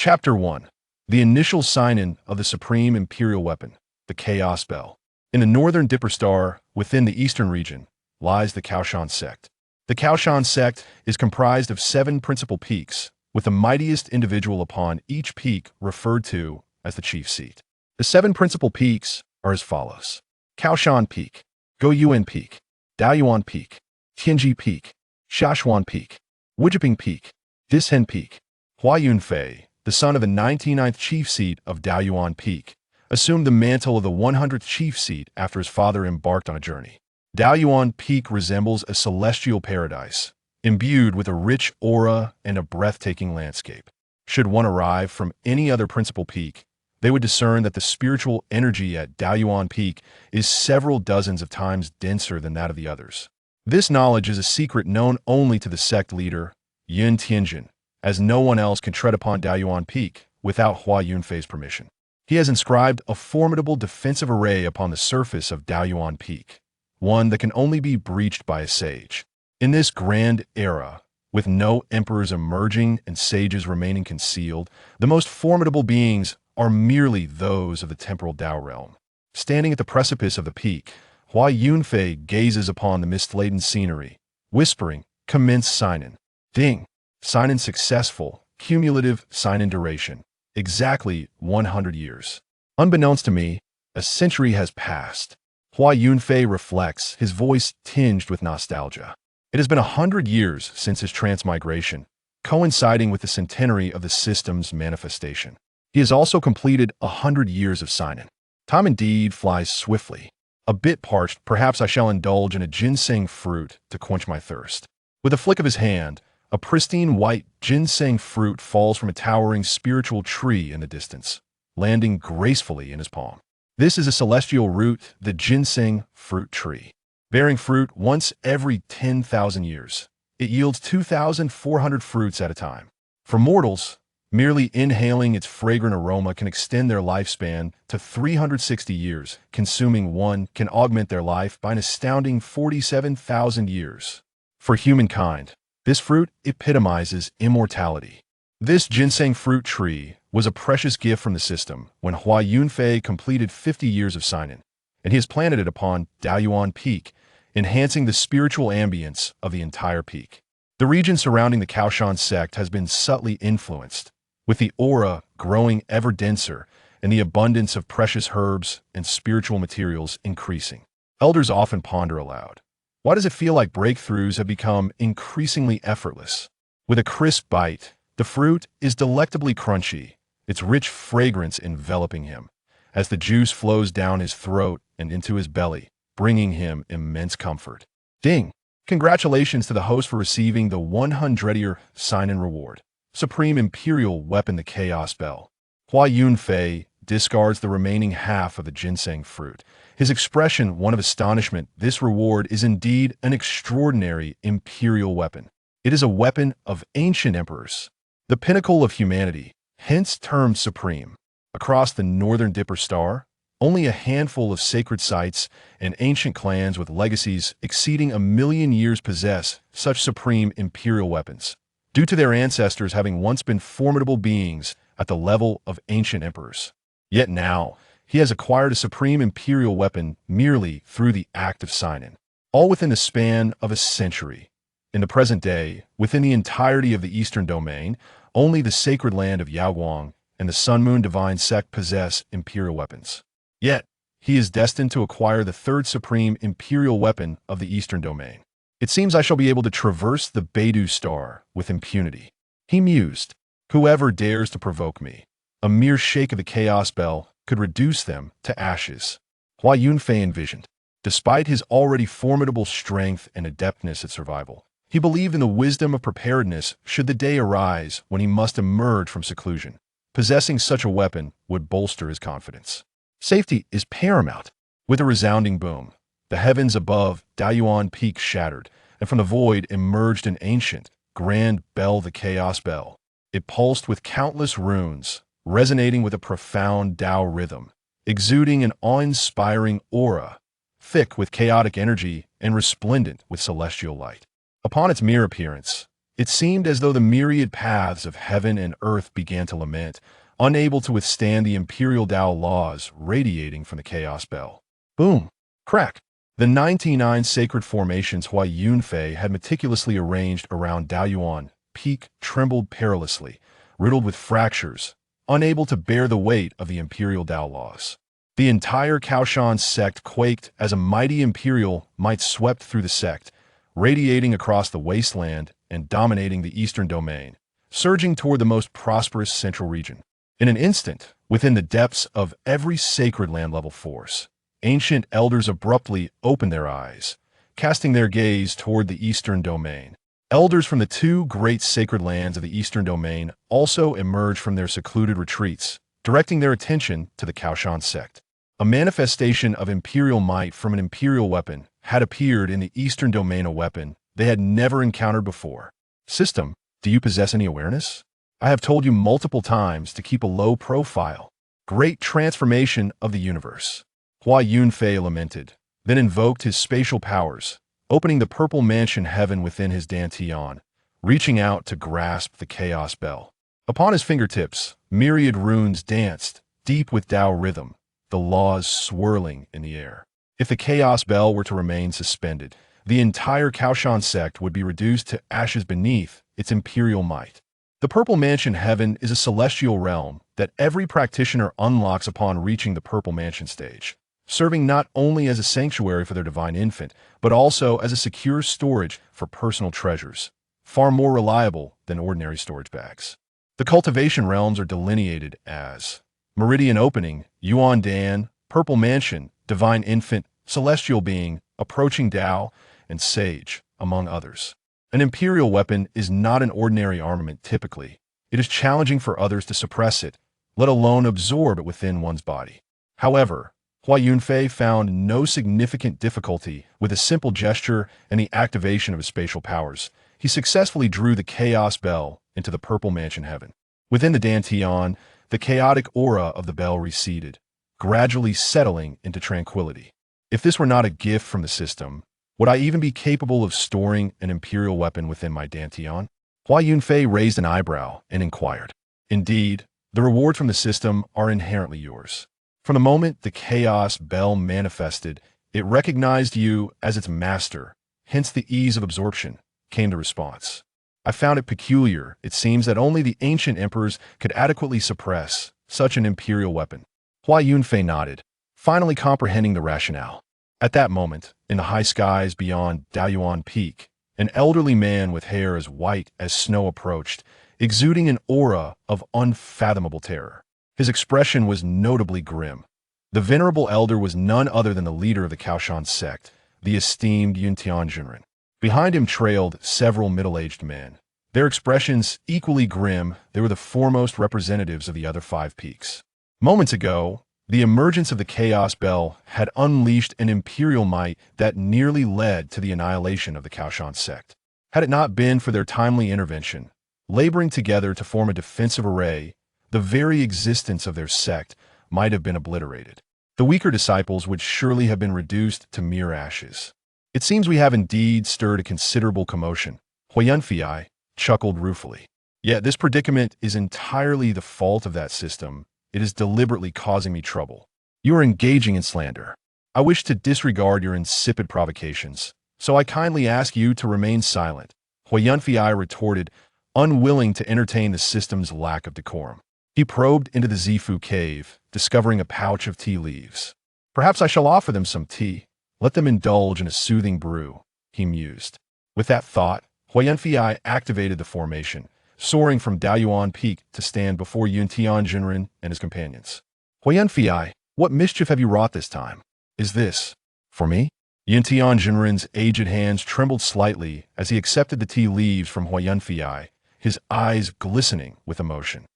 Chapter 1. The initial sign-in of the Supreme Imperial Weapon, the Chaos Bell. In the northern Dipper Star, within the eastern region, lies the Daoyuan Sect. The Daoyuan Sect is comprised of 7 principal peaks, with the mightiest individual upon each peak referred to as the chief seat. The 7 principal peaks are as follows: Daoyuan Peak, Daoyuan Peak, Daoyuan Peak, ThingI Peak, Shuan Peak, Wujiping Peak, Dishen Peak. Hua Yunfei, the son of the 99th chief seat of Daoyuan Peak, assumed the mantle of the 100th chief seat after his father embarked on a journey. Daoyuan Peak resembles a celestial paradise, imbued with a rich aura and a breathtaking landscape. Should one arrive from any other principal peak, they would discern that the spiritual energy at Daoyuan Peak is several dozens of times denser than that of the others. This knowledge is a secret known only to the sect leader, Yun Tianjin, as no one else can tread upon Daoyuan Peak without Hua Yunfei's permission. He has inscribed a formidable defensive array upon the surface of Daoyuan Peak, one that can only be breached by a sage. In this grand era, with no emperors emerging and sages remaining concealed, the most formidable beings are merely those of the temporal Dao realm. Standing at the precipice of the peak, Hua Yunfei gazes upon the mist-laden scenery, whispering, "Commence sign-in." Ding! Sign-in successful, cumulative sign-in duration, exactly 100 years. Unbeknownst to me, a century has passed. Hua Yunfei reflects, his voice tinged with nostalgia. It has been 100 years since his transmigration, coinciding with the centenary of the system's manifestation. He has also completed 100 years of sign-in. Time indeed flies swiftly. A bit parched, perhaps I shall indulge in a ginseng fruit to quench my thirst. With a flick of his hand, a pristine white ginseng fruit falls from a towering spiritual tree in the distance, landing gracefully in his palm. This is a celestial root, the ginseng fruit tree. Bearing fruit once every 10,000 years, it yields 2,400 fruits at a time. For mortals, merely inhaling its fragrant aroma can extend their lifespan to 360 years. Consuming one can augment their life by an astounding 47,000 years. For humankind, this fruit epitomizes immortality. This ginseng fruit tree was a precious gift from the system when Hua Yunfei completed 50 years of sign-in, and he has planted it upon Daoyuan Peak, enhancing the spiritual ambience of the entire peak. The region surrounding the Daoyuan Sect has been subtly influenced, with the aura growing ever denser and the abundance of precious herbs and spiritual materials increasing. Elders often ponder aloud, why does it feel like breakthroughs have become increasingly effortless? With a crisp bite, the fruit is delectably crunchy, its rich fragrance enveloping him, as the juice flows down his throat and into his belly, bringing him immense comfort. Ding! Congratulations to the host for receiving the 100-year sign-in reward. Supreme Imperial Weapon, the Chaos Bell. Hua Yunfei discards the remaining half of the ginseng fruit, his expression one of astonishment. This reward is indeed an extraordinary imperial weapon. It is a weapon of ancient emperors, the pinnacle of humanity, hence termed supreme. Across the northern Dipper Star, only a handful of sacred sites and ancient clans with legacies exceeding 1,000,000 years possess such supreme imperial weapons, due to their ancestors having once been formidable beings at the level of ancient emperors. Yet now, he has acquired a supreme imperial weapon merely through the act of sign-in, all within the span of a century. In the present day, within the entirety of the Eastern Domain, only the sacred land of Yaoguang and the Sun Moon Divine Sect possess imperial weapons. Yet, he is destined to acquire the 3rd supreme imperial weapon of the Eastern Domain. It seems I shall be able to traverse the Beidou Star with impunity. He mused, whoever dares to provoke me, a mere shake of the Chaos Bell could reduce them to ashes. Hua Yunfei envisioned. Despite his already formidable strength and adeptness at survival, he believed in the wisdom of preparedness should the day arise when he must emerge from seclusion. Possessing such a weapon would bolster his confidence. Safety is paramount. With a resounding boom, the heavens above Daoyuan Peak shattered, and from the void emerged an ancient, grand bell, the Chaos Bell. It pulsed with countless runes, resonating with a profound Dao rhythm, exuding an awe-inspiring aura, thick with chaotic energy and resplendent with celestial light. Upon its mere appearance, It seemed as though the myriad paths of heaven and earth began to lament, unable to withstand the imperial Dao laws radiating from the chaos bell. Boom! Crack! The 99 sacred formations Hua Yunfei had meticulously arranged around Daoyuan Peak trembled perilously, riddled with fractures, unable to bear the weight of the imperial Dao laws. The entire Kaoshan sect quaked as a mighty imperial might swept through the sect, radiating across the wasteland and dominating the eastern domain, surging toward the most prosperous central region. In an instant, within the depths of every sacred land-level force, ancient elders abruptly opened their eyes, casting their gaze toward the eastern domain. Elders from the two great sacred lands of the eastern domain also emerged from their secluded retreats, directing their attention to the Kaoshan sect. A manifestation of imperial might from an imperial weapon had appeared in the eastern domain, a weapon they had never encountered before. System, do you possess any awareness? I have told you multiple times to keep a low profile. Great transformation of the universe. Hua Yunfei lamented, then invoked his spatial powers, opening the purple mansion heaven within his dantian, reaching out to grasp the chaos bell. Upon his fingertips, myriad runes danced, deep with Dao rhythm, the laws swirling in the air. If the chaos bell were to remain suspended, the entire Kaoshan sect would be reduced to ashes beneath its imperial might. The Purple Mansion Heaven is a celestial realm that every practitioner unlocks upon reaching the Purple Mansion stage, serving not only as a sanctuary for their divine infant, but also as a secure storage for personal treasures, far more reliable than ordinary storage bags. The cultivation realms are delineated as Meridian Opening, Yuan Dan, Purple Mansion, Divine Infant, Celestial Being, Approaching Dao, and Sage, among others. An imperial weapon is not an ordinary armament typically. It is challenging for others to suppress it, let alone absorb it within one's body. However, Hua Yunfei found no significant difficulty with a simple gesture and the activation of his spatial powers. He successfully drew the chaos bell into the Purple Mansion Heaven. Within the dantian, the chaotic aura of the bell receded, gradually settling into tranquility. If this were not a gift from the system, would I even be capable of storing an imperial weapon within my dantian? Hua Yunfei raised an eyebrow and inquired. Indeed, the rewards from the system are inherently yours. From the moment the chaos bell manifested, it recognized you as its master, hence the ease of absorption, came the response. I found it peculiar. It seems that only the ancient emperors could adequately suppress such an imperial weapon. Hua Yunfei nodded, finally comprehending the rationale. At that moment, in the high skies beyond Daoyuan Peak, an elderly man with hair as white as snow approached, exuding an aura of unfathomable terror. His expression was notably grim. The venerable elder was none other than the leader of the Kaoshan sect, the esteemed Yuntian Jinren. Behind him trailed several middle-aged men. Their expressions equally grim, they were the foremost representatives of the other 5 peaks. Moments ago, the emergence of the Chaos Bell had unleashed an imperial might that nearly led to the annihilation of the Kaoshan sect. Had it not been for their timely intervention, laboring together to form a defensive array, the very existence of their sect might have been obliterated. The weaker disciples would surely have been reduced to mere ashes. It seems we have indeed stirred a considerable commotion. Hua Yunfei chuckled ruefully. Yet this predicament is entirely the fault of that system. It is deliberately causing me trouble. You are engaging in slander. I wish to disregard your insipid provocations, so I kindly ask you to remain silent. Hua Yunfei retorted, unwilling to entertain the system's lack of decorum. He probed into the Zifu cave, discovering a pouch of tea leaves. Perhaps I shall offer them some tea. Let them indulge in a soothing brew, he mused. With that thought, Hua Yunfei activated the formation, soaring from Daoyuan Peak to stand before Yuntian Jinren and his companions. Hua Yunfei, what mischief have you wrought this time? Is this for me? Yuntian Jinren's aged hands trembled slightly as he accepted the tea leaves from Hua Yunfei, his eyes glistening with emotion.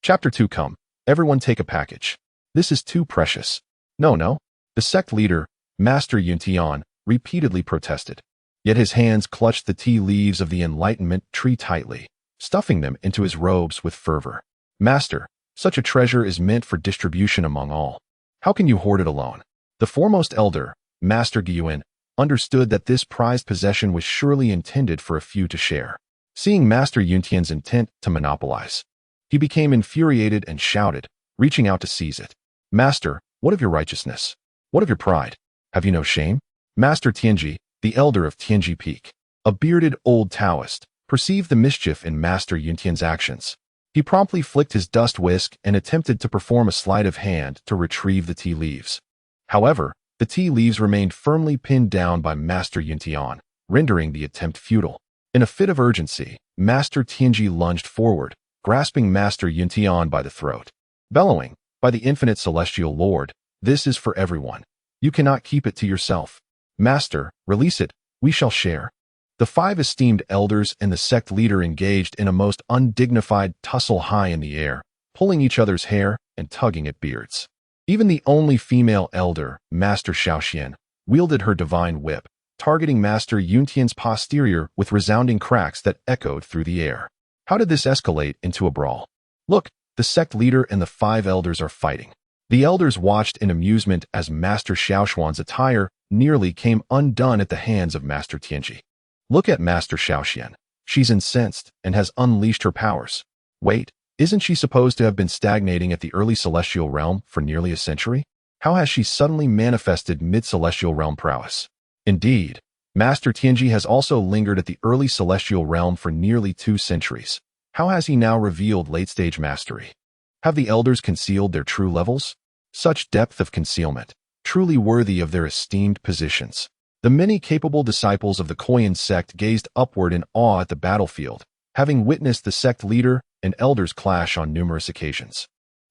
Chapter 2 Come. Everyone take a package. This is too precious. No. The sect leader, Master Yuntian, repeatedly protested. Yet his hands clutched the tea leaves of the Enlightenment tree tightly, stuffing them into his robes with fervor. Master, such a treasure is meant for distribution among all. How can you hoard it alone? The foremost elder, Master Gyuan, understood that this prized possession was surely intended for a few to share. Seeing Master Yuntian's intent to monopolize, he became infuriated and shouted, reaching out to seize it. Master, what of your righteousness? What of your pride? Have you no shame? Master Tianji, the elder of Daoyuan Peak, a bearded old Taoist, perceived the mischief in Master Yuntian's actions. He promptly flicked his dust whisk and attempted to perform a sleight of hand to retrieve the tea leaves. However, the tea leaves remained firmly pinned down by Master Yuntian, rendering the attempt futile. In a fit of urgency, Master Tianji lunged forward, grasping Master Yuntian by the throat. Bellowing, "By the infinite celestial lord, this is for everyone. You cannot keep it to yourself. Master, release it, we shall share." The 5 esteemed elders and the sect leader engaged in a most undignified tussle high in the air, pulling each other's hair and tugging at beards. Even the only female elder, Master Shaoxian, wielded her divine whip, targeting Master Yuntian's posterior with resounding cracks that echoed through the air. How did this escalate into a brawl? Look, the sect leader and the 5 elders are fighting. The elders watched in amusement as Master Shaoxuan's attire nearly came undone at the hands of Master Tianji. Look at Master Shaoxian. She's incensed and has unleashed her powers. Wait, isn't she supposed to have been stagnating at the early celestial realm for nearly a century? How has she suddenly manifested mid-celestial realm prowess? Indeed, Master Tianji has also lingered at the early celestial realm for nearly 2 centuries. How has he now revealed late-stage mastery? Have the elders concealed their true levels? Such depth of concealment, truly worthy of their esteemed positions. The many capable disciples of the Daoyuan sect gazed upward in awe at the battlefield, having witnessed the sect leader and elders clash on numerous occasions.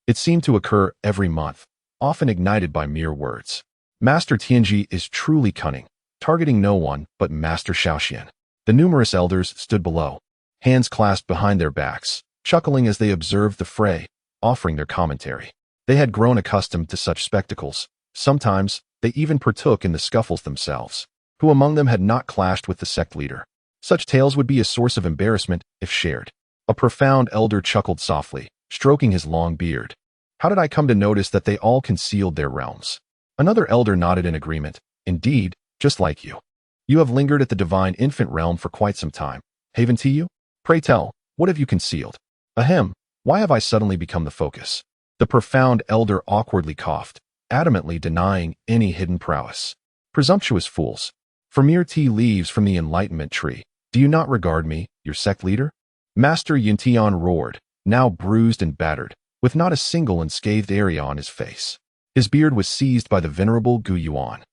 It seemed to occur every month, often ignited by mere words. Master Tianji is truly cunning, targeting no one but Master Shaoxian. The numerous elders stood below, hands clasped behind their backs, chuckling as they observed the fray, offering their commentary. They had grown accustomed to such spectacles. Sometimes, they even partook in the scuffles themselves. Who among them had not clashed with the sect leader? Such tales would be a source of embarrassment if shared. A profound elder chuckled softly, stroking his long beard. How did I come to notice that they all concealed their realms? Another elder nodded in agreement. Indeed, just like you. You have lingered at the divine infant realm for quite some time. Haven't you? Pray tell, what have you concealed? Ahem, why have I suddenly become the focus? The profound elder awkwardly coughed, adamantly denying any hidden prowess. Presumptuous fools. For mere tea leaves from the enlightenment tree, do you not regard me, your sect leader? Master Yuntian roared, now bruised and battered, with not a single unscathed area on his face. His beard was seized by the venerable Gu Yuan.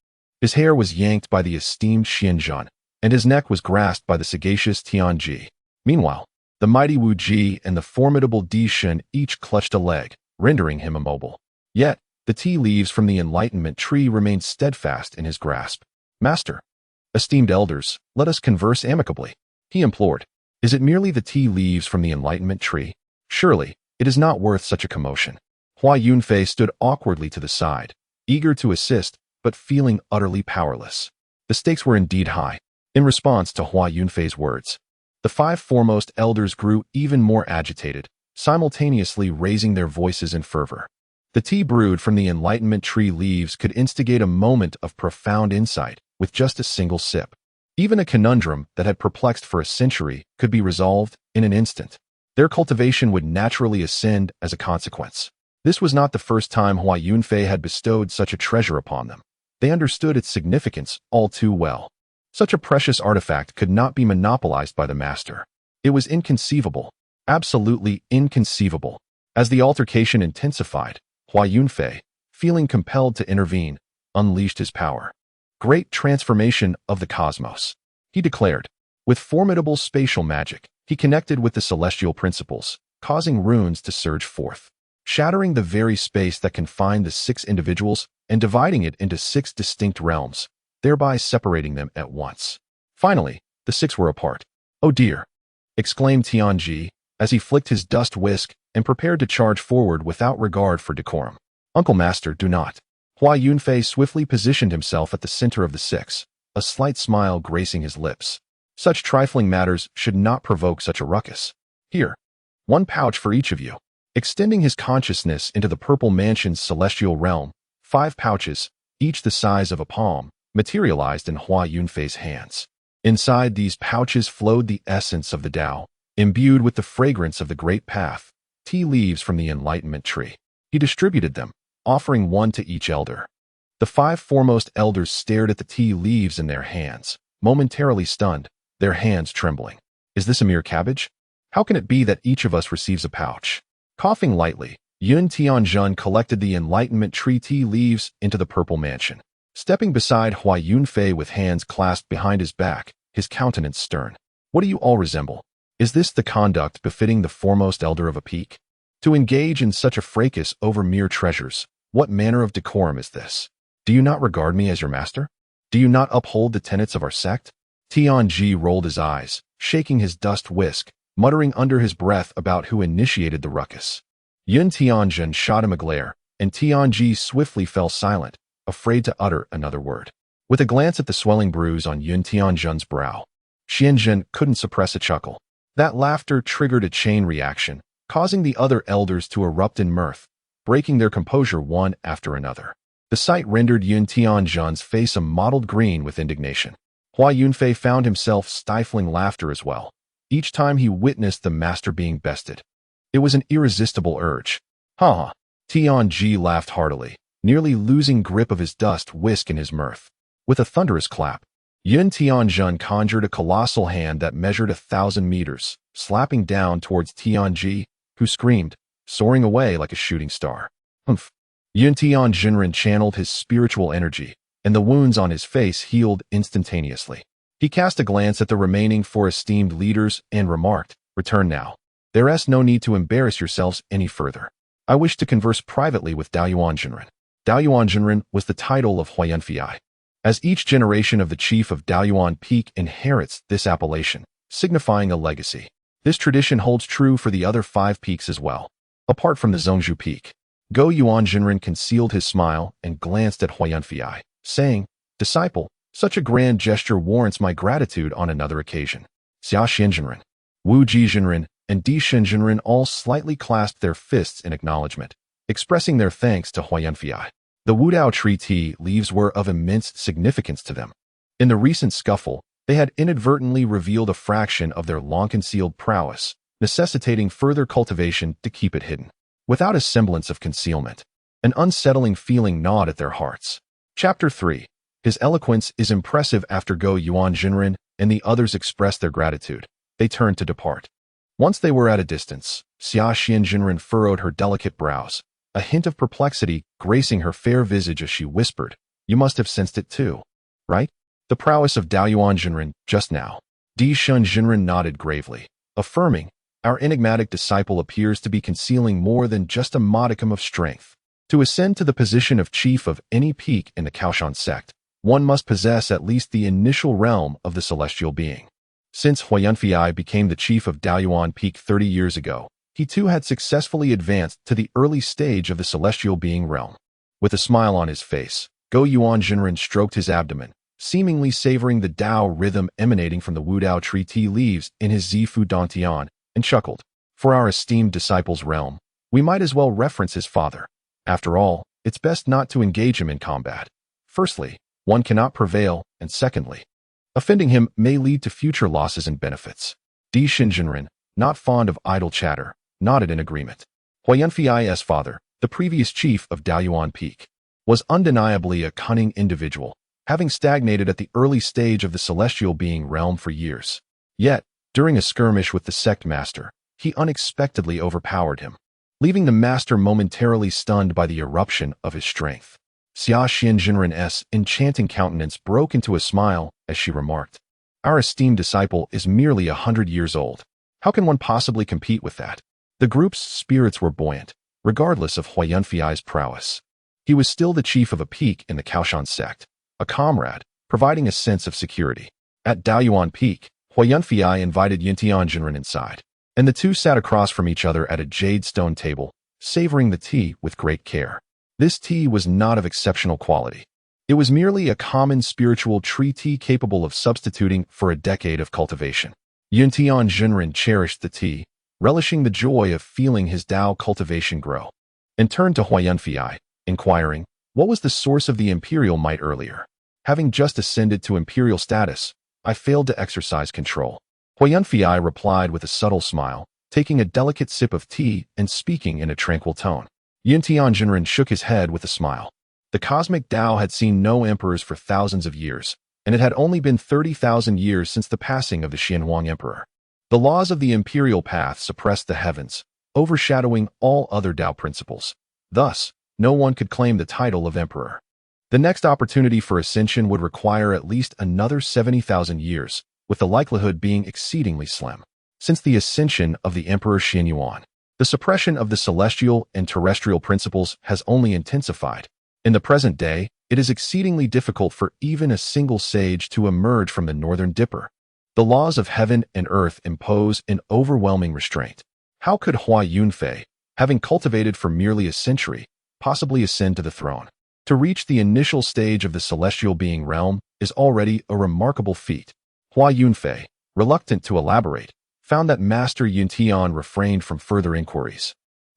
His hair was yanked by the esteemed Xianzhan, and his neck was grasped by the sagacious Tianji. Meanwhile, the mighty Wu Ji and the formidable Di Shen each clutched a leg, rendering him immobile. Yet, the tea leaves from the enlightenment tree remained steadfast in his grasp. Master, esteemed elders, let us converse amicably, he implored. Is it merely the tea leaves from the enlightenment tree? Surely, it is not worth such a commotion. Hua Yunfei stood awkwardly to the side, eager to assist, but feeling utterly powerless. The stakes were indeed high. In response to Hua Yunfei's words, the 5 foremost elders grew even more agitated, simultaneously raising their voices in fervor. The tea brewed from the enlightenment tree leaves could instigate a moment of profound insight with just a single sip. Even a conundrum that had perplexed for a century could be resolved in an instant. Their cultivation would naturally ascend as a consequence. This was not the first time Hua Yunfei had bestowed such a treasure upon them. They understood its significance all too well. Such a precious artifact could not be monopolized by the master. It was inconceivable, absolutely inconceivable. As the altercation intensified, Hua Yunfei, feeling compelled to intervene, unleashed his power. Great transformation of the cosmos, he declared. With formidable spatial magic, he connected with the celestial principles, causing runes to surge forth, shattering the very space that confined the 6 individuals and dividing it into 6 distinct realms, thereby separating them at once. Finally, the 6 were apart. Oh dear, exclaimed Tianji as he flicked his dust whisk and prepared to charge forward without regard for decorum. Uncle Master, do not. Hua Yunfei swiftly positioned himself at the center of the 6, a slight smile gracing his lips. Such trifling matters should not provoke such a ruckus. Here, 1 pouch for each of you. Extending his consciousness into the purple mansion's celestial realm, 5 pouches, each the size of a palm, materialized in Hua Yunfei's hands. Inside these pouches flowed the essence of the Tao, imbued with the fragrance of the Great Path, tea leaves from the Enlightenment tree. He distributed them, offering one to each elder. The 5 foremost elders stared at the tea leaves in their hands, momentarily stunned, their hands trembling. Is this a mere cabbage? How can it be that each of us receives a pouch? Coughing lightly, Yun Tianjun collected the Enlightenment tree tea leaves into the purple mansion. Stepping beside Hua Yunfei with hands clasped behind his back, his countenance stern. What do you all resemble? Is this the conduct befitting the foremost elder of a peak? To engage in such a fracas over mere treasures, what manner of decorum is this? Do you not regard me as your master? Do you not uphold the tenets of our sect? Tianji rolled his eyes, shaking his dust whisk, muttering under his breath about who initiated the ruckus. Yun Tianjun shot him a glare, and Tianji swiftly fell silent, afraid to utter another word. With a glance at the swelling bruise on Yun Tianjun's brow, Xianzhen couldn't suppress a chuckle. That laughter triggered a chain reaction, causing the other elders to erupt in mirth, breaking their composure one after another. The sight rendered Yun Tianjun's face a mottled green with indignation. Hua Yunfei found himself stifling laughter as well, each time he witnessed the master being bested. It was an irresistible urge. Ha ha! Tianji laughed heartily, nearly losing grip of his dust whisk in his mirth. With a thunderous clap, Yun Tianjun conjured a colossal hand that measured 1,000 meters, slapping down towards Tianji, who screamed, soaring away like a shooting star. Humph! Yun Tianjun channeled his spiritual energy, and the wounds on his face healed instantaneously. He cast a glance at the remaining 4 esteemed leaders and remarked, "Return now. There's no need to embarrass yourselves any further. I wish to converse privately with Daoyuan. Daoyuan was the title of Hua Yunfei. As each generation of the chief of Daoyuan Peak inherits this appellation, signifying a legacy. This tradition holds true for the other 5 peaks as well. Apart from the Zhongzhou Peak, Go Yuanjinren concealed his smile and glanced at Hua Yunfei, saying, "Disciple, such a grand gesture warrants my gratitude on another occasion." Xia Xianjinren, Wu Jizhinren, and Di Shenjinren all slightly clasped their fists in acknowledgement, expressing their thanks to Hua Yunfei. The Wudao tree tea leaves were of immense significance to them. In the recent scuffle, they had inadvertently revealed a fraction of their long-concealed prowess, necessitating further cultivation to keep it hidden. Without a semblance of concealment, an unsettling feeling gnawed at their hearts. Chapter 3. His eloquence is impressive. After Go Yuanjinren and the others expressed their gratitude, they turned to depart. Once they were at a distance, Xia Xianjinren furrowed her delicate brows, a hint of perplexity gracing her fair visage as she whispered, "You must have sensed it too, right? The prowess of Daoyuan just now." Di Shenjinren nodded gravely, affirming, "Our enigmatic disciple appears to be concealing more than just a modicum of strength. To ascend to the position of chief of any peak in the Kaoshan sect, one must possess at least the initial realm of the celestial being. Since Hua Yunfei became the chief of Daoyuan Peak 30 years ago, he too had successfully advanced to the early stage of the celestial being realm." With a smile on his face, Go Yuanjinren stroked his abdomen, seemingly savoring the Dao rhythm emanating from the Wudao tree tea leaves in his Zifu Dantian, and chuckled. "For our esteemed disciple's realm, we might as well reference his father. After all, it's best not to engage him in combat. Firstly, one cannot prevail, and secondly, offending him may lead to future losses and benefits." Di Shenjinren, not fond of idle chatter, nodded in agreement. Hua Yunfei's father, the previous chief of Daoyuan Peak, was undeniably a cunning individual, having stagnated at the early stage of the celestial being realm for years. Yet, during a skirmish with the sect master, he unexpectedly overpowered him, leaving the master momentarily stunned by the eruption of his strength. Xia Xianjinren's enchanting countenance broke into a smile as she remarked, "Our esteemed disciple is merely 100 years old. How can one possibly compete with that?" The group's spirits were buoyant, regardless of Hua Yunfei's prowess. He was still the chief of a peak in the Kaoshan sect, a comrade, providing a sense of security. At Daoyuan Peak, Hua Yunfei invited Yun Tianjinren inside, and the two sat across from each other at a jade stone table, savoring the tea with great care. This tea was not of exceptional quality. It was merely a common spiritual tree tea capable of substituting for a decade of cultivation. Yun Tianjinren cherished the tea, relishing the joy of feeling his Dao cultivation grow, and turned to Hua Yunfei, inquiring, what was the source of the imperial might earlier? Having just ascended to imperial status, I failed to exercise control. Hua Yunfei replied with a subtle smile, taking a delicate sip of tea and speaking in a tranquil tone. Yuntian Jinren shook his head with a smile. The cosmic Dao had seen no emperors for thousands of years, and it had only been 30,000 years since the passing of the Xianhuang Emperor. The laws of the imperial path suppressed the heavens, overshadowing all other Dao principles. Thus, no one could claim the title of emperor. The next opportunity for ascension would require at least another 70,000 years, with the likelihood being exceedingly slim. Since the ascension of the Emperor Xianyuan, the suppression of the celestial and terrestrial principles has only intensified. In the present day, it is exceedingly difficult for even a single sage to emerge from the northern dipper. The laws of heaven and earth impose an overwhelming restraint. How could Hua Yunfei, having cultivated for merely a century, possibly ascend to the throne? To reach the initial stage of the celestial being realm is already a remarkable feat. Hua Yunfei, reluctant to elaborate, found that Master Yuntian refrained from further inquiries,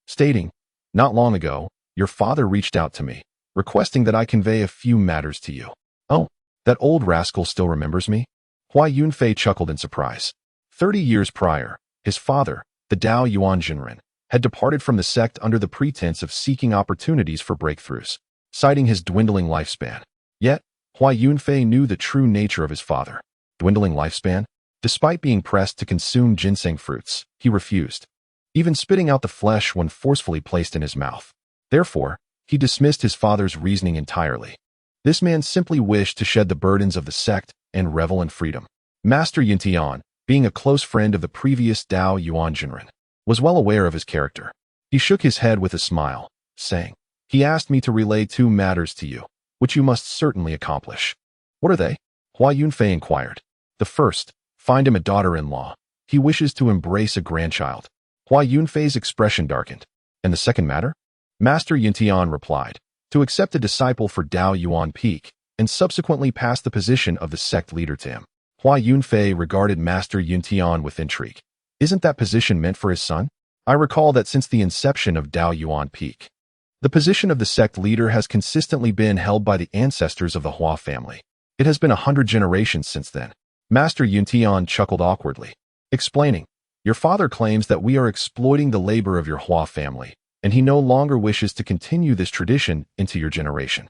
stating, "Not long ago, your father reached out to me, requesting that I convey a few matters to you." "Oh, that old rascal still remembers me?" Hua Yunfei chuckled in surprise. 30 years prior, his father, the Daoyuan Jinren, had departed from the sect under the pretense of seeking opportunities for breakthroughs, citing his dwindling lifespan. Yet, Hua Yunfei knew the true nature of his father. Dwindling lifespan? Despite being pressed to consume ginseng fruits, he refused, even spitting out the flesh when forcefully placed in his mouth. Therefore, he dismissed his father's reasoning entirely. This man simply wished to shed the burdens of the sect and revel in freedom. Master Yuntian, being a close friend of the previous Daoyuan Jinren, was well aware of his character. He shook his head with a smile, saying, "He asked me to relay 2 matters to you, which you must certainly accomplish." "What are they?" Hua Yunfei inquired. "The first, find him a daughter-in-law. He wishes to embrace a grandchild." Hua Yunfei's expression darkened. "And the second matter?" Master Yuntian replied, "To accept a disciple for Daoyuan Peak, and subsequently pass the position of the sect leader to him." Hua Yunfei regarded Master Yuntian with intrigue. "Isn't that position meant for his son? I recall that since the inception of Daoyuan Peak, the position of the sect leader has consistently been held by the ancestors of the Hua family. It has been 100 generations since then." Master Yuntian chuckled awkwardly, explaining, "Your father claims that we are exploiting the labor of your Hua family, and he no longer wishes to continue this tradition into your generation."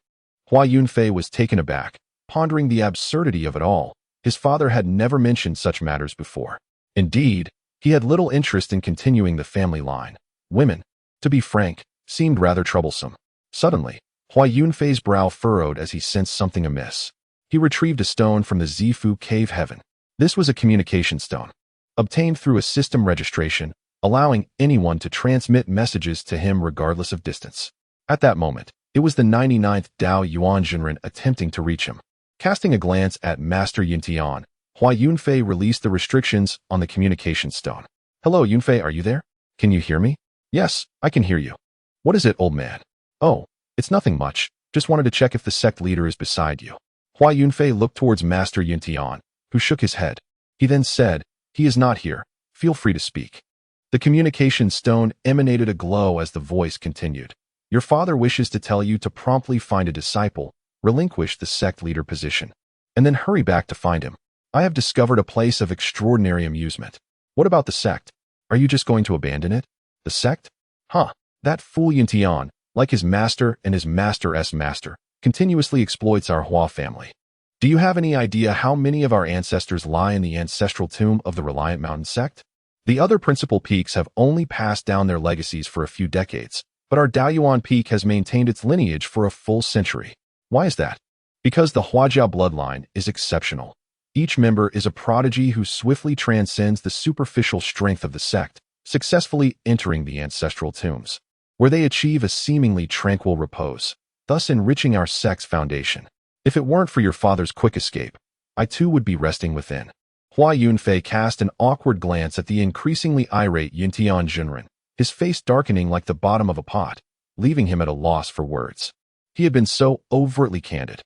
Hua Yunfei was taken aback, pondering the absurdity of it all. His father had never mentioned such matters before. Indeed, he had little interest in continuing the family line. Women, to be frank, seemed rather troublesome. Suddenly, Hua Yunfei's brow furrowed as he sensed something amiss. He retrieved a stone from the Zifu cave heaven. This was a communication stone, obtained through a system registration, allowing anyone to transmit messages to him regardless of distance. At that moment, it was the 99th Daoyuan Jinren attempting to reach him. Casting a glance at Master Yuntian, Hua Yunfei released the restrictions on the communication stone. "Hello, Yunfei, are you there? Can you hear me?" "Yes, I can hear you." "What is it, old man?" "Oh, it's nothing much. Just wanted to check if the sect leader is beside you." Hua Yunfei looked towards Master Yuntian, who shook his head. He then said, "He is not here. Feel free to speak." The communication stone emanated a glow as the voice continued. "Your father wishes to tell you to promptly find a disciple, relinquish the sect leader position, and then hurry back to find him. I have discovered a place of extraordinary amusement." "What about the sect? Are you just going to abandon it?" "The sect? Huh. That fool Yuntian, like his master and his master's master, continuously exploits our Hua family. Do you have any idea how many of our ancestors lie in the ancestral tomb of the Reliant Mountain Sect? The other principal peaks have only passed down their legacies for a few decades, but our Daoyuan Peak has maintained its lineage for a full century. Why is that? Because the Huajia bloodline is exceptional. Each member is a prodigy who swiftly transcends the superficial strength of the sect, successfully entering the ancestral tombs, where they achieve a seemingly tranquil repose, thus enriching our sect's foundation. If it weren't for your father's quick escape, I too would be resting within." Hua Yunfei cast an awkward glance at the increasingly irate Yuntian Jinren, his face darkening like the bottom of a pot, leaving him at a loss for words. He had been so overtly candid.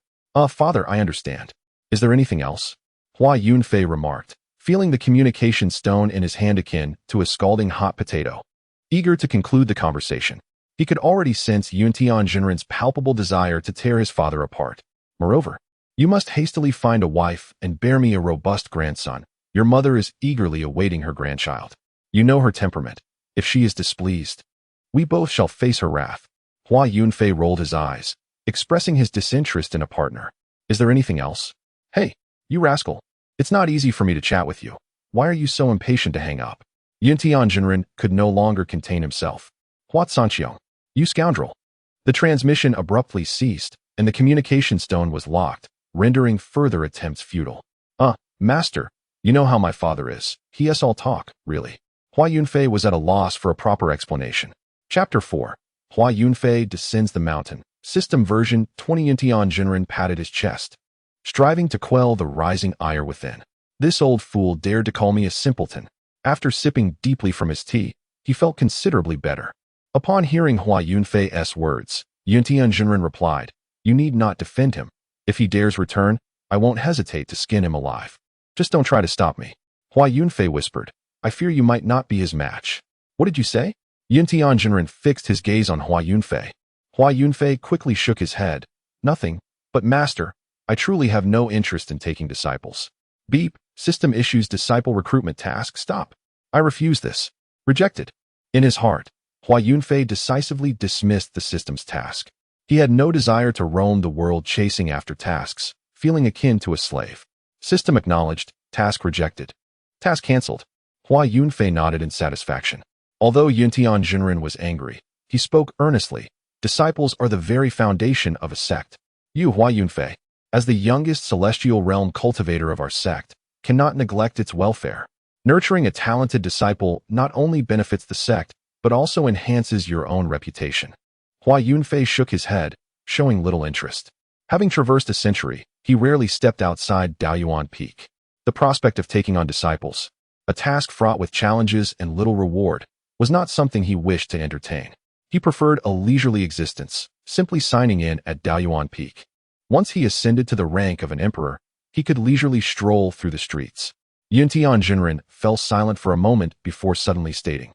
Father, I understand. Is there anything else?" Hua Yunfei remarked, feeling the communication stone in his hand akin to a scalding hot potato. Eager to conclude the conversation, he could already sense Yuntian Jinren's palpable desire to tear his father apart. Moreover, You must hastily find a wife and bear me a robust grandson. Your mother is eagerly awaiting her grandchild. You know her temperament. If she is displeased, we both shall face her wrath." Hua Yunfei rolled his eyes, expressing his disinterest in a partner. "Is there anything else?" "Hey, you rascal. It's not easy for me to chat with you. Why are you so impatient to hang up?" Yuntian Jinren could no longer contain himself. "Hua Sanqiong, you scoundrel." The transmission abruptly ceased, and the communication stone was locked, rendering further attempts futile. Master, you know how my father is. He's all talk, really." Hua Yunfei was at a loss for a proper explanation. Chapter 4. Hua Yunfei descends the mountain. System version 20. Yuntian Jinren patted his chest, striving to quell the rising ire within. This old fool dared to call me a simpleton. After sipping deeply from his tea, he felt considerably better. Upon hearing Hua Yunfei's words, Yuntian Jinren replied, "You need not defend him. If he dares return, I won't hesitate to skin him alive. Just don't try to stop me." Hua Yunfei whispered, "I fear you might not be his match." "What did you say?" Yuntian Jinren fixed his gaze on Hua Yunfei. Hua Yunfei quickly shook his head. "Nothing, but master, I truly have no interest in taking disciples." Beep, system issues disciple recruitment task. Stop. I refuse this. Rejected. In his heart, Hua Yunfei decisively dismissed the system's task. He had no desire to roam the world chasing after tasks, feeling akin to a slave. System acknowledged, task rejected. Task cancelled. Hua Yunfei nodded in satisfaction. Although Yuntian Jinren was angry, he spoke earnestly. Disciples are the very foundation of a sect. You, Hua Yunfei, as the youngest celestial realm cultivator of our sect, cannot neglect its welfare. Nurturing a talented disciple not only benefits the sect, but also enhances your own reputation. Hua Yunfei shook his head, showing little interest. Having traversed a century, he rarely stepped outside Daoyuan Peak. The prospect of taking on disciples, a task fraught with challenges and little reward, was not something he wished to entertain. He preferred a leisurely existence, simply signing in at Daoyuan Peak. Once he ascended to the rank of an emperor, he could leisurely stroll through the streets. Yuntian Jinren fell silent for a moment before suddenly stating,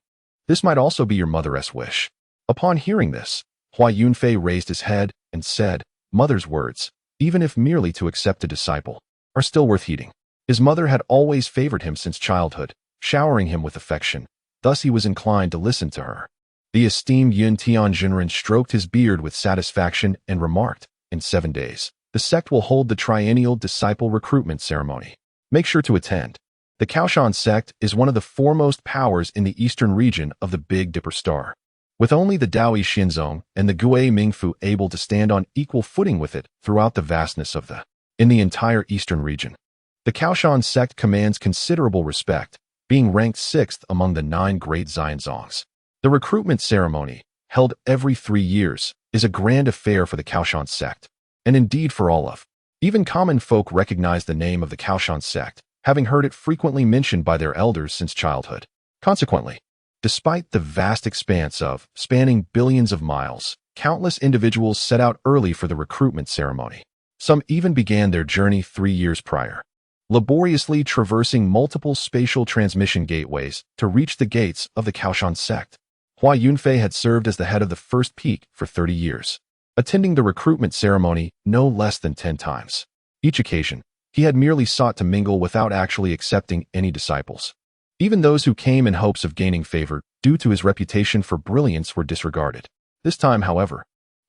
"This might also be your mother's wish." Upon hearing this, Hua Yunfei raised his head and said, "Mother's words, even if merely to accept a disciple, are still worth heeding." His mother had always favored him since childhood, showering him with affection. Thus he was inclined to listen to her. The esteemed Yuntian Jinren stroked his beard with satisfaction and remarked, "In 7 days, the sect will hold the triennial disciple recruitment ceremony. Make sure to attend." The Kaoshan sect is one of the foremost powers in the eastern region of the Big Dipper Star. With only the Daoi Xinzong and the Gui Mingfu able to stand on equal footing with it throughout the vastness of in the entire eastern region. The Kaoshan sect commands considerable respect, being ranked 6th among the 9 great Xianzongs. The recruitment ceremony, held every 3 years, is a grand affair for the Kaoshan sect, and indeed for all of. Even common folk recognize the name of the Kaoshan sect, having heard it frequently mentioned by their elders since childhood. Consequently, despite the vast expanse of, spanning billions of miles, countless individuals set out early for the recruitment ceremony. Some even began their journey 3 years prior, laboriously traversing multiple spatial transmission gateways to reach the gates of the Kaoshan sect. Hua Yunfei had served as the head of the first peak for 30 years, attending the recruitment ceremony no less than 10 times. Each occasion, he had merely sought to mingle without actually accepting any disciples. Even those who came in hopes of gaining favor due to his reputation for brilliance were disregarded. This time, however,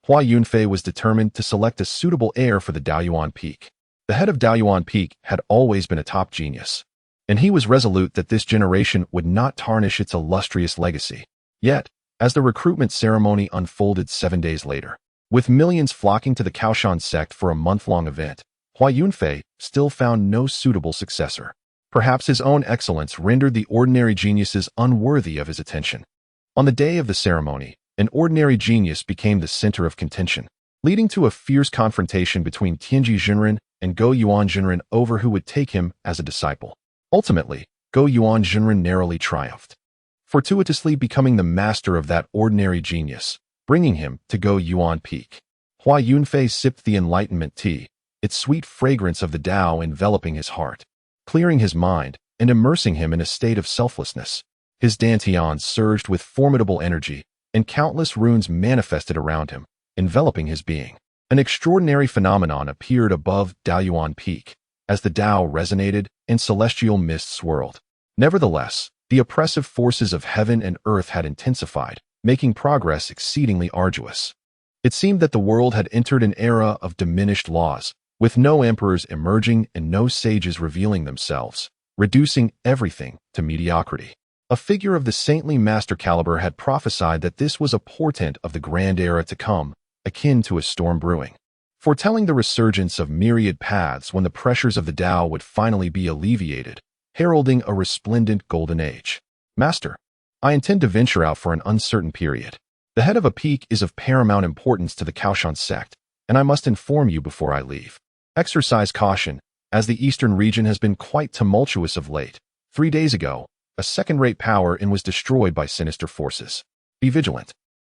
Hua Yunfei was determined to select a suitable heir for the Daoyuan Peak. The head of Daoyuan Peak had always been a top genius, and he was resolute that this generation would not tarnish its illustrious legacy. Yet, as the recruitment ceremony unfolded 7 days later, with millions flocking to the Kaoshan sect for a month-long event, Hua Yunfei still found no suitable successor. Perhaps his own excellence rendered the ordinary geniuses unworthy of his attention. On the day of the ceremony, an ordinary genius became the center of contention, leading to a fierce confrontation between Tianji Jinren and Go Yuan Jinren over who would take him as a disciple. Ultimately, Go Yuan Jinren narrowly triumphed, fortuitously becoming the master of that ordinary genius, bringing him to Go Yuan Peak. Hua Yunfei sipped the enlightenment tea, its sweet fragrance of the Tao enveloping his heart, clearing his mind and immersing him in a state of selflessness. His dantian surged with formidable energy, and countless runes manifested around him, enveloping his being. An extraordinary phenomenon appeared above Daoyuan Peak, as the Dao resonated and celestial mists swirled. Nevertheless, the oppressive forces of heaven and earth had intensified, making progress exceedingly arduous. It seemed that the world had entered an era of diminished laws, with no emperors emerging and no sages revealing themselves, reducing everything to mediocrity. A figure of the saintly master caliber had prophesied that this was a portent of the grand era to come, akin to a storm brewing, foretelling the resurgence of myriad paths when the pressures of the Tao would finally be alleviated, heralding a resplendent golden age. Master, I intend to venture out for an uncertain period. The head of a peak is of paramount importance to the Kaoshan sect, and I must inform you before I leave. Exercise caution, as the eastern region has been quite tumultuous of late. 3 days ago, a second-rate power and was destroyed by sinister forces. Be vigilant,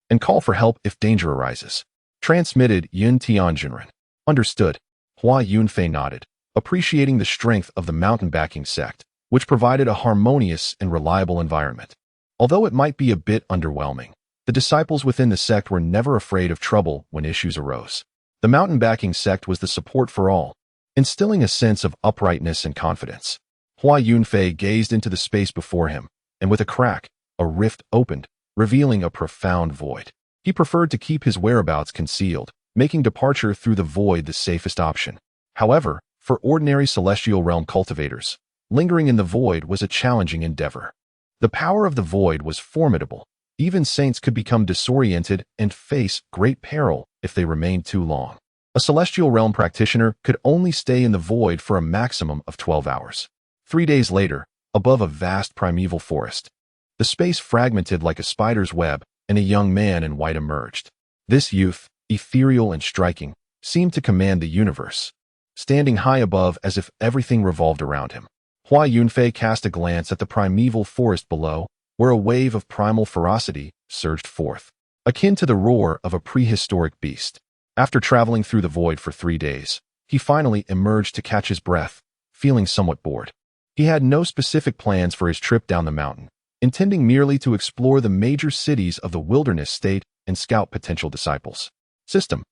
and call for help if danger arises. Transmitted Yun Tianjinren. Understood. Hua Yunfei nodded, appreciating the strength of the mountain backing sect, which provided a harmonious and reliable environment. Although it might be a bit underwhelming, the disciples within the sect were never afraid of trouble when issues arose. The mountain backing sect was the support for all, instilling a sense of uprightness and confidence. Hua Yunfei gazed into the space before him, and with a crack, a rift opened, revealing a profound void. He preferred to keep his whereabouts concealed, making departure through the void the safest option. However, for ordinary celestial realm cultivators, lingering in the void was a challenging endeavor. The power of the void was formidable. Even saints could become disoriented and face great peril if they remained too long. A celestial realm practitioner could only stay in the void for a maximum of 12 hours. 3 days later, above a vast primeval forest, the space fragmented like a spider's web, and a young man in white emerged. This youth, ethereal and striking, seemed to command the universe, standing high above as if everything revolved around him. Hua Yunfei cast a glance at the primeval forest below, where a wave of primal ferocity surged forth, akin to the roar of a prehistoric beast. After traveling through the void for 3 days, he finally emerged to catch his breath, feeling somewhat bored. He had no specific plans for his trip down the mountain, intending merely to explore the major cities of the wilderness state and scout potential disciples. System.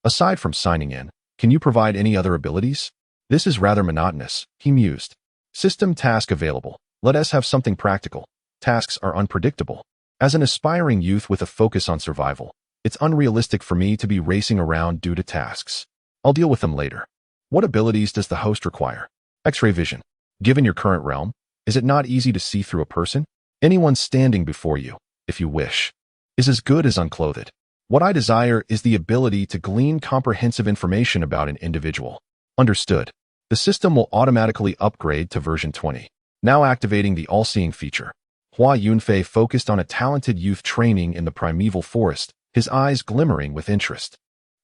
Aside from signing in, can you provide any other abilities? This is rather monotonous, he mused. System task available. Let us have something practical. Tasks are unpredictable. As an aspiring youth with a focus on survival, it's unrealistic for me to be racing around due to tasks. I'll deal with them later. What abilities does the host require? X-ray vision. Given your current realm, is it not easy to see through a person? Anyone standing before you, if you wish, is as good as unclothed. What I desire is the ability to glean comprehensive information about an individual. Understood. The system will automatically upgrade to version 20. Now activating the all-seeing feature. Hua Yunfei focused on a talented youth training in the primeval forest, his eyes glimmering with interest.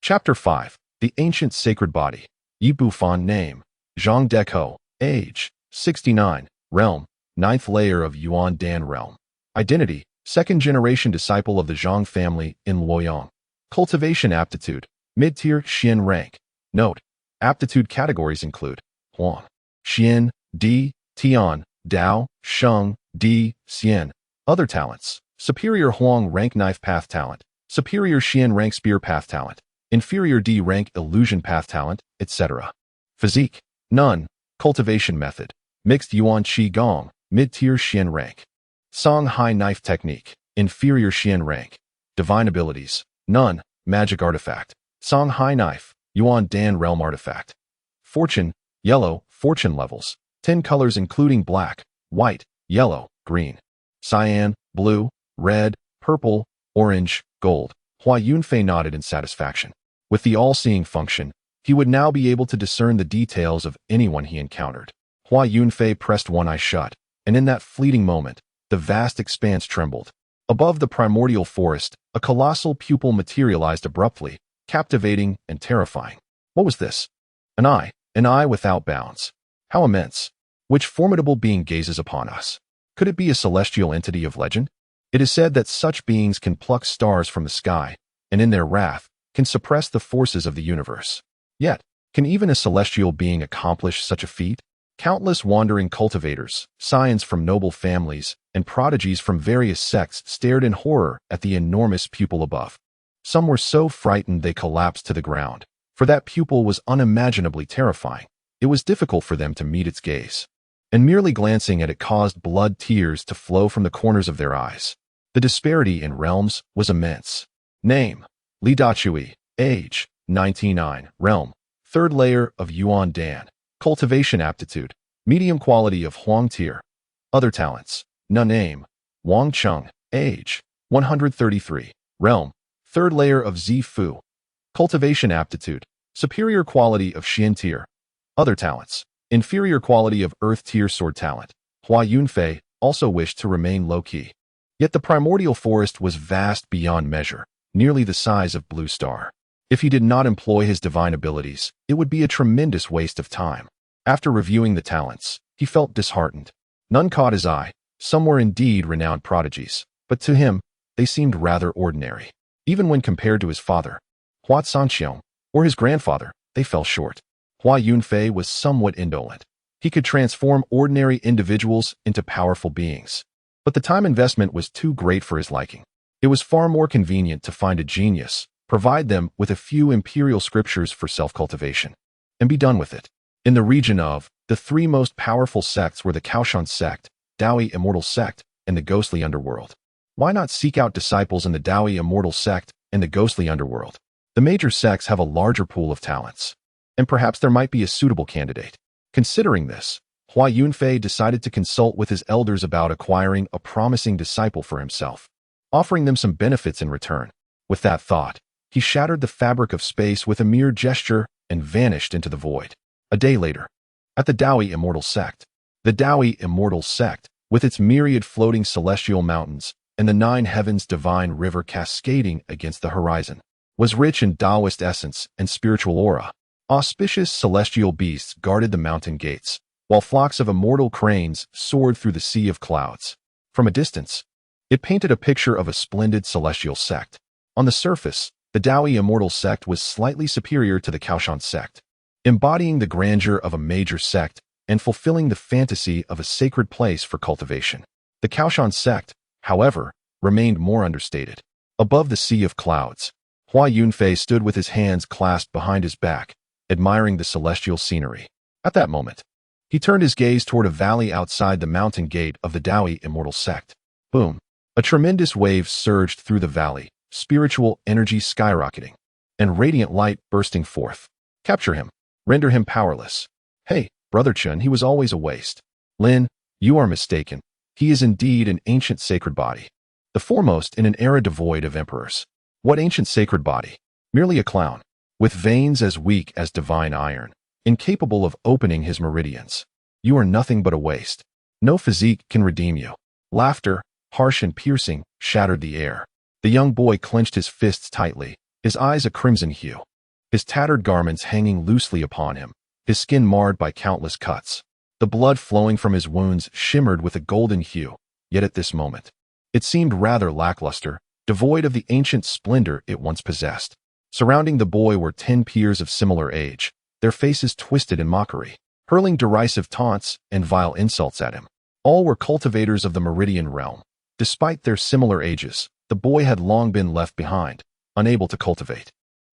Chapter 5. The Ancient Sacred Body. Yi Bufan name. Zhang Deco. Age. 69. Realm. 9th layer of Yuan Dan realm. Identity. 2nd generation disciple of the Zhang family in Luoyang. Cultivation aptitude. Mid-tier Xian rank. Note. Aptitude categories include Huang, Xian, Di, Tian, Dao, Sheng, Di, Xian. Other talents. Superior Huang rank knife path talent. Superior Xian rank spear path talent. Inferior Di rank illusion path talent, etc. Physique. None. Cultivation method. Mixed Yuan Qi Gong. Mid-tier Xian rank. Song High Knife Technique. Inferior Xian rank. Divine abilities. None. Magic artifact. Song High Knife. Yuan Dan Realm artifact. Fortune. Yellow. Fortune levels. 10 colors including black, white, yellow, green, cyan, blue, red, purple, orange, gold. Hua Yunfei nodded in satisfaction. With the all-seeing function, he would now be able to discern the details of anyone he encountered. Hua Yunfei pressed one eye shut, and in that fleeting moment, the vast expanse trembled. Above the primordial forest, a colossal pupil materialized abruptly, captivating and terrifying. What was this? An eye without bounds. How immense! Which formidable being gazes upon us? Could it be a celestial entity of legend? It is said that such beings can pluck stars from the sky, and in their wrath, can suppress the forces of the universe. Yet, can even a celestial being accomplish such a feat? Countless wandering cultivators, scions from noble families, and prodigies from various sects stared in horror at the enormous pupil above. Some were so frightened they collapsed to the ground, For that pupil was unimaginably terrifying. It was difficult for them to meet its gaze, and merely glancing at it caused blood tears to flow from the corners of their eyes. The disparity in realms was immense. Name: Li Dachui. Age: 99. Realm: third layer of Yuan Dan. Cultivation aptitude: medium quality of Huang tier. Other talents: none. Name: Wang Cheng. Age: 133. Realm: third layer of Zi Fu. Cultivation aptitude: superior quality of Xian tier. Other talents: inferior quality of Earth tier sword talent. Hua Yunfei also wished to remain low-key. Yet the primordial forest was vast beyond measure, nearly the size of Blue Star. If he did not employ his divine abilities, it would be a tremendous waste of time. After reviewing the talents, he felt disheartened. None caught his eye. Some were indeed renowned prodigies, but to him, they seemed rather ordinary. Even when compared to his father, Hua Sanqiong, or his grandfather, they fell short. Hua Yunfei was somewhat indolent. He could transform ordinary individuals into powerful beings. But the time investment was too great for his liking. It was far more convenient to find a genius, provide them with a few imperial scriptures for self-cultivation, and be done with it. In the region of, the three most powerful sects were the Kaoshan Sect, Daoyuan Immortal Sect, and the Ghostly Underworld. Why not seek out disciples in the Daoyuan Immortal Sect and the Ghostly Underworld? The major sects have a larger pool of talents, and perhaps there might be a suitable candidate. Considering this, Hua Yunfei decided to consult with his elders about acquiring a promising disciple for himself, offering them some benefits in return. With that thought, he shattered the fabric of space with a mere gesture and vanished into the void. A day later, at the Daoyuan Immortal Sect. The Daoyuan Immortal Sect, with its myriad floating celestial mountains and the 9 heavens divine river cascading against the horizon, was rich in Taoist essence and spiritual aura. Auspicious celestial beasts guarded the mountain gates, while flocks of immortal cranes soared through the sea of clouds. From a distance, it painted a picture of a splendid celestial sect. On the surface, the Daoyuan Immortal Sect was slightly superior to the Kaoshan Sect, embodying the grandeur of a major sect and fulfilling the fantasy of a sacred place for cultivation. The Kaoshan Sect, however, remained more understated. Above the sea of clouds, Hua Yunfei stood with his hands clasped behind his back, admiring the celestial scenery. At that moment, he turned his gaze toward a valley outside the mountain gate of the Daoyuan Immortal Sect. Boom! A tremendous wave surged through the valley, spiritual energy skyrocketing, and radiant light bursting forth. Capture him. Render him powerless. Hey, Brother Chun, he was always a waste. Lin, you are mistaken. He is indeed an ancient sacred body, the foremost in an era devoid of emperors. What ancient sacred body? Merely a clown, with veins as weak as divine iron, incapable of opening his meridians. You are nothing but a waste. No physique can redeem you. Laughter, harsh and piercing, shattered the air. The young boy clenched his fists tightly, his eyes a crimson hue, his tattered garments hanging loosely upon him, his skin marred by countless cuts. The blood flowing from his wounds shimmered with a golden hue, yet at this moment, it seemed rather lackluster, devoid of the ancient splendor it once possessed. Surrounding the boy were 10 peers of similar age, their faces twisted in mockery, hurling derisive taunts and vile insults at him. All were cultivators of the Meridian realm. Despite their similar ages, the boy had long been left behind, unable to cultivate.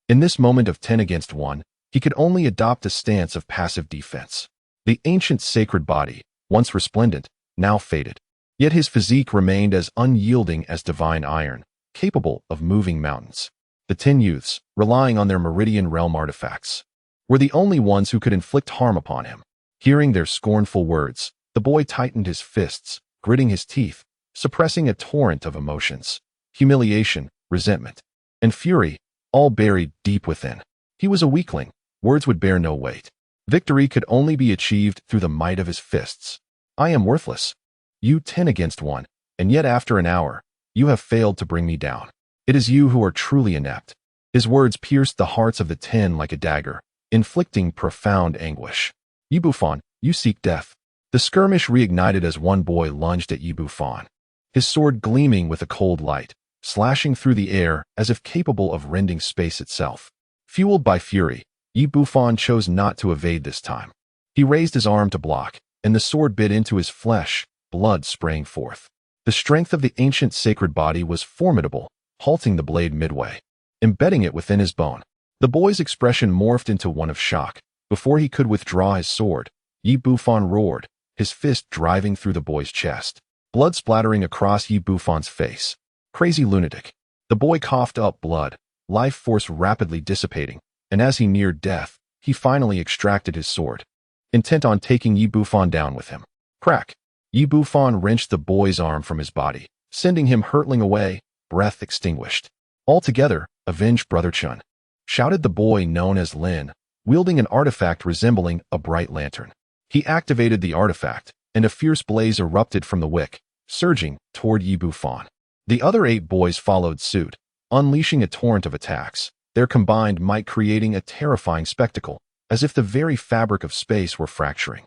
In this moment of 10 against 1, he could only adopt a stance of passive defense. The ancient sacred body, once resplendent, now faded. Yet his physique remained as unyielding as divine iron, capable of moving mountains. The 10 youths, relying on their Meridian realm artifacts, were the only ones who could inflict harm upon him. Hearing their scornful words, the boy tightened his fists, gritting his teeth, suppressing a torrent of emotions. Humiliation, resentment, and fury, all buried deep within. He was a weakling. Words would bear no weight. Victory could only be achieved through the might of his fists. I am worthless. You 10 against 1, and yet after an hour, you have failed to bring me down. It is you who are truly inept. His words pierced the hearts of the 10 like a dagger, inflicting profound anguish. Yi Bufan, you seek death. The skirmish reignited as one boy lunged at Yi Bufan, his sword gleaming with a cold light, slashing through the air as if capable of rending space itself. Fueled by fury, Yi Bufan chose not to evade this time. He raised his arm to block, and the sword bit into his flesh, blood spraying forth. The strength of the ancient sacred body was formidable, halting the blade midway, embedding it within his bone. The boy's expression morphed into one of shock. Before he could withdraw his sword, Yi Bufan roared, his fist driving through the boy's chest, blood splattering across Yi Bufan's face. Crazy lunatic. The boy coughed up blood, life force rapidly dissipating, and as he neared death, he finally extracted his sword, intent on taking Yi Bufan down with him. Crack! Yi Bufan wrenched the boy's arm from his body, sending him hurtling away, breath extinguished. Altogether, avenge Brother Chun, shouted the boy known as Lin, wielding an artifact resembling a bright lantern. He activated the artifact, and a fierce blaze erupted from the wick, surging toward Yi Bufan. The other 8 boys followed suit, unleashing a torrent of attacks, their combined might creating a terrifying spectacle, as if the very fabric of space were fracturing.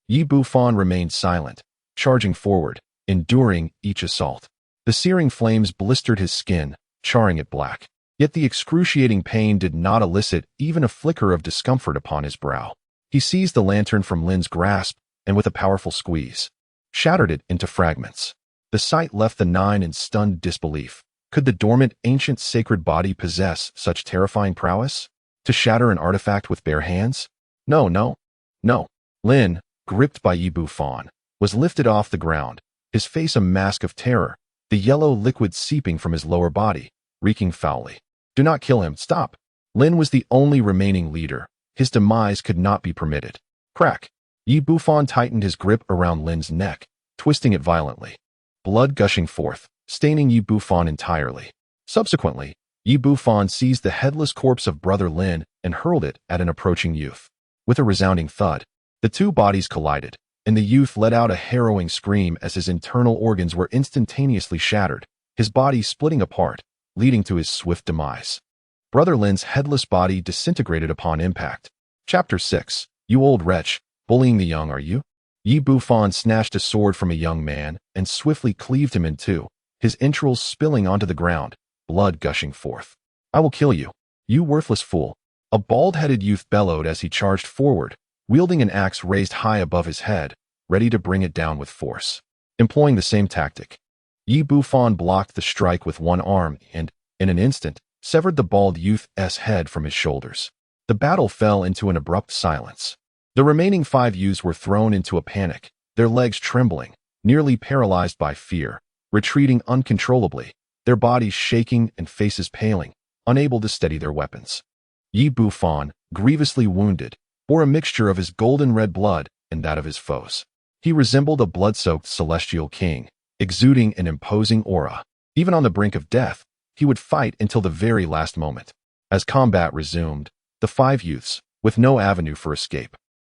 Yi Bufan remained silent, charging forward, enduring each assault. The searing flames blistered his skin, charring it black. Yet the excruciating pain did not elicit even a flicker of discomfort upon his brow. He seized the lantern from Lin's grasp, and with a powerful squeeze, shattered it into fragments. The sight left the 9 in stunned disbelief. Could the dormant, ancient sacred body possess such terrifying prowess? To shatter an artifact with bare hands? No, no, no. Lin, gripped by Yi Bufan, was lifted off the ground, his face a mask of terror, the yellow liquid seeping from his lower body, reeking foully. Do not kill him, stop. Lin was the only remaining leader. His demise could not be permitted. Crack! Yi Bufan tightened his grip around Lin's neck, twisting it violently. Blood gushing forth, staining Yi Bufan entirely. Subsequently, Yi Bufan seized the headless corpse of Brother Lin and hurled it at an approaching youth. With a resounding thud, the 2 bodies collided, and the youth let out a harrowing scream as his internal organs were instantaneously shattered, his body splitting apart, leading to his swift demise. Brother Lin's headless body disintegrated upon impact. Chapter 6. You old wretch, bullying the young are you? Yi Bufan snatched a sword from a young man and swiftly cleaved him in 2, his entrails spilling onto the ground, blood gushing forth. I will kill you, you worthless fool. A bald-headed youth bellowed as he charged forward, wielding an axe raised high above his head, ready to bring it down with force. Employing the same tactic, Yi Bufan blocked the strike with one arm and, in an instant, severed the bald youth's head from his shoulders. The battle fell into an abrupt silence. The remaining 5 youths were thrown into a panic, their legs trembling, nearly paralyzed by fear, retreating uncontrollably, their bodies shaking and faces paling, unable to steady their weapons. Yi Bufan, grievously wounded, bore a mixture of his golden red blood and that of his foes. He resembled a blood-soaked celestial king, exuding an imposing aura. Even on the brink of death, he would fight until the very last moment. As combat resumed, the 5 youths, with no avenue for escape,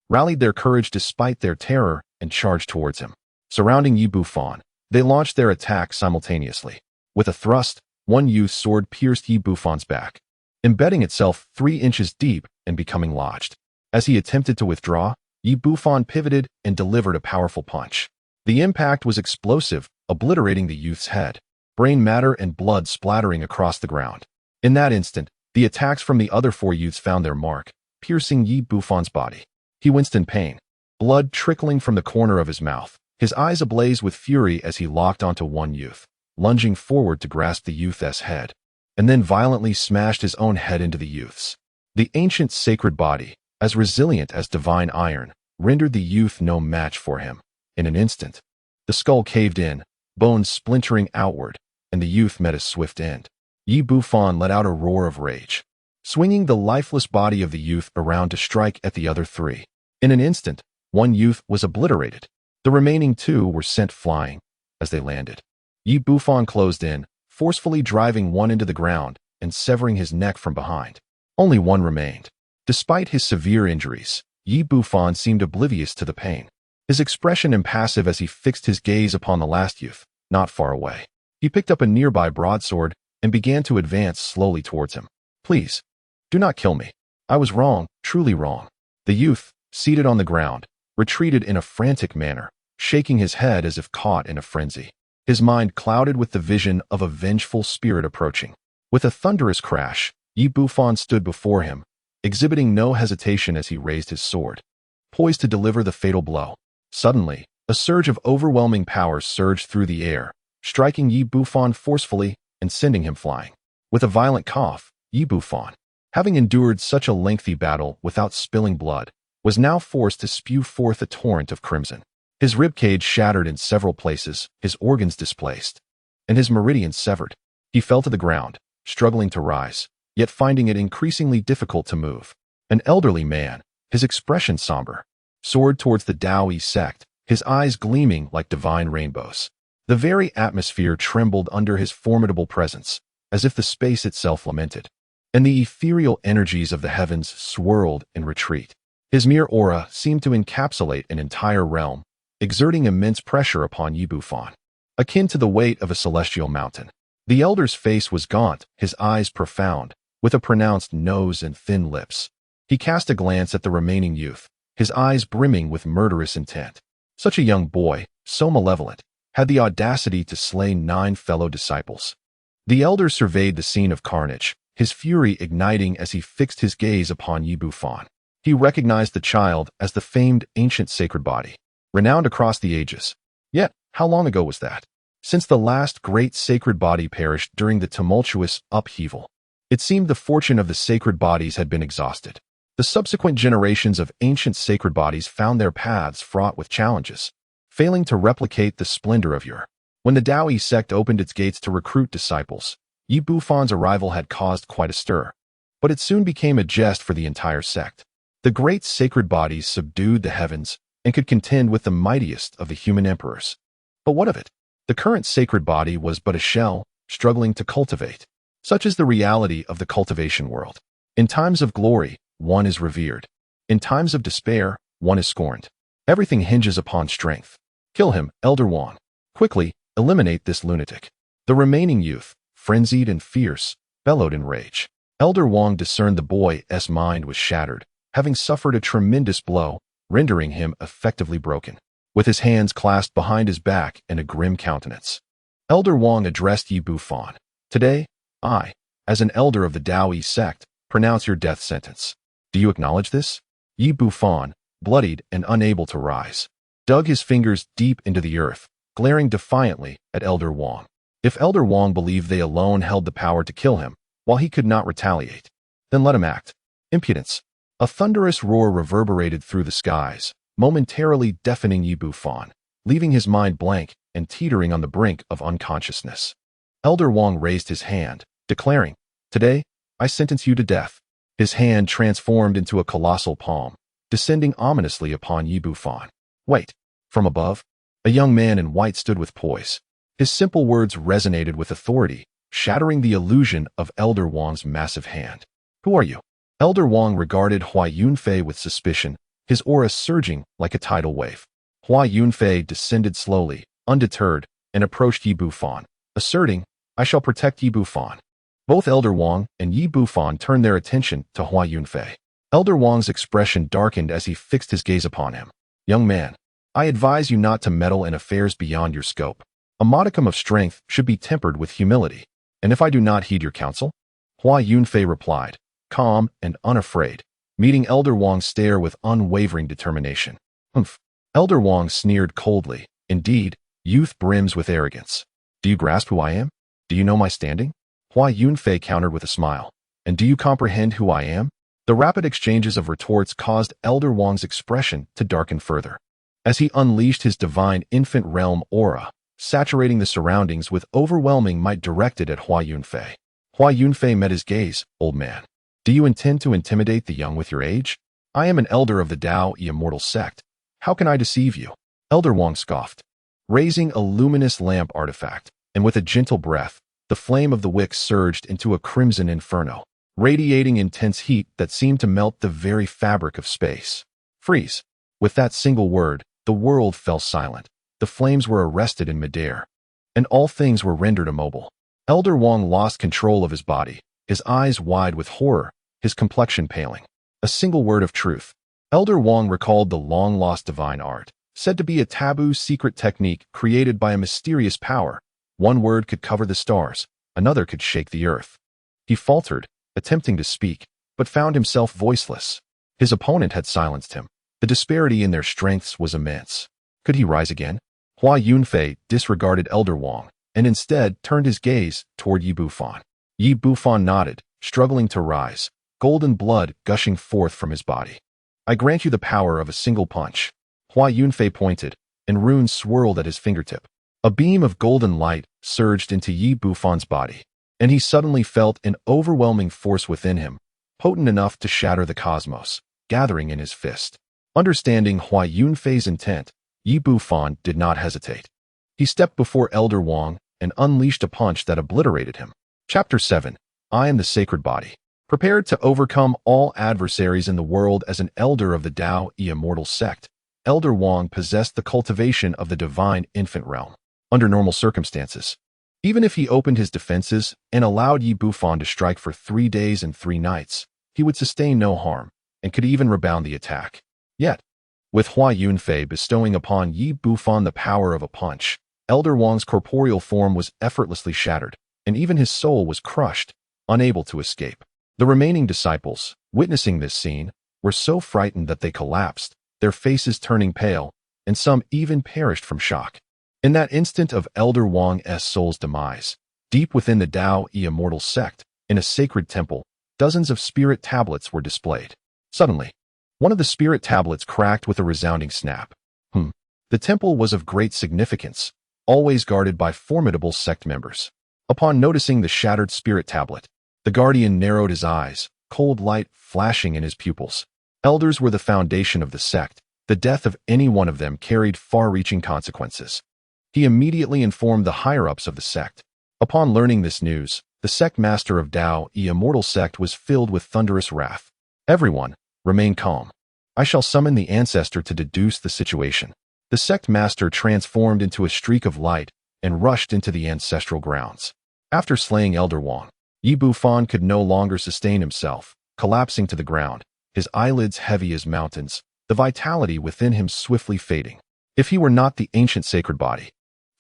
rallied their courage despite their terror and charged towards him. Surrounding Yi Bufan, they launched their attack simultaneously. With a thrust, one youth's sword pierced Yi Bufan's back, embedding itself 3 inches deep and becoming lodged. As he attempted to withdraw, Yi Bufan pivoted and delivered a powerful punch. The impact was explosive, obliterating the youth's head, brain matter and blood splattering across the ground. In that instant, the attacks from the other 4 youths found their mark, piercing Yi Bufan's body. He winced in pain, blood trickling from the corner of his mouth, his eyes ablaze with fury as he locked onto one youth, lunging forward to grasp the youth's head, and then violently smashed his own head into the youth's. The ancient sacred body, as resilient as divine iron, rendered the youth no match for him. In an instant, the skull caved in, bones splintering outward, and the youth met a swift end. Yi Bufan let out a roar of rage, swinging the lifeless body of the youth around to strike at the other 3. In an instant, one youth was obliterated. The remaining 2 were sent flying. As they landed, Yi Bufan closed in, forcefully driving one into the ground and severing his neck from behind. Only one remained. Despite his severe injuries, Yi Bufan seemed oblivious to the pain, his expression impassive as he fixed his gaze upon the last youth, not far away. He picked up a nearby broadsword and began to advance slowly towards him. Please, do not kill me. I was wrong, truly wrong. The youth, seated on the ground, retreated in a frantic manner, shaking his head as if caught in a frenzy. His mind clouded with the vision of a vengeful spirit approaching. With a thunderous crash, Yi Bufan stood before him, exhibiting no hesitation as he raised his sword, poised to deliver the fatal blow. Suddenly, a surge of overwhelming power surged through the air, striking Yi Bufan forcefully and sending him flying. With a violent cough, Yi Bufan, having endured such a lengthy battle without spilling blood, was now forced to spew forth a torrent of crimson. His ribcage shattered in several places, his organs displaced, and his meridians severed. He fell to the ground, struggling to rise, yet finding it increasingly difficult to move. An elderly man, his expression somber, soared towards the Daoyuan sect, his eyes gleaming like divine rainbows. The very atmosphere trembled under his formidable presence, as if the space itself lamented, and the ethereal energies of the heavens swirled in retreat. His mere aura seemed to encapsulate an entire realm, exerting immense pressure upon Yi Bufan, akin to the weight of a celestial mountain. The elder's face was gaunt, his eyes profound, with a pronounced nose and thin lips. He cast a glance at the remaining youth, his eyes brimming with murderous intent. Such a young boy, so malevolent, had the audacity to slay 9 fellow disciples. The elder surveyed the scene of carnage, his fury igniting as he fixed his gaze upon Yi Bufan. He recognized the child as the famed ancient sacred body, renowned across the ages. Yet, how long ago was that? Since the last great sacred body perished during the tumultuous upheaval, it seemed the fortune of the sacred bodies had been exhausted. The subsequent generations of ancient sacred bodies found their paths fraught with challenges, failing to replicate the splendor of yore. When the Daoyuan sect opened its gates to recruit disciples, Yi Bufan's arrival had caused quite a stir, but it soon became a jest for the entire sect. The great sacred bodies subdued the heavens and could contend with the mightiest of the human emperors. But what of it? The current sacred body was but a shell, struggling to cultivate. Such is the reality of the cultivation world. In times of glory, one is revered. In times of despair, one is scorned. Everything hinges upon strength. Kill him, Elder Wang. Quickly, eliminate this lunatic. The remaining youth, frenzied and fierce, bellowed in rage. Elder Wang discerned the boy's mind was shattered, having suffered a tremendous blow, rendering him effectively broken. With his hands clasped behind his back and a grim countenance, Elder Wang addressed Yi Bufan. Today, I, as an elder of the Daoyuan sect, pronounce your death sentence. Do you acknowledge this? Yi Bufan, bloodied and unable to rise, dug his fingers deep into the earth, glaring defiantly at Elder Wang. If Elder Wang believed they alone held the power to kill him, while he could not retaliate, then let him act. Impudence. A thunderous roar reverberated through the skies, momentarily deafening Yi Bufan, leaving his mind blank and teetering on the brink of unconsciousness. Elder Wang raised his hand, declaring, "Today, I sentence you to death." His hand transformed into a colossal palm, descending ominously upon Yi Bufan. Wait. From above, a young man in white stood with poise. His simple words resonated with authority, shattering the illusion of Elder Wang's massive hand. Who are you? Elder Wang regarded Hua Yunfei with suspicion, his aura surging like a tidal wave. Hua Yunfei descended slowly, undeterred, and approached Yi Bufan, asserting, "I shall protect Yi Bufan." Both Elder Wang and Yi Bufan turned their attention to Hua Yunfei. Elder Wang's expression darkened as he fixed his gaze upon him. "Young man, I advise you not to meddle in affairs beyond your scope. A modicum of strength should be tempered with humility. And if I do not heed your counsel?" Hua Yunfei replied, calm and unafraid, meeting Elder Wang's stare with unwavering determination. "Humph." Elder Wang sneered coldly. "Indeed, youth brims with arrogance. Do you grasp who I am? Do you know my standing?" Hua Yunfei countered with a smile. "And do you comprehend who I am?" The rapid exchanges of retorts caused Elder Wang's expression to darken further, as he unleashed his divine infant realm aura, saturating the surroundings with overwhelming might directed at Hua Yunfei. Hua Yunfei met his gaze. "Old man, do you intend to intimidate the young with your age? I am an elder of the Daoyuan immortal sect. How can I deceive you?" Elder Wang scoffed, raising a luminous lamp artifact, and with a gentle breath, the flame of the wick surged into a crimson inferno, radiating intense heat that seemed to melt the very fabric of space. Freeze. With that single word, the world fell silent. The flames were arrested in midair, and all things were rendered immobile. Elder Wang lost control of his body, his eyes wide with horror, his complexion paling. A single word of truth. Elder Wang recalled the long-lost divine art, said to be a taboo secret technique created by a mysterious power. One word could cover the stars, another could shake the earth. He faltered, attempting to speak, but found himself voiceless. His opponent had silenced him. The disparity in their strengths was immense. Could he rise again? Hua Yunfei disregarded Elder Wang, and instead turned his gaze toward Yi Bufan. Yi Bufan nodded, struggling to rise, golden blood gushing forth from his body. I grant you the power of a single punch. Hua Yunfei pointed, and runes swirled at his fingertip. A beam of golden light surged into Yi Bufan's body, and he suddenly felt an overwhelming force within him, potent enough to shatter the cosmos, gathering in his fist. Understanding Hua Yunfei's intent, Yi Bufan did not hesitate. He stepped before Elder Wang and unleashed a punch that obliterated him. Chapter 7. I am the Sacred Body. Prepared to overcome all adversaries in the world as an elder of the Dao Immortal Sect, Elder Wang possessed the cultivation of the divine infant realm. Under normal circumstances, even if he opened his defenses and allowed Yi Bufan to strike for 3 days and 3 nights, he would sustain no harm and could even rebound the attack. Yet, with Hua Yunfei bestowing upon Yi Bufan the power of a punch, Elder Wang's corporeal form was effortlessly shattered, and even his soul was crushed, unable to escape. The remaining disciples, witnessing this scene, were so frightened that they collapsed, their faces turning pale, and some even perished from shock. In that instant of Elder Wang's soul's demise, deep within the Dao Immortal Sect, in a sacred temple, dozens of spirit tablets were displayed. Suddenly, one of the spirit tablets cracked with a resounding snap. The temple was of great significance, always guarded by formidable sect members. Upon noticing the shattered spirit tablet, the guardian narrowed his eyes, cold light flashing in his pupils. Elders were the foundation of the sect. The death of any one of them carried far-reaching consequences. He immediately informed the higher-ups of the sect. Upon learning this news, the sect master of Dao Immortal Sect was filled with thunderous wrath. Everyone, remain calm. I shall summon the ancestor to deduce the situation. The sect master transformed into a streak of light and rushed into the ancestral grounds. After slaying Elder Wang, Yi Bufan could no longer sustain himself, collapsing to the ground, his eyelids heavy as mountains, the vitality within him swiftly fading. If he were not the ancient sacred body,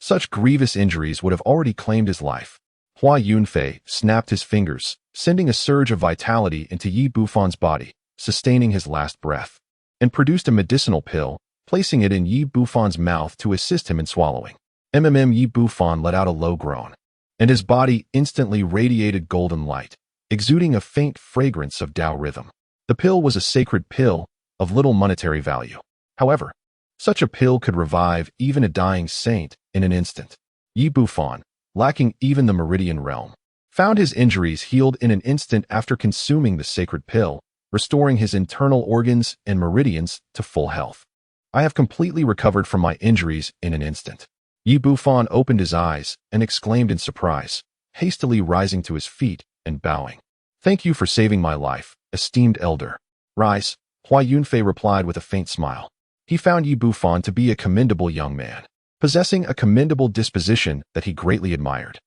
such grievous injuries would have already claimed his life. Hua Yunfei snapped his fingers, sending a surge of vitality into Yi Bufan's body, sustaining his last breath, and produced a medicinal pill, placing it in Yi Bufan's mouth to assist him in swallowing. Yi Bufan let out a low groan, and his body instantly radiated golden light, exuding a faint fragrance of Dao rhythm. The pill was a sacred pill of little monetary value. However, such a pill could revive even a dying saint in an instant. Yi Bufan, lacking even the meridian realm, found his injuries healed in an instant after consuming the sacred pill, restoring his internal organs and meridians to full health. I have completely recovered from my injuries in an instant. Yi Bufan opened his eyes and exclaimed in surprise, hastily rising to his feet and bowing. Thank you for saving my life, esteemed elder. Rise, Hua Yunfei replied with a faint smile. He found Yi Bufan to be a commendable young man, possessing a commendable disposition that he greatly admired.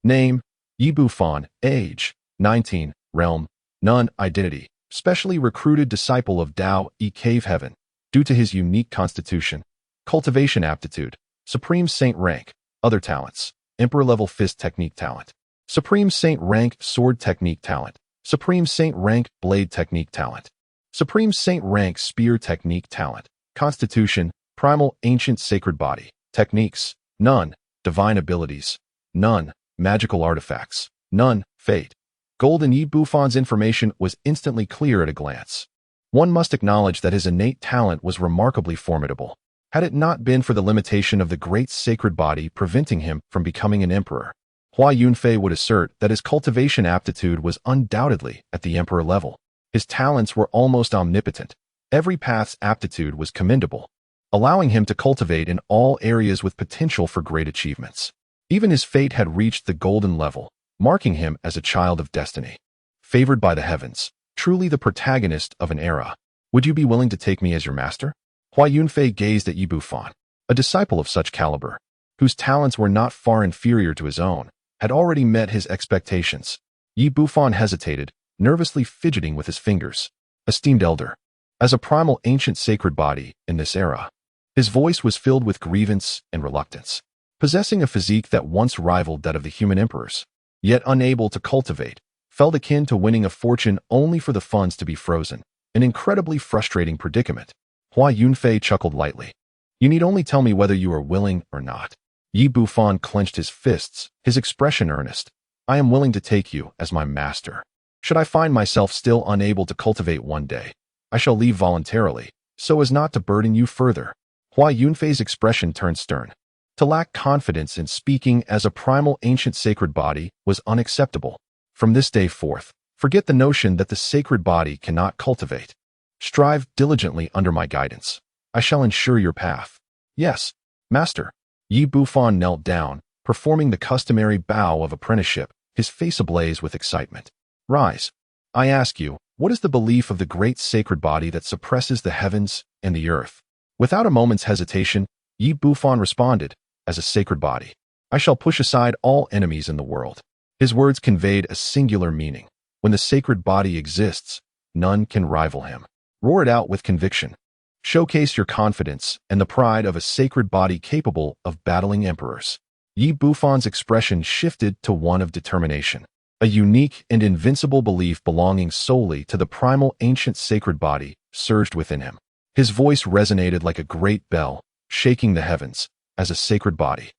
Name, Yi Bufan. Age, 19. Realm, none. Identity, specially recruited disciple of Dao E Cave Heaven, due to his unique constitution. Cultivation aptitude, Supreme Saint rank. Other talents, Emperor-level fist technique talent, Supreme Saint rank sword technique talent, Supreme Saint rank blade technique talent, Supreme Saint rank spear technique talent. Constitution, primal ancient sacred body. Techniques, none. Divine abilities, none. Magical artifacts, none. Fate. Golden Yi Bufan's information was instantly clear at a glance. One must acknowledge that his innate talent was remarkably formidable. Had it not been for the limitation of the great sacred body preventing him from becoming an emperor, Hua Yunfei would assert that his cultivation aptitude was undoubtedly at the emperor level. His talents were almost omnipotent. Every path's aptitude was commendable, allowing him to cultivate in all areas with potential for great achievements. Even his fate had reached the golden level, marking him as a child of destiny. Favored by the heavens, truly the protagonist of an era. Would you be willing to take me as your master? Hua Yunfei gazed at Yi Bufan, a disciple of such caliber, whose talents were not far inferior to his own, had already met his expectations. Yi Bufan hesitated, nervously fidgeting with his fingers. Esteemed elder, as a primal ancient sacred body in this era, his voice was filled with grievance and reluctance. Possessing a physique that once rivaled that of the human emperors, yet unable to cultivate, felt akin to winning a fortune only for the funds to be frozen, an incredibly frustrating predicament. Hua Yunfei chuckled lightly. You need only tell me whether you are willing or not. Yi Bufan clenched his fists, his expression earnest. I am willing to take you as my master. Should I find myself still unable to cultivate one day, I shall leave voluntarily, so as not to burden you further." Hua Yunfei's expression turned stern. To lack confidence in speaking as a primal ancient sacred body was unacceptable. From this day forth, forget the notion that the sacred body cannot cultivate. Strive diligently under my guidance. I shall ensure your path. Yes, master. Yi Bufan knelt down, performing the customary bow of apprenticeship, his face ablaze with excitement. Rise. I ask you, what is the belief of the great sacred body that suppresses the heavens and the earth? Without a moment's hesitation, Yi Bufan responded, as a sacred body, I shall push aside all enemies in the world. His words conveyed a singular meaning. When the sacred body exists, none can rival him. Roar it out with conviction. Showcase your confidence and the pride of a sacred body capable of battling emperors. Yi Bufan's expression shifted to one of determination. A unique and invincible belief belonging solely to the primal ancient sacred body surged within him. His voice resonated like a great bell, shaking the heavens. As a sacred body,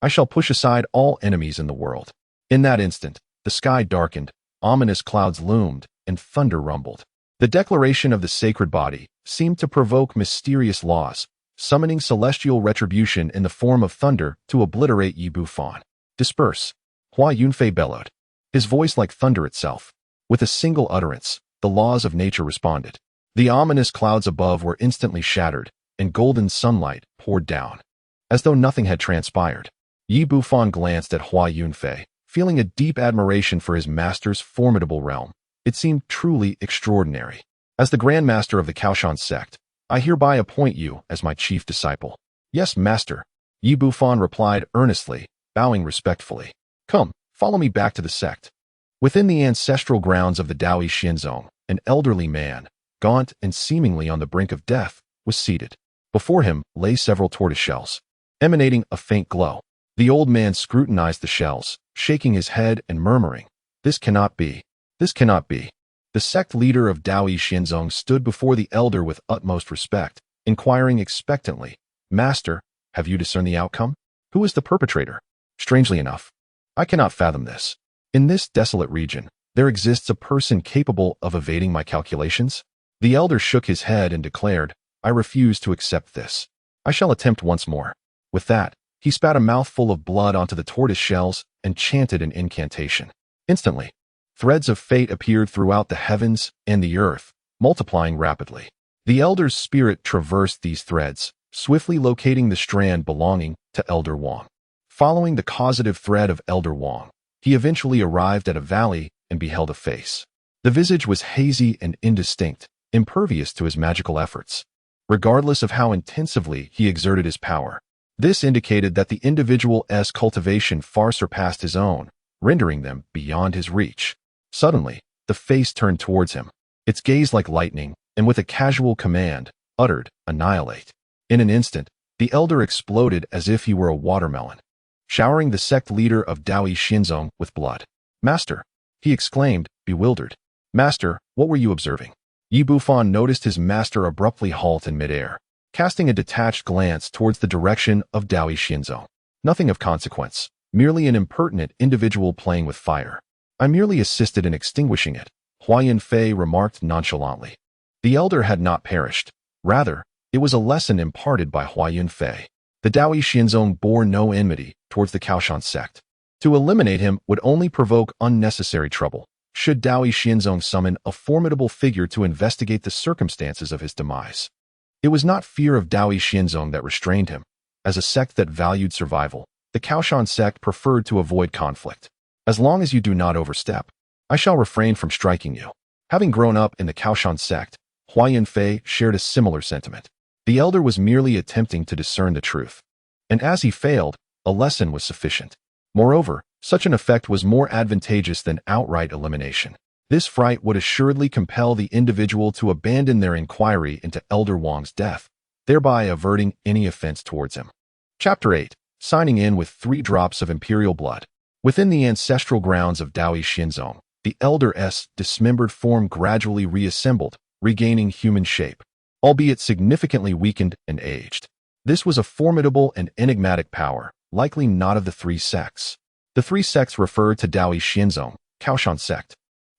I shall push aside all enemies in the world. In that instant, the sky darkened, ominous clouds loomed, and thunder rumbled. The declaration of the sacred body seemed to provoke mysterious laws, summoning celestial retribution in the form of thunder to obliterate Yi Bufan. Disperse, Hua Yunfei bellowed, his voice like thunder itself. With a single utterance, the laws of nature responded. The ominous clouds above were instantly shattered, and golden sunlight poured down. As though nothing had transpired, Yi Bufan glanced at Hua Yunfei, feeling a deep admiration for his master's formidable realm. It seemed truly extraordinary. As the Grand Master of the Kaoshan sect, I hereby appoint you as my chief disciple. Yes, master, Yi Bufan replied earnestly, bowing respectfully. Come, follow me back to the sect. Within the ancestral grounds of the Daoyi Xinzong, an elderly man, gaunt and seemingly on the brink of death, was seated. Before him lay several tortoise shells, emanating a faint glow. The old man scrutinized the shells, shaking his head and murmuring, "This cannot be. This cannot be." The sect leader of Daoyi Xinzong stood before the elder with utmost respect, inquiring expectantly, "Master, have you discerned the outcome? Who is the perpetrator?" Strangely enough, I cannot fathom this. In this desolate region, there exists a person capable of evading my calculations? The elder shook his head and declared, "I refuse to accept this. I shall attempt once more." With that, he spat a mouthful of blood onto the tortoise shells and chanted an incantation. Instantly, threads of fate appeared throughout the heavens and the earth, multiplying rapidly. The elder's spirit traversed these threads, swiftly locating the strand belonging to Elder Wang. Following the causative thread of Elder Wang, he eventually arrived at a valley and beheld a face. The visage was hazy and indistinct, impervious to his magical efforts. Regardless of how intensively he exerted his power, this indicated that the individual's cultivation far surpassed his own, rendering them beyond his reach. Suddenly, the face turned towards him, its gaze like lightning, and with a casual command, uttered, "Annihilate." In an instant, the elder exploded as if he were a watermelon, showering the sect leader of Daoyi Xinzong with blood. "Master," he exclaimed, bewildered. "Master, what were you observing?" Yi Bufan noticed his master abruptly halt in midair, casting a detached glance towards the direction of Daoyi Xinzong. "Nothing of consequence, merely an impertinent individual playing with fire. I merely assisted in extinguishing it," Hua Yunfei remarked nonchalantly. The elder had not perished. Rather, it was a lesson imparted by Hua Yunfei. The Daoyi Xinzong bore no enmity towards the Kaoshan sect. To eliminate him would only provoke unnecessary trouble. Should Daoyi Xinzong summon a formidable figure to investigate the circumstances of his demise? It was not fear of Daoyi Xinzong that restrained him. As a sect that valued survival, the Kaoshan sect preferred to avoid conflict. "As long as you do not overstep, I shall refrain from striking you." Having grown up in the Kaoshan sect, Hua Yunfei shared a similar sentiment. The elder was merely attempting to discern the truth. And as he failed, a lesson was sufficient. Moreover, such an effect was more advantageous than outright elimination. This fright would assuredly compel the individual to abandon their inquiry into Elder Wang's death, thereby averting any offense towards him. Chapter 8. Signing in with 3 drops of imperial blood. Within the ancestral grounds of Daoyi Xinzong, the elder's dismembered form gradually reassembled, regaining human shape, albeit significantly weakened and aged. This was a formidable and enigmatic power, likely not of the 3 sects. The 3 sects refer to Daoyi Xinzong, Kaoshan sect,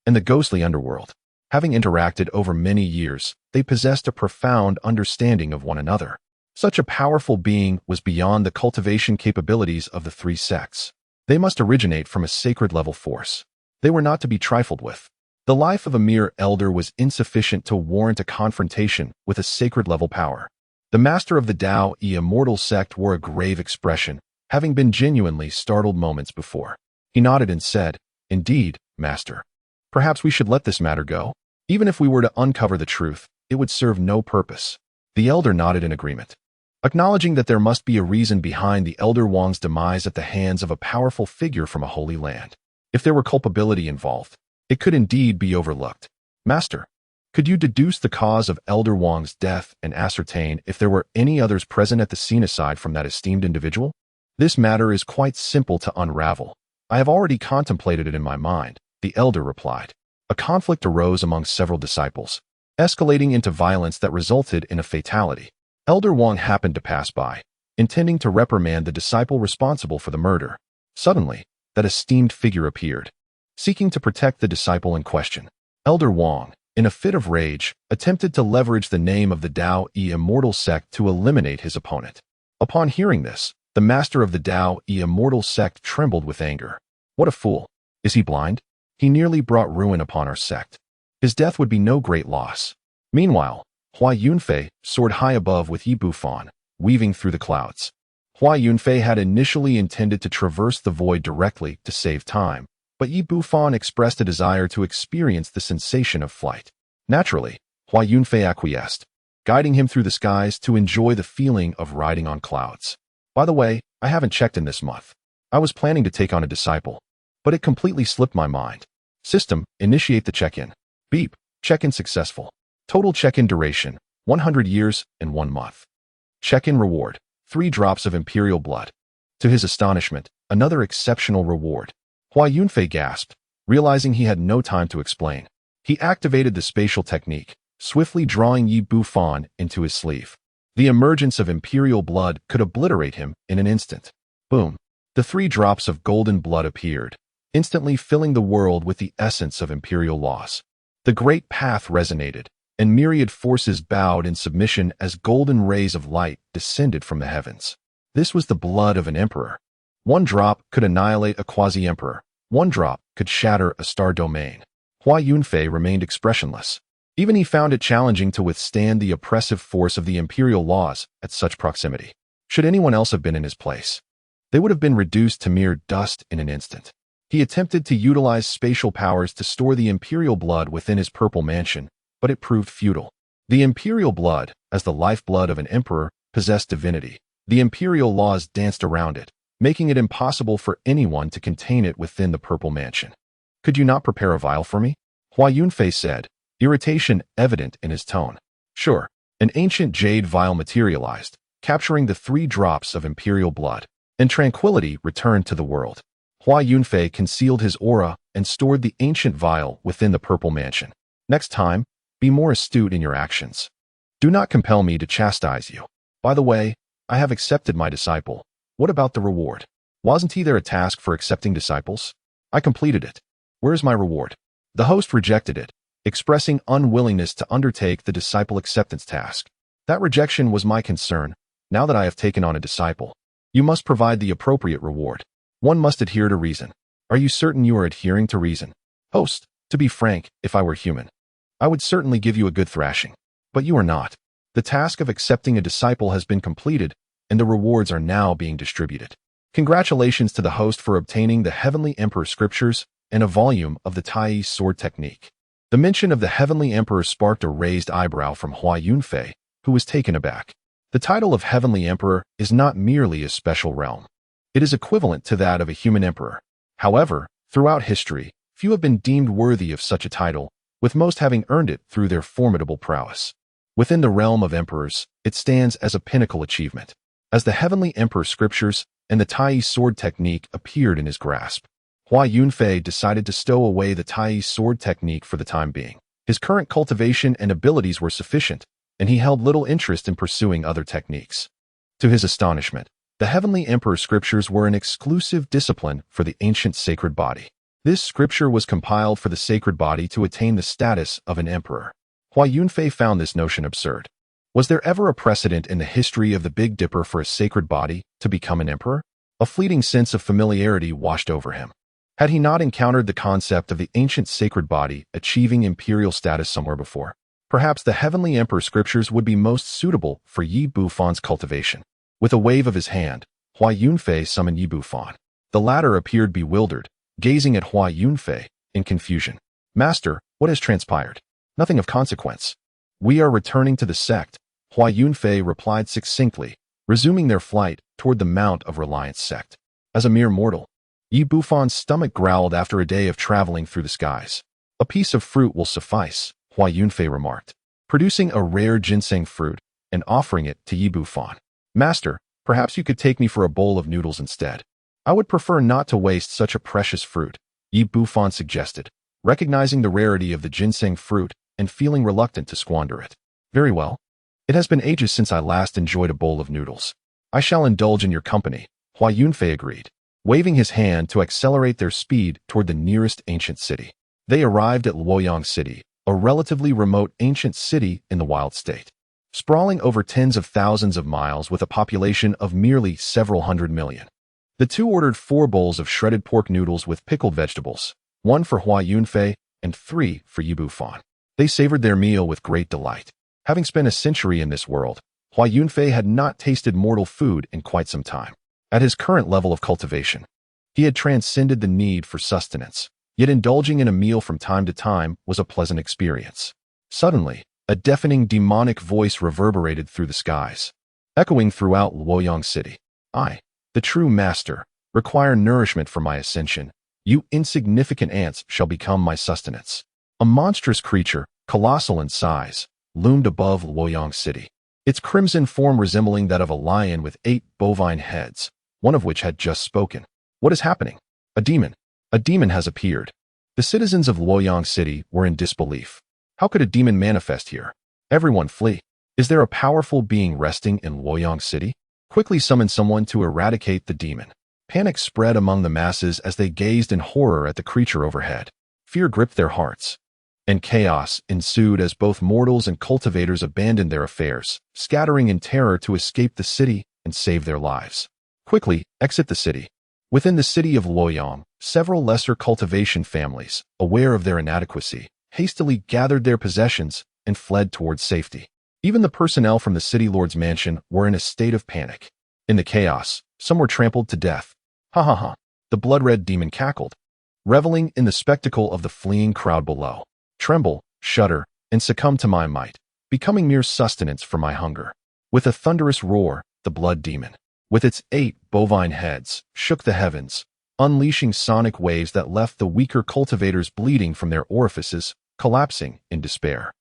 and the ghostly underworld. Having interacted over many years, they possessed a profound understanding of one another. Such a powerful being was beyond the cultivation capabilities of the three sects. They must originate from a sacred-level force. They were not to be trifled with. The life of a mere elder was insufficient to warrant a confrontation with a sacred-level power. The master of the Dao Immortal Sect wore a grave expression, having been genuinely startled moments before. He nodded and said, "Indeed, master. Perhaps we should let this matter go. Even if we were to uncover the truth, it would serve no purpose." The elder nodded in agreement, acknowledging that there must be a reason behind the elder Wang's demise at the hands of a powerful figure from a holy land. If there were culpability involved, it could indeed be overlooked. "Master, could you deduce the cause of Elder Wang's death and ascertain if there were any others present at the scene aside from that esteemed individual?" "This matter is quite simple to unravel. I have already contemplated it in my mind," the elder replied. A conflict arose among several disciples, escalating into violence that resulted in a fatality. Elder Wang happened to pass by, intending to reprimand the disciple responsible for the murder. Suddenly, that esteemed figure appeared, seeking to protect the disciple in question. Elder Wang, in a fit of rage, attempted to leverage the name of the Dao Immortal Sect to eliminate his opponent. Upon hearing this, the master of the Dao Immortal Sect trembled with anger. "What a fool! Is he blind? He nearly brought ruin upon our sect. His death would be no great loss." Meanwhile, Hua Yunfei soared high above with Yi Bufan, weaving through the clouds. Hua Yunfei had initially intended to traverse the void directly to save time, but Yi Bufan expressed a desire to experience the sensation of flight. Naturally, Hua Yunfei acquiesced, guiding him through the skies to enjoy the feeling of riding on clouds. "By the way, I haven't checked in this month. I was planning to take on a disciple, but it completely slipped my mind. System, initiate the check-in." Beep, check-in successful. Total check-in duration, 100 years and 1 month. Check-in reward, 3 drops of imperial blood. To his astonishment, another exceptional reward. Hua Yunfei gasped, realizing he had no time to explain. He activated the spatial technique, swiftly drawing Yi Bufan into his sleeve. The emergence of imperial blood could obliterate him in an instant. Boom. The 3 drops of golden blood appeared, instantly filling the world with the essence of imperial laws. The great path resonated, and myriad forces bowed in submission as golden rays of light descended from the heavens. This was the blood of an emperor. 1 drop could annihilate a quasi-emperor. 1 drop could shatter a star domain. Hua Yunfei remained expressionless. Even he found it challenging to withstand the oppressive force of the imperial laws at such proximity. Should anyone else have been in his place, they would have been reduced to mere dust in an instant. He attempted to utilize spatial powers to store the imperial blood within his purple mansion, but it proved futile. The imperial blood, as the lifeblood of an emperor, possessed divinity. The imperial laws danced around it, making it impossible for anyone to contain it within the purple mansion. "Could you not prepare a vial for me?" Hua Yunfei said, irritation evident in his tone. "Sure." An ancient jade vial materialized, capturing the 3 drops of imperial blood, and tranquility returned to the world. Hua Yunfei concealed his aura and stored the ancient vial within the purple mansion. "Next time, be more astute in your actions. Do not compel me to chastise you. By the way, I have accepted my disciple. What about the reward? Wasn't there a task for accepting disciples? I completed it. Where is my reward?" The host rejected it, expressing unwillingness to undertake the disciple acceptance task. "That rejection was my concern. Now that I have taken on a disciple, you must provide the appropriate reward. One must adhere to reason. Are you certain you are adhering to reason?" "Host, to be frank, if I were human, I would certainly give you a good thrashing. But you are not. The task of accepting a disciple has been completed, and the rewards are now being distributed. Congratulations to the host for obtaining the Heavenly Emperor Scriptures and a volume of the ThingI sword technique." The mention of the Heavenly Emperor sparked a raised eyebrow from Hua Yunfei, who was taken aback. The title of Heavenly Emperor is not merely a special realm. It is equivalent to that of a human emperor. However, throughout history, few have been deemed worthy of such a title, with most having earned it through their formidable prowess. Within the realm of emperors, it stands as a pinnacle achievement. As the Heavenly Emperor Scriptures and the ThingI sword technique appeared in his grasp, Hua Yunfei decided to stow away the ThingI sword technique for the time being. His current cultivation and abilities were sufficient, and he held little interest in pursuing other techniques. To his astonishment, the Heavenly Emperor Scriptures were an exclusive discipline for the ancient sacred body. This scripture was compiled for the sacred body to attain the status of an emperor. Hua Yunfei found this notion absurd. Was there ever a precedent in the history of the Big Dipper for a sacred body to become an emperor? A fleeting sense of familiarity washed over him. Had he not encountered the concept of the ancient sacred body achieving imperial status somewhere before? Perhaps the heavenly emperor scriptures would be most suitable for Yi Bufan's cultivation. With a wave of his hand, Hua Yunfei summoned Yi Bufan. The latter appeared bewildered, gazing at Hua Yunfei in confusion. "Master, what has transpired?" "Nothing of consequence. We are returning to the sect," Hua Yunfei replied succinctly, resuming their flight toward the Mount of Reliance sect. As a mere mortal, Yi Bufan's stomach growled after a day of traveling through the skies. "A piece of fruit will suffice," Hua Yunfei remarked, producing a rare ginseng fruit and offering it to Yi Bufan. "Master, perhaps you could take me for a bowl of noodles instead." "I would prefer not to waste such a precious fruit," Yi Bufan suggested, recognizing the rarity of the ginseng fruit and feeling reluctant to squander it. "Very well. It has been ages since I last enjoyed a bowl of noodles. I shall indulge in your company," Hua Yunfei agreed, waving his hand to accelerate their speed toward the nearest ancient city. They arrived at Luoyang City, a relatively remote ancient city in the Wild State, sprawling over tens of thousands of miles with a population of merely several hundred million. The two ordered 4 bowls of shredded pork noodles with pickled vegetables, 1 for Hua Yunfei and 3 for Yi Bufan. They savored their meal with great delight. Having spent a century in this world, Hua Yunfei had not tasted mortal food in quite some time. At his current level of cultivation, he had transcended the need for sustenance, yet indulging in a meal from time to time was a pleasant experience. Suddenly, a deafening demonic voice reverberated through the skies, echoing throughout Luoyang City. "I, the true master, require nourishment for my ascension. You insignificant ants shall become my sustenance." A monstrous creature, colossal in size, loomed above Luoyang City, its crimson form resembling that of a lion with 8 bovine heads, one of which had just spoken. "What is happening? A demon! A demon has appeared." The citizens of Luoyang City were in disbelief. How could a demon manifest here? "Everyone flee. Is there a powerful being resting in Luoyang City? Quickly summon someone to eradicate the demon." Panic spread among the masses as they gazed in horror at the creature overhead. Fear gripped their hearts, and chaos ensued as both mortals and cultivators abandoned their affairs, scattering in terror to escape the city and save their lives. "Quickly, exit the city." Within the city of Luoyang, several lesser cultivation families, aware of their inadequacy, hastily gathered their possessions and fled towards safety. Even the personnel from the city lord's mansion were in a state of panic. In the chaos, some were trampled to death. "Ha ha ha," the blood-red demon cackled, reveling in the spectacle of the fleeing crowd below. "Tremble, shudder, and succumb to my might, becoming mere sustenance for my hunger." With a thunderous roar, the blood demon, with its 8 bovine heads, shook the heavens, unleashing sonic waves that left the weaker cultivators bleeding from their orifices, collapsing in despair.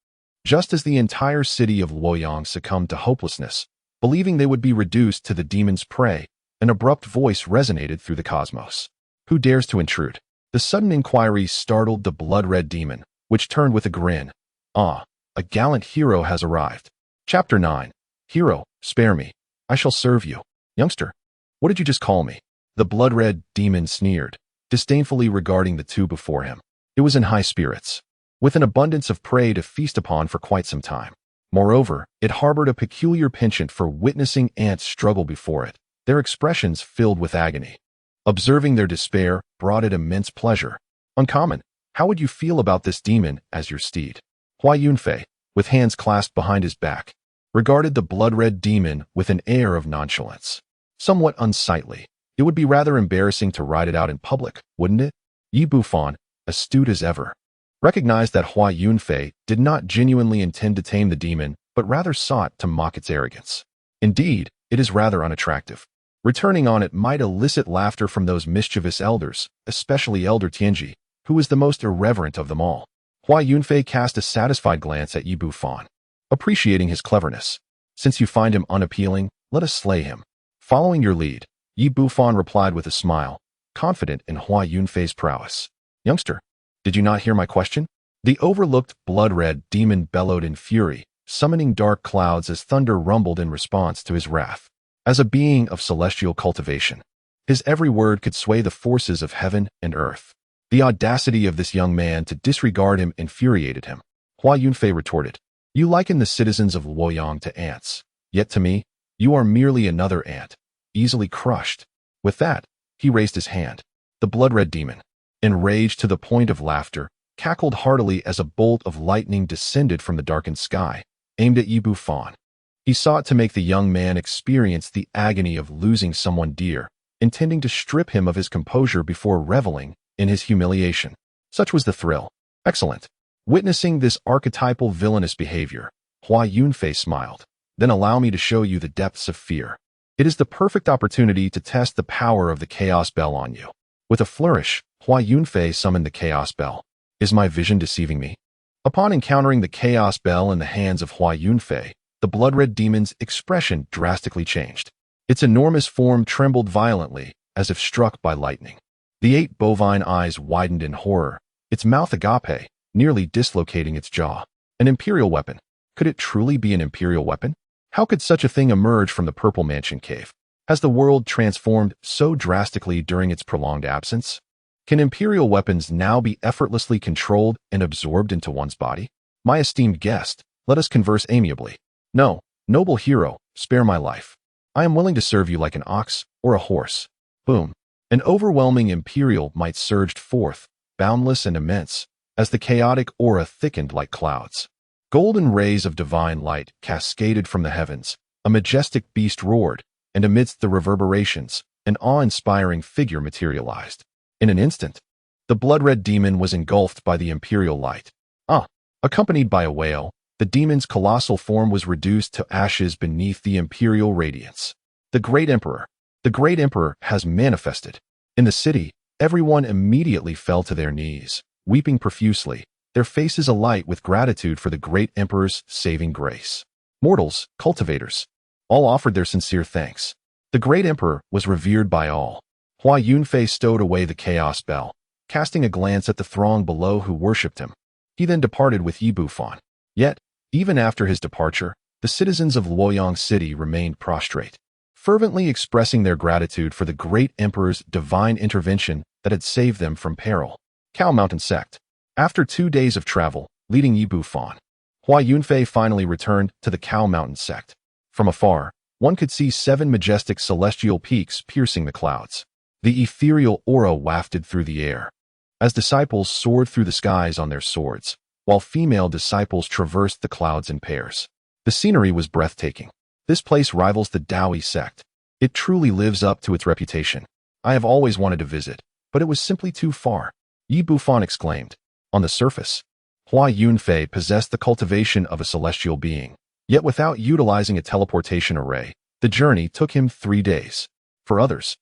Just as the entire city of Luoyang succumbed to hopelessness, believing they would be reduced to the demon's prey, an abrupt voice resonated through the cosmos. "Who dares to intrude?" The sudden inquiry startled the blood-red demon, which turned with a grin. "Ah, a gallant hero has arrived." Chapter 9. "Hero, spare me. I shall serve you." "Youngster, what did you just call me?" The blood-red demon sneered, disdainfully regarding the two before him. It was in high spirits, with an abundance of prey to feast upon for quite some time. Moreover, it harbored a peculiar penchant for witnessing ants struggle before it, their expressions filled with agony. Observing their despair brought it immense pleasure. "Uncommon, how would you feel about this demon as your steed?" Hua Yunfei, with hands clasped behind his back, regarded the blood-red demon with an air of nonchalance. "Somewhat unsightly. It would be rather embarrassing to ride it out in public, wouldn't it?" Yi Bufan, astute as ever, recognized that Hua Yunfei did not genuinely intend to tame the demon, but rather sought to mock its arrogance. "Indeed, it is rather unattractive. Returning on it might elicit laughter from those mischievous elders, especially Elder Tianji, who is the most irreverent of them all." Hua Yunfei cast a satisfied glance at Yi Bufan, appreciating his cleverness. "Since you find him unappealing, let us slay him." "Following your lead," Yi Bufan replied with a smile, confident in Hua Yunfei's prowess. "Youngster, did you not hear my question?" The overlooked blood-red demon bellowed in fury, summoning dark clouds as thunder rumbled in response to his wrath. As a being of celestial cultivation, his every word could sway the forces of heaven and earth. The audacity of this young man to disregard him infuriated him. Hua Yunfei retorted, "You liken the citizens of Luoyang to ants, yet to me, you are merely another ant, easily crushed." With that, he raised his hand. The blood-red demon, enraged to the point of laughter, cackled heartily as a bolt of lightning descended from the darkened sky, aimed at Yi Bufan. He sought to make the young man experience the agony of losing someone dear, intending to strip him of his composure before reveling in his humiliation. Such was the thrill. Excellent. Witnessing this archetypal villainous behavior, Hua Yunfei smiled. Then allow me to show you the depths of fear. It is the perfect opportunity to test the power of the Chaos Bell on you. With a flourish, Hua Yunfei summoned the Chaos Bell. Is my vision deceiving me? Upon encountering the Chaos Bell in the hands of Hua Yunfei, the blood-red demon's expression drastically changed. Its enormous form trembled violently, as if struck by lightning. The 8 bovine eyes widened in horror, its mouth agape, nearly dislocating its jaw. An imperial weapon. Could it truly be an imperial weapon? How could such a thing emerge from the Purple Mansion cave? Has the world transformed so drastically during its prolonged absence? Can imperial weapons now be effortlessly controlled and absorbed into one's body? My esteemed guest, let us converse amiably. No, noble hero, spare my life. I am willing to serve you like an ox or a horse. Boom. An overwhelming imperial might surged forth, boundless and immense, as the chaotic aura thickened like clouds. Golden rays of divine light cascaded from the heavens, a majestic beast roared, and amidst the reverberations, an awe-inspiring figure materialized. In an instant, the blood-red demon was engulfed by the imperial light. Accompanied by a wail, the demon's colossal form was reduced to ashes beneath the imperial radiance. The Great Emperor has manifested. In the city, everyone immediately fell to their knees, weeping profusely, their faces alight with gratitude for the Great Emperor's saving grace. Mortals, cultivators, all offered their sincere thanks. The Great Emperor was revered by all. Hua Yunfei stowed away the Chaos Bell, casting a glance at the throng below who worshipped him. He then departed with Yi Bufan. Yet, even after his departure, the citizens of Luoyang City remained prostrate, fervently expressing their gratitude for the Great Emperor's divine intervention that had saved them from peril. Backing Mountain Sect. After 2 days of travel, leading Yi Bufan, Hua Yunfei finally returned to the Backing Mountain Sect. From afar, one could see 7 majestic celestial peaks piercing the clouds. The ethereal aura wafted through the air, as disciples soared through the skies on their swords, while female disciples traversed the clouds in pairs. The scenery was breathtaking. This place rivals the Daoyuan sect. It truly lives up to its reputation. I have always wanted to visit, but it was simply too far. Yi Bufan exclaimed. On the surface, Hua Yunfei possessed the cultivation of a celestial being, yet without utilizing a teleportation array, the journey took him 3 days. For others,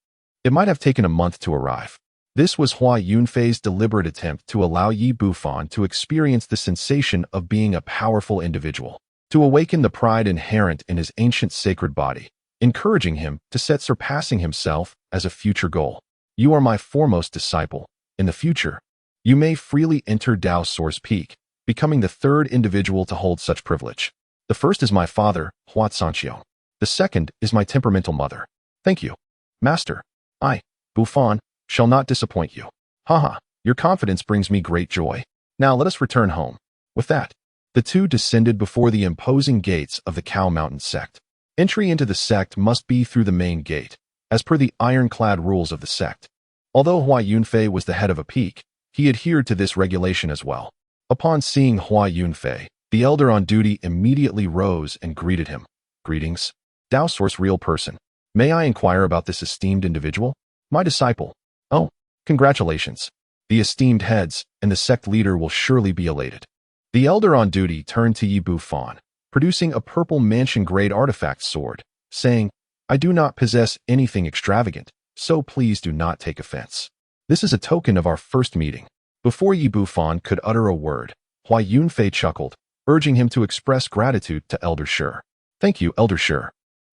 it might have taken a month to arrive. This was Hua Yunfei's deliberate attempt to allow Yi Bufan to experience the sensation of being a powerful individual, to awaken the pride inherent in his ancient sacred body, encouraging him to set surpassing himself as a future goal. You are my foremost disciple. In the future, you may freely enter Dao Source Peak, becoming the 3rd individual to hold such privilege. The first is my father, Hua Sanqiong. The second is my temperamental mother. Thank you, Master. I, Bufan, shall not disappoint you. Haha, your confidence brings me great joy. Now let us return home. With that, the two descended before the imposing gates of the Backing Mountain Sect. Entry into the sect must be through the main gate, as per the ironclad rules of the sect. Although Hua Yunfei was the head of a peak, he adhered to this regulation as well. Upon seeing Hua Yunfei, the elder on duty immediately rose and greeted him. Greetings. Dao Source real person. May I inquire about this esteemed individual? My disciple. Oh, congratulations. The esteemed heads and the sect leader will surely be elated. The elder on duty turned to Yi Bufan, producing a purple mansion-grade artifact sword, saying, I do not possess anything extravagant, so please do not take offense. This is a token of our first meeting. Before Yi Bufan could utter a word, Hua Yunfei chuckled, urging him to express gratitude to Elder Shi. Thank you, Elder Shi.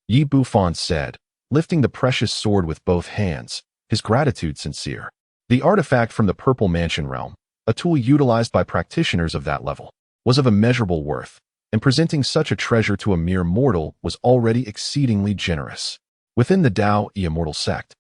Yi Bufan said, lifting the precious sword with both hands, his gratitude sincere. The artifact from the Purple Mansion realm, a tool utilized by practitioners of that level, was of immeasurable worth, and presenting such a treasure to a mere mortal was already exceedingly generous. Within the Dao Immortal sect,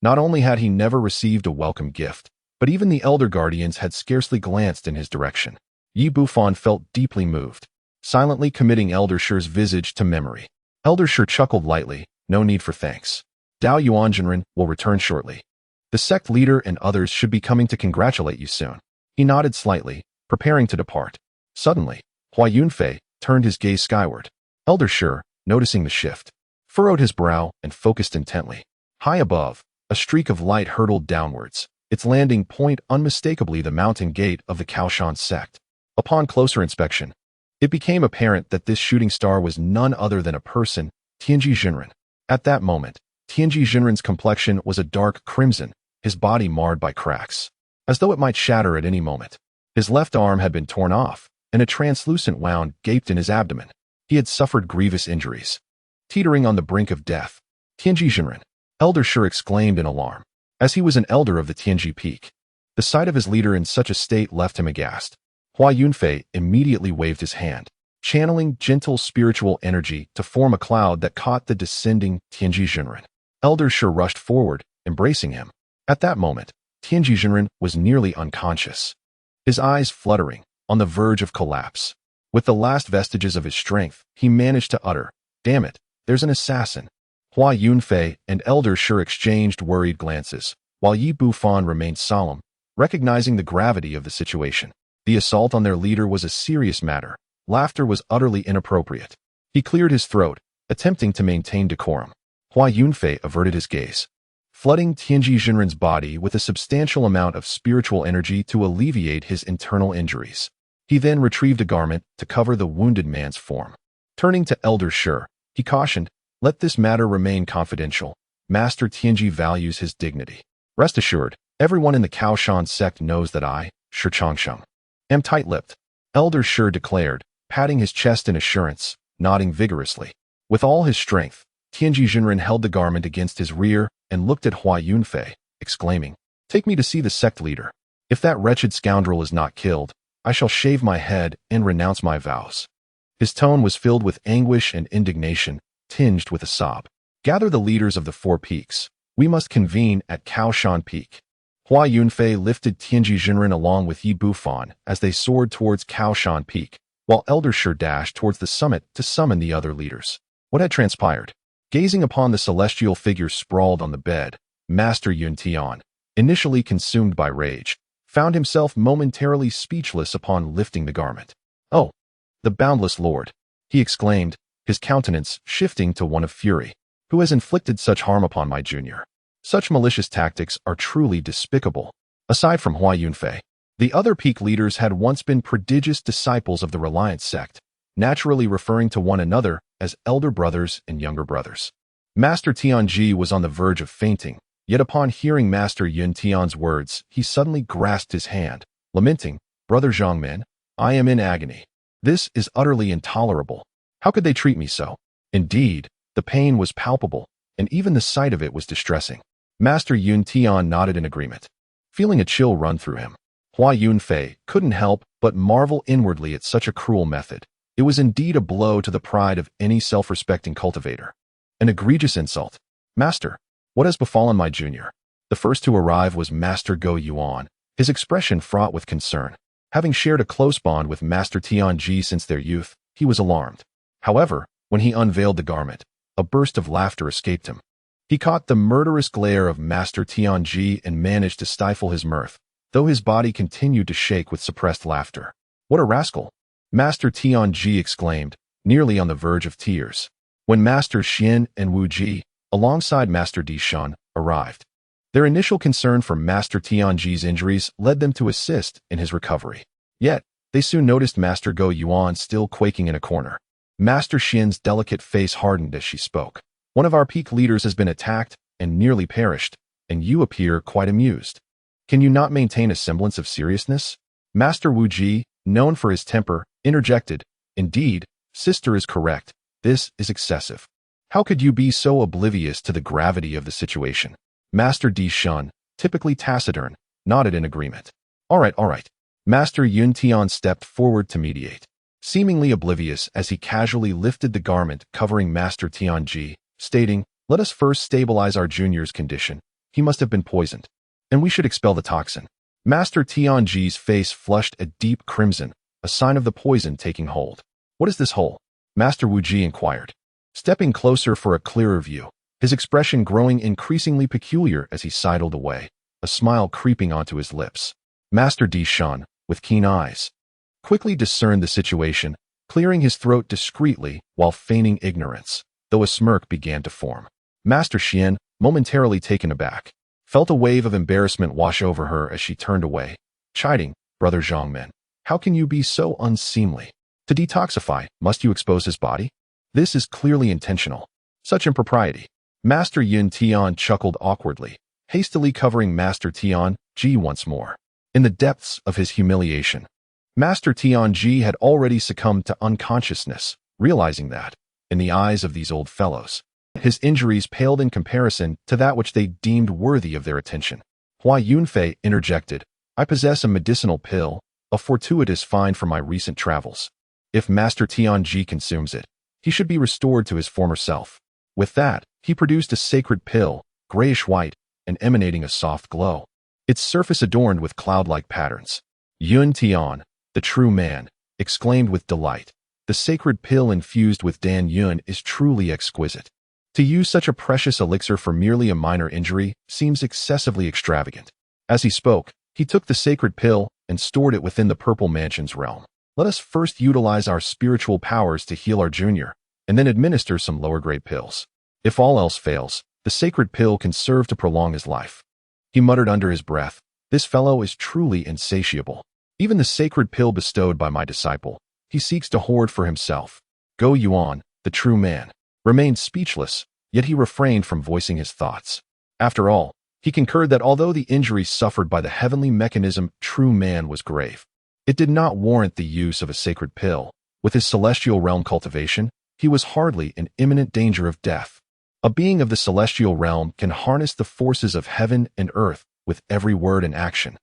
not only had he never received a welcome gift, But even the Elder Guardians had scarcely glanced in his direction. Yi Bufan felt deeply moved, silently committing Elder Shi's visage to memory. Elder Shi chuckled lightly, no need for thanks. Dao Yuanjinren will return shortly. The sect leader and others should be coming to congratulate you soon. He nodded slightly, preparing to depart. Suddenly, Hua Yunfei turned his gaze skyward. Elder Shi, noticing the shift, furrowed his brow and focused intently. High above, a streak of light hurtled downwards, its landing point unmistakably the mountain gate of the Kaoshan sect. Upon closer inspection, it became apparent that this shooting star was none other than a person, Tianji Jinren. At that moment, Tianji Jinren's complexion was a dark crimson, his body marred by cracks, as though it might shatter at any moment. His left arm had been torn off, and a translucent wound gaped in his abdomen. He had suffered grievous injuries. Teetering on the brink of death, Tianji Jinren, Elder Shi exclaimed in alarm, as he was an elder of the Tianji Peak. The sight of his leader in such a state left him aghast. Hua Yunfei immediately waved his hand, channeling gentle spiritual energy to form a cloud that caught the descending Tianji Jinren. Elder Shi rushed forward, embracing him. At that moment, Tianji Jinren was nearly unconscious, his eyes fluttering, on the verge of collapse. With the last vestiges of his strength, he managed to utter, "Damn it, there's an assassin." Hua Yunfei and Elder Shi exchanged worried glances, while Yi Bufan remained solemn, recognizing the gravity of the situation. The assault on their leader was a serious matter. Laughter was utterly inappropriate. He cleared his throat, attempting to maintain decorum. Hua Yunfei averted his gaze, flooding Tianji Jinren's body with a substantial amount of spiritual energy to alleviate his internal injuries. He then retrieved a garment to cover the wounded man's form. Turning to Elder Shi, he cautioned, "Let this matter remain confidential. Master Tianji values his dignity. Rest assured, everyone in the Kaoshan sect knows that I, Shi Changsheng, am tight-lipped," Elder Shi declared, patting his chest in assurance, nodding vigorously. With all his strength, Tianji Jinren held the garment against his rear and looked at Hua Yunfei, exclaiming, "Take me to see the sect leader. If that wretched scoundrel is not killed, I shall shave my head and renounce my vows." His tone was filled with anguish and indignation, tinged with a sob. "Gather the leaders of the 4 peaks. We must convene at Kaoshan Peak." Hua Yunfei lifted Tianji Jinren along with Yi Bufan as they soared towards Kaoshan Peak, while Elder Shi dashed towards the summit to summon the other leaders. What had transpired? Gazing upon the celestial figure sprawled on the bed, Master Yun Tian, initially consumed by rage, found himself momentarily speechless upon lifting the garment. "Oh, the boundless Lord," he exclaimed, his countenance shifting to one of fury. "Who has inflicted such harm upon my junior? Such malicious tactics are truly despicable." Aside from Hua Yunfei, the other peak leaders had once been prodigious disciples of the Reliance sect, naturally referring to one another as elder brothers and younger brothers. Master Tianji was on the verge of fainting, yet upon hearing Master Yun Tian's words, he suddenly grasped his hand, lamenting, "Brother Zhangmin, I am in agony. This is utterly intolerable. How could they treat me so?" Indeed, the pain was palpable, and even the sight of it was distressing. Master Yun Tian nodded in agreement, feeling a chill run through him. Hua Yunfei couldn't help but marvel inwardly at such a cruel method. It was indeed a blow to the pride of any self-respecting cultivator. An egregious insult. "Master, what has befallen my junior?" The first to arrive was Master Go Yuan, his expression fraught with concern. Having shared a close bond with Master Tianji since their youth, he was alarmed. However, when he unveiled the garment, a burst of laughter escaped him. He caught the murderous glare of Master Tianji and managed to stifle his mirth, though his body continued to shake with suppressed laughter. "What a rascal!" Master Tianji exclaimed, nearly on the verge of tears, when Master Xian and Wu Ji, alongside Master Di Shan, arrived. Their initial concern for Master Tianji's injuries led them to assist in his recovery. Yet, they soon noticed Master Go Yuan still quaking in a corner. Master Xian's delicate face hardened as she spoke. "One of our peak leaders has been attacked and nearly perished, and you appear quite amused. Can you not maintain a semblance of seriousness?" Master Wu Ji, known for his temper, interjected, "Indeed, sister is correct. This is excessive. How could you be so oblivious to the gravity of the situation?" Master Di Shun, typically taciturn, nodded in agreement. All right. Master Yun Tian stepped forward to mediate, seemingly oblivious as he casually lifted the garment covering Master Tianji, stating, "Let us first stabilize our junior's condition. He must have been poisoned, and we should expel the toxin." Master Tianji's face flushed a deep crimson, a sign of the poison taking hold. What is this hole? Master Wuji inquired, stepping closer for a clearer view, his expression growing increasingly peculiar as he sidled away, a smile creeping onto his lips. Master Di Shan, with keen eyes, quickly discerned the situation, clearing his throat discreetly while feigning ignorance, though a smirk began to form. Master Xian, momentarily taken aback, felt a wave of embarrassment wash over her as she turned away, chiding, Brother Zhongmen, how can you be so unseemly? To detoxify, must you expose his body? This is clearly intentional. Such impropriety. Master Yun Tian chuckled awkwardly, hastily covering Master Tianji once more. In the depths of his humiliation, Master Tianji had already succumbed to unconsciousness, realizing that, in the eyes of these old fellows, his injuries paled in comparison to that which they deemed worthy of their attention. Hua Yunfei interjected, I possess a medicinal pill, a fortuitous find from my recent travels. If Master Tianji consumes it, he should be restored to his former self. With that, he produced a sacred pill, grayish-white, and emanating a soft glow, its surface adorned with cloud-like patterns. Yun Tian, the true man, exclaimed with delight. The sacred pill infused with Dan Yun is truly exquisite. To use such a precious elixir for merely a minor injury seems excessively extravagant. As he spoke, he took the sacred pill and stored it within the Purple Mansion's realm. Let us first utilize our spiritual powers to heal our junior, and then administer some lower-grade pills. If all else fails, the sacred pill can serve to prolong his life. He muttered under his breath, this fellow is truly insatiable. Even the sacred pill bestowed by my disciple, he seeks to hoard for himself. Go Yuan, the true man, remained speechless, yet he refrained from voicing his thoughts. After all, he concurred that although the injury suffered by the heavenly mechanism true man was grave, it did not warrant the use of a sacred pill. With his celestial realm cultivation, he was hardly in imminent danger of death. A being of the celestial realm can harness the forces of heaven and earth with every word and action,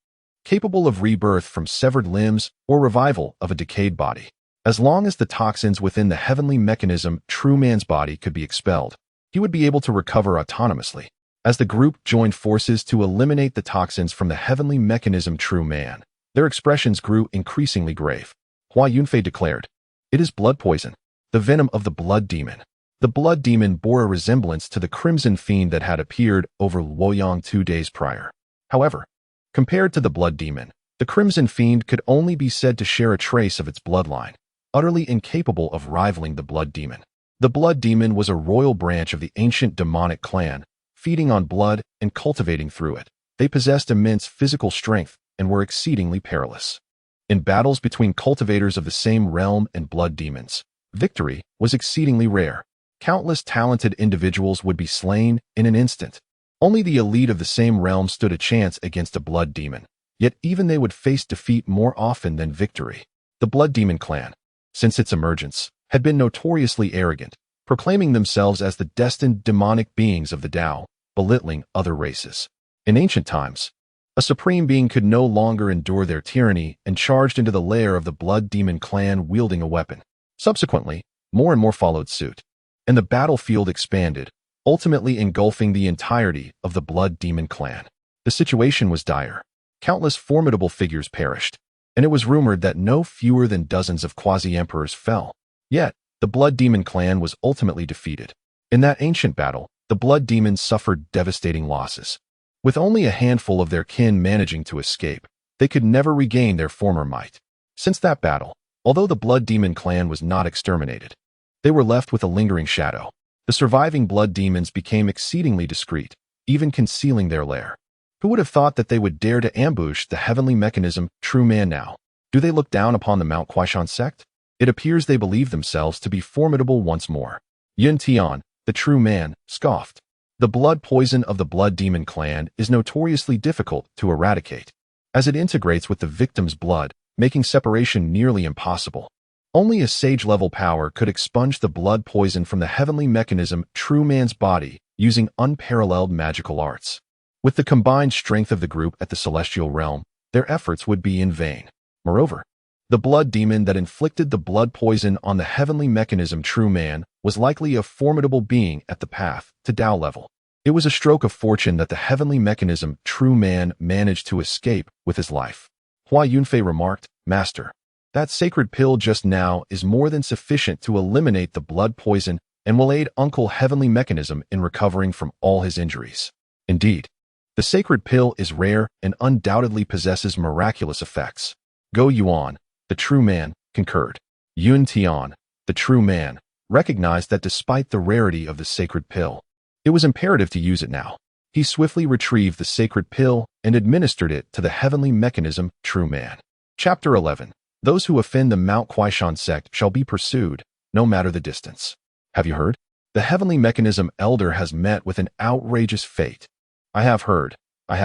capable of rebirth from severed limbs or revival of a decayed body. As long as the toxins within the heavenly mechanism true man's body could be expelled, he would be able to recover autonomously. As the group joined forces to eliminate the toxins from the heavenly mechanism true man, their expressions grew increasingly grave. Hua Yunfei declared, it is blood poison, the venom of the blood demon. The blood demon bore a resemblance to the crimson fiend that had appeared over Luoyang 2 days prior. However, compared to the blood demon, the crimson fiend could only be said to share a trace of its bloodline, utterly incapable of rivaling the blood demon. The blood demon was a royal branch of the ancient demonic clan, feeding on blood and cultivating through it. They possessed immense physical strength and were exceedingly perilous. In battles between cultivators of the same realm and blood demons, victory was exceedingly rare. Countless talented individuals would be slain in an instant. Only the elite of the same realm stood a chance against a blood demon, yet even they would face defeat more often than victory. The blood demon clan, since its emergence, had been notoriously arrogant, proclaiming themselves as the destined demonic beings of the Tao, belittling other races. In ancient times, a supreme being could no longer endure their tyranny and charged into the lair of the blood demon clan wielding a weapon. Subsequently, more and more followed suit, and the battlefield expanded, ultimately engulfing the entirety of the blood demon clan. The situation was dire. Countless formidable figures perished, and it was rumored that no fewer than dozens of quasi-emperors fell. Yet, the blood demon clan was ultimately defeated. In that ancient battle, the blood demons suffered devastating losses. With only a handful of their kin managing to escape, they could never regain their former might. Since that battle, although the blood demon clan was not exterminated, they were left with a lingering shadow. The surviving blood demons became exceedingly discreet, even concealing their lair. Who would have thought that they would dare to ambush the heavenly mechanism true man now? Do they look down upon the Mount Kuaishan sect? It appears they believe themselves to be formidable once more. Yun Tian, the true man, scoffed. The blood poison of the blood demon clan is notoriously difficult to eradicate, as it integrates with the victim's blood, making separation nearly impossible. Only a sage-level power could expunge the blood poison from the heavenly mechanism true man's body using unparalleled magical arts. With the combined strength of the group at the celestial realm, their efforts would be in vain. Moreover, the blood demon that inflicted the blood poison on the heavenly mechanism true man was likely a formidable being at the path to Tao level. It was a stroke of fortune that the heavenly mechanism True Man managed to escape with his life. Hua Yunfei remarked, Master, that sacred pill just now is more than sufficient to eliminate the blood poison and will aid Uncle Heavenly Mechanism in recovering from all his injuries. Indeed, the sacred pill is rare and undoubtedly possesses miraculous effects. Go Yuan, the true man, concurred. Yun Tian, the true man, recognized that despite the rarity of the sacred pill, it was imperative to use it now. He swiftly retrieved the sacred pill and administered it to the heavenly mechanism True Man. Chapter 11. Those who offend the Mount Quaishan sect shall be pursued, no matter the distance. Have you heard? The heavenly mechanism elder has met with an outrageous fate. I have heard. Ha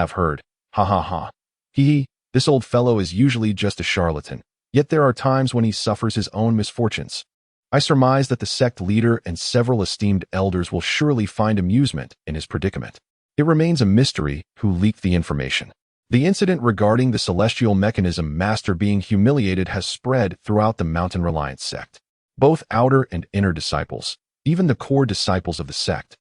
ha ha. This old fellow is usually just a charlatan, yet there are times when he suffers his own misfortunes. I surmise that the sect leader and several esteemed elders will surely find amusement in his predicament. It remains a mystery who leaked the information. The incident regarding the celestial mechanism master being humiliated has spread throughout the Mountain Reliance sect. Both outer and inner disciples, even the core disciples of the sect,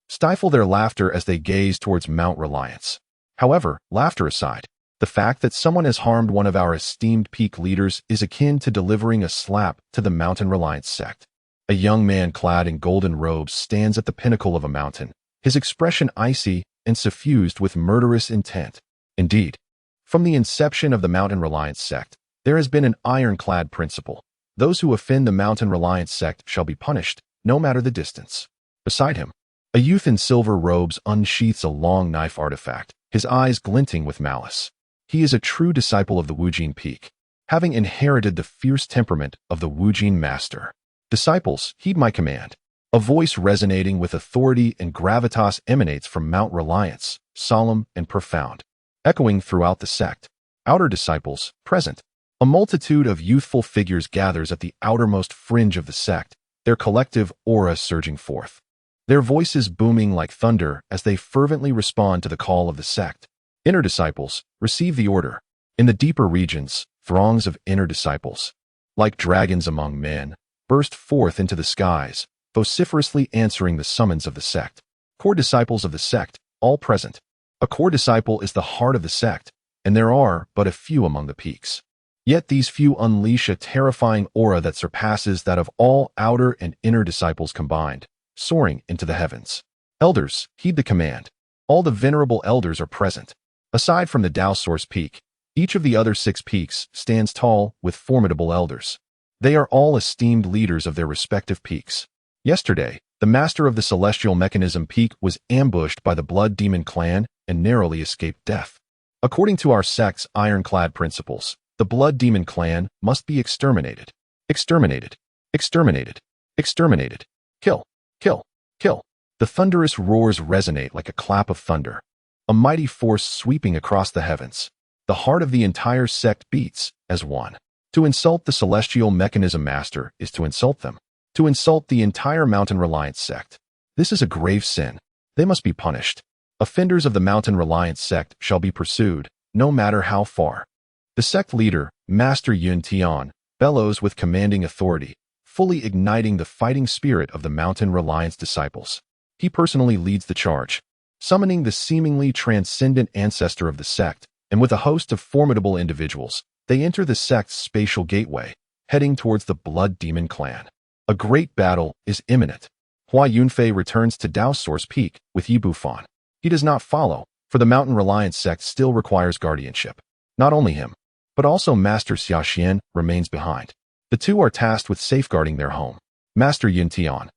stifle their laughter as they gaze towards Mount Reliance. However, laughter aside, the fact that someone has harmed one of our esteemed peak leaders is akin to delivering a slap to the Mountain Reliance sect. A young man clad in golden robes stands at the pinnacle of a mountain, his expression icy and suffused with murderous intent. Indeed, from the inception of the Mountain Reliance sect, there has been an ironclad principle. Those who offend the Mountain Reliance sect shall be punished, no matter the distance. Beside him, a youth in silver robes unsheaths a long knife artifact, his eyes glinting with malice. He is a true disciple of the Daoyuan Peak, having inherited the fierce temperament of the Daoyuan master. Disciples, heed my command. A voice resonating with authority and gravitas emanates from Mount Reliance, solemn and profound, echoing throughout the sect. Outer disciples, present. A multitude of youthful figures gathers at the outermost fringe of the sect, their collective aura surging forth. Their voices booming like thunder as they fervently respond to the call of the sect. Inner disciples, receive the order. In the deeper regions, throngs of inner disciples, like dragons among men, burst forth into the skies, vociferously answering the summons of the sect. Core disciples of the sect, all present. A core disciple is the heart of the sect, and there are but a few among the peaks. Yet these few unleash a terrifying aura that surpasses that of all outer and inner disciples combined, soaring into the heavens. Elders, heed the command. All the venerable elders are present. Aside from the Dao Source Peak, each of the other 6 peaks stands tall with formidable elders. They are all esteemed leaders of their respective peaks. Yesterday, the master of the Celestial Mechanism Peak was ambushed by the Blood Demon clan and narrowly escaped death. According to our sect's ironclad principles, the Blood Demon clan must be exterminated. Exterminated. Exterminated. Exterminated. Kill. Kill. Kill. The thunderous roars resonate like a clap of thunder, a mighty force sweeping across the heavens. The heart of the entire sect beats as one. To insult the Celestial Mechanism Master is to insult them. To insult the entire Mountain Reliance sect. This is a grave sin. They must be punished. Offenders of the Mountain Reliance sect shall be pursued, no matter how far. The sect leader, Master Yun Tian, bellows with commanding authority, fully igniting the fighting spirit of the Mountain Reliance disciples. He personally leads the charge, summoning the seemingly transcendent ancestor of the sect, and with a host of formidable individuals, they enter the sect's spatial gateway, heading towards the Blood Demon clan. A great battle is imminent. Hua Yunfei returns to Dao Source Peak with Yi Bufan. He does not follow, for the Mountain Reliance sect still requires guardianship. Not only him, but also Master Xiaoxian remains behind. The two are tasked with safeguarding their home. Master Yun Tian,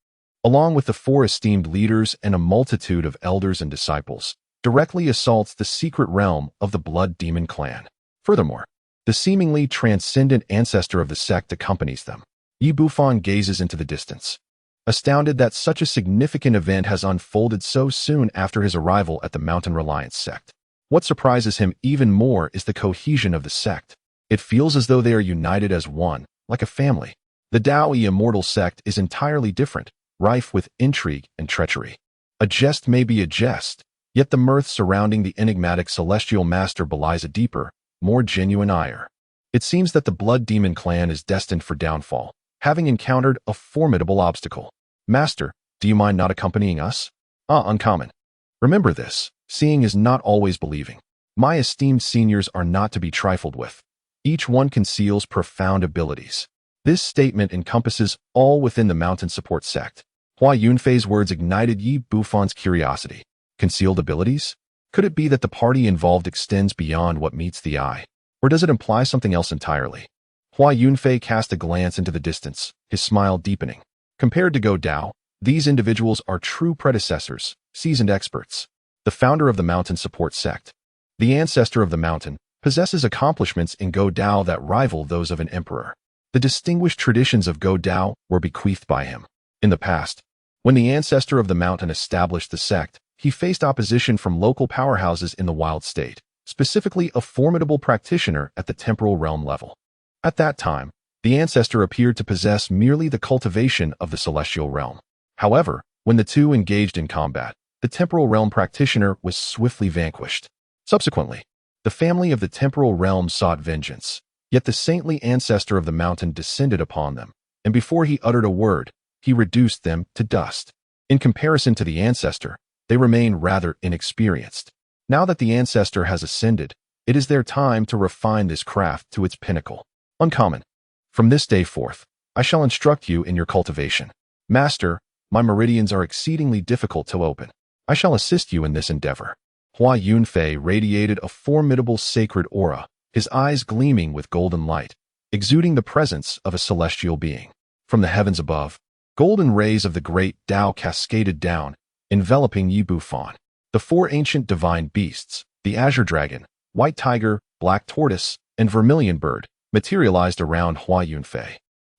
along with the 4 esteemed leaders and a multitude of elders and disciples, directly assaults the secret realm of the Blood Demon clan. Furthermore, the seemingly transcendent ancestor of the sect accompanies them. Yi Bufan gazes into the distance, astounded that such a significant event has unfolded so soon after his arrival at the Mountain Reliance sect. What surprises him even more is the cohesion of the sect. It feels as though they are united as one, like a family. The Daoyuan Immortal sect is entirely different, rife with intrigue and treachery. A jest may be a jest, yet the mirth surrounding the enigmatic celestial master belies a deeper, more genuine ire. It seems that the Blood Demon clan is destined for downfall, having encountered a formidable obstacle. Master, do you mind not accompanying us? Uncommon. Remember this, seeing is not always believing. My esteemed seniors are not to be trifled with. Each one conceals profound abilities. This statement encompasses all within the Mountain Support Sect. Hua Yunfei's words ignited Yi Bufang's curiosity. Concealed abilities? Could it be that the party involved extends beyond what meets the eye? Or does it imply something else entirely? Hua Yunfei cast a glance into the distance, his smile deepening. Compared to Go Dao, these individuals are true predecessors, seasoned experts. The founder of the Mountain Support Sect, the ancestor of the mountain, possesses accomplishments in Go Dao that rival those of an emperor. The distinguished traditions of Go Dao were bequeathed by him. In the past, when the ancestor of the mountain established the sect, he faced opposition from local powerhouses in the wild state, specifically a formidable practitioner at the temporal realm level. At that time, the ancestor appeared to possess merely the cultivation of the celestial realm. However, when the two engaged in combat, the temporal realm practitioner was swiftly vanquished. Subsequently, the family of the temporal realm sought vengeance, yet the saintly ancestor of the mountain descended upon them, and before he uttered a word, he reduced them to dust. In comparison to the ancestor, they remain rather inexperienced. Now that the ancestor has ascended, it is their time to refine this craft to its pinnacle. Uncommon. From this day forth, I shall instruct you in your cultivation. Master, my meridians are exceedingly difficult to open. I shall assist you in this endeavor. Hua Yunfei radiated a formidable sacred aura, his eyes gleaming with golden light, exuding the presence of a celestial being. From the heavens above, golden rays of the great Dao cascaded down, enveloping Yi Bufang. The four ancient divine beasts, the azure dragon, white tiger, black tortoise, and vermilion bird, materialized around Hua Yunfei.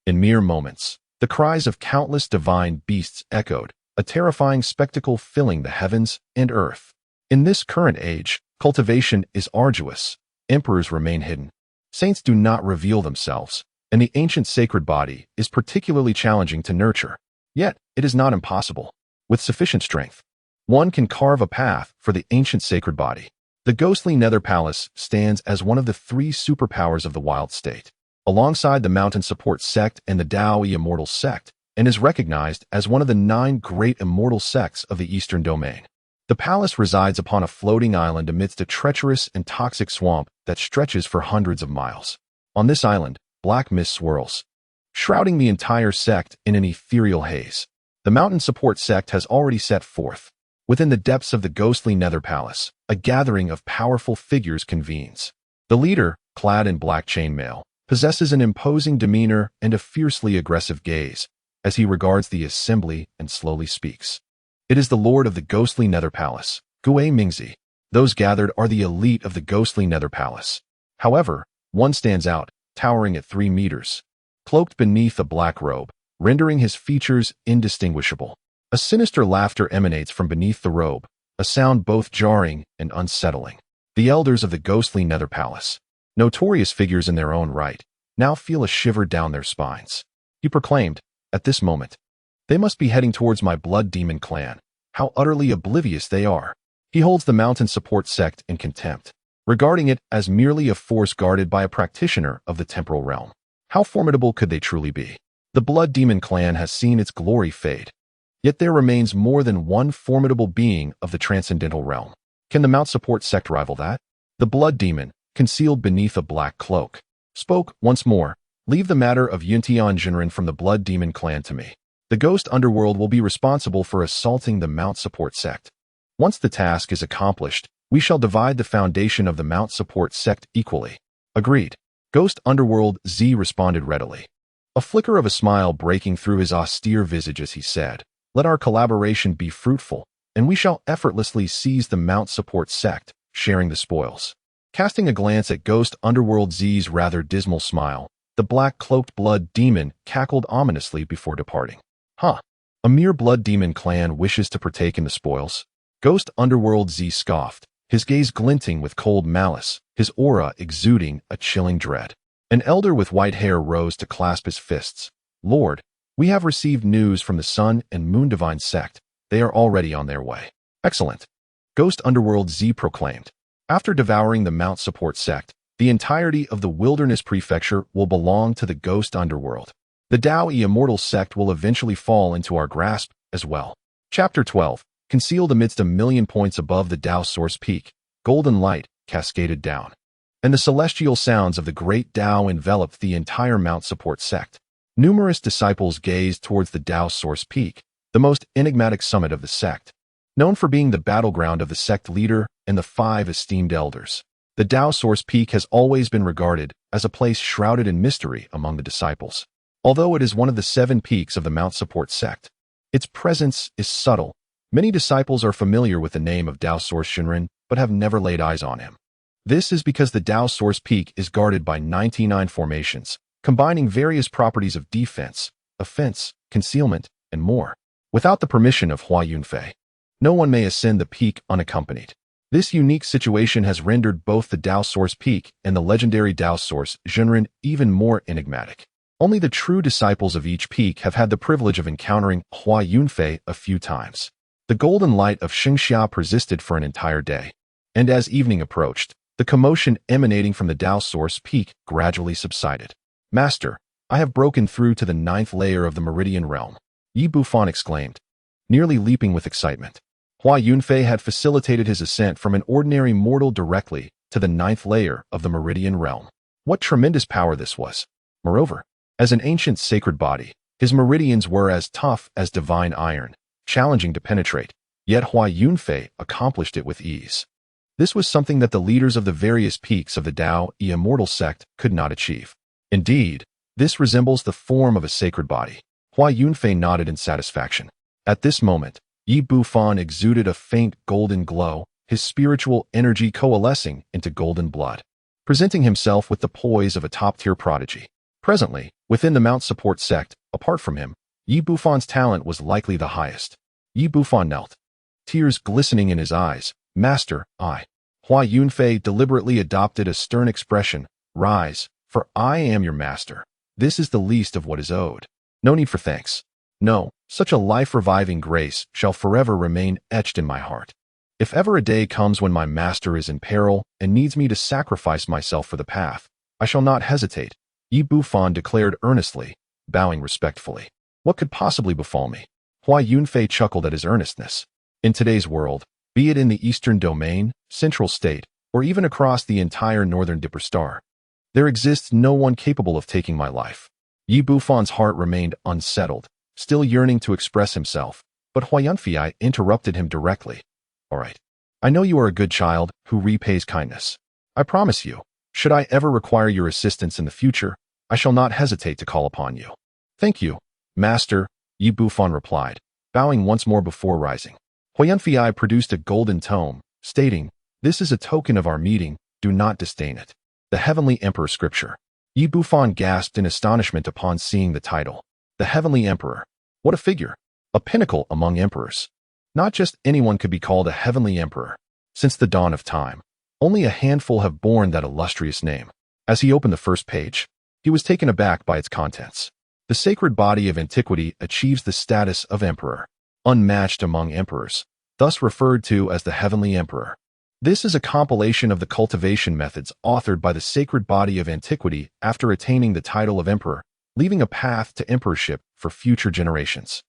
In mere moments, the cries of countless divine beasts echoed, a terrifying spectacle filling the heavens and earth. In this current age, cultivation is arduous. Emperors remain hidden. Saints do not reveal themselves, and the ancient sacred body is particularly challenging to nurture. Yet, it is not impossible. With sufficient strength, one can carve a path for the ancient sacred body. The ghostly Nether Palace stands as one of the three superpowers of the wild state, alongside the Mountain Support Sect and the Dao Immortal Sect, and is recognized as one of the 9 great immortal sects of the Eastern Domain. The palace resides upon a floating island amidst a treacherous and toxic swamp that stretches for hundreds of miles. On this island, black mist swirls, shrouding the entire sect in an ethereal haze. The Mountain Support Sect has already set forth. Within the depths of the ghostly Nether Palace, a gathering of powerful figures convenes. The leader, clad in black chainmail, possesses an imposing demeanor and a fiercely aggressive gaze, as he regards the assembly and slowly speaks. It is the lord of the ghostly Nether Palace, Gui Mingzi. Those gathered are the elite of the ghostly Nether Palace. However, one stands out, towering at 3 meters, cloaked beneath a black robe, rendering his features indistinguishable. A sinister laughter emanates from beneath the robe, a sound both jarring and unsettling. The elders of the ghostly Nether Palace, notorious figures in their own right, now feel a shiver down their spines. He proclaimed, at this moment, "They must be heading towards my blood demon clan. How utterly oblivious they are." He holds the Mountain Support Sect in contempt, regarding it as merely a force guarded by a practitioner of the temporal realm. How formidable could they truly be? The blood demon clan has seen its glory fade. Yet there remains more than one formidable being of the transcendental realm. Can the Mount Support Sect rival that? The blood demon, concealed beneath a black cloak, spoke once more. "Leave the matter of Yuntian Jinren from the blood demon clan to me. The ghost underworld will be responsible for assaulting the Mount Support Sect. Once the task is accomplished, we shall divide the foundation of the Mount Support Sect equally." Agreed. Ghost Underworld Z responded readily, a flicker of a smile breaking through his austere visage as he said, "Let our collaboration be fruitful, and we shall effortlessly seize the Mount Support Sect, sharing the spoils." Casting a glance at Ghost Underworld Z's rather dismal smile, the black-cloaked blood demon cackled ominously before departing. "Huh. A mere blood demon clan wishes to partake in the spoils?" Ghost Underworld Z scoffed, his gaze glinting with cold malice, his aura exuding a chilling dread. An elder with white hair rose to clasp his fists. "Lord, we have received news from the Sun and Moon Divine Sect. They are already on their way." "Excellent," Ghost Underworld Z proclaimed. "After devouring the Mount Support Sect, the entirety of the Wilderness Prefecture will belong to the Ghost Underworld. The Dao Immortal Sect will eventually fall into our grasp as well." Chapter 12. Concealed amidst 1,000,000 points above the Dao source peak, golden light cascaded down. And the celestial sounds of the great Dao enveloped the entire Mount Support sect. Numerous disciples gazed towards the Dao source peak, the most enigmatic summit of the sect. Known for being the battleground of the sect leader and the 5 esteemed elders, the Dao source peak has always been regarded as a place shrouded in mystery among the disciples. Although it is one of the 7 peaks of the Mount Support sect, its presence is subtle. Many disciples are familiar with the name of Dao source Shinrin, but have never laid eyes on him. This is because the Dao source peak is guarded by 99 formations, combining various properties of defense, offense, concealment, and more. Without the permission of Hua Yunfei, no one may ascend the peak unaccompanied. This unique situation has rendered both the Dao source peak and the legendary Dao source Shinrin even more enigmatic. Only the true disciples of each peak have had the privilege of encountering Hua Yunfei a few times. The golden light of Xingxia persisted for an entire day, and as evening approached, the commotion emanating from the Dao source peak gradually subsided. "Master, I have broken through to the 9th layer of the Meridian realm," Yi Bufan exclaimed, nearly leaping with excitement. Hua Yunfei had facilitated his ascent from an ordinary mortal directly to the 9th layer of the Meridian realm. What tremendous power this was! Moreover, as an ancient sacred body, his meridians were as tough as divine iron, challenging to penetrate, yet Hua Yunfei accomplished it with ease. This was something that the leaders of the various peaks of the Dao Immortal sect could not achieve. Indeed, this resembles the form of a sacred body. Hua Yunfei nodded in satisfaction. At this moment, Yi Bufan exuded a faint golden glow, his spiritual energy coalescing into golden blood, presenting himself with the poise of a top-tier prodigy. Presently, within the Mount Support sect, apart from him, Yi Bufan's talent was likely the highest. Yi Bufan knelt, tears glistening in his eyes. "Master, I." Hua Yunfei deliberately adopted a stern expression. "Rise, for I am your master. This is the least of what is owed. No need for thanks. No, such a life-reviving grace shall forever remain etched in my heart. If ever a day comes when my master is in peril and needs me to sacrifice myself for the path, I shall not hesitate," Yi Bufan declared earnestly, bowing respectfully. "What could possibly befall me?" Hua Yunfei chuckled at his earnestness. "In today's world, be it in the Eastern Domain, Central State, or even across the entire Northern Dipper Star, there exists no one capable of taking my life." Yi Bufan's heart remained unsettled, still yearning to express himself, but Hua Yunfei interrupted him directly. "All right. I know you are a good child who repays kindness. I promise you, should I ever require your assistance in the future, I shall not hesitate to call upon you." "Thank you, Master," Yi Bufan replied, bowing once more before rising. Hua Yunfei produced a golden tome, stating, "This is a token of our meeting, do not disdain it." The Heavenly Emperor Scripture. Yi Bufan gasped in astonishment upon seeing the title. The Heavenly Emperor. What a figure! A pinnacle among emperors. Not just anyone could be called a Heavenly Emperor. Since the dawn of time, only a handful have borne that illustrious name. As he opened the first page, he was taken aback by its contents. The sacred body of antiquity achieves the status of emperor, unmatched among emperors, thus referred to as the Heavenly Emperor. This is a compilation of the cultivation methods authored by the sacred body of antiquity after attaining the title of emperor, leaving a path to emperorship for future generations.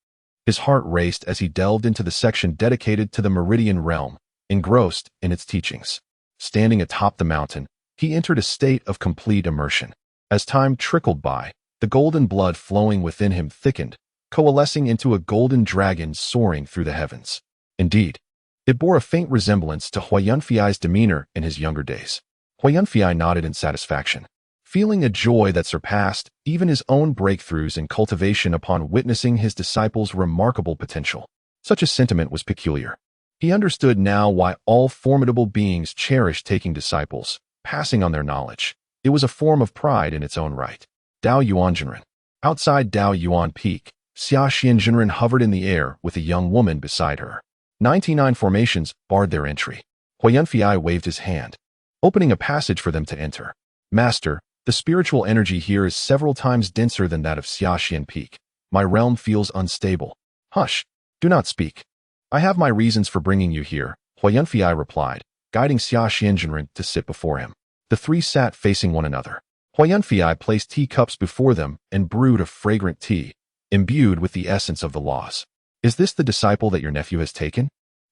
His heart raced as he delved into the section dedicated to the Meridian realm, engrossed in its teachings. Standing atop the mountain, he entered a state of complete immersion. As time trickled by, the golden blood flowing within him thickened, coalescing into a golden dragon soaring through the heavens. Indeed, it bore a faint resemblance to Hua Yunfei's demeanor in his younger days. Hua Yunfei nodded in satisfaction, feeling a joy that surpassed even his own breakthroughs in cultivation upon witnessing his disciples' remarkable potential. Such a sentiment was peculiar. He understood now why all formidable beings cherished taking disciples, passing on their knowledge. It was a form of pride in its own right. Daoyuan Jinren. Outside Daoyuan Peak, Xia Jinren hovered in the air with a young woman beside her. 99 formations barred their entry. Hua Yunfei waved his hand, opening a passage for them to enter. "Master, the spiritual energy here is several times denser than that of Xia Peak. My realm feels unstable." "Hush, do not speak. I have my reasons for bringing you here," Hua Yunfei replied, guiding Xia Jinren to sit before him. The three sat facing one another. Hua Yunfei placed teacups before them and brewed a fragrant tea, imbued with the essence of the laws. "Is this the disciple that your nephew has taken?"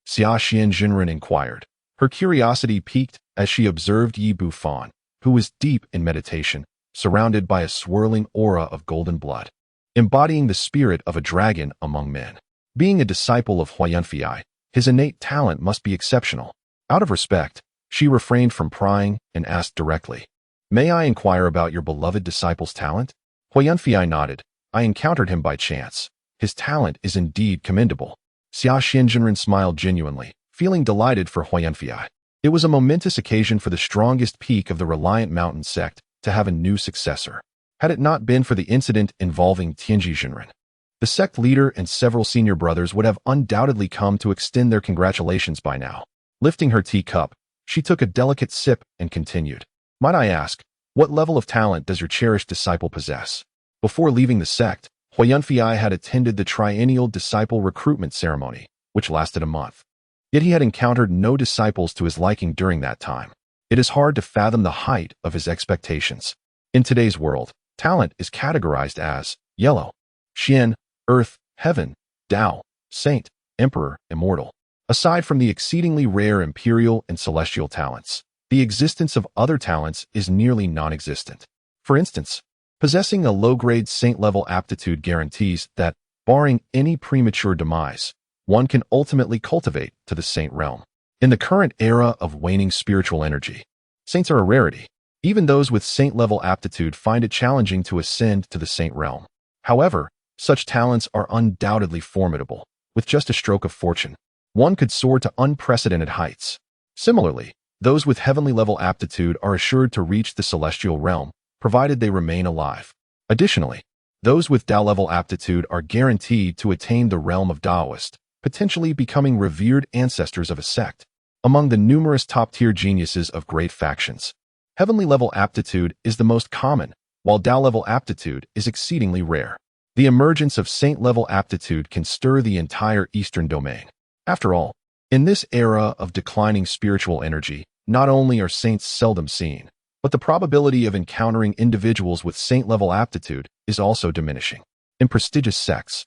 Xia Xianjinren inquired. Her curiosity piqued as she observed Yi Bufan, who was deep in meditation, surrounded by a swirling aura of golden blood, embodying the spirit of a dragon among men. Being a disciple of Hua Yunfei, his innate talent must be exceptional. Out of respect, she refrained from prying and asked directly, "May I inquire about your beloved disciple's talent?" Hua Yunfei nodded. "I encountered him by chance. His talent is indeed commendable." Xia Xianjinren smiled genuinely, feeling delighted for Hua Yunfei. It was a momentous occasion for the strongest peak of the Reliant Mountain Sect to have a new successor. Had it not been for the incident involving ThingI, the sect leader and several senior brothers would have undoubtedly come to extend their congratulations by now. Lifting her teacup, she took a delicate sip and continued, "Might I ask, what level of talent does your cherished disciple possess?" Before leaving the sect, Hua Yunfei had attended the triennial disciple recruitment ceremony, which lasted a month. Yet he had encountered no disciples to his liking during that time. It is hard to fathom the height of his expectations. In today's world, talent is categorized as yellow, Xian, Earth, Heaven, Dao, Saint, Emperor, Immortal. Aside from the exceedingly rare imperial and celestial talents, the existence of other talents is nearly non-existent. For instance, possessing a low-grade saint-level aptitude guarantees that, barring any premature demise, one can ultimately cultivate to the saint realm. In the current era of waning spiritual energy, saints are a rarity. Even those with saint-level aptitude find it challenging to ascend to the saint realm. However, such talents are undoubtedly formidable. With just a stroke of fortune, one could soar to unprecedented heights. Similarly, those with heavenly-level aptitude are assured to reach the celestial realm, provided they remain alive. Additionally, those with Dao-level aptitude are guaranteed to attain the realm of Daoist, potentially becoming revered ancestors of a sect. Among the numerous top-tier geniuses of great factions, heavenly-level aptitude is the most common, while Dao-level aptitude is exceedingly rare. The emergence of saint-level aptitude can stir the entire Eastern domain. After all, in this era of declining spiritual energy, not only are saints seldom seen, but the probability of encountering individuals with saint-level aptitude is also diminishing. In prestigious sects,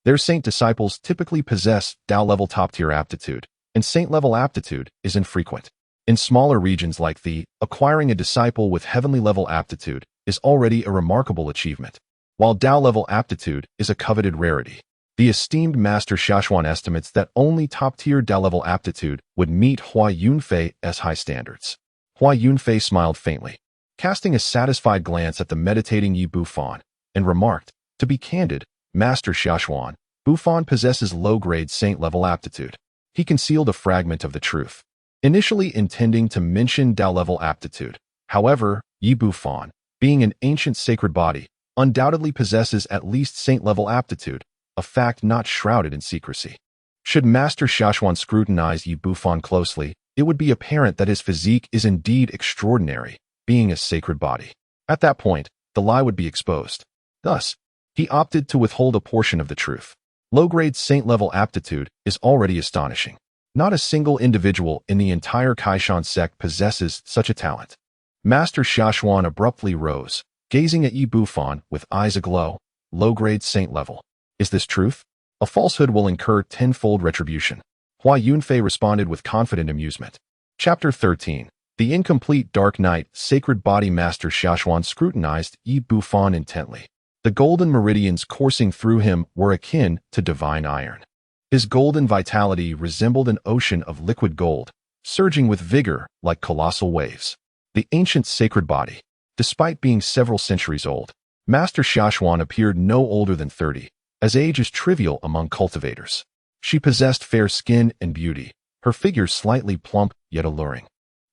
their saint disciples typically possess Dao-level top-tier aptitude, and saint-level aptitude is infrequent. In smaller regions like the, acquiring a disciple with heavenly-level aptitude is already a remarkable achievement, while Dao-level aptitude is a coveted rarity. The esteemed Master Xiaoshuan estimates that only top-tier Dao-level aptitude would meet Hua Yunfei's high standards. Hua Yunfei smiled faintly, casting a satisfied glance at the meditating Yi Bufan, and remarked, "To be candid, Master Xiaoshuan, Bufan possesses low-grade saint-level aptitude." He concealed a fragment of the truth, initially intending to mention Dao-level aptitude. However, Yi Bufan, being an ancient sacred body, undoubtedly possesses at least saint-level aptitude, a fact not shrouded in secrecy. Should Master Xiaoshuan scrutinize Yi Bufan closely, it would be apparent that his physique is indeed extraordinary, being a sacred body. At that point, the lie would be exposed. Thus, he opted to withhold a portion of the truth. Low-grade saint-level aptitude is already astonishing. Not a single individual in the entire Kaishan sect possesses such a talent. Master Xiaoshuan abruptly rose, gazing at Yi Bufan with eyes aglow. Low-grade saint-level. Is this truth? A falsehood will incur tenfold retribution. Hua Yunfei responded with confident amusement. Chapter 13. The incomplete Dark Night. Sacred Body. Master Xiaoshuan scrutinized Yi Bufan intently. The golden meridians coursing through him were akin to divine iron. His golden vitality resembled an ocean of liquid gold, surging with vigor like colossal waves. The ancient sacred body. Despite being several centuries old, Master Xiaoshuan appeared no older than 30, as age is trivial among cultivators. She possessed fair skin and beauty, her figure slightly plump yet alluring.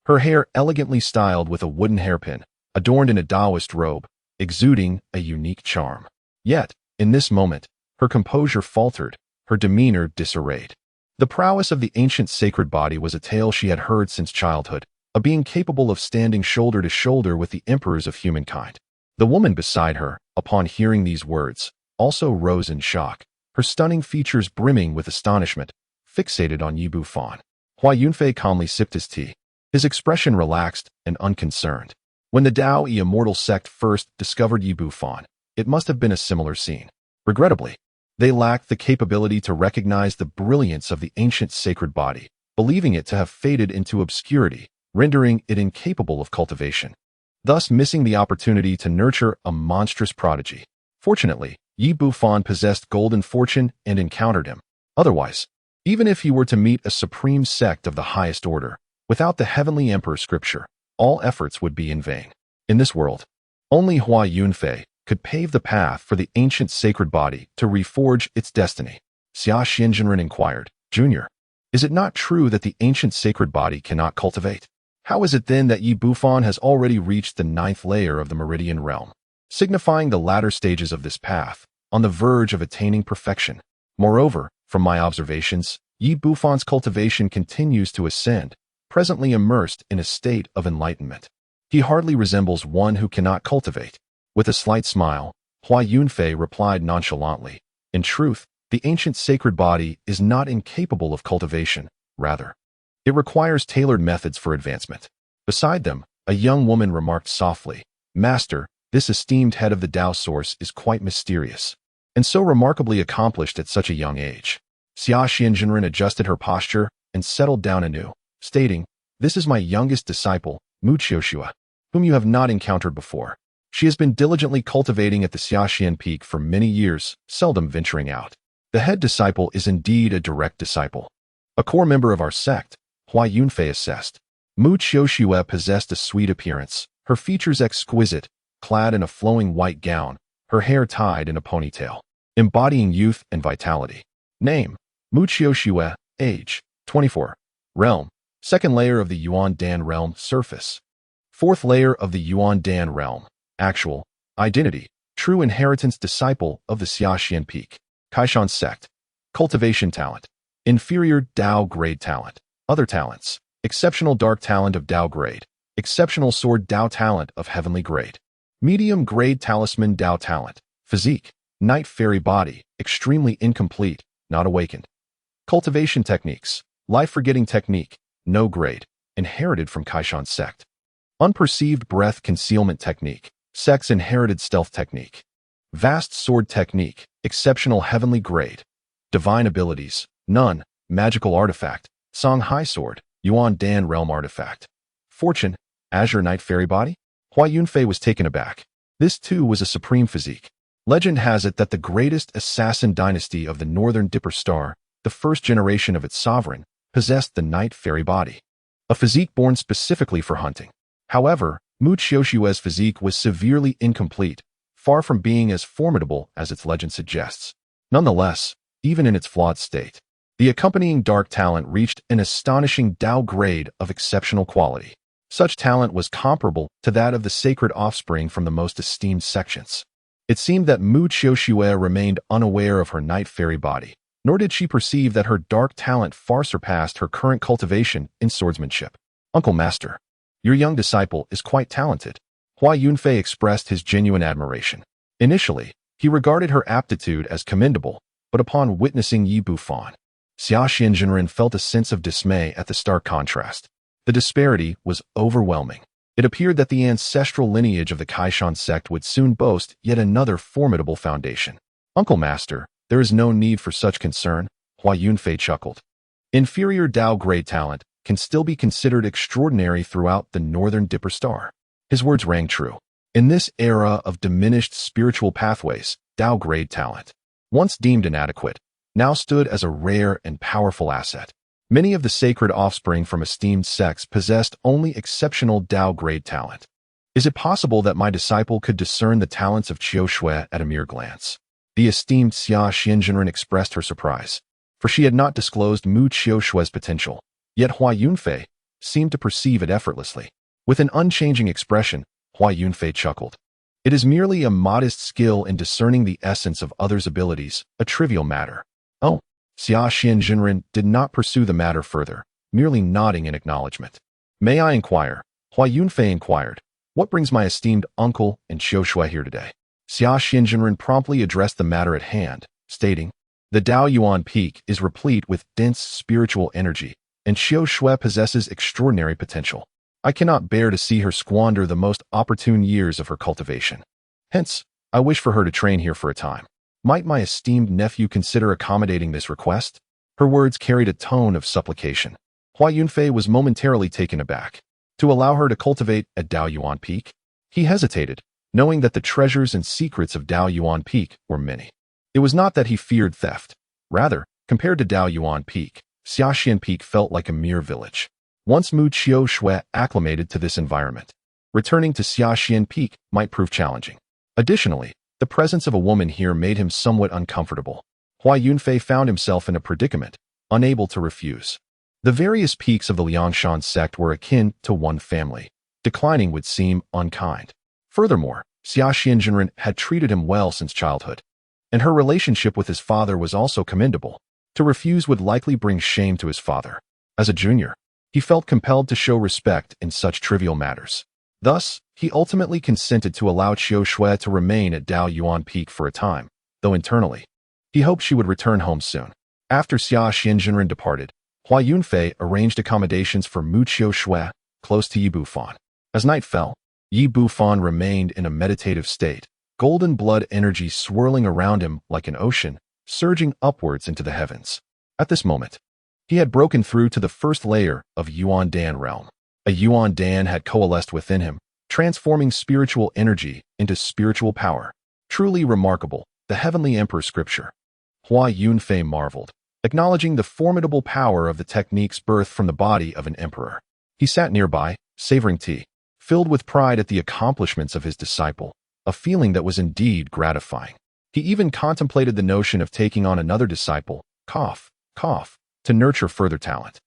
Her hair elegantly styled with a wooden hairpin, adorned in a Taoist robe, exuding a unique charm. Yet, in this moment, her composure faltered, her demeanor disarrayed. The prowess of the ancient sacred body was a tale she had heard since childhood, a being capable of standing shoulder to shoulder with the emperors of humankind. The woman beside her, upon hearing these words, also rose in shock, her stunning features brimming with astonishment, fixated on Yi Bufan. Hua Yunfei calmly sipped his tea, his expression relaxed and unconcerned. When the Dao Immortal sect first discovered Yi Bufan, it must have been a similar scene. Regrettably, They lacked the capability to recognize the brilliance of the ancient sacred body, believing it to have faded into obscurity, rendering it incapable of cultivation, thus missing the opportunity to nurture a monstrous prodigy. Fortunately, Yi Bufan possessed golden fortune and encountered him. Otherwise, even if he were to meet a supreme sect of the highest order, without the heavenly emperor scripture, all efforts would be in vain. In this world, only Hua Yunfei could pave the path for the ancient sacred body to reforge its destiny. Xia Xianjinren inquired, Junior, is it not true that the ancient sacred body cannot cultivate? How is it then that Yi Bufan has already reached the 9th layer of the meridian realm, signifying the latter stages of this path, on the verge of attaining perfection? Moreover, from my observations, Yi Bufan's cultivation continues to ascend, presently immersed in a state of enlightenment. He hardly resembles one who cannot cultivate. With a slight smile, Hua Yunfei replied nonchalantly, in truth, the ancient sacred body is not incapable of cultivation, rather, it requires tailored methods for advancement. Beside them, a young woman remarked softly, Master, this esteemed head of the Tao source is quite mysterious, and so remarkably accomplished at such a young age. Xia Xianjinren adjusted her posture and settled down anew, stating, This is my youngest disciple, Mu Qiuxue, whom you have not encountered before. She has been diligently cultivating at the Xiaxian Peak for many years, seldom venturing out. The head disciple is indeed a direct disciple. A core member of our sect, Hua Yunfei assessed. Mu Qiuxue possessed a sweet appearance, her features exquisite, clad in a flowing white gown, her hair tied in a ponytail, embodying youth and vitality. Name, Mu Qiuxue, age, 24. Realm, 2nd layer of the Yuan Dan realm, surface. 4th layer of the Yuan Dan realm, actual, identity, true inheritance disciple of the Xiaxian Peak. Kaishan sect, cultivation talent, inferior Dao grade talent, other talents, exceptional dark talent of Dao grade, exceptional sword Dao talent of heavenly grade, medium grade talisman Dao talent, physique, night fairy body, extremely incomplete, not awakened. Cultivation techniques, life-forgetting technique, no grade, inherited from Kaishan sect. Unperceived breath concealment technique, sex inherited stealth technique. Vast sword technique, exceptional heavenly grade. Divine abilities, none, magical artifact, Songhai sword, Yuan Dan realm artifact. Fortune, azure night fairy body? Hua Yunfei was taken aback. This too was a supreme physique. Legend has it that the greatest assassin dynasty of the Northern Dipper Star, the first generation of its sovereign, possessed the night fairy body. A physique born specifically for hunting. However, Mu Qiuxue's physique was severely incomplete, far from being as formidable as its legend suggests. Nonetheless, even in its flawed state, the accompanying dark talent reached an astonishing Dao grade of exceptional quality. Such talent was comparable to that of the sacred offspring from the most esteemed sections. It seemed that Mu Qiuxue remained unaware of her night fairy body, nor did she perceive that her dark talent far surpassed her current cultivation in swordsmanship. Uncle Master, your young disciple is quite talented. Hua Yunfei expressed his genuine admiration. Initially, he regarded her aptitude as commendable, but upon witnessing Yi Bufan, Xia Xianjinren felt a sense of dismay at the stark contrast. The disparity was overwhelming. It appeared that the ancestral lineage of the Kaishan sect would soon boast yet another formidable foundation. Uncle Master, there is no need for such concern, Hua Yunfei chuckled. Inferior Dao grade talent can still be considered extraordinary throughout the Northern Dipper Star. His words rang true. In this era of diminished spiritual pathways, Dao grade talent, once deemed inadequate, now stood as a rare and powerful asset. Many of the sacred offspring from esteemed sects possessed only exceptional Dao grade talent. Is it possible that my disciple could discern the talents of Qiuxue at a mere glance? The esteemed Xia Xianjinren expressed her surprise, for she had not disclosed Mu Qiuxue's potential. Yet Hua Yunfei seemed to perceive it effortlessly. With an unchanging expression, Hua Yunfei chuckled. It is merely a modest skill in discerning the essence of others' abilities, a trivial matter. Oh, Xia Xianjinren did not pursue the matter further, merely nodding in acknowledgement. May I inquire? Hua Yunfei inquired. What brings my esteemed uncle and Qiuxue here today? Xia Xianjinren promptly addressed the matter at hand, stating, The Daoyuan Peak is replete with dense spiritual energy, and Qiuxue possesses extraordinary potential. I cannot bear to see her squander the most opportune years of her cultivation. Hence, I wish for her to train here for a time. Might my esteemed nephew consider accommodating this request? Her words carried a tone of supplication. Hua Yunfei was momentarily taken aback. To allow her to cultivate at Daoyuan Peak? He hesitated, knowing that the treasures and secrets of Daoyuan Peak were many. It was not that he feared theft. Rather, compared to Daoyuan Peak, Xiaxian Peak felt like a mere village. Once Mu Qiu Shui acclimated to this environment, returning to Xiaxian Peak might prove challenging. Additionally, the presence of a woman here made him somewhat uncomfortable. Hua Yunfei found himself in a predicament, unable to refuse. The various peaks of the Liangshan sect were akin to one family. Declining would seem unkind. Furthermore, Xiaxian Jinren had treated him well since childhood, and her relationship with his father was also commendable. To refuse would likely bring shame to his father. As a junior, he felt compelled to show respect in such trivial matters. Thus, he ultimately consented to allow Qiu Shui to remain at Daoyuan Peak for a time, though internally, he hoped she would return home soon. After Xiaxian Jinren departed, Hua Yunfei arranged accommodations for Mu Qiu Shui, close to Yi Bufan. As night fell, Yi Bufan remained in a meditative state, golden blood energy swirling around him like an ocean, surging upwards into the heavens. At this moment, he had broken through to the first layer of Yuan Dan realm. A Yuan Dan had coalesced within him, transforming spiritual energy into spiritual power. Truly remarkable, the Heavenly Emperor scripture. Hua Yunfei marveled, acknowledging the formidable power of the techniques birthed from the body of an emperor. He sat nearby, savoring tea, filled with pride at the accomplishments of his disciple, a feeling that was indeed gratifying. He even contemplated the notion of taking on another disciple, to nurture further talent.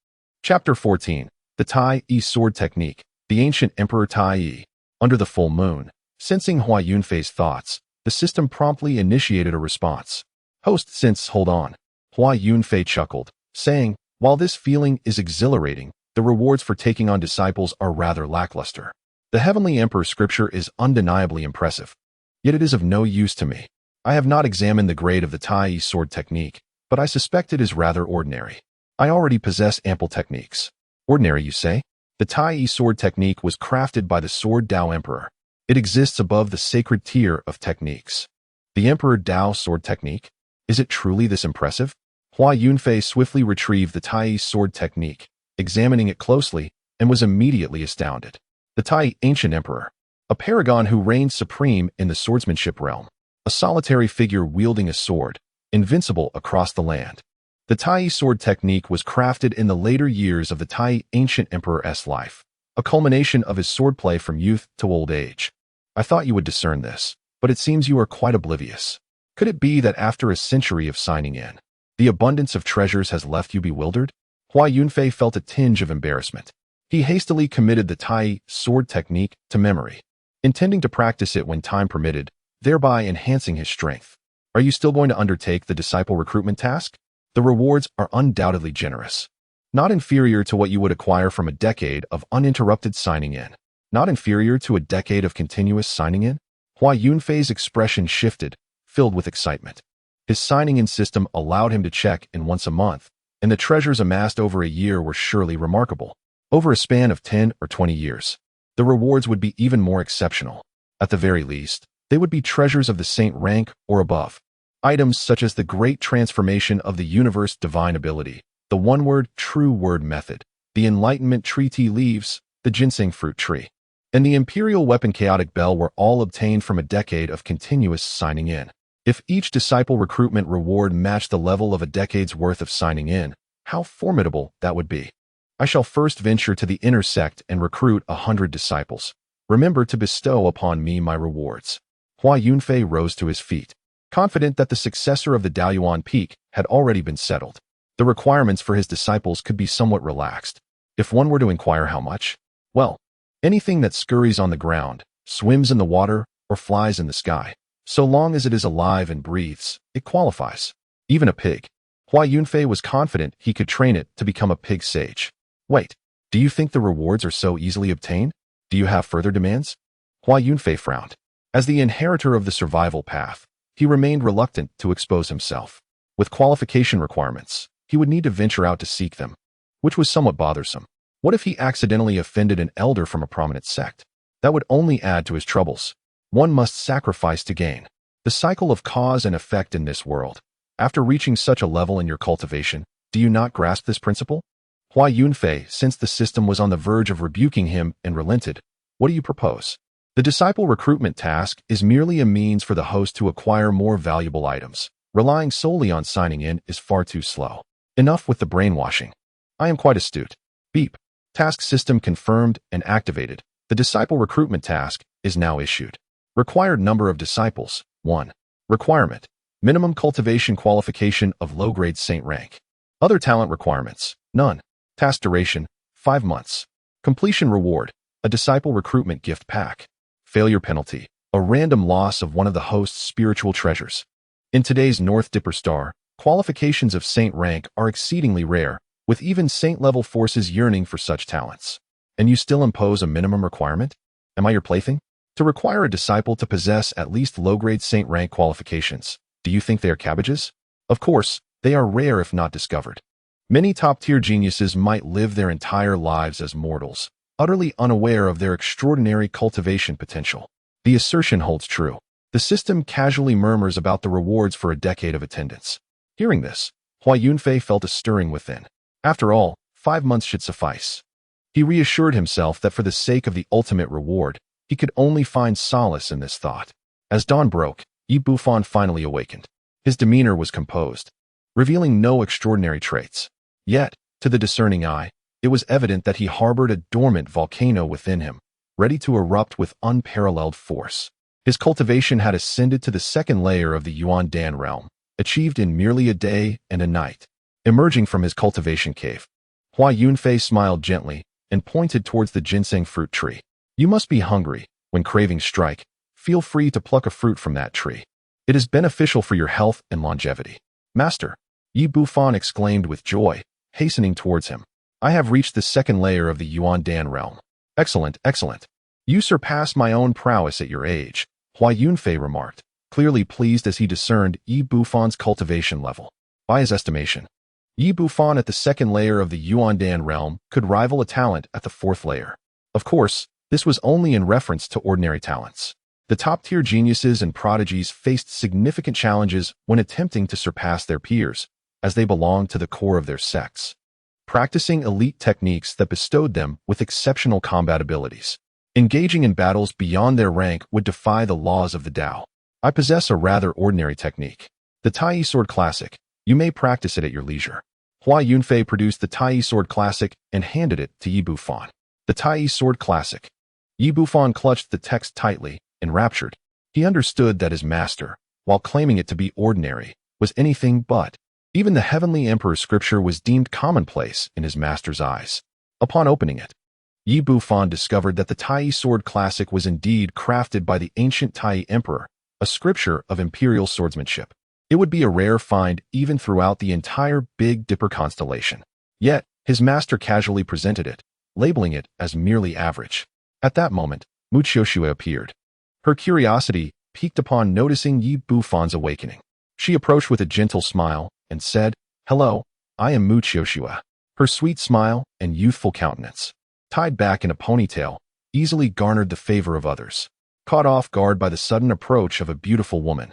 Chapter 14. The ThingI Sword Technique, the ancient Emperor ThingI. Under the full moon, sensing Hua Yunfei's thoughts, the system promptly initiated a response. Hold on. Hua Yunfei chuckled, saying, while this feeling is exhilarating, the rewards for taking on disciples are rather lackluster. The Heavenly Emperor scripture is undeniably impressive, yet it is of no use to me. I have not examined the grade of the ThingI sword technique, but I suspect it is rather ordinary. I already possess ample techniques. Ordinary, you say? The ThingI sword technique was crafted by the Sword Dao Emperor. It exists above the sacred tier of techniques. The Emperor Dao sword technique? Is it truly this impressive? Hua Yunfei swiftly retrieved the ThingI sword technique, examining it closely, and was immediately astounded. The ThingI ancient emperor, a paragon who reigned supreme in the swordsmanship realm, a solitary figure wielding a sword, invincible across the land. The ThingI sword technique was crafted in the later years of the ThingI ancient emperor's life, a culmination of his swordplay from youth to old age. I thought you would discern this, but it seems you are quite oblivious. Could it be that after a century of signing in, the abundance of treasures has left you bewildered? Hua Yunfei felt a tinge of embarrassment. He hastily committed the ThingI sword technique to memory, intending to practice it when time permitted, thereby enhancing his strength. Are you still going to undertake the disciple recruitment task? The rewards are undoubtedly generous. Not inferior to what you would acquire from a decade of uninterrupted signing in. Not inferior to a decade of continuous signing in? Hua Yunfei's expression shifted, filled with excitement. His signing-in system allowed him to check in once a month, and the treasures amassed over a year were surely remarkable. Over a span of 10 or 20 years, the rewards would be even more exceptional. At the very least, they would be treasures of the saint rank or above. Items such as the great transformation of the universe divine ability, the one-word true word method, the enlightenment tree tea leaves, the ginseng fruit tree, and the imperial weapon chaotic bell were all obtained from a decade of continuous signing in. If each disciple recruitment reward matched the level of a decade's worth of signing in, how formidable that would be. I shall first venture to the inner sect and recruit 100 disciples. Remember to bestow upon me my rewards. Hua Yunfei rose to his feet, confident that the successor of the Daoyuan Peak had already been settled. The requirements for his disciples could be somewhat relaxed. If one were to inquire how much, well, anything that scurries on the ground, swims in the water, or flies in the sky, so long as it is alive and breathes, it qualifies. Even a pig. Hua Yunfei was confident he could train it to become a pig sage. Wait, do you think the rewards are so easily obtained? Do you have further demands? Hua Yunfei frowned. As the inheritor of the survival path, he remained reluctant to expose himself. With qualification requirements, he would need to venture out to seek them, which was somewhat bothersome. What if he accidentally offended an elder from a prominent sect? That would only add to his troubles. One must sacrifice to gain. The cycle of cause and effect in this world. After reaching such a level in your cultivation, do you not grasp this principle? Hua Yunfei, since the system was on the verge of rebuking him and relented, what do you propose? The disciple recruitment task is merely a means for the host to acquire more valuable items. Relying solely on signing in is far too slow. Enough with the brainwashing. I am quite astute. Beep. Task system confirmed and activated. The disciple recruitment task is now issued. Required number of disciples, 1. Requirement. Minimum cultivation qualification of low-grade saint rank. Other talent requirements, none. Task duration, 5 months. Completion reward, a disciple recruitment gift pack. Failure penalty, a random loss of one of the host's spiritual treasures. In today's North Dipper Star, qualifications of saint rank are exceedingly rare, with even saint-level forces yearning for such talents. And you still impose a minimum requirement? Am I your plaything? To require a disciple to possess at least low-grade saint rank qualifications, do you think they are cabbages? Of course, they are rare if not discovered. Many top-tier geniuses might live their entire lives as mortals, utterly unaware of their extraordinary cultivation potential. The assertion holds true. The system casually murmurs about the rewards for a decade of attendance. Hearing this, Hua Yunfei felt a stirring within. After all, 5 months should suffice. He reassured himself that for the sake of the ultimate reward, he could only find solace in this thought. As dawn broke, Yi Bufan finally awakened. His demeanor was composed, revealing no extraordinary traits. Yet, to the discerning eye, it was evident that he harbored a dormant volcano within him, ready to erupt with unparalleled force. His cultivation had ascended to the second layer of the Yuan Dan realm, achieved in merely a day and a night. Emerging from his cultivation cave, Hua Yunfei smiled gently and pointed towards the ginseng fruit tree. You must be hungry. When cravings strike, feel free to pluck a fruit from that tree. It is beneficial for your health and longevity. Master, Yi Bufan exclaimed with joy, hastening towards him. I have reached the second layer of the Yuan Dan realm. Excellent, excellent. You surpass my own prowess at your age, Hua Yunfei remarked, clearly pleased as he discerned Yi Bufan's cultivation level. By his estimation, Yi Bufan at the second layer of the Yuan Dan realm could rival a talent at the fourth layer. Of course, this was only in reference to ordinary talents. The top-tier geniuses and prodigies faced significant challenges when attempting to surpass their peers, as they belonged to the core of their sects, practicing elite techniques that bestowed them with exceptional combat abilities. Engaging in battles beyond their rank would defy the laws of the Tao. I possess a rather ordinary technique. The Tai Sword Classic. You may practice it at your leisure. Hua Yunfei produced the Tai Sword Classic and handed it to Yi Bufan. The Tai Sword Classic. Yi Bufan clutched the text tightly, enraptured. He understood that his master, while claiming it to be ordinary, was anything but. Even the heavenly emperor's scripture was deemed commonplace in his master's eyes. Upon opening it, Yi Bufan discovered that the Tai Sword Classic was indeed crafted by the ancient Tai Emperor, a scripture of imperial swordsmanship. It would be a rare find even throughout the entire Big Dipper constellation. Yet, his master casually presented it, labeling it as merely average. At that moment, Mu Xiuxue appeared. Her curiosity piqued upon noticing Yi Bufan's awakening. She approached with a gentle smile and said, "Hello, I am Mu Xiuxue." Her sweet smile and youthful countenance, tied back in a ponytail, easily garnered the favor of others. Caught off guard by the sudden approach of a beautiful woman,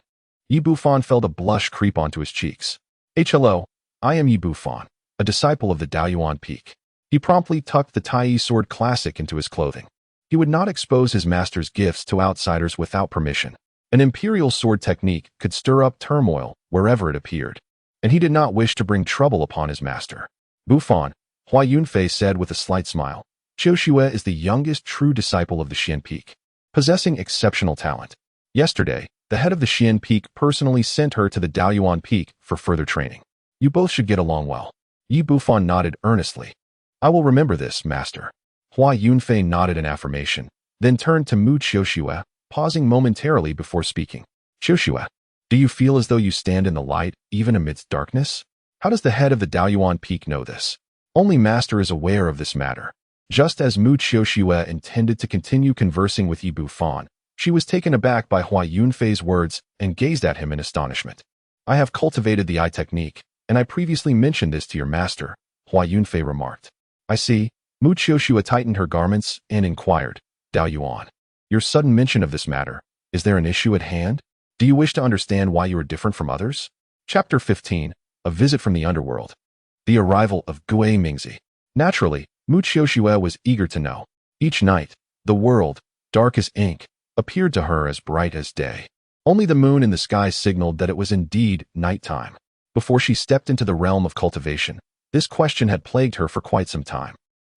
Yi Bufan felt a blush creep onto his cheeks. Hello, I am Yi Bufan, a disciple of the Daoyuan Peak. He promptly tucked the Tai Sword Classic into his clothing. He would not expose his master's gifts to outsiders without permission. An imperial sword technique could stir up turmoil wherever it appeared, and he did not wish to bring trouble upon his master. Bufan, Hua Yunfei said with a slight smile, Xiuxue is the youngest true disciple of the Xian Peak, possessing exceptional talent. Yesterday, the head of the Xian Peak personally sent her to the Daoyuan Peak for further training. You both should get along well. Yi Bufan nodded earnestly. I will remember this, master. Hua Yunfei nodded in affirmation, then turned to Mu Xiuxue, pausing momentarily before speaking. Xiuxue, do you feel as though you stand in the light, even amidst darkness? How does the head of the Daoyuan Peak know this? Only master is aware of this matter. Just as Mu Xiuxue intended to continue conversing with Yi Bufan, she was taken aback by Hua Yunfei's words and gazed at him in astonishment. I have cultivated the eye technique, and I previously mentioned this to your master, Hua Yunfei remarked. I see. Mu Xiuxue tightened her garments and inquired, Daoyuan, your sudden mention of this matter, is there an issue at hand? Do you wish to understand why you are different from others? Chapter 15. A Visit from the Underworld. The Arrival of Gui Mingzi. Naturally, Mu Qiuxue was eager to know. Each night, the world, dark as ink, appeared to her as bright as day. Only the moon in the sky signaled that it was indeed nighttime. Before she stepped into the realm of cultivation, this question had plagued her for quite some time.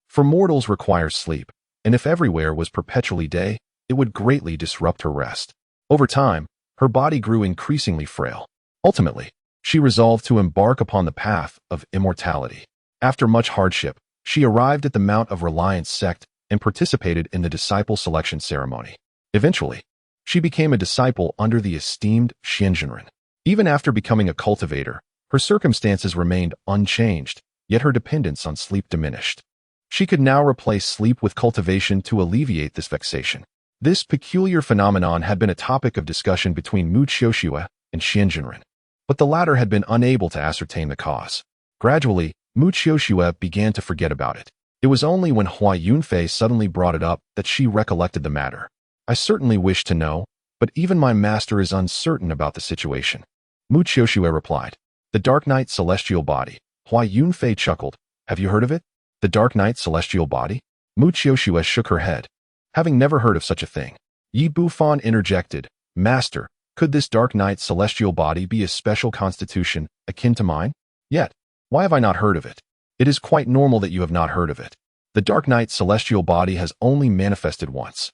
For mortals require sleep, and if everywhere was perpetually day, it would greatly disrupt her rest. Over time, her body grew increasingly frail. Ultimately, she resolved to embark upon the path of immortality. After much hardship, she arrived at the Mount of Reliance sect and participated in the disciple selection ceremony. Eventually, she became a disciple under the esteemed Xianzhenren. Even after becoming a cultivator, her circumstances remained unchanged, yet her dependence on sleep diminished. She could now replace sleep with cultivation to alleviate this vexation. This peculiar phenomenon had been a topic of discussion between Mu Qiuxue and Xianzhenren, but the latter had been unable to ascertain the cause. Gradually, Mu Qiuxue began to forget about it. It was only when Hua Yunfei suddenly brought it up that she recollected the matter. I certainly wish to know, but even my master is uncertain about the situation. Mu Qiuxue replied. The Dark Night Celestial Body. Hua Yunfei chuckled. Have you heard of it? The Dark Night Celestial Body? Mu Qiuxue shook her head. Having never heard of such a thing. Yi Bufan interjected. Master, could this Dark Night Celestial Body be a special constitution akin to mine? Yet, why have I not heard of it? It is quite normal that you have not heard of it. The Dark Night Celestial Body has only manifested once.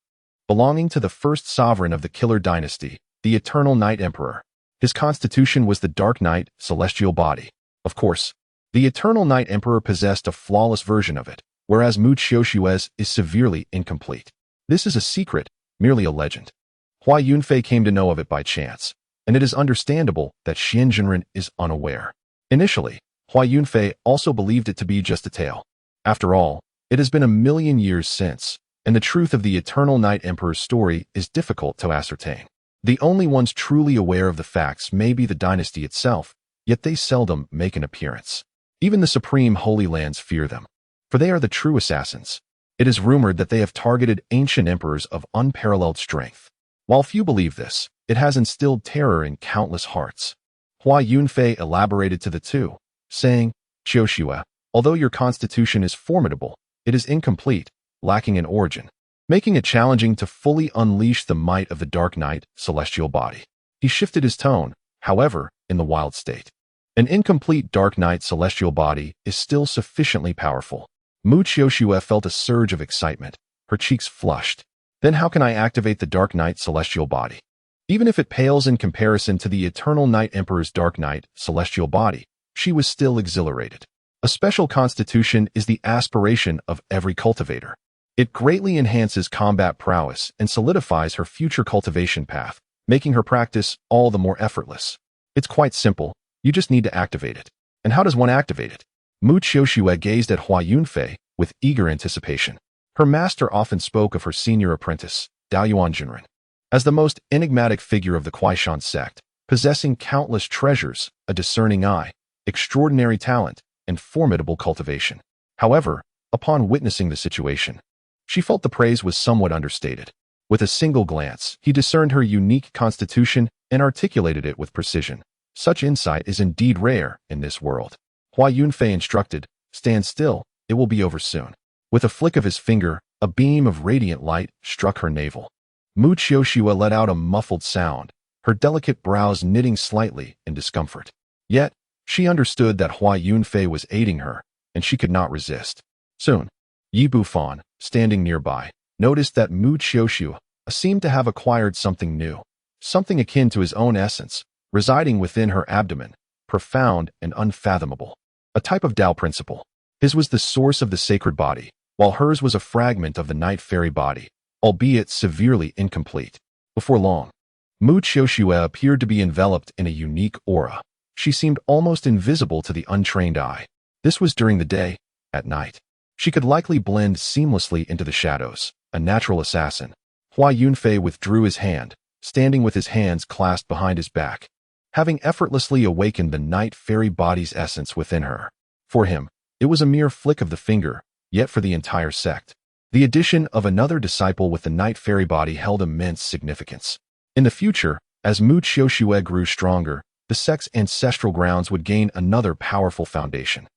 Belonging to the first sovereign of the Killer Dynasty, the Eternal Night Emperor. His constitution was the Dark Night Celestial Body. Of course, the Eternal Night Emperor possessed a flawless version of it, whereas Mu Qiuxue's is severely incomplete. This is a secret, merely a legend. Hua Yunfei came to know of it by chance, and it is understandable that Xianzhenren is unaware. Initially, Hua Yunfei also believed it to be just a tale. After all, it has been 1,000,000 years since, and the truth of the Eternal Night Emperor's story is difficult to ascertain. The only ones truly aware of the facts may be the dynasty itself, yet they seldom make an appearance. Even the Supreme Holy Lands fear them, for they are the true assassins. It is rumored that they have targeted ancient emperors of unparalleled strength. While few believe this, it has instilled terror in countless hearts. Hua Yunfei elaborated to the two, saying, Qiuxue, although your constitution is formidable, it is incomplete, lacking an origin, making it challenging to fully unleash the might of the Dark Night Celestial Body. He shifted his tone, however, in the wild state. An incomplete Dark Night Celestial Body is still sufficiently powerful. Mu Qiuxue felt a surge of excitement. Her cheeks flushed. Then how can I activate the Dark Night Celestial Body? Even if it pales in comparison to the Eternal Night Emperor's Dark Night Celestial Body, she was still exhilarated. A special constitution is the aspiration of every cultivator. It greatly enhances combat prowess and solidifies her future cultivation path, making her practice all the more effortless. It's quite simple, you just need to activate it. And how does one activate it? Mu Qiuxue gazed at Hua Yunfei with eager anticipation. Her master often spoke of her senior apprentice, Daoyuan as the most enigmatic figure of the Kuaishan sect, possessing countless treasures, a discerning eye, extraordinary talent, and formidable cultivation. However, upon witnessing the situation, she felt the praise was somewhat understated. With a single glance, he discerned her unique constitution and articulated it with precision. Such insight is indeed rare in this world. Hua Yunfei instructed, stand still, it will be over soon. With a flick of his finger, a beam of radiant light struck her navel. Mu Qiuxue let out a muffled sound, her delicate brows knitting slightly in discomfort. Yet, she understood that Hua Yunfei was aiding her, and she could not resist. Soon, Yi Bufan, standing nearby, noticed that Mu Qiuxue seemed to have acquired something new, something akin to his own essence, residing within her abdomen, profound and unfathomable. A type of Tao principle. His was the source of the sacred body, while hers was a fragment of the night fairy body, albeit severely incomplete. Before long, Mu Qiuxue appeared to be enveloped in a unique aura. She seemed almost invisible to the untrained eye. This was during the day. At night, she could likely blend seamlessly into the shadows, a natural assassin. Hua Yunfei withdrew his hand, standing with his hands clasped behind his back, having effortlessly awakened the night fairy body's essence within her. For him, it was a mere flick of the finger, yet for the entire sect, the addition of another disciple with the night fairy body held immense significance. In the future, As Mu Qiushue grew stronger, the sect's ancestral grounds would gain another powerful foundation.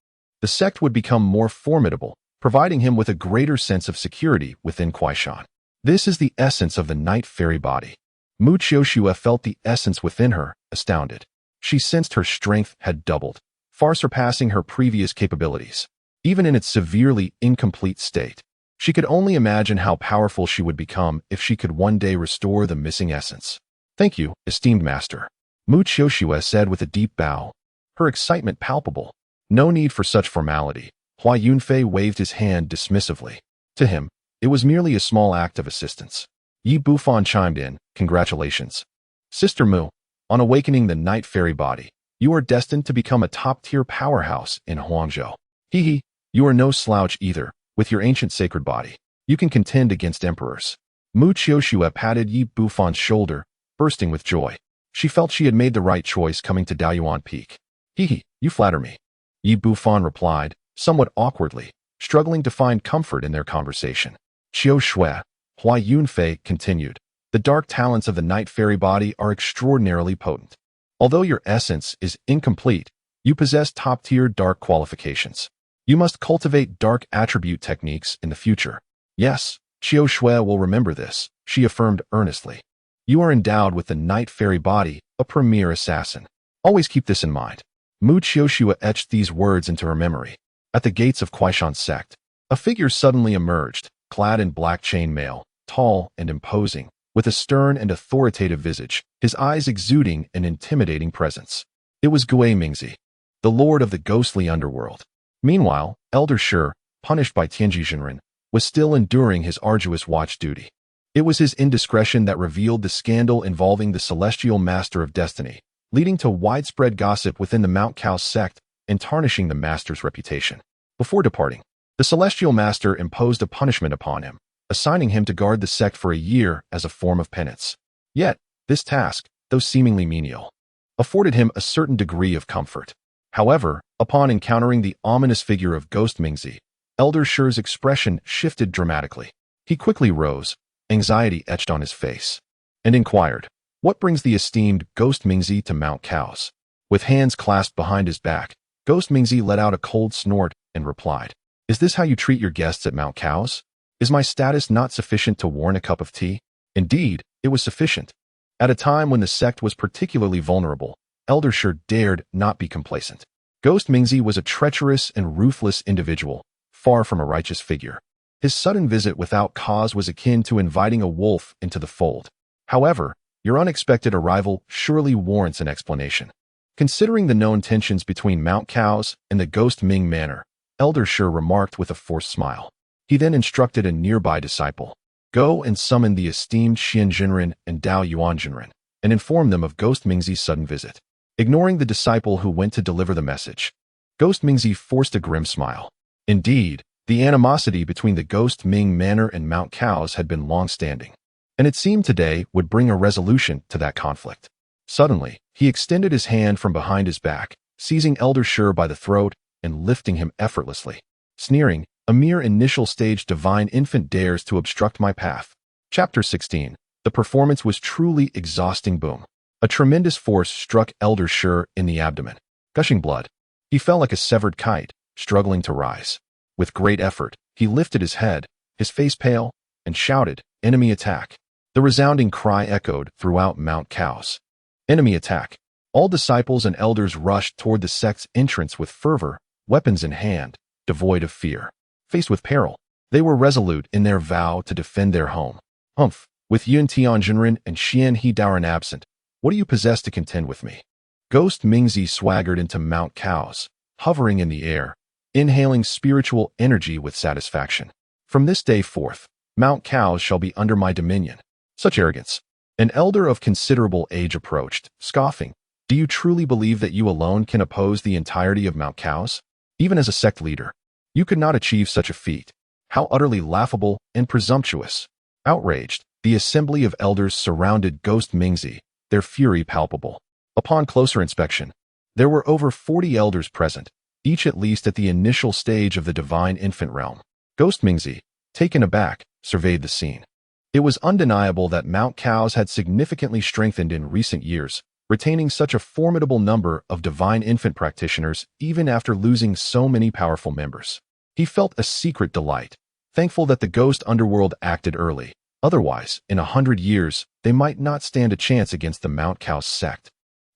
The sect would become more formidable, providing him with a greater sense of security within Kuaishan. This is the essence of the Night Fairy body. Mu Qiushue felt the essence within her, astounded. She sensed her strength had doubled, far surpassing her previous capabilities. Even in its severely incomplete state, she could only imagine how powerful she would become if she could one day restore the missing essence. "Thank you, esteemed master," Mu Qiushue said with a deep bow, her excitement palpable. No need for such formality. Hua Yunfei waved his hand dismissively. To him, it was merely a small act of assistance. Yi Bufan chimed in, "Congratulations, Sister Mu, on awakening the Night Fairy body. You are destined to become a top-tier powerhouse in Huangzhou. Hee, you are no slouch either. With your ancient sacred body, you can contend against emperors." Mu Qiushue patted Yi Bufan's shoulder, bursting with joy. She felt she had made the right choice coming to Daoyuan Peak. "Hee, you flatter me," Yi Bufan replied, somewhat awkwardly, struggling to find comfort in their conversation. "Qiu Shui," Hua Yunfei continued, "the dark talents of the Night Fairy body are extraordinarily potent. Although your essence is incomplete, you possess top-tier dark qualifications. You must cultivate dark attribute techniques in the future." "Yes, Qiu Shui will remember this," she affirmed earnestly. "You are endowed with the Night Fairy body, a premier assassin. Always keep this in mind." Mu Qiushue etched these words into her memory. At the gates of Kuaishan sect, a figure suddenly emerged, clad in black chainmail, tall and imposing, with a stern and authoritative visage, his eyes exuding an intimidating presence. It was Gui Mingzi, the lord of the ghostly underworld. Meanwhile, Elder Shi, punished by Tianji Jinren, was still enduring his arduous watch duty. It was his indiscretion that revealed the scandal involving the Celestial Master of Destiny, leading to widespread gossip within the Mount Cao sect and tarnishing the master's reputation. Before departing, the Celestial Master imposed a punishment upon him, assigning him to guard the sect for a year as a form of penance. Yet, this task, though seemingly menial, afforded him a certain degree of comfort. However, upon encountering the ominous figure of Ghost Mingzi, Elder Shi's expression shifted dramatically. He quickly rose, anxiety etched on his face, and inquired, "What brings the esteemed Ghost Mingzi to Mount Cao's?" With hands clasped behind his back, Ghost Mingzi let out a cold snort and replied, "Is this how you treat your guests at Mount Cao's? Is my status not sufficient to warrant a cup of tea?" Indeed, it was sufficient. At a time when the sect was particularly vulnerable, Elder Shi dared not be complacent. Ghost Mingzi was a treacherous and ruthless individual, far from a righteous figure. His sudden visit without cause was akin to inviting a wolf into the fold. However, your unexpected arrival surely warrants an explanation. Considering the known tensions between Mount Cao's and the Ghost Ming Manor, Elder Shi remarked with a forced smile. He then instructed a nearby disciple, "Go and summon the esteemed Xian Jinren and Dao Yuan Jinren, and inform them of Ghost Mingzi's sudden visit." Ignoring the disciple who went to deliver the message, Ghost Mingzi forced a grim smile. Indeed, the animosity between the Ghost Ming Manor and Mount Cao's had been long-standing, and it seemed today would bring a resolution to that conflict. Suddenly, he extended his hand from behind his back, seizing Elder Shi by the throat and lifting him effortlessly. Sneering, "A mere initial stage divine infant dares to obstruct my path." Chapter 16. The performance was truly exhausting. Boom. A tremendous force struck Elder Shi in the abdomen. Gushing blood, he fell like a severed kite, struggling to rise. With great effort, he lifted his head, his face pale, and shouted, "Enemy attack." The resounding cry echoed throughout Mount Cao's. Enemy attack. All disciples and elders rushed toward the sect's entrance with fervor, weapons in hand, devoid of fear. Faced with peril, they were resolute in their vow to defend their home. "Humph, with Yun Tianjinren and Xian He Daoren absent, what do you possess to contend with me?" Ghost Mingzi swaggered into Mount Cao's, hovering in the air, inhaling spiritual energy with satisfaction. "From this day forth, Mount Cao's shall be under my dominion." Such arrogance. An elder of considerable age approached, scoffing, "Do you truly believe that you alone can oppose the entirety of Mount Cao's? Even as a sect leader, you could not achieve such a feat. How utterly laughable and presumptuous." Outraged, the assembly of elders surrounded Ghost Mingzi, their fury palpable. Upon closer inspection, there were over 40 elders present, each at least at the initial stage of the divine infant realm. Ghost Mingzi, taken aback, surveyed the scene. It was undeniable that Mount Cao's had significantly strengthened in recent years, retaining such a formidable number of divine infant practitioners even after losing so many powerful members. He felt a secret delight, thankful that the ghost underworld acted early. Otherwise, in 100 years, they might not stand a chance against the Mount Cao sect.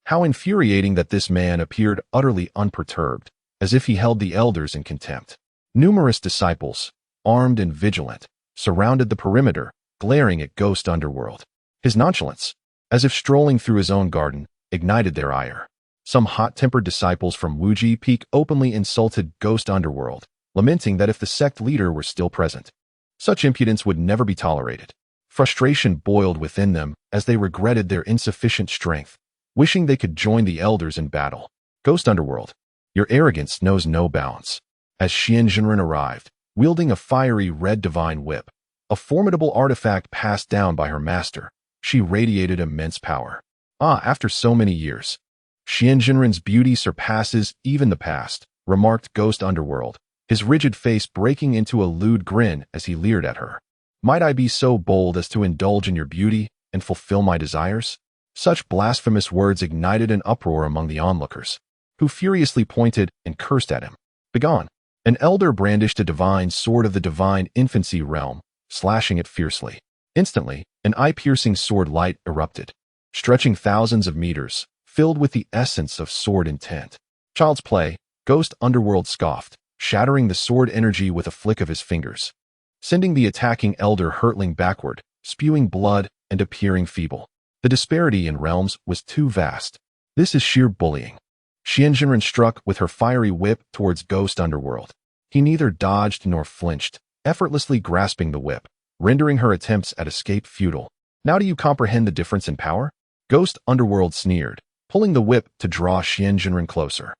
How infuriating that this man appeared utterly unperturbed, as if he held the elders in contempt. Numerous disciples, armed and vigilant, surrounded the perimeter, glaring at Ghost Underworld. His nonchalance, as if strolling through his own garden, ignited their ire. Some hot-tempered disciples from Daoyuan Peak openly insulted Ghost Underworld, lamenting that if the sect leader were still present, such impudence would never be tolerated. Frustration boiled within them as they regretted their insufficient strength, wishing they could join the elders in battle. Ghost Underworld, your arrogance knows no bounds. As Xian Jinren arrived, wielding a fiery red divine whip, a formidable artifact passed down by her master, she radiated immense power. After so many years, Xian Jinren's beauty surpasses even the past, remarked Ghost Underworld, his rigid face breaking into a lewd grin as he leered at her. Might I be so bold as to indulge in your beauty and fulfill my desires? Such blasphemous words ignited an uproar among the onlookers, who furiously pointed and cursed at him. Begone! An elder brandished a divine sword of the divine infancy realm, slashing it fiercely. Instantly, an eye-piercing sword light erupted, stretching thousands of meters, filled with the essence of sword intent. Child's play, Ghost Underworld scoffed, shattering the sword energy with a flick of his fingers, sending the attacking elder hurtling backward, spewing blood and appearing feeble. The disparity in realms was too vast. This is sheer bullying. Xian Jinren struck with her fiery whip towards Ghost Underworld. He neither dodged nor flinched, effortlessly grasping the whip, rendering her attempts at escape futile. Now do you comprehend the difference in power? Ghost Underworld sneered, pulling the whip to draw Xian Jinren closer.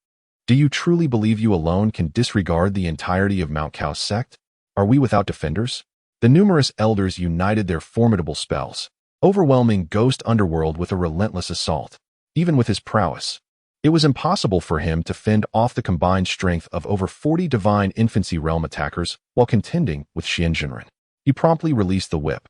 Do you truly believe you alone can disregard the entirety of Mount Cao's sect? Are we without defenders? The numerous elders united their formidable spells, overwhelming Ghost Underworld with a relentless assault. Even with his prowess, it was impossible for him to fend off the combined strength of over 40 divine infancy realm attackers while contending with Xian Jinren. He promptly released the whip,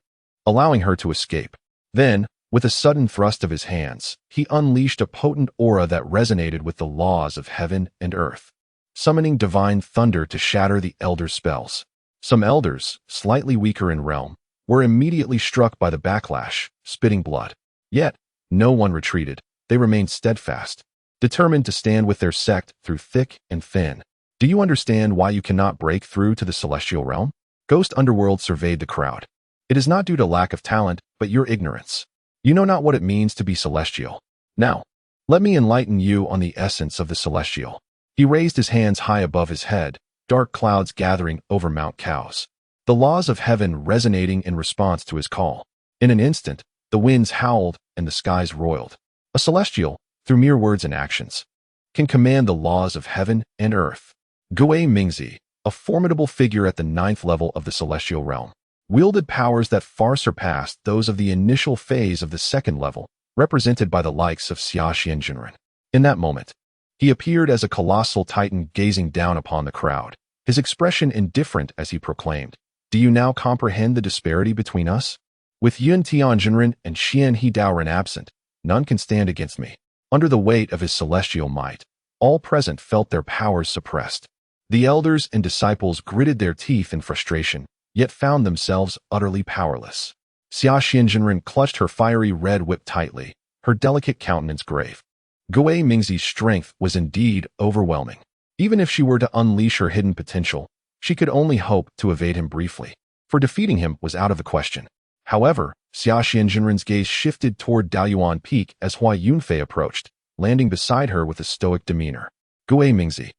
allowing her to escape. Then, with a sudden thrust of his hands, he unleashed a potent aura that resonated with the laws of heaven and earth, summoning divine thunder to shatter the elder's spells. Some elders, slightly weaker in realm, were immediately struck by the backlash, spitting blood. Yet, no one retreated. They remained steadfast, determined to stand with their sect through thick and thin. Do you understand why you cannot break through to the celestial realm? Ghost Underworld surveyed the crowd. It is not due to lack of talent, but your ignorance. You know not what it means to be celestial. Now, let me enlighten you on the essence of the celestial. He raised his hands high above his head, dark clouds gathering over Mount Cao's, the laws of heaven resonating in response to his call. In an instant, the winds howled and the skies roiled. A celestial, through mere words and actions, can command the laws of heaven and earth. Gui Mingzi, a formidable figure at the 9th level of the celestial realm, wielded powers that far surpassed those of the initial phase of the 2nd level, represented by the likes of Xian Jinren. In that moment, he appeared as a colossal titan gazing down upon the crowd, his expression indifferent as he proclaimed, "Do you now comprehend the disparity between us? With Yun Tian Jinren and Xian He Daoren absent, none can stand against me." Under the weight of his celestial might, all present felt their powers suppressed. The elders and disciples gritted their teeth in frustration, yet found themselves utterly powerless. Xian Jinren clutched her fiery red whip tightly, her delicate countenance grave. Gui Mingzi's strength was indeed overwhelming. Even if she were to unleash her hidden potential, she could only hope to evade him briefly, for defeating him was out of the question. However, Xian Jinren's gaze shifted toward Daoyuan Peak as Hua Yunfei approached, landing beside her with a stoic demeanor. Gui Mingzi,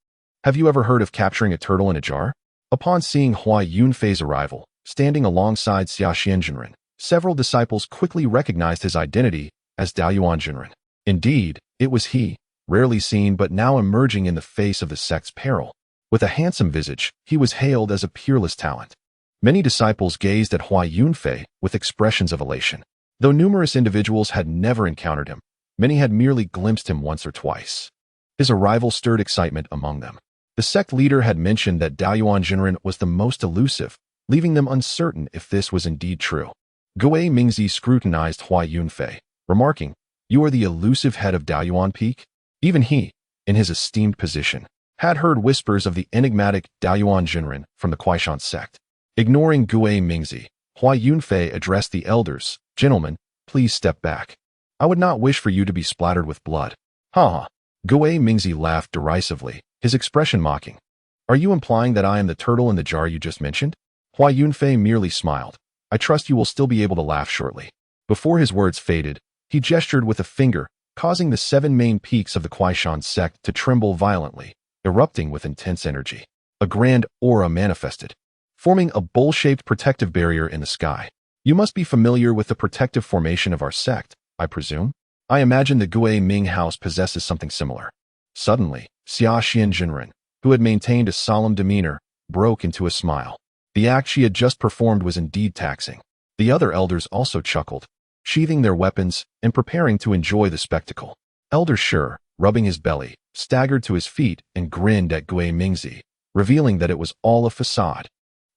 have you ever heard of capturing a turtle in a jar? Upon seeing Hua Yunfei's arrival, standing alongside Xian Jinren, several disciples quickly recognized his identity as Daoyuan Jinren. Indeed, it was he, rarely seen but now emerging in the face of the sect's peril. With a handsome visage, he was hailed as a peerless talent. Many disciples gazed at Hua Yunfei with expressions of elation. Though numerous individuals had never encountered him, many had merely glimpsed him once or twice. His arrival stirred excitement among them. The sect leader had mentioned that Daoyuan Jinren was the most elusive, leaving them uncertain if this was indeed true. Gui Mingzi scrutinized Hua Yunfei, remarking, "You are the elusive head of Daoyuan Peak?" Even he, in his esteemed position, had heard whispers of the enigmatic Daoyuan Jinren from the Kuaishan sect. Ignoring Gui Mingzi, Hua Yunfei addressed the elders, "Gentlemen, please step back. I would not wish for you to be splattered with blood." Ha ha. Gui Mingzi laughed derisively, his expression mocking. "Are you implying that I am the turtle in the jar you just mentioned?" Hua Yunfei merely smiled. "I trust you will still be able to laugh shortly." Before his words faded, he gestured with a finger, causing the 7 main peaks of the Kuaishan sect to tremble violently, erupting with intense energy. A grand aura manifested, forming a bowl-shaped protective barrier in the sky. "You must be familiar with the protective formation of our sect, I presume? I imagine the Gui Ming house possesses something similar." Suddenly, Xia Xian Jinren, who had maintained a solemn demeanor, broke into a smile. The act she had just performed was indeed taxing. The other elders also chuckled, sheathing their weapons and preparing to enjoy the spectacle. Elder Shi, rubbing his belly, staggered to his feet and grinned at Gui Mingzi, revealing that it was all a facade.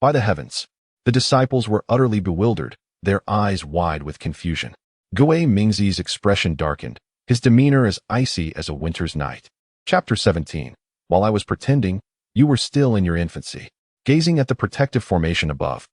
By the heavens, the disciples were utterly bewildered, their eyes wide with confusion. Gui Mingzi's expression darkened, his demeanor as icy as a winter's night. Chapter 17. While I was pretending, you were still in your infancy. Gazing at the protective formation above,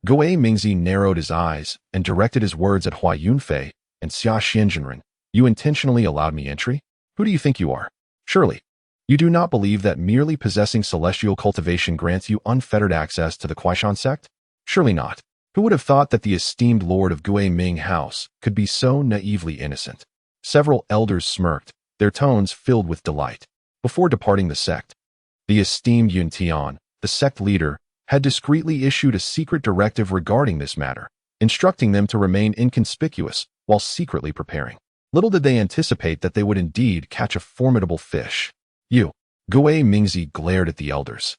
Gui Mingzi narrowed his eyes and directed his words at Hua Yunfei and Xia Xianjinren. "You intentionally allowed me entry? Who do you think you are? Surely, you do not believe that merely possessing celestial cultivation grants you unfettered access to the Kuaishan sect? Surely not. Who would have thought that the esteemed lord of Gui Ming House could be so naively innocent?" Several elders smirked, their tones filled with delight. Before departing the sect, the esteemed Yun Tian, the sect leader, had discreetly issued a secret directive regarding this matter, instructing them to remain inconspicuous while secretly preparing. Little did they anticipate that they would indeed catch a formidable fish. "You." Gui Mingzi glared at the elders,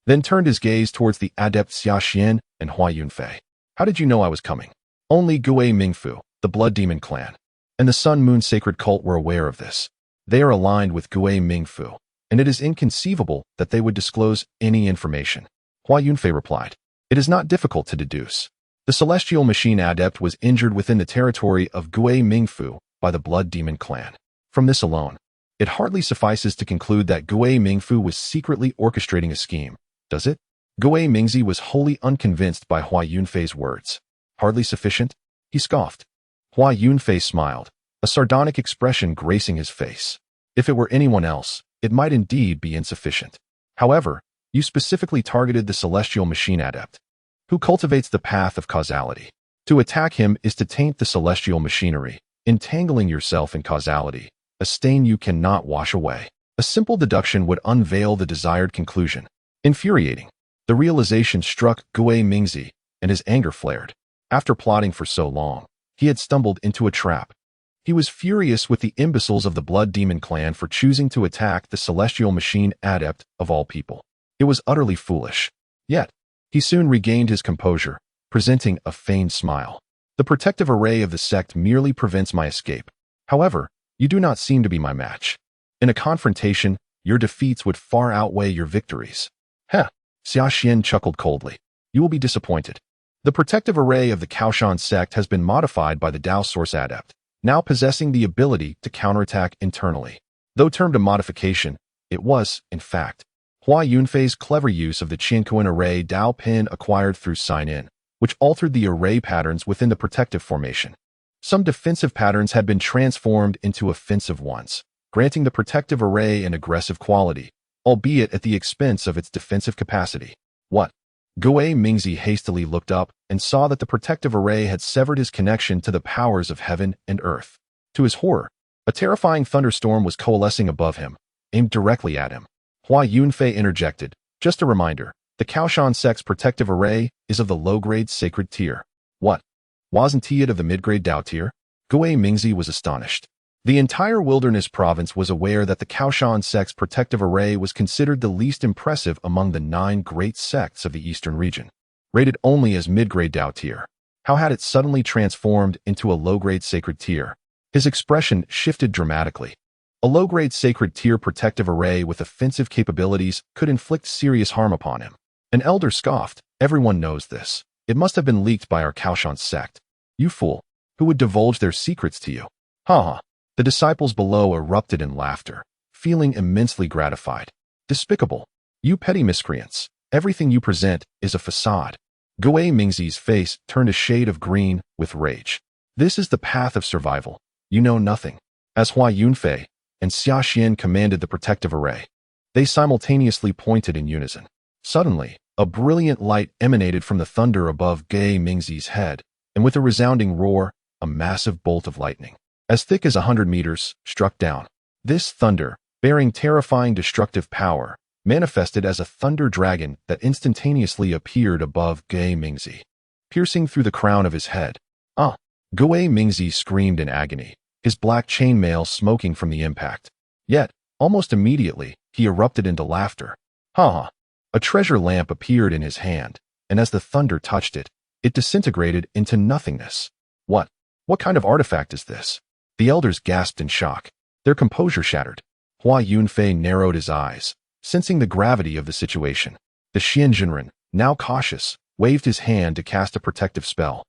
then turned his gaze towards the adept Xia Xian and Hua Yunfei. "How did you know I was coming?" Only Gui Mingfu, the Blood Demon clan, and the Sun Moon Sacred Cult were aware of this. They are aligned with Gui Mingfu, and it is inconceivable that they would disclose any information. Hua Yunfei replied, "It is not difficult to deduce. The Celestial Machine Adept was injured within the territory of Gui Mingfu by the Blood Demon clan. From this alone, it hardly suffices to conclude that Gui Mingfu was secretly orchestrating a scheme, does it?" Gui Mingzi was wholly unconvinced by Hua Yunfei's words. "Hardly sufficient?" he scoffed. Hua Yunfei smiled, a sardonic expression gracing his face. "If it were anyone else, it might indeed be insufficient. However, you specifically targeted the Celestial Machine Adept, who cultivates the path of causality. To attack him is to taint the celestial machinery, entangling yourself in causality, a stain you cannot wash away. A simple deduction would unveil the desired conclusion." Infuriating, the realization struck Gui Mingzi, and his anger flared. After plotting for so long, he had stumbled into a trap. He was furious with the imbeciles of the Blood Demon clan for choosing to attack the Celestial Machine Adept of all people. It was utterly foolish. Yet, he soon regained his composure, presenting a feigned smile. "The protective array of the sect merely prevents my escape. However, you do not seem to be my match. In a confrontation, your defeats would far outweigh your victories." "Heh," Xia Xian chuckled coldly. "You will be disappointed. The protective array of the Kaoshan sect has been modified by the Dao Source Adept, now possessing the ability to counterattack internally. Though termed a modification, it was, in fact, Hua Yunfei's clever use of the Qiankuan array Dao Pin acquired through sign-in, which altered the array patterns within the protective formation. Some defensive patterns had been transformed into offensive ones, granting the protective array an aggressive quality, albeit at the expense of its defensive capacity. "What?" Gui Mingzi hastily looked up and saw that the protective array had severed his connection to the powers of heaven and earth. To his horror, a terrifying thunderstorm was coalescing above him, aimed directly at him. Hua Yunfei interjected, "Just a reminder, the Kaoshan sect's protective array is of the low-grade sacred tier." "What? Wasn't it of the mid-grade Dao tier?" Gui Mingzi was astonished. The entire Wilderness Province was aware that the Kaoshan sect's protective array was considered the least impressive among the 9 great sects of the eastern region, rated only as mid-grade Dao tier. How had it suddenly transformed into a low-grade sacred tier? His expression shifted dramatically. A low-grade sacred tier protective array with offensive capabilities could inflict serious harm upon him. An elder scoffed, "Everyone knows this. It must have been leaked by our Kaoshan sect." You fool! Who would divulge their secrets to you? Ha ha! The disciples below erupted in laughter, feeling immensely gratified. Despicable! You petty miscreants! Everything you present is a facade. Gui Mingzi's face turned a shade of green with rage. This is the path of survival. You know nothing. As Hua Yunfei and Xia Xian commanded the protective array, they simultaneously pointed in unison. Suddenly, a brilliant light emanated from the thunder above Gui Mingzi's head, and with a resounding roar, a massive bolt of lightning, as thick as 100 meters, struck down. This thunder, bearing terrifying destructive power, manifested as a thunder dragon that instantaneously appeared above Gui Mingzi, piercing through the crown of his head. Ah! Gui Mingzi screamed in agony, his black chainmail smoking from the impact. Yet, almost immediately, he erupted into laughter. Ha ha! A treasure lamp appeared in his hand, and as the thunder touched it, it disintegrated into nothingness. What? What kind of artifact is this? The elders gasped in shock. Their composure shattered. Hua Yunfei narrowed his eyes, sensing the gravity of the situation. The Xianjunren, now cautious, waved his hand to cast a protective spell,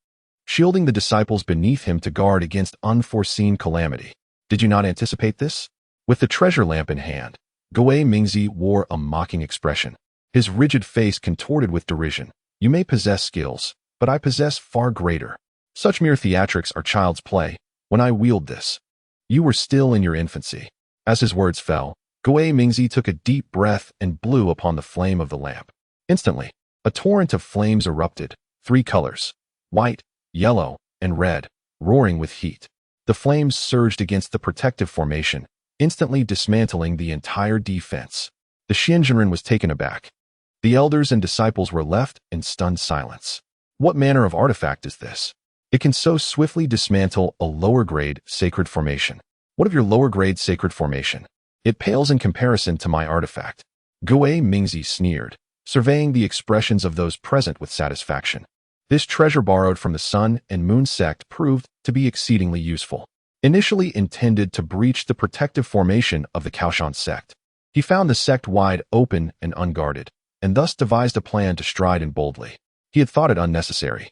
shielding the disciples beneath him to guard against unforeseen calamity. Did you not anticipate this? With the treasure lamp in hand, Gui Mingzi wore a mocking expression, his rigid face contorted with derision. You may possess skills, but I possess far greater. Such mere theatrics are child's play. When I wield this, you were still in your infancy. As his words fell, Gui Mingzi took a deep breath and blew upon the flame of the lamp. Instantly, a torrent of flames erupted, 3 colors, white, yellow, and red, roaring with heat. The flames surged against the protective formation, instantly dismantling the entire defense. The Xianjunren was taken aback. The elders and disciples were left in stunned silence. What manner of artifact is this? It can so swiftly dismantle a lower-grade sacred formation. What of your lower-grade sacred formation? It pales in comparison to my artifact. Gui Mingzi sneered, surveying the expressions of those present with satisfaction. This treasure borrowed from the Sun and Moon sect proved to be exceedingly useful. Initially intended to breach the protective formation of the Kaoshan sect, he found the sect wide open and unguarded, and thus devised a plan to stride in boldly. He had thought it unnecessary.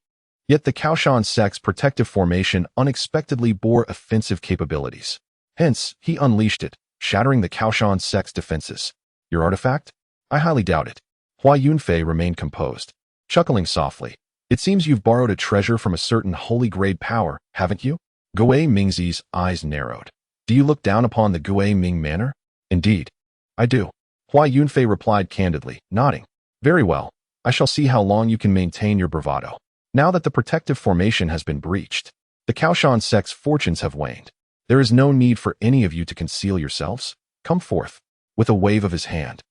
Yet the Kaoshan sect's protective formation unexpectedly bore offensive capabilities. Hence, he unleashed it, shattering the Kaoshan sect's defenses. Your artifact? I highly doubt it. Hua Yunfei remained composed, chuckling softly. It seems you've borrowed a treasure from a certain holy-grade power, haven't you? Gui Mingzi's eyes narrowed. Do you look down upon the Gui Ming manor? Indeed, I do. Hua Yunfei replied candidly, nodding. Very well. I shall see how long you can maintain your bravado. Now that the protective formation has been breached, the Kaoshan sect's fortunes have waned. There is no need for any of you to conceal yourselves. Come forth. With a wave of his hand,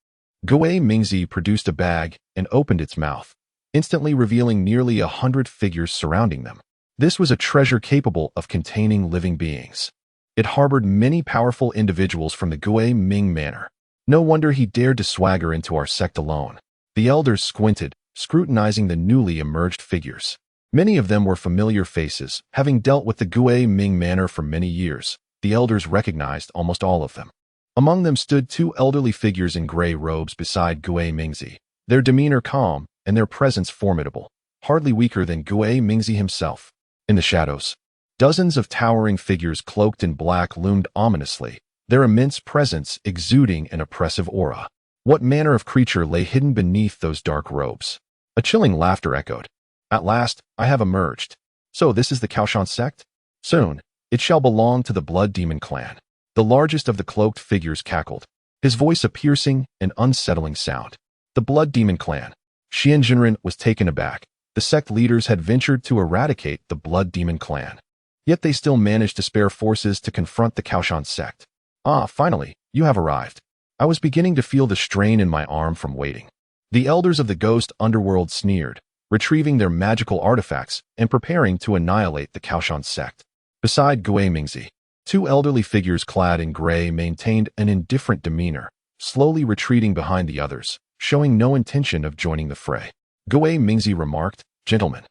Gui Mingzi produced a bag and opened its mouth, instantly revealing nearly 100 figures surrounding them. This was a treasure capable of containing living beings. It harbored many powerful individuals from the Gui Ming manor. No wonder he dared to swagger into our sect alone. The elders squinted, scrutinizing the newly emerged figures. Many of them were familiar faces, having dealt with the Gui Ming manor for many years. The elders recognized almost all of them. Among them stood 2 elderly figures in gray robes beside Gui Mingzi, their demeanor calm and their presence formidable, hardly weaker than Gui Mingzi himself. In the shadows, dozens of towering figures cloaked in black loomed ominously, their immense presence exuding an oppressive aura. What manner of creature lay hidden beneath those dark robes? A chilling laughter echoed. At last, I have emerged. So this is the Kaoshan sect? Soon, it shall belong to the Blood Demon clan. The largest of the cloaked figures cackled, his voice a piercing and unsettling sound. The Blood Demon clan. Xianjunren was taken aback. The sect leaders had ventured to eradicate the Blood Demon clan. Yet they still managed to spare forces to confront the Kaoshan sect. Ah, finally, you have arrived. I was beginning to feel the strain in my arm from waiting. The elders of the ghost underworld sneered, retrieving their magical artifacts and preparing to annihilate the Kaoshan sect. Beside Gui Mingzi, 2 elderly figures clad in gray maintained an indifferent demeanor, slowly retreating behind the others, showing no intention of joining the fray. Gui Mingzi remarked, Gentlemen,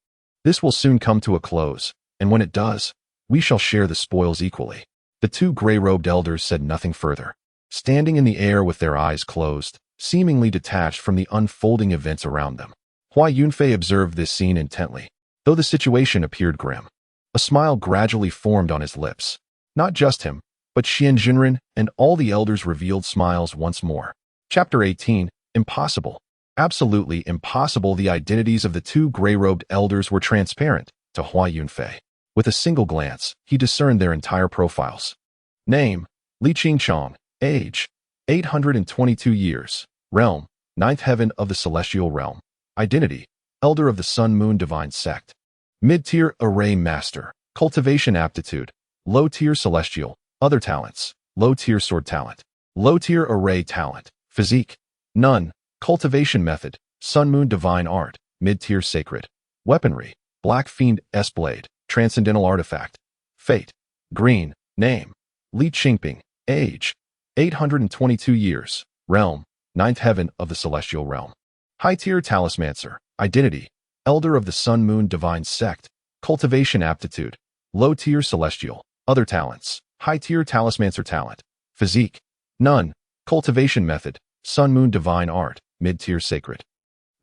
this will soon come to a close, and when it does, we shall share the spoils equally. The 2 gray-robed elders said nothing further, standing in the air with their eyes closed, seemingly detached from the unfolding events around them. Hua Yunfei observed this scene intently, though the situation appeared grim. A smile gradually formed on his lips. Not just him, but Xian Jinren and all the elders revealed smiles once more. Chapter 18, Impossible. Absolutely impossible. The identities of the two gray-robed elders were transparent to Hua Yunfei. With a single glance, he discerned their entire profiles. Name: Li Qingchong. Age: 822 years. Realm: Ninth Heaven of the Celestial Realm. Identity: Elder of the Sun-Moon Divine Sect. Mid-tier Array Master. Cultivation Aptitude: Low-tier Celestial. Other talents: Low-tier Sword Talent. Low-tier Array Talent. Physique: None. Cultivation Method: Sun-Moon Divine Art. Mid-tier Sacred. Weaponry: Black Fiend S-Blade. Transcendental Artifact. Fate: Green. Name: Li Qingping. Age: 822 years. Realm: Ninth Heaven of the Celestial Realm. High-tier Talismancer. Identity: Elder of the Sun-Moon Divine Sect. Cultivation Aptitude: Low-tier Celestial. Other talents: High-tier Talismancer Talent. Physique: None. Cultivation Method: Sun-Moon Divine Art. Mid-tier Sacred.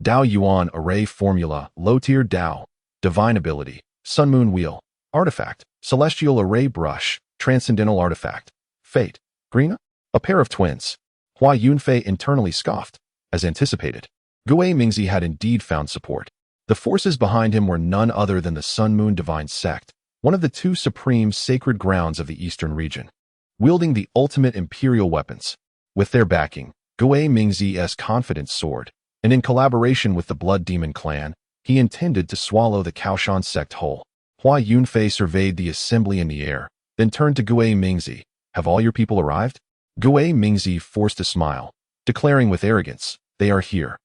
Daoyuan Array Formula. Low-tier Dao. Divine Ability: Sun-Moon Wheel. Artifact: Celestial Array Brush. Transcendental Artifact. Fate: Green. A pair of twins. Hua Yunfei internally scoffed. As anticipated, Gui Mingzi had indeed found support. The forces behind him were none other than the Sun-Moon Divine Sect, one of the two supreme sacred grounds of the eastern region, wielding the ultimate imperial weapons. With their backing, Gui Mingzi's confidence soared, and in collaboration with the Blood Demon clan, he intended to swallow the Kaoshan sect whole. Hua Yunfei surveyed the assembly in the air, then turned to Gui Mingzi. Have all your people arrived? Gui Mingzi forced a smile, declaring with arrogance, they are here.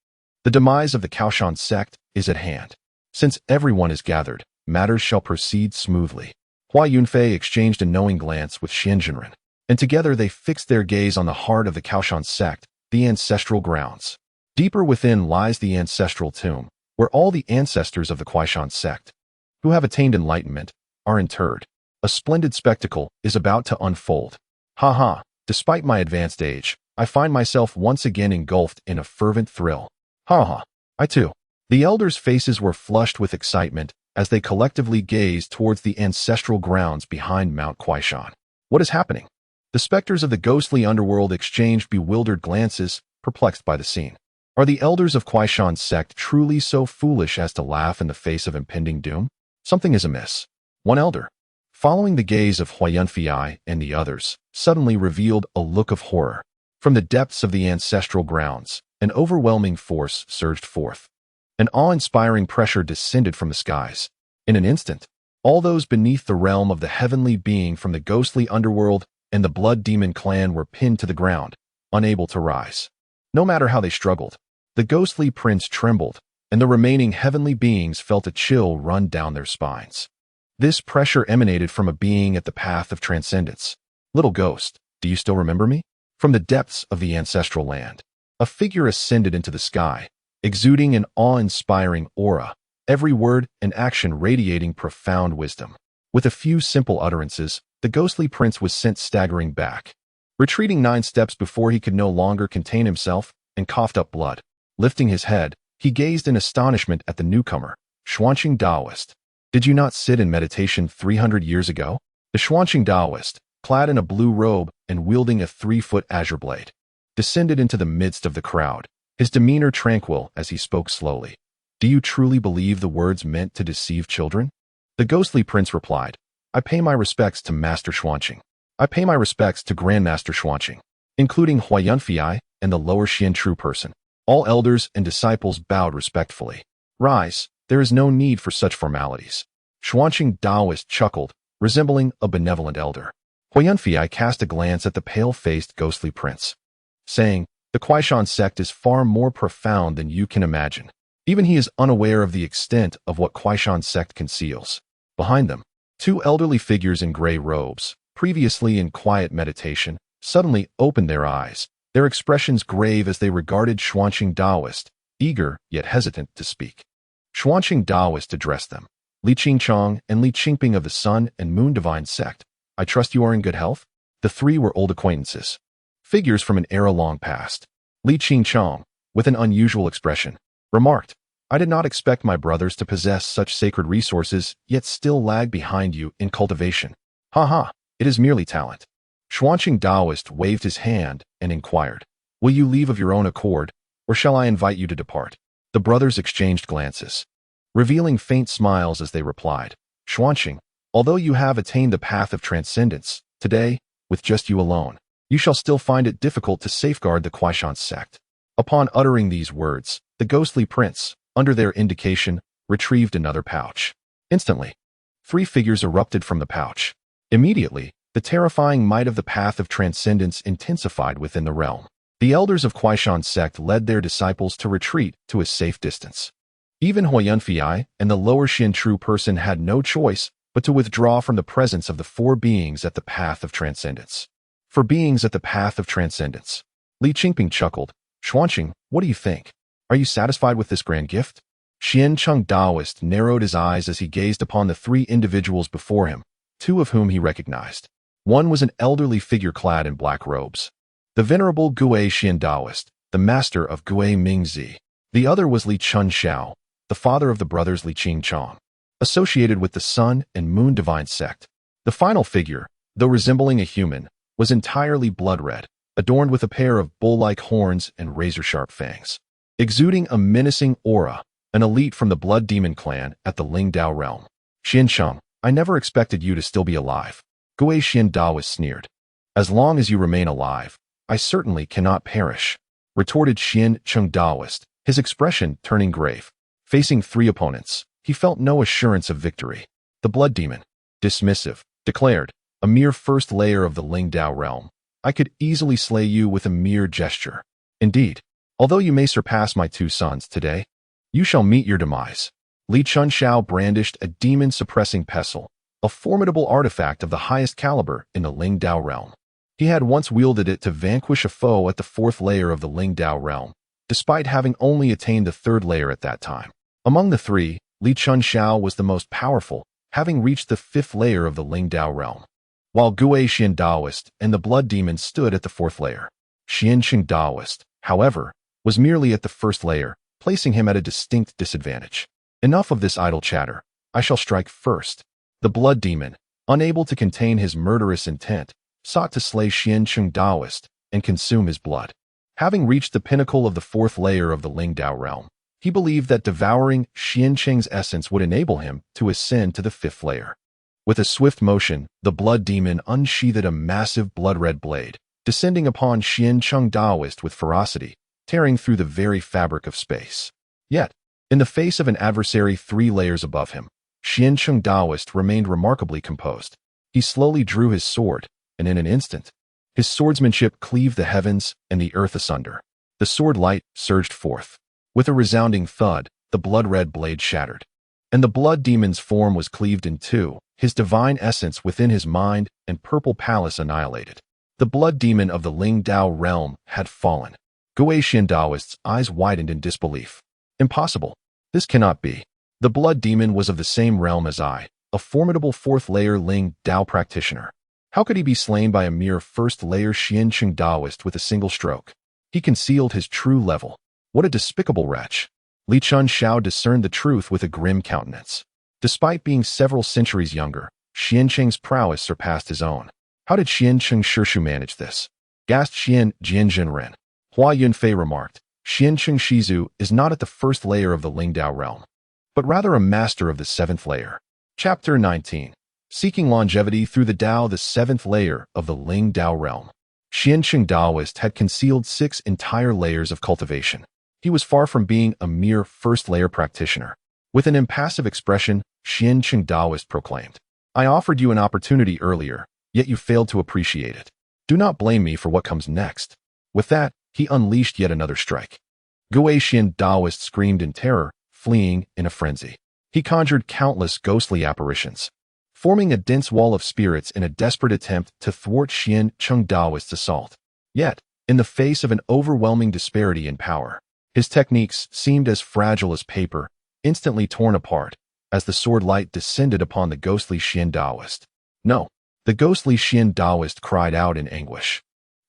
The demise of the Kaoshan sect is at hand. Since everyone is gathered, matters shall proceed smoothly. Hua Yunfei exchanged a knowing glance with Xian Jinren, and together they fixed their gaze on the heart of the Kaoshan sect, the ancestral grounds. Deeper within lies the ancestral tomb, where all the ancestors of the Kaoshan sect, who have attained enlightenment, are interred. A splendid spectacle is about to unfold. Ha! Despite my advanced age, I find myself once again engulfed in a fervent thrill. Ha! I too. The elders' faces were flushed with excitement as they collectively gazed towards the ancestral grounds behind Mount Kaoshan. What is happening? The specters of the ghostly underworld exchanged bewildered glances, perplexed by the scene. Are the elders of Kaoshan sect truly so foolish as to laugh in the face of impending doom? Something is amiss. One elder, following the gaze of Hua Yunfei and the others, suddenly revealed a look of horror. From the depths of the ancestral grounds, an overwhelming force surged forth. An awe-inspiring pressure descended from the skies. In an instant, all those beneath the realm of the heavenly being from the ghostly underworld and the Blood Demon clan were pinned to the ground, unable to rise. No matter how they struggled, the ghostly prince trembled, and the remaining heavenly beings felt a chill run down their spines. This pressure emanated from a being at the path of transcendence. Little ghost, do you still remember me? From the depths of the ancestral land, a figure ascended into the sky, exuding an awe-inspiring aura, every word and action radiating profound wisdom. With a few simple utterances, the ghostly prince was sent staggering back, retreating 9 steps before he could no longer contain himself, and coughed up blood. Lifting his head, he gazed in astonishment at the newcomer, Xuanqing Daoist. Did you not sit in meditation 300 years ago? The Xuanqing Daoist, clad in a blue robe and wielding a 3-foot azure blade, descended into the midst of the crowd, his demeanor tranquil as he spoke slowly. Do you truly believe the words meant to deceive children? The ghostly prince replied, I pay my respects to Master Xuanqing. I pay my respects to Grandmaster Xuanqing, including Hua Yunfei and the lower Xian True Person. All elders and disciples bowed respectfully. Rise, there is no need for such formalities. Xuanqing Daoist chuckled, resembling a benevolent elder. Hua Yunfei cast a glance at the pale-faced ghostly prince, saying, the Kaoshan sect is far more profound than you can imagine. Even he is unaware of the extent of what Kaoshan sect conceals. Behind them, 2 elderly figures in gray robes, previously in quiet meditation, suddenly opened their eyes, their expressions grave as they regarded Xuanqing Daoist, eager yet hesitant to speak. Xuanqing Daoist addressed them. Li Qingchong and Li Qingping of the Sun and Moon Divine Sect, I trust you are in good health? The 3 were old acquaintances, figures from an era long past. Li Qingchong, with an unusual expression, remarked, I did not expect my brothers to possess such sacred resources, yet still lag behind you in cultivation. Haha, it is merely talent. Xuanqing Daoist waved his hand and inquired, will you leave of your own accord, or shall I invite you to depart? The brothers exchanged glances, revealing faint smiles as they replied, Xuanqing, although you have attained the path of transcendence, today, with just you alone, you shall still find it difficult to safeguard the Daoyuan sect. Upon uttering these words, the ghostly prince, under their indication, retrieved another pouch. Instantly, 3 figures erupted from the pouch. Immediately, the terrifying might of the path of transcendence intensified within the realm. The elders of Daoyuan sect led their disciples to retreat to a safe distance. Even Hua Yunfei and the lower Xin true person had no choice but to withdraw from the presence of the 4 beings at the path of transcendence. For beings at the path of transcendence. Li Qingping chuckled, Xuanqing, what do you think? Are you satisfied with this grand gift? Xiancheng Daoist narrowed his eyes as he gazed upon the 3 individuals before him, 2 of whom he recognized. One was an elderly figure clad in black robes, the venerable Gue Xian Daoist, the master of Gue Mingzi. The other was Li Chun Xiao, the father of the brothers Li Qing Chong, associated with the Sun and Moon Divine sect. The final figure, though resembling a human, was entirely blood red, adorned with a pair of bull-like horns and razor-sharp fangs. Exuding a menacing aura, an elite from the Blood Demon clan at the Lingdao realm. Xiancheng, I never expected you to still be alive. Gue Xian Daoist sneered. As long as you remain alive, I certainly cannot perish, retorted Xiancheng Daoist, his expression turning grave. Facing 3 opponents, he felt no assurance of victory. The Blood Demon, dismissive, declared, a mere first layer of the Lingdao realm. I could easily slay you with a mere gesture. Indeed, although you may surpass my 2 sons today, you shall meet your demise. Li Chun Xiao brandished a demon-suppressing pestle, a formidable artifact of the highest caliber in the Lingdao realm. He had once wielded it to vanquish a foe at the 4th layer of the Lingdao realm, despite having only attained the 3rd layer at that time. Among the 3, Li Chun Xiao was the most powerful, having reached the 5th layer of the Lingdao realm, while Gue Xian Daoist and the Blood Demon stood at the 4th layer. Xianqing Daoist, however, was merely at the 1st layer, placing him at a distinct disadvantage. Enough of this idle chatter. I shall strike first. The Blood Demon, unable to contain his murderous intent, sought to slay Xianqing Daoist and consume his blood. Having reached the pinnacle of the 4th layer of the Lingdao realm, he believed that devouring Xianqing's essence would enable him to ascend to the 5th layer. With a swift motion, the Blood Demon unsheathed a massive blood-red blade, descending upon Xianqing Daoist with ferocity, tearing through the very fabric of space. Yet, in the face of an adversary 3 layers above him, Xianqing Daoist remained remarkably composed. He slowly drew his sword, and in an instant, his swordsmanship cleaved the heavens and the earth asunder. The sword light surged forth. With a resounding thud, the blood-red blade shattered, and the Blood Demon's form was cleaved in 2, his divine essence within his mind and purple palace annihilated. The Blood Demon of the Lingdao realm had fallen. Gue Xian Daoist's eyes widened in disbelief. Impossible. This cannot be. The Blood Demon was of the same realm as I, a formidable 4th layer Ling Dao practitioner. How could he be slain by a mere 1st layer Xianqing Daoist with a single stroke? He concealed his true level. What a despicable wretch. Li Chun Xiao discerned the truth with a grim countenance. Despite being several centuries younger, Xianqing's prowess surpassed his own. How did Xianqing Shirshu manage this? Gasped Xian Jianjinren. Hua Yunfei remarked, Xianqing Shizu is not at the 1st layer of the Lingdao realm, but rather a master of the 7th layer. Chapter 19. Seeking longevity through the Dao, the 7th layer of the Lingdao realm. Xianqing Daoist had concealed 6 entire layers of cultivation. He was far from being a mere 1st layer practitioner. With an impassive expression, Xianqing Daoist proclaimed, I offered you an opportunity earlier, yet you failed to appreciate it. Do not blame me for what comes next. With that, he unleashed yet another strike. Gue Xian Daoist screamed in terror, fleeing in a frenzy. He conjured countless ghostly apparitions, forming a dense wall of spirits in a desperate attempt to thwart Xianqing Daoist's assault. Yet, in the face of an overwhelming disparity in power, his techniques seemed as fragile as paper, instantly torn apart, as the sword light descended upon the ghostly Xian Daoist. No, the ghostly Xian Daoist cried out in anguish.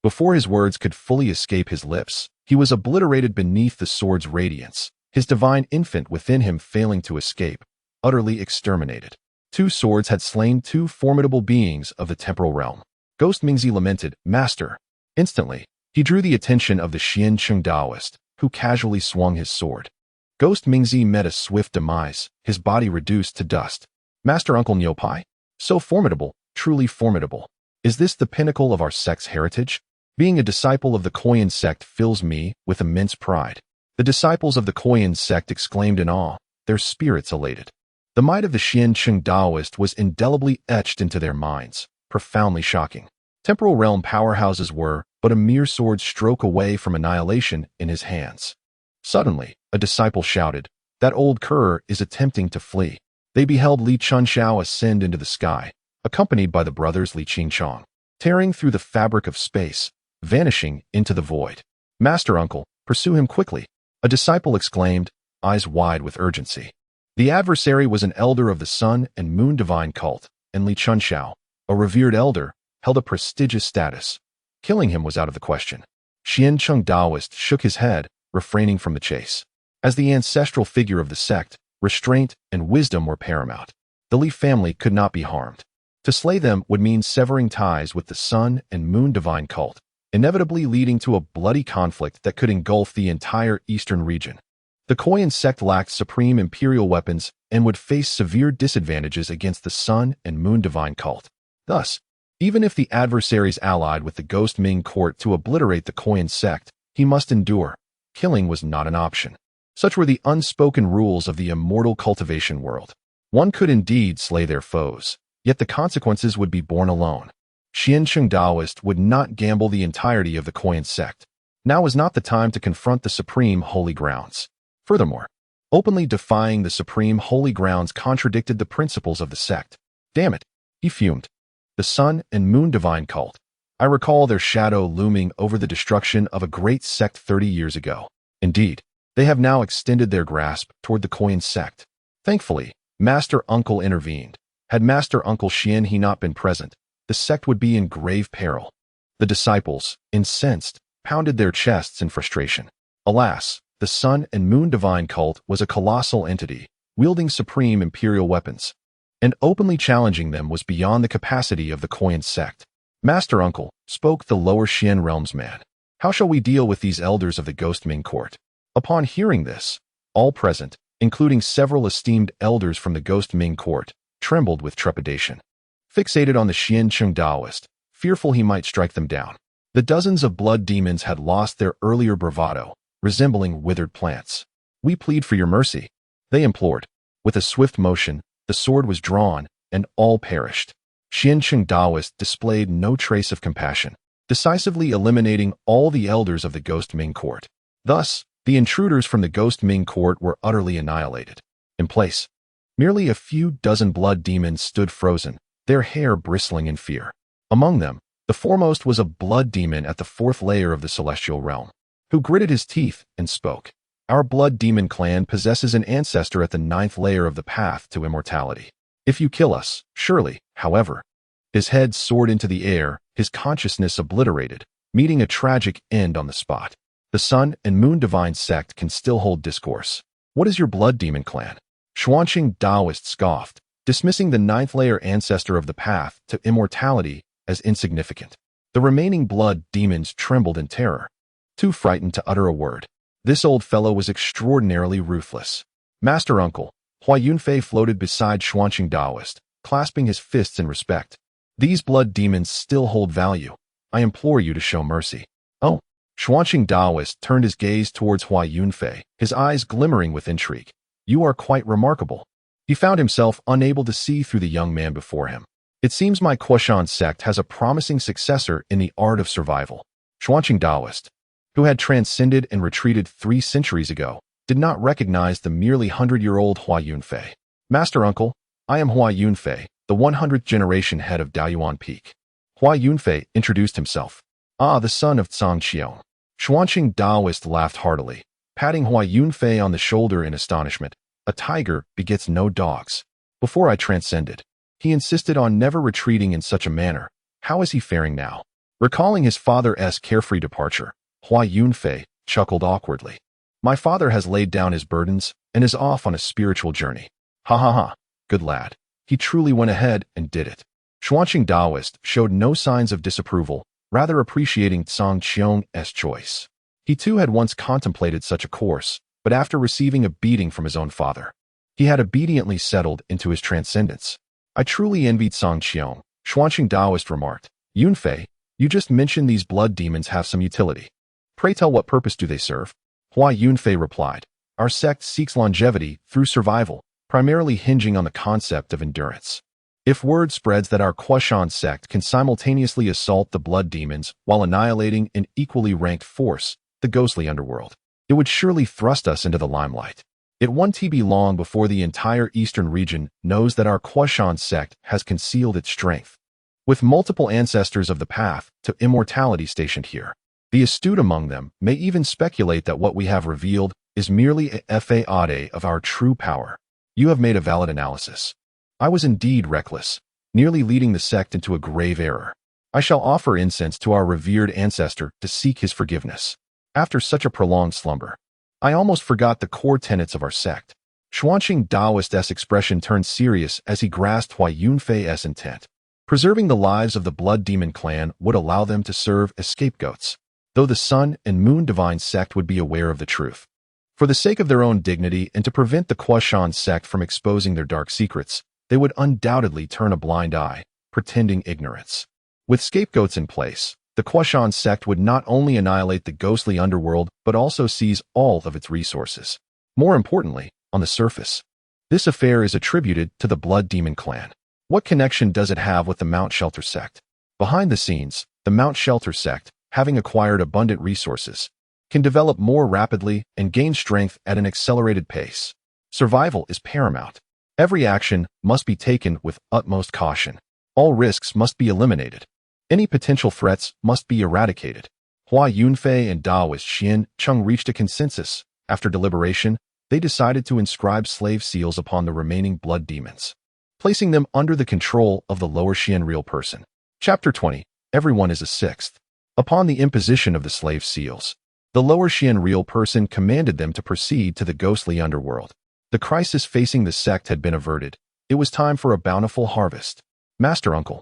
Before his words could fully escape his lips, he was obliterated beneath the sword's radiance, his divine infant within him failing to escape, utterly exterminated. Two swords had slain two formidable beings of the temporal realm. Ghost Mingzi lamented, "Master." Instantly, he drew the attention of the Xian Cheng Daoist, who casually swung his sword. Ghost Mingzi met a swift demise, his body reduced to dust. "Master Uncle Niupai? So formidable, truly formidable. Is this the pinnacle of our sect's heritage? Being a disciple of the Koyan sect fills me with immense pride." The disciples of the Koyan sect exclaimed in awe, their spirits elated. The might of the Xian Cheng Daoist was indelibly etched into their minds, profoundly shocking. Temporal realm powerhouses were but a mere sword stroke away from annihilation in his hands. Suddenly, a disciple shouted, "That old cur is attempting to flee." They beheld Li Chunxiao ascend into the sky, accompanied by the brothers Li Qingchong, tearing through the fabric of space, vanishing into the void. "Master Uncle, pursue him quickly," a disciple exclaimed, eyes wide with urgency. The adversary was an elder of the Sun and Moon Divine cult, and Li Chunxiao, a revered elder, held a prestigious status. Killing him was out of the question. Xian Cheng Daoist shook his head, refraining from the chase. As the ancestral figure of the sect, restraint and wisdom were paramount. The Li family could not be harmed. To slay them would mean severing ties with the Sun and Moon Divine cult, inevitably leading to a bloody conflict that could engulf the entire eastern region. The Koyan sect lacked supreme imperial weapons and would face severe disadvantages against the Sun and Moon Divine cult. Thus, even if the adversaries allied with the Ghost Ming court to obliterate the Koyan sect, he must endure. Killing was not an option. Such were the unspoken rules of the immortal cultivation world. One could indeed slay their foes, yet the consequences would be borne alone. Xian Cheng Daoist would not gamble the entirety of the Koyan sect. Now was not the time to confront the supreme holy grounds. Furthermore, openly defying the supreme holy grounds contradicted the principles of the sect. Damn it, he fumed. The Sun and Moon Divine cult. I recall their shadow looming over the destruction of a great sect 30 years ago. Indeed, they have now extended their grasp toward the Koyan sect. Thankfully, Master Uncle intervened. Had Master Uncle Xian he not been present, the sect would be in grave peril. The disciples, incensed, pounded their chests in frustration. Alas, the Sun and Moon Divine cult was a colossal entity, wielding supreme imperial weapons, and openly challenging them was beyond the capacity of the Koyan sect. "Master Uncle," spoke the lower Xian realms man, "how shall we deal with these elders of the Ghost Ming court?" Upon hearing this, all present, including several esteemed elders from the Ghost Ming court, trembled with trepidation. Fixated on the Xian Cheng Daoist, fearful he might strike them down. The dozens of blood demons had lost their earlier bravado, resembling withered plants. "We plead for your mercy," they implored. With a swift motion, the sword was drawn, and all perished. Xian Cheng Daoist displayed no trace of compassion, decisively eliminating all the elders of the Ghost Ming court. Thus, the intruders from the Ghost Ming court were utterly annihilated. In place, merely a few dozen blood demons stood frozen, their hair bristling in fear. Among them, the foremost was a blood demon at the fourth layer of the celestial realm, who gritted his teeth and spoke. "Our blood demon clan possesses an ancestor at the ninth layer of the path to immortality. If you kill us, surely, however." His head soared into the air, his consciousness obliterated, meeting a tragic end on the spot. The Sun and Moon Divine sect can still hold discourse. "What is your blood demon clan?" Xuanqing Daoist scoffed, dismissing the ninth layer ancestor of the path to immortality as insignificant. The remaining blood demons trembled in terror, too frightened to utter a word. This old fellow was extraordinarily ruthless. "Master Uncle," Hua Yunfei floated beside Xuanqing Daoist, clasping his fists in respect. "These blood demons still hold value. I implore you to show mercy." "Oh." Xuanqing Daoist turned his gaze towards Hua Yunfei, his eyes glimmering with intrigue. "You are quite remarkable." He found himself unable to see through the young man before him. "It seems my Kuoshan sect has a promising successor in the art of survival." Xuanqing Daoist, who had transcended and retreated 3 centuries ago, did not recognize the merely 100-year-old Hua Yunfei. "Master Uncle, I am Hua Yunfei, the 100th generation head of Daoyuan Peak." Hua Yunfei introduced himself. "Ah, the son of Zhang Qiong." Xuanqing Daoist laughed heartily, patting Hua Yunfei on the shoulder in astonishment. "A tiger begets no dogs. Before I transcended, he insisted on never retreating in such a manner. How is he faring now?" Recalling his father's carefree departure, Hua Yunfei chuckled awkwardly. My father has laid down his burdens and is off on a spiritual journey. Ha ha ha, good lad. He truly went ahead and did it. Xuanqing Daoist showed no signs of disapproval, rather appreciating Zhang Qiong's choice. He too had once contemplated such a course, but after receiving a beating from his own father, he had obediently settled into his transcendence. I truly envied Zhang Qiong, Xuanqing Daoist remarked. Yunfei, you just mentioned these blood demons have some utility. Pray tell what purpose do they serve? Hua Yunfei replied. Our sect seeks longevity through survival, primarily hinging on the concept of endurance. If word spreads that our Daoyuan sect can simultaneously assault the blood demons while annihilating an equally ranked force, the ghostly underworld, it would surely thrust us into the limelight. It won't be long before the entire eastern region knows that our Daoyuan sect has concealed its strength. With multiple ancestors of the path to immortality stationed here, the astute among them may even speculate that what we have revealed is merely a fade of our true power. You have made a valid analysis. I was indeed reckless, nearly leading the sect into a grave error. I shall offer incense to our revered ancestor to seek his forgiveness. After such a prolonged slumber, I almost forgot the core tenets of our sect. Xuanqing Daoist's expression turned serious as he grasped Hua Yunfei's intent. Preserving the lives of the blood demon clan would allow them to serve as scapegoats, though the Sun and Moon Divine sect would be aware of the truth. For the sake of their own dignity and to prevent the Daoyuan sect from exposing their dark secrets, they would undoubtedly turn a blind eye, pretending ignorance. With scapegoats in place, the Daoyuan sect would not only annihilate the ghostly underworld but also seize all of its resources. More importantly, on the surface, this affair is attributed to the Blood Demon clan. What connection does it have with the Mount Shelter sect? Behind the scenes, the Mount Shelter sect, having acquired abundant resources, can develop more rapidly and gain strength at an accelerated pace. Survival is paramount. Every action must be taken with utmost caution. All risks must be eliminated. Any potential threats must be eradicated. Hua Yunfei and Daoist Xian Cheng reached a consensus. After deliberation, they decided to inscribe slave seals upon the remaining blood demons, placing them under the control of the lower Xian real person. Chapter 20. Everyone is a sixth. Upon the imposition of the slave seals, the lower Xian real person commanded them to proceed to the ghostly underworld. The crisis facing the sect had been averted. It was time for a bountiful harvest. Master Uncle,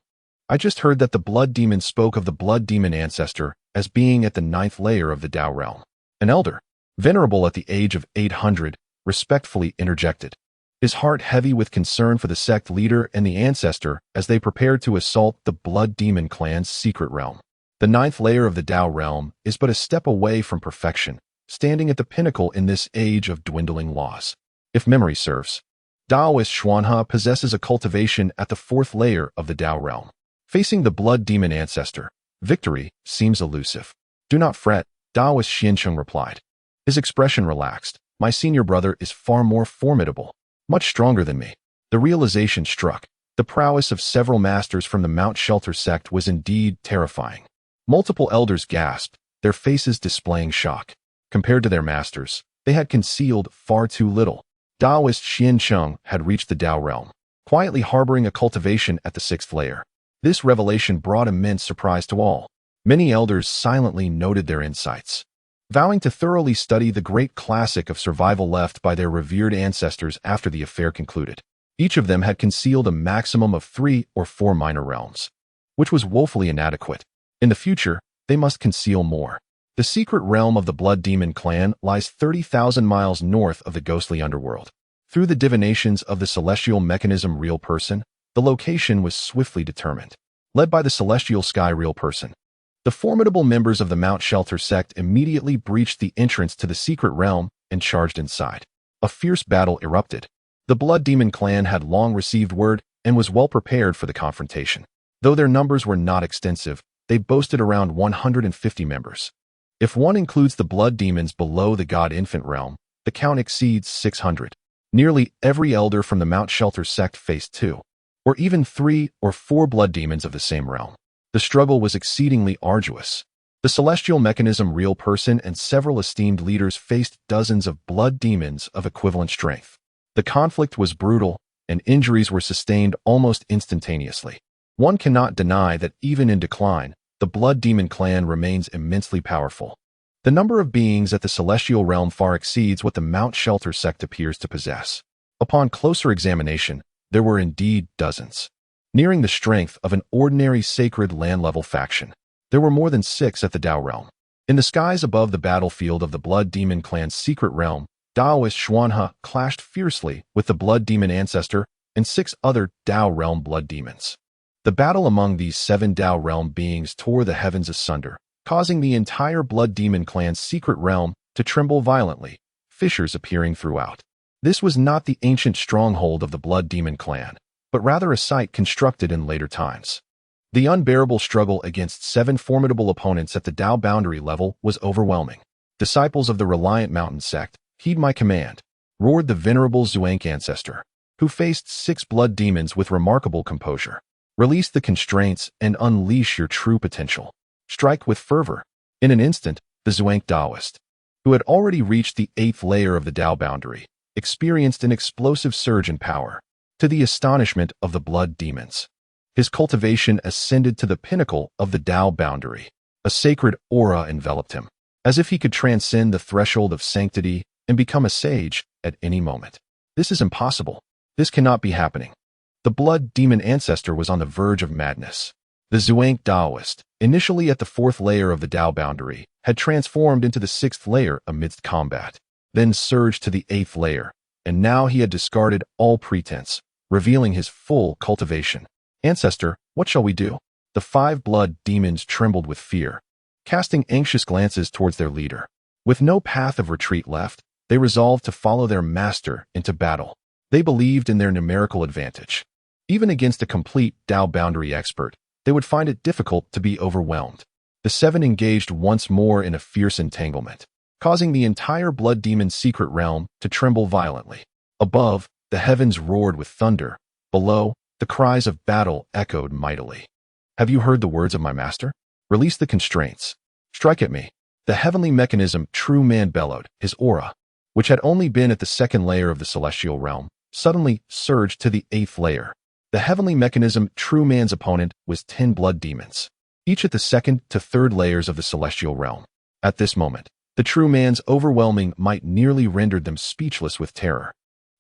I just heard that the blood demon spoke of the blood demon ancestor as being at the 9th layer of the Dao realm. An elder, venerable at the age of 800, respectfully interjected, his heart heavy with concern for the sect leader and the ancestor as they prepared to assault the blood demon clan's secret realm. The 9th layer of the Dao realm is but a step away from perfection, standing at the pinnacle in this age of dwindling laws. If memory serves, Daoist Xuanhe possesses a cultivation at the 4th layer of the Dao realm. Facing the blood demon ancestor, victory seems elusive. Do not fret, Daoist Xiancheng replied. His expression relaxed. My senior brother is far more formidable, much stronger than me. The realization struck. The prowess of several masters from the Mount Shelter sect was indeed terrifying. Multiple elders gasped, their faces displaying shock. Compared to their masters, they had concealed far too little. Daoist Xiancheng had reached the Dao realm, quietly harboring a cultivation at the 6th layer. This revelation brought immense surprise to all. Many elders silently noted their insights, vowing to thoroughly study the great classic of survival left by their revered ancestors after the affair concluded. Each of them had concealed a maximum of 3 or 4 minor realms, which was woefully inadequate. In the future, they must conceal more. The secret realm of the Blood Demon clan lies 30,000 miles north of the ghostly underworld. Through the divinations of the celestial mechanism real person, the location was swiftly determined. Led by the celestial sky real person, the formidable members of the Mount Shelter sect immediately breached the entrance to the secret realm and charged inside. A fierce battle erupted. The Blood Demon clan had long received word and was well prepared for the confrontation. Though their numbers were not extensive, they boasted around 150 members. If one includes the blood demons below the God-Infant realm, the count exceeds 600. Nearly every elder from the Mount Shelter sect faced 2, or even 3 or 4 blood demons of the same realm. The struggle was exceedingly arduous. The celestial mechanism real person and several esteemed leaders faced dozens of blood demons of equivalent strength. The conflict was brutal, and injuries were sustained almost instantaneously. One cannot deny that even in decline, the Blood Demon clan remains immensely powerful. The number of beings at the celestial realm far exceeds what the Mount Shelter sect appears to possess. Upon closer examination, there were indeed dozens. Nearing the strength of an ordinary sacred land-level faction, there were more than 6 at the Dao realm. In the skies above the battlefield of the Blood Demon clan's secret realm, Daoist Xuanhe clashed fiercely with the Blood Demon ancestor and 6 other Dao realm blood demons. The battle among these 7 Dao realm beings tore the heavens asunder, causing the entire Blood Demon clan's secret realm to tremble violently, fissures appearing throughout. This was not the ancient stronghold of the Blood Demon clan, but rather a site constructed in later times. The unbearable struggle against 7 formidable opponents at the Dao boundary level was overwhelming. Disciples of the Reliant Mountain Sect, heed my command, roared the venerable Zhuang ancestor, who faced 6 blood demons with remarkable composure. Release the constraints and unleash your true potential. Strike with fervor. In an instant, the Zhuang Daoist, who had already reached the 8th layer of the Dao boundary, experienced an explosive surge in power, to the astonishment of the blood demons. His cultivation ascended to the pinnacle of the Dao boundary. A sacred aura enveloped him, as if he could transcend the threshold of sanctity and become a sage at any moment. This is impossible. This cannot be happening. The blood demon ancestor was on the verge of madness. The Zhuang Daoist, initially at the 4th layer of the Dao boundary, had transformed into the 6th layer amidst combat, then surged to the 8th layer, and now he had discarded all pretense, revealing his full cultivation. Ancestor, what shall we do? The 5 blood demons trembled with fear, casting anxious glances towards their leader. With no path of retreat left, they resolved to follow their master into battle. They believed in their numerical advantage. Even against a complete Dao boundary expert, they would find it difficult to be overwhelmed. The 7 engaged once more in a fierce entanglement, causing the entire blood demon's secret realm to tremble violently. Above, the heavens roared with thunder. Below, the cries of battle echoed mightily. Have you heard the words of my master? Release the constraints. Strike at me. The heavenly mechanism True Man bellowed. His aura, which had only been at the 2nd layer of the celestial realm, suddenly surged to the 8th layer. The heavenly mechanism True Man's opponent was 10 blood demons, each at the 2nd to 3rd layers of the celestial realm. At this moment, the True Man's overwhelming might nearly rendered them speechless with terror.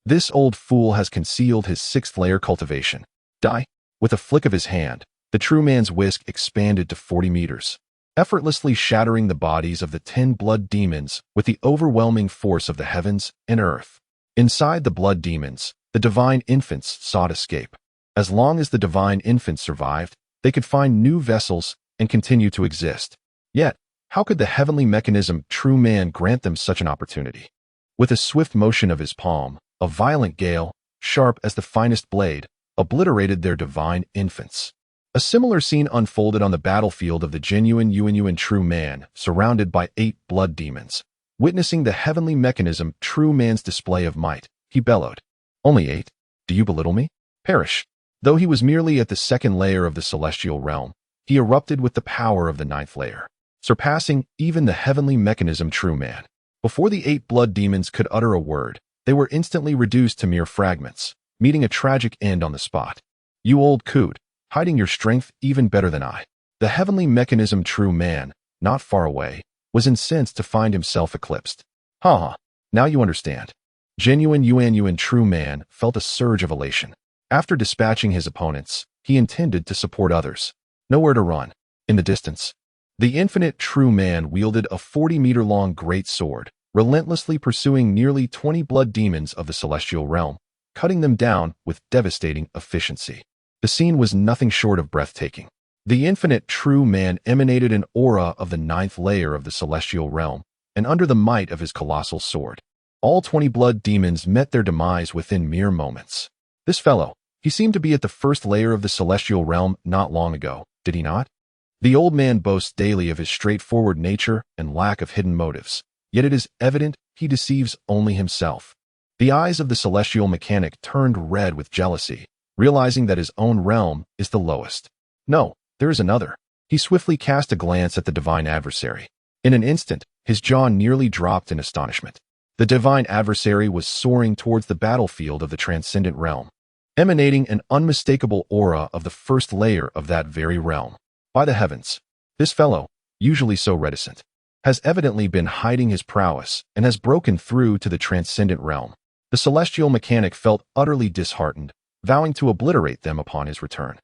This old fool has concealed his 6th layer cultivation. Die! With a flick of his hand, the True Man's whisk expanded to 40 meters, effortlessly shattering the bodies of the 10 blood demons with the overwhelming force of the heavens and earth. Inside the blood demons, the divine infants sought escape. As long as the divine infants survived, they could find new vessels and continue to exist. Yet, how could the heavenly mechanism True Man grant them such an opportunity? With a swift motion of his palm, a violent gale, sharp as the finest blade, obliterated their divine infants. A similar scene unfolded on the battlefield of the genuine Yuan True Man, surrounded by 8 blood demons. Witnessing the heavenly mechanism True Man's display of might, he bellowed, "Only 8? Do you belittle me? Perish!" Though he was merely at the 2nd layer of the celestial realm, he erupted with the power of the 9th layer, surpassing even the heavenly mechanism True Man. Before the 8 blood demons could utter a word, they were instantly reduced to mere fragments, meeting a tragic end on the spot. You old coot, hiding your strength even better than I. The heavenly mechanism True Man, not far away, was incensed to find himself eclipsed. Ha! Now you understand. Genuine Yuan True Man felt a surge of elation. After dispatching his opponents, he intended to support others. Nowhere to run. In the distance, the infinite True Man wielded a 40-meter-long great sword, relentlessly pursuing nearly 20 blood demons of the celestial realm, cutting them down with devastating efficiency. The scene was nothing short of breathtaking. The infinite True Man emanated an aura of the 9th layer of the celestial realm, and under the might of his colossal sword, all 20 blood demons met their demise within mere moments. This fellow, he seemed to be at the 1st layer of the celestial realm not long ago, did he not? The old man boasts daily of his straightforward nature and lack of hidden motives, yet it is evident he deceives only himself. The eyes of the celestial mechanic turned red with jealousy, realizing that his own realm is the lowest. No, there is another. He swiftly cast a glance at the divine adversary. In an instant, his jaw nearly dropped in astonishment. The divine adversary was soaring towards the battlefield of the transcendent realm, emanating an unmistakable aura of the 1st layer of that very realm. By the heavens, this fellow, usually so reticent, has evidently been hiding his prowess and has broken through to the transcendent realm. The celestial mechanic felt utterly disheartened, vowing to obliterate them upon his return.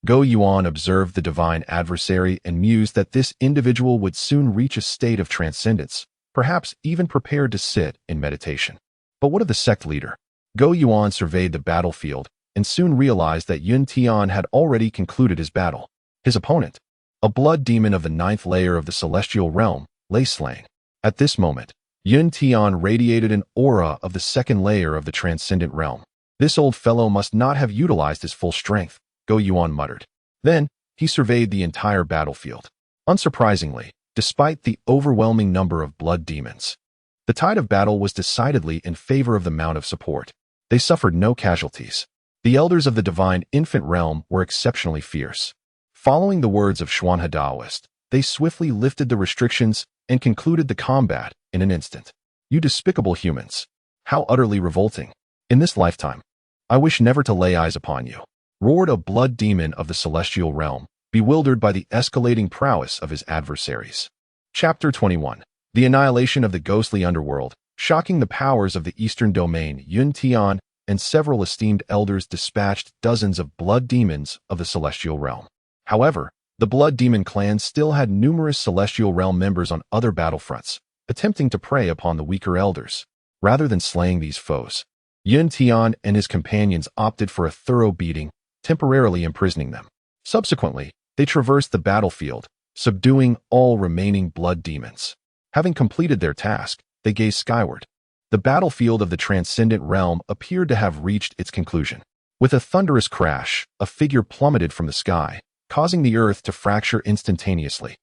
Go Yuan observed the divine adversary and mused that this individual would soon reach a state of transcendence, perhaps even prepared to sit in meditation. But what of the sect leader? Go Yuan surveyed the battlefield and soon realized that Yun Tian had already concluded his battle. His opponent, a blood demon of the 9th layer of the celestial realm, lay slain. At this moment, Yun Tian radiated an aura of the 2nd layer of the transcendent realm. This old fellow must not have utilized his full strength, Go Yuan muttered. Then, he surveyed the entire battlefield. Unsurprisingly, despite the overwhelming number of blood demons, the tide of battle was decidedly in favor of the Mount of Support. They suffered no casualties. The elders of the divine infant realm were exceptionally fierce. Following the words of Xuanhe Daoist, they swiftly lifted the restrictions and concluded the combat in an instant. You despicable humans! How utterly revolting! In this lifetime, I wish never to lay eyes upon you, roared a blood demon of the celestial realm, bewildered by the escalating prowess of his adversaries. Chapter 21. The annihilation of the ghostly underworld. Shocking the powers of the eastern domain, Yun Tian and several esteemed elders dispatched dozens of blood demons of the celestial realm. However, the blood demon clan still had numerous celestial realm members on other battlefronts, attempting to prey upon the weaker elders. Rather than slaying these foes, Yun Tian and his companions opted for a thorough beating, temporarily imprisoning them. Subsequently, they traversed the battlefield, subduing all remaining blood demons. Having completed their task, they gazed skyward. The battlefield of the transcendent realm appeared to have reached its conclusion. With a thunderous crash, a figure plummeted from the sky, causing the earth to fracture instantaneously,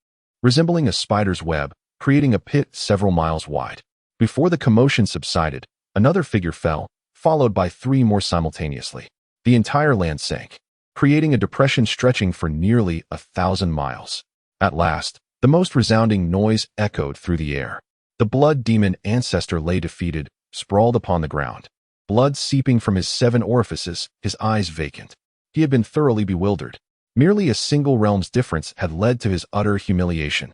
resembling a spider's web, creating a pit several miles wide. Before the commotion subsided, another figure fell, followed by 3 more simultaneously. The entire land sank, creating a depression stretching for nearly 1,000 miles. At last, the most resounding noise echoed through the air. The blood demon ancestor lay defeated, sprawled upon the ground, blood seeping from his 7 orifices, his eyes vacant. He had been thoroughly bewildered. Merely a single realm's difference had led to his utter humiliation.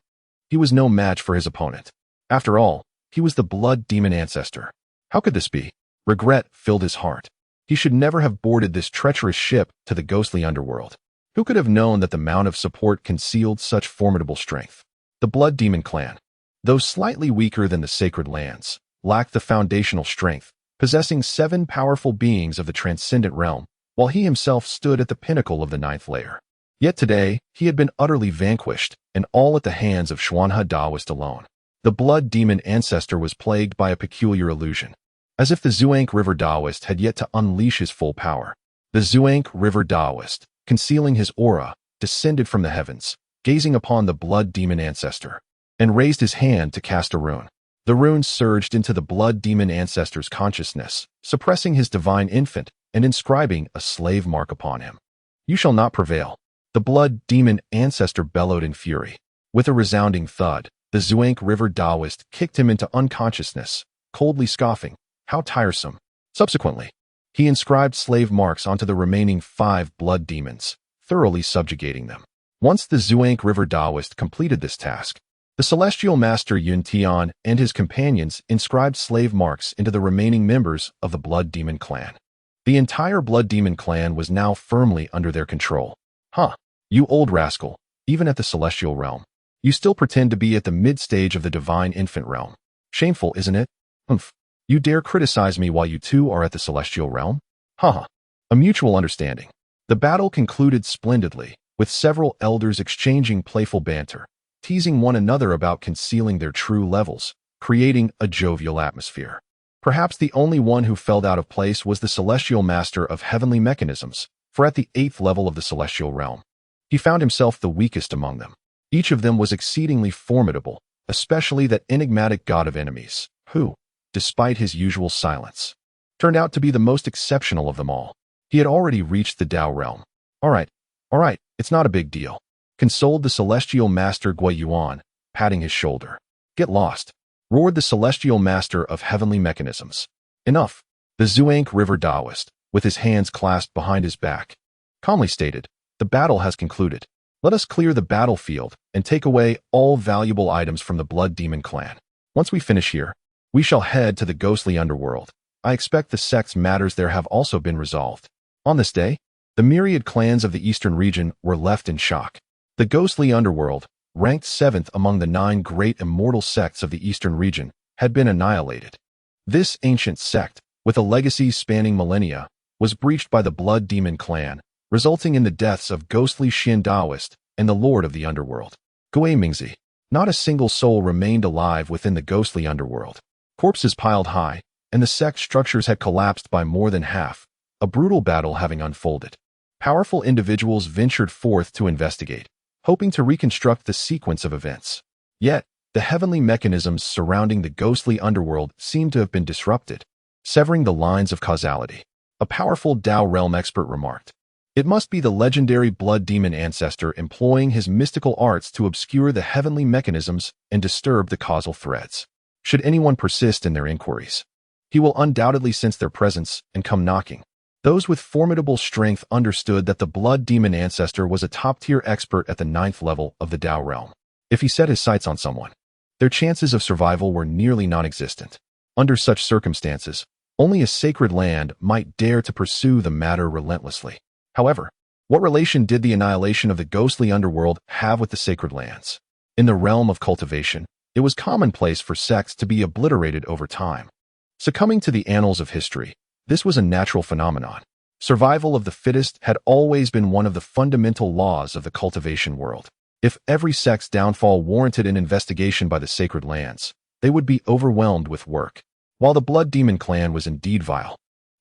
He was no match for his opponent. After all, he was the blood demon ancestor. How could this be? Regret filled his heart. He should never have boarded this treacherous ship to the ghostly underworld. Who could have known that the Mount of Support concealed such formidable strength? The blood demon clan, though slightly weaker than the sacred lands, lacked the foundational strength, possessing 7 powerful beings of the transcendent realm, while he himself stood at the pinnacle of the 9th layer. Yet today, he had been utterly vanquished, and all at the hands of Xuanhe Daoist alone. The blood demon ancestor was plagued by a peculiar illusion, as if the Zhuang River Daoist had yet to unleash his full power. The Zhuang River Daoist, concealing his aura, descended from the heavens, gazing upon the blood demon ancestor, and raised his hand to cast a rune. The rune surged into the blood demon ancestor's consciousness, suppressing his divine infant and inscribing a slave mark upon him. You shall not prevail. The blood demon ancestor bellowed in fury. With a resounding thud, the Zhuang River Daoist kicked him into unconsciousness, coldly scoffing, "How tiresome." Subsequently, he inscribed slave marks onto the remaining 5 blood demons, thoroughly subjugating them. Once the Zhuang River Daoist completed this task, the celestial master Yun Tian and his companions inscribed slave marks into the remaining members of the blood demon clan. The entire blood demon clan was now firmly under their control. Huh, you old rascal, even at the celestial realm, you still pretend to be at the mid-stage of the divine infant realm. Shameful, isn't it? Humph. You dare criticize me while you two are at the celestial realm? Haha. A mutual understanding. The battle concluded splendidly, with several elders exchanging playful banter, teasing one another about concealing their true levels, creating a jovial atmosphere. Perhaps the only one who felt out of place was the celestial master of heavenly mechanisms, for at the 8th level of the celestial realm, he found himself the weakest among them. Each of them was exceedingly formidable, especially that enigmatic god of enemies, who, despite his usual silence, turned out to be the most exceptional of them all. He had already reached the Dao realm. All right, it's not a big deal, consoled the celestial master Gui Yuan, patting his shoulder. Get lost, roared the celestial master of heavenly mechanisms. Enough. The Zhuang River Daoist, with his hands clasped behind his back, calmly stated, the battle has concluded. Let us clear the battlefield and take away all valuable items from the Blood Demon clan. Once we finish here, we shall head to the ghostly underworld. I expect the sect's matters there have also been resolved. On this day, the myriad clans of the eastern region were left in shock. The ghostly underworld, ranked 7th among the 9 great immortal sects of the eastern region, had been annihilated. This ancient sect, with a legacy spanning millennia, was breached by the Blood Demon clan, resulting in the deaths of ghostly Xian Daoist and the Lord of the Underworld, Gui Mingzi. Not a single soul remained alive within the ghostly underworld. Corpses piled high, and the sect structures had collapsed by more than half, a brutal battle having unfolded. Powerful individuals ventured forth to investigate, hoping to reconstruct the sequence of events. Yet, the heavenly mechanisms surrounding the ghostly underworld seemed to have been disrupted, severing the lines of causality. A powerful Dao realm expert remarked, "It must be the legendary Blood Demon ancestor employing his mystical arts to obscure the heavenly mechanisms and disturb the causal threads. Should anyone persist in their inquiries, he will undoubtedly sense their presence and come knocking." Those with formidable strength understood that the Blood Demon ancestor was a top-tier expert at the 9th level of the Dao realm. If he set his sights on someone, their chances of survival were nearly non-existent. Under such circumstances, only a sacred land might dare to pursue the matter relentlessly. However, what relation did the annihilation of the ghostly underworld have with the sacred lands? In the realm of cultivation, it was commonplace for sects to be obliterated over time. Succumbing to the annals of history, this was a natural phenomenon. Survival of the fittest had always been one of the fundamental laws of the cultivation world. If every sect's downfall warranted an investigation by the sacred lands, they would be overwhelmed with work. While the Blood Demon clan was indeed vile,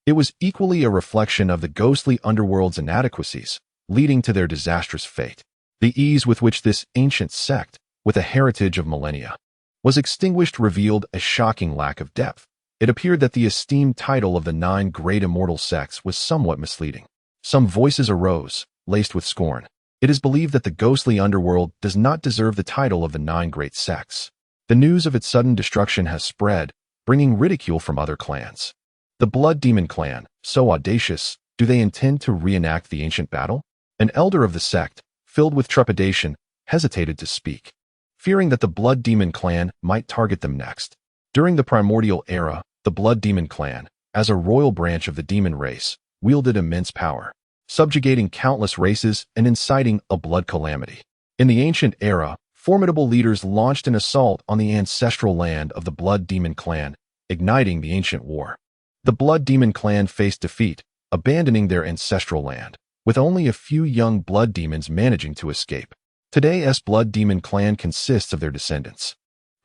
it was equally a reflection of the ghostly underworld's inadequacies, leading to their disastrous fate. The ease with which this ancient sect, with a heritage of millennia, was extinguished revealed a shocking lack of depth. It appeared that the esteemed title of the 9 great immortal sects was somewhat misleading. Some voices arose, laced with scorn. It is believed that the ghostly underworld does not deserve the title of the 9 great sects. The news of its sudden destruction has spread, bringing ridicule from other clans. The Blood Demon clan, so audacious, do they intend to reenact the ancient battle? An elder of the sect, filled with trepidation, hesitated to speak, fearing that the Blood Demon clan might target them next. During the primordial era, the Blood Demon clan, as a royal branch of the demon race, wielded immense power, subjugating countless races and inciting a blood calamity. In the ancient era, formidable leaders launched an assault on the ancestral land of the Blood Demon clan, igniting the ancient war. The Blood Demon clan faced defeat, abandoning their ancestral land, with only a few young blood demons managing to escape. Today's Blood Demon clan consists of their descendants,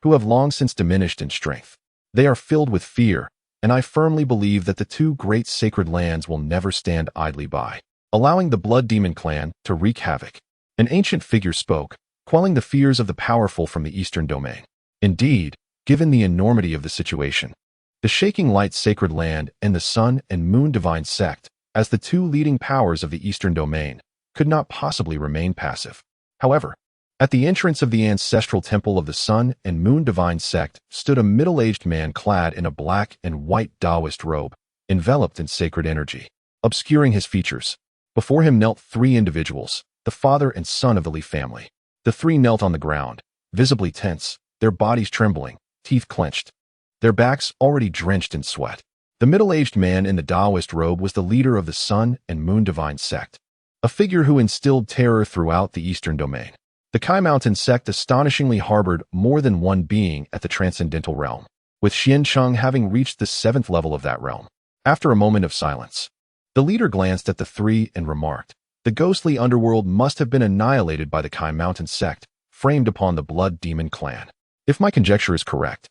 who have long since diminished in strength. They are filled with fear, and I firmly believe that the 2 great sacred lands will never stand idly by, allowing the Blood Demon clan to wreak havoc. An ancient figure spoke, quelling the fears of the powerful from the eastern domain. Indeed, given the enormity of the situation, the Shaking Light Sacred Land and the Sun and Moon Divine Sect, as the 2 leading powers of the eastern domain, could not possibly remain passive. However, at the entrance of the ancestral temple of the Sun and Moon Divine Sect stood a middle-aged man clad in a black and white Taoist robe, enveloped in sacred energy, obscuring his features. Before him knelt 3 individuals, the father and son of the Li family. The 3 knelt on the ground, visibly tense, their bodies trembling, teeth clenched, their backs already drenched in sweat. The middle-aged man in the Taoist robe was the leader of the Sun and Moon Divine Sect, a figure who instilled terror throughout the eastern domain. The Backing Mountain Sect astonishingly harbored more than one being at the transcendental realm, with Xiancheng having reached the 7th level of that realm. After a moment of silence, the leader glanced at the 3 and remarked, "The ghostly underworld must have been annihilated by the Backing Mountain Sect, framed upon the Blood Demon clan. If my conjecture is correct,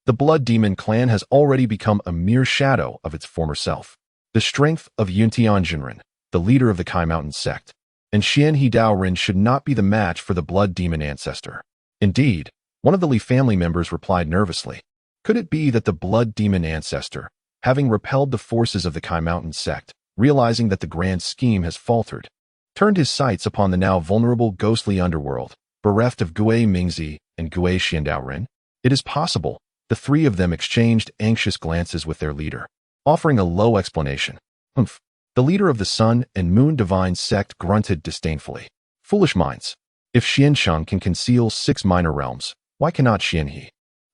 the Blood Demon clan has already become a mere shadow of its former self. The strength of Yuntianjinren, the leader of the Backing Mountain Sect, and Xian He Daoren should not be the match for the Blood Demon ancestor." Indeed, one of the Li family members replied nervously, "Could it be that the Blood Demon ancestor, having repelled the forces of the Backing Mountain Sect, realizing that the grand scheme has faltered, turned his sights upon the now vulnerable ghostly underworld, bereft of Gui Mingzi and Gui Xiandaoren? It is possible." The 3 of them exchanged anxious glances with their leader, offering a low explanation. "Humph." The leader of the Sun and Moon Divine Sect grunted disdainfully. Foolish minds. If Xiansheng can conceal 6 minor realms, why cannot Xianhe?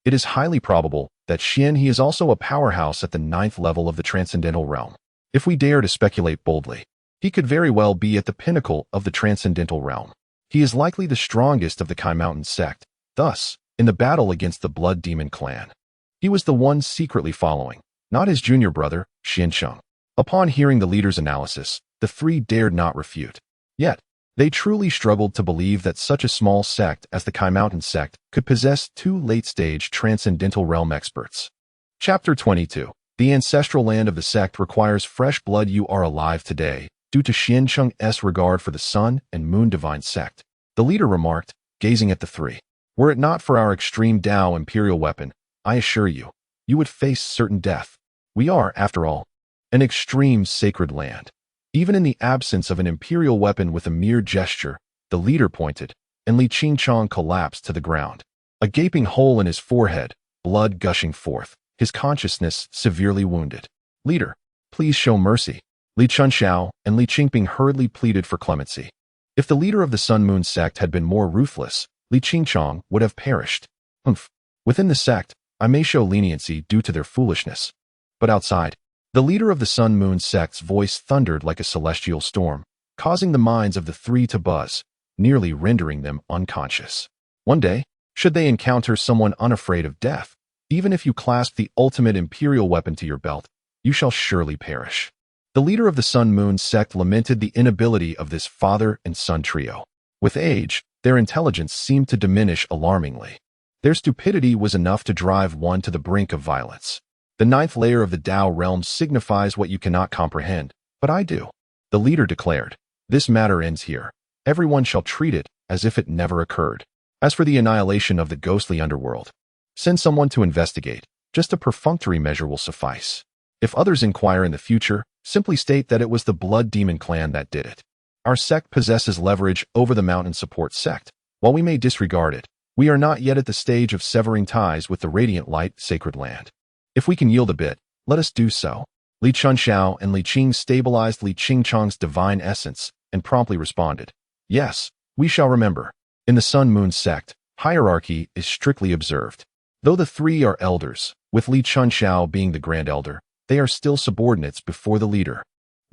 It is highly probable that Xianhe is also a powerhouse at the 9th level of the Transcendental Realm. If we dare to speculate boldly, he could very well be at the pinnacle of the Transcendental Realm. He is likely the strongest of the Backing Mountain Sect. Thus, in the battle against the Blood Demon clan, he was the one secretly following, not his junior brother, Xiansheng. Upon hearing the leader's analysis, the three dared not refute. Yet, they truly struggled to believe that such a small sect as the Backing Mountain Sect could possess 2 late-stage Transcendental Realm experts. Chapter 22. The ancestral land of the sect requires fresh blood. You are alive today, due to Xiansheng's regard for the Sun and Moon Divine Sect, the leader remarked, gazing at the three. Were it not for our Extreme Dao Imperial weapon, I assure you, you would face certain death. We are, after all, an extreme sacred land. Even in the absence of an imperial weapon, with a mere gesture, the leader pointed, and Li Qingchong collapsed to the ground. A gaping hole in his forehead, blood gushing forth, his consciousness severely wounded. Leader, please show mercy. Li Chunxiao and Li Qingping hurriedly pleaded for clemency. If the leader of the Sun Moon sect had been more ruthless, Li Qingchong would have perished. Within the sect, I may show leniency due to their foolishness. But outside, the leader of the Sun Moon sect's voice thundered like a celestial storm, causing the minds of the three to buzz, nearly rendering them unconscious. One day, should they encounter someone unafraid of death, even if you clasp the ultimate imperial weapon to your belt, you shall surely perish. The leader of the Sun Moon sect lamented the inability of this father and son trio. With age, their intelligence seemed to diminish alarmingly. Their stupidity was enough to drive one to the brink of violence. The 9th layer of the Dao realm signifies what you cannot comprehend, but I do. The leader declared, this matter ends here. Everyone shall treat it as if it never occurred. As for the annihilation of the ghostly underworld, send someone to investigate. Just a perfunctory measure will suffice. If others inquire in the future, simply state that it was the Blood Demon clan that did it. Our sect possesses leverage over the Mountain Support Sect. While we may disregard it, we are not yet at the stage of severing ties with the Radiant Light Sacred Land. If we can yield a bit, let us do so. Li Chunxiao and Li Qing stabilized Li Qingchong's divine essence and promptly responded, yes, we shall remember. In the Sun Moon sect, hierarchy is strictly observed. Though the three are elders, with Li Chunxiao being the Grand Elder, they are still subordinates before the leader.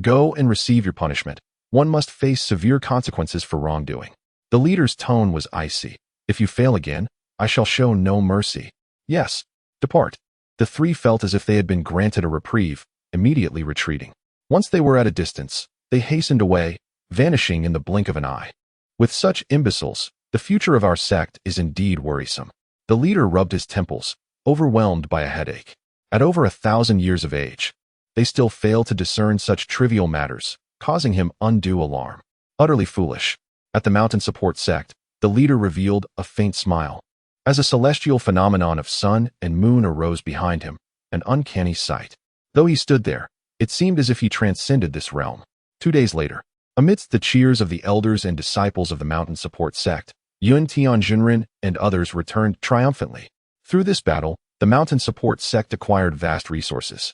Go and receive your punishment. One must face severe consequences for wrongdoing. The leader's tone was icy. If you fail again, I shall show no mercy. Yes, depart. The three felt as if they had been granted a reprieve, immediately retreating. Once they were at a distance, they hastened away, vanishing in the blink of an eye. With such imbeciles, the future of our sect is indeed worrisome. The leader rubbed his temples, overwhelmed by a headache. At over 1,000 years of age, they still fail to discern such trivial matters, causing him undue alarm. Utterly foolish. At the Mountain Support Sect, the leader revealed a faint smile. As a celestial phenomenon of sun and moon arose behind him, an uncanny sight. Though he stood there, it seemed as if he transcended this realm. 2 days later, amidst the cheers of the elders and disciples of the Mountain Support Sect, Yun Tianjinren and others returned triumphantly. Through this battle, the Mountain Support Sect acquired vast resources,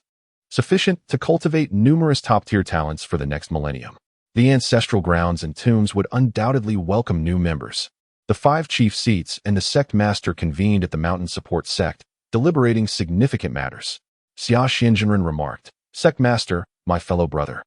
sufficient to cultivate numerous top-tier talents for the next millennium. The ancestral grounds and tombs would undoubtedly welcome new members. The 5 chief seats and the sect master convened at the Mountain Support Sect, deliberating significant matters. Xia Xianjinren remarked, Sect Master, my fellow brother.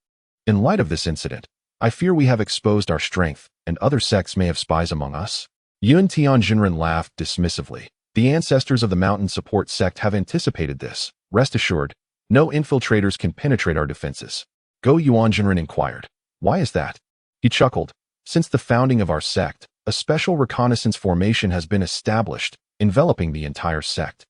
In light of this incident, I fear we have exposed our strength, and other sects may have spies among us. Yun Tianjinren laughed dismissively. The ancestors of the Mountain Support Sect have anticipated this. Rest assured, no infiltrators can penetrate our defenses. Go Yuanjinren inquired. Why is that? He chuckled. Since the founding of our sect, a special reconnaissance formation has been established, enveloping the entire sect.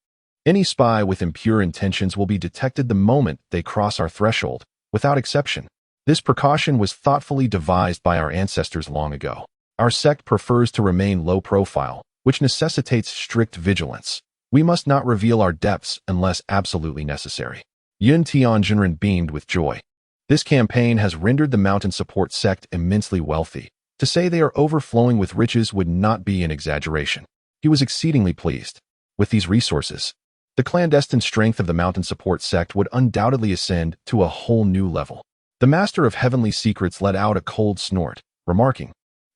Any spy with impure intentions will be detected the moment they cross our threshold, without exception. This precaution was thoughtfully devised by our ancestors long ago. Our sect prefers to remain low profile, which necessitates strict vigilance. We must not reveal our depths unless absolutely necessary. Yun Tianjinren beamed with joy. This campaign has rendered the Mountain Support Sect immensely wealthy. To say they are overflowing with riches would not be an exaggeration. He was exceedingly pleased. With these resources, the clandestine strength of the Mountain Support Sect would undoubtedly ascend to a whole new level. The Master of Heavenly Secrets let out a cold snort, remarking,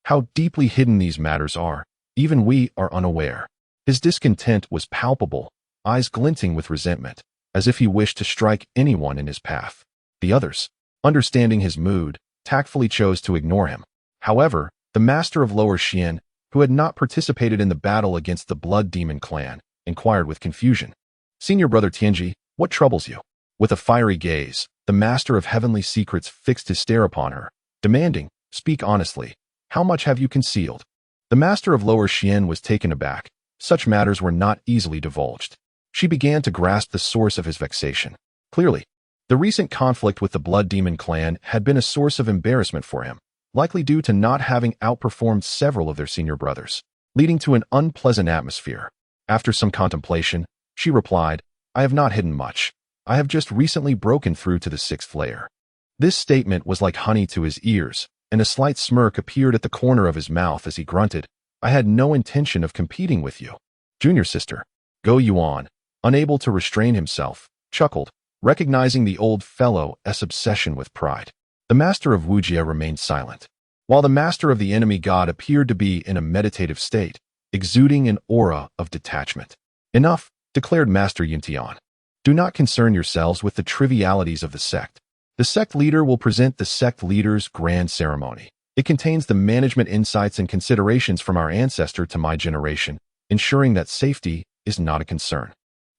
How deeply hidden these matters are, even we are unaware. His discontent was palpable, eyes glinting with resentment, as if he wished to strike anyone in his path. The others, understanding his mood, tactfully chose to ignore him. However, the master of Lower Xian, who had not participated in the battle against the Blood Demon clan, inquired with confusion. "Senior brother Tianji, what troubles you?" With a fiery gaze, the master of heavenly secrets fixed his stare upon her, demanding, "Speak honestly. How much have you concealed?" The master of Lower Xian was taken aback. Such matters were not easily divulged. She began to grasp the source of his vexation. Clearly, the recent conflict with the Blood Demon clan had been a source of embarrassment for him, likely due to not having outperformed several of their senior brothers, leading to an unpleasant atmosphere. After some contemplation, she replied, "I have not hidden much. I have just recently broken through to the 6th layer." This statement was like honey to his ears, and a slight smirk appeared at the corner of his mouth as he grunted, "I had no intention of competing with you." Junior sister, Go Yuan, unable to restrain himself, chuckled, recognizing the old fellow's obsession with pride. The master of Wujia remained silent, while the master of the enemy god appeared to be in a meditative state, exuding an aura of detachment. "Enough," declared Master Yuntian. "Do not concern yourselves with the trivialities of the sect. The sect leader will present the sect leader's grand ceremony. It contains the management insights and considerations from our ancestor to my generation, ensuring that safety is not a concern."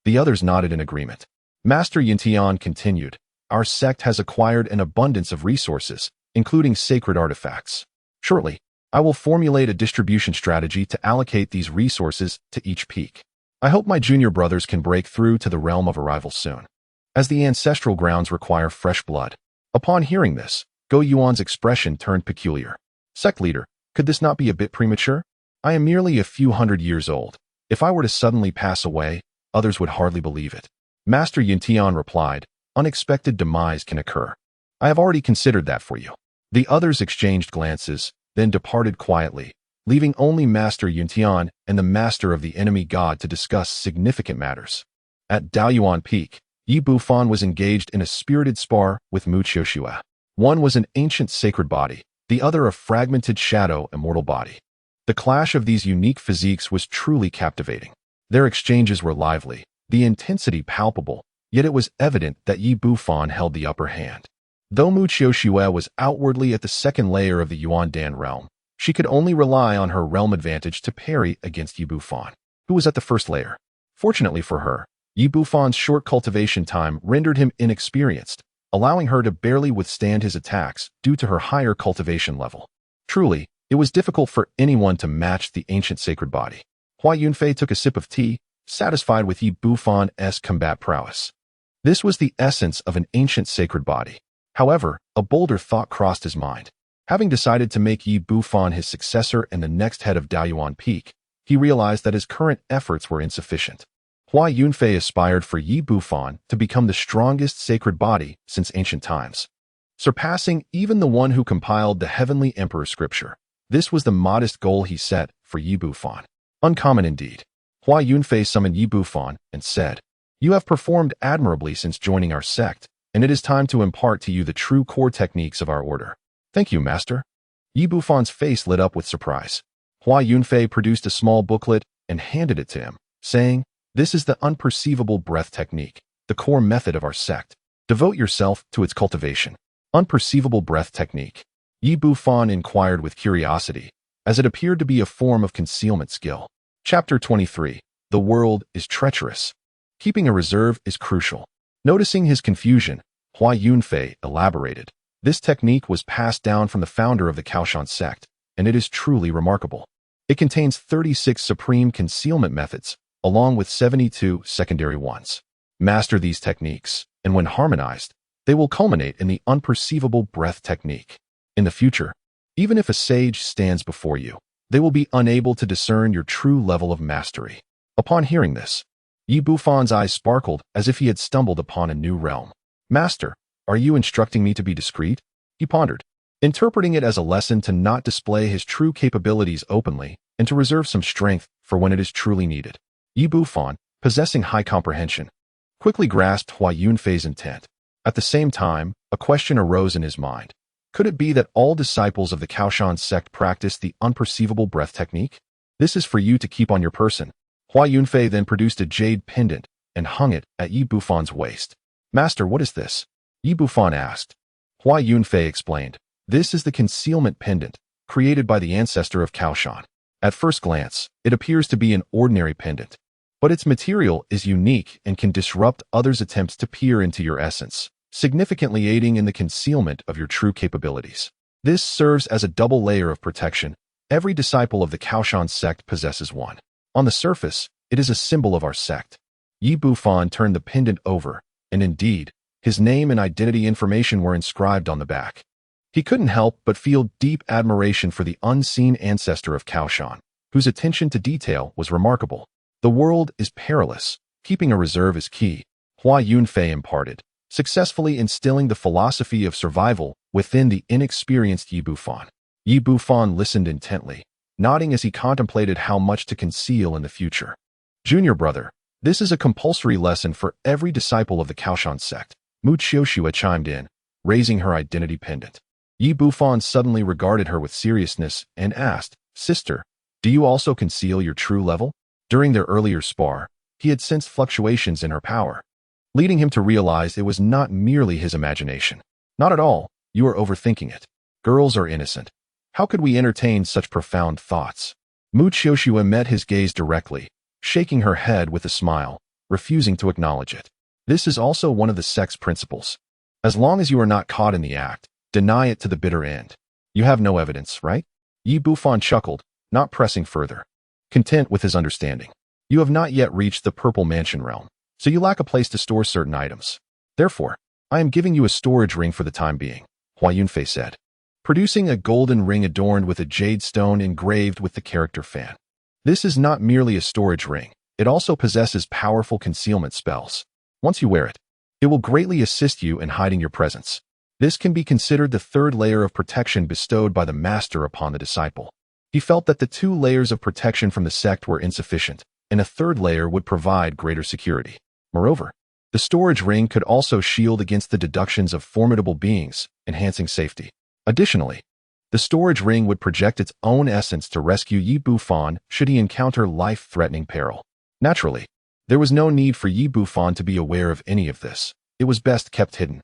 The others nodded in agreement. Master Yuntian continued, "Our sect has acquired an abundance of resources, including sacred artifacts. Shortly, I will formulate a distribution strategy to allocate these resources to each peak. I hope my junior brothers can break through to the realm of arrival soon, as the ancestral grounds require fresh blood." Upon hearing this, Go Yuan's expression turned peculiar. "Sect leader, could this not be a bit premature? I am merely a few hundred years old. If I were to suddenly pass away, others would hardly believe it." Master Yuntian replied, "Unexpected demise can occur. I have already considered that for you." The others exchanged glances, then departed quietly, leaving only Master Yuntian and the master of the enemy god to discuss significant matters. At Daoyuan Peak, Yi Bufan was engaged in a spirited spar with Mu Qiuxue. One was an ancient sacred body, the other a fragmented shadow immortal body. The clash of these unique physiques was truly captivating. Their exchanges were lively, the intensity palpable, yet it was evident that Yi Bufan held the upper hand. Though Mu Qiuxue was outwardly at the 2nd layer of the Yuandan realm, she could only rely on her realm advantage to parry against Yi Bufan, who was at the 1st layer. Fortunately for her, Yi Bufan's short cultivation time rendered him inexperienced, allowing her to barely withstand his attacks due to her higher cultivation level. Truly, it was difficult for anyone to match the ancient sacred body. Hua Yunfei took a sip of tea, satisfied with Yi Bufan's combat prowess. This was the essence of an ancient sacred body. However, a bolder thought crossed his mind. Having decided to make Yi Bufan his successor and the next head of Daoyuan Peak, he realized that his current efforts were insufficient. Hua Yunfei aspired for Yi Bufan to become the strongest sacred body since ancient times, surpassing even the one who compiled the Heavenly Emperor scripture. This was the modest goal he set for Yi Bufan. Uncommon indeed. Hua Yunfei summoned Yi Bufan and said, "You have performed admirably since joining our sect, and it is time to impart to you the true core techniques of our order." "Thank you, master." Yi Bufan's face lit up with surprise. Hua Yunfei produced a small booklet and handed it to him, saying, "This is the unperceivable breath technique, the core method of our sect. Devote yourself to its cultivation." Unperceivable breath technique. Yi Bufan inquired with curiosity, as it appeared to be a form of concealment skill. Chapter 23. The world is treacherous. Keeping a reserve is crucial. Noticing his confusion, Hua Yunfei elaborated. This technique was passed down from the founder of the Kaoshan sect, and it is truly remarkable. It contains 36 supreme concealment methods, along with 72 secondary ones. Master these techniques, and when harmonized, they will culminate in the unperceivable breath technique. In the future, even if a sage stands before you, they will be unable to discern your true level of mastery. Upon hearing this, Yi Bufan's eyes sparkled as if he had stumbled upon a new realm. "Master, are you instructing me to be discreet?" He pondered, interpreting it as a lesson to not display his true capabilities openly and to reserve some strength for when it is truly needed. Yi Bufan, possessing high comprehension, quickly grasped Hua Yunfei's intent. At the same time, a question arose in his mind. Could it be that all disciples of the Kaoshan sect practice the unperceivable breath technique? This is for you to keep on your person. Hua Yunfei then produced a jade pendant and hung it at Yi Bufan's waist. Master, what is this? Yi Bufan asked. Hua Yunfei explained. This is the concealment pendant, created by the ancestor of Kaoshan. At first glance, it appears to be an ordinary pendant, but its material is unique and can disrupt others' attempts to peer into your essence, significantly aiding in the concealment of your true capabilities. This serves as a double layer of protection. Every disciple of the Kaoshan sect possesses one. On the surface, it is a symbol of our sect. Yi Bufan turned the pendant over, and indeed, his name and identity information were inscribed on the back. He couldn't help but feel deep admiration for the unseen ancestor of Kaoshan, whose attention to detail was remarkable. The world is perilous. Keeping a reserve is key, Hua Yunfei imparted, successfully instilling the philosophy of survival within the inexperienced Yi Bufan. Yi Bufan listened intently, nodding as he contemplated how much to conceal in the future. Junior brother, this is a compulsory lesson for every disciple of the Kaoshan sect. Mu Qiushua chimed in, raising her identity pendant. Yi Bufan suddenly regarded her with seriousness and asked, Sister, do you also conceal your true level? During their earlier spar, he had sensed fluctuations in her power, leading him to realize it was not merely his imagination. Not at all, you are overthinking it. Girls are innocent. How could we entertain such profound thoughts? Mu Qiushua met his gaze directly, shaking her head with a smile, refusing to acknowledge it. This is also one of the sect's principles. As long as you are not caught in the act, deny it to the bitter end. You have no evidence, right? Yi Bufan chuckled, not pressing further, content with his understanding. You have not yet reached the Purple Mansion realm, so you lack a place to store certain items. Therefore, I am giving you a storage ring for the time being, Hua Yunfei said, producing a golden ring adorned with a jade stone engraved with the character Fan. This is not merely a storage ring, it also possesses powerful concealment spells. Once you wear it, it will greatly assist you in hiding your presence. This can be considered the third layer of protection bestowed by the master upon the disciple. He felt that the 2 layers of protection from the sect were insufficient, and a third layer would provide greater security. Moreover, the storage ring could also shield against the deductions of formidable beings, enhancing safety. Additionally, the storage ring would project its own essence to rescue Yi Bufan should he encounter life-threatening peril. Naturally, there was no need for Yi Bufan to be aware of any of this. It was best kept hidden.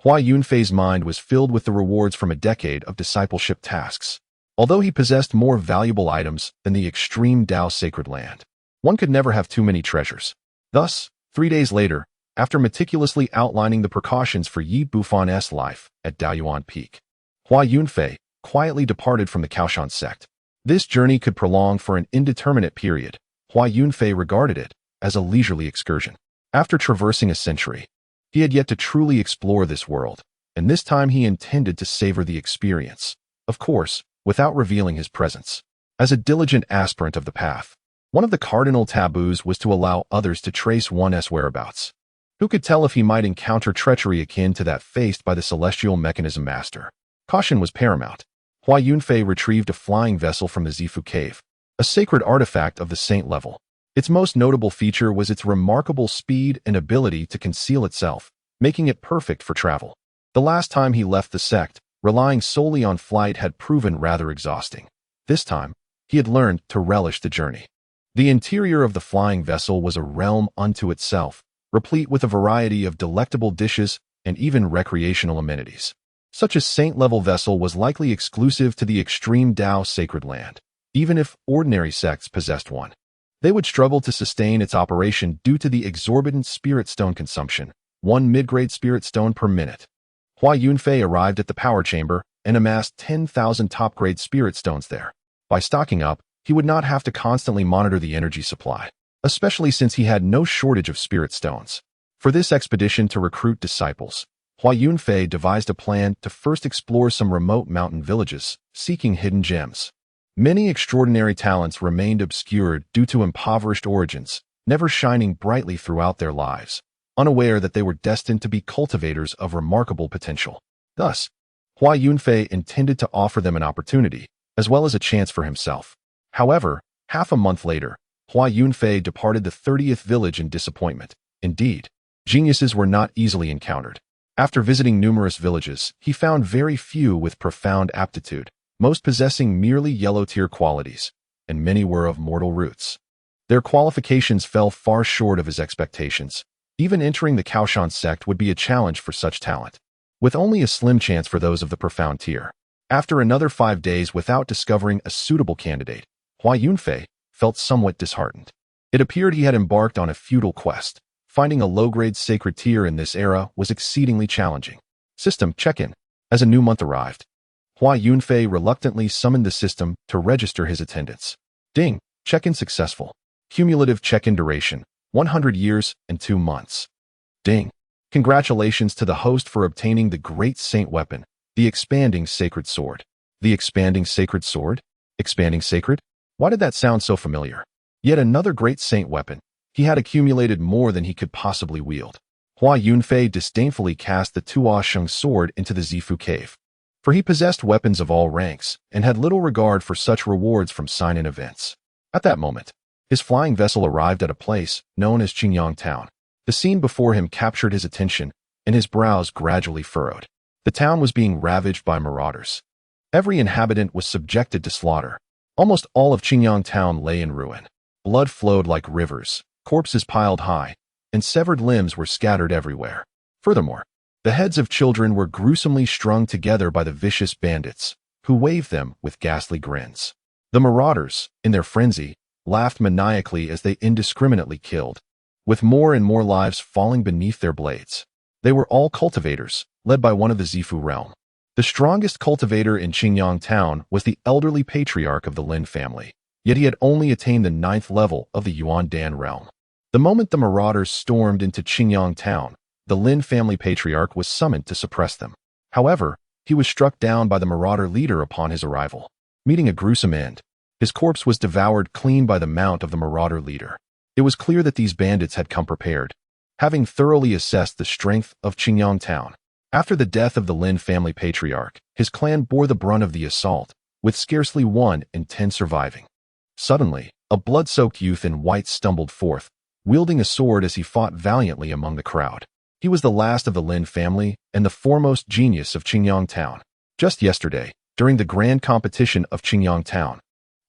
Hua Yunfei's mind was filled with the rewards from a decade of discipleship tasks. Although he possessed more valuable items than the Extreme Dao Sacred Land, one could never have too many treasures. Thus, 3 days later, after meticulously outlining the precautions for Yi Bufan's life at Daoyuan Peak, Hua Yunfei quietly departed from the Kaoshan sect. This journey could prolong for an indeterminate period. Hua Yunfei regarded it as a leisurely excursion. After traversing a century, he had yet to truly explore this world, and this time he intended to savor the experience. Of course, without revealing his presence. As a diligent aspirant of the path, one of the cardinal taboos was to allow others to trace one's whereabouts. Who could tell if he might encounter treachery akin to that faced by the celestial mechanism master? Caution was paramount. Hua Yunfei retrieved a flying vessel from the Zifu cave, a sacred artifact of the saint level. Its most notable feature was its remarkable speed and ability to conceal itself, making it perfect for travel. The last time he left the sect, relying solely on flight had proven rather exhausting. This time, he had learned to relish the journey. The interior of the flying vessel was a realm unto itself, replete with a variety of delectable dishes and even recreational amenities. Such a saint-level vessel was likely exclusive to the Extreme Dao Sacred Land. Even if ordinary sects possessed one, they would struggle to sustain its operation due to the exorbitant spirit stone consumption, 1 mid-grade spirit stone per minute. Hua Yunfei arrived at the power chamber and amassed 10,000 top-grade spirit stones there. By stocking up, he would not have to constantly monitor the energy supply, especially since he had no shortage of spirit stones. For this expedition to recruit disciples, Hua Yunfei devised a plan to first explore some remote mountain villages, seeking hidden gems. Many extraordinary talents remained obscured due to impoverished origins, never shining brightly throughout their lives, unaware that they were destined to be cultivators of remarkable potential. Thus, Hua Yunfei intended to offer them an opportunity, as well as a chance for himself. However, half a month later, Hua Yunfei departed the 30th village in disappointment. Indeed, geniuses were not easily encountered. After visiting numerous villages, he found very few with profound aptitude, most possessing merely yellow-tier qualities, and many were of mortal roots. Their qualifications fell far short of his expectations. Even entering the Kaoshan sect would be a challenge for such talent, with only a slim chance for those of the profound tier. After another 5 days without discovering a suitable candidate, Hua Yunfei felt somewhat disheartened. It appeared he had embarked on a futile quest. Finding a low-grade sacred tier in this era was exceedingly challenging. System check-in. As a new month arrived, Hua Yunfei reluctantly summoned the system to register his attendance. Ding! Check-in successful. Cumulative check-in duration, 100 years and 2 months. Ding! Congratulations to the host for obtaining the Great Saint Weapon, the Expanding Sacred Sword. The Expanding Sacred Sword? Expanding Sacred? Why did that sound so familiar? Yet another Great Saint Weapon. He had accumulated more than he could possibly wield. Hua Yunfei disdainfully cast the Tuosheng sword into the Zifu cave, for he possessed weapons of all ranks and had little regard for such rewards from sign-in events. At that moment, his flying vessel arrived at a place known as Qingyang Town. The scene before him captured his attention, and his brows gradually furrowed. The town was being ravaged by marauders. Every inhabitant was subjected to slaughter. Almost all of Qingyang Town lay in ruin. Blood flowed like rivers, corpses piled high, and severed limbs were scattered everywhere. Furthermore, the heads of children were gruesomely strung together by the vicious bandits, who waved them with ghastly grins. The marauders, in their frenzy, laughed maniacally as they indiscriminately killed, with more and more lives falling beneath their blades. They were all cultivators, led by one of the Zifu realm. The strongest cultivator in Qingyang Town was the elderly patriarch of the Lin family, yet he had only attained the 9th level of the Yuan Dan realm. The moment the marauders stormed into Qingyang Town, the Lin family patriarch was summoned to suppress them. However, he was struck down by the marauder leader upon his arrival, meeting a gruesome end. His corpse was devoured clean by the mount of the marauder leader. It was clear that these bandits had come prepared, having thoroughly assessed the strength of Qingyang Town. After the death of the Lin family patriarch, his clan bore the brunt of the assault, with scarcely 1 in 10 surviving. Suddenly, a blood-soaked youth in white stumbled forth, wielding a sword as he fought valiantly among the crowd. He was the last of the Lin family and the foremost genius of Qingyang Town. Just yesterday, during the grand competition of Qingyang Town,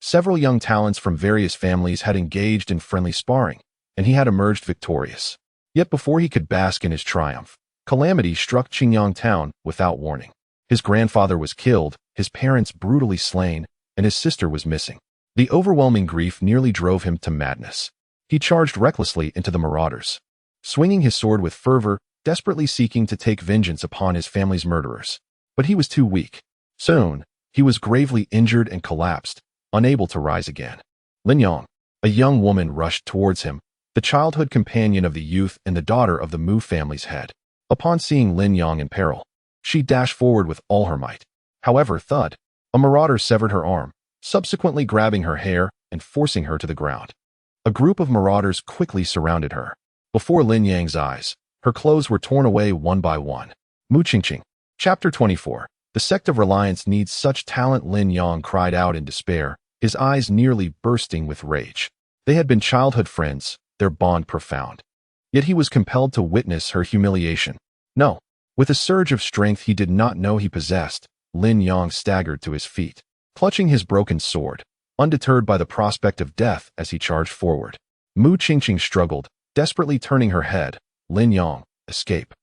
several young talents from various families had engaged in friendly sparring, and he had emerged victorious. Yet before he could bask in his triumph, calamity struck Qingyang Town without warning. His grandfather was killed, his parents brutally slain, and his sister was missing. The overwhelming grief nearly drove him to madness. He charged recklessly into the marauders, swinging his sword with fervor, desperately seeking to take vengeance upon his family's murderers. But he was too weak. Soon, he was gravely injured and collapsed, unable to rise again. Lin Yang, a young woman, rushed towards him, the childhood companion of the youth and the daughter of the Mu family's head. Upon seeing Lin Yang in peril, she dashed forward with all her might. However, thud, a marauder severed her arm, subsequently grabbing her hair and forcing her to the ground. A group of marauders quickly surrounded her. Before Lin Yang's eyes, her clothes were torn away one by one. Mu Qingqing. Chapter 24. The Sect of Reliance needs such talent. Lin Yang cried out in despair, his eyes nearly bursting with rage. They had been childhood friends, their bond profound. Yet he was compelled to witness her humiliation. No. With a surge of strength he did not know he possessed, Lin Yang staggered to his feet, clutching his broken sword, undeterred by the prospect of death as he charged forward. Mu Qingqing struggled, desperately turning her head. Lin Yang, escape.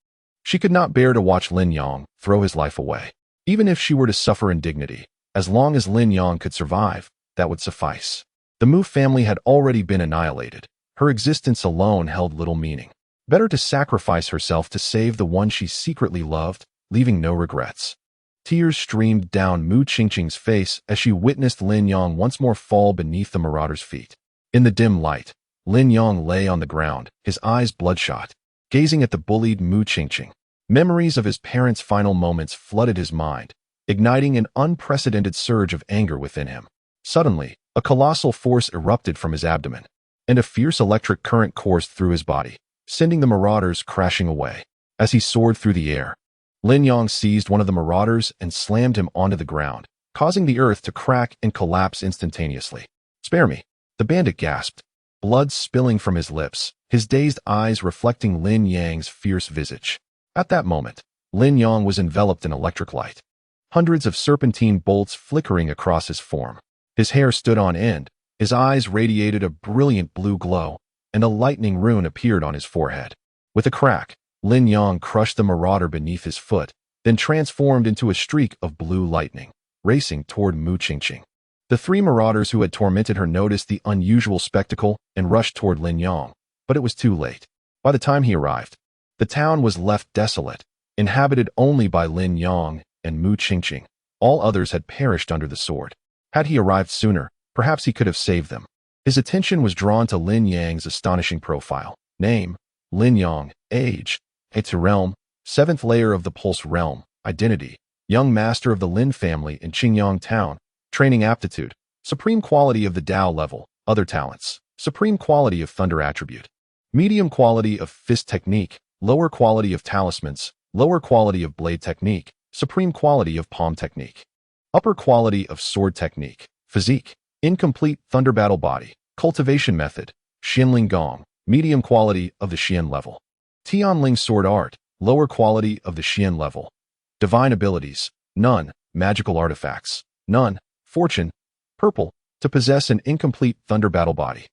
She could not bear to watch Lin Yang throw his life away. Even if she were to suffer indignity, as long as Lin Yang could survive, that would suffice. The Mu family had already been annihilated. Her existence alone held little meaning. Better to sacrifice herself to save the one she secretly loved, leaving no regrets. Tears streamed down Mu Qingqing's face as she witnessed Lin Yang once more fall beneath the marauder's feet. In the dim light, Lin Yang lay on the ground, his eyes bloodshot, gazing at the bullied Mu Qingqing. Memories of his parents' final moments flooded his mind, igniting an unprecedented surge of anger within him. Suddenly, a colossal force erupted from his abdomen, and a fierce electric current coursed through his body, sending the marauders crashing away. As he soared through the air, Lin Yang seized one of the marauders and slammed him onto the ground, causing the earth to crack and collapse instantaneously. "Spare me," the bandit gasped, blood spilling from his lips, his dazed eyes reflecting Lin Yang's fierce visage. At that moment, Lin Yong was enveloped in electric light. Hundreds of serpentine bolts flickering across his form. His hair stood on end, his eyes radiated a brilliant blue glow, and a lightning rune appeared on his forehead. With a crack, Lin Yong crushed the marauder beneath his foot, then transformed into a streak of blue lightning, racing toward Mu Qingqing. The three marauders who had tormented her noticed the unusual spectacle and rushed toward Lin Yong, but it was too late. By the time he arrived, the town was left desolate, inhabited only by Lin Yong and Mu Qingqing. All others had perished under the sword. Had he arrived sooner, perhaps he could have saved them. His attention was drawn to Lin Yang's astonishing profile. Name: Lin Yong. Age: Hetsu realm, 7th layer of the Pulse realm. Identity: young master of the Lin family in Qingyang town. Training aptitude: supreme quality of the Dao level. Other talents: supreme quality of thunder attribute, medium quality of fist technique, lower quality of talismans, lower quality of blade technique, supreme quality of palm technique, upper quality of sword technique. Physique: incomplete thunder battle body. Cultivation method: Xianling Gong, medium quality of the Xian level. Tianling sword art, lower quality of the Xian level. Divine abilities: none. Magical artifacts: none. Fortune: purple, to possess an incomplete thunder battle body.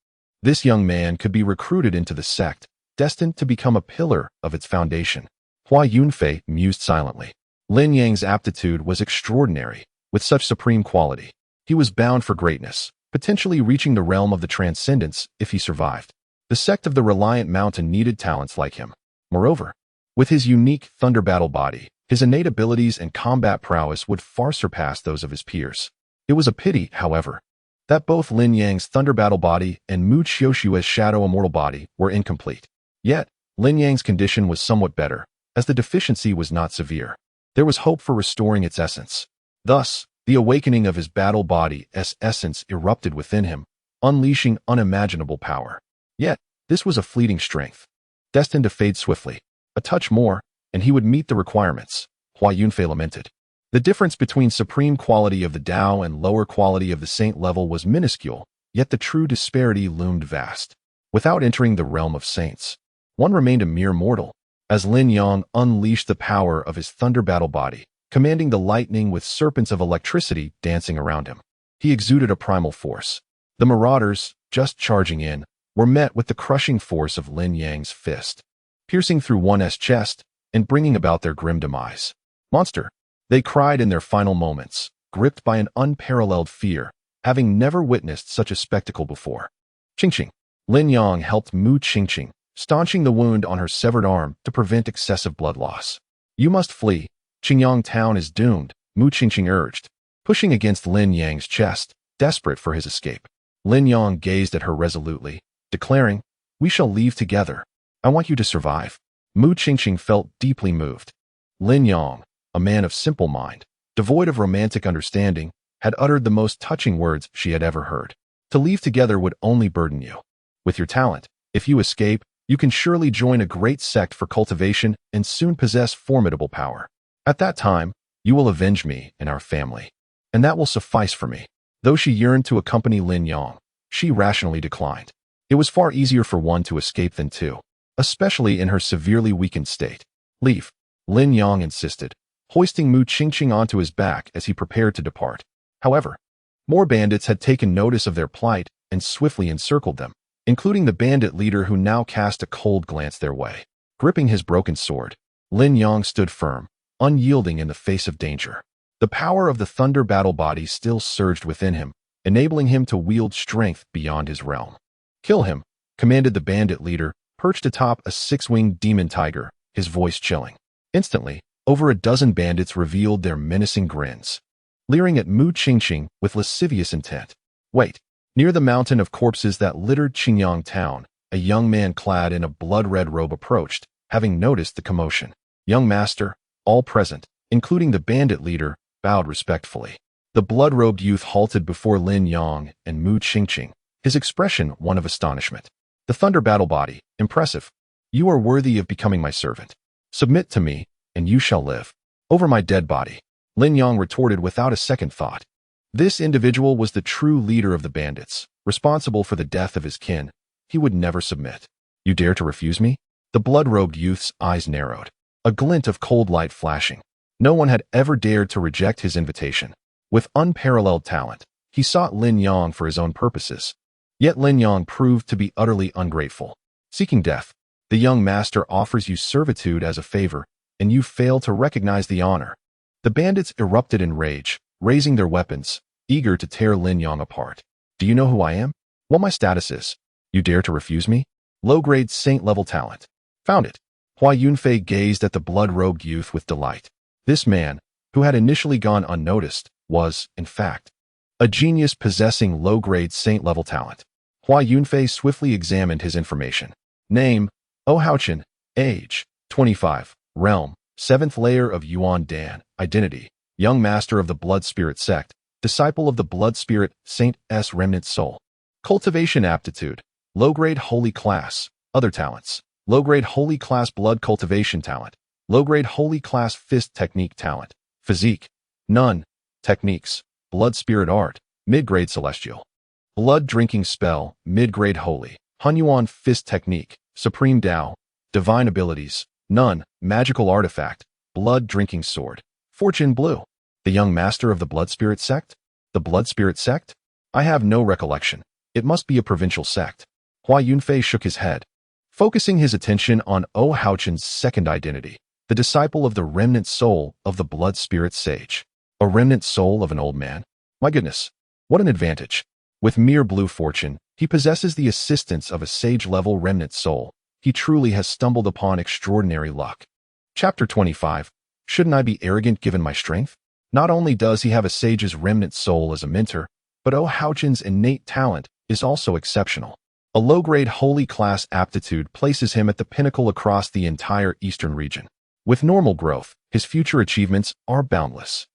This young man could be recruited into the sect, destined to become a pillar of its foundation. Hua Yunfei mused silently. Lin Yang's aptitude was extraordinary. With such supreme quality, he was bound for greatness, potentially reaching the realm of the transcendence if he survived. The sect of the Reliant Mountain needed talents like him. Moreover, with his unique thunder battle body, his innate abilities and combat prowess would far surpass those of his peers. It was a pity, however, that both Lin Yang's thunder battle body and Mu Qiushue's shadow immortal body were incomplete. Yet, Lin Yang's condition was somewhat better, as the deficiency was not severe. There was hope for restoring its essence. Thus, the awakening of his battle body's essence erupted within him, unleashing unimaginable power. Yet, this was a fleeting strength, destined to fade swiftly. A touch more, and he would meet the requirements. Hua Yunfei lamented. The difference between supreme quality of the Dao and lower quality of the Saint level was minuscule, yet the true disparity loomed vast. Without entering the realm of saints, one remained a mere mortal. As Lin Yong unleashed the power of his thunder battle body, commanding the lightning with serpents of electricity dancing around him, he exuded a primal force. The marauders, just charging in, were met with the crushing force of Lin Yang's fist, piercing through one's chest and bringing about their grim demise. Monster! They cried in their final moments, gripped by an unparalleled fear, having never witnessed such a spectacle before. Qingqing. Lin Yong helped Mu Qingqing, staunching the wound on her severed arm to prevent excessive blood loss. You must flee. Qingyang town is doomed, Mu Qingqing urged, pushing against Lin Yang's chest, desperate for his escape. Lin Yong gazed at her resolutely, declaring, "We shall leave together. I want you to survive." Mu Qingqing felt deeply moved. Lin Yong, a man of simple mind, devoid of romantic understanding, had uttered the most touching words she had ever heard. To leave together would only burden you. With your talent, if you escape, you can surely join a great sect for cultivation and soon possess formidable power. At that time, you will avenge me and our family, and that will suffice for me. Though she yearned to accompany Lin Yong, she rationally declined. It was far easier for one to escape than two, especially in her severely weakened state. Leave, Lin Yong insisted, hoisting Mu Qingqing onto his back as he prepared to depart. However, more bandits had taken notice of their plight and swiftly encircled them, including the bandit leader who now cast a cold glance their way. Gripping his broken sword, Lin Yong stood firm, unyielding in the face of danger. The power of the thunder battle body still surged within him, enabling him to wield strength beyond his realm. Kill him, commanded the bandit leader, perched atop a six-winged demon tiger, his voice chilling. Instantly, over a dozen bandits revealed their menacing grins, leering at Mu Qingqing with lascivious intent. Wait. Near the mountain of corpses that littered Qingyang town, a young man clad in a blood-red robe approached, having noticed the commotion. Young master, all present, including the bandit leader, bowed respectfully. The blood-robed youth halted before Lin Yong and Mu Qingqing, his expression one of astonishment. The thunder battle body, impressive. You are worthy of becoming my servant. Submit to me, and you shall live. Over my dead body, Lin Yong retorted without a second thought. This individual was the true leader of the bandits, responsible for the death of his kin. He would never submit. You dare to refuse me? The blood-robed youth's eyes narrowed. a glint of cold light flashing. No one had ever dared to reject his invitation. With unparalleled talent, he sought Lin Yang for his own purposes. Yet Lin Yang proved to be utterly ungrateful. Seeking death, the young master offers you servitude as a favor, and you fail to recognize the honor. The bandits erupted in rage, raising their weapons, eager to tear Lin Yang apart. Do you know who I am? What my status is? You dare to refuse me? Low-grade saint-level talent. Found it. Hua Yunfei gazed at the blood-robed youth with delight. This man, who had initially gone unnoticed, was, in fact, a genius possessing low-grade saint-level talent. Hua Yunfei swiftly examined his information. Name, Haochen. Age, 25. Realm, 7th layer of Yuan Dan. Identity, young master of the Blood Spirit Sect, disciple of the Blood Spirit Saint's remnant soul. Cultivation aptitude, low-grade holy class. Other talents, low-grade holy class blood cultivation talent, low-grade holy class fist technique talent. Physique, none. Techniques, blood spirit art, mid-grade celestial. Blood drinking spell, mid-grade holy. Hunyuan fist technique, supreme Dao. Divine abilities, none. Magical artifact, blood drinking sword. Fortune blue. The young master of the Blood Spirit Sect? The Blood Spirit Sect? I have no recollection. It must be a provincial sect. Hua Yunfei shook his head, focusing his attention on Haochen's second identity, the disciple of the remnant soul of the Blood Spirit Sage. A remnant soul of an old man? My goodness, what an advantage. With mere blue fortune, he possesses the assistance of a sage-level remnant soul. He truly has stumbled upon extraordinary luck. Chapter 25. Shouldn't I be arrogant given my strength? Not only does he have a sage's remnant soul as a mentor, but Haochen's innate talent is also exceptional. A low-grade holy class aptitude places him at the pinnacle across the entire eastern region. With normal growth, his future achievements are boundless.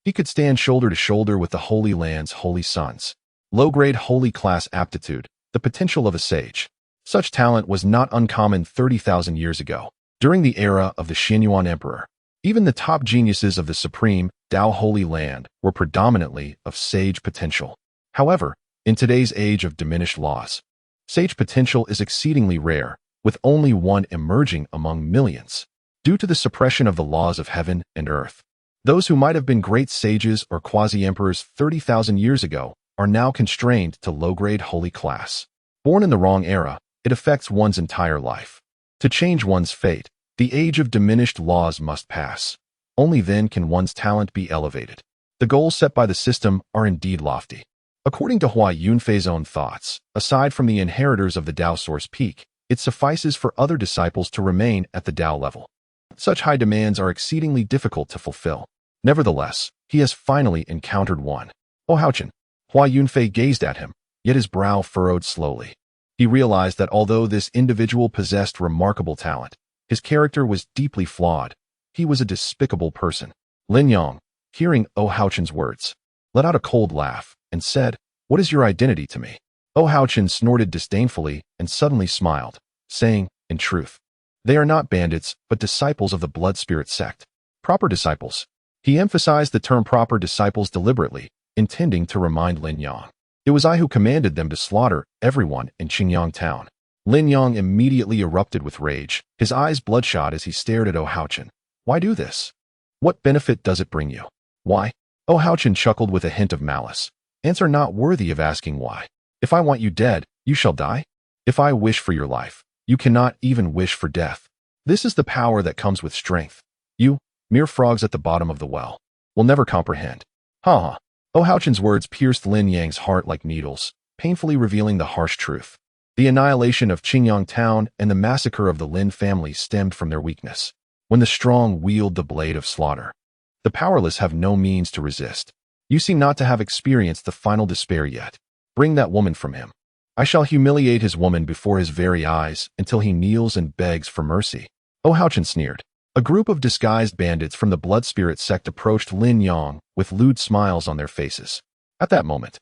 He could stand shoulder to shoulder with the Holy Land's holy sons. Low-grade holy class aptitude, the potential of a sage. Such talent was not uncommon 30,000 years ago, during the era of the Xianyuan Emperor. Even the top geniuses of the Supreme Dao Holy Land were predominantly of sage potential. However, in today's age of diminished laws, sage potential is exceedingly rare, with only one emerging among millions. Due to the suppression of the laws of heaven and earth, those who might have been great sages or quasi-emperors 30,000 years ago are now constrained to low-grade holy class. Born in the wrong era, it affects one's entire life. To change one's fate, the age of diminished laws must pass. Only then can one's talent be elevated. The goals set by the system are indeed lofty. According to Hua Yunfei's own thoughts, aside from the inheritors of the Dao Source Peak, it suffices for other disciples to remain at the Dao level. Such high demands are exceedingly difficult to fulfill. Nevertheless, he has finally encountered one. Haochen. Hua Yunfei gazed at him, yet his brow furrowed slowly. He realized that although this individual possessed remarkable talent, his character was deeply flawed. He was a despicable person. Lin Yang, hearing Haochen's words, let out a cold laugh and said, "What is your identity to me?" Haochen snorted disdainfully and suddenly smiled, saying, "In truth, they are not bandits, but disciples of the Blood Spirit Sect. Proper disciples." He emphasized the term proper disciples deliberately, intending to remind Lin Yang. It was I who commanded them to slaughter everyone in Qingyang town. Lin Yang immediately erupted with rage, his eyes bloodshot as he stared at Haochen. Why do this? What benefit does it bring you? Why? Haochen chuckled with a hint of malice. Answer not worthy of asking why. If I want you dead, you shall die. If I wish for your life, you cannot even wish for death. This is the power that comes with strength. You, mere frogs at the bottom of the well, will never comprehend. Ha ha. Haochen's words pierced Lin Yang's heart like needles, painfully revealing the harsh truth. The annihilation of Qingyang town and the massacre of the Lin family stemmed from their weakness. When the strong wield the blade of slaughter, the powerless have no means to resist. You seem not to have experienced the final despair yet. Bring that woman from him. I shall humiliate his woman before his very eyes until he kneels and begs for mercy. Haochen sneered. A group of disguised bandits from the Blood Spirit Sect approached Lin Yang with lewd smiles on their faces. At that moment,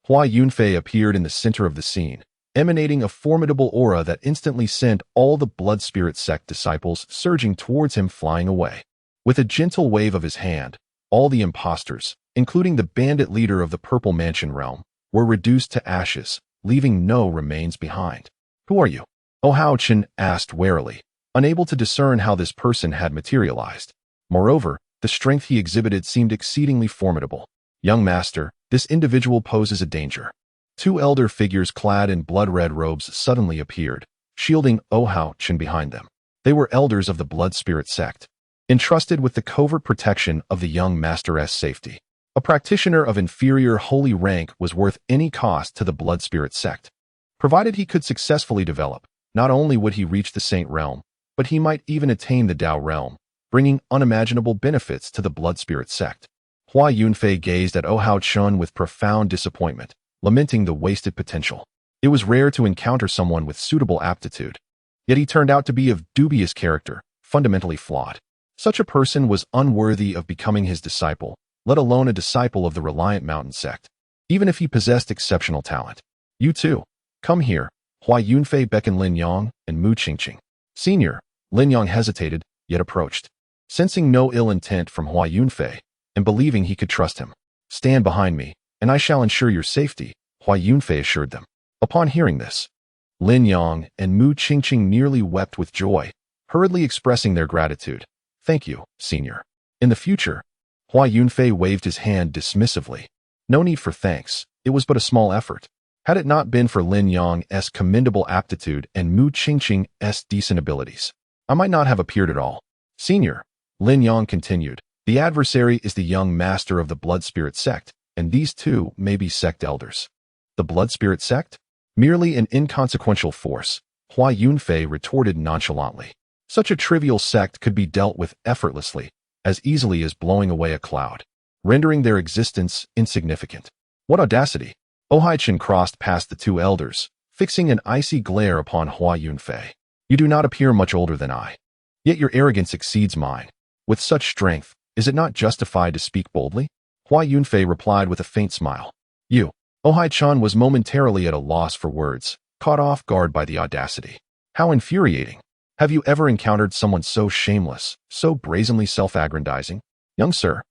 Hua Yunfei appeared in the center of the scene, emanating a formidable aura that instantly sent all the Blood Spirit Sect disciples surging towards him, flying away. With a gentle wave of his hand, all the impostors, including the bandit leader of the Purple Mansion realm, were reduced to ashes, leaving no remains behind. Who are you? Haochen asked warily, unable to discern how this person had materialized. Moreover, the strength he exhibited seemed exceedingly formidable. Young master, this individual poses a danger. Two elder figures clad in blood-red robes suddenly appeared, shielding Hua Yunfei behind them. They were elders of the Blood Spirit Sect, entrusted with the covert protection of the young master's safety. A practitioner of inferior holy rank was worth any cost to the Blood Spirit Sect. Provided he could successfully develop, not only would he reach the Saint Realm, but he might even attain the Dao Realm, bringing unimaginable benefits to the Blood Spirit Sect. Hua Yunfei gazed at Hua Yunfei with profound disappointment, lamenting the wasted potential. It was rare to encounter someone with suitable aptitude. Yet he turned out to be of dubious character, fundamentally flawed. Such a person was unworthy of becoming his disciple, let alone a disciple of the Reliant Mountain Sect, even if he possessed exceptional talent. You too. Come here. Hua Yunfei beckoned Lin Yang and Mu Qingqing. Senior. Lin Yang hesitated, yet approached. Sensing no ill intent from Hua Yunfei, and believing he could trust him. Stand behind me, and I shall ensure your safety, Hua Yunfei assured them. Upon hearing this, Lin Yang and Mu Qingqing nearly wept with joy, hurriedly expressing their gratitude. Thank you, senior. In the future, Hua Yunfei waved his hand dismissively. No need for thanks, it was but a small effort. Had it not been for Lin Yang's commendable aptitude and Mu Qingqing's decent abilities, I might not have appeared at all. Senior, Lin Yang continued, the adversary is the young master of the Blood Spirit Sect, and these two may be sect elders. The Blood Spirit Sect? Merely an inconsequential force, Hua Yunfei retorted nonchalantly. Such a trivial sect could be dealt with effortlessly, as easily as blowing away a cloud, rendering their existence insignificant. What audacity! Hua Yunfei crossed past the two elders, fixing an icy glare upon Hua Yunfei. You do not appear much older than I. Yet your arrogance exceeds mine. With such strength, is it not justified to speak boldly? Hua Yunfei replied with a faint smile. You. Hua Yunfei was momentarily at a loss for words, caught off guard by the audacity. How infuriating. Have you ever encountered someone so shameless, so brazenly self-aggrandizing? Young sir,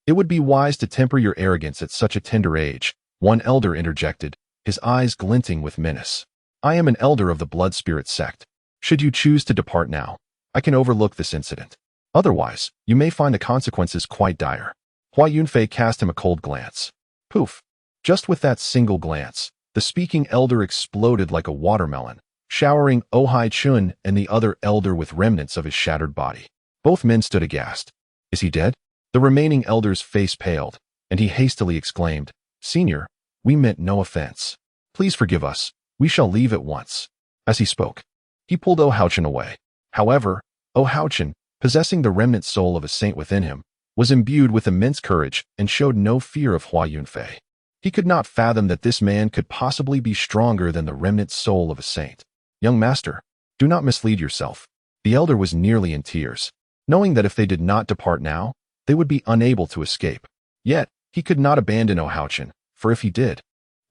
it would be wise to temper your arrogance at such a tender age, one elder interjected, his eyes glinting with menace. I am an elder of the Blood Spirit Sect. Should you choose to depart now, I can overlook this incident. Otherwise, you may find the consequences quite dire. Hua Yunfei cast him a cold glance. Poof. Just with that single glance, the speaking elder exploded like a watermelon, showering Hua Yunfei and the other elder with remnants of his shattered body. Both men stood aghast. Is he dead? The remaining elder's face paled, and he hastily exclaimed, Senior, we meant no offense. Please forgive us. We shall leave at once. As he spoke, he pulled Hua Yunfei away. However, Hua Yunfei, possessing the remnant soul of a saint within him, was imbued with immense courage and showed no fear of Hua Yunfei. He could not fathom that this man could possibly be stronger than the remnant soul of a saint. Young master, do not mislead yourself. The elder was nearly in tears, knowing that if they did not depart now, they would be unable to escape. Yet, he could not abandon Hua Yunfei, for if he did,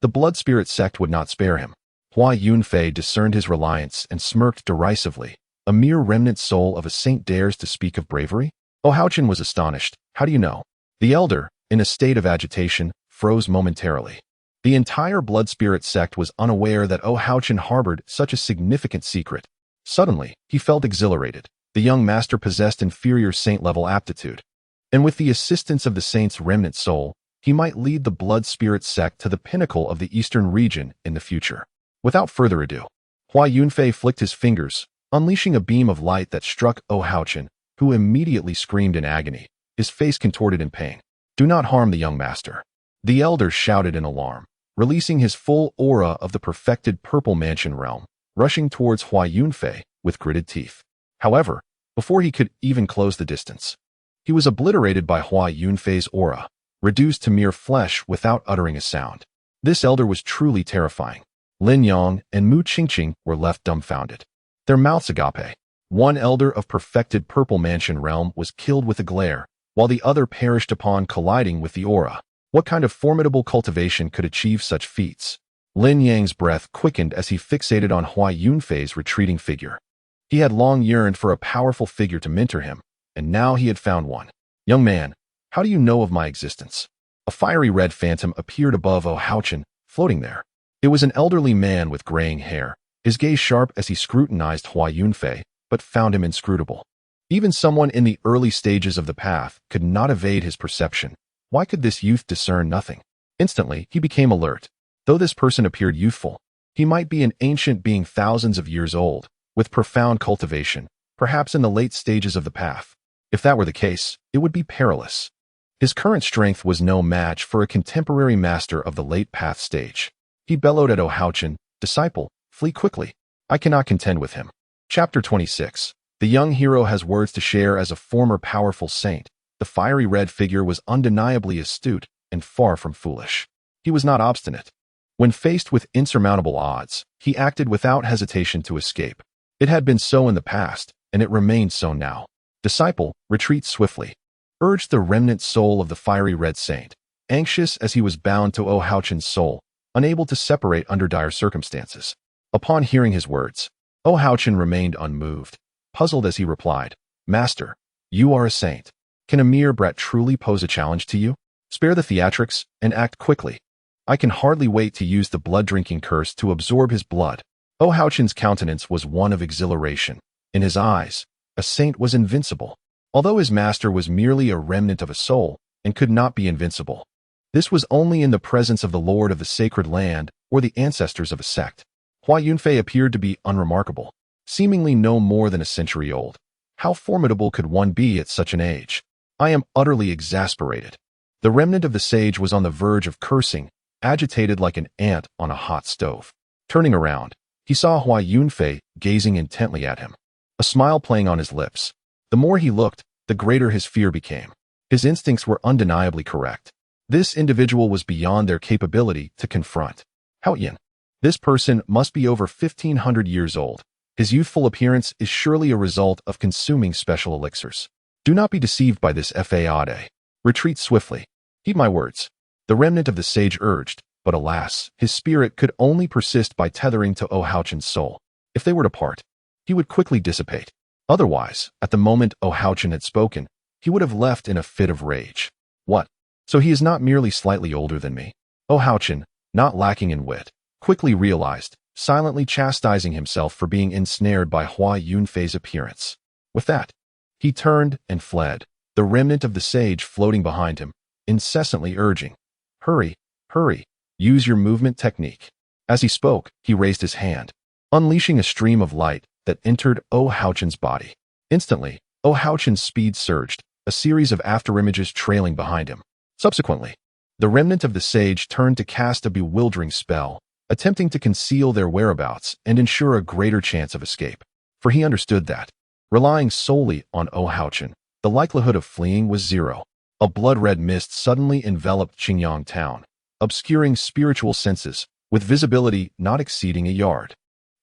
the Blood Spirit Sect would not spare him. Hua Yunfei discerned his reliance and smirked derisively. A mere remnant soul of a saint dares to speak of bravery? Hua Yunfei was astonished. How do you know? The elder, in a state of agitation, froze momentarily. The entire Blood Spirit Sect was unaware that Hua Yunfei harbored such a significant secret. Suddenly, he felt exhilarated. The young master possessed inferior saint-level aptitude, and with the assistance of the saint's remnant soul, he might lead the Blood Spirit Sect to the pinnacle of the eastern region in the future. Without further ado, Hua Yunfei flicked his fingers, unleashing a beam of light that struck Hua Yunfei, who immediately screamed in agony, his face contorted in pain. Do not harm the young master. The elder shouted in alarm, releasing his full aura of the perfected Purple Mansion realm, rushing towards Hua Yunfei with gritted teeth. However, before he could even close the distance, he was obliterated by Hua Yunfei's aura, reduced to mere flesh without uttering a sound. This elder was truly terrifying. Lin Yang and Mu Qingqing were left dumbfounded. Their mouths agape. One elder of perfected Purple Mansion realm was killed with a glare, while the other perished upon colliding with the aura. What kind of formidable cultivation could achieve such feats? Lin Yang's breath quickened as he fixated on Hua Yunfei's retreating figure. He had long yearned for a powerful figure to mentor him, and now he had found one. Young man, how do you know of my existence? A fiery red phantom appeared above Hua Yunfei, floating there. It was an elderly man with graying hair, his gaze sharp as he scrutinized Hua Yunfei, but found him inscrutable. Even someone in the early stages of the path could not evade his perception. Why could this youth discern nothing? Instantly, he became alert. Though this person appeared youthful, he might be an ancient being thousands of years old, with profound cultivation, perhaps in the late stages of the path. If that were the case, it would be perilous. His current strength was no match for a contemporary master of the late path stage. He bellowed at Houchen, "Disciple, flee quickly. I cannot contend with him." Chapter 26. The young hero has words to share as a former powerful saint. The fiery red figure was undeniably astute and far from foolish. He was not obstinate. When faced with insurmountable odds, he acted without hesitation to escape. It had been so in the past, and it remained so now. "Disciple, retreat swiftly," urged the remnant soul of the fiery red saint, anxious as he was bound to Houchen's soul, unable to separate under dire circumstances. Upon hearing his words, Houchen remained unmoved, puzzled as he replied, "Master, you are a saint. Can a mere brat truly pose a challenge to you? Spare the theatrics and act quickly. I can hardly wait to use the blood-drinking curse to absorb his blood." Houchen's countenance was one of exhilaration. In his eyes, a saint was invincible, although his master was merely a remnant of a soul and could not be invincible. This was only in the presence of the lord of the sacred land or the ancestors of a sect. Hua Yunfei appeared to be unremarkable, seemingly no more than a century old. How formidable could one be at such an age? I am utterly exasperated. The remnant of the sage was on the verge of cursing, agitated like an ant on a hot stove. Turning around, he saw Hua Yunfei gazing intently at him, a smile playing on his lips. The more he looked, the greater his fear became. His instincts were undeniably correct. This individual was beyond their capability to confront. Houyan. This person must be over 1,500 years old. His youthful appearance is surely a result of consuming special elixirs. Do not be deceived by this fade. Retreat swiftly. Heed my words. The remnant of the sage urged, but alas, his spirit could only persist by tethering to Houchen's soul. If they were to part, he would quickly dissipate. Otherwise, at the moment Houchen had spoken, he would have left in a fit of rage. What? So he is not merely slightly older than me? Houchen, not lacking in wit, quickly realized, silently chastising himself for being ensnared by Hua Yunfei's appearance. With that, he turned and fled, the remnant of the sage floating behind him, incessantly urging, "Hurry, hurry, use your movement technique." As he spoke, he raised his hand, unleashing a stream of light that entered Houchen's body. Instantly, Houchen's speed surged, a series of afterimages trailing behind him. Subsequently, the remnant of the sage turned to cast a bewildering spell, attempting to conceal their whereabouts and ensure a greater chance of escape. For he understood that, relying solely on Houchen, the likelihood of fleeing was zero. A blood-red mist suddenly enveloped Qingyang town, obscuring spiritual senses, with visibility not exceeding a yard.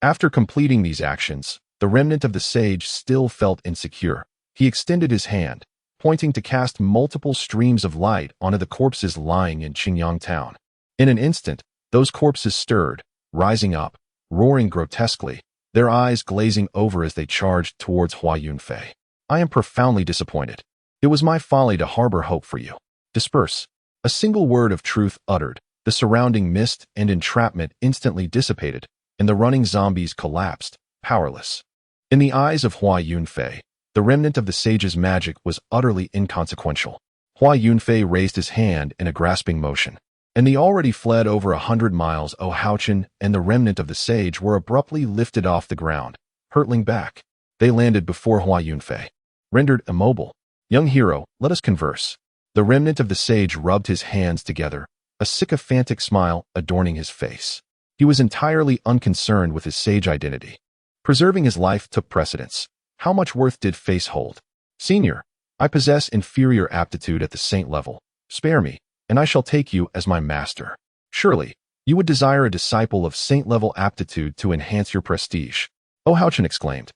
After completing these actions, the remnant of the sage still felt insecure. He extended his hand, pointing to cast multiple streams of light onto the corpses lying in Qingyang town. In an instant, those corpses stirred, rising up, roaring grotesquely, their eyes glazing over as they charged towards Hua Yunfei. "I am profoundly disappointed. It was my folly to harbor hope for you. Disperse." A single word of truth uttered, the surrounding mist and entrapment instantly dissipated, and the running zombies collapsed, powerless. In the eyes of Hua Yunfei, the remnant of the sage's magic was utterly inconsequential. Hua Yunfei raised his hand in a grasping motion, and the already fled over 100 miles Houchen and the remnant of the sage were abruptly lifted off the ground, hurtling back. They landed before Hua Yunfei. Rendered immobile, "Young hero, let us converse." The remnant of the sage rubbed his hands together, a sycophantic smile adorning his face. He was entirely unconcerned with his sage identity. Preserving his life took precedence. How much worth did face hold? "Senior, I possess inferior aptitude at the saint level. Spare me, and I shall take you as my master. Surely, you would desire a disciple of saint-level aptitude to enhance your prestige." Houchen exclaimed.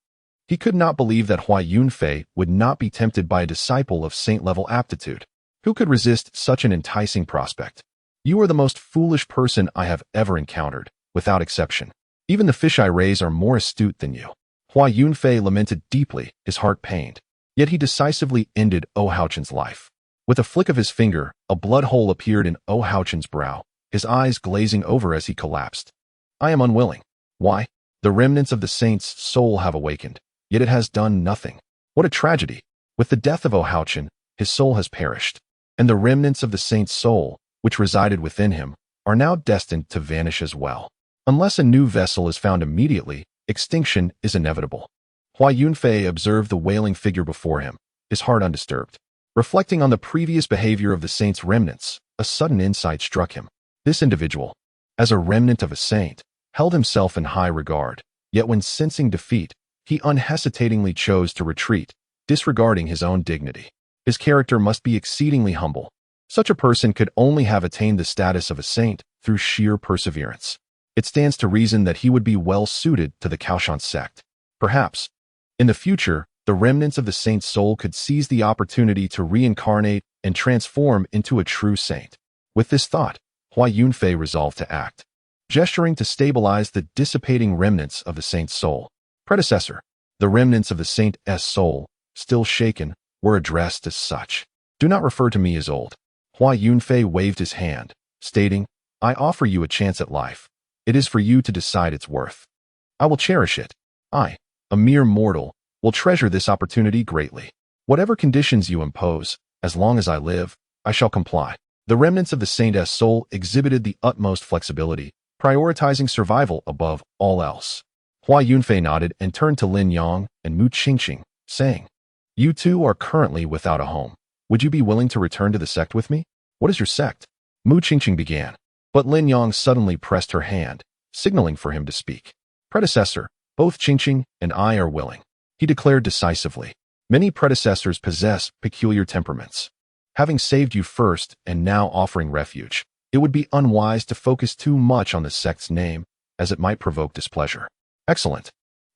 He could not believe that Hua Yunfei would not be tempted by a disciple of saint-level aptitude. Who could resist such an enticing prospect? "You are the most foolish person I have ever encountered, without exception. Even the fisheye rays are more astute than you." Hua Yunfei lamented deeply, his heart pained. Yet he decisively ended Houchen's life. With a flick of his finger, a blood hole appeared in Houchen's brow, his eyes glazing over as he collapsed. "I am unwilling." "Why?" "The remnants of the saint's soul have awakened. yet it has done nothing. What a tragedy! With the death of Ohauchen, his soul has perished, and the remnants of the saint's soul, which resided within him, are now destined to vanish as well. Unless a new vessel is found immediately, extinction is inevitable. Hua Yunfei observed the wailing figure before him, his heart undisturbed. Reflecting on the previous behavior of the saint's remnants, a sudden insight struck him. This individual, as a remnant of a saint, held himself in high regard, yet when sensing defeat, he unhesitatingly chose to retreat, disregarding his own dignity. His character must be exceedingly humble. Such a person could only have attained the status of a saint through sheer perseverance. It stands to reason that he would be well suited to the Kaoshan sect. Perhaps, in the future, the remnants of the saint's soul could seize the opportunity to reincarnate and transform into a true saint. With this thought, Hua Yunfei resolved to act, gesturing to stabilize the dissipating remnants of the saint's soul. Predecessor, the remnants of the saint's soul, still shaken, were addressed as such. Do not refer to me as old. Hua Yunfei waved his hand, stating, I offer you a chance at life. It is for you to decide its worth. I will cherish it. I, a mere mortal, will treasure this opportunity greatly. Whatever conditions you impose, as long as I live, I shall comply. The remnants of the saint's soul exhibited the utmost flexibility, prioritizing survival above all else. Hua Yunfei nodded and turned to Lin Yang and Mu Qingqing, saying, You two are currently without a home. Would you be willing to return to the sect with me? What is your sect? Mu Qingqing began, but Lin Yang suddenly pressed her hand, signaling for him to speak. Predecessor, both Qingqing and I are willing, he declared decisively. Many predecessors possess peculiar temperaments. Having saved you first and now offering refuge, it would be unwise to focus too much on the sect's name, as it might provoke displeasure. Excellent.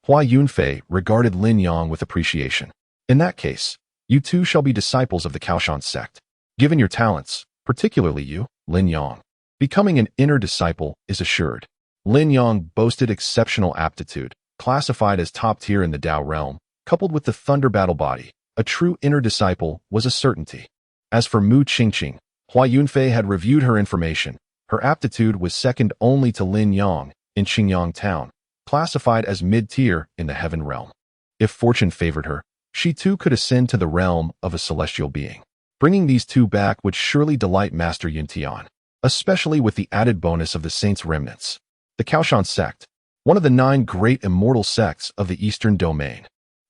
Hua Yunfei regarded Lin Yang with appreciation. In that case, you two shall be disciples of the Kaoshan sect. Given your talents, particularly you, Lin Yang, becoming an inner disciple is assured. Lin Yang boasted exceptional aptitude, classified as top tier in the Dao realm, coupled with the Thunder Battle Body. A true inner disciple was a certainty. As for Mu Qingqing, Hua Yunfei had reviewed her information. Her aptitude was second only to Lin Yang in Qingyang Town, classified as mid-tier in the Heaven realm. If fortune favored her, she too could ascend to the realm of a celestial being. Bringing these two back would surely delight Master Yuntian, especially with the added bonus of the saint's remnants. The Kaoshan sect, one of the 9 great immortal sects of the Eastern Domain.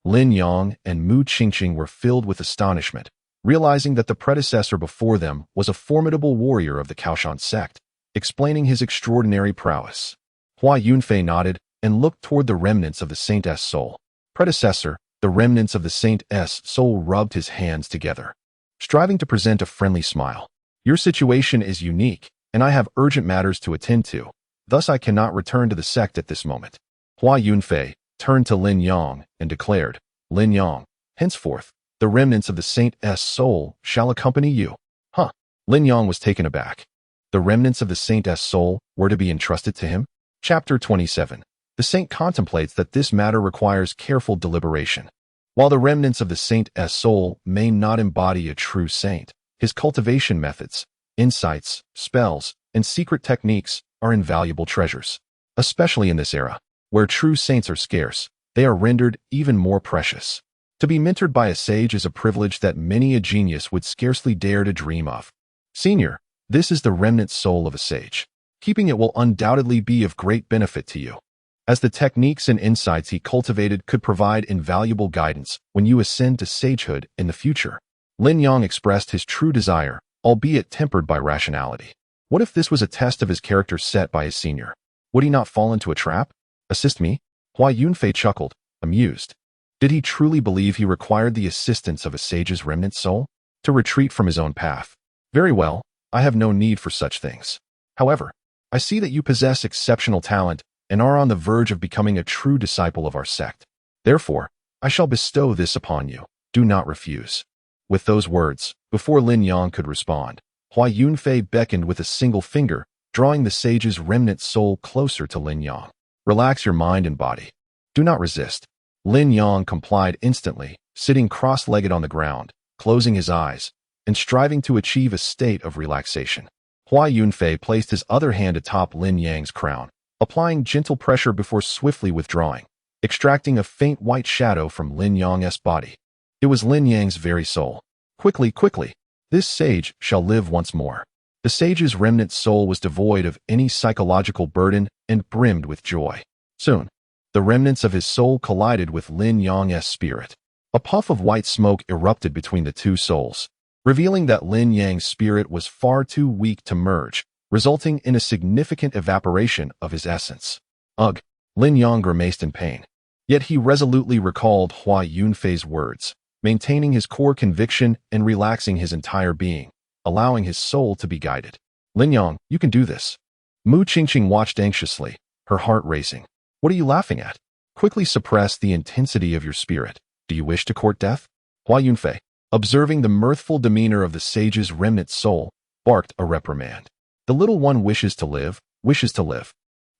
Lin Yang and Mu Qingqing were filled with astonishment, realizing that the predecessor before them was a formidable warrior of the Kaoshan sect, explaining his extraordinary prowess. Hua Yunfei nodded and looked toward the remnants of the saint's soul. Predecessor, the remnants of the saint's soul rubbed his hands together, striving to present a friendly smile. Your situation is unique, and I have urgent matters to attend to. Thus I cannot return to the sect at this moment. Hua Yunfei turned to Lin Yang and declared, Lin Yang, henceforth, the remnants of the saint's soul shall accompany you. Huh? Lin Yang was taken aback. The remnants of the saint's soul were to be entrusted to him? Chapter 27. The saint contemplates that this matter requires careful deliberation. While the remnants of the saint's soul may not embody a true saint, his cultivation methods, insights, spells, and secret techniques are invaluable treasures. Especially in this era, where true saints are scarce, they are rendered even more precious. To be mentored by a sage is a privilege that many a genius would scarcely dare to dream of. Senior, this is the remnant soul of a sage. Keeping it will undoubtedly be of great benefit to you, as the techniques and insights he cultivated could provide invaluable guidance when you ascend to sagehood in the future. Lin Yang expressed his true desire, albeit tempered by rationality. What if this was a test of his character set by his senior? Would he not fall into a trap? Assist me? Hua Yunfei chuckled, amused. Did he truly believe he required the assistance of a sage's remnant soul to retreat from his own path? Very well, I have no need for such things. However, I see that you possess exceptional talent and are on the verge of becoming a true disciple of our sect. Therefore, I shall bestow this upon you. Do not refuse. With those words, before Lin Yang could respond, Hua Yunfei beckoned with a single finger, drawing the sage's remnant soul closer to Lin Yang. Relax your mind and body. Do not resist. Lin Yang complied instantly, sitting cross-legged on the ground, closing his eyes, and striving to achieve a state of relaxation. Hua Yunfei placed his other hand atop Lin Yang's crown, applying gentle pressure before swiftly withdrawing, extracting a faint white shadow from Lin Yang's body. It was Lin Yang's very soul. Quickly, quickly! This sage shall live once more. The sage's remnant soul was devoid of any psychological burden and brimmed with joy. Soon, the remnants of his soul collided with Lin Yang's spirit. A puff of white smoke erupted between the two souls, revealing that Lin Yang's spirit was far too weak to merge, resulting in a significant evaporation of his essence. Ugh! Lin Yang grimaced in pain. Yet he resolutely recalled Hua Yunfei's words, maintaining his core conviction and relaxing his entire being, allowing his soul to be guided. Lin Yang, you can do this. Mu Qingqing watched anxiously, her heart racing. What are you laughing at? Quickly suppress the intensity of your spirit. Do you wish to court death? Hua Yunfei, observing the mirthful demeanor of the sage's remnant soul, barked a reprimand. The little one wishes to live, wishes to live.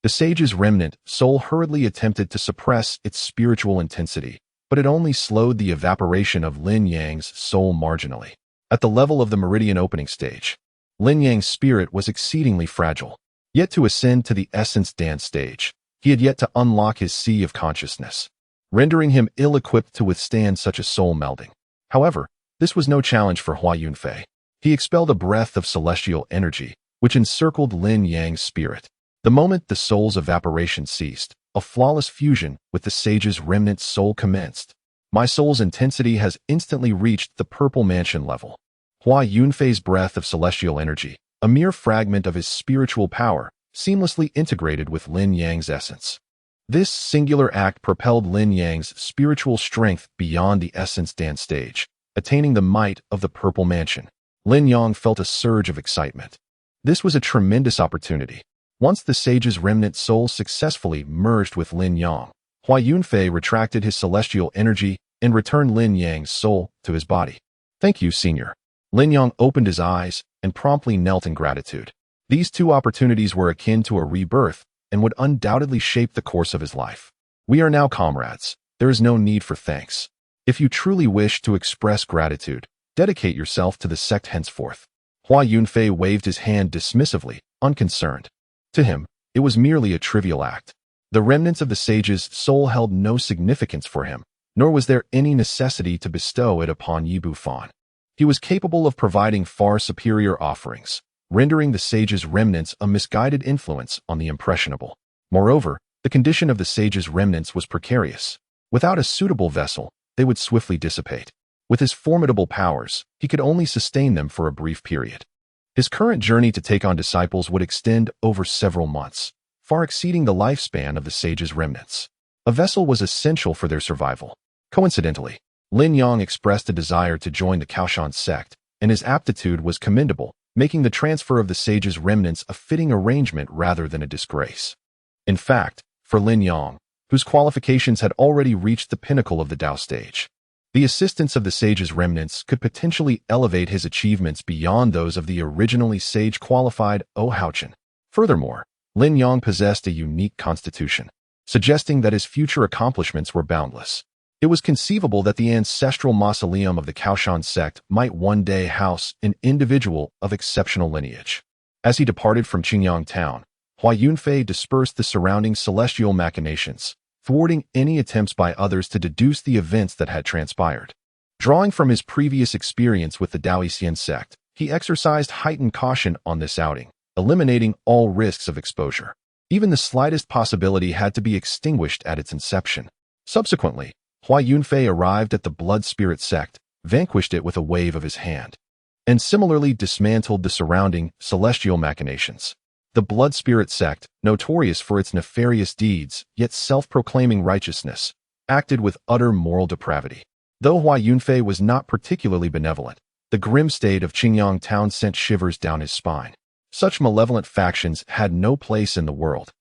The sage's remnant soul hurriedly attempted to suppress its spiritual intensity, but it only slowed the evaporation of Lin Yang's soul marginally. At the level of the meridian opening stage, Lin Yang's spirit was exceedingly fragile. Yet to ascend to the essence dance stage, he had yet to unlock his sea of consciousness, rendering him ill-equipped to withstand such a soul melding. However, this was no challenge for Hua Yunfei. He expelled a breath of celestial energy, which encircled Lin Yang's spirit. The moment the soul's evaporation ceased, a flawless fusion with the sage's remnant soul commenced. My soul's intensity has instantly reached the purple mansion level. Hua Yunfei's breath of celestial energy, a mere fragment of his spiritual power, seamlessly integrated with Lin Yang's essence. This singular act propelled Lin Yang's spiritual strength beyond the essence dance stage, attaining the might of the purple mansion. Lin Yang felt a surge of excitement. This was a tremendous opportunity. Once the sage's remnant soul successfully merged with Lin Yang, Hua Yunfei retracted his celestial energy and returned Lin Yang's soul to his body. Thank you, Senior. Lin Yang opened his eyes and promptly knelt in gratitude. These two opportunities were akin to a rebirth and would undoubtedly shape the course of his life. We are now comrades. There is no need for thanks. If you truly wish to express gratitude, dedicate yourself to the sect henceforth. Hua Yunfei waved his hand dismissively, unconcerned. To him, it was merely a trivial act. The remnants of the sage's soul held no significance for him, nor was there any necessity to bestow it upon Yibu Fan. He was capable of providing far superior offerings, rendering the sage's remnants a misguided influence on the impressionable. Moreover, the condition of the sage's remnants was precarious. Without a suitable vessel, they would swiftly dissipate. With his formidable powers, he could only sustain them for a brief period. His current journey to take on disciples would extend over several months, far exceeding the lifespan of the sage's remnants. A vessel was essential for their survival. Coincidentally, Lin Yang expressed a desire to join the Daoyuan sect, and his aptitude was commendable, making the transfer of the sage's remnants a fitting arrangement rather than a disgrace. In fact, for Lin Yang, whose qualifications had already reached the pinnacle of the Dao stage, the assistance of the sage's remnants could potentially elevate his achievements beyond those of the originally sage-qualified Haochen. Furthermore, Lin Yang possessed a unique constitution, suggesting that his future accomplishments were boundless. It was conceivable that the ancestral mausoleum of the Daoyuan sect might one day house an individual of exceptional lineage. As he departed from Qingyang town, Hua Yunfei dispersed the surrounding celestial machinations, thwarting any attempts by others to deduce the events that had transpired. Drawing from his previous experience with the Daoyuan sect, he exercised heightened caution on this outing, eliminating all risks of exposure. Even the slightest possibility had to be extinguished at its inception. Subsequently, Hua Yunfei arrived at the Blood Spirit sect, vanquished it with a wave of his hand, and similarly dismantled the surrounding celestial machinations. The Blood Spirit sect, notorious for its nefarious deeds, yet self-proclaiming righteousness, acted with utter moral depravity. Though Hua Yunfei was not particularly benevolent, the grim state of Qingyang town sent shivers down his spine. Such malevolent factions had no place in the world.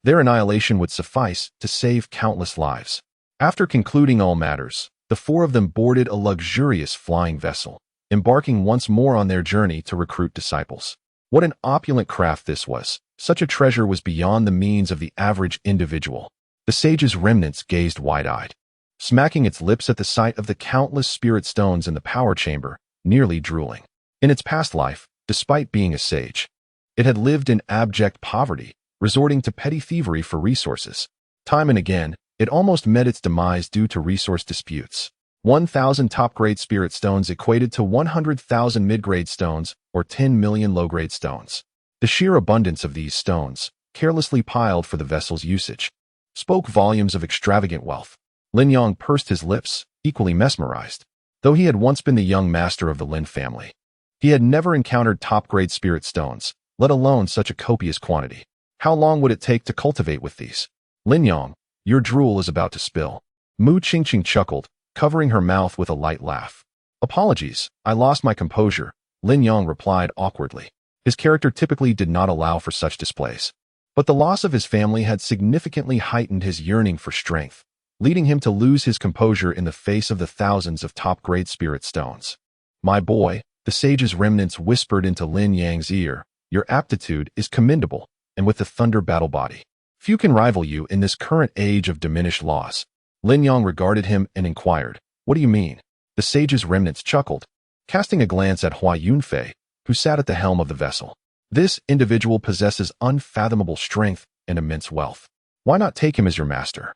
Their annihilation would suffice to save countless lives. After concluding all matters, the four of them boarded a luxurious flying vessel, embarking once more on their journey to recruit disciples. What an opulent craft this was! Such a treasure was beyond the means of the average individual. The sage's remnants gazed wide-eyed, smacking its lips at the sight of the countless spirit stones in the power chamber, nearly drooling. In its past life, despite being a sage, it had lived in abject poverty, resorting to petty thievery for resources. Time and again, It almost met its demise due to resource disputes. 1,000 top-grade spirit stones equated to 100,000 mid-grade stones, or 10 million low-grade stones. The sheer abundance of these stones, carelessly piled for the vessel's usage, spoke volumes of extravagant wealth. Lin Yong pursed his lips, equally mesmerized. Though he had once been the young master of the Lin family, he had never encountered top-grade spirit stones, let alone such a copious quantity. How long would it take to cultivate with these? Lin Yong, your drool is about to spill. Mu Qingqing chuckled, covering her mouth with a light laugh. Apologies, I lost my composure, Lin Yong replied awkwardly. His character typically did not allow for such displays. But the loss of his family had significantly heightened his yearning for strength, leading him to lose his composure in the face of the thousands of top-grade spirit stones. My boy, the sage's remnants whispered into Lin Yang's ear, your aptitude is commendable, and with the thunder battle body, few can rival you in this current age of diminished laws. Lin Yong regarded him and inquired, what do you mean? The sage's remnants chuckled, casting a glance at Hua Yunfei, who sat at the helm of the vessel. This individual possesses unfathomable strength and immense wealth. Why not take him as your master?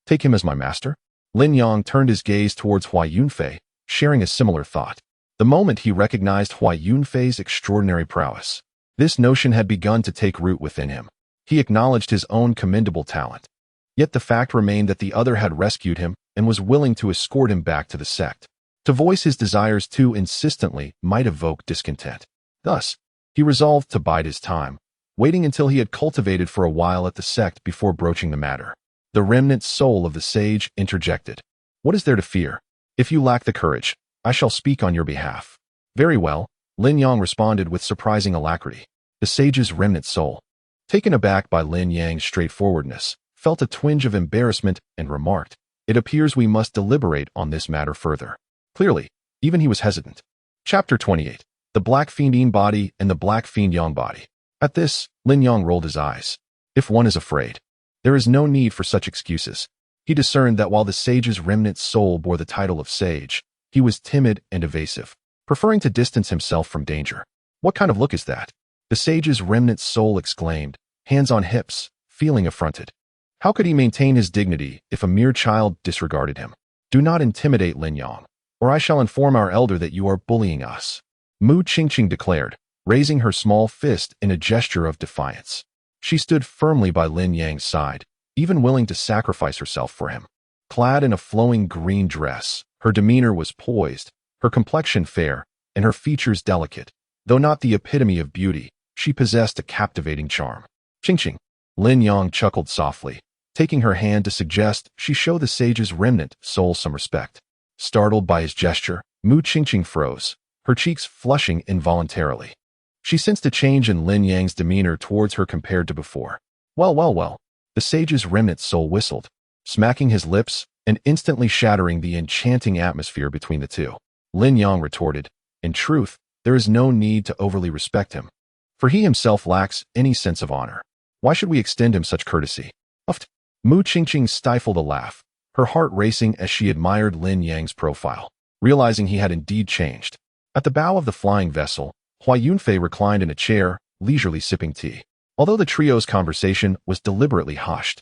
Take him as my master? Lin Yong turned his gaze towards Hua Yunfei, sharing a similar thought. The moment he recognized Hua Yunfei's extraordinary prowess, this notion had begun to take root within him. He acknowledged his own commendable talent. Yet the fact remained that the other had rescued him and was willing to escort him back to the sect. To voice his desires too insistently might evoke discontent. Thus, he resolved to bide his time, waiting until he had cultivated for a while at the sect before broaching the matter. The remnant soul of the sage interjected. What is there to fear? If you lack the courage, I shall speak on your behalf. Very well, Lin Yong responded with surprising alacrity. The sage's remnant soul, taken aback by Lin Yang's straightforwardness, felt a twinge of embarrassment and remarked, it appears we must deliberate on this matter further. Clearly, even he was hesitant. Chapter 28. The Black Fiend Yin Body and the Black Fiend Yang Body. At this, Lin Yong rolled his eyes. If one is afraid, there is no need for such excuses. He discerned that while the sage's remnant soul bore the title of sage, he was timid and evasive, preferring to distance himself from danger. What kind of look is that? The sage's remnant soul exclaimed, hands on hips, feeling affronted. How could he maintain his dignity if a mere child disregarded him? Do not intimidate Lin Yong, or I shall inform our elder that you are bullying us. Mu Qingqing declared, raising her small fist in a gesture of defiance. She stood firmly by Lin Yang's side, even willing to sacrifice herself for him. Clad in a flowing green dress, her demeanor was poised, her complexion fair, and her features delicate. Though not the epitome of beauty, she possessed a captivating charm. Qingqing. Lin Yong chuckled softly, taking her hand to suggest she show the sage's remnant soul some respect. Startled by his gesture, Mu Qingqing froze, her cheeks flushing involuntarily. She sensed a change in Lin Yang's demeanor towards her compared to before. Well, the sage's remnant soul whistled, smacking his lips and instantly shattering the enchanting atmosphere between the two. Lin Yong retorted, in truth, there is no need to overly respect him, for he himself lacks any sense of honor. Why should we extend him such courtesy? Uft. Mu Qingqing stifled a laugh, her heart racing as she admired Lin Yang's profile, realizing he had indeed changed. At the bow of the flying vessel, Hua Yunfei reclined in a chair, leisurely sipping tea. Although the trio's conversation was deliberately hushed,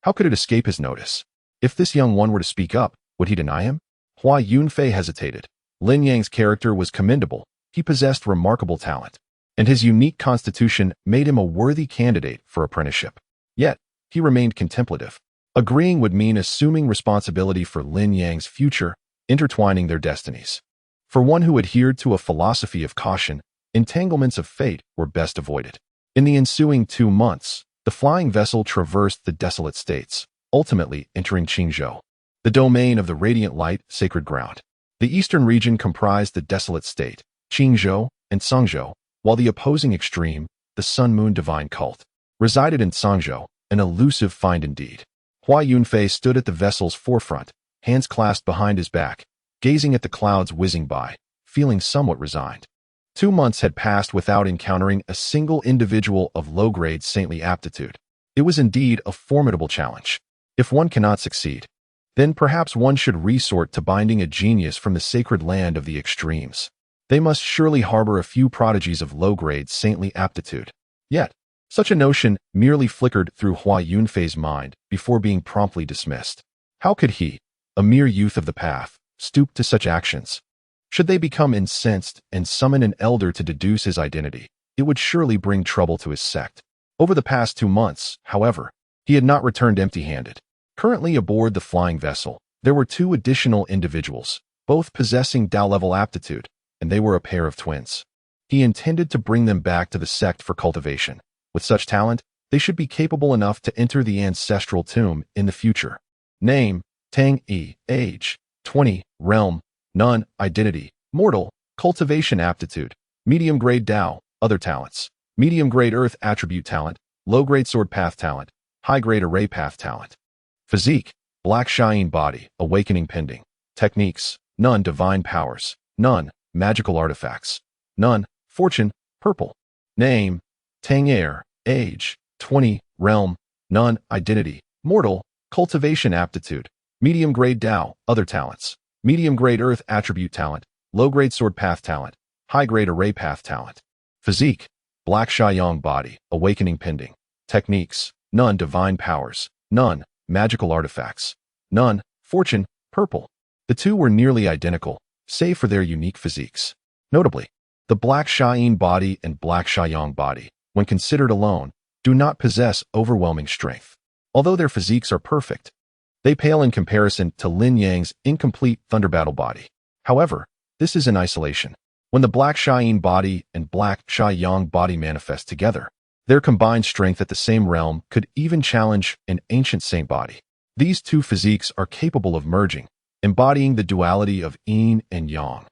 how could it escape his notice? If this young one were to speak up, would he deny him? Hua Yunfei hesitated. Lin Yang's character was commendable, he possessed remarkable talent, and his unique constitution made him a worthy candidate for apprenticeship. Yet, he remained contemplative. Agreeing would mean assuming responsibility for Lin Yang's future, intertwining their destinies. For one who adhered to a philosophy of caution, entanglements of fate were best avoided. In the ensuing 2 months, the flying vessel traversed the desolate states, ultimately entering Qingzhou, the domain of the radiant light, sacred ground. The eastern region comprised the desolate state, Qingzhou, and Songzhou, while the opposing extreme, the Sun-Moon divine cult, resided in Songzhou, an elusive find indeed. Hua Yunfei stood at the vessel's forefront, hands clasped behind his back, gazing at the clouds whizzing by, feeling somewhat resigned. 2 months had passed without encountering a single individual of low-grade saintly aptitude. It was indeed a formidable challenge. If one cannot succeed, then perhaps one should resort to binding a genius from the sacred land of the extremes. They must surely harbor a few prodigies of low-grade saintly aptitude. Yet, such a notion merely flickered through Hua Yunfei's mind before being promptly dismissed. How could he, a mere youth of the path, stoop to such actions? Should they become incensed and summon an elder to deduce his identity, it would surely bring trouble to his sect. Over the past 2 months, however, he had not returned empty-handed. Currently aboard the flying vessel, there were 2 additional individuals, both possessing Dao-level aptitude, and they were a pair of twins. He intended to bring them back to the sect for cultivation. With such talent, they should be capable enough to enter the ancestral tomb in the future. Name, ThingI. Age, 20. Realm, None. Identity, Mortal. Cultivation aptitude, medium-grade Dao. Other talents, medium-grade Earth attribute talent, low-grade sword path talent, high-grade array path talent. Physique, Black Cheyenne body, awakening pending. Techniques, none. Divine powers, none. Magical artifacts, none. Fortune, purple. Name, ThingI. Age, 20. Realm, none. Identity, Mortal. Cultivation aptitude, medium-grade Dao. Other talents, medium-grade Earth attribute talent, low-grade sword path talent, high-grade array path talent. Physique, Black Cheyenne body, awakening pending. Techniques, none. Divine powers, none. Magical artifacts, none. Fortune, purple. The 2 were nearly identical, save for their unique physiques. Notably, the Black Cheyenne body and Black Cheyenne body, when considered alone, do not possess overwhelming strength. Although their physiques are perfect, they pale in comparison to Lin Yang's incomplete Thunder Battle body. However, this is in isolation. When the Black Cheyenne body and Black Cheyenne body manifest together, their combined strength at the same realm could even challenge an ancient saint body. These 2 physiques are capable of merging, embodying the duality of yin and yang,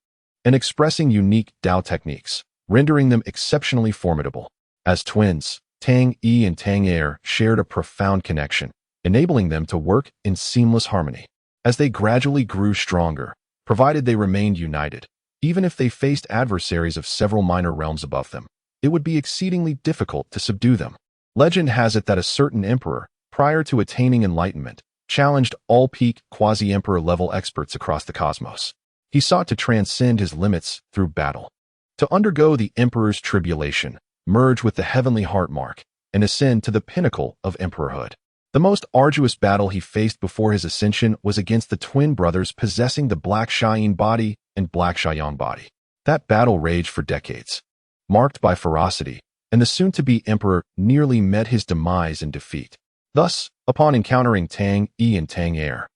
and expressing unique Dao techniques, rendering them exceptionally formidable. As twins, ThingI and ThingI shared a profound connection, enabling them to work in seamless harmony. As they gradually grew stronger, provided they remained united, even if they faced adversaries of several minor realms above them, it would be exceedingly difficult to subdue them. Legend has it that a certain emperor, prior to attaining enlightenment, challenged all peak quasi-emperor level experts across the cosmos. He sought to transcend his limits through battle, to undergo the emperor's tribulation, merge with the heavenly heart mark, and ascend to the pinnacle of emperorhood. The most arduous battle he faced before his ascension was against the twin brothers possessing the Black Cheyenne body and Black Cheyenne body. That battle raged for decades, marked by ferocity, and the soon-to-be emperor nearly met his demise and defeat. Thus, upon encountering ThingI and ThingI,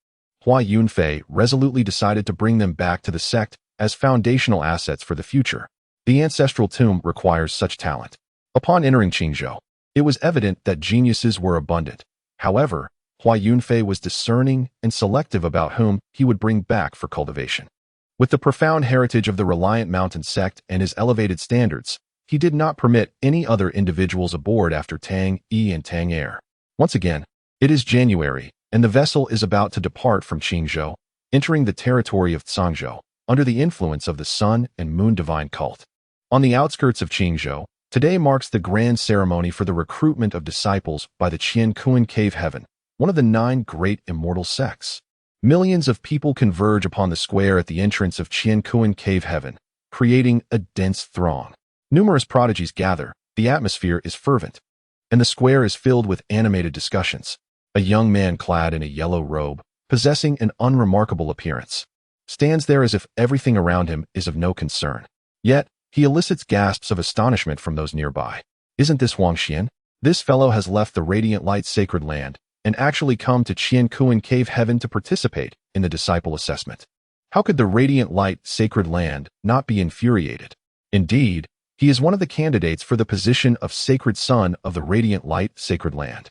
Hua Yunfei resolutely decided to bring them back to the sect as foundational assets for the future. The ancestral tomb requires such talent. Upon entering Qingzhou, it was evident that geniuses were abundant. However, Hua Yunfei was discerning and selective about whom he would bring back for cultivation. With the profound heritage of the Reliant Mountain Sect and his elevated standards, he did not permit any other individuals aboard after ThingI and ThingI. Once again, it is January, and the vessel is about to depart from Qingzhou, entering the territory of Zhangzhou, under the influence of the Sun and Moon Divine cult. On the outskirts of Qingzhou, today marks the grand ceremony for the recruitment of disciples by the Qiankuan Cave Heaven, one of the 9 great immortal sects. Millions of people converge upon the square at the entrance of Qiankuan Cave Heaven, creating a dense throng. Numerous prodigies gather, the atmosphere is fervent, and the square is filled with animated discussions. A young man clad in a yellow robe, possessing an unremarkable appearance, stands there as if everything around him is of no concern. Yet, he elicits gasps of astonishment from those nearby. Isn't this Wang Xian? This fellow has left the Radiant Light Sacred Land and actually come to Qiankuan Cave Heaven to participate in the disciple assessment. How could the Radiant Light Sacred Land not be infuriated? Indeed, he is one of the candidates for the position of Sacred Son of the Radiant Light Sacred Land.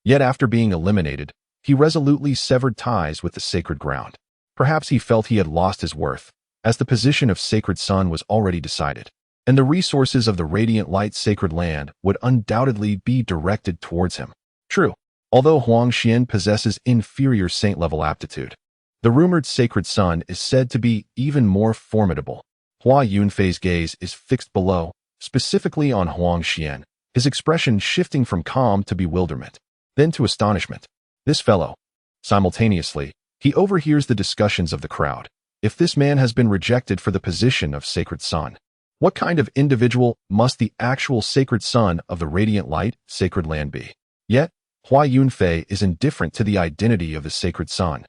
Yet after being eliminated, he resolutely severed ties with the sacred ground. Perhaps he felt he had lost his worth, as the position of Sacred Son was already decided, and the resources of the Radiant Light Sacred Land would undoubtedly be directed towards him. True, although Huang Xian possesses inferior saint-level aptitude, the rumored Sacred Son is said to be even more formidable. Hua Yunfei's gaze is fixed below, specifically on Huang Xian, his expression shifting from calm to bewilderment, then to astonishment. This fellow. Simultaneously, he overhears the discussions of the crowd. If this man has been rejected for the position of Sacred Son, what kind of individual must the actual Sacred Son of the Radiant Light Sacred Land be? Yet, Hua Yunfei is indifferent to the identity of the Sacred Son.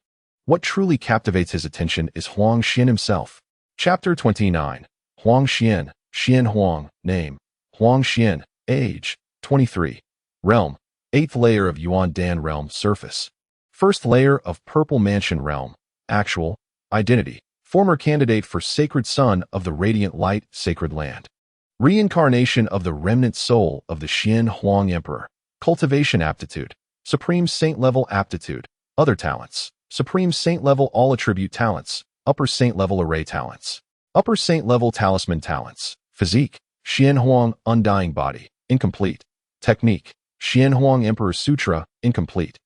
What truly captivates his attention is Huang Xian himself. Chapter 29. Huang Xian, Xian Huang, name, Huang Xian, age, 23. Realm, 8th layer of Yuan Dan realm, surface. 1st layer of Purple Mansion realm, actual, identity, former candidate for Sacred Son of the Radiant Light, Sacred Land. Reincarnation of the remnant soul of the Xian Huang Emperor. Cultivation aptitude, Supreme Saint level aptitude, other talents, Supreme Saint level all attribute talents, Upper Saint level array talents, Upper Saint level talisman talents, physique, Xian Huang undying body, incomplete, technique, Xian Huang Emperor Sutra, incomplete,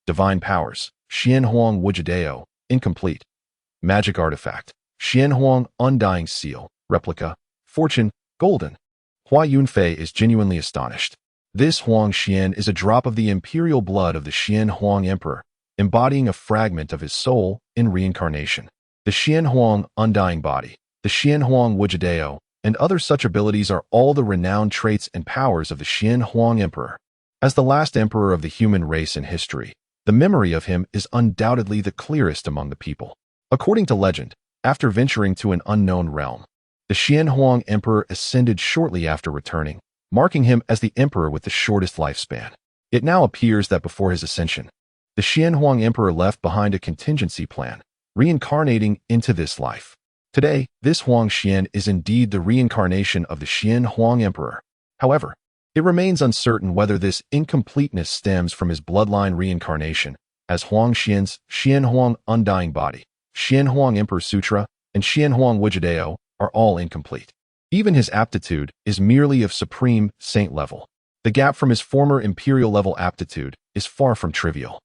divine powers, Xian Huang Wujideo, incomplete, magic artifact, Xian Huang undying seal, replica, fortune, golden. Hua Yunfei is genuinely astonished. This Huang Xian is a drop of the imperial blood of the Xian Huang Emperor, embodying a fragment of his soul in reincarnation. The Xian Huang undying body, the Xian Huang Wujideo, and other such abilities are all the renowned traits and powers of the Xian Huang Emperor. As the last emperor of the human race in history, the memory of him is undoubtedly the clearest among the people. According to legend, after venturing to an unknown realm, the Xian Huang Emperor ascended shortly after returning, marking him as the emperor with the shortest lifespan. It now appears that before his ascension, the Xian Huang Emperor left behind a contingency plan, reincarnating into this life. Today, this Huang Xian is indeed the reincarnation of the Xian Huang Emperor. However, it remains uncertain whether this incompleteness stems from his bloodline reincarnation, as Huang Xian's Xian Huang undying body, Xian Huang Emperor Sutra, and Xian Huang Wujideo are all incomplete. Even his aptitude is merely of Supreme Saint level. The gap from his former imperial level aptitude is far from trivial.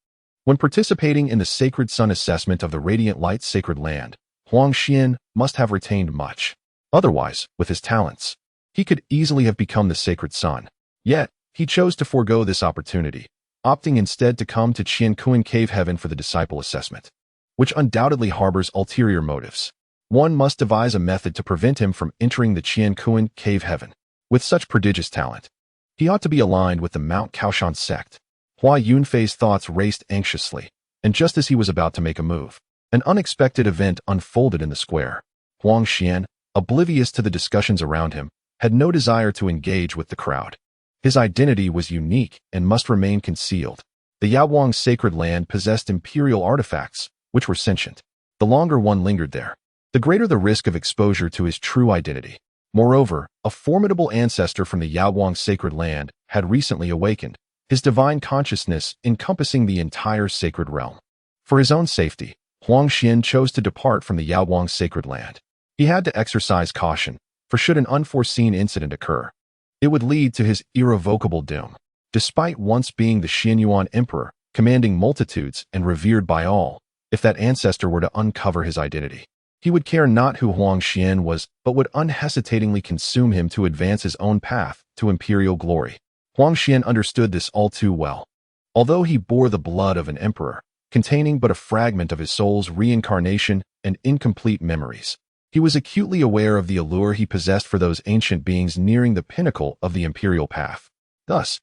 When participating in the Sacred Sun assessment of the Radiant Light Sacred Land, Huang Xian must have retained much. Otherwise, with his talents, he could easily have become the Sacred Sun. Yet, he chose to forego this opportunity, opting instead to come to Qiankuan Cave Heaven for the disciple assessment, which undoubtedly harbors ulterior motives. One must devise a method to prevent him from entering the Qiankuan Cave Heaven. With such prodigious talent, he ought to be aligned with the Mount Kaoshan sect. Hua Yunfei's thoughts raced anxiously, and just as he was about to make a move, an unexpected event unfolded in the square. Huang Xian, oblivious to the discussions around him, had no desire to engage with the crowd. His identity was unique and must remain concealed. The Yaoguang Sacred Land possessed imperial artifacts, which were sentient. The longer one lingered there, the greater the risk of exposure to his true identity. Moreover, a formidable ancestor from the Yaoguang Sacred Land had recently awakened, his divine consciousness encompassing the entire sacred realm. For his own safety, Huang Xian chose to depart from the Yaoguang Sacred Land. He had to exercise caution, for should an unforeseen incident occur, it would lead to his irrevocable doom. Despite once being the Xianyuan Emperor, commanding multitudes and revered by all, if that ancestor were to uncover his identity, he would care not who Huang Xian was, but would unhesitatingly consume him to advance his own path to imperial glory. Huang Xian understood this all too well. Although he bore the blood of an emperor, containing but a fragment of his soul's reincarnation and incomplete memories, he was acutely aware of the allure he possessed for those ancient beings nearing the pinnacle of the imperial path. Thus,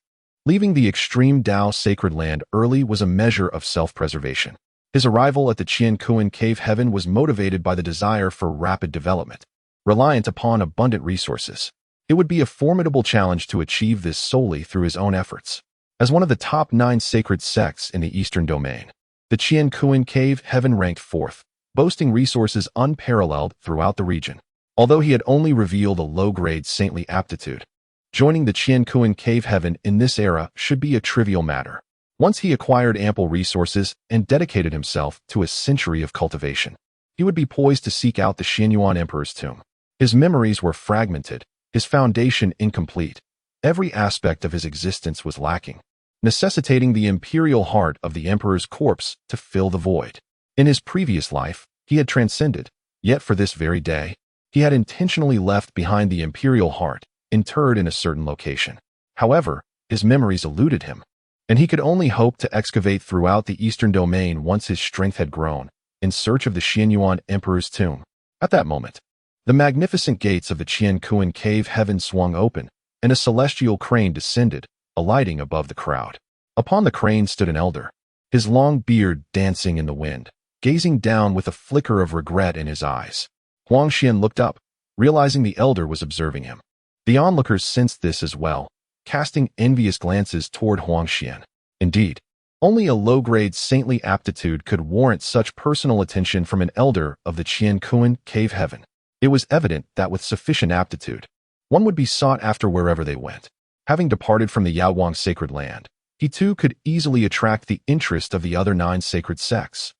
leaving the Extreme Dao Sacred Land early was a measure of self-preservation. His arrival at the Qiankuan Cave Heaven was motivated by the desire for rapid development. Reliant upon abundant resources, it would be a formidable challenge to achieve this solely through his own efforts. As one of the top 9 sacred sects in the Eastern Domain, the Qiankuan Cave Heaven ranked 4th, boasting resources unparalleled throughout the region. Although he had only revealed a low-grade saintly aptitude, joining the Qiankuan Cave Heaven in this era should be a trivial matter. Once he acquired ample resources and dedicated himself to a century of cultivation, he would be poised to seek out the Xianyuan Emperor's tomb. His memories were fragmented, his foundation incomplete. Every aspect of his existence was lacking, necessitating the imperial heart of the emperor's corpse to fill the void. In his previous life, he had transcended, yet for this very day, he had intentionally left behind the imperial heart, interred in a certain location. However, his memories eluded him, and he could only hope to excavate throughout the Eastern Domain once his strength had grown, in search of the Xianyuan Emperor's tomb. At that moment, the magnificent gates of the Qiankuan Cave Heaven swung open, and a celestial crane descended, alighting above the crowd. Upon the crane stood an elder, his long beard dancing in the wind, gazing down with a flicker of regret in his eyes. Huang Xian looked up, realizing the elder was observing him. The onlookers sensed this as well, casting envious glances toward Huang Xian. Indeed, only a low-grade saintly aptitude could warrant such personal attention from an elder of the Qiankuan cave heaven. It was evident that with sufficient aptitude, one would be sought after wherever they went. Having departed from the Yaoguang sacred land, he too could easily attract the interest of the other 9 sacred sects.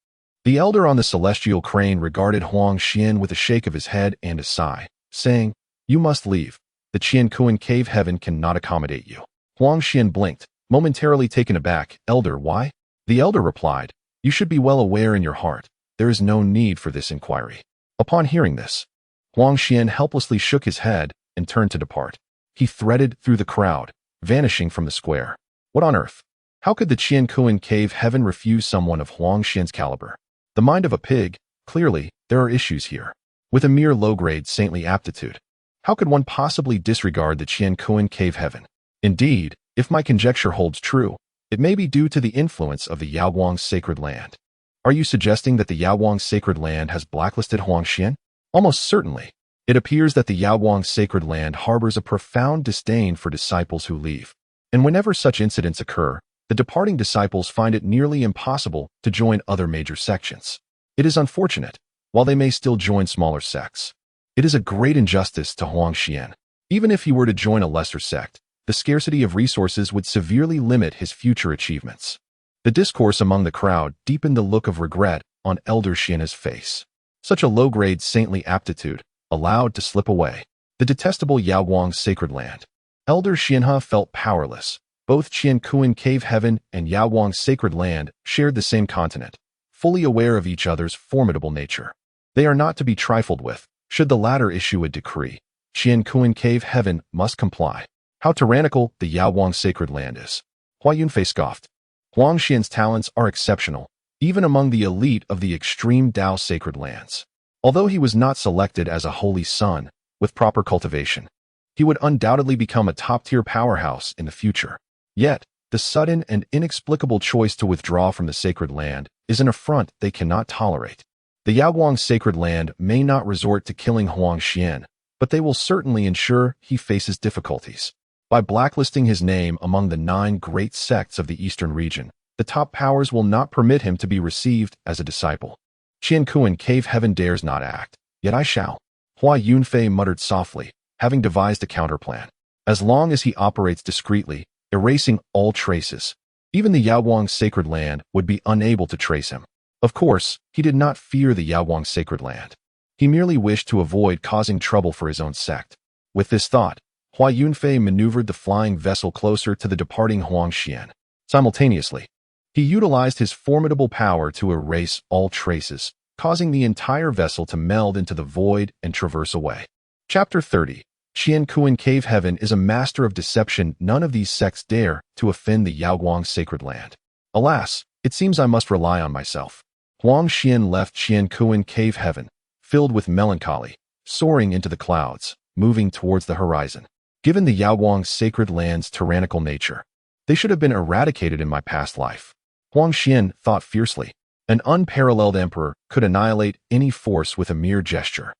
The elder on the celestial crane regarded Huang Xian with a shake of his head and a sigh, saying, "You must leave. The Qiankuan cave heaven cannot accommodate you." Huang Xian blinked, momentarily taken aback. "Elder, why?" The elder replied, "You should be well aware in your heart. There is no need for this inquiry." Upon hearing this, Huang Xian helplessly shook his head and turned to depart. He threaded through the crowd, vanishing from the square. What on earth? How could the Qiankuan cave heaven refuse someone of Huang Xian's caliber? The mind of a pig. Clearly, there are issues here. With a mere low-grade saintly aptitude, how could one possibly disregard the Qiankuan cave heaven? Indeed, if my conjecture holds true, it may be due to the influence of the Yaoguang sacred land. Are you suggesting that the Yaoguang sacred land has blacklisted Huang Xian? Almost certainly. It appears that the Yaoguang sacred land harbors a profound disdain for disciples who leave. And whenever such incidents occur, the departing disciples find it nearly impossible to join other major sections. It is unfortunate, while they may still join smaller sects. It is a great injustice to Huang Xian. Even if he were to join a lesser sect, the scarcity of resources would severely limit his future achievements. The discourse among the crowd deepened the look of regret on Elder Xian's face. Such a low-grade saintly aptitude, allowed to slip away. The detestable Yaoguang sacred land. Elder Xianhe felt powerless. Both Qiankuan cave heaven and Yaoguang sacred land shared the same continent, fully aware of each other's formidable nature. They are not to be trifled with. Should the latter issue a decree, Qiankuan cave heaven must comply. How tyrannical the Yaoguang sacred land is. Hua Yunfei scoffed. Huang Xian's talents are exceptional, even among the elite of the Extreme Dao sacred lands. Although he was not selected as a holy son, with proper cultivation, he would undoubtedly become a top-tier powerhouse in the future. Yet, the sudden and inexplicable choice to withdraw from the sacred land is an affront they cannot tolerate. The Yaoguang sacred land may not resort to killing Huang Xian, but they will certainly ensure he faces difficulties. By blacklisting his name among the 9 great sects of the eastern region, the top powers will not permit him to be received as a disciple. Qiankuan cave heaven dares not act, yet I shall. Hua Yunfei muttered softly, having devised a counterplan. As long as he operates discreetly, erasing all traces, even the Yaoguang sacred land would be unable to trace him. Of course, he did not fear the Yaoguang sacred land. He merely wished to avoid causing trouble for his own sect. With this thought, Hua Yunfei maneuvered the flying vessel closer to the departing Huang Xian. Simultaneously, he utilized his formidable power to erase all traces, causing the entire vessel to meld into the void and traverse away. Chapter 30. Qiankuan Cave Heaven is a master of deception. None of these sects dare to offend the Yaoguang sacred land. Alas, it seems I must rely on myself. Huang Xian left Qiankuan Cave Heaven, filled with melancholy, soaring into the clouds, moving towards the horizon. Given the Yaoguang sacred land's tyrannical nature, they should have been eradicated in my past life. Huang Xian thought fiercely. An unparalleled emperor could annihilate any force with a mere gesture.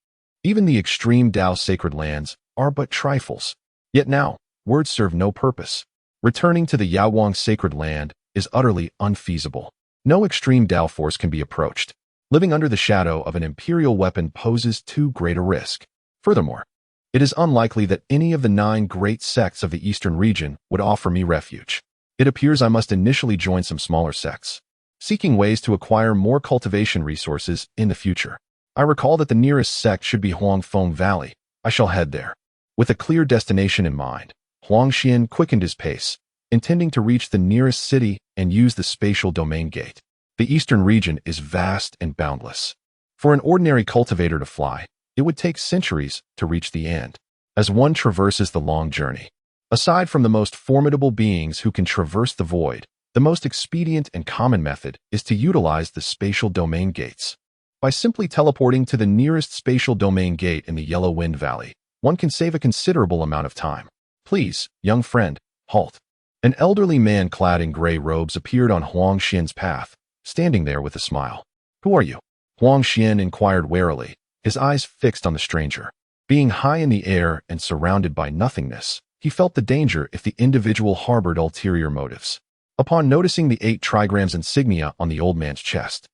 Even the Extreme Dao sacred lands are but trifles. Yet now, words serve no purpose. Returning to the Yaoguang sacred land is utterly unfeasible. No Extreme Dao force can be approached. Living under the shadow of an imperial weapon poses too great a risk. Furthermore, it is unlikely that any of the 9 great sects of the eastern region would offer me refuge. It appears I must initially join some smaller sects, seeking ways to acquire more cultivation resources in the future. I recall that the nearest sect should be Huangfeng Valley. I shall head there. With a clear destination in mind, Huang Xian quickened his pace, intending to reach the nearest city and use the spatial domain gate. The eastern region is vast and boundless. For an ordinary cultivator to fly, it would take centuries to reach the end. As one traverses the long journey, aside from the most formidable beings who can traverse the void, the most expedient and common method is to utilize the spatial domain gates. By simply teleporting to the nearest spatial domain gate in the Yellow Wind Valley, one can save a considerable amount of time. Please, young friend, halt. An elderly man clad in gray robes appeared on Huang Xian's path, standing there with a smile. Who are you? Huang Xian inquired warily, his eyes fixed on the stranger. Being high in the air and surrounded by nothingness, he felt the danger if the individual harbored ulterior motives. Upon noticing the 8 trigrams insignia on the old man's chest,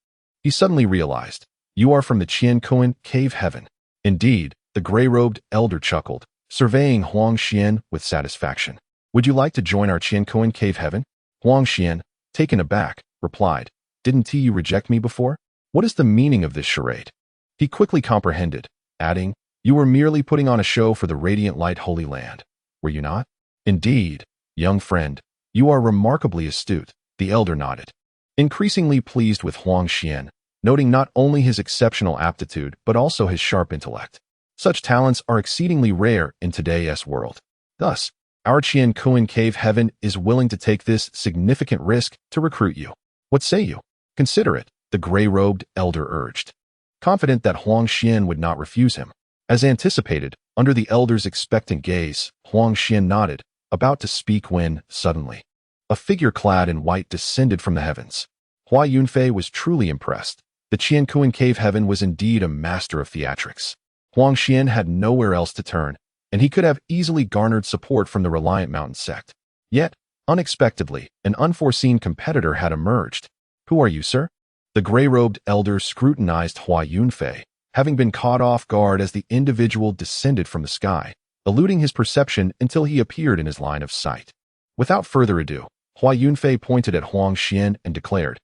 he suddenly realized, "You are from the Qiankuan Cave Heaven." Indeed, the gray-robed elder chuckled, surveying Huang Xian with satisfaction. "Would you like to join our Qiankuan Cave Heaven?" Huang Xian, taken aback, replied, "Didn't you reject me before? What is the meaning of this charade?" He quickly comprehended, adding, "You were merely putting on a show for the Radiant Light Holy Land, were you not?" "Indeed, young friend, you are remarkably astute," the elder nodded. Increasingly pleased with Huang Xian, noting not only his exceptional aptitude but also his sharp intellect. Such talents are exceedingly rare in today's world. Thus, our Qiankuan Cave Heaven is willing to take this significant risk to recruit you. What say you? Consider it, the gray-robed elder urged, confident that Huang Xian would not refuse him. As anticipated, under the elder's expectant gaze, Huang Xian nodded, about to speak when, suddenly, a figure clad in white descended from the heavens. Hua Yunfei was truly impressed. The Qiankuan Cave Heaven was indeed a master of theatrics. Huang Xian had nowhere else to turn, and he could have easily garnered support from the Reliant Mountain Sect. Yet, unexpectedly, an unforeseen competitor had emerged. "Who are you, sir?" The gray-robed elder scrutinized Hua Yunfei, having been caught off guard as the individual descended from the sky, eluding his perception until he appeared in his line of sight. Without further ado, Hua Yunfei pointed at Huang Xian and declared,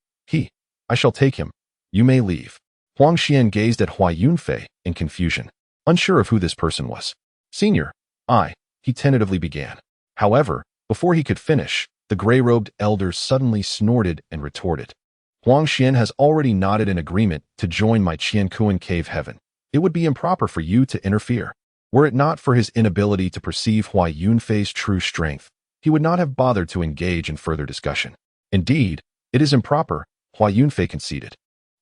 I shall take him. You may leave." Huang Xian gazed at Hua Yunfei in confusion, unsure of who this person was. "Senior, he tentatively began. However, before he could finish, the gray-robed elder suddenly snorted and retorted, "Huang Xian has already nodded in agreement to join my Qiankuan Cave Heaven. It would be improper for you to interfere." Were it not for his inability to perceive Hua Yunfei's true strength, he would not have bothered to engage in further discussion. "Indeed, it is improper," Hua Yunfei conceded.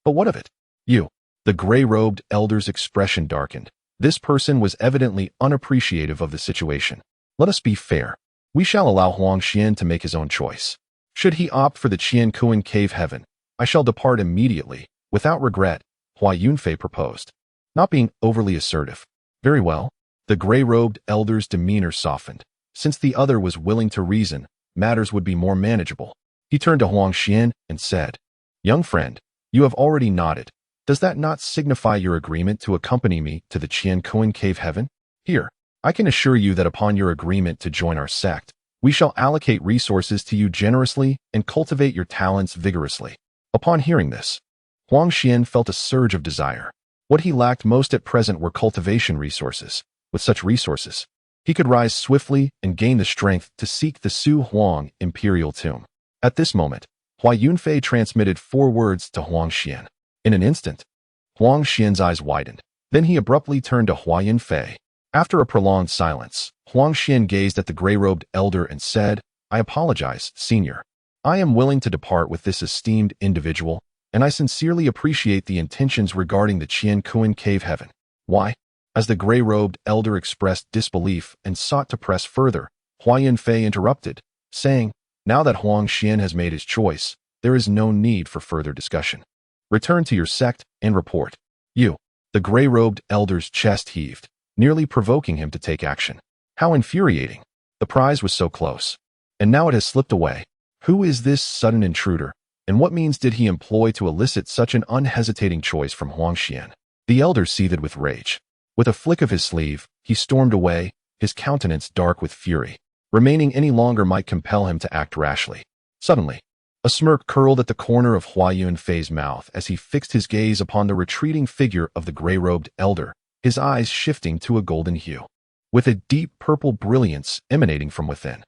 "But what of it? You?" The gray-robed elder's expression darkened. This person was evidently unappreciative of the situation. "Let us be fair. We shall allow Huang Xian to make his own choice. Should he opt for the Qiankuan Cave Heaven, I shall depart immediately, without regret," Hua Yunfei proposed, not being overly assertive. "Very well." The gray-robed elder's demeanor softened. Since the other was willing to reason, matters would be more manageable. He turned to Huang Xian and said, "Young friend, you have already nodded. Does that not signify your agreement to accompany me to the Qiankuan Cave Heaven? Here, I can assure you that upon your agreement to join our sect, we shall allocate resources to you generously and cultivate your talents vigorously." Upon hearing this, Huang Xian felt a surge of desire. What he lacked most at present were cultivation resources. With such resources, he could rise swiftly and gain the strength to seek the Su Huang imperial tomb. At this moment, Hua Yunfei transmitted 4 words to Huang Xian. In an instant, Huang Xian's eyes widened. Then he abruptly turned to Hua Yunfei. After a prolonged silence, Huang Xian gazed at the gray-robed elder and said, "I apologize, senior. I am willing to depart with this esteemed individual, and I sincerely appreciate the intentions regarding the Qiankuan Cave Heaven." "Why?" As the gray-robed elder expressed disbelief and sought to press further, Hua Yunfei interrupted, saying, "Now that Huang Xian has made his choice, there is no need for further discussion. Return to your sect and report." "You." The gray-robed elder's chest heaved, nearly provoking him to take action. How infuriating. The prize was so close, and now it has slipped away. Who is this sudden intruder, and what means did he employ to elicit such an unhesitating choice from Huang Xian? The elder seethed with rage. With a flick of his sleeve, he stormed away, his countenance dark with fury. Remaining any longer might compel him to act rashly. Suddenly, a smirk curled at the corner of Hua Yunfei's mouth as he fixed his gaze upon the retreating figure of the gray-robed elder, his eyes shifting to a golden hue, with a deep purple brilliance emanating from within.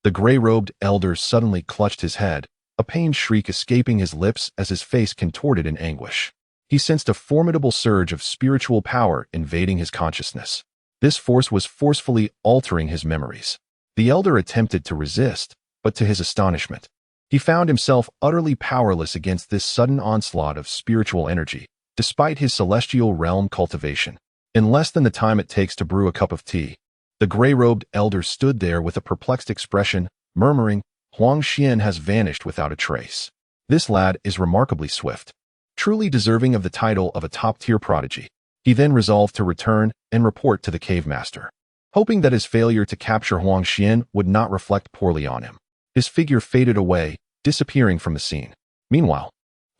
The gray-robed elder suddenly clutched his head, a pained shriek escaping his lips as his face contorted in anguish. He sensed a formidable surge of spiritual power invading his consciousness. This force was forcefully altering his memories. The elder attempted to resist, but to his astonishment, he found himself utterly powerless against this sudden onslaught of spiritual energy, despite his celestial realm cultivation. In less than the time it takes to brew a cup of tea, the gray-robed elder stood there with a perplexed expression, murmuring, "Huang Xian has vanished without a trace. This lad is remarkably swift." truly deserving of the title of a top-tier prodigy. He then resolved to return and report to the cave master, hoping that his failure to capture Huang Xian would not reflect poorly on him. His figure faded away, disappearing from the scene. Meanwhile,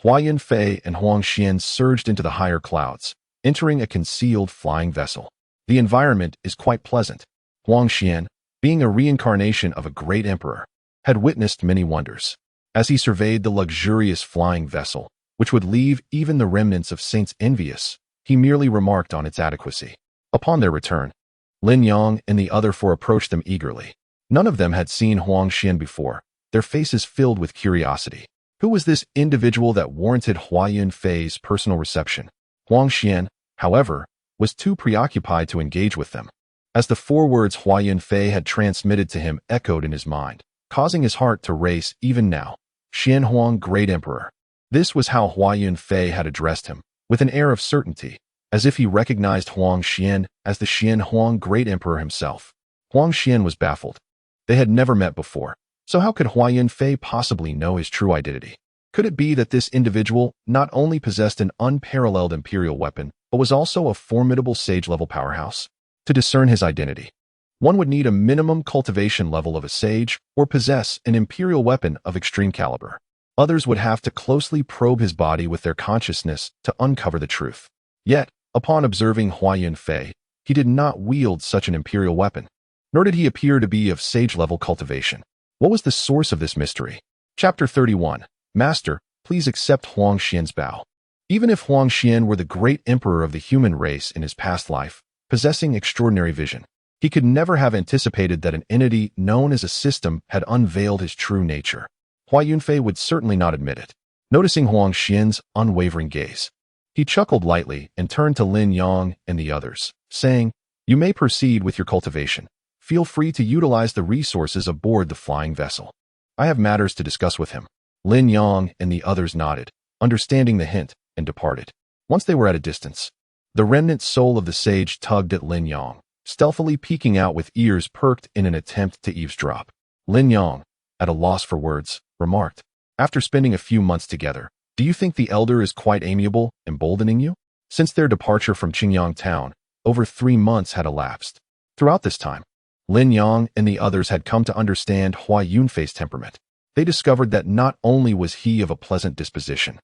Hua Yunfei and Huang Xian surged into the higher clouds, entering a concealed flying vessel. The environment is quite pleasant. Huang Xian, being a reincarnation of a great emperor, had witnessed many wonders. As he surveyed the luxurious flying vessel, which would leave even the remnants of saints envious, he merely remarked on its adequacy. Upon their return, Lin Yang and the other four approached them eagerly. None of them had seen Huang Xian before, their faces filled with curiosity. Who was this individual that warranted Hua Yunfei's personal reception? Huang Xian, however, was too preoccupied to engage with them, as the four words Hua Yunfei had transmitted to him echoed in his mind, causing his heart to race even now. Xian Huang, Great Emperor. This was how Hua Yunfei had addressed him, with an air of certainty, as if he recognized Huang Xian as the Xian Huang, Great Emperor himself. Huang Xian was baffled. They had never met before, so how could Hua Yunfei possibly know his true identity? Could it be that this individual not only possessed an unparalleled imperial weapon, but was also a formidable sage-level powerhouse? To discern his identity, one would need a minimum cultivation level of a sage or possess an imperial weapon of extreme caliber. Others would have to closely probe his body with their consciousness to uncover the truth. Yet, upon observing Hua Yunfei, he did not wield such an imperial weapon, nor did he appear to be of sage-level cultivation. What was the source of this mystery? Chapter 31. Master, please accept Huang Xian's bow. Even if Huang Xian were the great emperor of the human race in his past life, possessing extraordinary vision, he could never have anticipated that an entity known as a system had unveiled his true nature. Hua Yunfei would certainly not admit it. Noticing Huang Xian's unwavering gaze, he chuckled lightly and turned to Lin Yang and the others, saying, "You may proceed with your cultivation. Feel free to utilize the resources aboard the flying vessel. I have matters to discuss with him." Lin Yang and the others nodded, understanding the hint, and departed. Once they were at a distance, the remnant soul of the sage tugged at Lin Yang, stealthily peeking out with ears perked in an attempt to eavesdrop. Lin Yang, at a loss for words, remarked, "After spending a few months together, do you think the elder is quite amiable, emboldening you?" Since their departure from Qingyang town, over 3 months had elapsed. Throughout this time, Lin Yang and the others had come to understand Hua Yunfei's temperament. They discovered that not only was he of a pleasant disposition,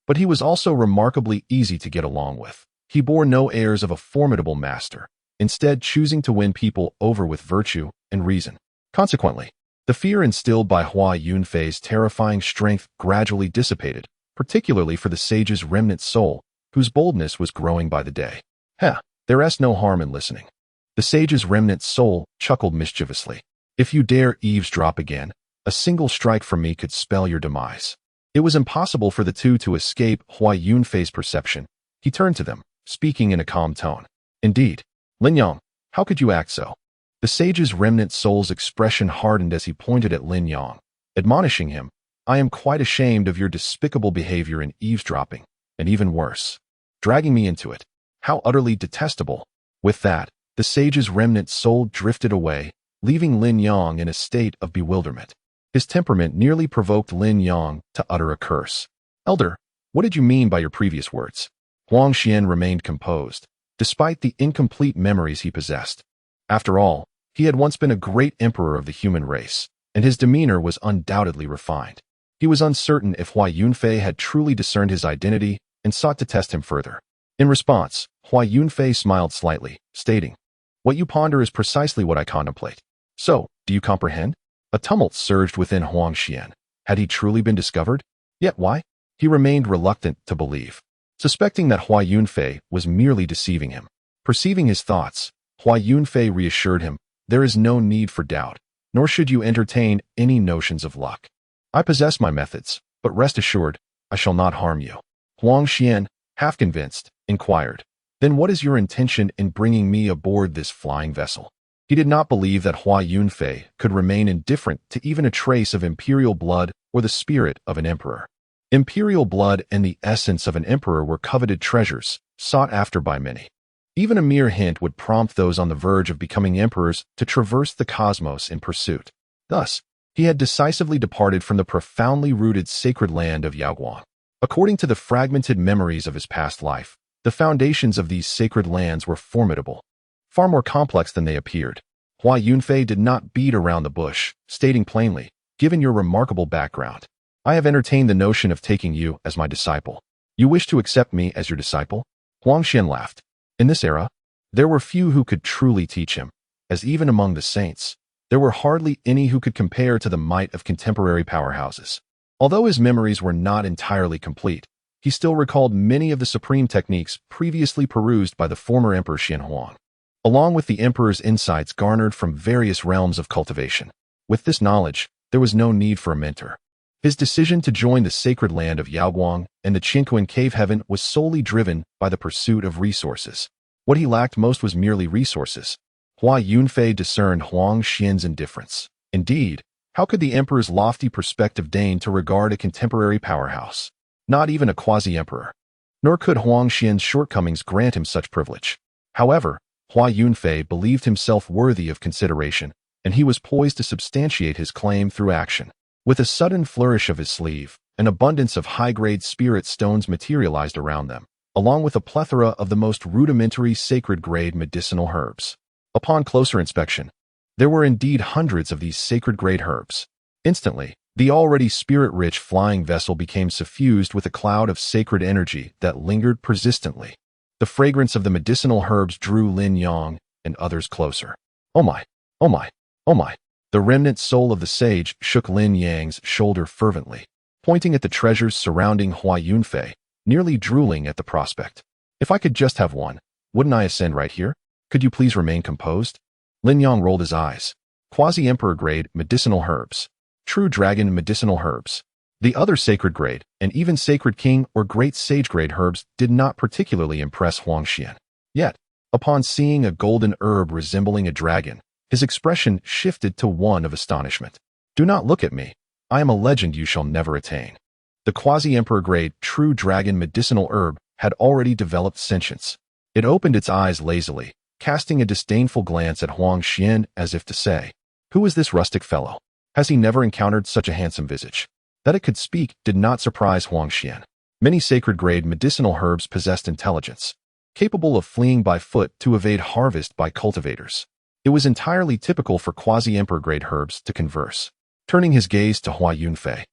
but he was also remarkably easy to get along with. He bore no airs of a formidable master, instead choosing to win people over with virtue and reason. Consequently, the fear instilled by Hua Yunfei's terrifying strength gradually dissipated, particularly for the sage's remnant soul, whose boldness was growing by the day. There's no harm in listening. The sage's remnant soul chuckled mischievously. "If you dare eavesdrop again, a single strike from me could spell your demise." It was impossible for the two to escape Hua Yunfei's perception. He turned to them, speaking in a calm tone. "Indeed, Lin Yang, how could you act so?" The sage's remnant soul's expression hardened as he pointed at Lin Yang, admonishing him, "I am quite ashamed of your despicable behavior in eavesdropping, and even worse, dragging me into it. How utterly detestable." With that, the sage's remnant soul drifted away, leaving Lin Yang in a state of bewilderment. His temperament nearly provoked Lin Yang to utter a curse. "Elder, what did you mean by your previous words?" Huang Xian remained composed, despite the incomplete memories he possessed. After all, he had once been a great emperor of the human race, and his demeanor was undoubtedly refined. He was uncertain if Hua Yunfei had truly discerned his identity and sought to test him further. In response, Hua Yunfei smiled slightly, stating, "What you ponder is precisely what I contemplate. So, do you comprehend?" A tumult surged within Huang Xian. Had he truly been discovered? Yet why? He remained reluctant to believe, suspecting that Hua Yunfei was merely deceiving him. Perceiving his thoughts, Hua Yunfei reassured him, "There is no need for doubt, nor should you entertain any notions of luck. I possess my methods, but rest assured, I shall not harm you." Huang Xian, half convinced, inquired, "Then what is your intention in bringing me aboard this flying vessel?" He did not believe that Hua Yunfei could remain indifferent to even a trace of imperial blood or the spirit of an emperor. Imperial blood and the essence of an emperor were coveted treasures, sought after by many. Even a mere hint would prompt those on the verge of becoming emperors to traverse the cosmos in pursuit. Thus, he had decisively departed from the profoundly rooted sacred land of Yaoguang. According to the fragmented memories of his past life, the foundations of these sacred lands were formidable, far more complex than they appeared. Hua Yunfei did not beat around the bush, stating plainly, "Given your remarkable background, I have entertained the notion of taking you as my disciple. You wish to accept me as your disciple?" Huang Xian laughed. In this era, there were few who could truly teach him, as even among the saints, there were hardly any who could compare to the might of contemporary powerhouses. Although his memories were not entirely complete, he still recalled many of the supreme techniques previously perused by the former Emperor Xian Huang, along with the emperor's insights garnered from various realms of cultivation. With this knowledge, there was no need for a mentor. His decision to join the sacred land of Yaoguang and the Qingquan cave heaven was solely driven by the pursuit of resources. What he lacked most was merely resources. Hua Yunfei discerned Huang Xian's indifference. Indeed, how could the emperor's lofty perspective deign to regard a contemporary powerhouse, not even a quasi-emperor? Nor could Huang Xian's shortcomings grant him such privilege. However, Hua Yunfei believed himself worthy of consideration, and he was poised to substantiate his claim through action. With a sudden flourish of his sleeve, an abundance of high-grade spirit stones materialized around them, along with a plethora of the most rudimentary sacred-grade medicinal herbs. Upon closer inspection, there were indeed hundreds of these sacred-grade herbs. Instantly, the already spirit-rich flying vessel became suffused with a cloud of sacred energy that lingered persistently. The fragrance of the medicinal herbs drew Lin Yang and others closer. "Oh my, oh my, oh my." The remnant soul of the sage shook Lin Yang's shoulder fervently, pointing at the treasures surrounding Hua Yunfei, nearly drooling at the prospect. "If I could just have one, wouldn't I ascend right here? Could you please remain composed?" Lin Yang rolled his eyes. Quasi-emperor-grade medicinal herbs. True dragon medicinal herbs. The other sacred grade, and even sacred king or great sage-grade herbs did not particularly impress Huang Xian. Yet, upon seeing a golden herb resembling a dragon, his expression shifted to one of astonishment. "Do not look at me. I am a legend you shall never attain." The quasi-emperor-grade true dragon medicinal herb had already developed sentience. It opened its eyes lazily, casting a disdainful glance at Huang Xian as if to say, "Who is this rustic fellow? Has he never encountered such a handsome visage?" That it could speak did not surprise Huang Xian. Many sacred-grade medicinal herbs possessed intelligence, capable of fleeing by foot to evade harvest by cultivators. It was entirely typical for quasi-emperor-grade herbs to converse. Turning his gaze to Hua Yunfei,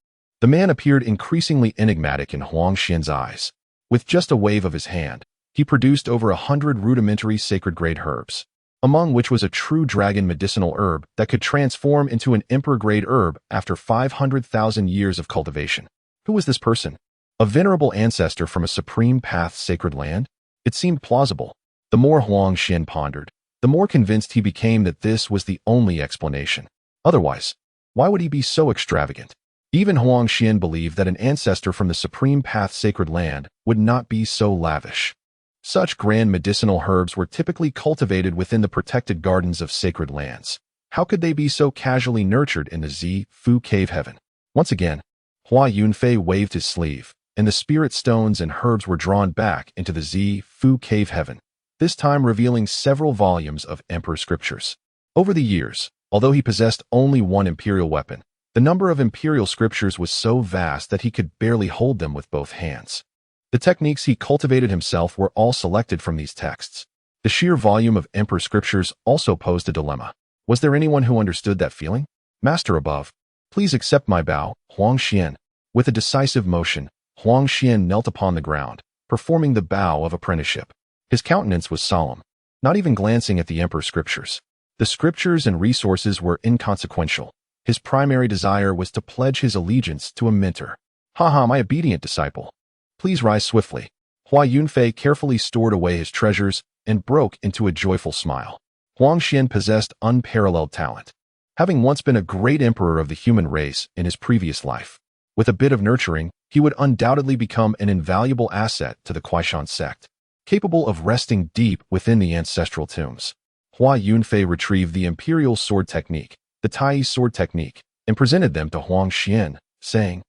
the man appeared increasingly enigmatic in Huang Xian's eyes. With just a wave of his hand, he produced over 100 rudimentary sacred-grade herbs, among which was a true dragon medicinal herb that could transform into an emperor-grade herb after 500,000 years of cultivation. Who was this person? A venerable ancestor from a supreme path sacred land? It seemed plausible. The more Huang Xian pondered, the more convinced he became that this was the only explanation. Otherwise, why would he be so extravagant? Even Huang Xian believed that an ancestor from the supreme path sacred land would not be so lavish. Such grand medicinal herbs were typically cultivated within the protected gardens of sacred lands. How could they be so casually nurtured in the Zi-Fu cave heaven? Once again, Hua Yunfei waved his sleeve, and the spirit stones and herbs were drawn back into the Zi-Fu cave heaven, this time revealing several volumes of emperor scriptures. Over the years, although he possessed only one imperial weapon, the number of imperial scriptures was so vast that he could barely hold them with both hands. The techniques he cultivated himself were all selected from these texts. The sheer volume of emperor scriptures also posed a dilemma. Was there anyone who understood that feeling? "Master above, please accept my bow, Huang Xian." With a decisive motion, Huang Xian knelt upon the ground, performing the bow of apprenticeship. His countenance was solemn, not even glancing at the emperor scriptures. The scriptures and resources were inconsequential. His primary desire was to pledge his allegiance to a mentor. "Ha, my obedient disciple. Please rise swiftly." Hua Yunfei carefully stored away his treasures and broke into a joyful smile. Huang Xian possessed unparalleled talent, having once been a great emperor of the human race in his previous life. With a bit of nurturing, he would undoubtedly become an invaluable asset to the Daoyuan sect, capable of resting deep within the ancestral tombs. Hua Yunfei retrieved the imperial sword technique, the ThingI sword technique, and presented them to Huang Xian, saying,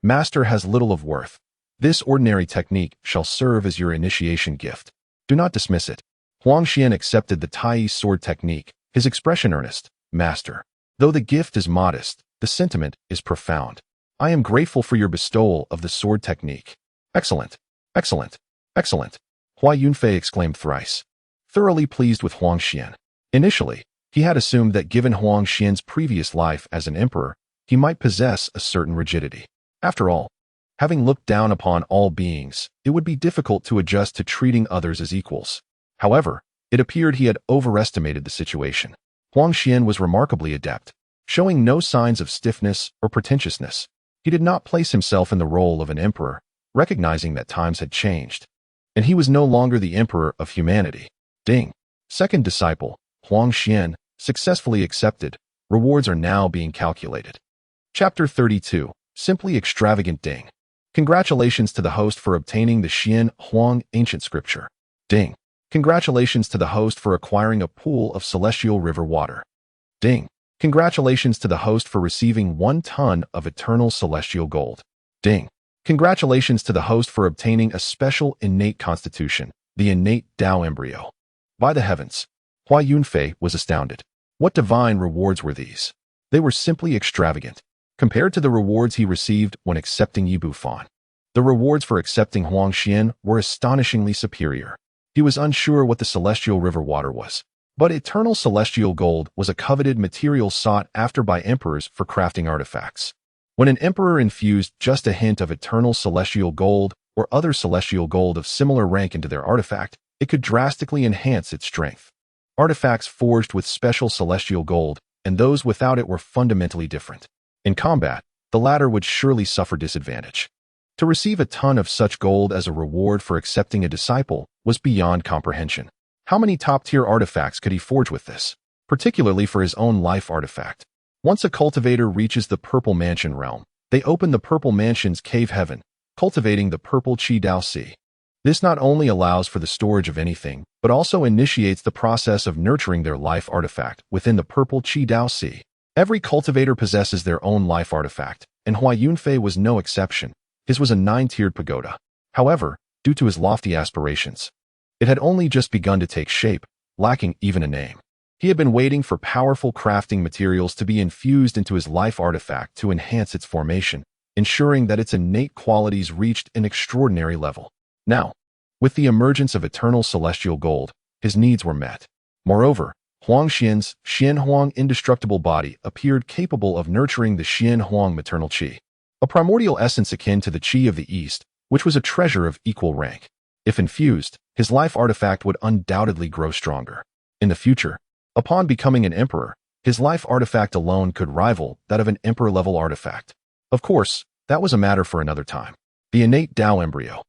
"Master has little of worth. This ordinary technique shall serve as your initiation gift. Do not dismiss it." Huang Xian accepted the ThingI sword technique, his expression earnest. "Master, though the gift is modest, the sentiment is profound. I am grateful for your bestowal of the sword technique. Excellent, excellent, excellent, Hua Yunfei exclaimed thrice, thoroughly pleased with Huang Xian. Initially, he had assumed that given Huang Xian's previous life as an emperor, he might possess a certain rigidity. After all, having looked down upon all beings, it would be difficult to adjust to treating others as equals. However, it appeared he had overestimated the situation. Huang Xian was remarkably adept, showing no signs of stiffness or pretentiousness. He did not place himself in the role of an emperor, recognizing that times had changed, and he was no longer the emperor of humanity. Ding. Second disciple, Huang Xian, successfully accepted. Rewards are now being calculated. Chapter 32. Simply extravagant. Ding. Congratulations to the host for obtaining the Xian Huang ancient scripture. Ding. Congratulations to the host for acquiring a pool of celestial river water. Ding. Congratulations to the host for receiving 1 ton of eternal celestial gold. Ding. Congratulations to the host for obtaining a special innate constitution, the innate Dao embryo. By the heavens, Hua Yunfei was astounded. What divine rewards were these? They were simply extravagant, compared to the rewards he received when accepting Yibu Fan. The rewards for accepting Huang Xian were astonishingly superior. He was unsure what the celestial river water was, but eternal celestial gold was a coveted material sought after by emperors for crafting artifacts. When an emperor infused just a hint of eternal celestial gold or other celestial gold of similar rank into their artifact, it could drastically enhance its strength. Artifacts forged with special celestial gold and those without it were fundamentally different. In combat, the latter would surely suffer disadvantage. To receive a ton of such gold as a reward for accepting a disciple was beyond comprehension. How many top-tier artifacts could he forge with this, particularly for his own life artifact? Once a cultivator reaches the Purple Mansion realm, they open the Purple Mansion's cave heaven, cultivating the Purple Qi Dao Sea. This not only allows for the storage of anything, but also initiates the process of nurturing their life artifact within the Purple Qi Dao Sea. Every cultivator possesses their own life artifact, and Hua Yunfei was no exception. His was a 9-tiered pagoda. However, due to his lofty aspirations, it had only just begun to take shape, lacking even a name. He had been waiting for powerful crafting materials to be infused into his life artifact to enhance its formation, ensuring that its innate qualities reached an extraordinary level. Now, with the emergence of eternal celestial gold, his needs were met. Moreover, Huang Xian's Xian Huang indestructible body appeared capable of nurturing the Xian Huang maternal qi, a primordial essence akin to the qi of the East, which was a treasure of equal rank. If infused, his life artifact would undoubtedly grow stronger. In the future, upon becoming an emperor, his life artifact alone could rival that of an emperor-level artifact. Of course, that was a matter for another time. The innate Dao embryo.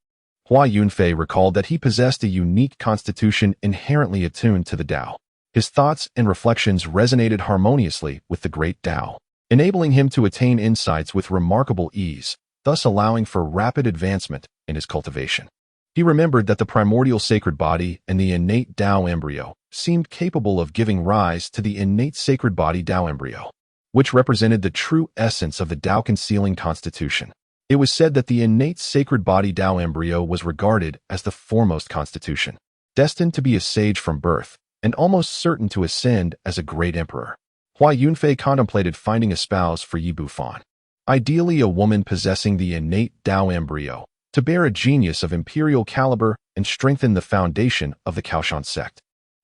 Hua Yunfei recalled that he possessed a unique constitution inherently attuned to the Dao. His thoughts and reflections resonated harmoniously with the great Dao, enabling him to attain insights with remarkable ease, thus allowing for rapid advancement in his cultivation. He remembered that the primordial sacred body and the innate Dao embryo seemed capable of giving rise to the innate sacred body Dao embryo, which represented the true essence of the Dao concealing constitution. It was said that the innate sacred body Dao embryo was regarded as the foremost constitution, destined to be a sage from birth, and almost certain to ascend as a great emperor. Hua Yunfei contemplated finding a spouse for Yibu Fan, ideally a woman possessing the innate Dao embryo, to bear a genius of imperial caliber and strengthen the foundation of the Kaoshan sect.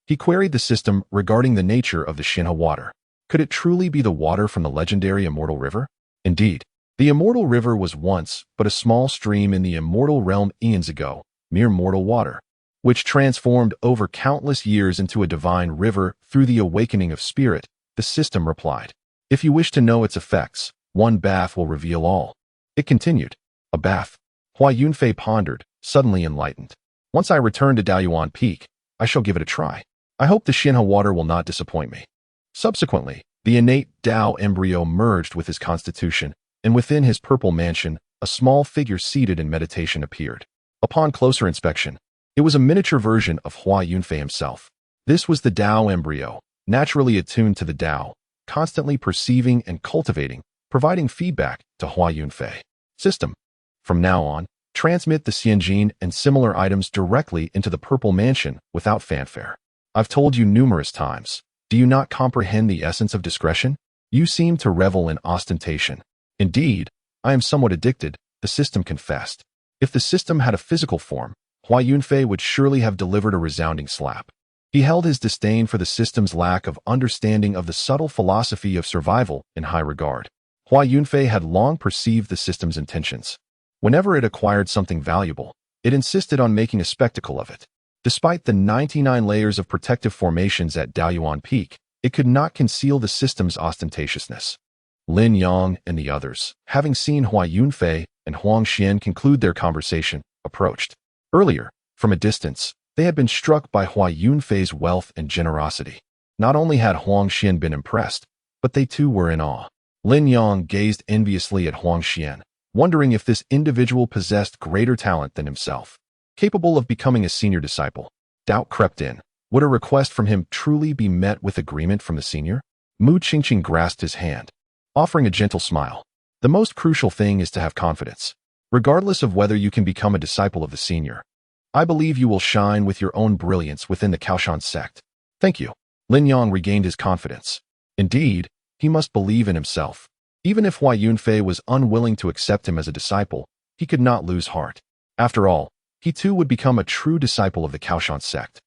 He queried the system regarding the nature of the Xinhe water. Could it truly be the water from the legendary Immortal River? Indeed, the Immortal River was once but a small stream in the immortal realm eons ago, mere mortal water, which transformed over countless years into a divine river through the awakening of spirit, the system replied. If you wish to know its effects, one bath will reveal all. It continued. A bath. Hua Yunfei pondered, suddenly enlightened. Once I return to Daoyuan Peak, I shall give it a try. I hope the Xinhe water will not disappoint me. Subsequently, the innate Dao embryo merged with his constitution, and within his purple mansion, a small figure seated in meditation appeared. Upon closer inspection, it was a miniature version of Hua Yunfei himself. This was the Dao embryo, naturally attuned to the Dao, constantly perceiving and cultivating, providing feedback to Hua Yunfei. System. From now on, transmit the Xianjin and similar items directly into the Purple Mansion without fanfare. I've told you numerous times. Do you not comprehend the essence of discretion? You seem to revel in ostentation. Indeed, I am somewhat addicted, the system confessed. If the system had a physical form, Hua Yunfei would surely have delivered a resounding slap. He held his disdain for the system's lack of understanding of the subtle philosophy of survival in high regard. Hua Yunfei had long perceived the system's intentions. Whenever it acquired something valuable, it insisted on making a spectacle of it. Despite the 99 layers of protective formations at Daoyuan Peak, it could not conceal the system's ostentatiousness. Lin Yang and the others, having seen Hua Yunfei and Huang Xian conclude their conversation, approached. Earlier, from a distance, they had been struck by Hua Yunfei's wealth and generosity. Not only had Huang Xian been impressed, but they too were in awe. Lin Yang gazed enviously at Huang Xian, wondering if this individual possessed greater talent than himself. Capable of becoming a senior disciple, doubt crept in. Would a request from him truly be met with agreement from the senior? Mu Qingqing grasped his hand, offering a gentle smile. The most crucial thing is to have confidence, regardless of whether you can become a disciple of the senior. I believe you will shine with your own brilliance within the Kaoshan sect. Thank you. Lin Yang regained his confidence. Indeed, he must believe in himself. Even if Hua Yunfei was unwilling to accept him as a disciple, he could not lose heart. After all, he too would become a true disciple of the Kaoshan sect.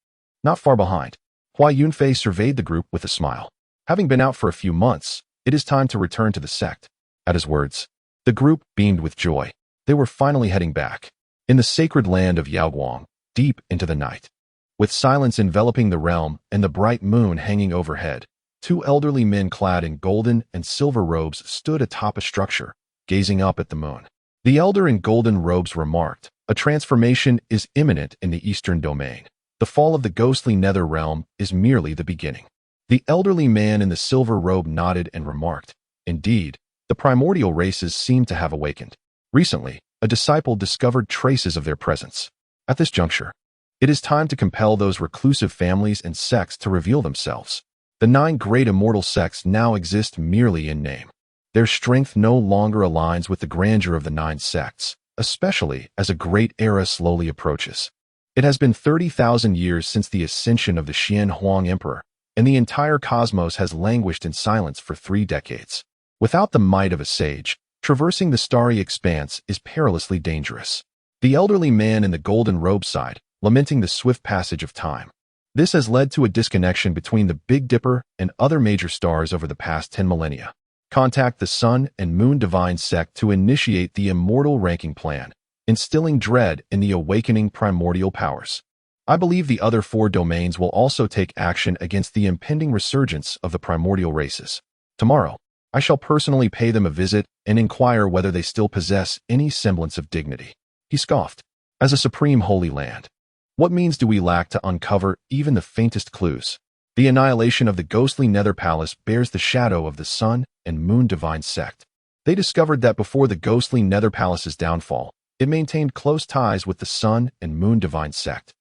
Not far behind, Hua Yunfei surveyed the group with a smile. Having been out for a few months, it is time to return to the sect. At his words, the group beamed with joy. They were finally heading back. In the sacred land of Yaoguang, deep into the night. With silence enveloping the realm and the bright moon hanging overhead, two elderly men clad in golden and silver robes stood atop a structure, gazing up at the moon. The elder in golden robes remarked, "A transformation is imminent in the eastern domain. The fall of the ghostly nether realm is merely the beginning." The elderly man in the silver robe nodded and remarked, "Indeed, the primordial races seem to have awakened. Recently, a disciple discovered traces of their presence. At this juncture, it is time to compel those reclusive families and sects to reveal themselves. The 9 great immortal sects now exist merely in name. Their strength no longer aligns with the grandeur of the 9 sects, especially as a great era slowly approaches. It has been 30,000 years since the ascension of the Xian Huang Emperor, and the entire cosmos has languished in silence for 3 decades. Without the might of a sage, traversing the starry expanse is perilously dangerous." The elderly man in the golden robe sighed, lamenting the swift passage of time. This has led to a disconnection between the Big Dipper and other major stars over the past 10 millennia. Contact the Sun and Moon Divine Sect to initiate the immortal ranking plan, instilling dread in the awakening primordial powers. I believe the other 4 domains will also take action against the impending resurgence of the primordial races. Tomorrow, I shall personally pay them a visit and inquire whether they still possess any semblance of dignity. He scoffed. As a supreme holy land, what means do we lack to uncover even the faintest clues? The annihilation of the ghostly Nether Palace bears the shadow of the Sun and Moon Divine Sect. They discovered that before the ghostly Nether Palace's downfall, it maintained close ties with the Sun and Moon Divine Sect.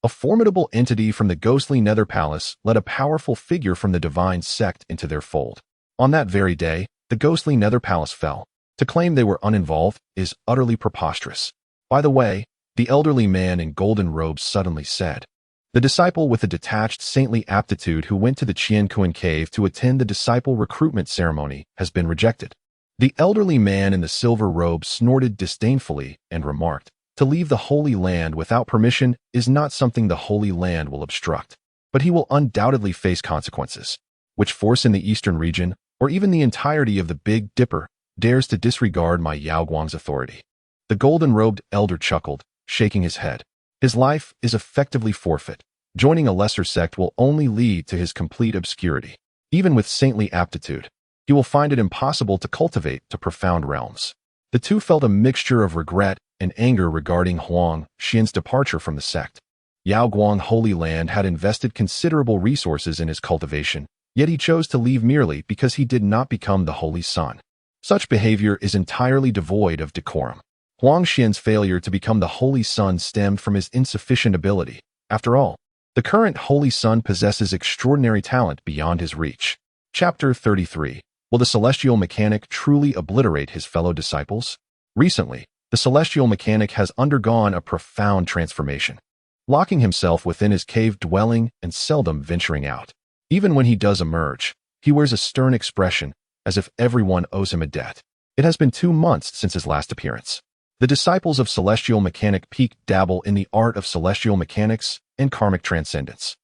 A formidable entity from the ghostly Nether Palace led a powerful figure from the Divine Sect into their fold. On that very day, the ghostly Nether Palace fell. To claim they were uninvolved is utterly preposterous. By the way, the elderly man in golden robes suddenly said. The disciple with a detached saintly aptitude who went to the Qiankuan cave to attend the disciple recruitment ceremony has been rejected. The elderly man in the silver robe snorted disdainfully and remarked, "To leave the Holy Land without permission is not something the Holy Land will obstruct, but he will undoubtedly face consequences. Which force in the eastern region, or even the entirety of the Big Dipper, dares to disregard my Yaoguang's authority?" The golden-robed elder chuckled, shaking his head. His life is effectively forfeit. Joining a lesser sect will only lead to his complete obscurity. Even with saintly aptitude, he will find it impossible to cultivate to profound realms. The two felt a mixture of regret and anger regarding Huang Xian's departure from the sect. Yaoguang Holy Land had invested considerable resources in his cultivation, yet he chose to leave merely because he did not become the Holy Son. Such behavior is entirely devoid of decorum. Huang Xian's failure to become the Holy Son stemmed from his insufficient ability. After all, the current Holy Son possesses extraordinary talent beyond his reach. Chapter 33. Will the Celestial Mechanic truly obliterate his fellow disciples? Recently, the Celestial Mechanic has undergone a profound transformation, locking himself within his cave dwelling and seldom venturing out. Even when he does emerge, he wears a stern expression, as if everyone owes him a debt. It has been 2 months since his last appearance. The disciples of Celestial Mechanic Peak dabble in the art of celestial mechanics and karmic transcendence.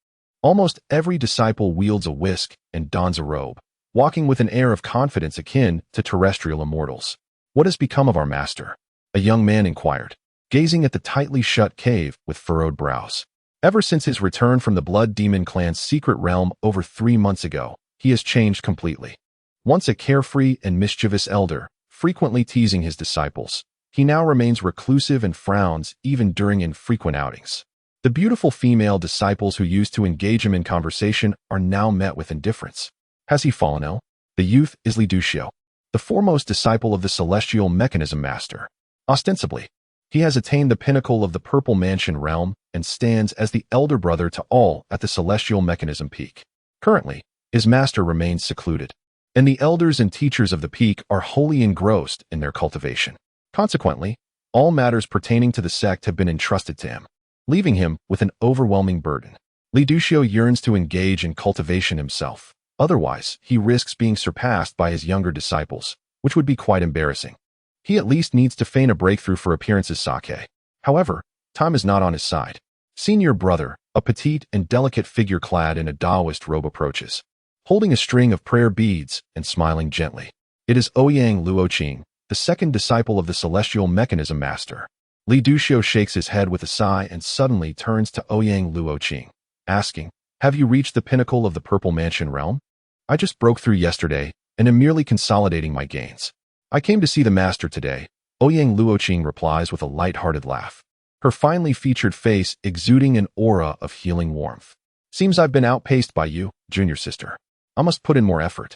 Almost every disciple wields a whisk and dons a robe, walking with an air of confidence akin to terrestrial immortals. What has become of our master? A young man inquired, gazing at the tightly shut cave with furrowed brows. Ever since his return from the Blood Demon clan's secret realm over 3 months ago, he has changed completely. Once a carefree and mischievous elder, frequently teasing his disciples, he now remains reclusive and frowns even during infrequent outings. The beautiful female disciples who used to engage him in conversation are now met with indifference. Has he fallen ill? The youth is Li Duxiu, the foremost disciple of the Celestial Mechanism Master. Ostensibly, he has attained the pinnacle of the Purple Mansion realm and stands as the elder brother to all at the Celestial Mechanism Peak. Currently, his master remains secluded, and the elders and teachers of the peak are wholly engrossed in their cultivation. Consequently, all matters pertaining to the sect have been entrusted to him, leaving him with an overwhelming burden. Li Duxiu yearns to engage in cultivation himself. Otherwise, he risks being surpassed by his younger disciples, which would be quite embarrassing. He at least needs to feign a breakthrough for appearances' sake. However, time is not on his side. Senior brother, a petite and delicate figure clad in a Taoist robe approaches, holding a string of prayer beads and smiling gently. It is Ouyang Luoqing, the second disciple of the Celestial Mechanism Master. Li Duxiu shakes his head with a sigh and suddenly turns to Ouyang Luoqing, asking, "Have you reached the pinnacle of the Purple Mansion realm?" "I just broke through yesterday and am merely consolidating my gains. I came to see the master today," Ouyang Luoqing replies with a light-hearted laugh, her finely featured face exuding an aura of healing warmth. "Seems I've been outpaced by you, junior sister. I must put in more effort."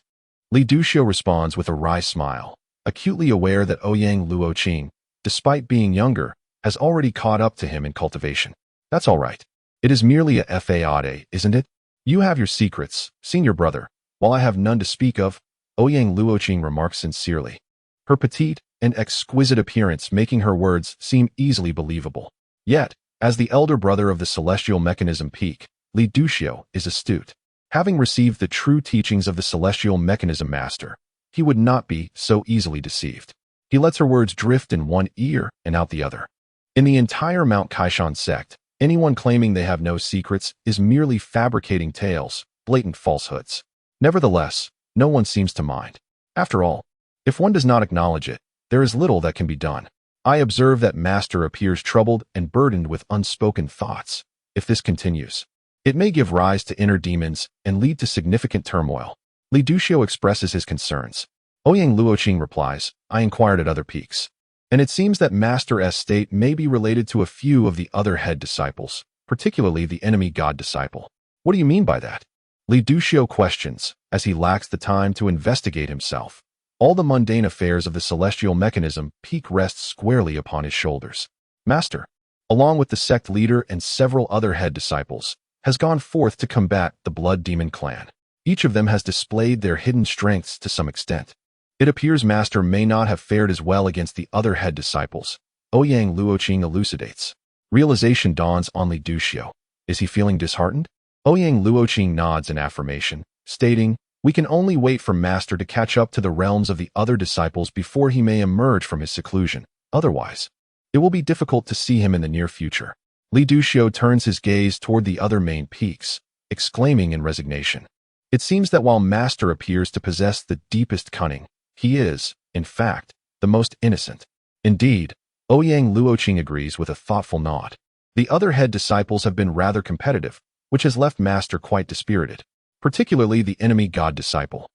Li Duxiu responds with a wry smile, acutely aware that Ouyang Luoqing, despite being younger, has already caught up to him in cultivation. "That's all right. It is merely a fade, isn't it? You have your secrets, senior brother, while I have none to speak of," Ouyang Luoqing remarks sincerely, her petite and exquisite appearance making her words seem easily believable. Yet, as the elder brother of the Celestial Mechanism Peak, Li Duxiu is astute. Having received the true teachings of the Celestial Mechanism Master, he would not be so easily deceived. He lets her words drift in one ear and out the other. In the entire Mount Kaishan sect, anyone claiming they have no secrets is merely fabricating tales, blatant falsehoods. Nevertheless, no one seems to mind. After all, if one does not acknowledge it, there is little that can be done. I observe that Master appears troubled and burdened with unspoken thoughts. If this continues, it may give rise to inner demons and lead to significant turmoil. Li Duxiu expresses his concerns. Ouyang Luoqing replies, "I inquired at other peaks, and it seems that Master S state may be related to a few of the other head disciples, particularly the enemy god disciple." "What do you mean by that?" Li Duxiu questions, as he lacks the time to investigate himself. All the mundane affairs of the Celestial Mechanism Peak rest squarely upon his shoulders. Master, along with the sect leader and several other head disciples, has gone forth to combat the Blood Demon clan. Each of them has displayed their hidden strengths to some extent. It appears Master may not have fared as well against the other head disciples, Ouyang Luoqing elucidates. Realization dawns on Li Duxiu. Is he feeling disheartened? Ouyang Luoqing nods in affirmation, stating, "We can only wait for Master to catch up to the realms of the other disciples before he may emerge from his seclusion. Otherwise, it will be difficult to see him in the near future." Li Duxiu turns his gaze toward the other main peaks, exclaiming in resignation, "It seems that while Master appears to possess the deepest cunning, he is, in fact, the most innocent." Indeed, Ouyang Luoqing agrees with a thoughtful nod. The other head disciples have been rather competitive, which has left Master quite dispirited, particularly the enemy god disciple,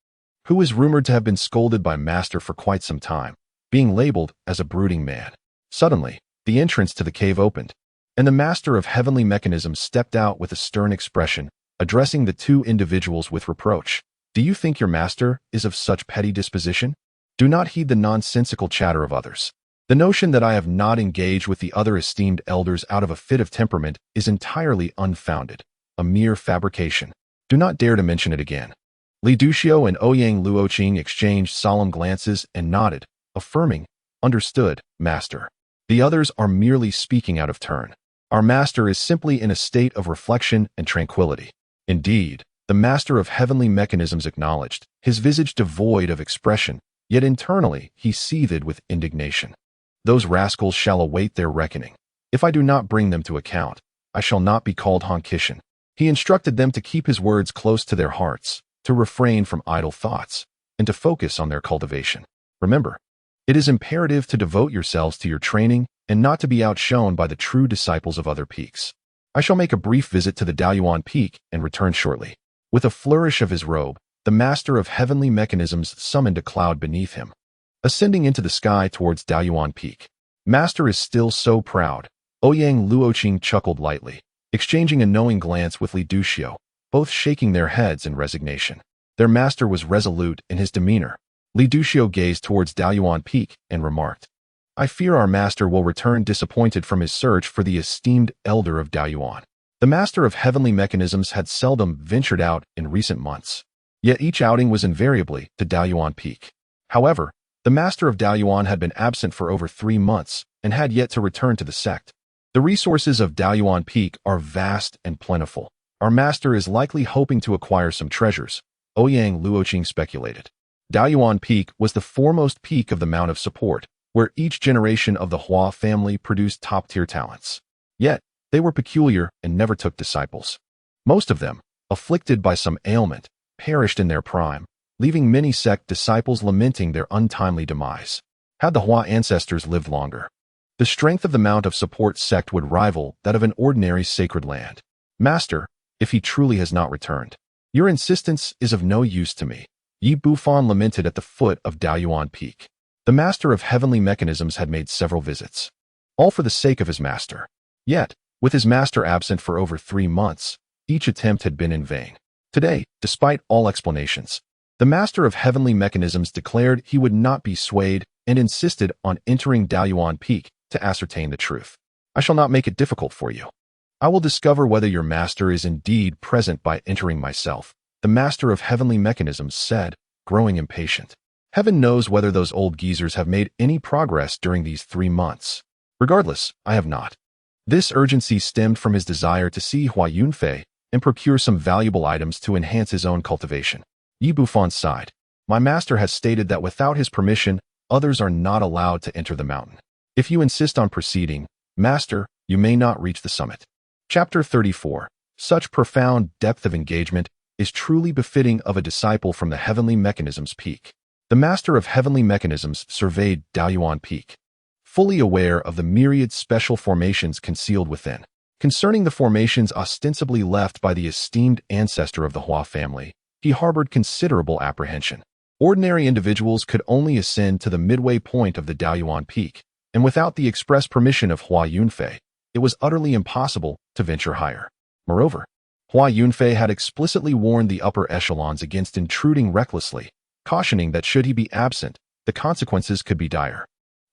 who is rumored to have been scolded by Master for quite some time, being labeled as a brooding man. Suddenly, the entrance to the cave opened, and the Master of Heavenly Mechanism stepped out with a stern expression, addressing the two individuals with reproach. "Do you think your master is of such petty disposition? Do not heed the nonsensical chatter of others. The notion that I have not engaged with the other esteemed elders out of a fit of temperament is entirely unfounded, a mere fabrication. Do not dare to mention it again." Li Duxiu and Ouyang Luoqing exchanged solemn glances and nodded, affirming, "Understood, Master. The others are merely speaking out of turn. Our Master is simply in a state of reflection and tranquility." Indeed, the Master of Heavenly Mechanisms acknowledged, his visage devoid of expression, yet internally he seethed with indignation. Those rascals shall await their reckoning. If I do not bring them to account, I shall not be called Hankishin. He instructed them to keep his words close to their hearts, to refrain from idle thoughts, and to focus on their cultivation. Remember, it is imperative to devote yourselves to your training and not to be outshone by the true disciples of other peaks. I shall make a brief visit to the Daoyuan Peak and return shortly. With a flourish of his robe, the master of heavenly mechanisms summoned a cloud beneath him, ascending into the sky towards Daoyuan Peak. Master is still so proud. Ouyang Luoqing chuckled lightly, exchanging a knowing glance with Li Duxiu, both shaking their heads in resignation. Their master was resolute in his demeanor. Li Duxiu gazed towards Daoyuan Peak and remarked, I fear our master will return disappointed from his search for the esteemed elder of Daoyuan. The master of heavenly mechanisms had seldom ventured out in recent months, yet each outing was invariably to Daoyuan Peak. However, the master of Daoyuan had been absent for over 3 months and had yet to return to the sect. The resources of Daoyuan Peak are vast and plentiful. Our master is likely hoping to acquire some treasures, Ouyang Luoqing speculated. Daoyuan Peak was the foremost peak of the Mount of Support, where each generation of the Hua family produced top-tier talents. Yet, they were peculiar and never took disciples. Most of them, afflicted by some ailment, perished in their prime, leaving many sect disciples lamenting their untimely demise. Had the Hua ancestors lived longer, the strength of the Mount of Support sect would rival that of an ordinary sacred land. Master, if he truly has not returned, your insistence is of no use to me. Yi Bufan lamented at the foot of Daoyuan Peak. The master of heavenly mechanisms had made several visits, all for the sake of his master. Yet, with his master absent for over 3 months, each attempt had been in vain. Today, despite all explanations, the master of heavenly mechanisms declared he would not be swayed and insisted on entering Daoyuan Peak to ascertain the truth. I shall not make it difficult for you. I will discover whether your master is indeed present by entering myself, the master of heavenly mechanisms said, growing impatient. Heaven knows whether those old geezers have made any progress during these 3 months. Regardless, I have not. This urgency stemmed from his desire to see Hua Yunfei and procure some valuable items to enhance his own cultivation. Yi Bufan sighed. My master has stated that without his permission, others are not allowed to enter the mountain. If you insist on proceeding, master, you may not reach the summit. Chapter 34. Such profound depth of engagement is truly befitting of a disciple from the Heavenly Mechanisms Peak. The master of heavenly mechanisms surveyed Daoyuan Peak, fully aware of the myriad special formations concealed within. Concerning the formations ostensibly left by the esteemed ancestor of the Hua family, he harbored considerable apprehension. Ordinary individuals could only ascend to the midway point of the Daoyuan Peak, and without the express permission of Hua Yunfei, it was utterly impossible to venture higher. Moreover, Hua Yunfei had explicitly warned the upper echelons against intruding recklessly, cautioning that should he be absent, the consequences could be dire.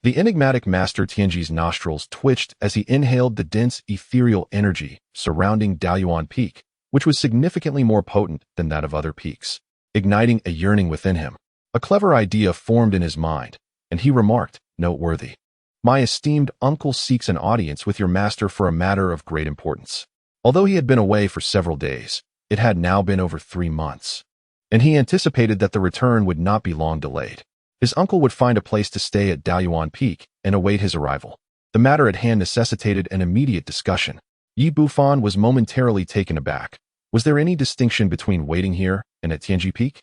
The enigmatic Master Tianji's nostrils twitched as he inhaled the dense ethereal energy surrounding Daoyuan Peak, which was significantly more potent than that of other peaks, igniting a yearning within him. A clever idea formed in his mind, and he remarked, noteworthy. My esteemed uncle seeks an audience with your master for a matter of great importance. Although he had been away for several days, it had now been over 3 months, and he anticipated that the return would not be long delayed. His uncle would find a place to stay at Daoyuan Peak and await his arrival. The matter at hand necessitated an immediate discussion. Yi Bufan was momentarily taken aback. Was there any distinction between waiting here and at Tianji Peak?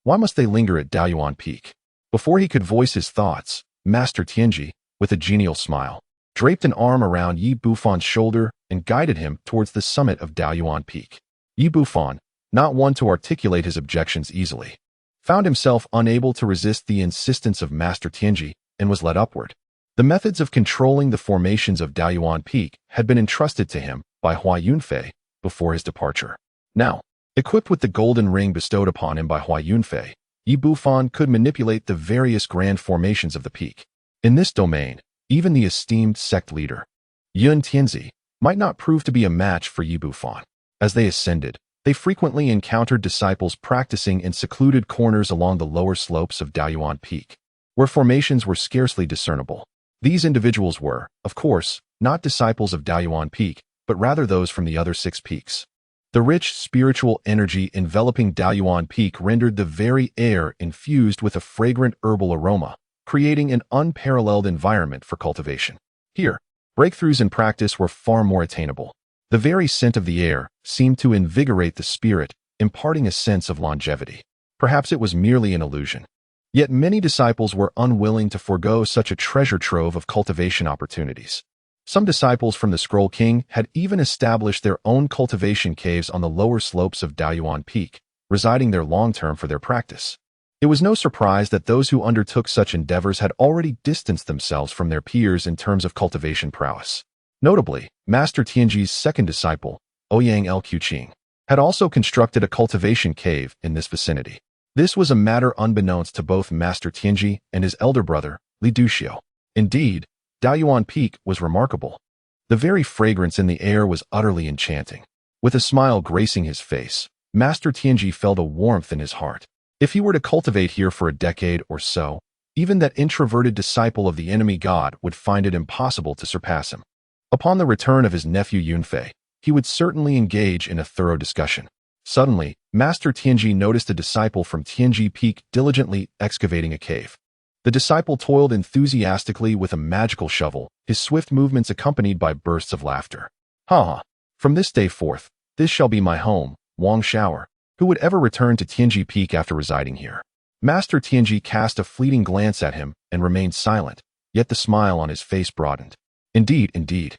Why must they linger at Daoyuan Peak? Before he could voice his thoughts, Master Tianji, with a genial smile, draped an arm around Yi Bufan's shoulder and guided him towards the summit of Daoyuan Peak. Yi Bufan, not one to articulate his objections easily, found himself unable to resist the insistence of Master Tianji and was led upward. The methods of controlling the formations of Daoyuan Peak had been entrusted to him by Hua Yunfei before his departure. Now, equipped with the golden ring bestowed upon him by Hua Yunfei, Yi Bufan could manipulate the various grand formations of the peak. In this domain, even the esteemed sect leader, Yun Tianzi, might not prove to be a match for Yi Bufan. As they ascended, they frequently encountered disciples practicing in secluded corners along the lower slopes of Daoyuan Peak, where formations were scarcely discernible. These individuals were, of course, not disciples of Daoyuan Peak, but rather those from the other 6 peaks. The rich spiritual energy enveloping Daoyuan Peak rendered the very air infused with a fragrant herbal aroma, creating an unparalleled environment for cultivation. Here, breakthroughs in practice were far more attainable. The very scent of the air seemed to invigorate the spirit, imparting a sense of longevity. Perhaps it was merely an illusion. Yet many disciples were unwilling to forego such a treasure trove of cultivation opportunities. Some disciples from the Scroll King had even established their own cultivation caves on the lower slopes of Daoyuan Peak, residing there long-term for their practice. It was no surprise that those who undertook such endeavors had already distanced themselves from their peers in terms of cultivation prowess. Notably, Master Tianji's second disciple, Ouyang El-Kuqing, had also constructed a cultivation cave in this vicinity. This was a matter unbeknownst to both Master Tianji and his elder brother, Li Duxiu. Indeed, Daoyuan Peak was remarkable. The very fragrance in the air was utterly enchanting. With a smile gracing his face, Master Tianji felt a warmth in his heart. If he were to cultivate here for a decade or so, even that introverted disciple of the enemy god would find it impossible to surpass him. Upon the return of his nephew Yunfei, he would certainly engage in a thorough discussion. Suddenly, Master Tianji noticed a disciple from Tianji Peak diligently excavating a cave. The disciple toiled enthusiastically with a magical shovel, his swift movements accompanied by bursts of laughter. Ha ha! From this day forth, this shall be my home, Wang Shower. Who would ever return to Tianji Peak after residing here? Master Tianji cast a fleeting glance at him and remained silent, yet the smile on his face broadened. Indeed,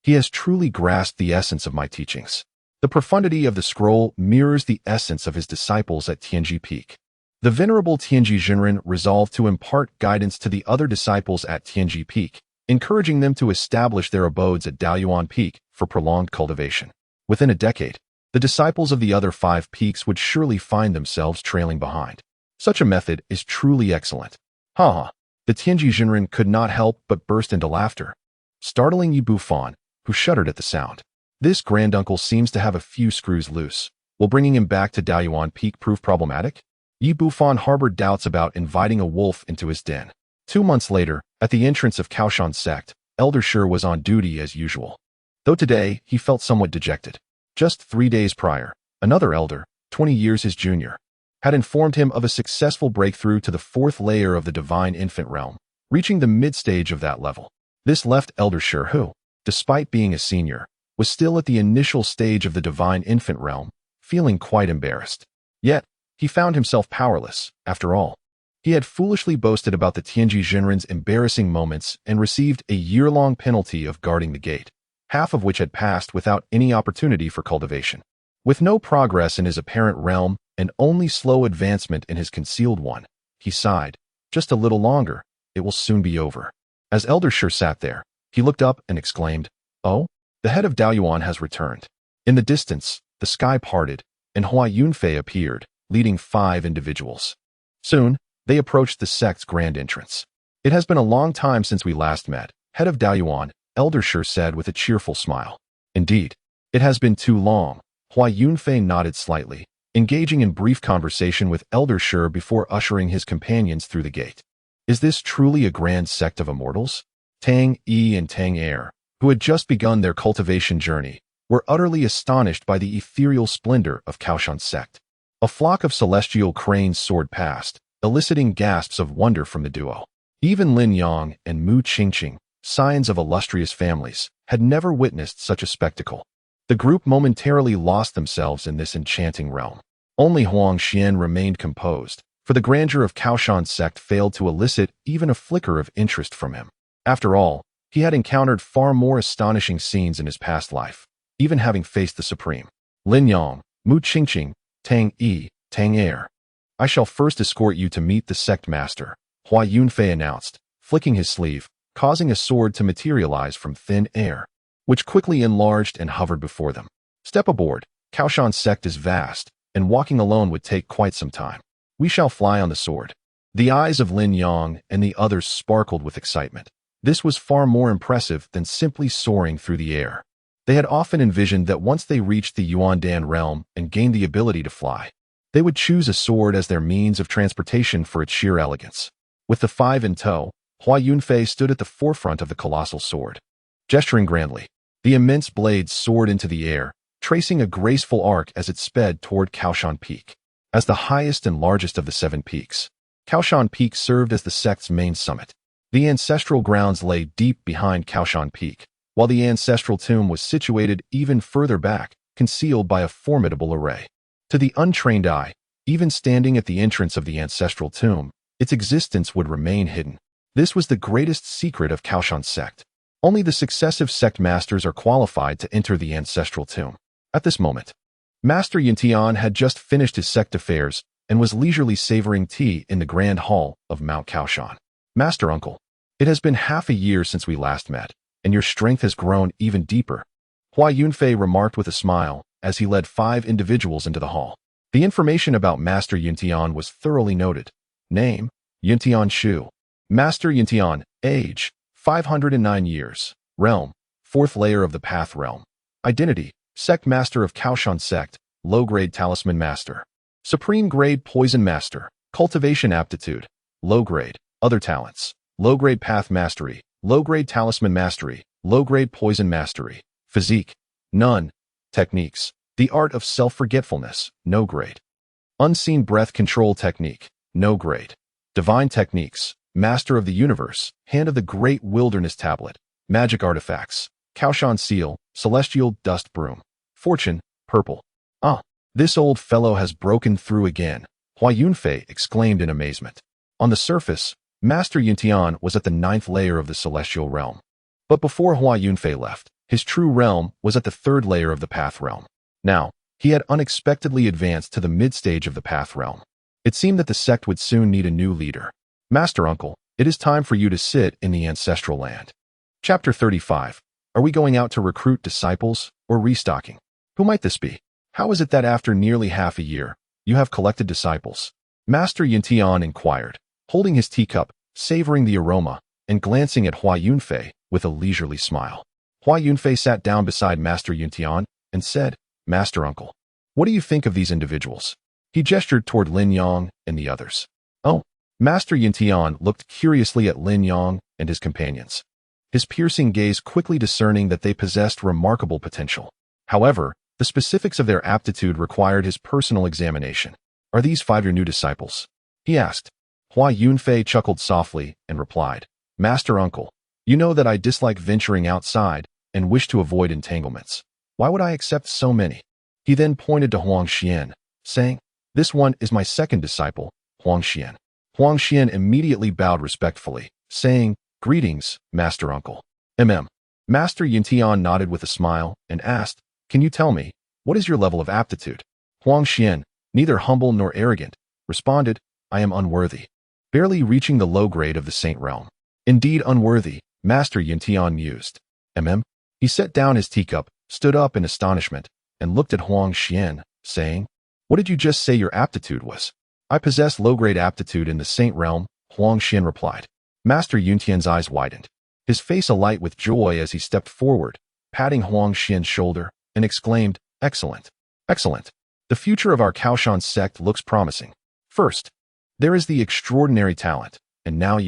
he has truly grasped the essence of my teachings. The profundity of the scroll mirrors the essence of his disciples at Tianji Peak. The venerable Tianji Zhenren resolved to impart guidance to the other disciples at Tianji Peak, encouraging them to establish their abodes at Daoyuan Peak for prolonged cultivation. Within a decade, the disciples of the other 5 peaks would surely find themselves trailing behind. Such a method is truly excellent. Ha ha! The Tianji Zhenren could not help but burst into laughter, startling Yi Bufan, who shuddered at the sound. This granduncle seems to have a few screws loose. Will bringing him back to Daoyuan Peak prove problematic? Yi Bufan harbored doubts about inviting a wolf into his den. 2 months later, at the entrance of Kaoshan Sect, Elder Shi was on duty as usual. Though today, he felt somewhat dejected. Just 3 days prior, another elder, 20 years his junior, had informed him of a successful breakthrough to the 4th layer of the divine infant realm, reaching the mid-stage of that level. This left Elder Shi, who, despite being a senior, was still at the initial stage of the divine infant realm, feeling quite embarrassed. Yet, he found himself powerless, after all. He had foolishly boasted about the Tianji Zhenren's embarrassing moments and received a year-long penalty of guarding the gate, half of which had passed without any opportunity for cultivation. With no progress in his apparent realm and only slow advancement in his concealed one, he sighed. Just a little longer, it will soon be over. As Elder Shi sat there, he looked up and exclaimed, "Oh, the head of Daoyuan has returned." In the distance, the sky parted, and Hua Yunfei appeared, leading 5 individuals. Soon, they approached the sect's grand entrance. "It has been a long time since we last met," head of Daoyuan, Elder Shi said with a cheerful smile. "Indeed, it has been too long." Hua Yunfei nodded slightly, engaging in brief conversation with Elder Shi before ushering his companions through the gate. Is this truly a grand sect of immortals? ThingI and ThingI, who had just begun their cultivation journey, were utterly astonished by the ethereal splendor of Kaoshan Sect. A flock of celestial cranes soared past, eliciting gasps of wonder from the duo. Even Lin Yang and Mu Qingqing, scions of illustrious families, had never witnessed such a spectacle. The group momentarily lost themselves in this enchanting realm. Only Huang Xian remained composed, for the grandeur of Kaoshan Sect failed to elicit even a flicker of interest from him. After all, he had encountered far more astonishing scenes in his past life, even having faced the Supreme. Lin Yang, Mu Qingqing, ThingI, ThingI. I shall first escort you to meet the sect master, Hua Yunfei announced, flicking his sleeve, causing a sword to materialize from thin air, which quickly enlarged and hovered before them. Step aboard. Kaoshan Sect is vast, and walking alone would take quite some time. We shall fly on the sword. The eyes of Lin Yang and the others sparkled with excitement. This was far more impressive than simply soaring through the air. They had often envisioned that once they reached the Yuandan realm and gained the ability to fly, they would choose a sword as their means of transportation for its sheer elegance. With the 5 in tow, Hua Yunfei stood at the forefront of the colossal sword. Gesturing grandly, the immense blade soared into the air, tracing a graceful arc as it sped toward Kaoshan Peak. As the highest and largest of the 7 peaks, Kaoshan Peak served as the sect's main summit. The ancestral grounds lay deep behind Kaoshan Peak, while the ancestral tomb was situated even further back, concealed by a formidable array. To the untrained eye, even standing at the entrance of the ancestral tomb, its existence would remain hidden. This was the greatest secret of Kaoshan Sect. Only the successive sect masters are qualified to enter the ancestral tomb. At this moment, Master Yuntian had just finished his sect affairs and was leisurely savoring tea in the grand hall of Mount Kaoshan. Master Uncle, it has been half a year since we last met, and your strength has grown even deeper, Hua Yunfei remarked with a smile as he led 5 individuals into the hall. The information about Master Yuntian was thoroughly noted. Name, Yuntian Shu. Master Yuntian, age, 509 years. Realm, 4th layer of the Path Realm. Identity, Sect Master of Kaoshan Sect, low-grade Talisman Master. Supreme Grade Poison Master. Cultivation Aptitude, low-grade. Other talents, low-grade Path Mastery, low-grade Talisman Mastery, low-grade Poison Mastery. Physique, none. Techniques, the art of self-forgetfulness, no grade. Unseen Breath Control Technique, no grade. Divine Techniques, Master of the Universe, Hand of the Great Wilderness Tablet. Magic Artifacts, Kaoshan Seal, Celestial Dust Broom. Fortune, purple. Ah, this old fellow has broken through again, Hua Yunfei exclaimed in amazement. On the surface, Master Yuntian was at the 9th layer of the Celestial Realm. But before Hua Yunfei left, his true realm was at the 3rd layer of the Path Realm. Now, he had unexpectedly advanced to the mid-stage of the Path Realm. It seemed that the sect would soon need a new leader. Master Uncle, it is time for you to sit in the ancestral land. Chapter 35. Are we going out to recruit disciples or restocking? Who might this be? How is it that after nearly half a year, you have collected disciples? Master Yuntian inquired, holding his teacup, savoring the aroma, and glancing at Hua Yunfei with a leisurely smile. Hua Yunfei sat down beside Master Yuntian and said, Master Uncle, what do you think of these individuals? He gestured toward Lin Yang and the others. Oh, Master Yuntian looked curiously at Lin Yang and his companions, his piercing gaze quickly discerning that they possessed remarkable potential. However, the specifics of their aptitude required his personal examination. Are these 5 your new disciples? He asked. Hua Yunfei chuckled softly and replied, Master Uncle, you know that I dislike venturing outside and wish to avoid entanglements. Why would I accept so many? He then pointed to Huang Xian, saying, This one is my second disciple, Huang Xian. Huang Xian immediately bowed respectfully, saying, Greetings, Master Uncle. Master Yuntian nodded with a smile and asked, Can you tell me, what is your level of aptitude? Huang Xian, neither humble nor arrogant, responded, I am unworthy, barely reaching the low grade of the Saint Realm. Indeed unworthy, Master Yuntian mused. He set down his teacup, stood up in astonishment, and looked at Huang Xian, saying, What did you just say your aptitude was? I possess low-grade aptitude in the Saint Realm, Huang Xian replied. Master Yuntian's eyes widened, his face alight with joy as he stepped forward, patting Huang Xian's shoulder, and exclaimed, Excellent, excellent. The future of our Kaoshan sect looks promising. First, there is the extraordinary talent, and now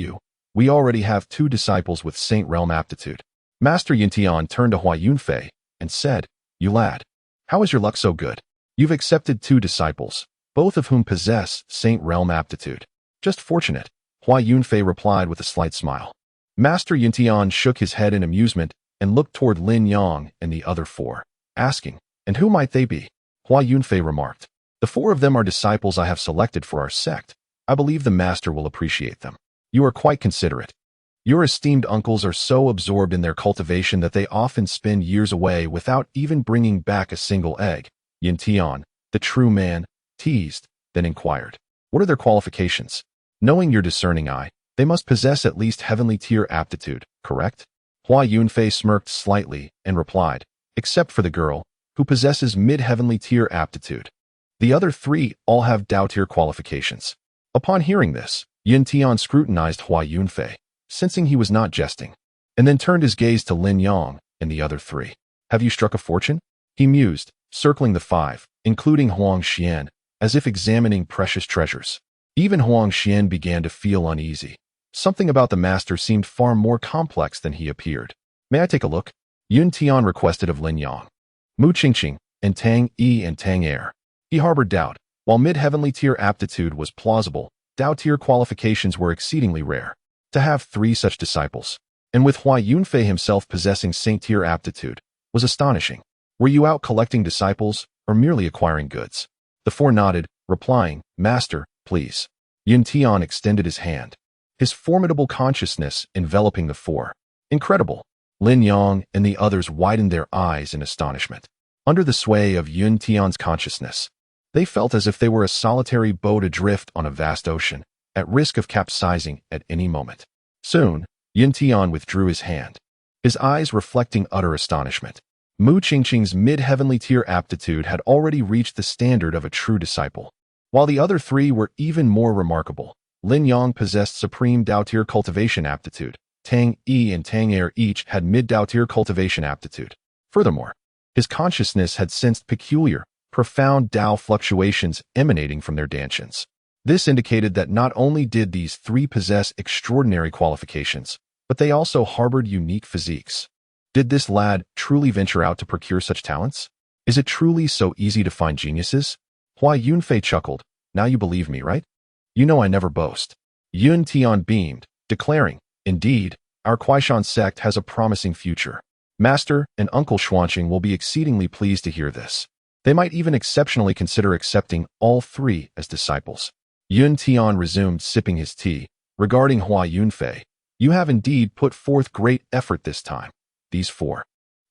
we already have 2 disciples with Saint Realm aptitude. Master Yuntian turned to Hua Yunfei and said, You lad, how is your luck so good? You've accepted 2 disciples, both of whom possess Saint Realm aptitude. Just fortunate, Hua Yunfei replied with a slight smile. Master Yuntian shook his head in amusement and looked toward Lin Yang and the other 4, asking, And who might they be? Hua Yunfei remarked, The 4 of them are disciples I have selected for our sect. I believe the master will appreciate them. You are quite considerate. Your esteemed uncles are so absorbed in their cultivation that they often spend years away without even bringing back a single egg. Yuntian, the true man, teased, then inquired, What are their qualifications? Knowing your discerning eye, they must possess at least heavenly tier aptitude, correct? Hua Yunfei smirked slightly and replied, Except for the girl, who possesses mid-heavenly tier aptitude. The other 3 all have Dao tier qualifications. Upon hearing this, Yuntian scrutinized Hua Yunfei, sensing he was not jesting, and then turned his gaze to Lin Yang and the other 3. Have you struck a fortune? He mused, circling the 5, including Huang Xian, as if examining precious treasures. Even Huang Xian began to feel uneasy. Something about the master seemed far more complex than he appeared. May I take a look? Yuntian requested of Lin Yang. Mu Qingqing and Tang Yi and Tang Er. He harbored doubt. While mid-heavenly tier aptitude was plausible, Dao tier qualifications were exceedingly rare. To have 3 such disciples, and with Hua Yunfei himself possessing Saint tier aptitude, was astonishing. Were you out collecting disciples, or merely acquiring goods? The 4 nodded, replying, Master, please. Yun Tian extended his hand, his formidable consciousness enveloping the 4. Incredible. Lin Yang and the others widened their eyes in astonishment. Under the sway of Yun Tian's consciousness, they felt as if they were a solitary boat adrift on a vast ocean, at risk of capsizing at any moment. Soon, Yun Tian withdrew his hand, his eyes reflecting utter astonishment. Mu Qingqing's mid-heavenly tier aptitude had already reached the standard of a true disciple. While the other 3 were even more remarkable, Lin Yang possessed supreme Dao tier cultivation aptitude. ThingI and ThingI each had mid-Dao tier cultivation aptitude. Furthermore, his consciousness had sensed peculiar, profound Dao fluctuations emanating from their dantians. This indicated that not only did these 3 possess extraordinary qualifications, but they also harbored unique physiques. Did this lad truly venture out to procure such talents? Is it truly so easy to find geniuses? Hua Yunfei chuckled. Now you believe me, right? You know I never boast. Yun Tian beamed, declaring, Indeed, our Kuaishan sect has a promising future. Master and Uncle Xuanqing will be exceedingly pleased to hear this. They might even exceptionally consider accepting all 3 as disciples. Yun Tian resumed sipping his tea. Regarding Hua Yunfei, you have indeed put forth great effort this time. These 4,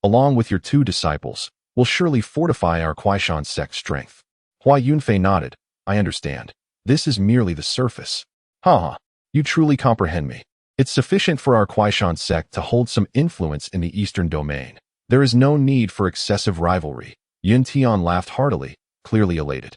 along with your 2 disciples, will surely fortify our Kuaishan sect strength. Hua Yunfei nodded. I understand. This is merely the surface. Ha! You truly comprehend me. It's sufficient for our Kuaishan sect to hold some influence in the eastern domain. There is no need for excessive rivalry. Yun Tian laughed heartily, clearly elated.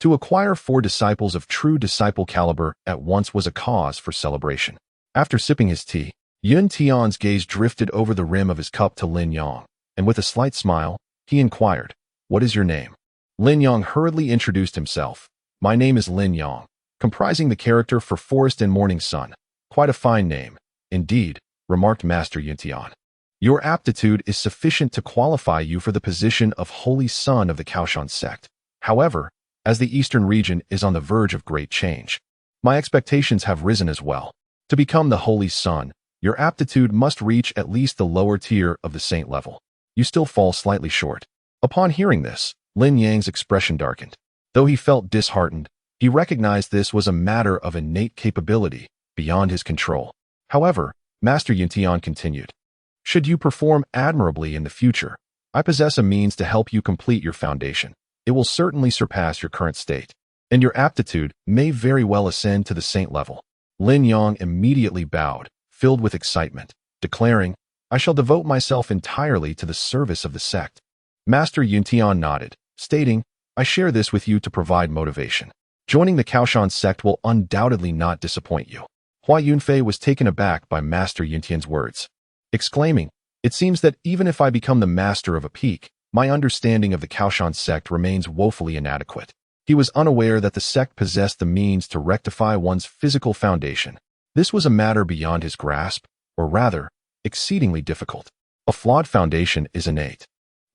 To acquire 4 disciples of true disciple caliber at once was a cause for celebration. After sipping his tea, Yun Tian's gaze drifted over the rim of his cup to Lin Yang, and with a slight smile, he inquired, What is your name? Lin Yang hurriedly introduced himself. My name is Lin Yang, comprising the character for Forest and Morning Sun. Quite a fine name, indeed, remarked Master Yun Tian. Your aptitude is sufficient to qualify you for the position of Holy Son of the Kaoshan sect. However, as the eastern region is on the verge of great change, my expectations have risen as well. To become the Holy Son, your aptitude must reach at least the lower tier of the saint level. You still fall slightly short. Upon hearing this, Lin Yang's expression darkened. Though he felt disheartened, he recognized this was a matter of innate capability, beyond his control. However, Master Yun Tian continued, Should you perform admirably in the future, I possess a means to help you complete your foundation. It will certainly surpass your current state, and your aptitude may very well ascend to the saint level. Lin Yang immediately bowed, filled with excitement, declaring, I shall devote myself entirely to the service of the sect. Master Yun Tian nodded, stating, I share this with you to provide motivation. Joining the Kaoshan sect will undoubtedly not disappoint you. Hua Yunfei was taken aback by Master Yun Tian's words, exclaiming, It seems that even if I become the master of a peak, my understanding of the Kaoshan sect remains woefully inadequate. He was unaware that the sect possessed the means to rectify one's physical foundation. This was a matter beyond his grasp, or rather, exceedingly difficult. A flawed foundation is innate.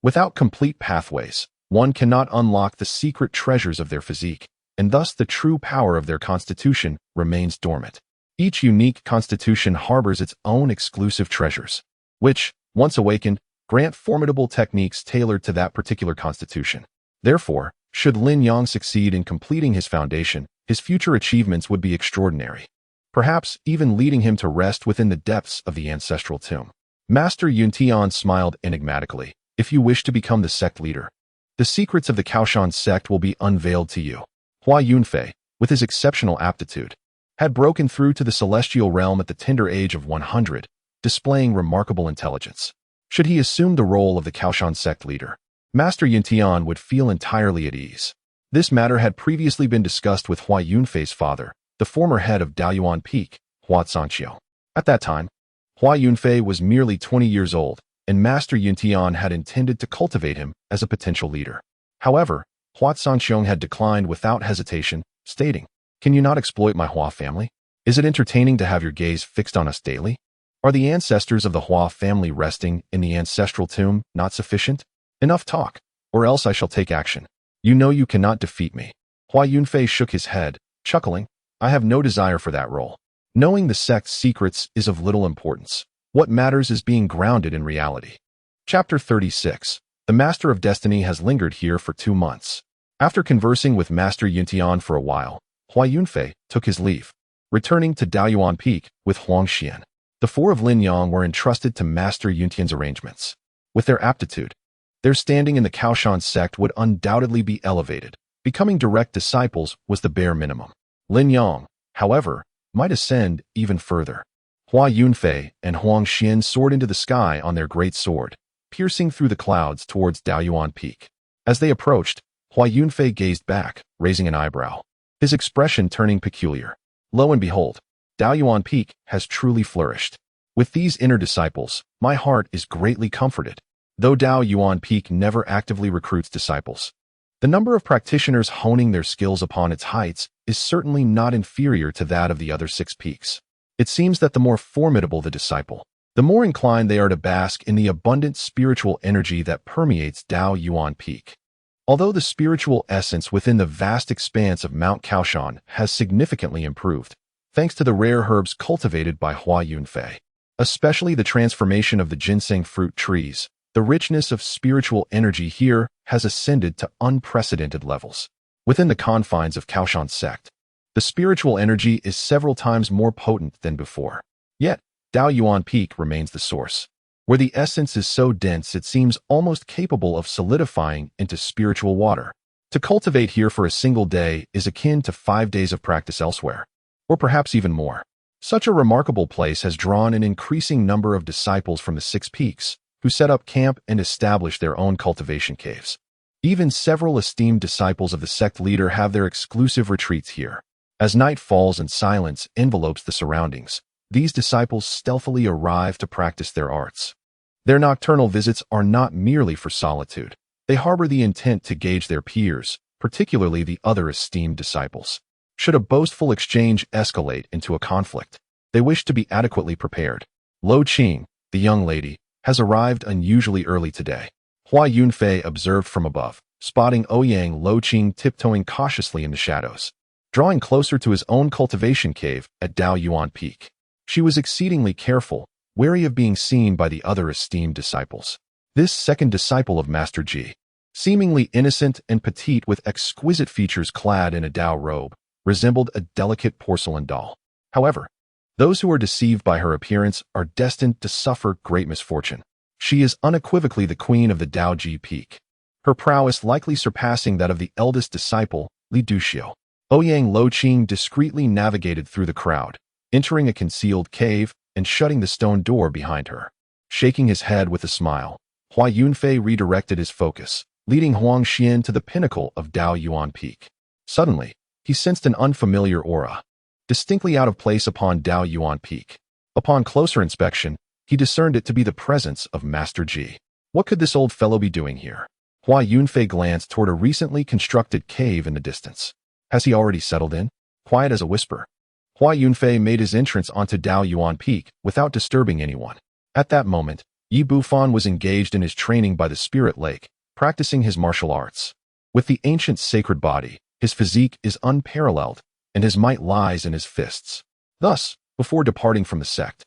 Without complete pathways, one cannot unlock the secret treasures of their physique, and thus the true power of their constitution remains dormant. Each unique constitution harbors its own exclusive treasures, which, once awakened, grant formidable techniques tailored to that particular constitution. Therefore, should Lin Yang succeed in completing his foundation, his future achievements would be extraordinary, perhaps even leading him to rest within the depths of the ancestral tomb. Master Yun Tian smiled enigmatically. If you wish to become the sect leader, the secrets of the Kaoshan sect will be unveiled to you. Hua Yunfei, with his exceptional aptitude, had broken through to the celestial realm at the tender age of 100, displaying remarkable intelligence. Should he assume the role of the Kaoshan sect leader, Master Yun Tian would feel entirely at ease. This matter had previously been discussed with Hua Yunfei's father, the former head of Daoyuan Peak, Hua Zhangqiu. At that time, Hua Yunfei was merely 20 years old, and Master Yun Tian had intended to cultivate him as a potential leader. However, Hua Zhangqiu had declined without hesitation, stating, Can you not exploit my Hua family? Is it entertaining to have your gaze fixed on us daily? Are the ancestors of the Hua family resting in the ancestral tomb not sufficient? Enough talk, or else I shall take action. You know you cannot defeat me. Hua Yunfei shook his head, chuckling, I have no desire for that role. Knowing the sect's secrets is of little importance. What matters is being grounded in reality. Chapter 36. The Master of Destiny has lingered here for 2 months. After conversing with Master Yuntian for a while, Hua Yunfei took his leave, returning to Daoyuan Peak with Huang Xian. The 4 of Linyang were entrusted to Master Yuntian's arrangements. With their aptitude, their standing in the Kaoshan sect would undoubtedly be elevated. Becoming direct disciples was the bare minimum. Linyang, however, might ascend even further. Hua Yunfei and Huang Xian soared into the sky on their great sword, piercing through the clouds towards Daoyuan Peak. As they approached, Hua Yunfei gazed back, raising an eyebrow, his expression turning peculiar. Lo and behold, Daoyuan Peak has truly flourished. With these inner disciples, my heart is greatly comforted. Though Daoyuan Peak never actively recruits disciples, the number of practitioners honing their skills upon its heights is certainly not inferior to that of the other 6 peaks. It seems that the more formidable the disciple, the more inclined they are to bask in the abundant spiritual energy that permeates Daoyuan Peak. Although the spiritual essence within the vast expanse of Mount Kaoshan has significantly improved, thanks to the rare herbs cultivated by Hua Yunfei, especially the transformation of the ginseng fruit trees, the richness of spiritual energy here has ascended to unprecedented levels. Within the confines of Kaoshan sect, the spiritual energy is several times more potent than before. Yet, Daoyuan Peak remains the source, where the essence is so dense it seems almost capable of solidifying into spiritual water. To cultivate here for a single day is akin to 5 days of practice elsewhere, or perhaps even more. Such a remarkable place has drawn an increasing number of disciples from the 6 peaks, who set up camp and establish their own cultivation caves. Even several esteemed disciples of the sect leader have their exclusive retreats here. As night falls and silence envelopes the surroundings, these disciples stealthily arrive to practice their arts. Their nocturnal visits are not merely for solitude. They harbor the intent to gauge their peers, particularly the other esteemed disciples. Should a boastful exchange escalate into a conflict, they wish to be adequately prepared. Lo Qing, the young lady, has arrived unusually early today. Hua Yunfei observed from above, spotting Ouyang Lo Qing tiptoeing cautiously in the shadows, drawing closer to his own cultivation cave at Daoyuan Peak. She was exceedingly careful, wary of being seen by the other esteemed disciples. This second disciple of Master Ji, seemingly innocent and petite with exquisite features clad in a Dao robe, resembled a delicate porcelain doll. However, those who are deceived by her appearance are destined to suffer great misfortune. She is unequivocally the queen of the Daoji Peak, her prowess likely surpassing that of the eldest disciple, Li Duxiu. Ouyang Lo Qing discreetly navigated through the crowd, entering a concealed cave and shutting the stone door behind her. Shaking his head with a smile, Hua Yunfei redirected his focus, leading Huang Xian to the pinnacle of Daoyuan Peak. Suddenly, he sensed an unfamiliar aura, distinctly out of place upon Daoyuan Peak. Upon closer inspection, he discerned it to be the presence of Master Ji. What could this old fellow be doing here? Hua Yunfei glanced toward a recently constructed cave in the distance. Has he already settled in? Quiet as a whisper, Hua Yunfei made his entrance onto Daoyuan Peak without disturbing anyone. At that moment, Yi Bufan was engaged in his training by the Spirit Lake, practicing his martial arts. With the ancient sacred body, his physique is unparalleled, and his might lies in his fists. Thus, before departing from the sect,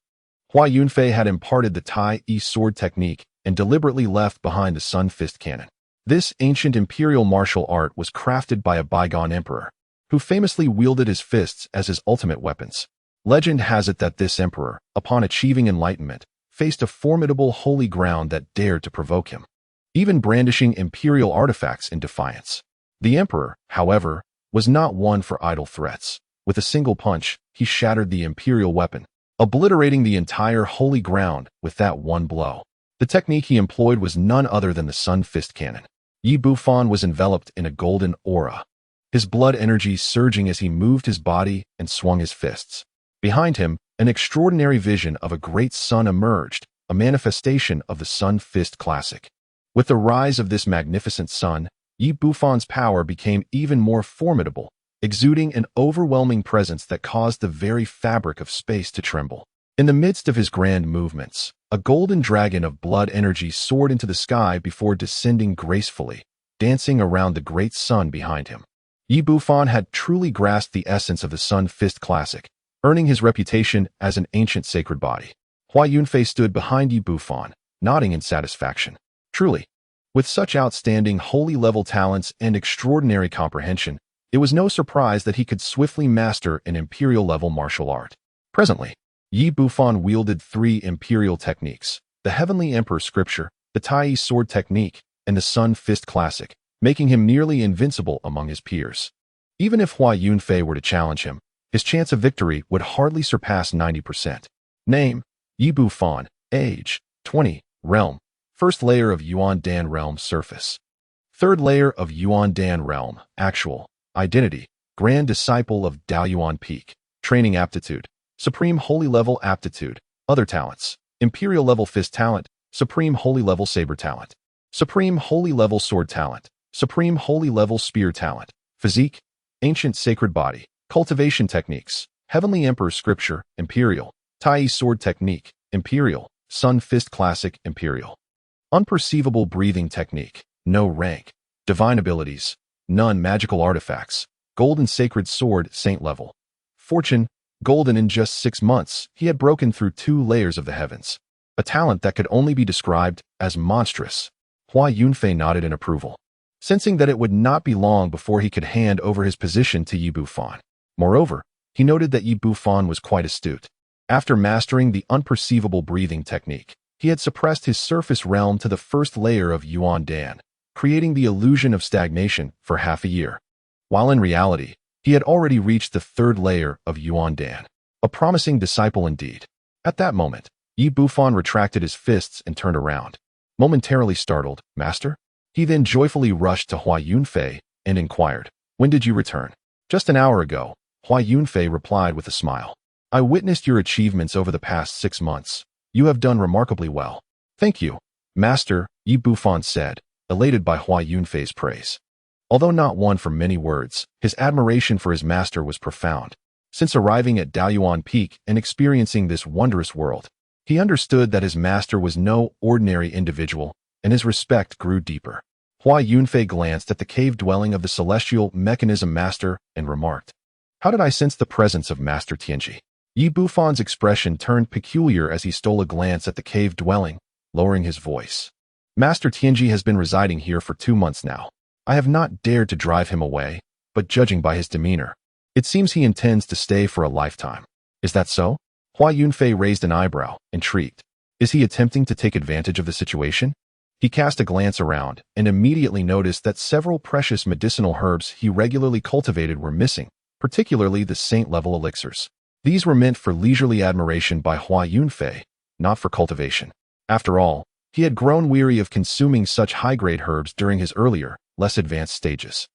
Hua Yunfei had imparted the ThingI sword technique and deliberately left behind the Sun Fist cannon. This ancient imperial martial art was crafted by a bygone emperor, who famously wielded his fists as his ultimate weapons. Legend has it that this emperor, upon achieving enlightenment, faced a formidable holy ground that dared to provoke him, even brandishing imperial artifacts in defiance. The emperor, however, was not one for idle threats. With a single punch, he shattered the imperial weapon, obliterating the entire holy ground with that one blow. The technique he employed was none other than the Sun Fist cannon. Yi Bufan was enveloped in a golden aura, his blood energy surging as he moved his body and swung his fists. Behind him, an extraordinary vision of a great sun emerged, a manifestation of the Sun Fist classic. With the rise of this magnificent sun, Yi Bufan's power became even more formidable, exuding an overwhelming presence that caused the very fabric of space to tremble. In the midst of his grand movements, a golden dragon of blood energy soared into the sky before descending gracefully, dancing around the great sun behind him. Yi Bufan had truly grasped the essence of the Sun Fist Classic, earning his reputation as an ancient sacred body. Hua Yunfei stood behind Yi Bufan, nodding in satisfaction. Truly, with such outstanding holy-level talents and extraordinary comprehension, it was no surprise that he could swiftly master an imperial-level martial art. Presently, Yi Bufan wielded 3 imperial techniques: the Heavenly Emperor Scripture, the ThingI Sword Technique, and the Sun Fist Classic, making him nearly invincible among his peers. Even if Hua Yunfei were to challenge him, his chance of victory would hardly surpass 90%. Name: Yi Bufan. Age: 20. Realm: First layer of Yuan Dan Realm surface. Third layer of Yuan Dan Realm actual. Identity: Grand Disciple of Daoyuan Peak. Training aptitude: Supreme Holy Level aptitude. Other talents: Imperial Level Fist Talent, Supreme Holy Level Saber Talent, Supreme Holy Level Sword Talent, Supreme Holy Level Spear Talent. Physique: Ancient Sacred Body. Cultivation techniques: Heavenly Emperor Scripture, Imperial. ThingI Sword Technique, Imperial. Sun Fist Classic, Imperial. Unperceivable Breathing Technique. No rank. Divine abilities: None. Magical artifacts: Golden Sacred Sword, Saint Level. Fortune: Golden. In just 6 months, he had broken through 2 layers of the heavens. A talent that could only be described as monstrous. Hua Yunfei nodded in approval, sensing that it would not be long before he could hand over his position to Yi Bufan. Moreover, he noted that Yi Bufan was quite astute. After mastering the unperceivable breathing technique, he had suppressed his surface realm to the first layer of Yuan Dan, creating the illusion of stagnation for half a year. While in reality, he had already reached the 3rd layer of Yuan Dan. A promising disciple indeed. At that moment, Yi Bufan retracted his fists and turned around. Momentarily startled, "Master?" He then joyfully rushed to Hua Yunfei and inquired, "When did you return?" "Just an hour ago," Hua Yunfei replied with a smile. "I witnessed your achievements over the past 6 months. You have done remarkably well." "Thank you, Master," Yi Bufan said, elated by Hua Yunfei's praise. Although not one for many words, his admiration for his master was profound. Since arriving at Daoyuan Peak and experiencing this wondrous world, he understood that his master was no ordinary individual, and his respect grew deeper. Hua Yunfei glanced at the cave dwelling of the celestial mechanism master and remarked, "How did I sense the presence of Master Tianji?" Yi Bufan's expression turned peculiar as he stole a glance at the cave dwelling, lowering his voice. "Master Tianji has been residing here for 2 months now. I have not dared to drive him away, but judging by his demeanor, it seems he intends to stay for a lifetime. Is that so?" Hua Yunfei raised an eyebrow, intrigued. Is he attempting to take advantage of the situation? He cast a glance around and immediately noticed that several precious medicinal herbs he regularly cultivated were missing, particularly the saint-level elixirs. These were meant for leisurely admiration by Hua Yunfei, not for cultivation. After all, he had grown weary of consuming such high-grade herbs during his earlier, less advanced stages.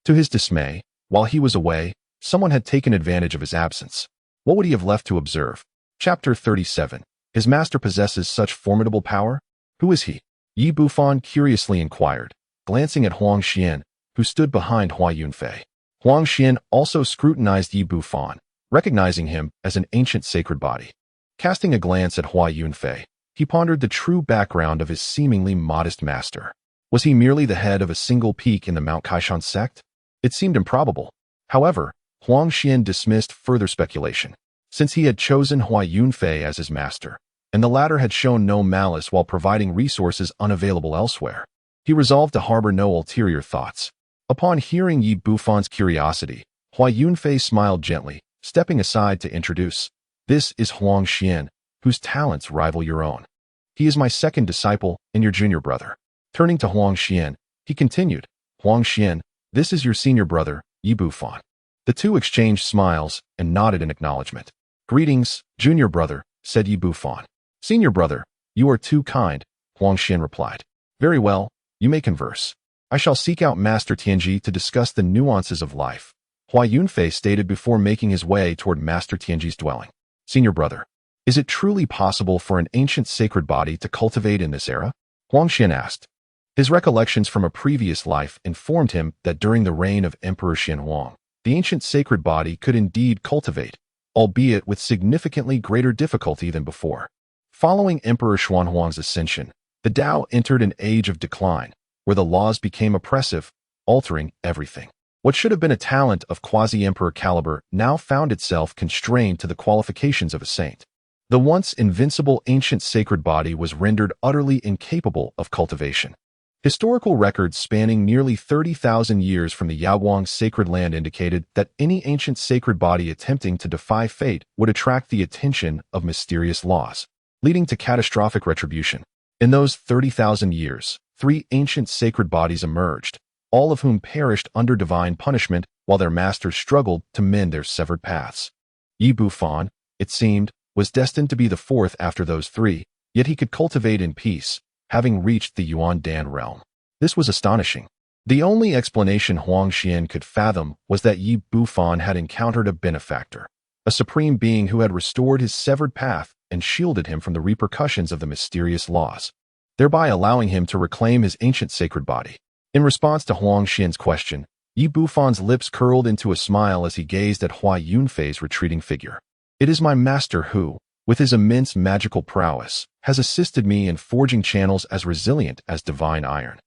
To his dismay, while he was away, someone had taken advantage of his absence. What would he have left to observe? Chapter 37. His master possesses such formidable power? Who is he? Yi Bufan curiously inquired, glancing at Huang Xian, who stood behind Hua Yunfei. Huang Xian also scrutinized Yi Bufan, recognizing him as an ancient sacred body. Casting a glance at Hua Yunfei, he pondered the true background of his seemingly modest master. Was he merely the head of a single peak in the Mount Kaishan sect? It seemed improbable. However, Huang Xian dismissed further speculation, since he had chosen Hua Yunfei as his master, and the latter had shown no malice while providing resources unavailable elsewhere. He resolved to harbor no ulterior thoughts. Upon hearing Yi Bufan's curiosity, Hua Yunfei smiled gently, stepping aside to introduce, "This is Huang Xian, whose talents rival your own. He is my second disciple and your junior brother." Turning to Huang Xian, he continued, "Huang Xian, this is your senior brother, Yi Bufan." The two exchanged smiles and nodded in acknowledgement. "Greetings, junior brother," said Yi Bufan. "Senior brother, you are too kind," Huang Xian replied. "Very well, you may converse. I shall seek out Master Tianji to discuss the nuances of life," Hua Yunfei stated before making his way toward Master Tianji's dwelling. "Senior brother, is it truly possible for an ancient sacred body to cultivate in this era?" Huang Xian asked. His recollections from a previous life informed him that during the reign of Emperor Xianhuang, the ancient sacred body could indeed cultivate, albeit with significantly greater difficulty than before. Following Emperor Xianhuang's ascension, the Dao entered an age of decline, where the laws became oppressive, altering everything. What should have been a talent of quasi-emperor caliber now found itself constrained to the qualifications of a saint. The once invincible ancient sacred body was rendered utterly incapable of cultivation. Historical records spanning nearly 30,000 years from the Yaoguang sacred land indicated that any ancient sacred body attempting to defy fate would attract the attention of mysterious laws, leading to catastrophic retribution. In those 30,000 years, 3 ancient sacred bodies emerged, all of whom perished under divine punishment while their masters struggled to mend their severed paths. Yi Bufan, it seemed, was destined to be the 4th after those 3, yet he could cultivate in peace, having reached the Yuan Dan realm. This was astonishing. The only explanation Huang Xian could fathom was that Yi Bufan had encountered a benefactor, a supreme being who had restored his severed path and shielded him from the repercussions of the mysterious laws, thereby allowing him to reclaim his ancient sacred body. In response to Huang Xian's question, Yi Bufan's lips curled into a smile as he gazed at Hua Yunfei's retreating figure. It is my master who, with his immense magical prowess, has assisted me in forging channels as resilient as divine iron,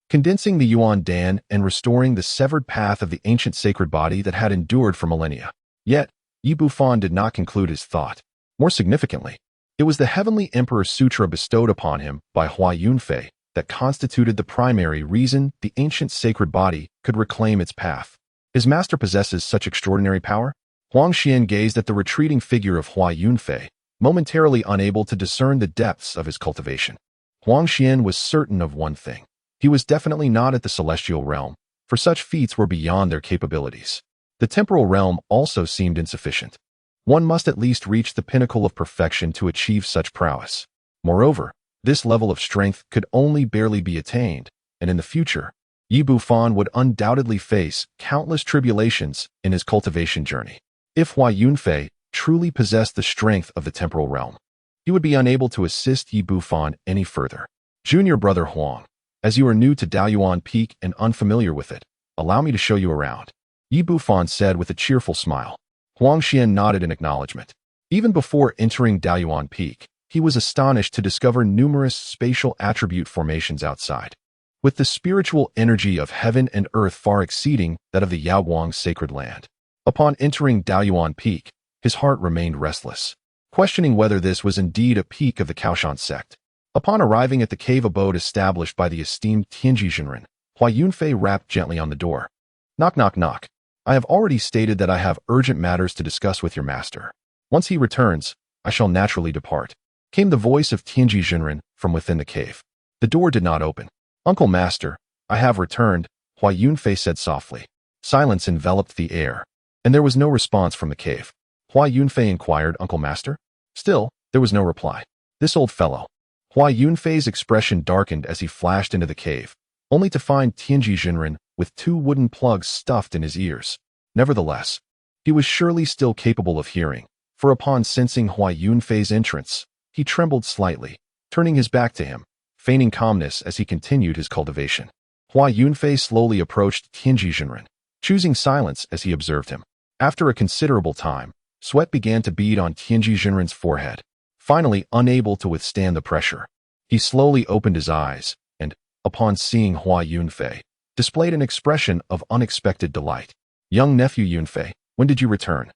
condensing the Yuan Dan and restoring the severed path of the ancient sacred body that had endured for millennia. Yet, Yi Bufan did not conclude his thought. More significantly, it was the Heavenly Emperor Sutra bestowed upon him by Hua Yunfei that constituted the primary reason the ancient sacred body could reclaim its path. His master possesses such extraordinary power? Huang Xian gazed at the retreating figure of Hua Yunfei, momentarily unable to discern the depths of his cultivation. Huang Xian was certain of one thing. He was definitely not at the celestial realm, for such feats were beyond their capabilities. The temporal realm also seemed insufficient. One must at least reach the pinnacle of perfection to achieve such prowess. Moreover, this level of strength could only barely be attained, and in the future, Yi Bufan would undoubtedly face countless tribulations in his cultivation journey. If Hua Yunfei truly possessed the strength of the temporal realm, he would be unable to assist Yi Bufan any further. Junior brother Huang, as you are new to Daoyuan Peak and unfamiliar with it, allow me to show you around, Yi Bufan said with a cheerful smile. Huang Xian nodded in acknowledgement. Even before entering Daoyuan Peak, he was astonished to discover numerous spatial attribute formations outside, with the spiritual energy of heaven and earth far exceeding that of the Yaoguang sacred land. Upon entering Daoyuan Peak, his heart remained restless, questioning whether this was indeed a peak of the Kaoshan sect. Upon arriving at the cave abode established by the esteemed ThingI Zhenren, Hua Yunfei rapped gently on the door. Knock, knock, knock. I have already stated that I have urgent matters to discuss with your master. Once he returns, I shall naturally depart. Came the voice of ThingI Zhenren from within the cave. The door did not open. Uncle Master, I have returned, Hua Yunfei said softly. Silence enveloped the air, and there was no response from the cave. Hua Yunfei inquired, Uncle Master? Still, there was no reply. This old fellow. Hua Yunfei's expression darkened as he flashed into the cave, only to find ThingI Zhenren with 2 wooden plugs stuffed in his ears. Nevertheless, he was surely still capable of hearing, for upon sensing Hua Yunfei's entrance, he trembled slightly, turning his back to him, feigning calmness as he continued his cultivation. Hua Yunfei slowly approached ThingI Zhenren, choosing silence as he observed him. After a considerable time, sweat began to bead on ThingI Zhenren's forehead. Finally, unable to withstand the pressure, he slowly opened his eyes and, upon seeing Hua Yunfei, displayed an expression of unexpected delight. Young nephew Yunfei, when did you return?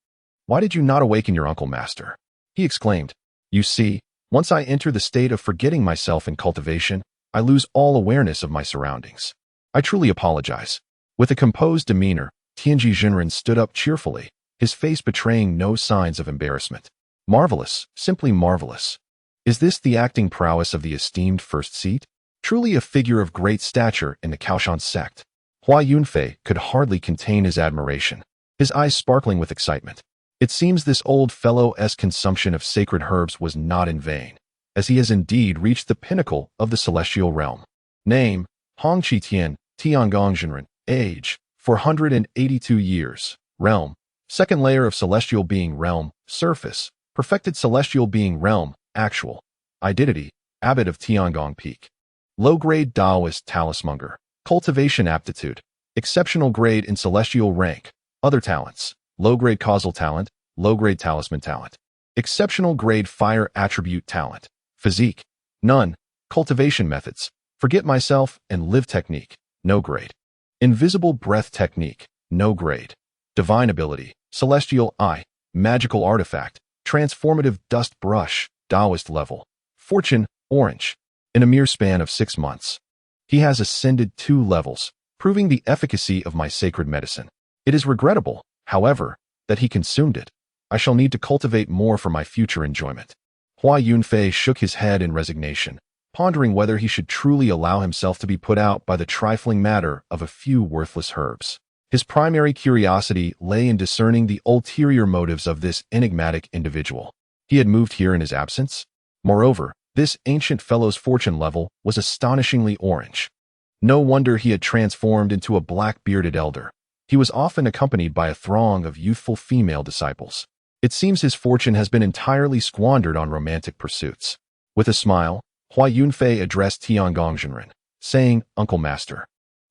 Why did you not awaken your uncle master? He exclaimed. You see, once I enter the state of forgetting myself in cultivation, I lose all awareness of my surroundings. I truly apologize. With a composed demeanor, ThingI Zhenren stood up cheerfully, his face betraying no signs of embarrassment. Marvelous, simply marvelous. Is this the acting prowess of the esteemed first seat? Truly a figure of great stature in the Kaoshan sect. Hua Yunfei could hardly contain his admiration, his eyes sparkling with excitement. It seems this old fellow's consumption of sacred herbs was not in vain, as he has indeed reached the pinnacle of the celestial realm. Name, Hong Qi Tian, Tiangong Zhenren. Age, 482 years. Realm, second layer of celestial being realm. Surface, perfected celestial being realm. Actual, identity, abbot of Tiangong Peak. Low-grade Taoist talismonger. Cultivation aptitude, exceptional grade in celestial rank. Other talents, low-grade causal talent, low-grade talisman talent. Exceptional grade fire attribute talent. Physique, none. Cultivation methods, forget myself and live technique, no grade. Invisible breath technique, no grade. Divine ability, celestial eye, magical artifact, transformative dust brush, Taoist level. Fortune, orange. In a mere span of 6 months, he has ascended 2 levels, proving the efficacy of my sacred medicine. It is regrettable, however, that he consumed it. I shall need to cultivate more for my future enjoyment. Hua Yunfei shook his head in resignation, pondering whether he should truly allow himself to be put out by the trifling matter of a few worthless herbs. His primary curiosity lay in discerning the ulterior motives of this enigmatic individual. He had moved here in his absence. Moreover, this ancient fellow's fortune level was astonishingly orange. No wonder he had transformed into a black-bearded elder. He was often accompanied by a throng of youthful female disciples. It seems his fortune has been entirely squandered on romantic pursuits. With a smile, Hua Yunfei addressed Tiangong, saying, "Uncle Master,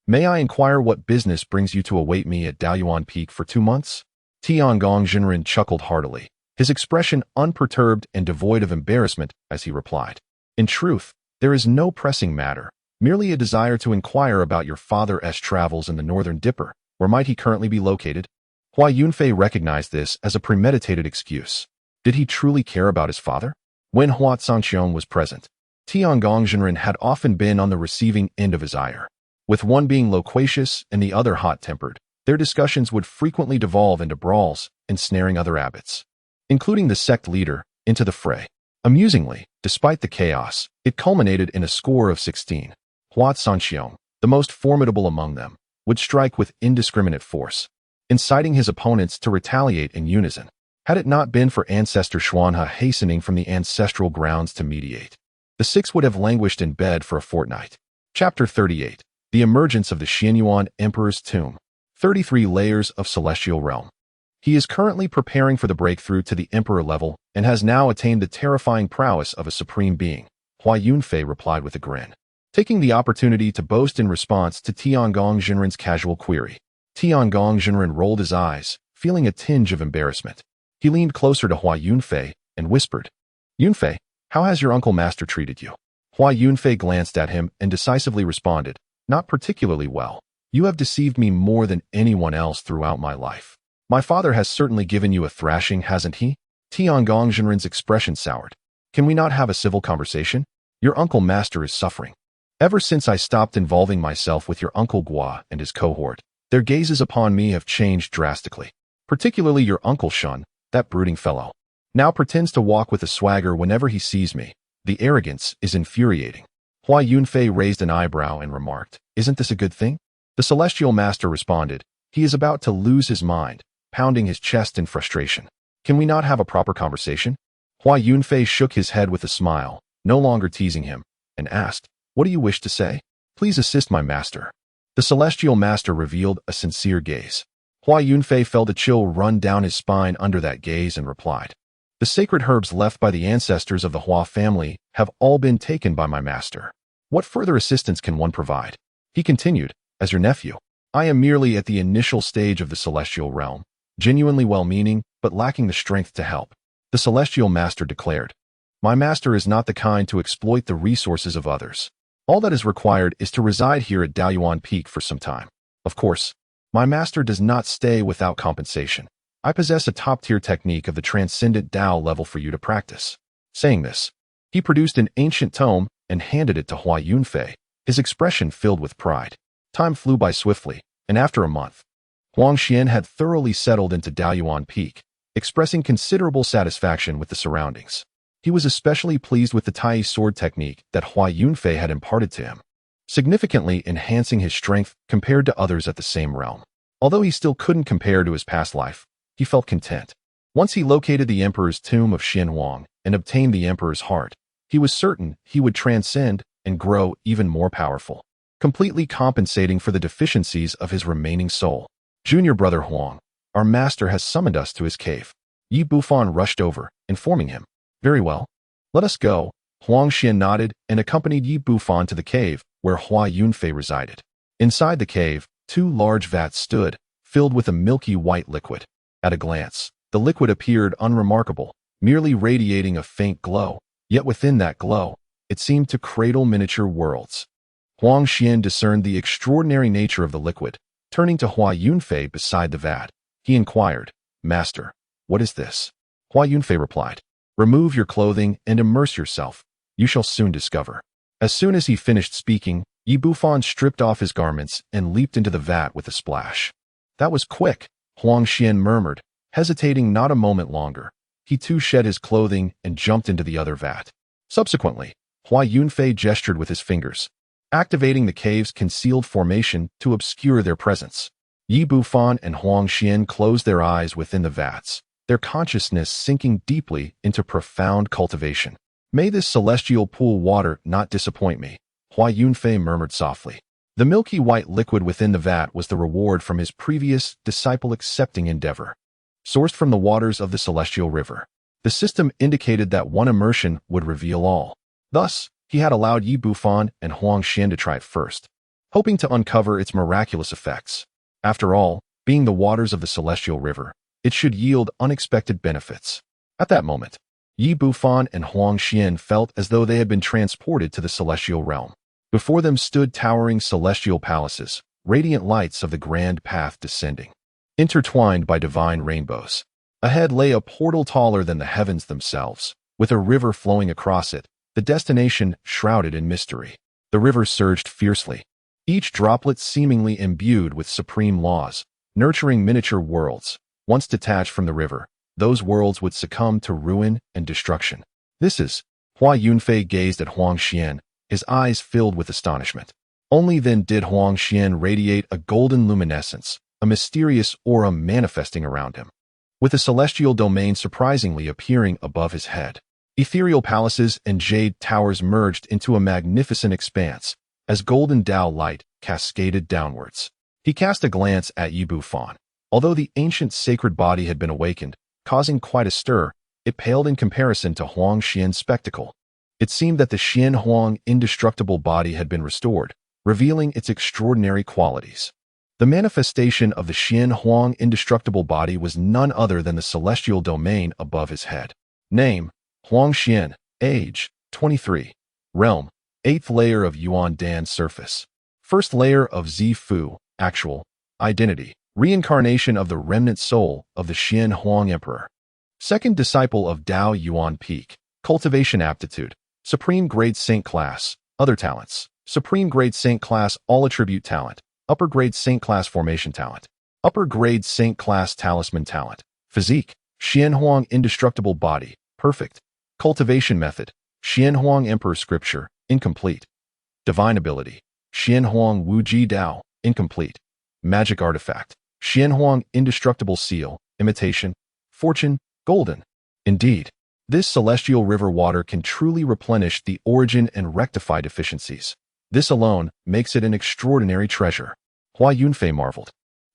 may I inquire what business brings you to await me at Daoyuan Peak for 2 months?" Tiangong chuckled heartily, his expression unperturbed and devoid of embarrassment as he replied, "In truth, there is no pressing matter, merely a desire to inquire about your father's travels in the Northern Dipper. Where might he currently be located?" Hua Yunfei recognized this as a premeditated excuse. Did he truly care about his father? When Hua Zhangqiong was present, Tiangong had often been on the receiving end of his ire. With one being loquacious and the other hot-tempered, their discussions would frequently devolve into brawls, ensnaring other abbots, including the sect leader, into the fray. Amusingly, despite the chaos, it culminated in a score of 16. Hua Zhangqiong, the most formidable among them, would strike with indiscriminate force, inciting his opponents to retaliate in unison. Had it not been for Ancestor Xuanhe hastening from the ancestral grounds to mediate, the 6 would have languished in bed for a fortnight. Chapter 38. The Emergence of the Xianyuan Emperor's Tomb. 33 Layers of Celestial Realm. He is currently preparing for the breakthrough to the Emperor level and has now attained the terrifying prowess of a supreme being, Hua Yunfei replied with a grin, taking the opportunity to boast in response to Tiangong casual query. Tiangong rolled his eyes, feeling a tinge of embarrassment. He leaned closer to Hua Yunfei and whispered, "Yunfei, how has your uncle master treated you?" Hua Yunfei glanced at him and decisively responded, "Not particularly well. You have deceived me more than anyone else throughout my life. My father has certainly given you a thrashing, hasn't he?" Tiangong expression soured. "Can we not have a civil conversation? Your uncle master is suffering. Ever since I stopped involving myself with your uncle Gua and his cohort, their gazes upon me have changed drastically. Particularly your uncle Shun, that brooding fellow. Now pretends to walk with a swagger whenever he sees me. The arrogance is infuriating." Hua Yunfei raised an eyebrow and remarked, "Isn't this a good thing?" The celestial master responded, "He is about to lose his mind," pounding his chest in frustration. "Can we not have a proper conversation?" Hua Yunfei shook his head with a smile, no longer teasing him, and asked, "What do you wish to say? Please assist my master." The celestial master revealed a sincere gaze. Hua Yunfei felt a chill run down his spine under that gaze and replied, "The sacred herbs left by the ancestors of the Hua family have all been taken by my master. What further assistance can one provide?" He continued, "As your nephew, I am merely at the initial stage of the celestial realm, genuinely well-meaning, but lacking the strength to help." The celestial master declared, "My master is not the kind to exploit the resources of others. All that is required is to reside here at Daoyuan Peak for some time. Of course, my master does not stay without compensation. I possess a top-tier technique of the transcendent Dao level for you to practice." Saying this, he produced an ancient tome and handed it to Hua Yunfei, his expression filled with pride. Time flew by swiftly, and after a month, Huang Xian had thoroughly settled into Daoyuan Peak, expressing considerable satisfaction with the surroundings. He was especially pleased with the Tai sword technique that Hua Yunfei had imparted to him, significantly enhancing his strength compared to others at the same realm. Although he still couldn't compare to his past life, he felt content. Once he located the emperor's tomb of Xianhuang and obtained the emperor's heart, he was certain he would transcend and grow even more powerful, completely compensating for the deficiencies of his remaining soul. "Junior brother Huang, our master has summoned us to his cave." Yi Bufan rushed over, informing him. "Very well. Let us go." Huang Xian nodded and accompanied Yi Bufan to the cave where Hua Yunfei resided. Inside the cave, 2 large vats stood, filled with a milky white liquid. At a glance, the liquid appeared unremarkable, merely radiating a faint glow, yet within that glow, it seemed to cradle miniature worlds. Huang Xian discerned the extraordinary nature of the liquid, Turning to Hua Yunfei beside the vat, he inquired, "Master, what is this?" Hua Yunfei replied, "Remove your clothing and immerse yourself. You shall soon discover." As soon as he finished speaking, Yi Bufan stripped off his garments and leaped into the vat with a splash. "That was quick," Huang Xian murmured, hesitating not a moment longer. He too shed his clothing and jumped into the other vat. Subsequently, Hua Yunfei gestured with his fingers, activating the cave's concealed formation to obscure their presence. Yi Bufan and Huang Xian closed their eyes within the vats, their consciousness sinking deeply into profound cultivation. "May this celestial pool water not disappoint me," Hua Yunfei murmured softly. The milky white liquid within the vat was the reward from his previous disciple-accepting endeavor. Sourced from the waters of the celestial river, the system indicated that one immersion would reveal all. Thus, he had allowed Yi Bufan and Huang Xian to try it first, hoping to uncover its miraculous effects. After all, being the waters of the celestial river, it should yield unexpected benefits. At that moment, Yi Bufan and Huang Xian felt as though they had been transported to the celestial realm. Before them stood towering celestial palaces, radiant lights of the grand path descending, intertwined by divine rainbows. Ahead lay a portal taller than the heavens themselves, with a river flowing across it, the destination shrouded in mystery. The river surged fiercely, each droplet seemingly imbued with supreme laws, nurturing miniature worlds. Once detached from the river, those worlds would succumb to ruin and destruction. "This is..." Hua Yunfei gazed at Huang Xian, his eyes filled with astonishment. Only then did Huang Xian radiate a golden luminescence, a mysterious aura manifesting around him, with the celestial domain surprisingly appearing above his head. Ethereal palaces and jade towers merged into a magnificent expanse, as golden Dao light cascaded downwards. He cast a glance at Yi Bufan. Although the ancient sacred body had been awakened, causing quite a stir, it paled in comparison to Huang Xian's spectacle. It seemed that the Xian Huang indestructible body had been restored, revealing its extraordinary qualities. The manifestation of the Xian Huang indestructible body was none other than the celestial domain above his head. Name: Huang Xian. Age: 23. Realm: 8th layer of Yuan Dan surface. 1st layer of Zifu. Actual identity: reincarnation of the remnant soul of the Xian Huang Emperor. 2nd disciple of Daoyuan Peak. Cultivation aptitude: Supreme Grade Saint Class. Other talents: Supreme Grade Saint Class All Attribute Talent. Upper Grade Saint Class Formation Talent. Upper Grade Saint Class Talisman Talent. Physique: Xian Huang Indestructible Body. Perfect. Cultivation method: Xian Huang Emperor Scripture. Incomplete. Divine ability: Xian Huang Wu Ji Dao. Incomplete. Magic artifact: Xian Huang Indestructible Seal. Imitation. Fortune: Golden. Indeed, this celestial river water can truly replenish the origin and rectify deficiencies. This alone makes it an extraordinary treasure. Hua Yunfei marveled,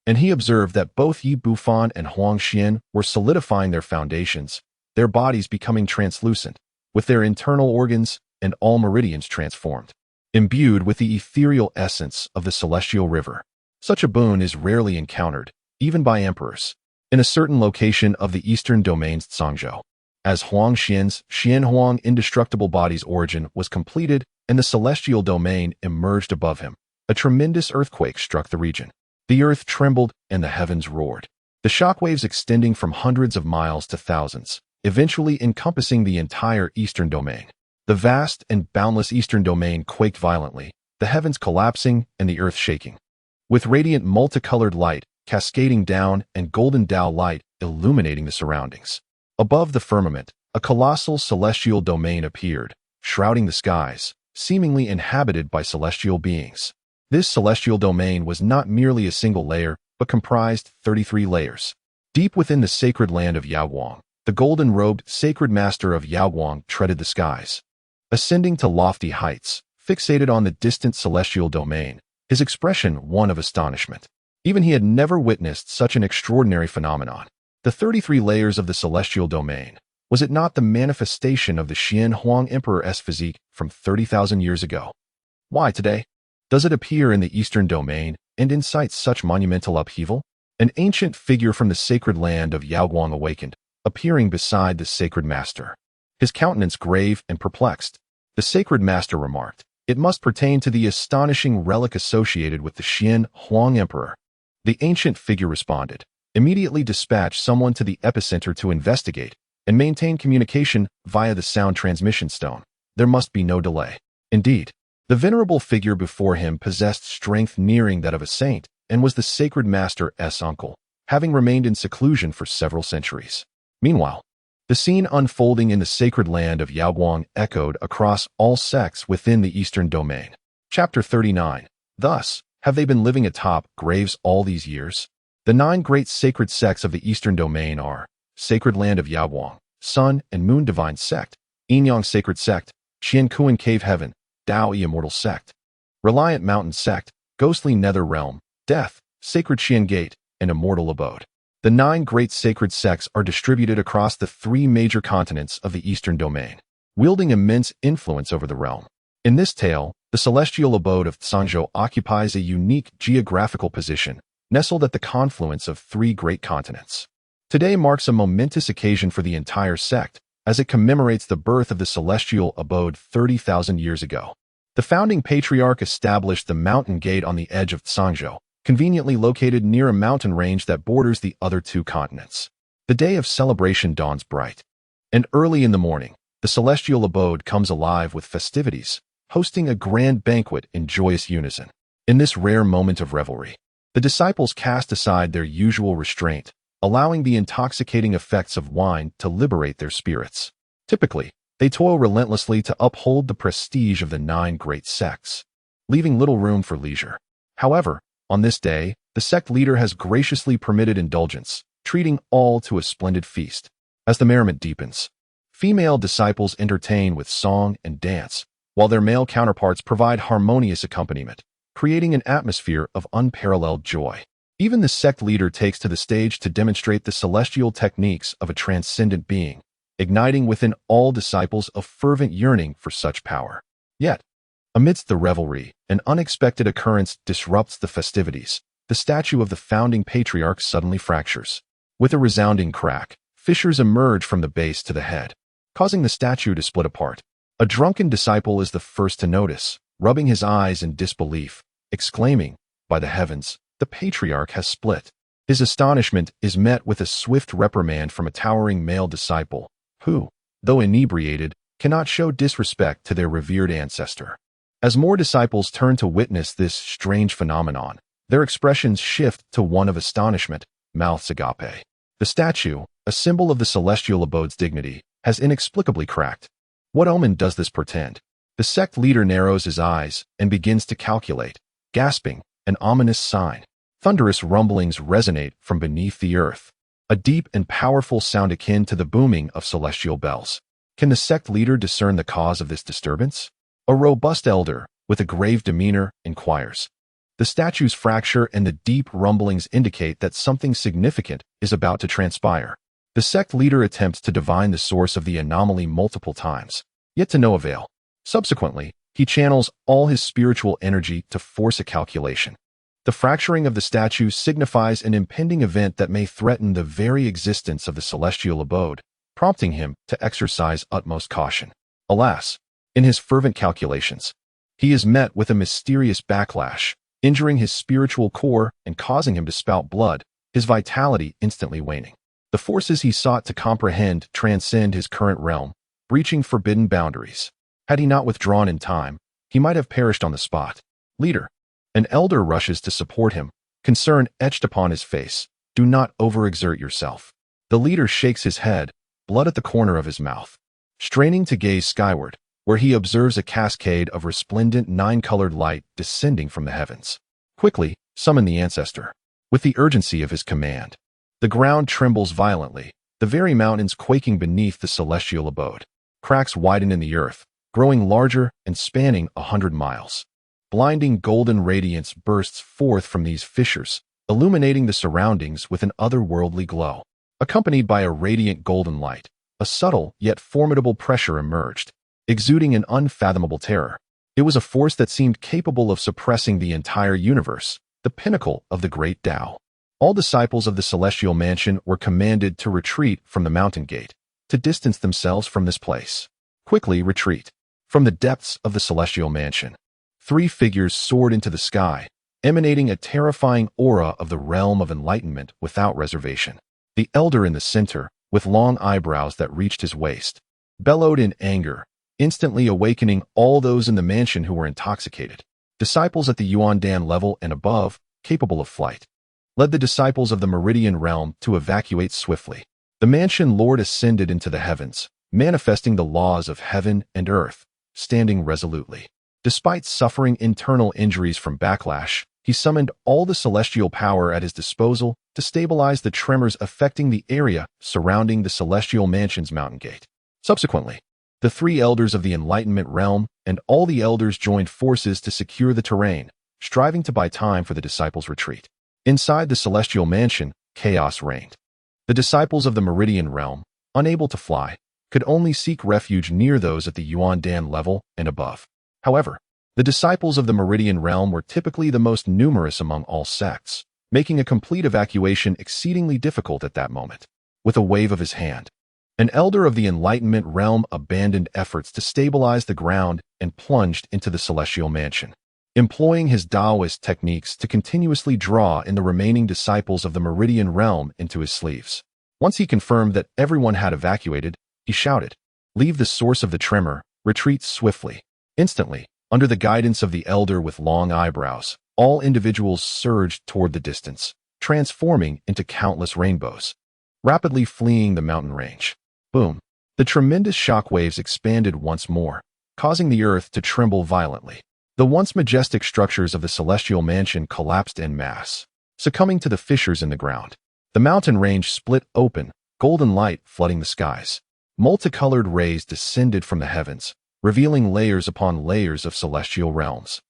and he observed that both Yi Bufan and Huang Xian were solidifying their foundations, their bodies becoming translucent, with their internal organs and all meridians transformed, imbued with the ethereal essence of the celestial river. Such a boon is rarely encountered, even by emperors, in a certain location of the eastern domain's Zhangzhou. As Huang Xian's Xian Huang indestructible body's origin was completed and the celestial domain emerged above him, a tremendous earthquake struck the region. The earth trembled and the heavens roared, the shockwaves extending from hundreds of miles to thousands, eventually encompassing the entire eastern domain. The vast and boundless eastern domain quaked violently, the heavens collapsing and the earth shaking, with radiant multicolored light cascading down and golden Dao light illuminating the surroundings. Above the firmament, a colossal celestial domain appeared, shrouding the skies, seemingly inhabited by celestial beings. This celestial domain was not merely a single layer, but comprised 33 layers. Deep within the sacred land of Yaoguang, the golden-robed sacred master of Yaoguang treaded the skies. Ascending to lofty heights, fixated on the distant celestial domain, his expression one of astonishment. Even he had never witnessed such an extraordinary phenomenon. The 33 layers of the celestial domain, was it not the manifestation of the Xian Huang Emperor's physique from 30,000 years ago? Why today does it appear in the eastern domain and incite such monumental upheaval? An ancient figure from the sacred land of Yaoguang awakened, appearing beside the sacred master, his countenance grave and perplexed. The sacred master remarked, "It must pertain to the astonishing relic associated with the Xian Huang Emperor." The ancient figure responded. Immediately dispatch someone to the epicenter to investigate and maintain communication via the sound transmission stone. There must be no delay. Indeed, the venerable figure before him possessed strength nearing that of a saint and was the sacred master's uncle, having remained in seclusion for several centuries. Meanwhile, the scene unfolding in the sacred land of Yaoguang echoed across all sects within the Eastern Domain. Chapter 39. Thus, have they been living atop graves all these years? The 9 great sacred sects of the Eastern Domain are Sacred Land of Yaoguang, Sun and Moon Divine Sect, Yinyang Sacred Sect, Qiankuan Cave Heaven, Daoyuan Immortal Sect, Reliant Mountain Sect, Ghostly Nether Realm, Death, Sacred Qian Gate, and Immortal Abode. The 9 great sacred sects are distributed across the 3 major continents of the Eastern Domain, wielding immense influence over the realm. In this tale, the celestial abode of Zhangzhou occupies a unique geographical position, nestled at the confluence of 3 great continents. Today marks a momentous occasion for the entire sect, as it commemorates the birth of the celestial abode 30,000 years ago. The founding patriarch established the mountain gate on the edge of Zhangzhou, conveniently located near a mountain range that borders the other 2 continents. The day of celebration dawns bright, and early in the morning, the celestial abode comes alive with festivities, hosting a grand banquet in joyous unison. In this rare moment of revelry, the disciples cast aside their usual restraint, allowing the intoxicating effects of wine to liberate their spirits. Typically, they toil relentlessly to uphold the prestige of the 9 great sects, leaving little room for leisure. However, on this day, the sect leader has graciously permitted indulgence, treating all to a splendid feast. As the merriment deepens, female disciples entertain with song and dance, while their male counterparts provide harmonious accompaniment, creating an atmosphere of unparalleled joy. Even the sect leader takes to the stage to demonstrate the celestial techniques of a transcendent being, igniting within all disciples a fervent yearning for such power. Yet, amidst the revelry, an unexpected occurrence disrupts the festivities. The statue of the founding patriarch suddenly fractures. With a resounding crack, fissures emerge from the base to the head, causing the statue to split apart. A drunken disciple is the first to notice, rubbing his eyes in disbelief, exclaiming, "By the heavens, the patriarch has split." His astonishment is met with a swift reprimand from a towering male disciple, who, though inebriated, cannot show disrespect to their revered ancestor. As more disciples turn to witness this strange phenomenon, their expressions shift to one of astonishment, mouths agape. The statue, a symbol of the celestial abode's dignity, has inexplicably cracked. What omen does this portend? The sect leader narrows his eyes and begins to calculate, gasping, an ominous sign. Thunderous rumblings resonate from beneath the earth, a deep and powerful sound akin to the booming of celestial bells. Can the sect leader discern the cause of this disturbance? A robust elder, with a grave demeanor, inquires. The statue's fracture and the deep rumblings indicate that something significant is about to transpire. The sect leader attempts to divine the source of the anomaly multiple times, yet to no avail. Subsequently, he channels all his spiritual energy to force a calculation. The fracturing of the statue signifies an impending event that may threaten the very existence of the celestial abode, prompting him to exercise utmost caution. Alas, in his fervent calculations, he is met with a mysterious backlash, injuring his spiritual core and causing him to spout blood, his vitality instantly waning. The forces he sought to comprehend transcend his current realm, breaching forbidden boundaries. Had he not withdrawn in time, he might have perished on the spot. Leader. An elder rushes to support him, concern etched upon his face. Do not overexert yourself. The leader shakes his head, blood at the corner of his mouth. Straining to gaze skyward, where he observes a cascade of resplendent 9-colored light descending from the heavens. Quickly, summon the ancestor. With the urgency of his command, the ground trembles violently, the very mountains quaking beneath the celestial abode. Cracks widen in the earth, growing larger and spanning 100 miles. Blinding golden radiance bursts forth from these fissures, illuminating the surroundings with an otherworldly glow. Accompanied by a radiant golden light, a subtle yet formidable pressure emerged, exuding an unfathomable terror. It was a force that seemed capable of suppressing the entire universe, the pinnacle of the great Tao. All disciples of the celestial mansion were commanded to retreat from the mountain gate, to distance themselves from this place. Quickly retreat. From the depths of the celestial mansion, 3 figures soared into the sky, emanating a terrifying aura of the realm of enlightenment without reservation. The elder in the center, with long eyebrows that reached his waist, bellowed in anger, instantly awakening all those in the mansion who were intoxicated. Disciples at the Yuan Dan level and above, capable of flight, led the disciples of the Meridian realm to evacuate swiftly. The mansion lord ascended into the heavens, manifesting the laws of heaven and earth, standing resolutely. Despite suffering internal injuries from backlash, he summoned all the celestial power at his disposal to stabilize the tremors affecting the area surrounding the celestial mansion's mountain gate. Subsequently, the three elders of the Enlightenment realm and all the elders joined forces to secure the terrain, striving to buy time for the disciples' retreat. Inside the celestial mansion, chaos reigned. The disciples of the Meridian realm, unable to fly, could only seek refuge near those at the Yuan Dan level and above. However, the disciples of the Meridian realm were typically the most numerous among all sects, making a complete evacuation exceedingly difficult at that moment. With a wave of his hand, an elder of the Enlightenment realm abandoned efforts to stabilize the ground and plunged into the celestial mansion, employing his Taoist techniques to continuously draw in the remaining disciples of the Meridian realm into his sleeves. Once he confirmed that everyone had evacuated, he shouted, "Leave the source of the tremor, retreat swiftly." Instantly, under the guidance of the elder with long eyebrows, all individuals surged toward the distance, transforming into countless rainbows, rapidly fleeing the mountain range. Boom! The tremendous shock waves expanded once more, causing the earth to tremble violently. The once majestic structures of the celestial mansion collapsed en masse, succumbing to the fissures in the ground. The mountain range split open, golden light flooding the skies. Multicolored rays descended from the heavens, revealing layers upon layers of celestial realms.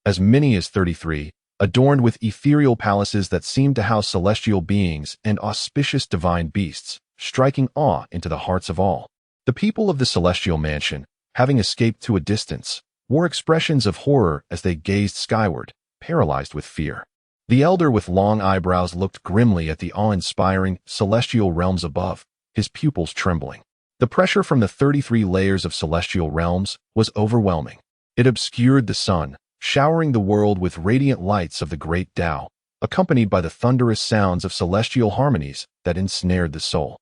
As many as 33, adorned with ethereal palaces that seemed to house celestial beings and auspicious divine beasts, striking awe into the hearts of all. The people of the celestial mansion, having escaped to a distance, wore expressions of horror as they gazed skyward, paralyzed with fear. The elder with long eyebrows looked grimly at the awe-inspiring celestial realms above, his pupils trembling. The pressure from the 33 layers of celestial realms was overwhelming. It obscured the sun, showering the world with radiant lights of the great Tao, accompanied by the thunderous sounds of celestial harmonies that ensnared the soul.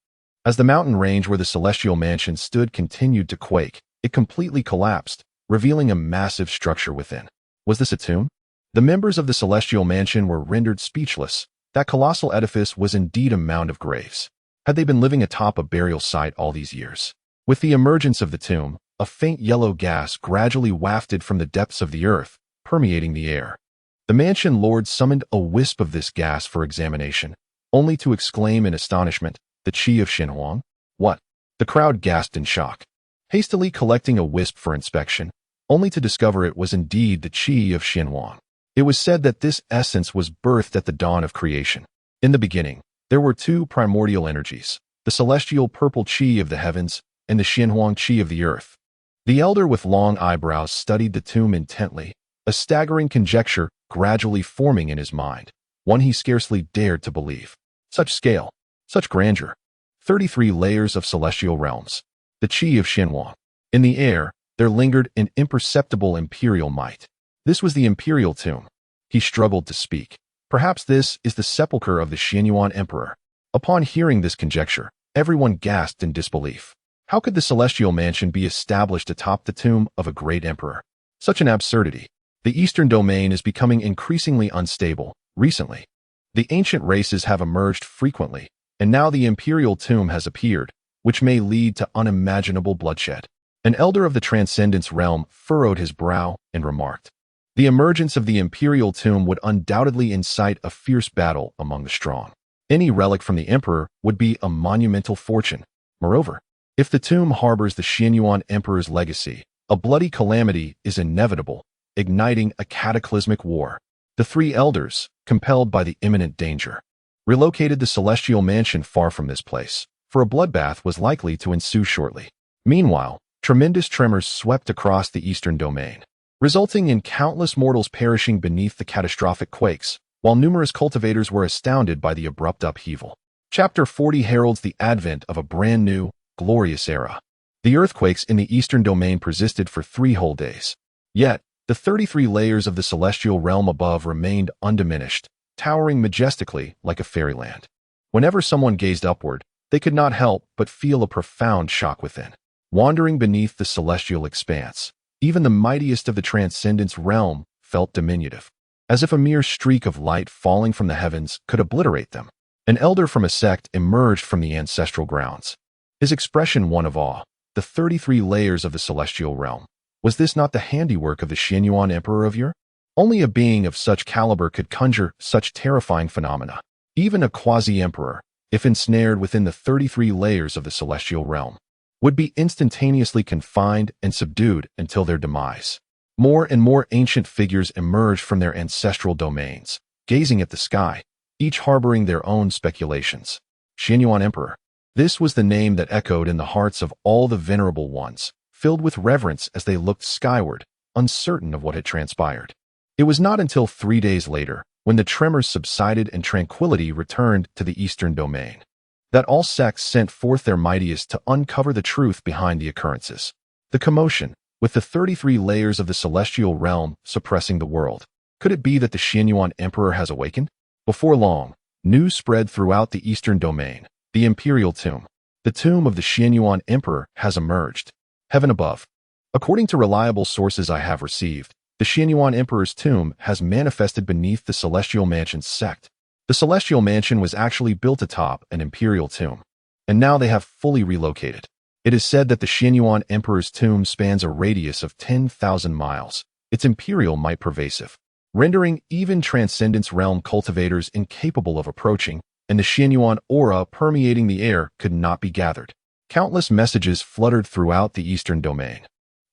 As the mountain range where the celestial mansion stood continued to quake, it completely collapsed, revealing a massive structure within. Was this a tomb? The members of the celestial mansion were rendered speechless. That colossal edifice was indeed a mound of graves. Had they been living atop a burial site all these years? With the emergence of the tomb, a faint yellow gas gradually wafted from the depths of the earth, permeating the air. The mansion lord summoned a wisp of this gas for examination, only to exclaim in astonishment, "The Qi of Xinhuang? What?" The crowd gasped in shock, hastily collecting a wisp for inspection, only to discover it was indeed the Qi of Xinhuang. It was said that this essence was birthed at the dawn of creation. In the beginning, there were two primordial energies, the celestial purple Qi of the heavens and the Xinhuang Qi of the earth. The elder with long eyebrows studied the tomb intently, a staggering conjecture gradually forming in his mind, one he scarcely dared to believe. Such scale, such grandeur. 33 layers of celestial realms. The Qi of Xinhuang. In the air, there lingered an imperceptible imperial might. This was the imperial tomb. He struggled to speak. Perhaps this is the sepulchre of the Xianyuan emperor. Upon hearing this conjecture, everyone gasped in disbelief. How could the celestial mansion be established atop the tomb of a great emperor? Such an absurdity. The eastern domain is becoming increasingly unstable. Recently, the ancient races have emerged frequently, and now the imperial tomb has appeared, which may lead to unimaginable bloodshed. An elder of the Transcendence realm furrowed his brow and remarked, "The emergence of the imperial tomb would undoubtedly incite a fierce battle among the strong. Any relic from the emperor would be a monumental fortune. Moreover, if the tomb harbors the Xianyuan emperor's legacy, a bloody calamity is inevitable, igniting a cataclysmic war." The three elders, compelled by the imminent danger, relocated the celestial mansion far from this place, for a bloodbath was likely to ensue shortly. Meanwhile, tremendous tremors swept across the eastern domain, resulting in countless mortals perishing beneath the catastrophic quakes, while numerous cultivators were astounded by the abrupt upheaval. Chapter 40 heralds the advent of a brand new, glorious era. The earthquakes in the eastern domain persisted for 3 whole days. Yet, The 33 layers of the celestial realm above remained undiminished, towering majestically like a fairyland. Whenever someone gazed upward, they could not help but feel a profound shock within. Wandering beneath the celestial expanse, even the mightiest of the transcendence realm felt diminutive, as if a mere streak of light falling from the heavens could obliterate them. An elder from a sect emerged from the ancestral grounds, his expression one of awe. The 33 layers of the celestial realm. Was this not the handiwork of the Xianyuan Emperor of yore? Only a being of such caliber could conjure such terrifying phenomena. Even a quasi-emperor, if ensnared within the 33 layers of the celestial realm, would be instantaneously confined and subdued until their demise. More and more ancient figures emerged from their ancestral domains, gazing at the sky, each harboring their own speculations. Xianyuan Emperor. This was the name that echoed in the hearts of all the venerable ones, filled with reverence as they looked skyward, uncertain of what had transpired. It was not until 3 days later, when the tremors subsided and tranquility returned to the eastern domain, that all sects sent forth their mightiest to uncover the truth behind the occurrences. The commotion, with the 33 layers of the celestial realm suppressing the world. Could it be that the Xianyuan Emperor has awakened? Before long, news spread throughout the eastern domain. The imperial tomb. The tomb of the Xianyuan Emperor has emerged. Heaven above. According to reliable sources I have received, the Xianyuan Emperor's tomb has manifested beneath the Celestial Mansion's sect. The Celestial Mansion was actually built atop an imperial tomb, and now they have fully relocated. It is said that the Xianyuan Emperor's tomb spans a radius of 10,000 miles, its imperial might pervasive, rendering even Transcendence Realm cultivators incapable of approaching, and the Xianyuan aura permeating the air could not be gathered. Countless messages fluttered throughout the eastern domain,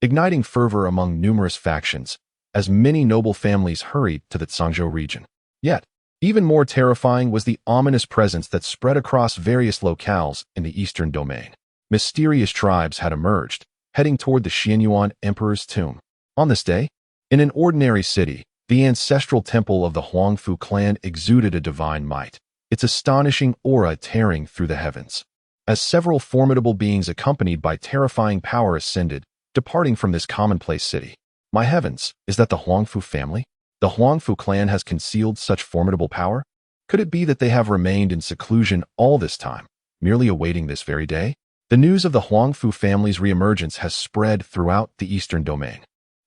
igniting fervor among numerous factions, as many noble families hurried to the Zhangzhou region. Yet, even more terrifying was the ominous presence that spread across various locales in the eastern domain. Mysterious tribes had emerged, heading toward the Xianyuan Emperor's tomb. On this day, in an ordinary city, the ancestral temple of the Huangfu clan exuded a divine might, its astonishing aura tearing through the heavens. As several formidable beings accompanied by terrifying power ascended, departing from this commonplace city. My heavens, is that the Huangfu family? The Huangfu clan has concealed such formidable power? Could it be that they have remained in seclusion all this time, merely awaiting this very day? The news of the Huangfu family's reemergence has spread throughout the eastern domain.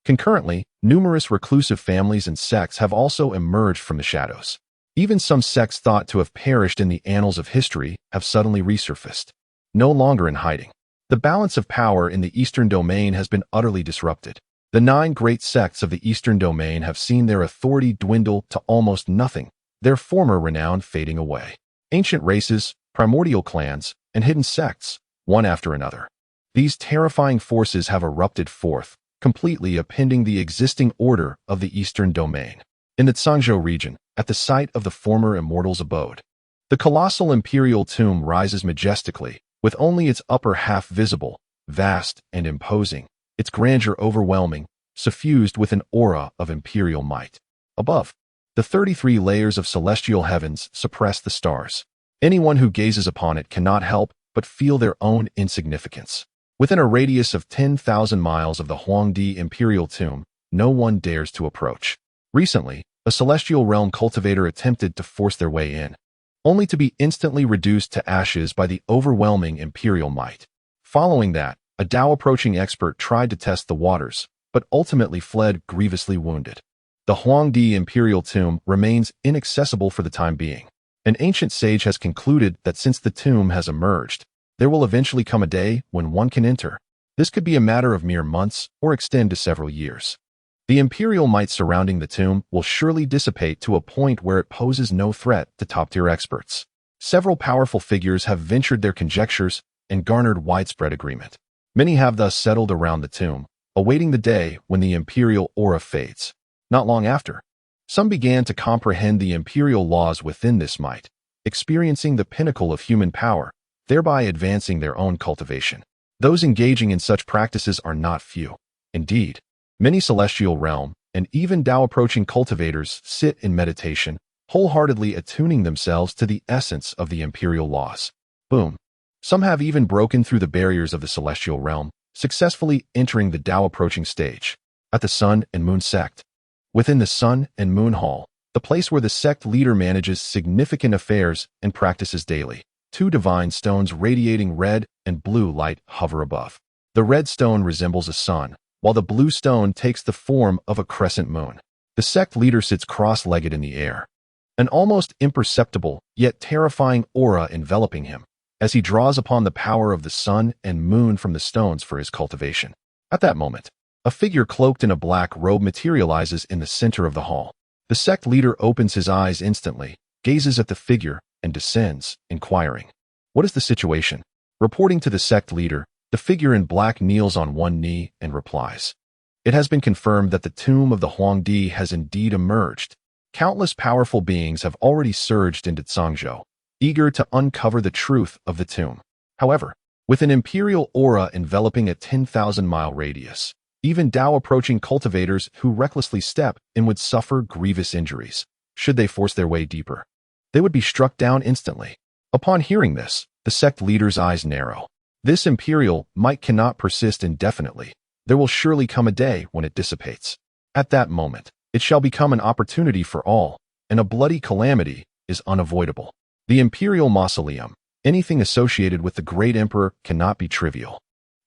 Concurrently, numerous reclusive families and sects have also emerged from the shadows. Even some sects thought to have perished in the annals of history have suddenly resurfaced, no longer in hiding. The balance of power in the eastern domain has been utterly disrupted. The 9 great sects of the eastern domain have seen their authority dwindle to almost nothing, their former renown fading away. Ancient races, primordial clans, and hidden sects, one after another. These terrifying forces have erupted forth, completely upending the existing order of the eastern domain. In the Zhangzhou region, at the site of the former immortal's abode, the colossal imperial tomb rises majestically, with only its upper half visible, vast and imposing, its grandeur overwhelming, suffused with an aura of imperial might. Above, the 33 layers of celestial heavens suppress the stars. Anyone who gazes upon it cannot help but feel their own insignificance. Within a radius of 10,000 miles of the Huangdi imperial tomb, no one dares to approach. Recently, a celestial realm cultivator attempted to force their way in, only to be instantly reduced to ashes by the overwhelming imperial might. Following that, a Dao approaching expert tried to test the waters, but ultimately fled grievously wounded. The Huangdi imperial tomb remains inaccessible for the time being. An ancient sage has concluded that since the tomb has emerged, there will eventually come a day when one can enter. This could be a matter of mere months or extend to several years. The imperial might surrounding the tomb will surely dissipate to a point where it poses no threat to top-tier experts. Several powerful figures have ventured their conjectures and garnered widespread agreement. Many have thus settled around the tomb, awaiting the day when the imperial aura fades. Not long after, some began to comprehend the imperial laws within this might, experiencing the pinnacle of human power, thereby advancing their own cultivation. Those engaging in such practices are not few. Indeed, many celestial realm and even Dao approaching cultivators sit in meditation, wholeheartedly attuning themselves to the essence of the imperial laws. Boom. Some have even broken through the barriers of the celestial realm, successfully entering the Dao approaching stage. at the Sun and Moon Sect. Within the Sun and Moon Hall, the place where the sect leader manages significant affairs and practices daily, two divine stones radiating red and blue light hover above. The red stone resembles a sun, while the blue stone takes the form of a crescent moon. The sect leader sits cross-legged in the air, an almost imperceptible yet terrifying aura enveloping him, as he draws upon the power of the sun and moon from the stones for his cultivation. At that moment, a figure cloaked in a black robe materializes in the center of the hall. The sect leader opens his eyes instantly, gazes at the figure, and descends, inquiring, "What is the situation?" Reporting to the sect leader, the figure in black kneels on one knee and replies, "It has been confirmed that the tomb of the Huangdi has indeed emerged. Countless powerful beings have already surged into Zhangzhou, eager to uncover the truth of the tomb. However, with an imperial aura enveloping a 10,000-mile radius, even Dao-approaching cultivators who recklessly step in would suffer grievous injuries. Should they force their way deeper, they would be struck down instantly." Upon hearing this, the sect leader's eyes narrow. This imperial might cannot persist indefinitely. There will surely come a day when it dissipates. At that moment, it shall become an opportunity for all, and a bloody calamity is unavoidable. The imperial mausoleum, anything associated with the great emperor, cannot be trivial,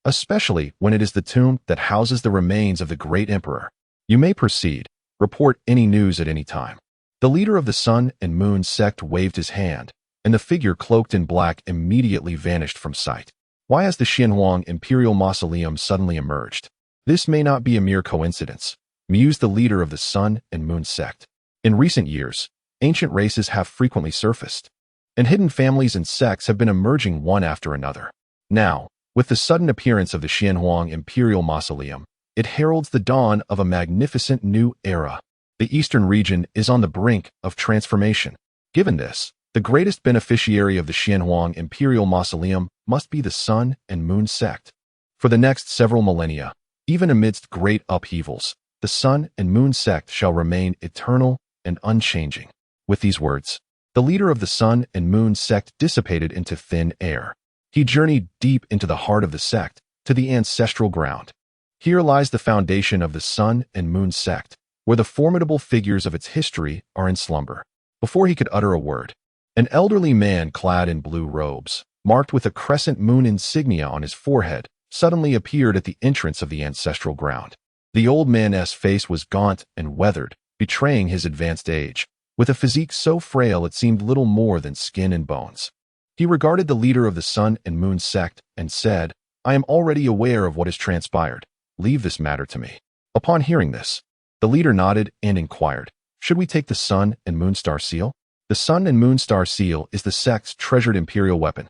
especially when it is the tomb that houses the remains of the great emperor. You may proceed. Report any news at any time. The leader of the Sun and Moon Sect waved his hand, and the figure cloaked in black immediately vanished from sight. Why has the Xianhuang Imperial Mausoleum suddenly emerged? This may not be a mere coincidence, mused the leader of the Sun and Moon Sect. In recent years, ancient races have frequently surfaced, and hidden families and sects have been emerging one after another. Now, with the sudden appearance of the Xianhuang Imperial Mausoleum, it heralds the dawn of a magnificent new era. The eastern region is on the brink of transformation. Given this, the greatest beneficiary of the Xianhuang Imperial Mausoleum must be the Sun and Moon Sect. For the next several millennia, even amidst great upheavals, the Sun and Moon Sect shall remain eternal and unchanging. With these words, the leader of the Sun and Moon Sect dissipated into thin air. He journeyed deep into the heart of the sect, to the ancestral ground. Here lies the foundation of the Sun and Moon Sect, where the formidable figures of its history are in slumber. Before he could utter a word, an elderly man clad in blue robes, marked with a crescent moon insignia on his forehead, suddenly appeared at the entrance of the ancestral ground. The old man's face was gaunt and weathered, betraying his advanced age, with a physique so frail it seemed little more than skin and bones. He regarded the leader of the Sun and Moon Sect and said, "I am already aware of what has transpired. Leave this matter to me." Upon hearing this, the leader nodded and inquired, "Should we take the Sun and Moon Star Seal?" The Sun and Moon Star Seal is the sect's treasured imperial weapon.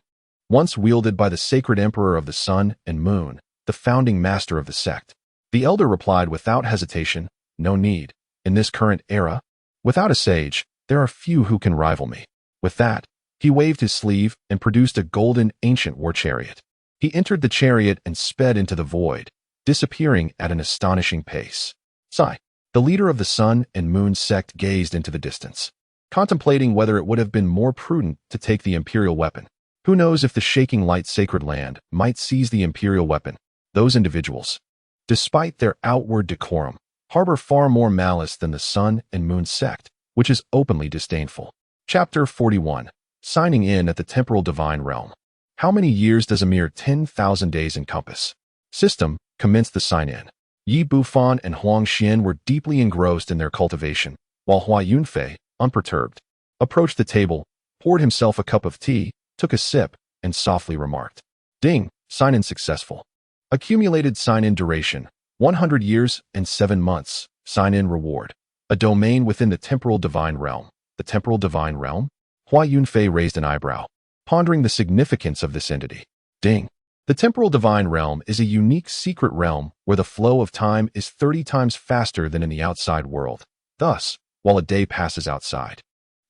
Once wielded by the sacred emperor of the Sun and Moon, the founding master of the sect. The elder replied without hesitation, "No need. In this current era, without a sage, there are few who can rival me." With that, he waved his sleeve and produced a golden ancient war chariot. He entered the chariot and sped into the void, disappearing at an astonishing pace. Sigh. The leader of the Sun and Moon Sect gazed into the distance, contemplating whether it would have been more prudent to take the imperial weapon. Who knows if the shaking light sacred land might seize the imperial weapon? Those individuals, despite their outward decorum, harbor far more malice than the Sun and Moon Sect, which is openly disdainful. Chapter 41. Signing in at the Temporal Divine Realm. How many years does a mere 10,000 days encompass? System, commenced the sign-in. Yi Bufan and Huang Xian were deeply engrossed in their cultivation, while Hua Yunfei, unperturbed, approached the table, poured himself a cup of tea, took a sip, and softly remarked, "Ding, sign-in successful. Accumulated sign-in duration, 100 years and 7 months. Sign-in reward. A domain within the Temporal Divine Realm." The Temporal Divine Realm? Hua Yunfei raised an eyebrow, pondering the significance of this entity. Ding. The Temporal Divine Realm is a unique secret realm where the flow of time is 30 times faster than in the outside world. Thus, while a day passes outside,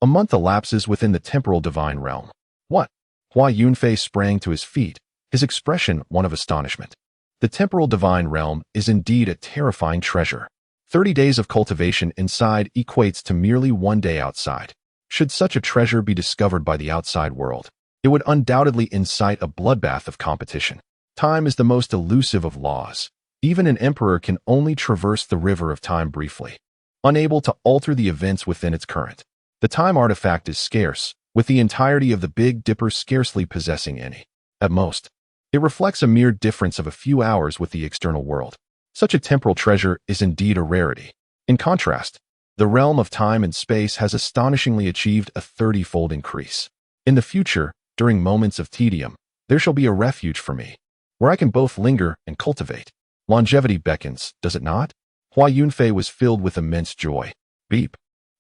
a month elapses within the Temporal Divine Realm. What? Hua Yunfei sprang to his feet, his expression one of astonishment. The Temporal Divine Realm is indeed a terrifying treasure. 30 days of cultivation inside equates to merely 1 day outside. Should such a treasure be discovered by the outside world, it would undoubtedly incite a bloodbath of competition. Time is the most elusive of laws, Even an emperor can only traverse the river of time briefly, unable to alter the events within its current. The time artifact is scarce, with the entirety of the Big Dipper scarcely possessing any. At most, it reflects a mere difference of a few hours with the external world. Such a temporal treasure is indeed a rarity. In contrast, the realm of time and space has astonishingly achieved a 30-fold increase. In the future, during moments of tedium, there shall be a refuge for me, where I can both linger and cultivate. Longevity beckons, does it not? Hua Yunfei was filled with immense joy. Beep.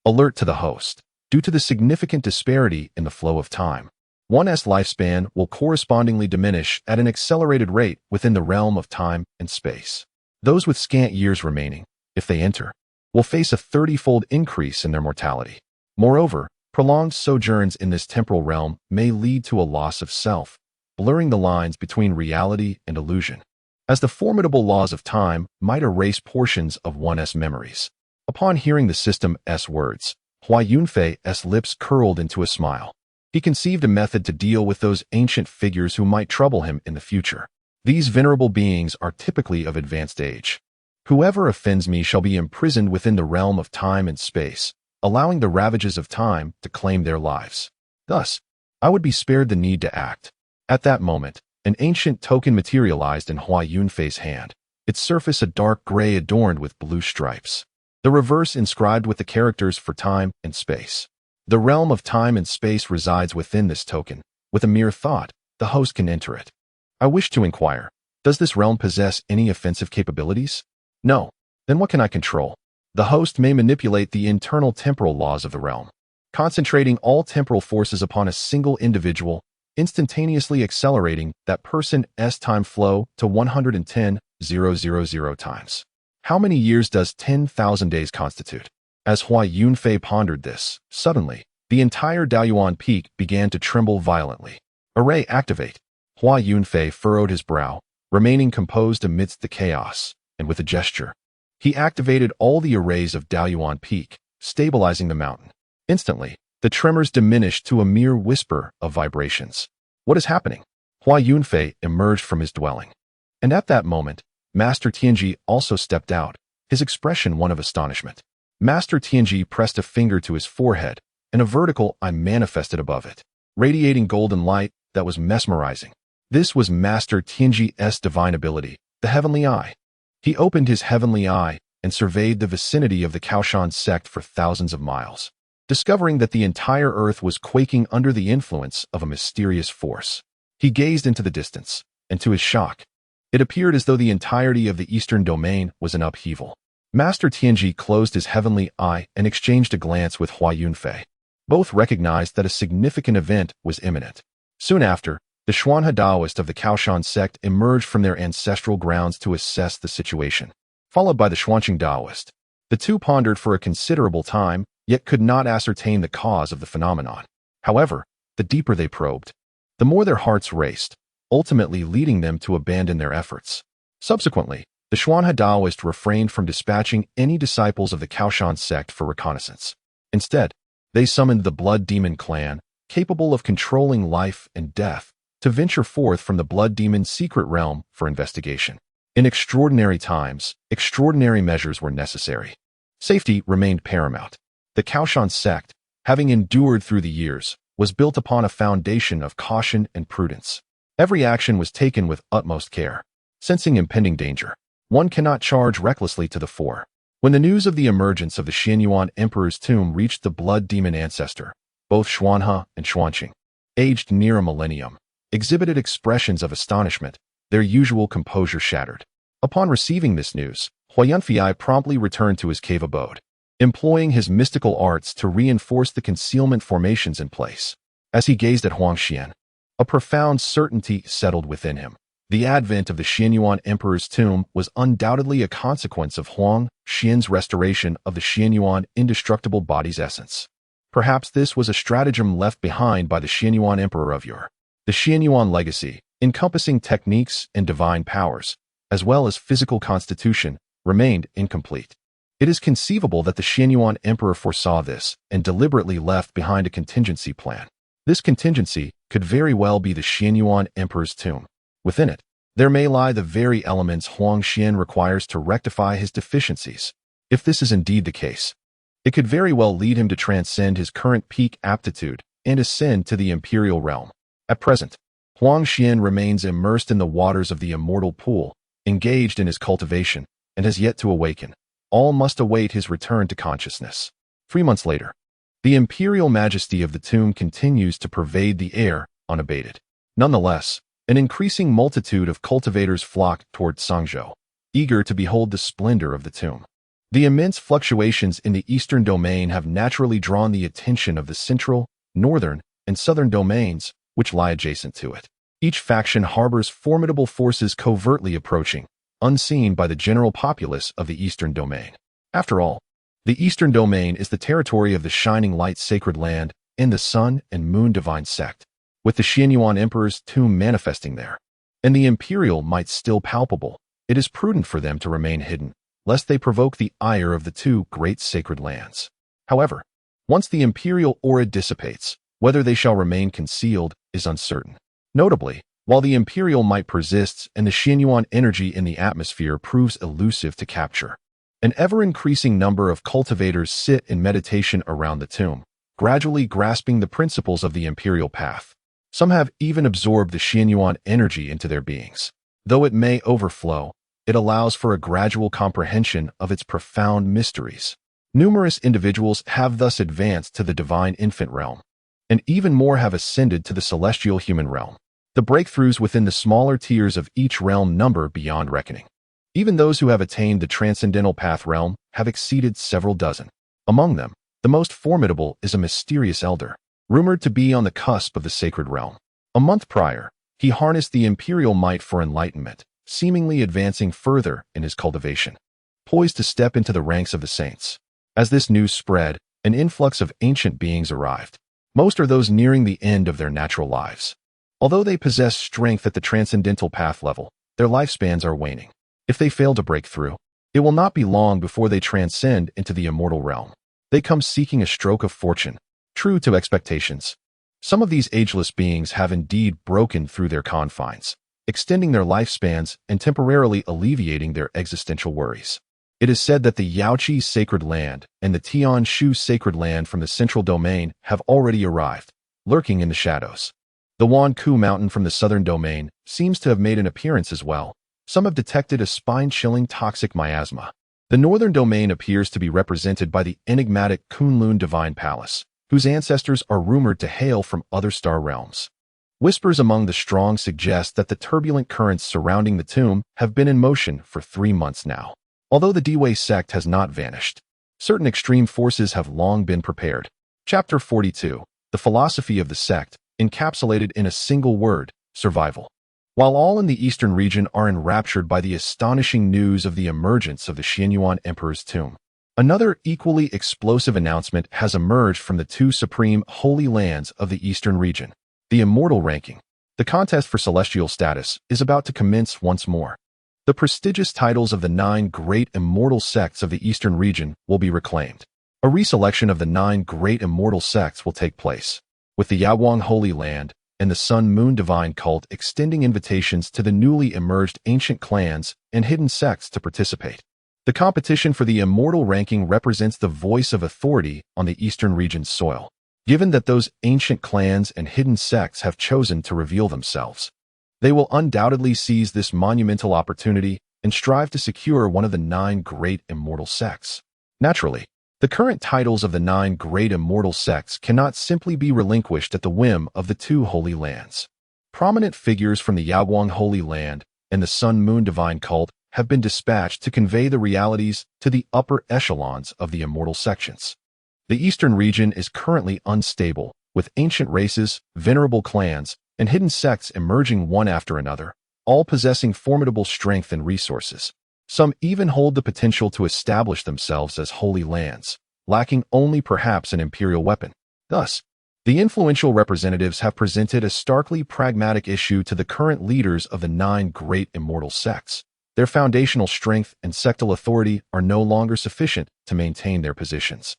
Alert to the host. Due to the significant disparity in the flow of time, one's lifespan will correspondingly diminish at an accelerated rate within the realm of time and space. Those with scant years remaining, if they enter, will face a 30-fold increase in their mortality. Moreover, prolonged sojourns in this temporal realm may lead to a loss of self, blurring the lines between reality and illusion, as the formidable laws of time might erase portions of one's memories. Upon hearing the system's words, Hua Yunfei's lips curled into a smile. He conceived a method to deal with those ancient figures who might trouble him in the future. These venerable beings are typically of advanced age. Whoever offends me shall be imprisoned within the realm of time and space, allowing the ravages of time to claim their lives. Thus, I would be spared the need to act. At that moment, an ancient token materialized in Hua Yunfei's hand, its surface a dark gray adorned with blue stripes. The reverse inscribed with the characters for time and space. The realm of time and space resides within this token. With a mere thought, the host can enter it. I wish to inquire, does this realm possess any offensive capabilities? No. Then what can I control? The host may manipulate the internal temporal laws of the realm, concentrating all temporal forces upon a single individual, instantaneously accelerating that person's time flow to 110,000 times. How many years does 10,000 days constitute? As Hua Yunfei pondered this, suddenly, the entire Daoyuan Peak began to tremble violently. Array activate. Hua Yunfei furrowed his brow, remaining composed amidst the chaos, and with a gesture, he activated all the arrays of Daoyuan Peak, stabilizing the mountain. Instantly, the tremors diminished to a mere whisper of vibrations. What is happening? Hua Yunfei emerged from his dwelling. And at that moment, Master ThingI also stepped out, his expression one of astonishment. Master ThingI pressed a finger to his forehead, and a vertical eye manifested above it, radiating golden light that was mesmerizing. This was Master ThingI's divine ability, the heavenly eye. He opened his heavenly eye and surveyed the vicinity of the Daoyuan Sect for thousands of miles, discovering that the entire earth was quaking under the influence of a mysterious force. He gazed into the distance, and to his shock, it appeared as though the entirety of the eastern domain was in upheaval. Master ThingI closed his heavenly eye and exchanged a glance with Hua Yunfei. Both recognized that a significant event was imminent. Soon after, the Xuanhe Daoists of the Daoyuan Sect emerged from their ancestral grounds to assess the situation, followed by the Xuanqing Daoist. The two pondered for a considerable time, yet could not ascertain the cause of the phenomenon. However, the deeper they probed, the more their hearts raced, ultimately leading them to abandon their efforts. Subsequently, the Xuanhe Daoist refrained from dispatching any disciples of the Daoyuan Sect for reconnaissance. Instead, they summoned the Blood Demon clan, capable of controlling life and death, to venture forth from the Blood Demon's secret realm for investigation. In extraordinary times, extraordinary measures were necessary. Safety remained paramount. The Daoyuan Sect, having endured through the years, was built upon a foundation of caution and prudence. Every action was taken with utmost care. Sensing impending danger, one cannot charge recklessly to the fore. When the news of the emergence of the Xianyuan Emperor's tomb reached the Blood Demon ancestor, both Xuanhe and Xuanqing, aged near a millennium, exhibited expressions of astonishment, their usual composure shattered. Upon receiving this news, Hua Yunfei promptly returned to his cave abode, employing his mystical arts to reinforce the concealment formations in place. As he gazed at Huangxian, a profound certainty settled within him. The advent of the Xianyuan Emperor's tomb was undoubtedly a consequence of Huang Xian's restoration of the Xianyuan indestructible body's essence. Perhaps this was a stratagem left behind by the Xianyuan Emperor of yore. The Xianyuan legacy, encompassing techniques and divine powers, as well as physical constitution, remained incomplete. It is conceivable that the Xianyuan Emperor foresaw this and deliberately left behind a contingency plan. This contingency could very well be the Xianyuan Emperor's tomb. Within it, There may lie the very elements Huang Xian requires to rectify his deficiencies. If this is indeed the case, it could very well lead him to transcend his current peak aptitude and ascend to the imperial realm. At present, Huang Xian remains immersed in the waters of the immortal pool, engaged in his cultivation, and has yet to awaken. All must await his return to consciousness. 3 months later, the imperial majesty of the tomb continues to pervade the air, unabated. Nonetheless, an increasing multitude of cultivators flock toward Sangzhou, eager to behold the splendor of the tomb. The immense fluctuations in the eastern domain have naturally drawn the attention of the central, northern, and southern domains, which lie adjacent to it. Each faction harbors formidable forces covertly approaching, unseen by the general populace of the eastern domain. After all, the eastern domain is the territory of the Shining Light Sacred Land and the Sun and Moon Divine Sect, with the Xianyuan Emperor's tomb manifesting there, and the imperial might still palpable. It is prudent for them to remain hidden, lest they provoke the ire of the two great sacred lands. However, once the imperial aura dissipates, whether they shall remain concealed is uncertain. Notably, while the imperial might persists and the Xianyuan energy in the atmosphere proves elusive to capture, an ever-increasing number of cultivators sit in meditation around the tomb, gradually grasping the principles of the imperial path. Some have even absorbed the Xianyuan energy into their beings. Though it may overflow, it allows for a gradual comprehension of its profound mysteries. Numerous individuals have thus advanced to the divine infant realm, and even more have ascended to the celestial human realm. The breakthroughs within the smaller tiers of each realm number beyond reckoning. Even those who have attained the transcendental path realm have exceeded several dozen. Among them, the most formidable is a mysterious elder, rumored to be on the cusp of the sacred realm. A month prior, he harnessed the imperial might for enlightenment, seemingly advancing further in his cultivation, poised to step into the ranks of the saints. As this news spread, an influx of ancient beings arrived. Most are those nearing the end of their natural lives. Although they possess strength at the transcendental path level, their lifespans are waning. If they fail to break through, it will not be long before they transcend into the immortal realm. They come seeking a stroke of fortune, true to expectations. Some of these ageless beings have indeed broken through their confines, extending their lifespans and temporarily alleviating their existential worries. It is said that the Yaoqi Sacred Land and the Tianshu Sacred Land from the central domain have already arrived, lurking in the shadows. The Wanku Mountain from the southern domain seems to have made an appearance as well. Some have detected a spine-chilling toxic miasma. The northern domain appears to be represented by the enigmatic Kunlun Divine Palace, whose ancestors are rumored to hail from other star realms. Whispers among the strong suggest that the turbulent currents surrounding the tomb have been in motion for 3 months now. Although the Dewey sect has not vanished, certain extreme forces have long been prepared. Chapter 42, The Philosophy of the Sect, encapsulated in a single word, survival. While all in the eastern region are enraptured by the astonishing news of the emergence of the Xianyuan Emperor's tomb, another equally explosive announcement has emerged from the two supreme holy lands of the eastern region, the immortal ranking. The contest for celestial status is about to commence once more. The prestigious titles of the 9 great immortal sects of the eastern region will be reclaimed. A reselection of the 9 great immortal sects will take place, with the Yaoguang Holy Land and the Sun-Moon Divine Cult extending invitations to the newly emerged ancient clans and hidden sects to participate. The competition for the immortal ranking represents the voice of authority on the eastern region's soil. Given that those ancient clans and hidden sects have chosen to reveal themselves, they will undoubtedly seize this monumental opportunity and strive to secure one of the 9 great immortal sects. Naturally, the current titles of the 9 great immortal sects cannot simply be relinquished at the whim of the 2 holy lands. Prominent figures from the Yaoguang Holy Land and the Sun-Moon Divine Cult have been dispatched to convey the realities to the upper echelons of the immortal sections. The eastern region is currently unstable, with ancient races, venerable clans, and hidden sects emerging one after another, all possessing formidable strength and resources. Some even hold the potential to establish themselves as holy lands, lacking only perhaps an imperial weapon. Thus, the influential representatives have presented a starkly pragmatic issue to the current leaders of the 9 great immortal sects. Their foundational strength and sectal authority are no longer sufficient to maintain their positions.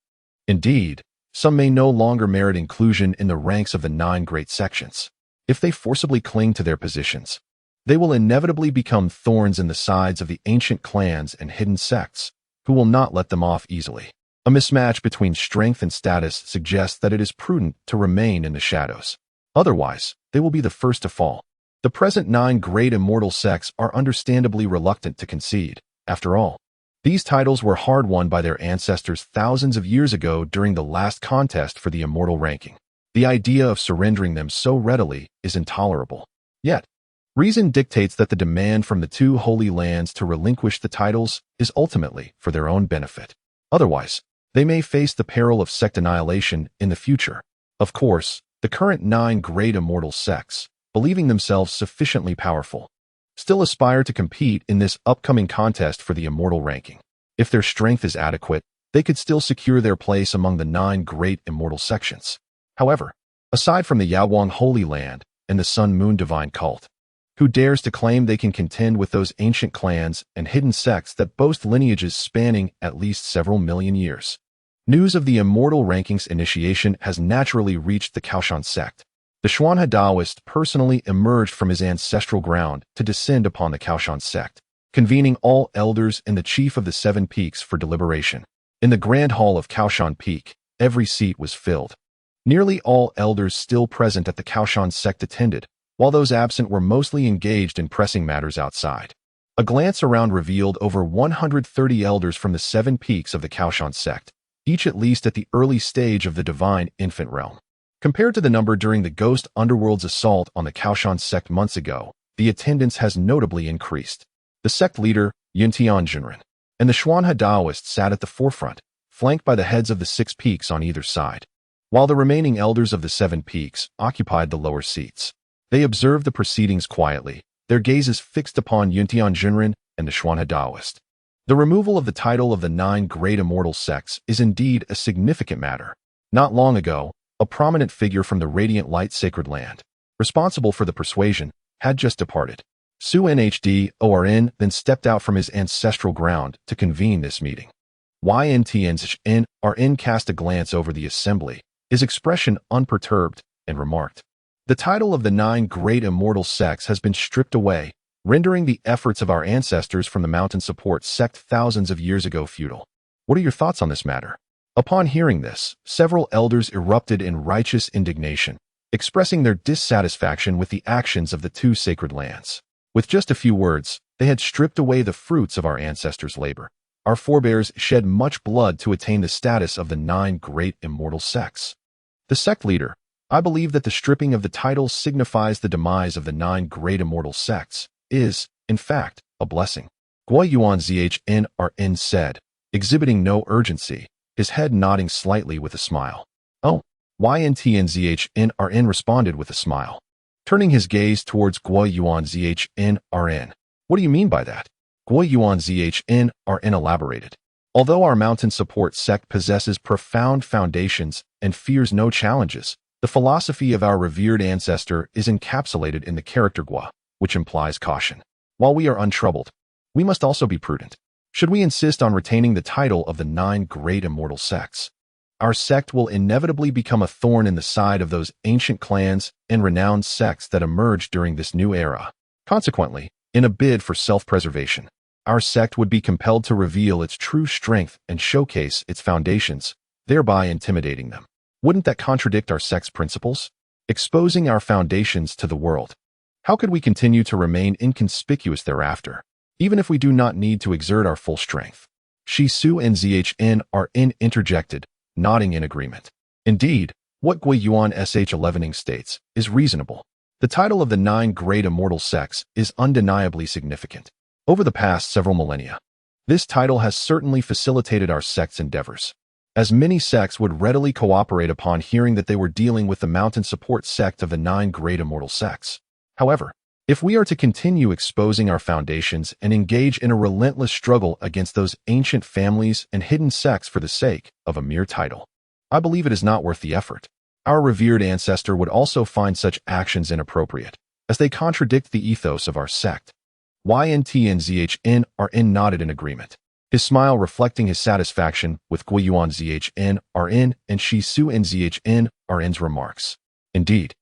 Indeed, some may no longer merit inclusion in the ranks of the 9 great sections. If they forcibly cling to their positions, They will inevitably become thorns in the sides of the ancient clans and hidden sects, who will not let them off easily. A mismatch between strength and status suggests that it is prudent to remain in the shadows. Otherwise, they will be the first to fall. The present 9 great immortal sects are understandably reluctant to concede. After all, these titles were hard-won by their ancestors thousands of years ago during the last contest for the immortal ranking. The idea of surrendering them so readily is intolerable. Yet, reason dictates that the demand from the 2 holy lands to relinquish the titles is ultimately for their own benefit. Otherwise, they may face the peril of sect annihilation in the future. Of course, the current 9 great immortal sects, believing themselves sufficiently powerful, still aspire to compete in this upcoming contest for the immortal ranking. If their strength is adequate, they could still secure their place among the 9 great immortal sections. However, aside from the Yaoguang Holy Land and the Sun Moon Divine Cult, who dares to claim they can contend with those ancient clans and hidden sects that boast lineages spanning at least several million years? News of the immortal rankings initiation has naturally reached the Kaoshan sect. The Xuanhe Daoist personally emerged from his ancestral ground to descend upon the Kaoshan sect, convening all elders and the chief of the 7 peaks for deliberation. In the grand hall of Kaoshan Peak, every seat was filled. Nearly all elders still present at the Kaoshan sect attended, while those absent were mostly engaged in pressing matters outside. A glance around revealed over 130 elders from the 7 peaks of the Kaoshan sect, each at least at the early stage of the divine infant realm. Compared to the number during the Ghost Underworld's assault on the Kaoshan sect months ago, the attendance has notably increased. The sect leader, Yuntian Jinren, and the Xuanhe Daoist sat at the forefront, flanked by the heads of the 6 peaks on either side, while the remaining elders of the 7 peaks occupied the lower seats. They observed the proceedings quietly, their gazes fixed upon Yuntian Jinren and the Xuanhe Daoist. The removal of the title of the 9 great immortal sects is indeed a significant matter. Not long ago, a prominent figure from the Radiant Light Sacred Land, responsible for the persuasion, had just departed. Su Nhd Orn then stepped out from his ancestral ground to convene this meeting. Yntnrn cast a glance over the assembly, his expression unperturbed, and remarked, "The title of the 9 great immortal sects has been stripped away, rendering the efforts of our ancestors from the Mountain Support Sect thousands of years ago futile. What are your thoughts on this matter?" Upon hearing this, several elders erupted in righteous indignation, expressing their dissatisfaction with the actions of the 2 sacred lands. With just a few words, they had stripped away the fruits of our ancestors' labor. Our forebears shed much blood to attain the status of the 9 great immortal sects. The sect leader, "I believe that the stripping of the titles signifies the demise of the 9 great immortal sects, is, in fact, a blessing," Guoyuan said, exhibiting no urgency, his head nodding slightly with a smile. "Oh," Yntnrn responded with a smile, turning his gaze towards Guoyuan. "What do you mean by that?" Guoyuan elaborated. "Although our mountain support sect possesses profound foundations and fears no challenges, the philosophy of our revered ancestor is encapsulated in the character Gua, which implies caution. While we are untroubled, we must also be prudent. Should we insist on retaining the title of the 9 great immortal sects, our sect will inevitably become a thorn in the side of those ancient clans and renowned sects that emerged during this new era. Consequently, in a bid for self-preservation, our sect would be compelled to reveal its true strength and showcase its foundations, thereby intimidating them. Wouldn't that contradict our sect's principles? Exposing our foundations to the world. How could we continue to remain inconspicuous thereafter, even if we do not need to exert our full strength?" Shisu and Zhnrn interjected, nodding in agreement. Indeed, what Guoyuan Sh11 states is reasonable. The title of the 9 great immortal sects is undeniably significant. Over the past several millennia, this title has certainly facilitated our sect's endeavors, as many sects would readily cooperate upon hearing that they were dealing with the mountain support sect of the 9 great immortal sects. However, if we are to continue exposing our foundations and engage in a relentless struggle against those ancient families and hidden sects for the sake of a mere title, I believe it is not worth the effort. Our revered ancestor would also find such actions inappropriate, as they contradict the ethos of our sect. Yntnrn nodded in agreement, his smile reflecting his satisfaction with Guoyuan and Shisu Zhnrn's remarks. Indeed,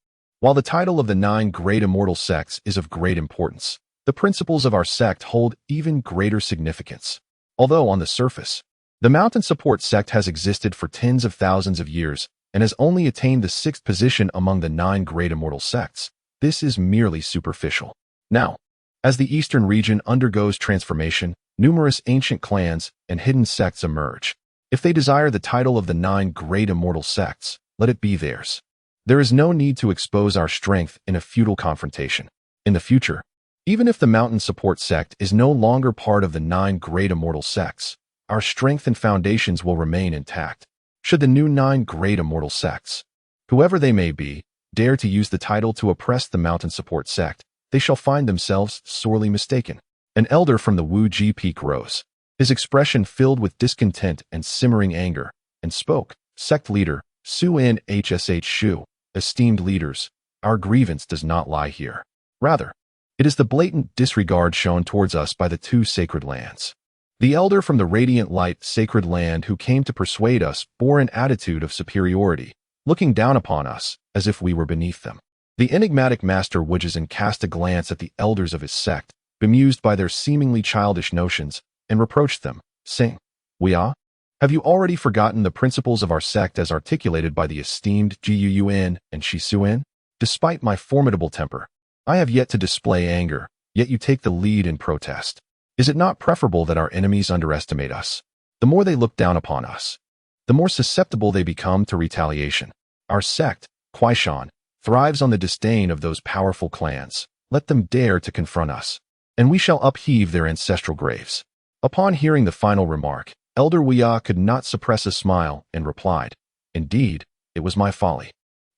While the title of the 9 great immortal sects is of great importance, the principles of our sect hold even greater significance. Although on the surface, the Mountain Support sect has existed for tens of thousands of years and has only attained the 6th position among the 9 great immortal sects, this is merely superficial. Now, as the eastern region undergoes transformation, numerous ancient clans and hidden sects emerge. If they desire the title of the 9 great immortal sects, let it be theirs. There is no need to expose our strength in a futile confrontation. In the future, even if the Mountain Support sect is no longer part of the 9 great immortal sects, our strength and foundations will remain intact. Should the new 9 great immortal sects, whoever they may be, dare to use the title to oppress the Mountain Support sect, they shall find themselves sorely mistaken. An elder from the Wuji Peak rose, his expression filled with discontent and simmering anger, and spoke. Sect leader, Su-in Hsh Shu, esteemed leaders, our grievance does not lie here. Rather, it is the blatant disregard shown towards us by the 2 sacred lands. The elder from the Radiant Light sacred land who came to persuade us bore an attitude of superiority, looking down upon us as if we were beneath them. The enigmatic Master Wujizan cast a glance at the elders of his sect, bemused by their seemingly childish notions, and reproached them, saying, "Weah, have you already forgotten the principles of our sect as articulated by the esteemed Guyun and Shisuin? Despite my formidable temper, I have yet to display anger, yet you take the lead in protest. Is it not preferable that our enemies underestimate us? The more they look down upon us, the more susceptible they become to retaliation. Our sect, Kuaishan, thrives on the disdain of those powerful clans. Let them dare to confront us, and we shall upheave their ancestral graves." Upon hearing the final remark, Elder Weah could not suppress a smile and replied, "Indeed, it was my folly.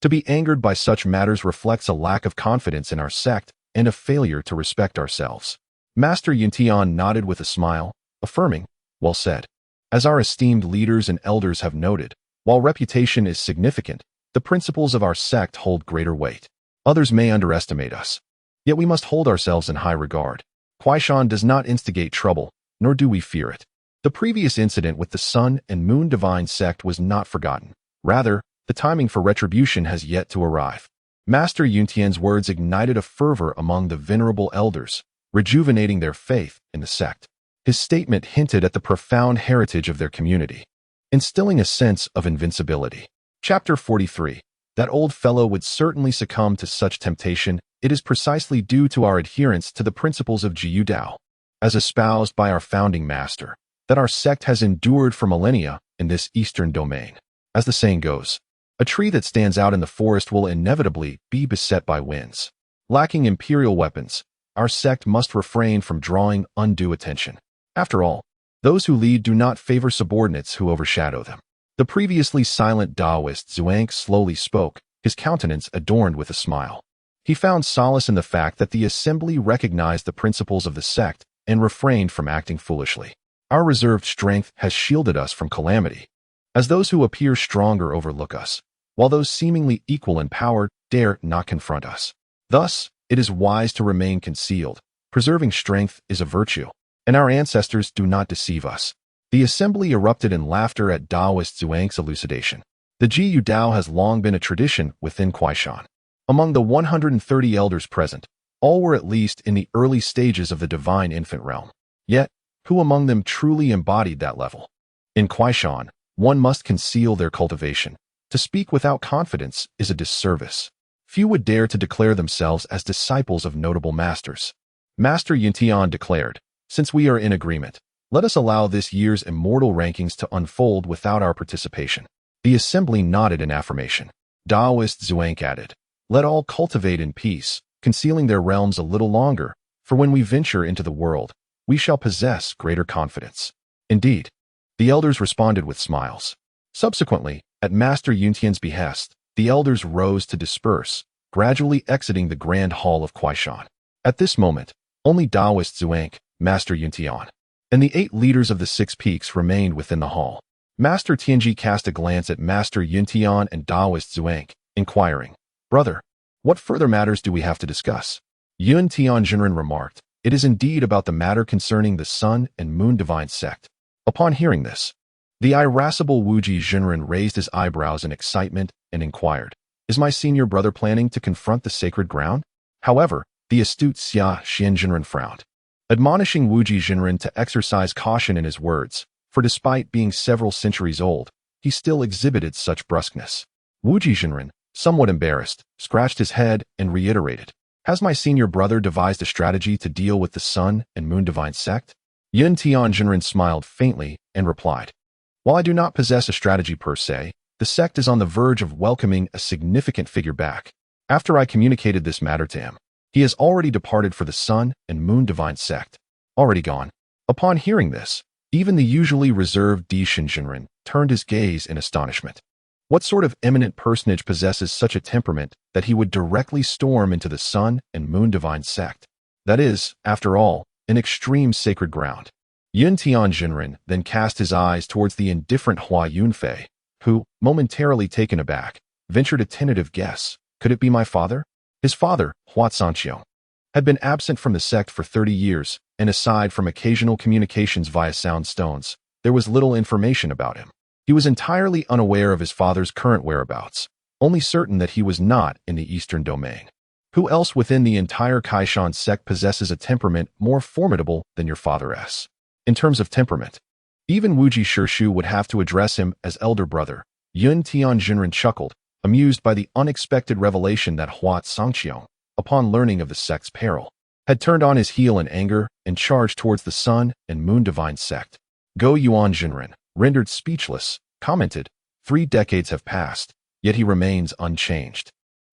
To be angered by such matters reflects a lack of confidence in our sect and a failure to respect ourselves." Master Yuntian nodded with a smile, affirming, "Well said. As our esteemed leaders and elders have noted, while reputation is significant, the principles of our sect hold greater weight. Others may underestimate us, yet we must hold ourselves in high regard. Kuaishan does not instigate trouble, nor do we fear it. The previous incident with the Sun and Moon Divine sect was not forgotten. Rather, the timing for retribution has yet to arrive." Master Yuntian's words ignited a fervor among the venerable elders, rejuvenating their faith in the sect. His statement hinted at the profound heritage of their community, instilling a sense of invincibility. Chapter 43. That old fellow would certainly succumb to such temptation. It is precisely due to our adherence to the principles of Jiyu Dao, as espoused by our founding master, that our sect has endured for millennia in this eastern domain. As the saying goes, a tree that stands out in the forest will inevitably be beset by winds. Lacking imperial weapons, our sect must refrain from drawing undue attention. After all, those who lead do not favor subordinates who overshadow them. The previously silent Taoist Zhuang slowly spoke, his countenance adorned with a smile. He found solace in the fact that the assembly recognized the principles of the sect and refrained from acting foolishly. Our reserved strength has shielded us from calamity, as those who appear stronger overlook us, while those seemingly equal in power dare not confront us. Thus, it is wise to remain concealed. Preserving strength is a virtue, and our ancestors do not deceive us. The assembly erupted in laughter at Taoist Zhuang's elucidation. The Jiyu Dao has long been a tradition within Kuaishan. Among the 130 elders present, all were at least in the early stages of the divine infant realm. Yet, who among them truly embodied that level? In Kuaishan, one must conceal their cultivation. To speak without confidence is a disservice. Few would dare to declare themselves as disciples of notable masters. Master Yuntian declared, "Since we are in agreement, let us allow this year's immortal rankings to unfold without our participation." The assembly nodded in affirmation. Taoist Zhuang added, "Let all cultivate in peace, concealing their realms a little longer, for when we venture into the world, we shall possess greater confidence." Indeed, the elders responded with smiles. Subsequently, at Master Yuntian's behest, the elders rose to disperse, gradually exiting the grand hall of Kuaishan. At this moment, only Taoist Zhuang, Master Yuntian, and the 8 leaders of the 6 peaks remained within the hall. Master Tianji cast a glance at Master Yuntian and Taoist Zhuang, inquiring, "Brother, what further matters do we have to discuss?" Yun Tianjinren remarked, "It is indeed about the matter concerning the Sun and Moon Divine sect." Upon hearing this, the irascible Wuji Jinren raised his eyebrows in excitement and inquired, Is my senior brother planning to confront the sacred ground? However, the astute Xia Xianjinren frowned, admonishing Wuji Jinren to exercise caution in his words, for despite being several centuries old, he still exhibited such brusqueness. Wuji Jinren, somewhat embarrassed, scratched his head and reiterated, "Has my senior brother devised a strategy to deal with the Sun and Moon Divine Sect?" Yun Tian Jinren smiled faintly and replied, "While I do not possess a strategy per se, the sect is on the verge of welcoming a significant figure back. After I communicated this matter to him, he has already departed for the Sun and Moon Divine Sect. Already gone." Upon hearing this, even the usually reserved Di Shinjinren turned his gaze in astonishment. What sort of eminent personage possesses such a temperament that he would directly storm into the Sun and Moon Divine Sect? That is, after all, an extreme sacred ground. Yun Tian Jinren then cast his eyes towards the indifferent Hua Yunfei, who, momentarily taken aback, ventured a tentative guess. Could it be my father? His father, Hua Sanqiong, had been absent from the sect for 30 years, and aside from occasional communications via sound stones, there was little information about him. He was entirely unaware of his father's current whereabouts, only certain that he was not in the Eastern Domain. Who else within the entire Kaishan sect possesses a temperament more formidable than your father's? In terms of temperament, even Wuji Shirshu would have to address him as elder brother. Yun Tian Jinren chuckled, amused by the unexpected revelation that Hua Sanqiong, upon learning of the sect's peril, had turned on his heel in anger and charged towards the Sun and Moon Divine Sect. Go Yuan Jinren, rendered speechless, commented, 3 decades have passed, yet he remains unchanged.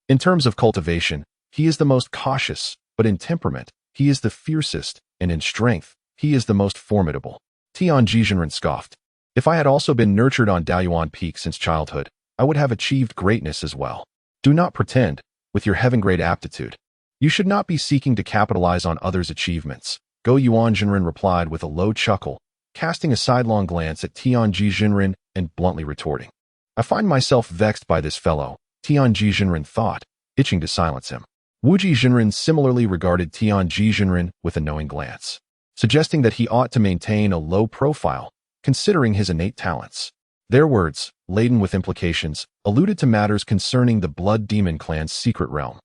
In terms of cultivation, he is the most cautious, but in temperament, he is the fiercest, and in strength, he is the most formidable. Tian Jinren scoffed. If I had also been nurtured on Daoyuan Peak since childhood, I would have achieved greatness as well. Do not pretend, with your heaven-grade aptitude. You should not be seeking to capitalize on others' achievements. Go Yuan Jinren replied with a low chuckle, casting a sidelong glance at Tian Jinren and bluntly retorting. I find myself vexed by this fellow, Tian Jinren thought, itching to silence him. Wuji Jinren similarly regarded Tian Jinren with a knowing glance, suggesting that he ought to maintain a low profile, considering his innate talents. Their words, laden with implications, alluded to matters concerning the Blood Demon clan's secret realm.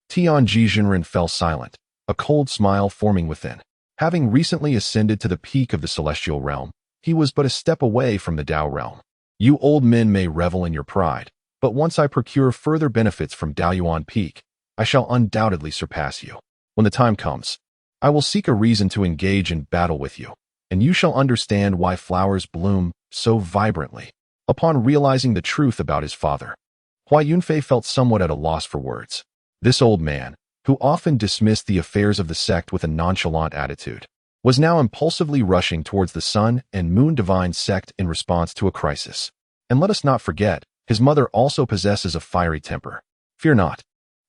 Tian Jinren fell silent, a cold smile forming within. Having recently ascended to the peak of the celestial realm, he was but a step away from the Dao realm. You old men may revel in your pride, but once I procure further benefits from Daoyuan Peak, I shall undoubtedly surpass you. When the time comes, I will seek a reason to engage in battle with you, and you shall understand why flowers bloom so vibrantly. Upon realizing the truth about his father, Hua Yunfei felt somewhat at a loss for words. This old man, who often dismissed the affairs of the sect with a nonchalant attitude, was now impulsively rushing towards the Sun and Moon Divine Sect in response to a crisis. And let us not forget, his mother also possesses a fiery temper. Fear not.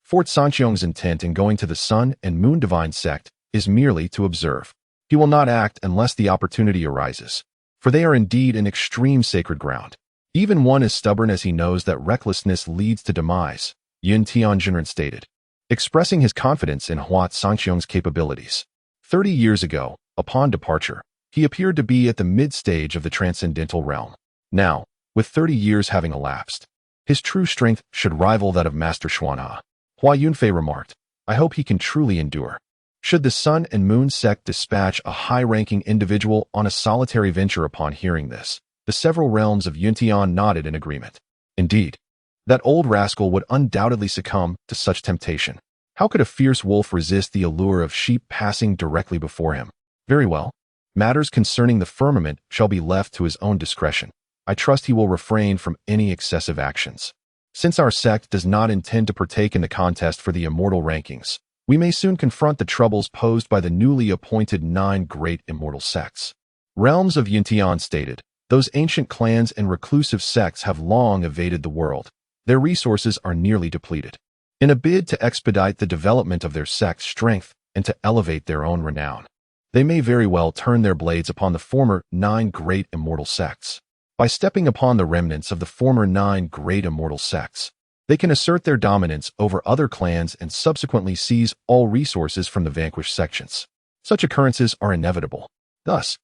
Fort Sanqiong's intent in going to the Sun and Moon Divine Sect is merely to observe. He will not act unless the opportunity arises, for they are indeed an extreme sacred ground. Even one as stubborn as he knows that recklessness leads to demise, Yun Tian Jinren stated, expressing his confidence in Hua Sanqiong's capabilities. 30 years ago, upon departure, he appeared to be at the mid-stage of the transcendental realm. Now, with 30 years having elapsed, his true strength should rival that of Master Xuanha. Hua Yunfei remarked, I hope he can truly endure. Should the Sun and Moon sect dispatch a high-ranking individual on a solitary venture upon hearing this, the several realms of Yuntian nodded in agreement. Indeed, that old rascal would undoubtedly succumb to such temptation. How could a fierce wolf resist the allure of sheep passing directly before him? Very well. Matters concerning the firmament shall be left to his own discretion. I trust he will refrain from any excessive actions. Since our sect does not intend to partake in the contest for the immortal rankings, we may soon confront the troubles posed by the newly appointed 9 great immortal sects. Realms of Yuntian stated, those ancient clans and reclusive sects have long evaded the world. Their resources are nearly depleted. In a bid to expedite the development of their sect's strength and to elevate their own renown, they may very well turn their blades upon the former 9 great immortal sects. By stepping upon the remnants of the former 9 great immortal sects, they can assert their dominance over other clans and subsequently seize all resources from the vanquished sections. Such occurrences are inevitable. Thus,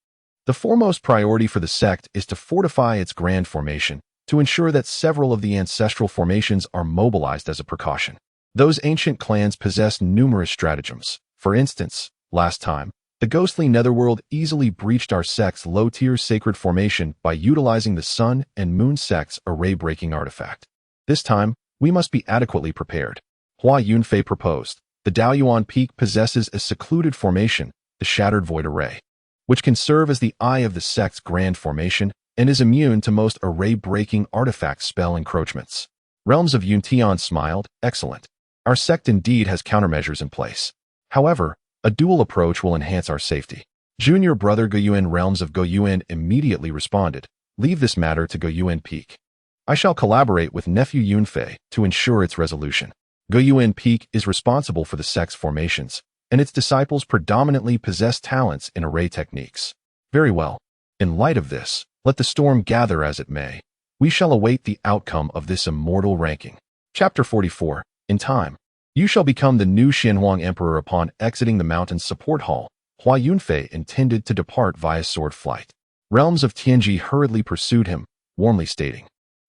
the foremost priority for the sect is to fortify its grand formation to ensure that several of the ancestral formations are mobilized as a precaution. Those ancient clans possessed numerous stratagems. For instance, last time, the ghostly netherworld easily breached our sect's low-tier sacred formation by utilizing the Sun and Moon sect's array-breaking artifact. This time, we must be adequately prepared. Hua Yunfei proposed. The Daoyuan Peak possesses a secluded formation, the Shattered Void Array, which can serve as the eye of the sect's grand formation and is immune to most array-breaking artifact spell encroachments. Realms of Yuntian smiled. Excellent. Our sect indeed has countermeasures in place. However, a dual approach will enhance our safety. Junior brother Goyuan Realms of Goyuan immediately responded. Leave this matter to Daoyuan Peak. I shall collaborate with nephew Yunfei to ensure its resolution. Daoyuan Peak is responsible for the sect's formations, and its disciples predominantly possess talents in array techniques. Very well. In light of this, let the storm gather as it may. We shall await the outcome of this immortal ranking. Chapter 44. In time. You shall become the new Xianhuang Emperor upon exiting the mountain's support hall. Hua Yunfei intended to depart via sword flight. Realms of Tianji hurriedly pursued him, warmly stating,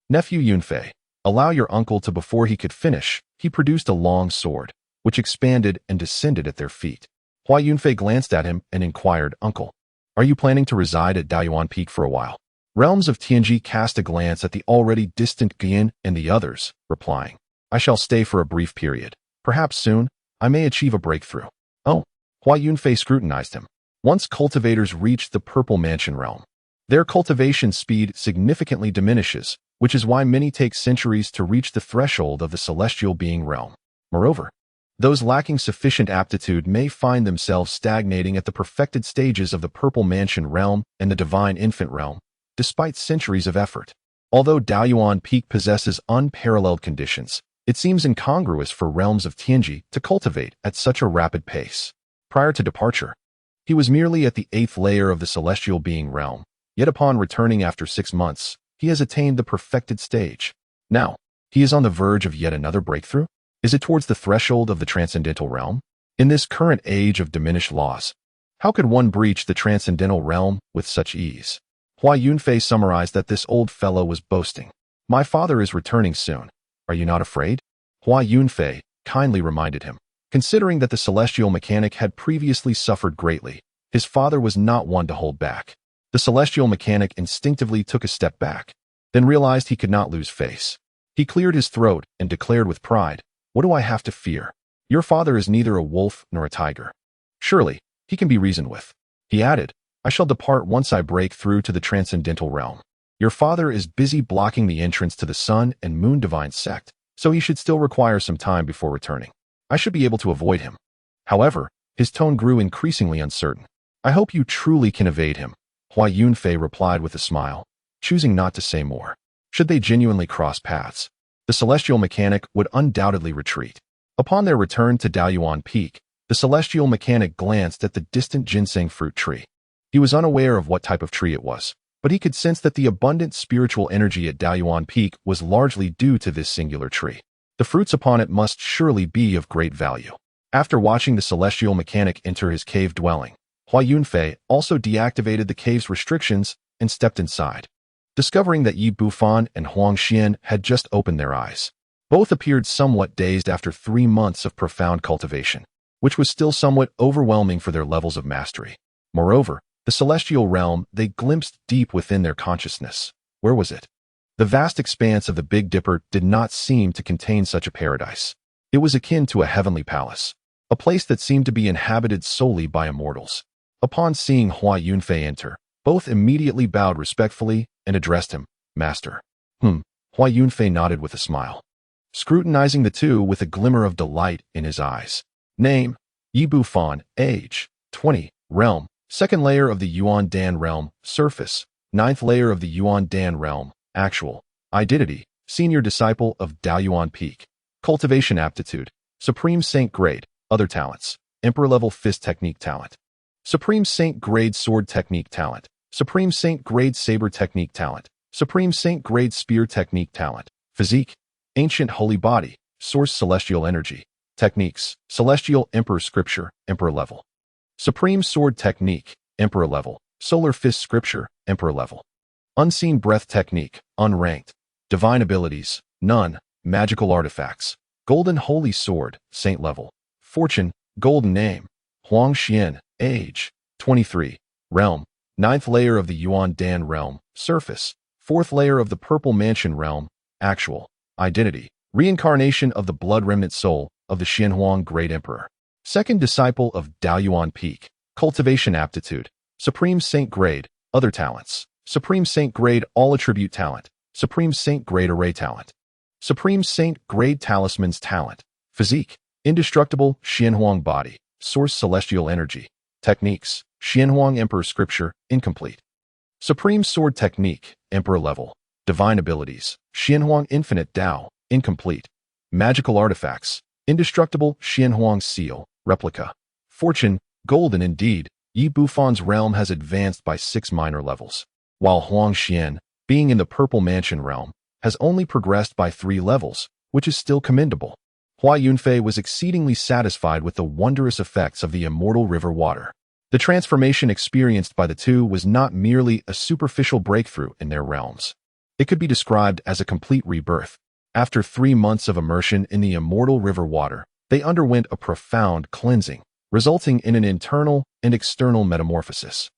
Nephew Yunfei, allow your uncle to. Before he could finish, he produced a long sword, which expanded and descended at their feet. Hua Yunfei glanced at him and inquired, Uncle, are you planning to reside at Daoyuan Peak for a while? Realms of Tianji cast a glance at the already distant Guian and the others, replying, I shall stay for a brief period. Perhaps soon, I may achieve a breakthrough. Oh, Hua Yunfei scrutinized him. Once cultivators reach the Purple Mansion realm, their cultivation speed significantly diminishes, which is why many take centuries to reach the threshold of the celestial being realm. Moreover, those lacking sufficient aptitude may find themselves stagnating at the perfected stages of the Purple Mansion realm and the Divine Infant realm, despite centuries of effort. Although Daoyuan Peak possesses unparalleled conditions, it seems incongruous for realms of Tianji to cultivate at such a rapid pace. Prior to departure, he was merely at the 8th layer of the celestial being realm, yet upon returning after 6 months, he has attained the perfected stage. Now, he is on the verge of yet another breakthrough? Is it towards the threshold of the transcendental realm? In this current age of diminished laws, how could one breach the transcendental realm with such ease? Hua Yunfei summarized that this old fellow was boasting. My father is returning soon. Are you not afraid? Hua Yunfei kindly reminded him. Considering that the celestial mechanic had previously suffered greatly, his father was not one to hold back. The celestial mechanic instinctively took a step back, then realized he could not lose face. He cleared his throat and declared with pride, What do I have to fear? Your father is neither a wolf nor a tiger. Surely, he can be reasoned with. He added, I shall depart once I break through to the transcendental realm. Your father is busy blocking the entrance to the Sun and Moon Divine Sect, so he should still require some time before returning. I should be able to avoid him. However, his tone grew increasingly uncertain. I hope you truly can evade him, Hua Yunfei replied with a smile, choosing not to say more. Should they genuinely cross paths, the celestial mechanic would undoubtedly retreat. Upon their return to Daoyuan Peak, the celestial mechanic glanced at the distant ginseng fruit tree. He was unaware of what type of tree it was, but he could sense that the abundant spiritual energy at Daoyuan Peak was largely due to this singular tree. The fruits upon it must surely be of great value. After watching the celestial mechanic enter his cave dwelling, Hua Yunfei also deactivated the cave's restrictions and stepped inside. Discovering that Yi Bufan and Huang Xian had just opened their eyes, both appeared somewhat dazed after 3 months of profound cultivation, which was still somewhat overwhelming for their levels of mastery. Moreover, the celestial realm they glimpsed deep within their consciousness. Where was it? The vast expanse of the Big Dipper did not seem to contain such a paradise. It was akin to a heavenly palace, a place that seemed to be inhabited solely by immortals. Upon seeing Hua Yunfei enter, both immediately bowed respectfully and addressed him, Master. Hua Yunfei nodded with a smile, scrutinizing the two with a glimmer of delight in his eyes. Name, Yi Bufan, age, 20, realm, 2nd layer of the Yuan Dan realm, surface, 9th layer of the Yuan Dan realm, actual, identity, senior disciple of Daoyuan Peak, cultivation aptitude, Supreme Saint grade, other talents, Emperor level fist technique talent, Supreme Saint grade sword technique talent, Supreme Saint grade saber technique talent, Supreme Saint grade spear technique talent, physique, ancient holy body, source celestial energy, techniques, celestial emperor scripture, emperor level, Supreme sword technique, emperor level, solar fist scripture, emperor level, unseen breath technique, unranked, Divine abilities, none. Magical artifacts, golden holy sword, saint level. Fortune, golden name. Huang Xian, age, 23. Realm, 9th layer of the Yuan Dan realm, surface. 4th layer of the Purple Mansion realm, actual. Identity, reincarnation of the blood remnant soul of the Xianhuang Great Emperor. Second disciple of Daoyuan Peak. Cultivation aptitude, Supreme Saint grade, other talents. Supreme Saint grade all attribute talent. Supreme Saint grade array talent. Supreme Saint grade talismans talent. Physique, indestructible Xianhuang body, source celestial energy. Techniques, Xianhuang Emperor scripture, incomplete. Supreme sword technique, emperor level. Divine abilities, Xianhuang infinite Dao, incomplete. Magical artifacts, indestructible Xianhuang seal, replica. Fortune, golden indeed. Yi Bufan's realm has advanced by 6 minor levels, while Huang Xian, being in the Purple Mansion realm, has only progressed by 3 levels, which is still commendable. Hua Yunfei was exceedingly satisfied with the wondrous effects of the immortal river water. The transformation experienced by the two was not merely a superficial breakthrough in their realms. It could be described as a complete rebirth. After 3 months of immersion in the immortal river water, they underwent a profound cleansing, resulting in an internal and external metamorphosis.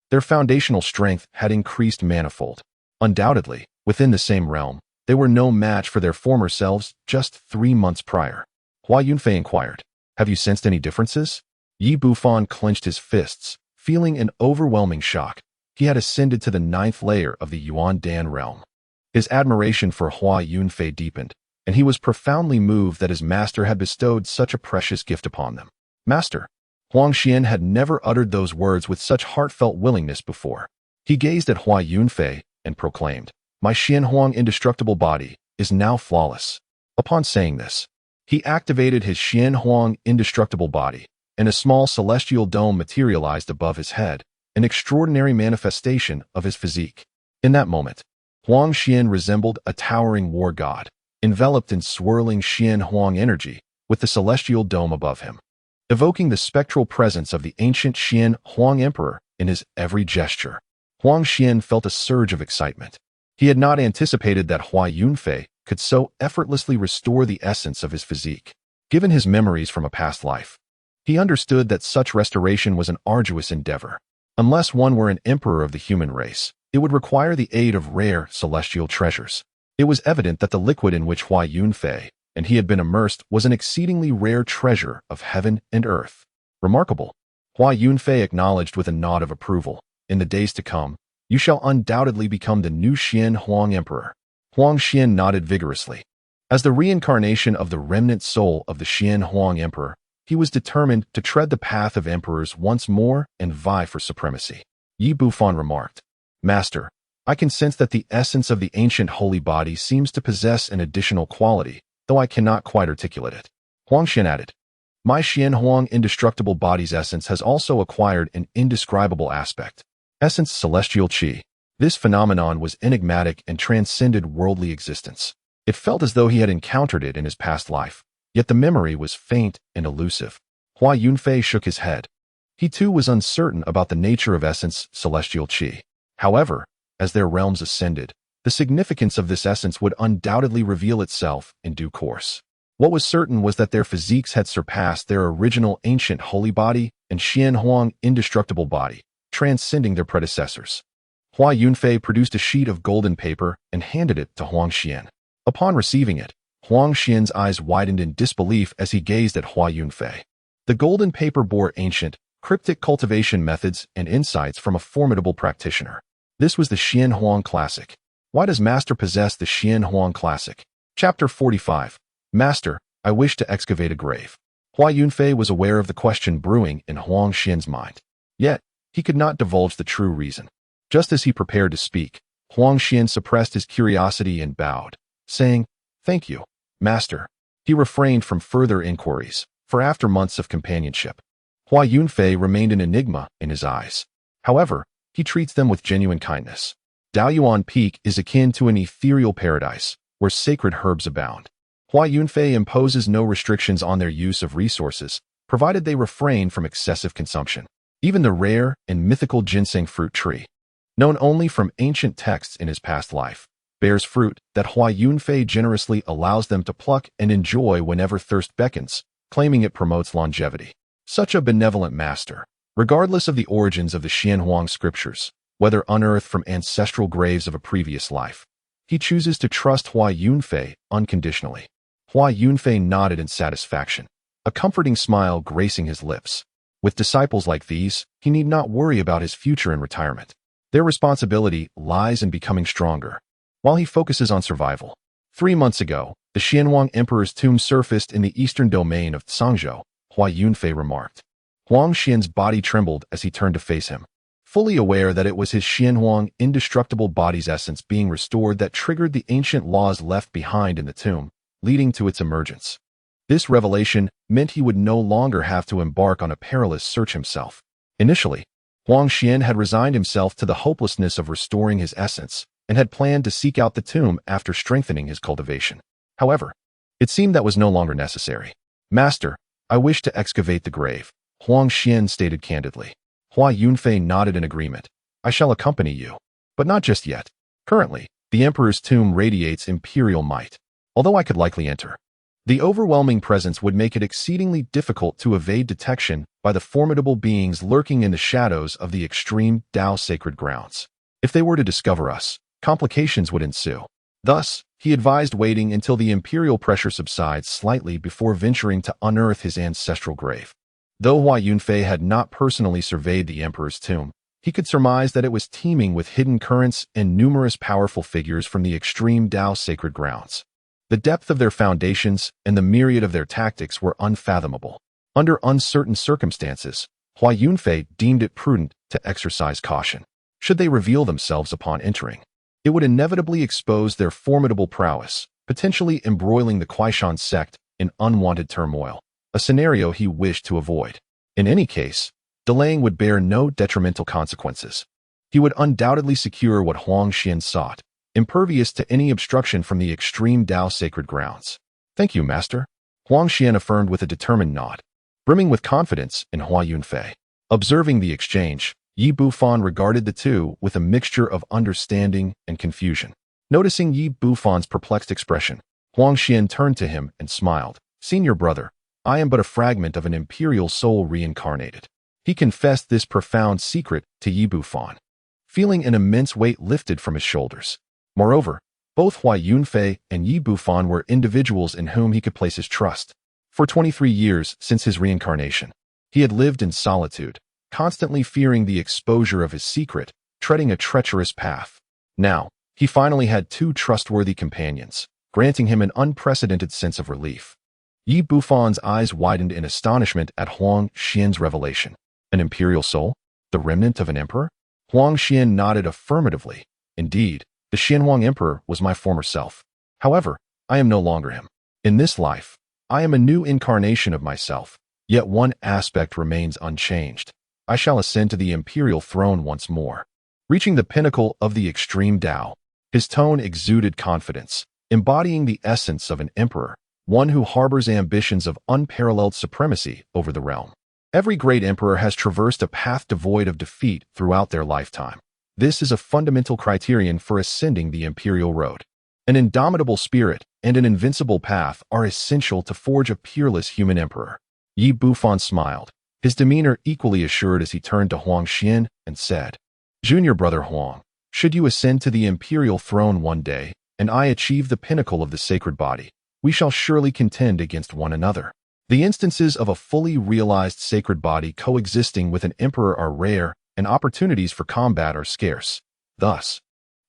Their foundational strength had increased manifold. Undoubtedly, within the same realm, they were no match for their former selves just 3 months prior. Hua Yunfei inquired, "Have you sensed any differences?" Yi Bufan clenched his fists, feeling an overwhelming shock. He had ascended to the 9th layer of the Yuan Dan realm. His admiration for Hua Yunfei deepened, and he was profoundly moved that his master had bestowed such a precious gift upon them. Master, Huang Xian had never uttered those words with such heartfelt willingness before. He gazed at Hua Yunfei and proclaimed, "My Xianhuang indestructible body is now flawless." Upon saying this, he activated his Xianhuang indestructible body, and a small celestial dome materialized above his head, an extraordinary manifestation of his physique. In that moment, Huang Xian resembled a towering war god, enveloped in swirling Xianhuang energy, with the celestial dome above him, evoking the spectral presence of the ancient Xianhuang Emperor in his every gesture. Huang Xian felt a surge of excitement. He had not anticipated that Hua Yunfei could so effortlessly restore the essence of his physique. Given his memories from a past life, he understood that such restoration was an arduous endeavor. Unless one were an emperor of the human race, it would require the aid of rare celestial treasures. It was evident that the liquid in which Hua Yunfei and he had been immersed was an exceedingly rare treasure of heaven and earth. Remarkable. Hua Yunfei acknowledged with a nod of approval. In the days to come, you shall undoubtedly become the new Xianhuang Emperor. Huang Xian nodded vigorously. As the reincarnation of the remnant soul of the Xianhuang Emperor, he was determined to tread the path of emperors once more and vie for supremacy. Yi Bufan remarked, "Master, I can sense that the essence of the ancient holy body seems to possess an additional quality, though I cannot quite articulate it." Huang Xian added, "My Xianhuang indestructible body's essence has also acquired an indescribable aspect. Essence celestial qi. This phenomenon was enigmatic and transcended worldly existence. It felt as though he had encountered it in his past life, yet the memory was faint and elusive." Hua Yunfei shook his head. He too was uncertain about the nature of essence celestial qi. However, as their realms ascended, the significance of this essence would undoubtedly reveal itself in due course. What was certain was that their physiques had surpassed their original ancient holy body and Xianhuang indestructible body, transcending their predecessors. Hua Yunfei produced a sheet of golden paper and handed it to Huang Xian. Upon receiving it, Huang Xian's eyes widened in disbelief as he gazed at Hua Yunfei. The golden paper bore ancient, cryptic cultivation methods and insights from a formidable practitioner. This was the Xianhuang Classic. Why does Master possess the Xianhuang Classic? Chapter 45. Master, I wish to excavate a grave. Hua Yunfei was aware of the question brewing in Huang Xian's mind. Yet, he could not divulge the true reason. Just as he prepared to speak, Huang Xian suppressed his curiosity and bowed, saying, "Thank you, Master." He refrained from further inquiries, for after months of companionship, Hua Yunfei remained an enigma in his eyes. However, he treats them with genuine kindness. Daoyuan Peak is akin to an ethereal paradise, where sacred herbs abound. Hua Yunfei imposes no restrictions on their use of resources, provided they refrain from excessive consumption. Even the rare and mythical ginseng fruit tree, known only from ancient texts in his past life, bears fruit that Hua Yunfei generously allows them to pluck and enjoy whenever thirst beckons, claiming it promotes longevity. Such a benevolent master, regardless of the origins of the Xianhuang scriptures, whether unearthed from ancestral graves of a previous life, he chooses to trust Hua Yunfei unconditionally. Hua Yunfei nodded in satisfaction, a comforting smile gracing his lips. With disciples like these, he need not worry about his future in retirement. Their responsibility lies in becoming stronger, while he focuses on survival. 3 months ago, the Xianhuang Emperor's tomb surfaced in the eastern domain of Zhangzhou, Hua Yunfei remarked. Huang Xian's body trembled as he turned to face him, fully aware that it was his Xianhuang indestructible body's essence being restored that triggered the ancient laws left behind in the tomb, leading to its emergence. This revelation meant he would no longer have to embark on a perilous search himself. Initially, Huang Xian had resigned himself to the hopelessness of restoring his essence and had planned to seek out the tomb after strengthening his cultivation. However, it seemed that was no longer necessary. Master, I wish to excavate the grave, Huang Xian stated candidly. Hua Yunfei nodded in agreement. I shall accompany you. But not just yet. Currently, the Emperor's tomb radiates imperial might. Although I could likely enter, the overwhelming presence would make it exceedingly difficult to evade detection by the formidable beings lurking in the shadows of the Extreme Dao sacred grounds. If they were to discover us, complications would ensue. Thus, he advised waiting until the imperial pressure subsides slightly before venturing to unearth his ancestral grave. Though Hua Yunfei had not personally surveyed the Emperor's tomb, he could surmise that it was teeming with hidden currents and numerous powerful figures from the Extreme Dao sacred grounds. The depth of their foundations and the myriad of their tactics were unfathomable. Under uncertain circumstances, Hua Yunfei deemed it prudent to exercise caution. Should they reveal themselves upon entering, it would inevitably expose their formidable prowess, potentially embroiling the Daoyuan sect in unwanted turmoil, a scenario he wished to avoid. In any case, delaying would bear no detrimental consequences. He would undoubtedly secure what Huang Xian sought, impervious to any obstruction from the Extreme Dao sacred grounds. Thank you, Master, Huang Xian affirmed with a determined nod, brimming with confidence in Hua Yunfei. Observing the exchange, Yi Bufan regarded the two with a mixture of understanding and confusion. Noticing Yi Bufan's perplexed expression, Huang Xian turned to him and smiled. Senior brother, I am but a fragment of an imperial soul reincarnated. He confessed this profound secret to Yi Bufan, feeling an immense weight lifted from his shoulders. Moreover, both Hua Yunfei and Yi Bufan were individuals in whom he could place his trust. For 23 years since his reincarnation, he had lived in solitude, constantly fearing the exposure of his secret, treading a treacherous path. Now, he finally had two trustworthy companions, granting him an unprecedented sense of relief. Yi Bufan's eyes widened in astonishment at Huang Xian's revelation. An imperial soul? The remnant of an emperor? Huang Xian nodded affirmatively. Indeed, the Xianhuang Emperor was my former self. However, I am no longer him. In this life, I am a new incarnation of myself, yet one aspect remains unchanged. I shall ascend to the imperial throne once more. Reaching the pinnacle of the Extreme Dao, his tone exuded confidence, embodying the essence of an emperor, one who harbors ambitions of unparalleled supremacy over the realm. Every great emperor has traversed a path devoid of defeat throughout their lifetime. This is a fundamental criterion for ascending the imperial road. An indomitable spirit and an invincible path are essential to forge a peerless human emperor. Yi Bufan smiled, his demeanor equally assured as he turned to Huang Xian and said, Junior brother Huang, should you ascend to the imperial throne one day, and I achieve the pinnacle of the sacred body, we shall surely contend against one another. The instances of a fully realized sacred body coexisting with an emperor are rare, and opportunities for combat are scarce. Thus,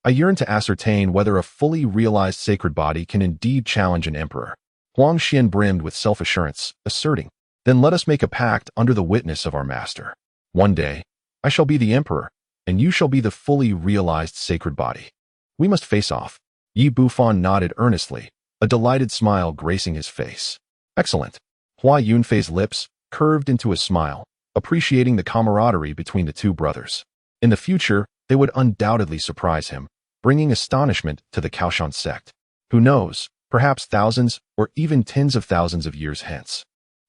I yearn to ascertain whether a fully realized sacred body can indeed challenge an emperor. Huang Xian brimmed with self-assurance, asserting, Then let us make a pact under the witness of our master. One day, I shall be the emperor, and you shall be the fully realized sacred body. We must face off. Yi Bufan nodded earnestly, a delighted smile gracing his face. Excellent. Hua Yunfei's lips curved into a smile, appreciating the camaraderie between the two brothers. In the future, they would undoubtedly surprise him, bringing astonishment to the Daoyuan sect. Who knows, perhaps thousands or even tens of thousands of years hence.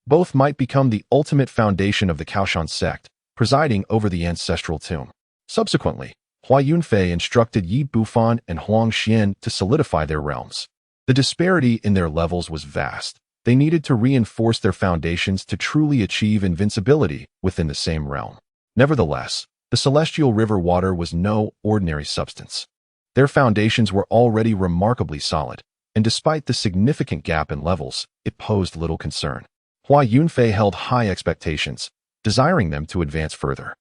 Both might become the ultimate foundation of the Daoyuan sect, presiding over the ancestral tomb. Subsequently, Hua Yunfei instructed Yi Bufan and Huang Xian to solidify their realms. The disparity in their levels was vast. They needed to reinforce their foundations to truly achieve invincibility within the same realm. Nevertheless, the celestial river water was no ordinary substance. Their foundations were already remarkably solid, and despite the significant gap in levels, it posed little concern. Hua Yunfei held high expectations, desiring them to advance further.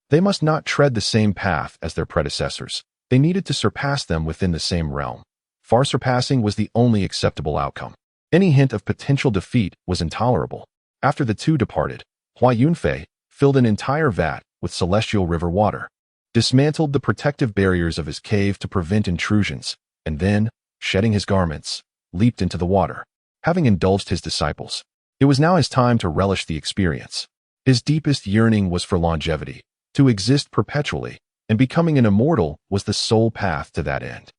They must not tread the same path as their predecessors. They needed to surpass them within the same realm. Far surpassing was the only acceptable outcome. Any hint of potential defeat was intolerable. After the two departed, Hua Yunfei filled an entire vat with celestial river water, dismantled the protective barriers of his cave to prevent intrusions, and then, shedding his garments, leaped into the water. Having indulged his disciples, it was now his time to relish the experience. His deepest yearning was for longevity, to exist perpetually, and becoming an immortal was the sole path to that end.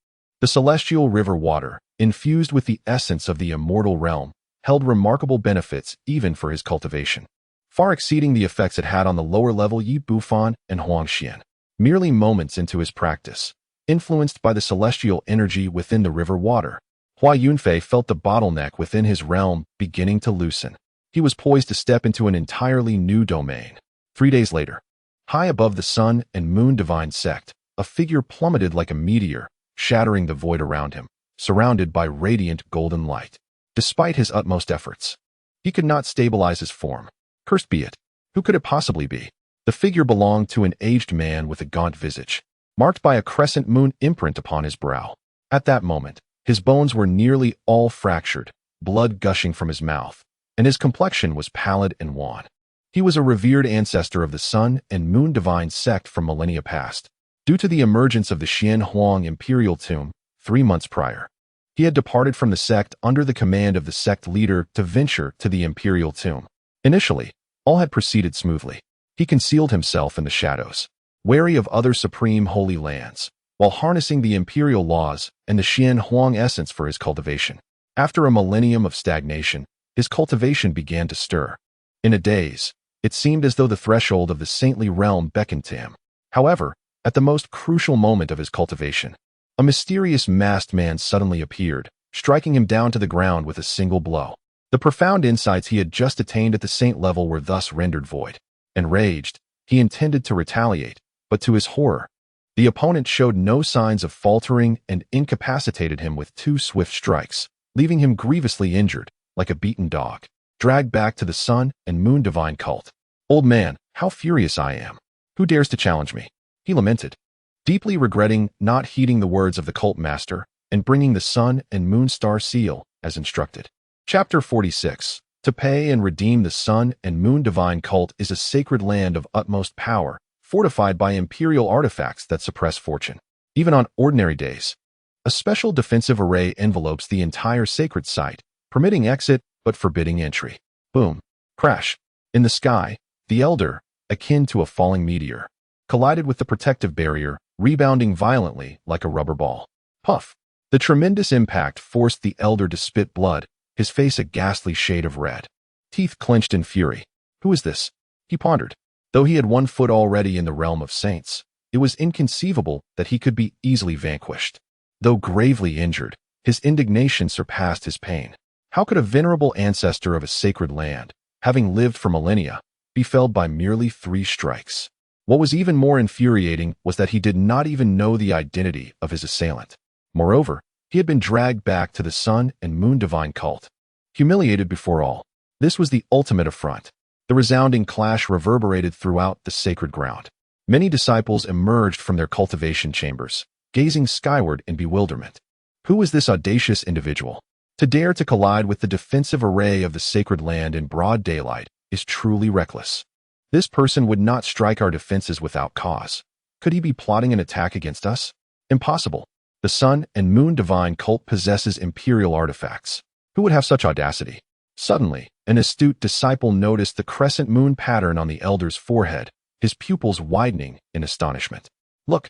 The celestial river water, infused with the essence of the immortal realm, held remarkable benefits even for his cultivation, far exceeding the effects it had on the lower-level Yi Bufan and Huang Xian. Merely moments into his practice, influenced by the celestial energy within the river water, Hua Yunfei felt the bottleneck within his realm beginning to loosen. He was poised to step into an entirely new domain. 3 days later, high above the Sun and Moon Divine Sect, a figure plummeted like a meteor, shattering the void around him, surrounded by radiant golden light. Despite his utmost efforts, he could not stabilize his form. Cursed be it. Who could it possibly be? The figure belonged to an aged man with a gaunt visage, marked by a crescent moon imprint upon his brow. At that moment, his bones were nearly all fractured, blood gushing from his mouth, and his complexion was pallid and wan. He was a revered ancestor of the Sun and Moon Divine Sect from millennia past. Due to the emergence of the Xian Huang Imperial Tomb 3 months prior, he had departed from the sect under the command of the sect leader to venture to the Imperial Tomb. Initially, all had proceeded smoothly. He concealed himself in the shadows, wary of other supreme holy lands, while harnessing the imperial laws and the Xian Huang essence for his cultivation. After a millennium of stagnation, his cultivation began to stir. In a daze, it seemed as though the threshold of the saintly realm beckoned to him. However, at the most crucial moment of his cultivation, a mysterious masked man suddenly appeared, striking him down to the ground with a single blow. The profound insights he had just attained at the saint level were thus rendered void. Enraged, he intended to retaliate, but to his horror, the opponent showed no signs of faltering and incapacitated him with 2 swift strikes, leaving him grievously injured, like a beaten dog, dragged back to the Sun and Moon Divine cult. "Old man, how furious I am! Who dares to challenge me?" he lamented, deeply regretting not heeding the words of the cult master and bringing the Sun and Moon Star seal as instructed. Chapter 46. To pay and redeem the Sun and Moon Divine cult is a sacred land of utmost power, fortified by imperial artifacts that suppress fortune. Even on ordinary days, a special defensive array envelopes the entire sacred site, permitting exit but forbidding entry. Boom. Crash. In the sky, the Elder, akin to a falling meteor, collided with the protective barrier, rebounding violently like a rubber ball. Puff. The tremendous impact forced the Elder to spit blood, his face a ghastly shade of red. Teeth clenched in fury. Who is this? He pondered. Though he had 1 foot already in the realm of saints, it was inconceivable that he could be easily vanquished. Though gravely injured, his indignation surpassed his pain. How could a venerable ancestor of a sacred land, having lived for millennia, be felled by merely 3 strikes? What was even more infuriating was that he did not even know the identity of his assailant. Moreover, he had been dragged back to the Sun and Moon Divine cult. Humiliated before all, this was the ultimate affront. The resounding clash reverberated throughout the sacred ground. Many disciples emerged from their cultivation chambers, gazing skyward in bewilderment. Who was this audacious individual? To dare to collide with the defensive array of the sacred land in broad daylight is truly reckless. This person would not strike our defenses without cause. Could he be plotting an attack against us? Impossible. The Sun and Moon Divine cult possesses imperial artifacts. Who would have such audacity? Suddenly, an astute disciple noticed the crescent moon pattern on the Elder's forehead, his pupils widening in astonishment. Look,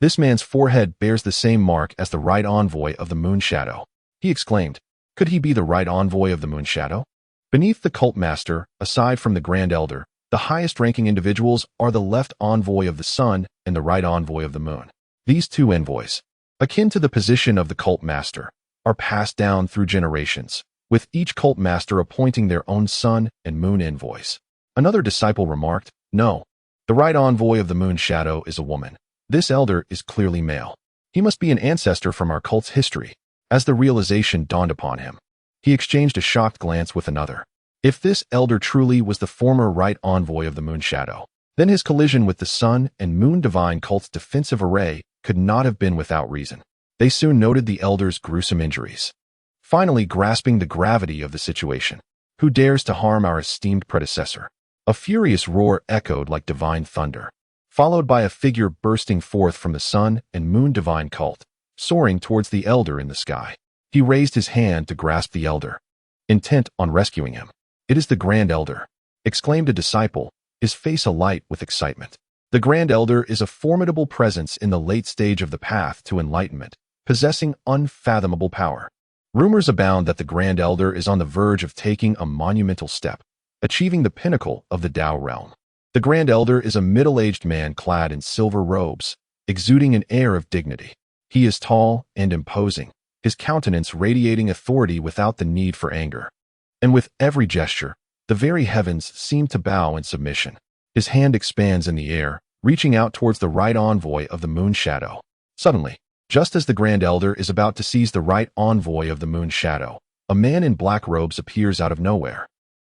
this man's forehead bears the same mark as the right envoy of the Moon Shadow. He exclaimed. Could he be the right envoy of the Moon Shadow? Beneath the cult master, aside from the Grand Elder, the highest-ranking individuals are the left envoy of the Sun and the right envoy of the Moon. These two envoys, akin to the position of the cult master, are passed down through generations, with each cult master appointing their own sun and moon envoys. Another disciple remarked, "No, the right envoy of the moon shadow is a woman. This elder is clearly male. He must be an ancestor from our cult's history." As the realization dawned upon him, he exchanged a shocked glance with another. If this elder truly was the former right envoy of the moon shadow, then his collision with the sun and moon divine cult's defensive array could not have been without reason. They soon noted the elder's gruesome injuries. Finally grasping the gravity of the situation, "Who dares to harm our esteemed predecessor?" A furious roar echoed like divine thunder, followed by a figure bursting forth from the sun and moon divine cult, soaring towards the elder in the sky. He raised his hand to grasp the elder, intent on rescuing him. "It is the Grand Elder," exclaimed a disciple, his face alight with excitement. The Grand Elder is a formidable presence in the late stage of the path to enlightenment, possessing unfathomable power. Rumors abound that the Grand Elder is on the verge of taking a monumental step, achieving the pinnacle of the Dao realm. The Grand Elder is a middle-aged man clad in silver robes, exuding an air of dignity. He is tall and imposing, his countenance radiating authority without the need for anger. And with every gesture, the very heavens seem to bow in submission. His hand expands in the air, reaching out towards the right envoy of the moon shadow. Suddenly, just as the Grand Elder is about to seize the right envoy of the moon shadow, a man in black robes appears out of nowhere,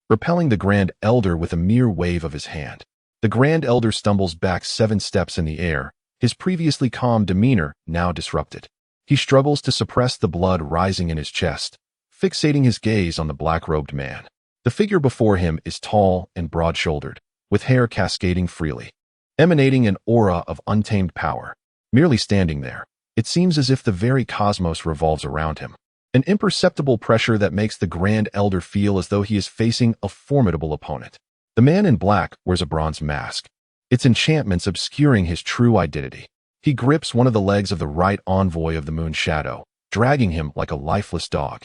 repelling the Grand Elder with a mere wave of his hand. The Grand Elder stumbles back 7 steps in the air, his previously calm demeanor now disrupted. He struggles to suppress the blood rising in his chest, fixating his gaze on the black-robed man. The figure before him is tall and broad-shouldered, with hair cascading freely, emanating an aura of untamed power. Merely standing there, it seems as if the very cosmos revolves around him. An imperceptible pressure that makes the Grand Elder feel as though he is facing a formidable opponent. The man in black wears a bronze mask, its enchantments obscuring his true identity. He grips one of the legs of the right envoy of the moon shadow, dragging him like a lifeless dog.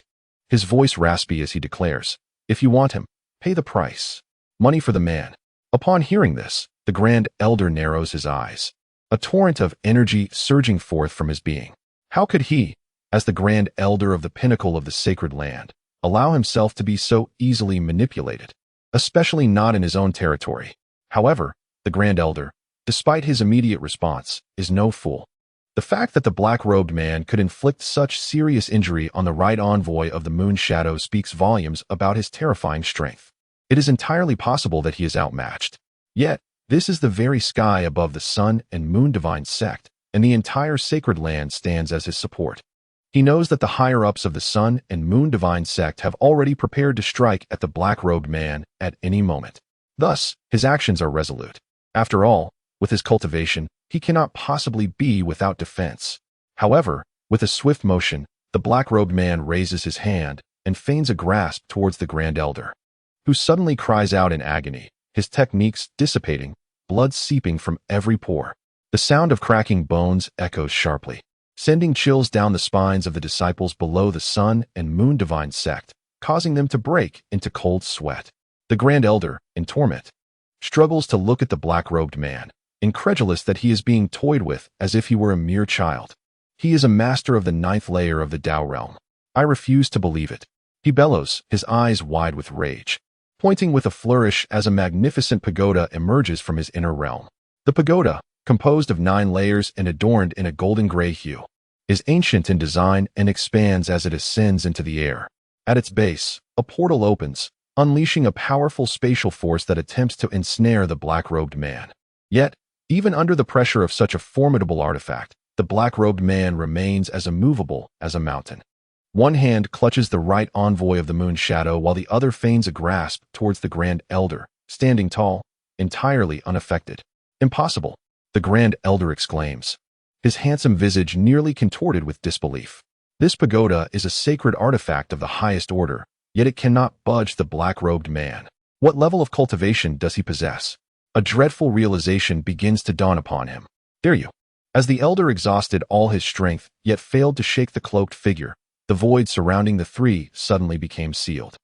His voice raspy as he declares, "If you want him, pay the price. Money for the man." Upon hearing this, the Grand Elder narrows his eyes, a torrent of energy surging forth from his being. How could he, as the Grand Elder of the pinnacle of the sacred land, allow himself to be so easily manipulated, especially not in his own territory? However, the Grand Elder, despite his immediate response, is no fool. The fact that the black-robed man could inflict such serious injury on the right envoy of the moon shadow speaks volumes about his terrifying strength. It is entirely possible that he is outmatched. Yet, this is the very sky above the sun and moon divine sect, and the entire sacred land stands as his support. He knows that the higher-ups of the sun and moon divine sect have already prepared to strike at the black-robed man at any moment. Thus, his actions are resolute. After all, with his cultivation, he cannot possibly be without defense. However, with a swift motion, the black-robed man raises his hand and feigns a grasp towards the Grand Elder, who suddenly cries out in agony, his techniques dissipating, blood seeping from every pore. The sound of cracking bones echoes sharply, sending chills down the spines of the disciples below the sun and moon divine sect, causing them to break into cold sweat. The Grand Elder, in torment, struggles to look at the black-robed man, incredulous that he is being toyed with as if he were a mere child. He is a master of the 9th layer of the Dao realm. I refuse to believe it. He bellows, his eyes wide with rage, pointing with a flourish as a magnificent pagoda emerges from his inner realm. The pagoda, composed of 9 layers and adorned in a golden-gray hue, is ancient in design and expands as it ascends into the air. At its base, a portal opens, unleashing a powerful spatial force that attempts to ensnare the black-robed man. Yet, even under the pressure of such a formidable artifact, the black-robed man remains as immovable as a mountain. One hand clutches the right envoy of the moon shadow while the other feigns a grasp towards the Grand Elder, standing tall, entirely unaffected. "Impossible," the Grand Elder exclaims, his handsome visage nearly contorted with disbelief. This pagoda is a sacred artifact of the highest order, yet it cannot budge the black-robed man. What level of cultivation does he possess? A dreadful realization begins to dawn upon him. "Dare you?" As the elder exhausted all his strength, yet failed to shake the cloaked figure, the void surrounding the three suddenly became sealed.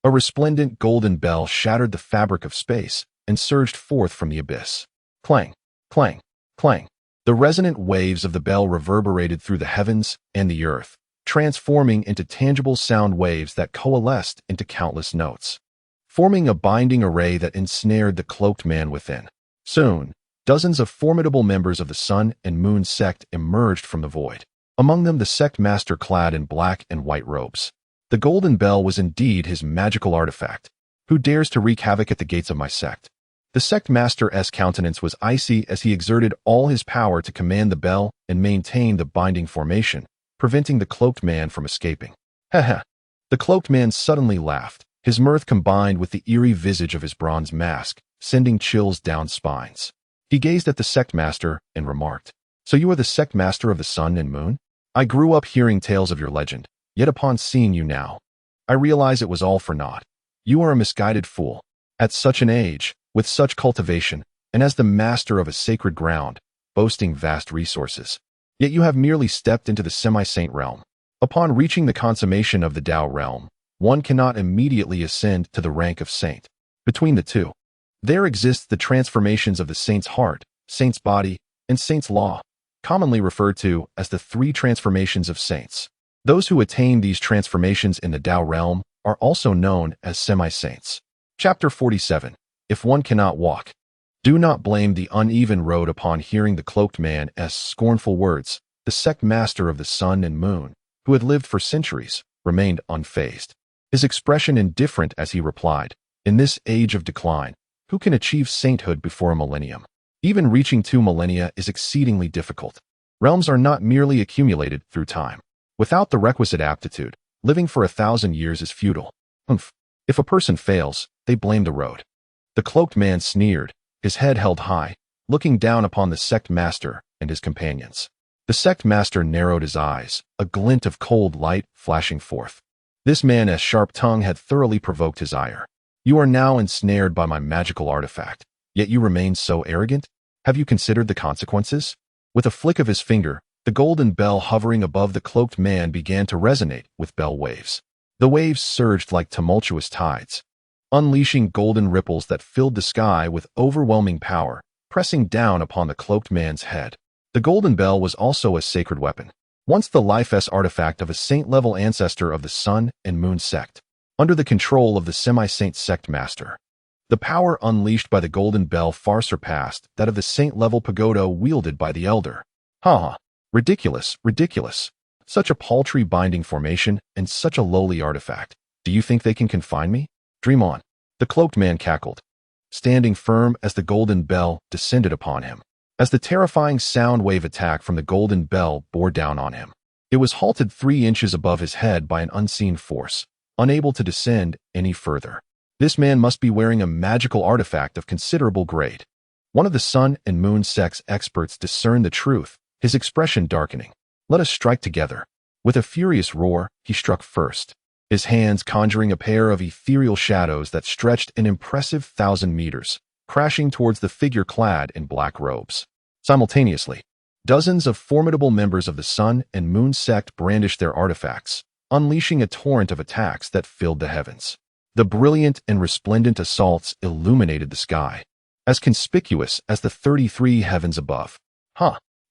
A resplendent golden bell shattered the fabric of space and surged forth from the abyss. Clang, clang, clang. The resonant waves of the bell reverberated through the heavens and the earth, transforming into tangible sound waves that coalesced into countless notes, forming a binding array that ensnared the cloaked man within. Soon, dozens of formidable members of the Sun and Moon sect emerged from the void. Among them, the sect master clad in black and white robes. The golden bell was indeed his magical artifact. Who dares to wreak havoc at the gates of my sect? The sect master's countenance was icy as he exerted all his power to command the bell and maintain the binding formation, preventing the cloaked man from escaping. Ha. The cloaked man suddenly laughed, his mirth combined with the eerie visage of his bronze mask, sending chills down spines. He gazed at the sect master and remarked, "So you are the sect master of the Sun and Moon? I grew up hearing tales of your legend, yet upon seeing you now, I realize it was all for naught. You are a misguided fool. At such an age, with such cultivation, and as the master of a sacred ground, boasting vast resources, yet you have merely stepped into the semi-saint realm. Upon reaching the consummation of the Dao realm, one cannot immediately ascend to the rank of saint. Between the two, there exists the transformations of the saint's heart, saint's body, and saint's law, commonly referred to as the three transformations of saints. Those who attain these transformations in the Dao realm are also known as semi-saints." Chapter 47. If one cannot walk. Do not blame the uneven road. Upon hearing the cloaked man's scornful words, the sect master of the Sun and Moon, who had lived for centuries, remained unfazed. His expression indifferent as he replied, "In this age of decline, who can achieve sainthood before a millennium? Even reaching 2 millennia is exceedingly difficult. Realms are not merely accumulated through time. Without the requisite aptitude, living for 1,000 years is futile. If a person fails, they blame the road." The cloaked man sneered, his head held high, looking down upon the sect master and his companions. The sect master narrowed his eyes, a glint of cold light flashing forth. This man's sharp tongue had thoroughly provoked his ire. "You are now ensnared by my magical artifact, yet you remain so arrogant? Have you considered the consequences?" With a flick of his finger, the golden bell hovering above the cloaked man began to resonate with bell waves. The waves surged like tumultuous tides, unleashing golden ripples that filled the sky with overwhelming power, pressing down upon the cloaked man's head. The golden bell was also a sacred weapon, once the life-s artifact of a saint-level ancestor of the Sun and Moon sect, under the control of the semi-saint sect master. The power unleashed by the golden bell far surpassed that of the saint-level pagoda wielded by the elder. Ridiculous, ridiculous. Such a paltry binding formation and such a lowly artifact. Do you think they can confine me? Dream on. The cloaked man cackled, standing firm as the golden bell descended upon him. As the terrifying sound wave attack from the golden bell bore down on him, it was halted 3 inches above his head by an unseen force, unable to descend any further. This man must be wearing a magical artifact of considerable grade. One of the Sun and Moon sect's experts discerned the truth, his expression darkening. "Let us strike together." With a furious roar, he struck first, his hands conjuring a pair of ethereal shadows that stretched an impressive 1,000 meters, crashing towards the figure clad in black robes. Simultaneously, dozens of formidable members of the Sun and Moon sect brandished their artifacts, unleashing a torrent of attacks that filled the heavens. The brilliant and resplendent assaults illuminated the sky, as conspicuous as the 33 heavens above.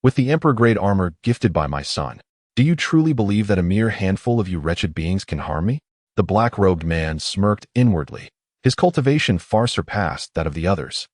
With the emperor-grade armor gifted by my son, do you truly believe that a mere handful of you wretched beings can harm me? The black-robed man smirked inwardly. His cultivation far surpassed that of the others,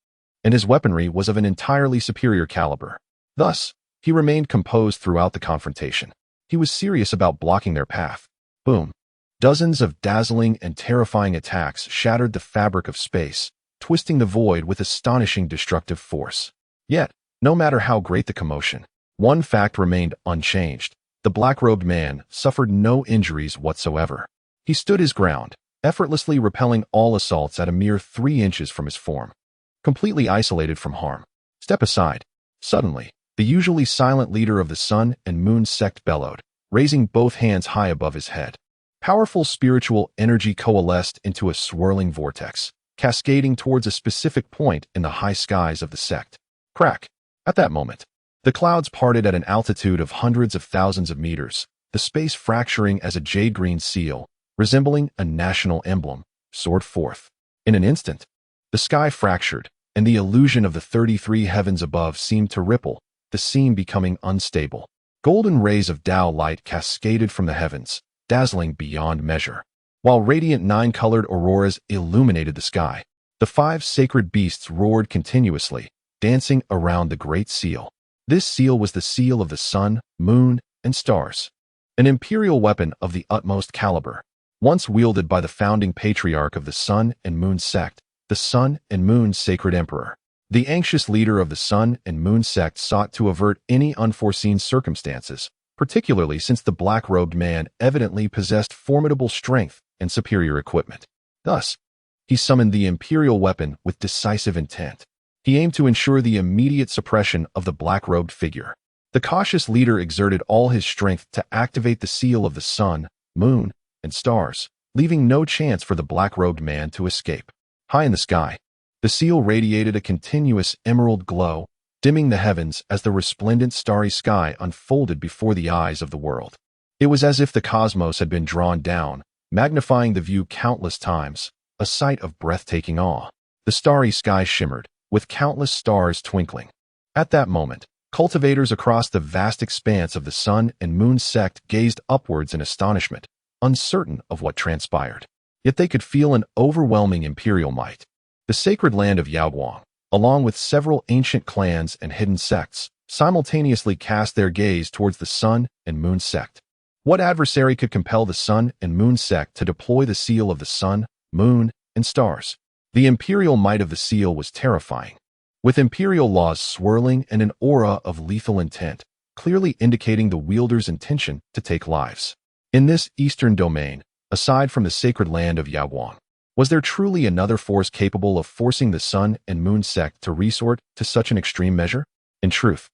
and his weaponry was of an entirely superior caliber. Thus, he remained composed throughout the confrontation. He was serious about blocking their path. Boom. Dozens of dazzling and terrifying attacks shattered the fabric of space, twisting the void with astonishing destructive force. Yet, no matter how great the commotion, one fact remained unchanged. The black-robed man suffered no injuries whatsoever. He stood his ground, effortlessly repelling all assaults at a mere 3 inches from his form, completely isolated from harm. "Step aside." Suddenly, the usually silent leader of the Sun and Moon sect bellowed, raising both hands high above his head. Powerful spiritual energy coalesced into a swirling vortex, cascading towards a specific point in the high skies of the sect. Crack! At that moment, the clouds parted at an altitude of hundreds of thousands of meters, the space fracturing as a jade-green seal, resembling a national emblem, soared forth. In an instant, the sky fractured, and the illusion of the 33 heavens above seemed to ripple, the scene becoming unstable. Golden rays of Dao light cascaded from the heavens, dazzling beyond measure. While radiant nine-colored auroras illuminated the sky, the 5 sacred beasts roared continuously, dancing around the Great Seal. This seal was the seal of the sun, moon, and stars, an imperial weapon of the utmost caliber, once wielded by the founding patriarch of the Sun and Moon Sect, the Sun and Moon Sacred Emperor. The anxious leader of the Sun and Moon Sect sought to avert any unforeseen circumstances, particularly since the black-robed man evidently possessed formidable strength and superior equipment. Thus, he summoned the imperial weapon with decisive intent. He aimed to ensure the immediate suppression of the black-robed figure. The cautious leader exerted all his strength to activate the seal of the sun, moon, and stars, leaving no chance for the black-robed man to escape. High in the sky, the seal radiated a continuous emerald glow, dimming the heavens as the resplendent starry sky unfolded before the eyes of the world. It was as if the cosmos had been drawn down, magnifying the view countless times, a sight of breathtaking awe. The starry sky shimmered, with countless stars twinkling. At that moment, cultivators across the vast expanse of the Sun and Moon Sect gazed upwards in astonishment, uncertain of what transpired. Yet they could feel an overwhelming imperial might. The sacred land of Yaoguang, along with several ancient clans and hidden sects, simultaneously cast their gaze towards the Sun and Moon Sect. What adversary could compel the Sun and Moon Sect to deploy the seal of the sun, moon, and stars? The imperial might of the seal was terrifying, with imperial laws swirling and an aura of lethal intent, clearly indicating the wielder's intention to take lives. In this eastern domain, aside from the sacred land of Yaoguang, was there truly another force capable of forcing the Sun and Moon Sect to resort to such an extreme measure? In truth,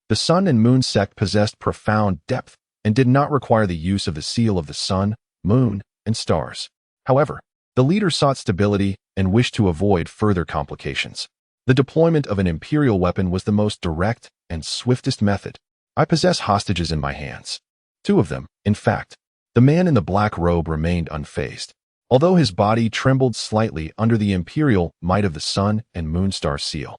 the Sun and Moon Sect possessed profound depth and did not require the use of the seal of the sun, moon, and stars. However, the leader sought stability and wished to avoid further complications. The deployment of an imperial weapon was the most direct and swiftest method. I possess hostages in my hands. 2 of them, in fact. The man in the black robe remained unfazed, although his body trembled slightly under the imperial might of the sun and moon star seal.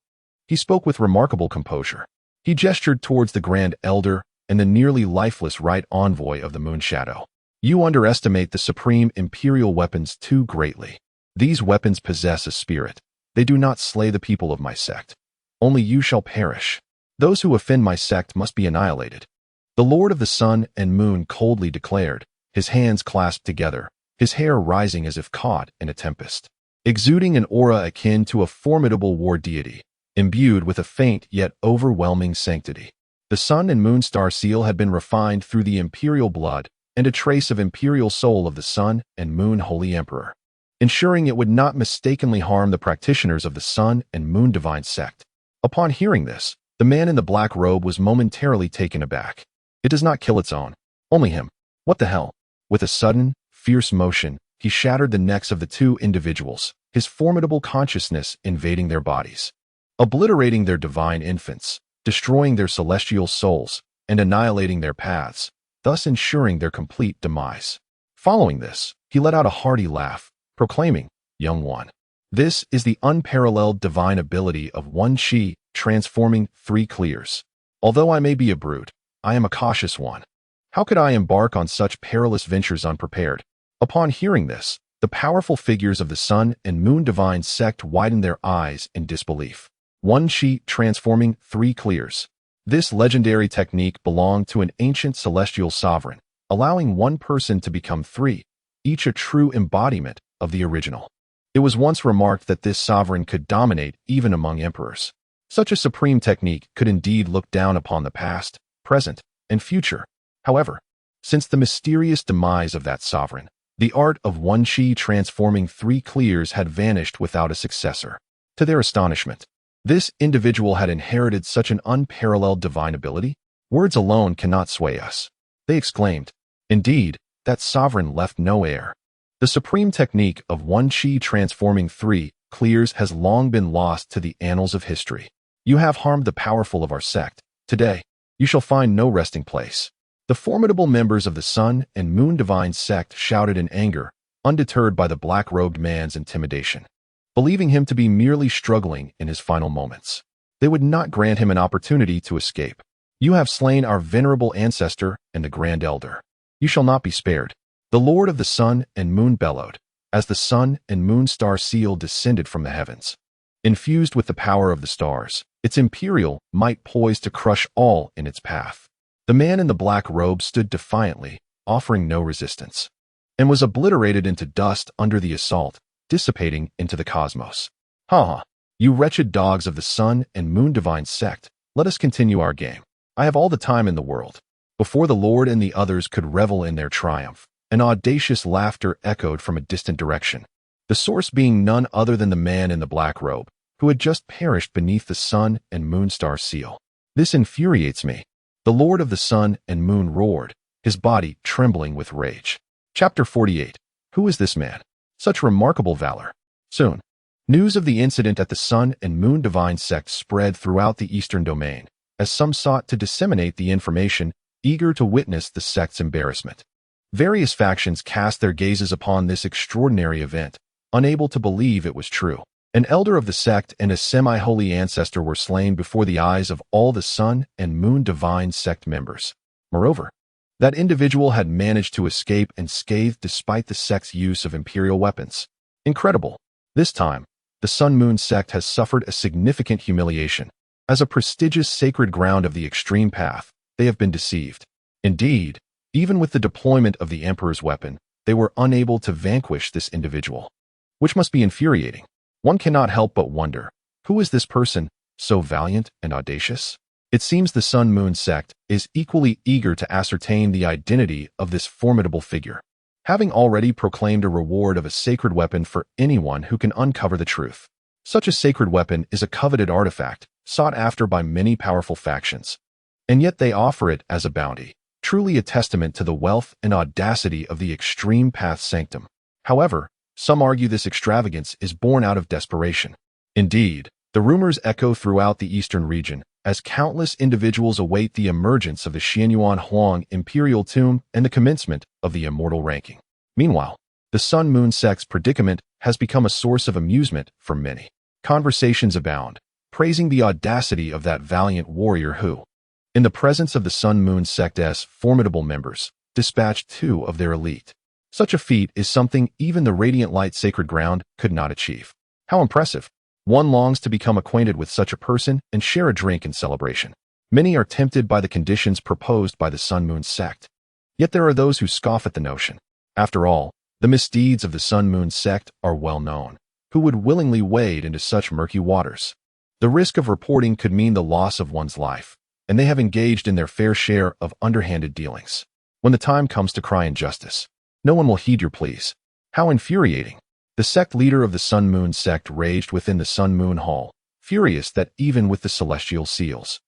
He spoke with remarkable composure. He gestured towards the Grand Elder and the nearly lifeless right envoy of the Moon Shadow. You underestimate the supreme imperial weapons too greatly. These weapons possess a spirit. They do not slay the people of my sect. Only you shall perish. Those who offend my sect must be annihilated. The Lord of the Sun and Moon coldly declared, his hands clasped together, his hair rising as if caught in a tempest, exuding an aura akin to a formidable war deity, imbued with a faint yet overwhelming sanctity. The Sun and Moon Star seal had been refined through the imperial blood and a trace of imperial soul of the Sun and Moon Holy Emperor, ensuring it would not mistakenly harm the practitioners of the Sun and Moon Divine Sect. Upon hearing this, the man in the black robe was momentarily taken aback. It does not kill its own, only him. What the hell? With a sudden, fierce motion, he shattered the necks of the 2 individuals, his formidable consciousness invading their bodies, obliterating their divine infants, destroying their celestial souls, and annihilating their paths, thus ensuring their complete demise. Following this, he let out a hearty laugh, proclaiming, "Young one, this is the unparalleled divine ability of one Qi transforming 3 clears. Although I may be a brute, I am a cautious one. How could I embark on such perilous ventures unprepared?" Upon hearing this, the powerful figures of the Sun and Moon Divine Sect widened their eyes in disbelief. One Qi transforming 3 clears. This legendary technique belonged to an ancient celestial sovereign, allowing one person to become 3, each a true embodiment of the original. It was once remarked that this sovereign could dominate even among emperors. Such a supreme technique could indeed look down upon the past, present, and future. However, since the mysterious demise of that sovereign, the art of one Qi transforming 3 clears had vanished without a successor. To their astonishment, this individual had inherited such an unparalleled divine ability. Words alone cannot sway us, they exclaimed. Indeed, that sovereign left no heir. The supreme technique of one Qi transforming 3 clears has long been lost to the annals of history. You have harmed the powerful of our sect. Today, you shall find no resting place. The formidable members of the Sun and Moon Divine Sect shouted in anger, undeterred by the black-robed man's intimidation. Believing him to be merely struggling in his final moments, they would not grant him an opportunity to escape. You have slain our venerable ancestor and the Grand Elder. You shall not be spared." The Lord of the Sun and Moon bellowed, as the Sun and Moon star seal descended from the heavens. Infused with the power of the stars, its imperial might poised to crush all in its path. The man in the black robe stood defiantly, offering no resistance, and was obliterated into dust under the assault, dissipating into the cosmos. "Ha ha! You wretched dogs of the Sun and Moon Divine Sect, let us continue our game. I have all the time in the world." Before the Lord and the others could revel in their triumph, an audacious laughter echoed from a distant direction, the source being none other than the man in the black robe, who had just perished beneath the Sun and Moon star seal. "This infuriates me," the Lord of the Sun and Moon roared, his body trembling with rage. Chapter 48. Who is this man? Such remarkable valor. Soon, news of the incident at the Sun and Moon Divine Sect spread throughout the Eastern Domain, as some sought to disseminate the information, eager to witness the sect's embarrassment. Various factions cast their gazes upon this extraordinary event, unable to believe it was true. An elder of the sect and a semi-holy ancestor were slain before the eyes of all the Sun and Moon Divine Sect members. Moreover, that individual had managed to escape unscathed despite the sect's use of imperial weapons. Incredible. This time, the Sun-Moon Sect has suffered a significant humiliation. As a prestigious sacred ground of the extreme path, they have been deceived. Indeed, even with the deployment of the Emperor's weapon, they were unable to vanquish this individual, which must be infuriating. One cannot help but wonder, who is this person, so valiant and audacious? It seems the Sun-Moon Sect is equally eager to ascertain the identity of this formidable figure, having already proclaimed a reward of a sacred weapon for anyone who can uncover the truth. Such a sacred weapon is a coveted artifact, sought after by many powerful factions, and yet they offer it as a bounty, truly a testament to the wealth and audacity of the extreme path sanctum. However, some argue this extravagance is born out of desperation. Indeed, the rumors echo throughout the eastern region, as countless individuals await the emergence of the Xianyuan Huang imperial tomb and the commencement of the immortal ranking. Meanwhile, the Sun-Moon Sect's predicament has become a source of amusement for many. Conversations abound, praising the audacity of that valiant warrior who, in the presence of the Sun-Moon Sect's formidable members, dispatched 2 of their elite. Such a feat is something even the Radiant Light Sacred Ground could not achieve. How impressive! One longs to become acquainted with such a person and share a drink in celebration. Many are tempted by the conditions proposed by the Sun-Moon Sect. Yet there are those who scoff at the notion. After all, the misdeeds of the Sun-Moon Sect are well known. Who would willingly wade into such murky waters? The risk of reporting could mean the loss of one's life, and they have engaged in their fair share of underhanded dealings. When the time comes to cry injustice, no one will heed your pleas. How infuriating! The sect leader of the Sun-Moon Sect raged within the Sun-Moon Hall, furious that even with the celestial seals,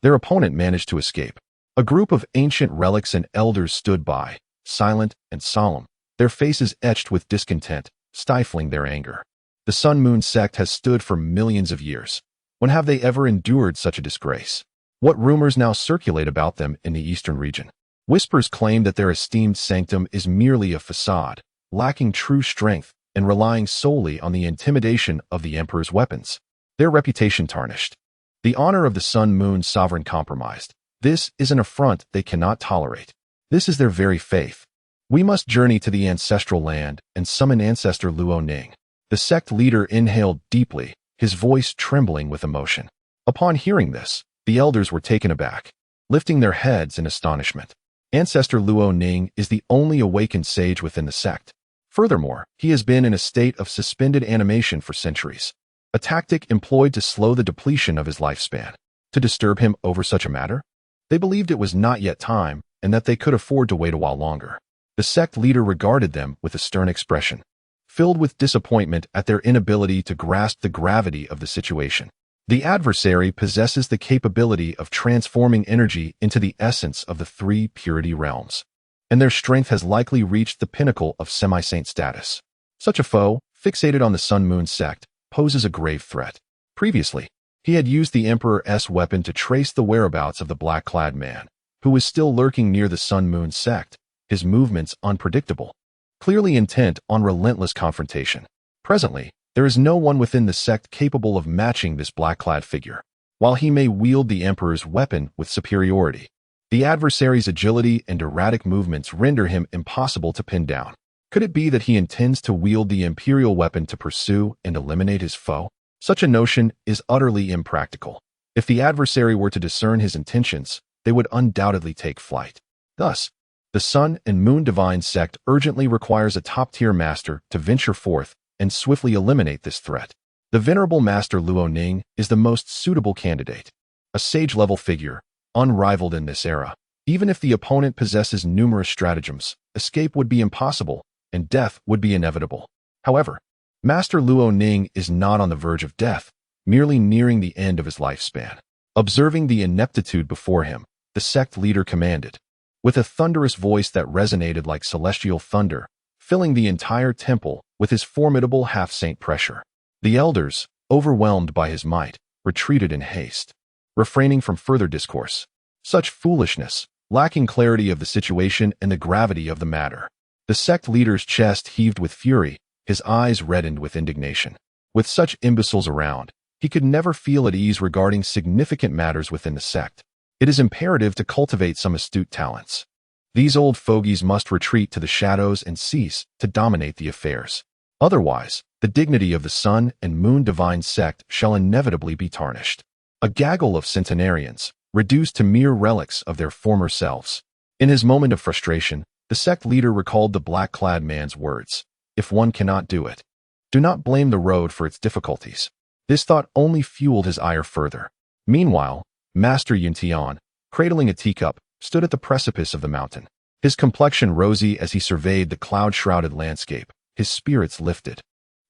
their opponent managed to escape. A group of ancient relics and elders stood by, silent and solemn, their faces etched with discontent, stifling their anger. The Sun-Moon Sect has stood for millions of years. When have they ever endured such a disgrace? What rumors now circulate about them in the eastern region? Whispers claim that their esteemed sanctum is merely a facade, lacking true strength and relying solely on the intimidation of the Emperor's weapons. Their reputation tarnished. The honor of the Sun-Moon sovereign compromised. This is an affront they cannot tolerate. This is their very faith. We must journey to the ancestral land and summon ancestor Luo Ning. The sect leader inhaled deeply, his voice trembling with emotion. Upon hearing this, the elders were taken aback, lifting their heads in astonishment. Ancestor Luo Ning is the only awakened sage within the sect. Furthermore, he has been in a state of suspended animation for centuries, a tactic employed to slow the depletion of his lifespan. To disturb him over such a matter? They believed it was not yet time and that they could afford to wait a while longer. The sect leader regarded them with a stern expression, filled with disappointment at their inability to grasp the gravity of the situation. The adversary possesses the capability of transforming energy into the essence of the 3 purity realms, and their strength has likely reached the pinnacle of semi-saint status. Such a foe, fixated on the Sun-Moon Sect, poses a grave threat. Previously, he had used the Emperor's weapon to trace the whereabouts of the black-clad man, who was still lurking near the Sun-Moon Sect, his movements unpredictable, clearly intent on relentless confrontation. Presently, there is no one within the sect capable of matching this black-clad figure. While he may wield the Emperor's weapon with superiority, the adversary's agility and erratic movements render him impossible to pin down. Could it be that he intends to wield the imperial weapon to pursue and eliminate his foe? Such a notion is utterly impractical. If the adversary were to discern his intentions, they would undoubtedly take flight. Thus, the Sun and Moon Divine Sect urgently requires a top-tier master to venture forth and swiftly eliminate this threat. The venerable Master Luo Ning is the most suitable candidate. A sage-level figure, unrivaled in this era. Even if the opponent possesses numerous stratagems, escape would be impossible, and death would be inevitable. However, Master Luo Ning is not on the verge of death, merely nearing the end of his lifespan. Observing the ineptitude before him, the sect leader commanded, with a thunderous voice that resonated like celestial thunder, filling the entire temple with his formidable half-saint pressure. The elders, overwhelmed by his might, retreated in haste, refraining from further discourse. Such foolishness, lacking clarity of the situation and the gravity of the matter. The sect leader's chest heaved with fury, his eyes reddened with indignation. With such imbeciles around, he could never feel at ease regarding significant matters within the sect. It is imperative to cultivate some astute talents. These old fogies must retreat to the shadows and cease to dominate the affairs. Otherwise, the dignity of the Sun and Moon Divine Sect shall inevitably be tarnished. A gaggle of centenarians, reduced to mere relics of their former selves. In his moment of frustration, the sect leader recalled the black-clad man's words, "If one cannot do it, do not blame the road for its difficulties." This thought only fueled his ire further. Meanwhile, Master Yuntian, cradling a teacup, stood at the precipice of the mountain. His complexion rosy as he surveyed the cloud-shrouded landscape, his spirits lifted.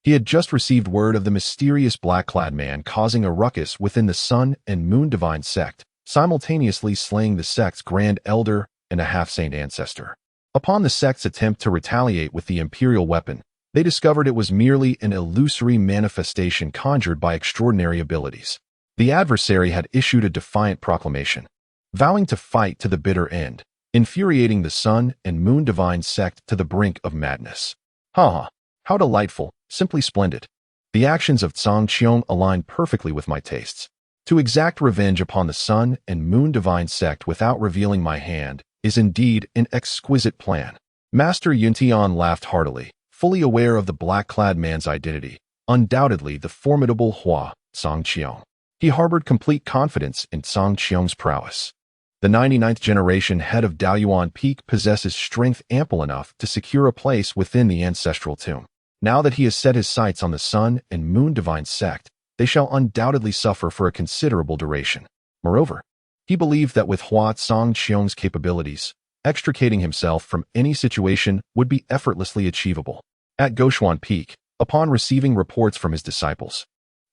He had just received word of the mysterious black-clad man causing a ruckus within the Sun and Moon Divine Sect, simultaneously slaying the sect's grand elder and a half-saint ancestor. Upon the sect's attempt to retaliate with the imperial weapon, they discovered it was merely an illusory manifestation conjured by extraordinary abilities. The adversary had issued a defiant proclamation, vowing to fight to the bitter end, infuriating the Sun and Moon Divine Sect to the brink of madness. Ha! How delightful, simply splendid. The actions of Tsang Qiong align perfectly with my tastes. To exact revenge upon the Sun and Moon Divine Sect without revealing my hand is indeed an exquisite plan. Master Yuntian laughed heartily, fully aware of the black-clad man's identity, undoubtedly the formidable Hua Tsang Qiong. He harbored complete confidence in Tsang Qiong's prowess. The 99th generation head of Daoyuan Peak possesses strength ample enough to secure a place within the ancestral tomb. Now that he has set his sights on the Sun and Moon Divine Sect, they shall undoubtedly suffer for a considerable duration. Moreover, he believed that with Hua Tsang Qiong's capabilities, extricating himself from any situation would be effortlessly achievable. At Daoyuan Peak, upon receiving reports from his disciples,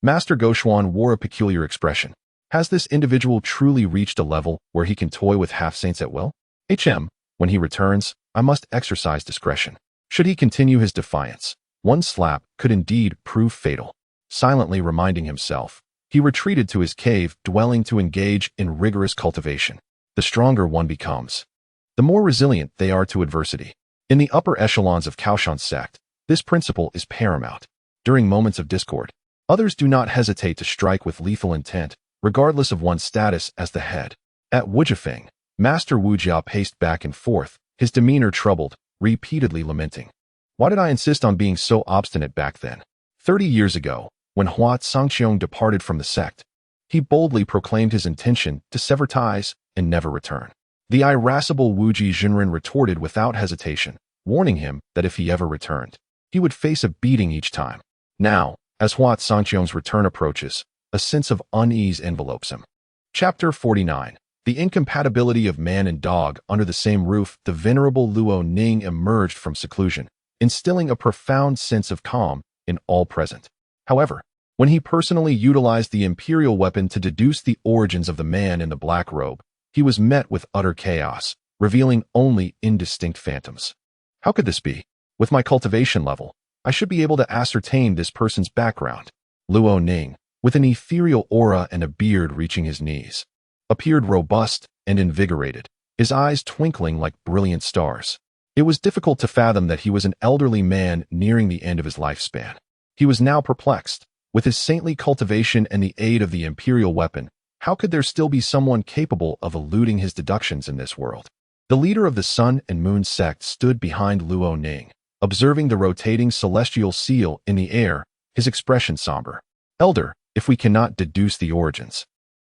Master Daoyuan wore a peculiar expression. Has this individual truly reached a level where he can toy with half-saints at will? When he returns, I must exercise discretion. Should he continue his defiance, one slap could indeed prove fatal. Silently reminding himself, he retreated to his cave dwelling to engage in rigorous cultivation. The stronger one becomes, the more resilient they are to adversity. In the upper echelons of Kaoshan sect, this principle is paramount. During moments of discord, others do not hesitate to strike with lethal intent, regardless of one's status as the head. At Wujifeng, Master Wu Jia paced back and forth, his demeanor troubled, repeatedly lamenting. Why did I insist on being so obstinate back then? 30 years ago, when Hua Tsangqiong departed from the sect, he boldly proclaimed his intention to sever ties and never return. The irascible Wu Ji Jinren retorted without hesitation, warning him that if he ever returned, he would face a beating each time. Now, as Hua Tsangqiong's return approaches, a sense of unease envelopes him. Chapter 49. The incompatibility of man and dog under the same roof. The venerable Luo Ning emerged from seclusion, instilling a profound sense of calm in all present. However, when he personally utilized the imperial weapon to deduce the origins of the man in the black robe, he was met with utter chaos, revealing only indistinct phantoms. How could this be? With my cultivation level, I should be able to ascertain this person's background. Luo Ning, with an ethereal aura and a beard reaching his knees, appeared robust and invigorated, his eyes twinkling like brilliant stars. It was difficult to fathom that he was an elderly man nearing the end of his lifespan. He was now perplexed. With his saintly cultivation and the aid of the imperial weapon, How could there still be someone capable of eluding his deductions in this world? The leader of the Sun and Moon sect stood behind Luo Ning, observing the rotating celestial seal in the air, his expression somber. Elder, if we cannot deduce the origins,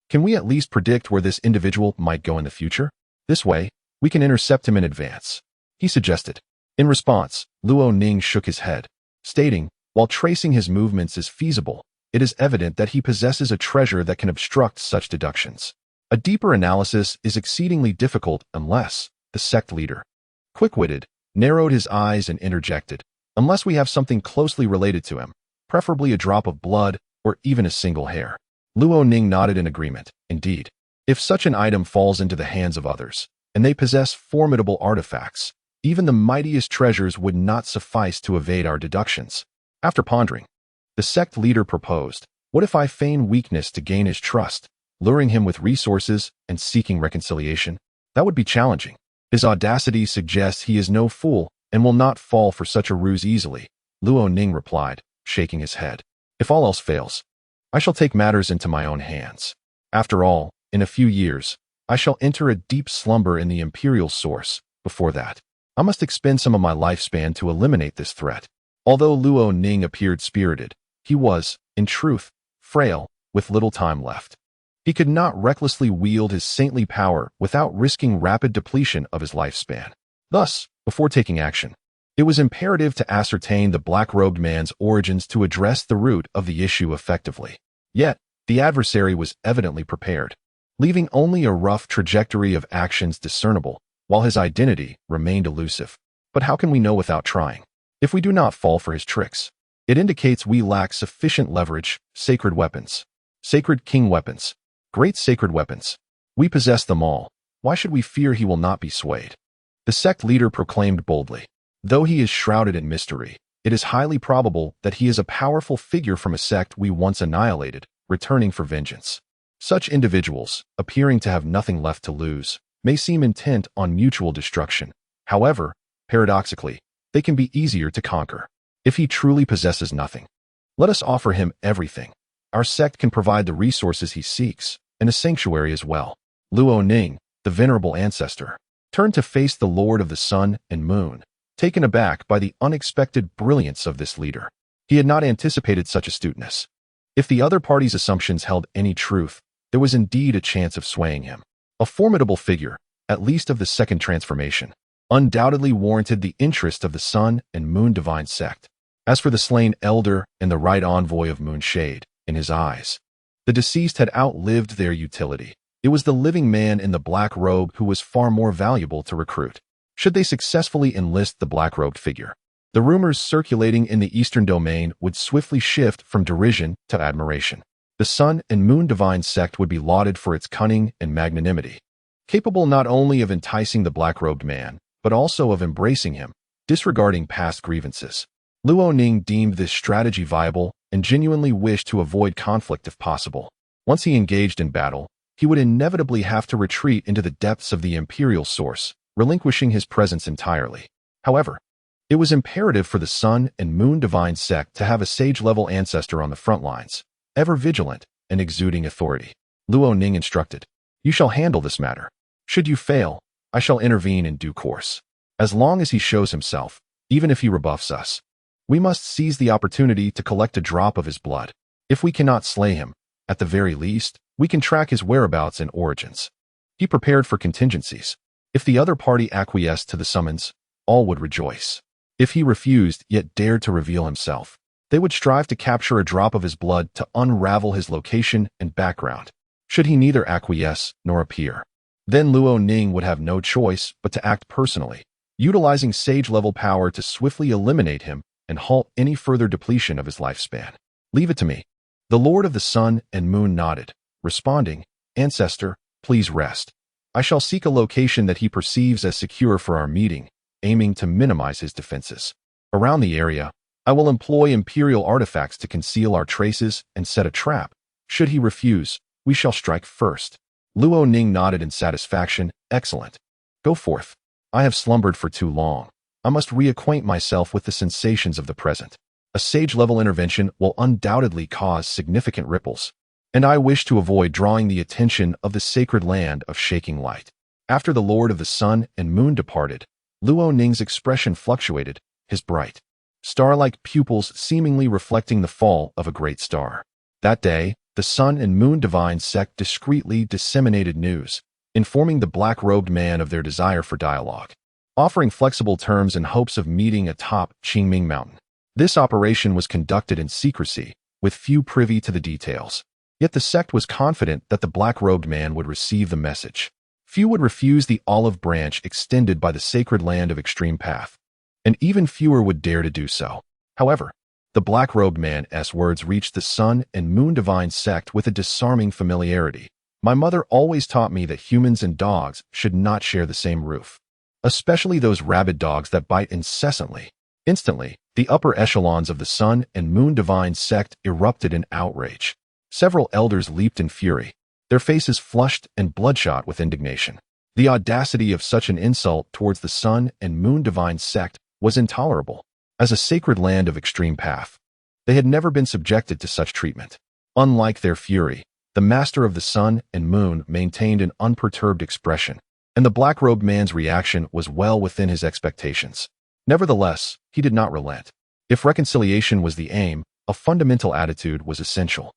can we at least predict where this individual might go in the future? This way, we can intercept him in advance, he suggested. In response, Luo Ning shook his head, stating, while tracing his movements is feasible, it is evident that he possesses a treasure that can obstruct such deductions. A deeper analysis is exceedingly difficult unless the sect leader, quick-witted, narrowed his eyes and interjected, unless we have something closely related to him, preferably a drop of blood or even a single hair. Luo Ning nodded in agreement. Indeed, if such an item falls into the hands of others, and they possess formidable artifacts, even the mightiest treasures would not suffice to evade our deductions. After pondering, the sect leader proposed, what if I feign weakness to gain his trust, luring him with resources and seeking reconciliation? That would be challenging. His audacity suggests he is no fool and will not fall for such a ruse easily, Luo Ning replied, shaking his head. If all else fails, I shall take matters into my own hands. After all, in a few years, I shall enter a deep slumber in the imperial source. Before that, I must expend some of my lifespan to eliminate this threat. Although Luo Ning appeared spirited, he was, in truth, frail, with little time left. He could not recklessly wield his saintly power without risking rapid depletion of his lifespan. Thus, before taking action, it was imperative to ascertain the black-robed man's origins to address the root of the issue effectively. Yet, the adversary was evidently prepared, leaving only a rough trajectory of actions discernible, while his identity remained elusive. But how can we know without trying? If we do not fall for his tricks, it indicates we lack sufficient leverage. Sacred weapons. Sacred king weapons. Great sacred weapons. We possess them all. Why should we fear he will not be swayed? The sect leader proclaimed boldly. Though he is shrouded in mystery, it is highly probable that he is a powerful figure from a sect we once annihilated, returning for vengeance. Such individuals, appearing to have nothing left to lose, may seem intent on mutual destruction. However, paradoxically, they can be easier to conquer. If he truly possesses nothing, let us offer him everything. Our sect can provide the resources he seeks, and a sanctuary as well. Luo Ning, the venerable ancestor, turned to face the Lord of the Sun and Moon, taken aback by the unexpected brilliance of this leader. He had not anticipated such astuteness. If the other party's assumptions held any truth, there was indeed a chance of swaying him. A formidable figure, at least of the second transformation, undoubtedly warranted the interest of the Sun and Moon divine sect. As for the slain elder and the right envoy of Moonshade, in his eyes, the deceased had outlived their utility. It was the living man in the black robe who was far more valuable to recruit, should they successfully enlist the black-robed figure. The rumors circulating in the eastern domain would swiftly shift from derision to admiration. The Sun and Moon divine sect would be lauded for its cunning and magnanimity, capable not only of enticing the black-robed man, but also of embracing him, disregarding past grievances. Luo Ning deemed this strategy viable and genuinely wished to avoid conflict if possible. Once he engaged in battle, he would inevitably have to retreat into the depths of the imperial source, relinquishing his presence entirely. However, it was imperative for the Sun and Moon divine sect to have a sage-level ancestor on the front lines, ever vigilant and exuding authority. Luo Ning instructed, "You shall handle this matter. Should you fail, I shall intervene in due course. As long as he shows himself, even if he rebuffs us, we must seize the opportunity to collect a drop of his blood. If we cannot slay him, at the very least, we can track his whereabouts and origins." He prepared for contingencies. If the other party acquiesced to the summons, all would rejoice. If he refused yet dared to reveal himself, they would strive to capture a drop of his blood to unravel his location and background. Should he neither acquiesce nor appear, then Luo Ning would have no choice but to act personally, utilizing sage-level power to swiftly eliminate him and halt any further depletion of his lifespan. "Leave it to me." The Lord of the Sun and Moon nodded, responding, "Ancestor, please rest. I shall seek a location that he perceives as secure for our meeting, aiming to minimize his defenses. Around the area, I will employ imperial artifacts to conceal our traces and set a trap. Should he refuse, we shall strike first." Luo Ning nodded in satisfaction. "Excellent. Go forth. I have slumbered for too long. I must reacquaint myself with the sensations of the present. A sage-level intervention will undoubtedly cause significant ripples." and I wish to avoid drawing the attention of the sacred land of shaking light. After the Lord of the Sun and Moon departed, Luo Ning's expression fluctuated, his bright, star-like pupils seemingly reflecting the fall of a great star. That day, the Sun and Moon Divine Sect discreetly disseminated news, informing the black-robed man of their desire for dialogue, offering flexible terms in hopes of meeting atop Qingming Mountain. This operation was conducted in secrecy, with few privy to the details. Yet the sect was confident that the black-robed man would receive the message. Few would refuse the olive branch extended by the sacred land of Extreme Path, and even fewer would dare to do so. However, the black-robed man's words reached the Sun and Moon Divine Sect with a disarming familiarity. My mother always taught me that humans and dogs should not share the same roof, especially those rabid dogs that bite incessantly. Instantly, the upper echelons of the Sun and Moon Divine Sect erupted in outrage. Several elders leaped in fury, their faces flushed and bloodshot with indignation. The audacity of such an insult towards the Sun and Moon Divine Sect was intolerable. As a sacred land of Extreme Path, they had never been subjected to such treatment. Unlike their fury, the Master of the Sun and Moon maintained an unperturbed expression, and the black-robed man's reaction was well within his expectations. Nevertheless, he did not relent. If reconciliation was the aim, a fundamental attitude was essential.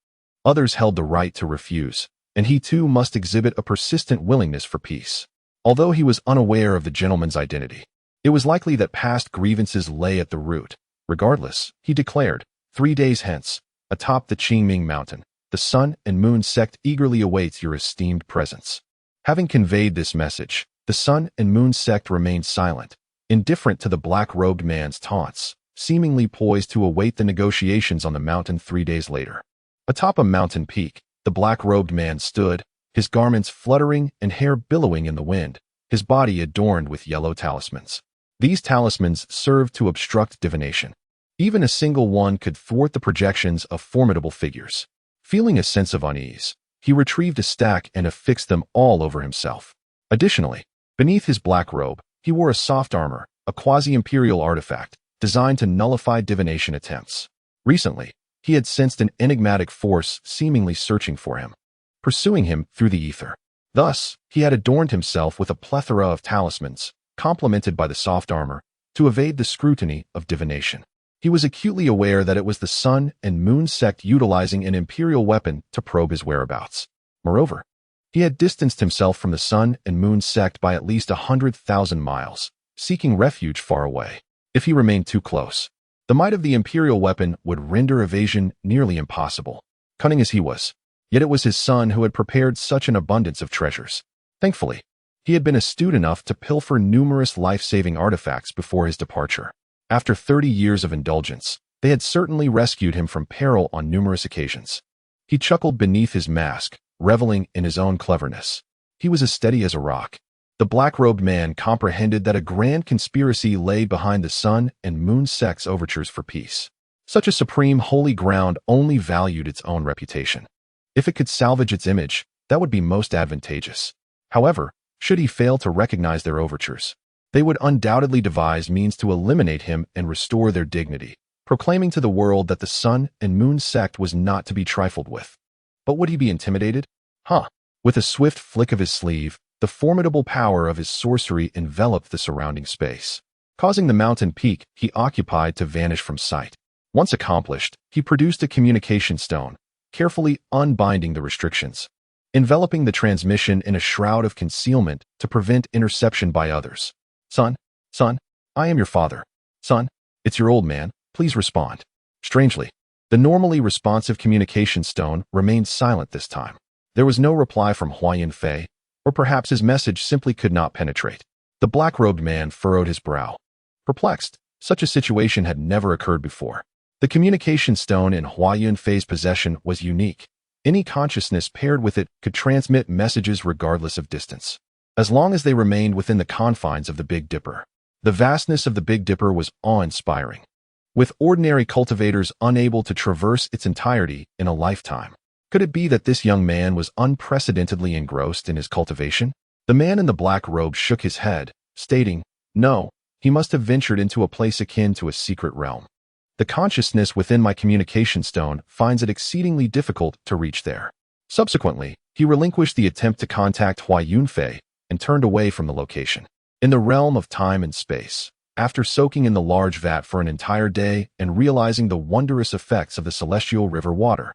Others held the right to refuse, and he too must exhibit a persistent willingness for peace. Although he was unaware of the gentleman's identity, it was likely that past grievances lay at the root. Regardless, he declared, 3 days hence, atop the Qingming Mountain, the Sun and Moon Sect eagerly awaits your esteemed presence. Having conveyed this message, the Sun and Moon Sect remained silent, indifferent to the black-robed man's taunts, seemingly poised to await the negotiations on the mountain 3 days later. Atop a mountain peak, the black-robed man stood, his garments fluttering and hair billowing in the wind, his body adorned with yellow talismans. These talismans served to obstruct divination. Even a single one could thwart the projections of formidable figures. Feeling a sense of unease, he retrieved a stack and affixed them all over himself. Additionally, beneath his black robe, he wore a soft armor, a quasi-imperial artifact, designed to nullify divination attempts. Recently, he had sensed an enigmatic force seemingly searching for him, pursuing him through the ether. Thus, he had adorned himself with a plethora of talismans, complemented by the soft armor, to evade the scrutiny of divination. He was acutely aware that it was the Sun and Moon Sect utilizing an imperial weapon to probe his whereabouts. Moreover, he had distanced himself from the Sun and Moon Sect by at least 100,000 miles, seeking refuge far away. If he remained too close, the might of the imperial weapon would render evasion nearly impossible. Cunning as he was, yet it was his son who had prepared such an abundance of treasures. Thankfully, he had been astute enough to pilfer numerous life-saving artifacts before his departure. After 30 years of indulgence, they had certainly rescued him from peril on numerous occasions. He chuckled beneath his mask, reveling in his own cleverness. He was as steady as a rock. The black-robed man comprehended that a grand conspiracy lay behind the Sun and Moon Sect's overtures for peace. Such a supreme holy ground only valued its own reputation. If it could salvage its image, that would be most advantageous. However, should he fail to recognize their overtures, they would undoubtedly devise means to eliminate him and restore their dignity, proclaiming to the world that the Sun and Moon Sect was not to be trifled with. But would he be intimidated? With a swift flick of his sleeve, the formidable power of his sorcery enveloped the surrounding space, causing the mountain peak he occupied to vanish from sight. Once accomplished, he produced a communication stone, carefully unbinding the restrictions, enveloping the transmission in a shroud of concealment to prevent interception by others. Son, I am your father. Son, it's your old man, please respond. Strangely, the normally responsive communication stone remained silent this time. There was no reply from Hua Yunfei, or perhaps his message simply could not penetrate. The black-robed man furrowed his brow. Perplexed, such a situation had never occurred before. The communication stone in Hua Yunfei's possession was unique. Any consciousness paired with it could transmit messages regardless of distance, as long as they remained within the confines of the Big Dipper. The vastness of the Big Dipper was awe-inspiring, with ordinary cultivators unable to traverse its entirety in a lifetime. Could it be that this young man was unprecedentedly engrossed in his cultivation? The man in the black robe shook his head, stating, "No, he must have ventured into a place akin to a secret realm. The consciousness within my communication stone finds it exceedingly difficult to reach there." Subsequently, he relinquished the attempt to contact Hua Yunfei and turned away from the location. In the realm of time and space, after soaking in the large vat for an entire day and realizing the wondrous effects of the celestial river water,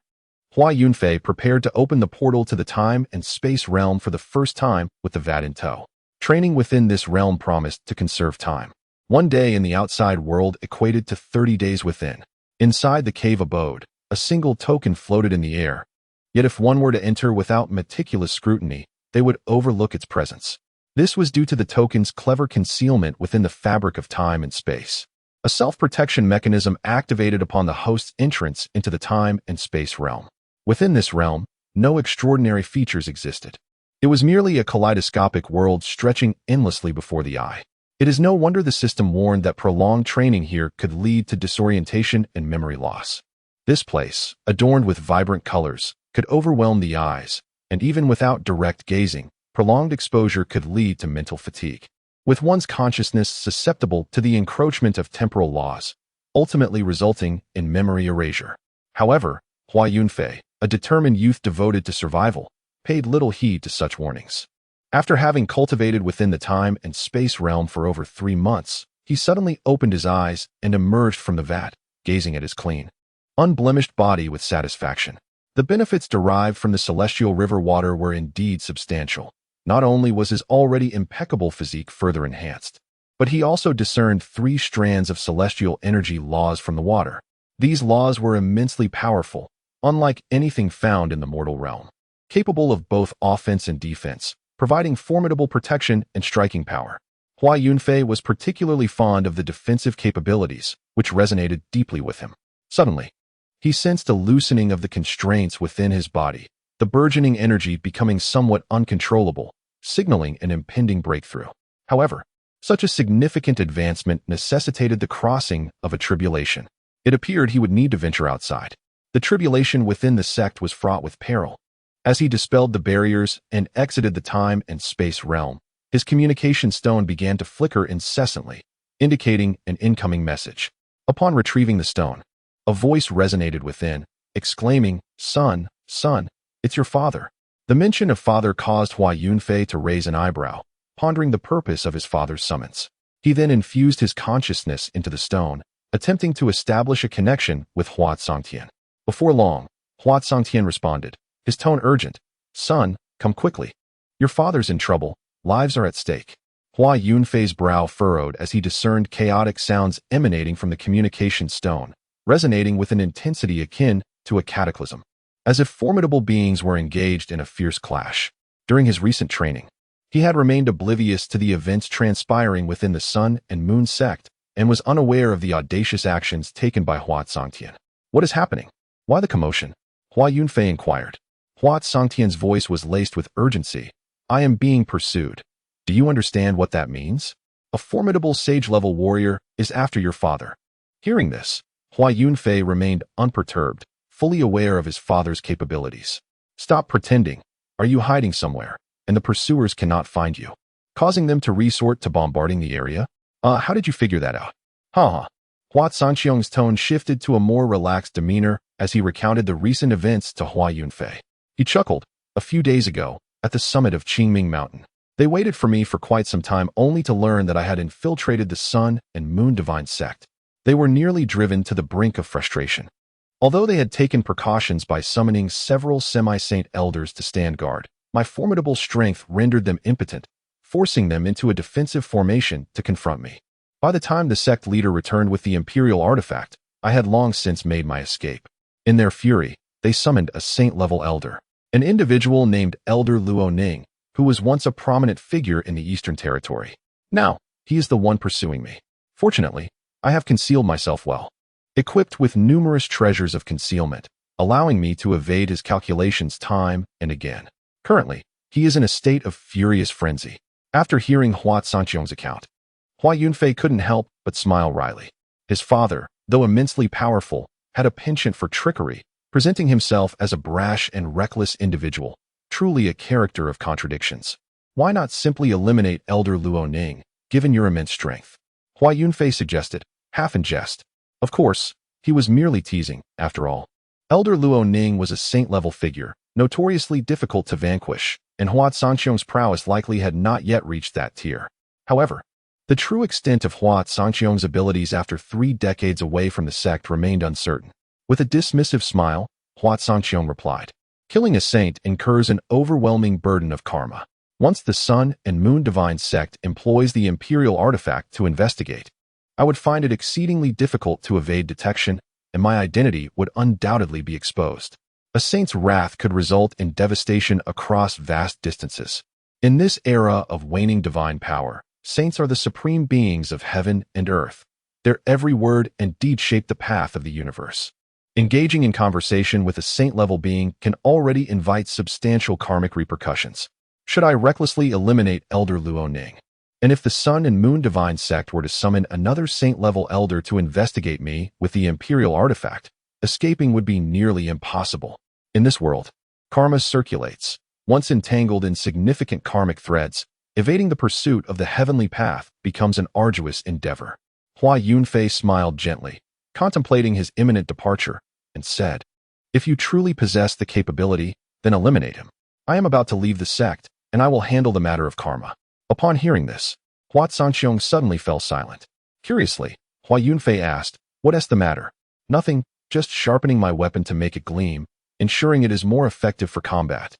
Hua Yunfei prepared to open the portal to the time and space realm for the first time with the vat in tow. Training within this realm promised to conserve time. One day in the outside world equated to 30 days within. Inside the cave abode, a single token floated in the air. Yet if one were to enter without meticulous scrutiny, they would overlook its presence. This was due to the token's clever concealment within the fabric of time and space. A self-protection mechanism activated upon the host's entrance into the time and space realm. Within this realm, no extraordinary features existed. It was merely a kaleidoscopic world stretching endlessly before the eye. It is no wonder the system warned that prolonged training here could lead to disorientation and memory loss. This place, adorned with vibrant colors, could overwhelm the eyes, and even without direct gazing, prolonged exposure could lead to mental fatigue, with one's consciousness susceptible to the encroachment of temporal laws, ultimately resulting in memory erasure. However, Hua Yunfei, a determined youth devoted to survival, paid little heed to such warnings. After having cultivated within the time and space realm for over 3 months, he suddenly opened his eyes and emerged from the vat, gazing at his clean, unblemished body with satisfaction. The benefits derived from the celestial river water were indeed substantial. Not only was his already impeccable physique further enhanced, but he also discerned 3 strands of celestial energy laws from the water. These laws were immensely powerful, unlike anything found in the mortal realm, capable of both offense and defense, providing formidable protection and striking power. Hua Yunfei was particularly fond of the defensive capabilities, which resonated deeply with him. Suddenly, he sensed a loosening of the constraints within his body, the burgeoning energy becoming somewhat uncontrollable, signaling an impending breakthrough. However, such a significant advancement necessitated the crossing of a tribulation. It appeared he would need to venture outside. The tribulation within the sect was fraught with peril. As he dispelled the barriers and exited the time and space realm, his communication stone began to flicker incessantly, indicating an incoming message. Upon retrieving the stone, a voice resonated within, exclaiming, "Son, son, it's your father." The mention of father caused Hua Yunfei to raise an eyebrow, pondering the purpose of his father's summons. He then infused his consciousness into the stone, attempting to establish a connection with Hua Songtian. Before long, Hua Songtian responded, his tone urgent, "Son, come quickly. Your father's in trouble, lives are at stake." Hua Yunfei's brow furrowed as he discerned chaotic sounds emanating from the communication stone, resonating with an intensity akin to a cataclysm, as if formidable beings were engaged in a fierce clash. During his recent training, he had remained oblivious to the events transpiring within the Sun and Moon sect and was unaware of the audacious actions taken by Hua Songtian. "What is happening? Why the commotion?" Hua Yunfei inquired. Hua Songtian's voice was laced with urgency. "I am being pursued. Do you understand what that means? A formidable sage-level warrior is after your father." Hearing this, Hua Yunfei remained unperturbed, fully aware of his father's capabilities. "Stop pretending. Are you hiding somewhere, and the pursuers cannot find you, causing them to resort to bombarding the area? How did you figure that out?" Hua Songtian's tone shifted to a more relaxed demeanor as he recounted the recent events to Hua Yunfei. He chuckled. "A few days ago, at the summit of Qingming Mountain, they waited for me for quite some time only to learn that I had infiltrated the Sun and Moon Divine sect. They were nearly driven to the brink of frustration. Although they had taken precautions by summoning several semi-saint elders to stand guard, my formidable strength rendered them impotent, forcing them into a defensive formation to confront me. By the time the sect leader returned with the imperial artifact, I had long since made my escape. In their fury, they summoned a saint-level elder, an individual named Elder Luo Ning, who was once a prominent figure in the Eastern Territory. Now, he is the one pursuing me. Fortunately, I have concealed myself well, equipped with numerous treasures of concealment, allowing me to evade his calculations time and again. Currently, he is in a state of furious frenzy." After hearing Hua Songtian's account, Hua Yunfei couldn't help but smile wryly. His father, though immensely powerful, had a penchant for trickery, presenting himself as a brash and reckless individual, truly a character of contradictions. "Why not simply eliminate Elder Luo Ning, given your immense strength?" Hua Yunfei suggested, half in jest. Of course, he was merely teasing, after all. Elder Luo Ning was a saint-level figure, notoriously difficult to vanquish, and Hua Sangqiong's prowess likely had not yet reached that tier. However, the true extent of Hua Sangqiong's abilities after 3 decades away from the sect remained uncertain. With a dismissive smile, Hua Sangqiong replied, "Killing a saint incurs an overwhelming burden of karma. Once the Sun and Moon Divine Sect employs the Imperial artifact to investigate, I would find it exceedingly difficult to evade detection, and my identity would undoubtedly be exposed. A saint's wrath could result in devastation across vast distances. In this era of waning divine power, saints are the supreme beings of heaven and earth. Their every word and deed shape the path of the universe. Engaging in conversation with a saint-level being can already invite substantial karmic repercussions. Should I recklessly eliminate Elder Luo Ning? And if the Sun and Moon Divine Sect were to summon another saint-level elder to investigate me with the Imperial artifact, escaping would be nearly impossible. In this world, karma circulates. Once entangled in significant karmic threads, evading the pursuit of the heavenly path becomes an arduous endeavor." Hua Yunfei smiled gently, contemplating his imminent departure, and said, "If you truly possess the capability, then eliminate him. I am about to leave the sect, and I will handle the matter of karma." Upon hearing this, Hua Sangqiong suddenly fell silent. Curiously, Hua Yunfei asked, "What is the matter?" "Nothing, just sharpening my weapon to make it gleam, ensuring it is more effective for combat."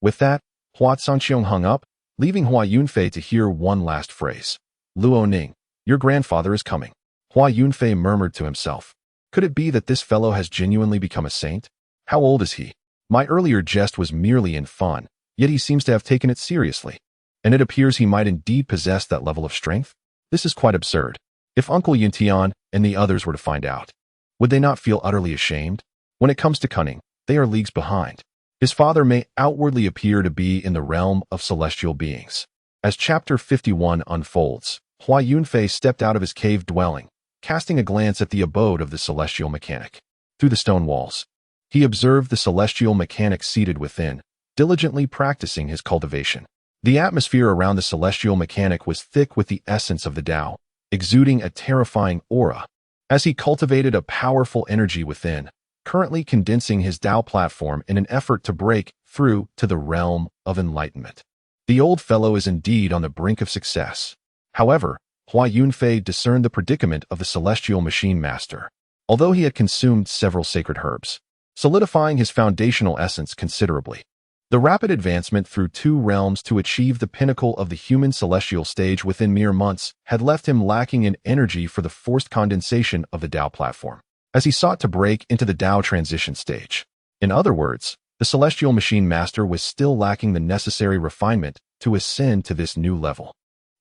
With that, Hua Sangqiong hung up, leaving Hua Yunfei to hear one last phrase. "Luo Ning, your grandfather is coming." Hua Yunfei murmured to himself. Could it be that this fellow has genuinely become a saint? How old is he? My earlier jest was merely in fun, yet he seems to have taken it seriously. And it appears he might indeed possess that level of strength? This is quite absurd. If Uncle Yuntian and the others were to find out, would they not feel utterly ashamed? When it comes to cunning, they are leagues behind. His father may outwardly appear to be in the realm of celestial beings. As Chapter 51 unfolds, Hua Yunfei stepped out of his cave dwelling, casting a glance at the abode of the celestial mechanic. Through the stone walls, he observed the celestial mechanic seated within, diligently practicing his cultivation. The atmosphere around the celestial mechanic was thick with the essence of the Tao, exuding a terrifying aura. As he cultivated a powerful energy within, currently condensing his Tao platform in an effort to break through to the realm of enlightenment. The old fellow is indeed on the brink of success. However, Hua Yunfei discerned the predicament of the celestial machine master. Although he had consumed several sacred herbs, solidifying his foundational essence considerably, the rapid advancement through 2 realms to achieve the pinnacle of the human celestial stage within mere months had left him lacking in energy for the forced condensation of the Tao platform, as he sought to break into the Tao transition stage. In other words, the celestial machine master was still lacking the necessary refinement to ascend to this new level.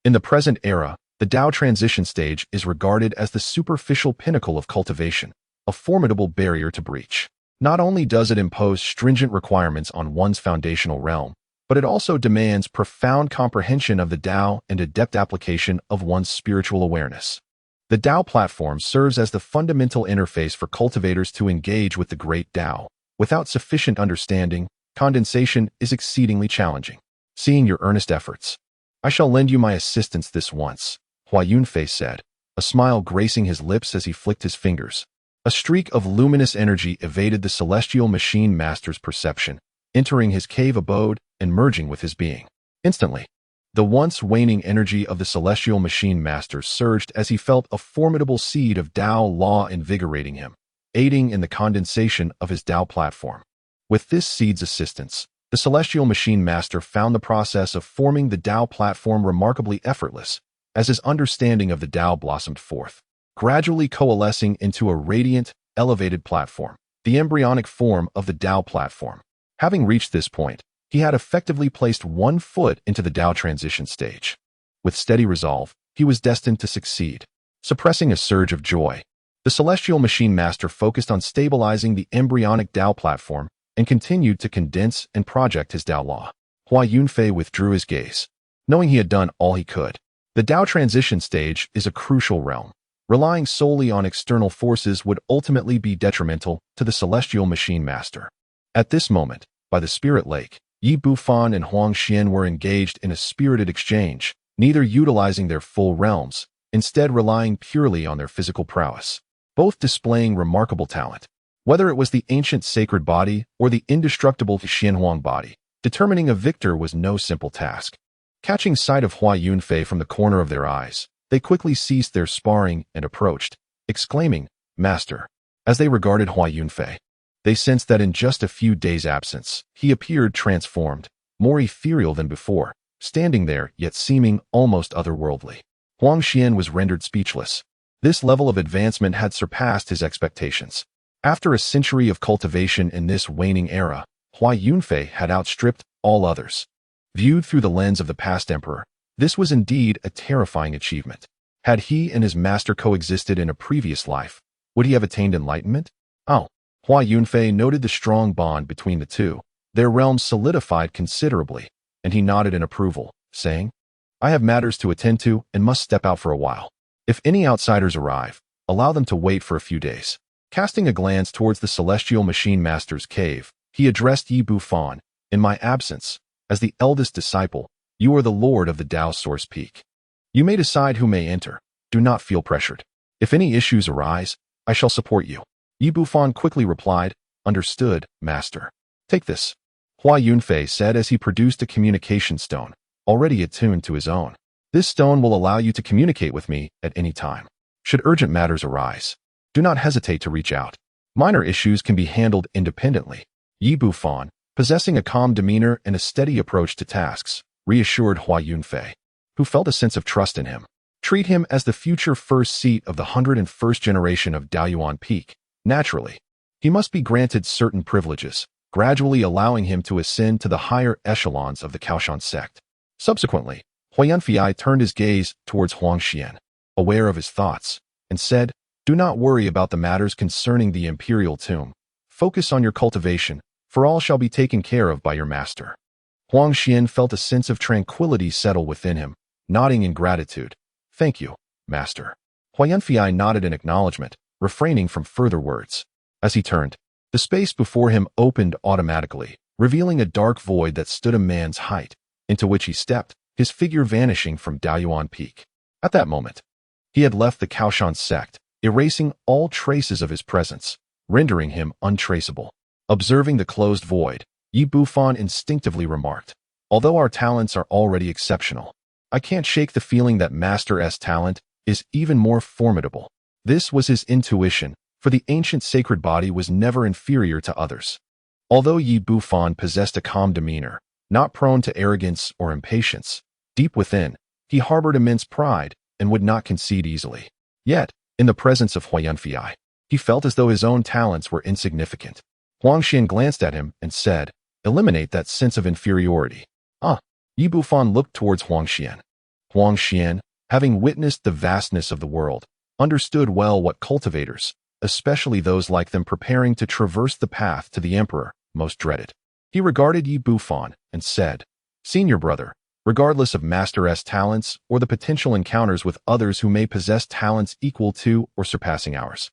In the present era, the Tao transition stage is regarded as the superficial pinnacle of cultivation, a formidable barrier to breach. Not only does it impose stringent requirements on one's foundational realm, but it also demands profound comprehension of the Tao and adept application of one's spiritual awareness. The Tao platform serves as the fundamental interface for cultivators to engage with the great Tao. Without sufficient understanding, condensation is exceedingly challenging. Seeing your earnest efforts, I shall lend you my assistance this once, Hua Yunfei said, a smile gracing his lips as he flicked his fingers. A streak of luminous energy evaded the celestial machine master's perception, entering his cave abode and merging with his being. Instantly, the once waning energy of the celestial machine master surged as he felt a formidable seed of Tao law invigorating him, aiding in the condensation of his Tao platform. With this seed's assistance, the celestial machine master found the process of forming the Tao platform remarkably effortless, as his understanding of the Tao blossomed forth, gradually coalescing into a radiant, elevated platform, the embryonic form of the Tao platform. Having reached this point, he had effectively placed 1 foot into the Tao transition stage. With steady resolve, he was destined to succeed. Suppressing a surge of joy, the celestial machine master focused on stabilizing the embryonic Tao platform and continued to condense and project his Tao law. Hua Yunfei withdrew his gaze, knowing he had done all he could. The Tao transition stage is a crucial realm. Relying solely on external forces would ultimately be detrimental to the celestial machine master. At this moment, by the Spirit Lake, Yi Bufan and Huang Xian were engaged in a spirited exchange, neither utilizing their full realms, instead relying purely on their physical prowess. Both displaying remarkable talent. Whether it was the ancient sacred body or the indestructible Xianhuang body, determining a victor was no simple task. Catching sight of Hua Yunfei from the corner of their eyes, they quickly ceased their sparring and approached, exclaiming, "Master." As they regarded Hua Yunfei, they sensed that in just a few days' absence, he appeared transformed, more ethereal than before, standing there yet seeming almost otherworldly. Huang Xian was rendered speechless. This level of advancement had surpassed his expectations. After a century of cultivation in this waning era, Hua Yunfei had outstripped all others. Viewed through the lens of the past emperor, this was indeed a terrifying achievement. Had he and his master coexisted in a previous life, would he have attained enlightenment? Oh, Hua Yunfei noted the strong bond between the two. Their realms solidified considerably, and he nodded in approval, saying, "I have matters to attend to and must step out for a while. If any outsiders arrive, allow them to wait for a few days." Casting a glance towards the celestial machine master's cave, he addressed Yi Bufan, "In my absence, as the eldest disciple, you are the lord of the Dao Source Peak. You may decide who may enter. Do not feel pressured. If any issues arise, I shall support you." Yi Bufan quickly replied, "Understood, master." "Take this," Hua Yunfei said as he produced a communication stone, already attuned to his own. "This stone will allow you to communicate with me at any time. Should urgent matters arise, do not hesitate to reach out. Minor issues can be handled independently." Yi Bufan, possessing a calm demeanor and a steady approach to tasks, reassured Hua Yunfei, who felt a sense of trust in him. Treat him as the future first seat of the 101st generation of Daoyuan Peak. Naturally, he must be granted certain privileges, gradually allowing him to ascend to the higher echelons of the Daoyuan sect. Subsequently, Hua Yunfei turned his gaze towards Huang Xian, aware of his thoughts, and said, "Do not worry about the matters concerning the imperial tomb. Focus on your cultivation, for all shall be taken care of by your master." Huang Xian felt a sense of tranquility settle within him, nodding in gratitude. "Thank you, master." Hua Yunfei nodded in acknowledgement, refraining from further words. As he turned, the space before him opened automatically, revealing a dark void that stood a man's height, into which he stepped, his figure vanishing from Daoyuan Peak. At that moment, he had left the Daoyuan sect, erasing all traces of his presence, rendering him untraceable. Observing the closed void, Yi Bufan instinctively remarked, "Although our talents are already exceptional, I can't shake the feeling that Master S talent is even more formidable." This was his intuition, for the ancient sacred body was never inferior to others. Although Yi Bufan possessed a calm demeanor, not prone to arrogance or impatience, deep within, he harbored immense pride and would not concede easily. Yet, in the presence of Hua Yunfei, he felt as though his own talents were insignificant. Huang Xian glanced at him and said, "Eliminate that sense of inferiority." Yi Bufan looked towards Huang Xian. Huang Xian, having witnessed the vastness of the world, understood well what cultivators, especially those like them preparing to traverse the path to the emperor, most dreaded. He regarded Yi Bufan and said, "Senior brother, regardless of Master S talents or the potential encounters with others who may possess talents equal to or surpassing ours,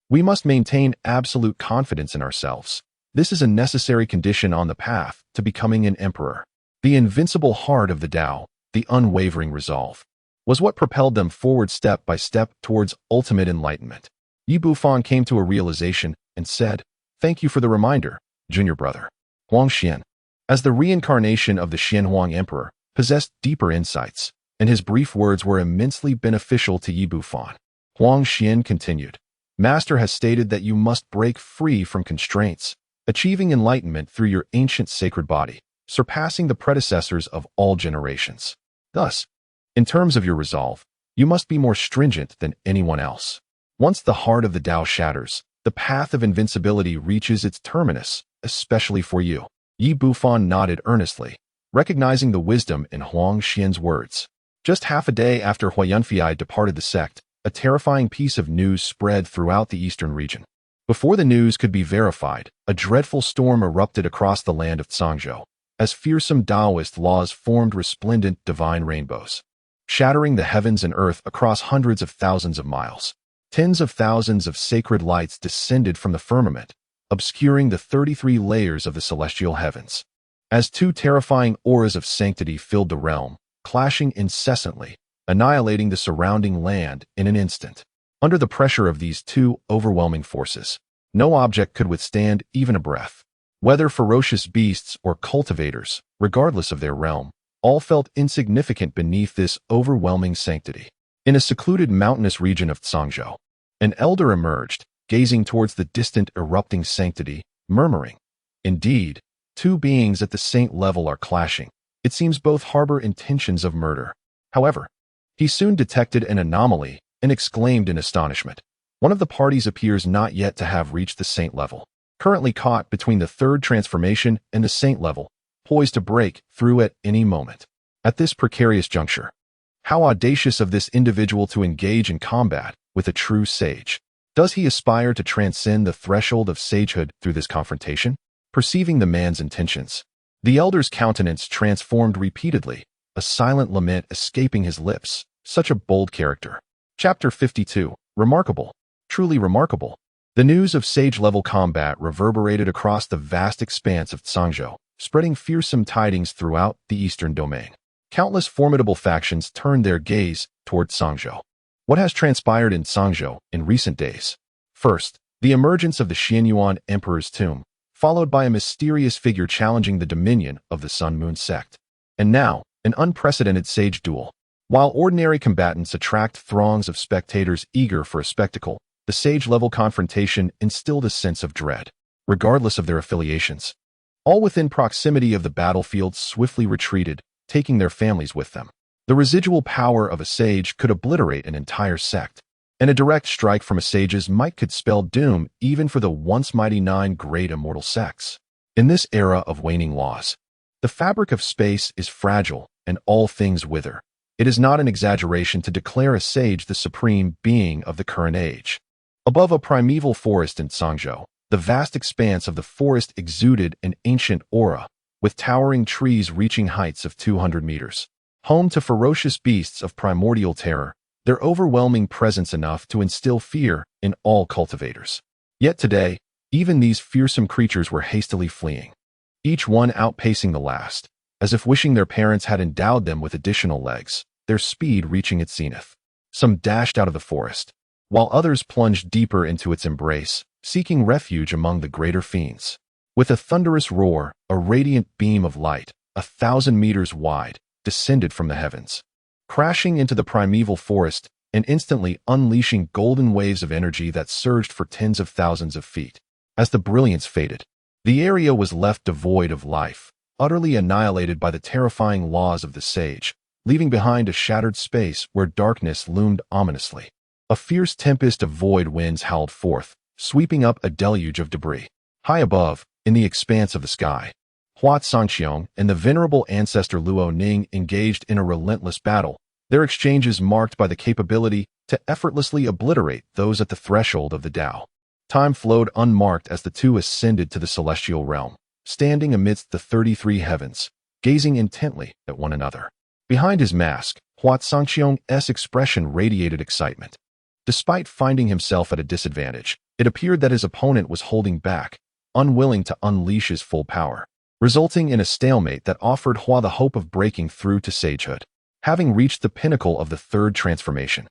we must maintain absolute confidence in ourselves. This is a necessary condition on the path to becoming an emperor." The invincible heart of the Tao, the unwavering resolve, was what propelled them forward step by step towards ultimate enlightenment. Yi Bufan came to a realization and said, "Thank you for the reminder, junior brother." Huang Xian, as the reincarnation of the Xianhuang Emperor, possessed deeper insights, and his brief words were immensely beneficial to Yi Bufan. Huang Xian continued, "Master has stated that you must break free from constraints, achieving enlightenment through your ancient sacred body, surpassing the predecessors of all generations. Thus, in terms of your resolve, you must be more stringent than anyone else. Once the heart of the Tao shatters, the path of invincibility reaches its terminus, especially for you." Yi Bufan nodded earnestly, recognizing the wisdom in Huang Xian's words. Just half a day after Hua Yunfei departed the sect, a terrifying piece of news spread throughout the eastern region. Before the news could be verified, a dreadful storm erupted across the land of Zhangzhou, as fearsome Taoist laws formed resplendent divine rainbows, shattering the heavens and earth across hundreds of thousands of miles. Tens of thousands of sacred lights descended from the firmament, obscuring the 33 layers of the celestial heavens. As two terrifying auras of sanctity filled the realm, clashing incessantly, annihilating the surrounding land in an instant. Under the pressure of these two overwhelming forces, No object could withstand even a breath. Whether ferocious beasts or cultivators, regardless of their realm, all felt insignificant beneath this overwhelming sanctity. In a secluded mountainous region of Zhangzhou, an elder emerged, gazing towards the distant erupting sanctity, murmuring, "Indeed, two beings at the saint level are clashing. It seems both harbor intentions of murder." However, he soon detected an anomaly and exclaimed in astonishment. One of the parties appears not yet to have reached the saint level, currently caught between the third transformation and the saint level, poised to break through at any moment. At this precarious juncture, how audacious of this individual to engage in combat with a true sage. Does he aspire to transcend the threshold of sagehood through this confrontation? Perceiving the man's intentions, the elder's countenance transformed repeatedly, a silent lament escaping his lips. Such a bold character. Chapter 52. Remarkable. Truly remarkable. The news of sage-level combat reverberated across the vast expanse of Zhangzhou, spreading fearsome tidings throughout the eastern domain. Countless formidable factions turned their gaze toward Zhangzhou. What has transpired in Zhangzhou in recent days? First, the emergence of the Daoyuan Emperor's tomb, followed by a mysterious figure challenging the dominion of the Sun-Moon sect. And now, an unprecedented sage duel. While ordinary combatants attract throngs of spectators eager for a spectacle, the sage-level confrontation instilled a sense of dread, regardless of their affiliations. All within proximity of the battlefield swiftly retreated, taking their families with them. The residual power of a sage could obliterate an entire sect, and a direct strike from a sage's might could spell doom even for the once mighty 9 great immortal sects. In this era of waning laws, the fabric of space is fragile and all things wither. It is not an exaggeration to declare a sage the supreme being of the current age. Above a primeval forest in Zhangzhou, the vast expanse of the forest exuded an ancient aura, with towering trees reaching heights of 200 meters. Home to ferocious beasts of primordial terror, their overwhelming presence enough to instill fear in all cultivators. Yet today, even these fearsome creatures were hastily fleeing, each one outpacing the last, as if wishing their parents had endowed them with additional legs, their speed reaching its zenith. Some dashed out of the forest, while others plunged deeper into its embrace, seeking refuge among the greater fiends. With a thunderous roar, a radiant beam of light, 1,000 meters wide, descended from the heavens, crashing into the primeval forest and instantly unleashing golden waves of energy that surged for tens of thousands of feet. As the brilliance faded, the area was left devoid of life, utterly annihilated by the terrifying laws of the sage, leaving behind a shattered space where darkness loomed ominously. A fierce tempest of void winds howled forth, sweeping up a deluge of debris. High above, in the expanse of the sky, Hua Yunfei and the venerable ancestor Luo Ning engaged in a relentless battle, their exchanges marked by the capability to effortlessly obliterate those at the threshold of the Tao. Time flowed unmarked as the two ascended to the celestial realm, standing amidst the 33 heavens, gazing intently at one another. Behind his mask, Hua Yunfei's expression radiated excitement. Despite finding himself at a disadvantage, it appeared that his opponent was holding back, unwilling to unleash his full power, resulting in a stalemate that offered Hua the hope of breaking through to sagehood. Having reached the pinnacle of the third transformation,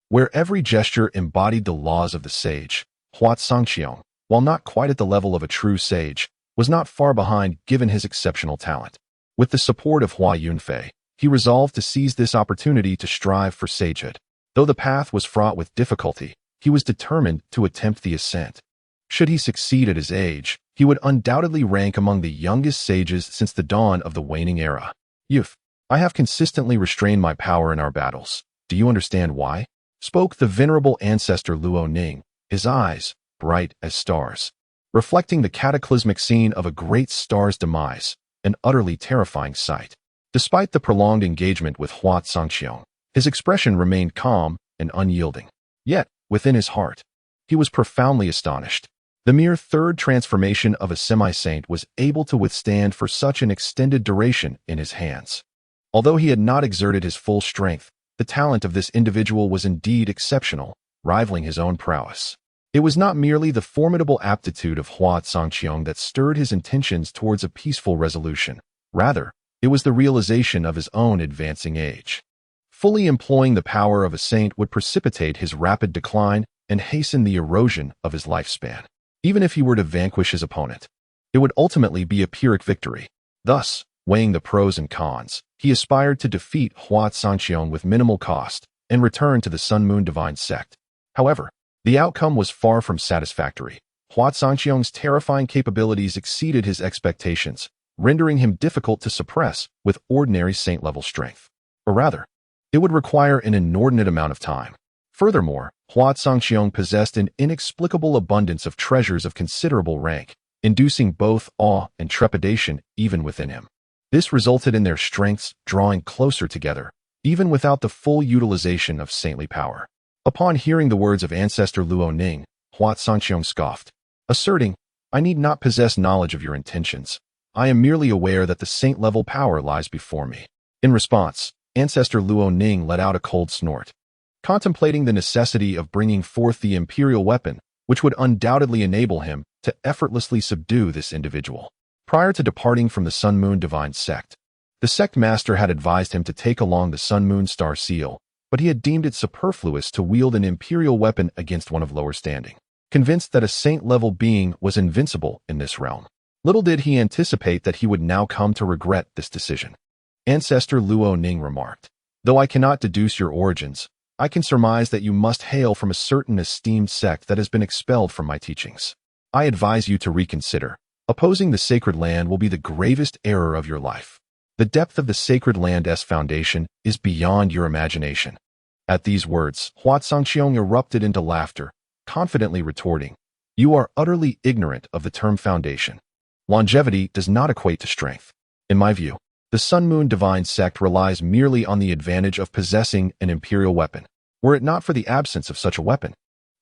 where every gesture embodied the laws of the sage, Hua Yunfei, while not quite at the level of a true sage, was not far behind given his exceptional talent. With the support of Hua Yunfei, he resolved to seize this opportunity to strive for sagehood. Though the path was fraught with difficulty, he was determined to attempt the ascent. Should he succeed at his age, he would undoubtedly rank among the youngest sages since the dawn of the waning era. Youth, I have consistently restrained my power in our battles. Do you understand why? Spoke the venerable ancestor Luo Ning, his eyes bright as stars, reflecting the cataclysmic scene of a great star's demise, an utterly terrifying sight. Despite the prolonged engagement with Hua Yunfei, his expression remained calm and unyielding. Yet, within his heart, he was profoundly astonished. The mere third transformation of a semi-saint was able to withstand for such an extended duration in his hands. Although he had not exerted his full strength, the talent of this individual was indeed exceptional, rivaling his own prowess. It was not merely the formidable aptitude of Hua Yunfei that stirred his intentions towards a peaceful resolution. Rather, it was the realization of his own advancing age. Fully employing the power of a saint would precipitate his rapid decline and hasten the erosion of his lifespan. Even if he were to vanquish his opponent, it would ultimately be a Pyrrhic victory. Thus, weighing the pros and cons, he aspired to defeat Hua Yunfei with minimal cost and return to the Sun Moon Divine Sect. However, the outcome was far from satisfactory. Hua Yunfei's terrifying capabilities exceeded his expectations, rendering him difficult to suppress with ordinary saint-level strength. Or rather, it would require an inordinate amount of time. Furthermore, Hua Yunfei possessed an inexplicable abundance of treasures of considerable rank, inducing both awe and trepidation even within him. This resulted in their strengths drawing closer together, even without the full utilization of saintly power. Upon hearing the words of ancestor Luo Ning, Hua Yunfei scoffed, asserting, "I need not possess knowledge of your intentions. I am merely aware that the saint-level power lies before me." In response, ancestor Luo Ning let out a cold snort. Contemplating the necessity of bringing forth the imperial weapon, which would undoubtedly enable him to effortlessly subdue this individual. Prior to departing from the Sun Moon Divine Sect, the sect master had advised him to take along the Sun Moon Star Seal, but he had deemed it superfluous to wield an imperial weapon against one of lower standing. Convinced that a saint-level being was invincible in this realm, little did he anticipate that he would now come to regret this decision. Ancestor Luo Ning remarked, "Though I cannot deduce your origins, I can surmise that you must hail from a certain esteemed sect that has been expelled from my teachings. I advise you to reconsider. Opposing the sacred land will be the gravest error of your life. The depth of the sacred land's foundation is beyond your imagination." At these words, Hua Yunfei erupted into laughter, confidently retorting, "You are utterly ignorant of the term foundation. Longevity does not equate to strength. In my view, the Sun Moon Divine Sect relies merely on the advantage of possessing an imperial weapon. Were it not for the absence of such a weapon,"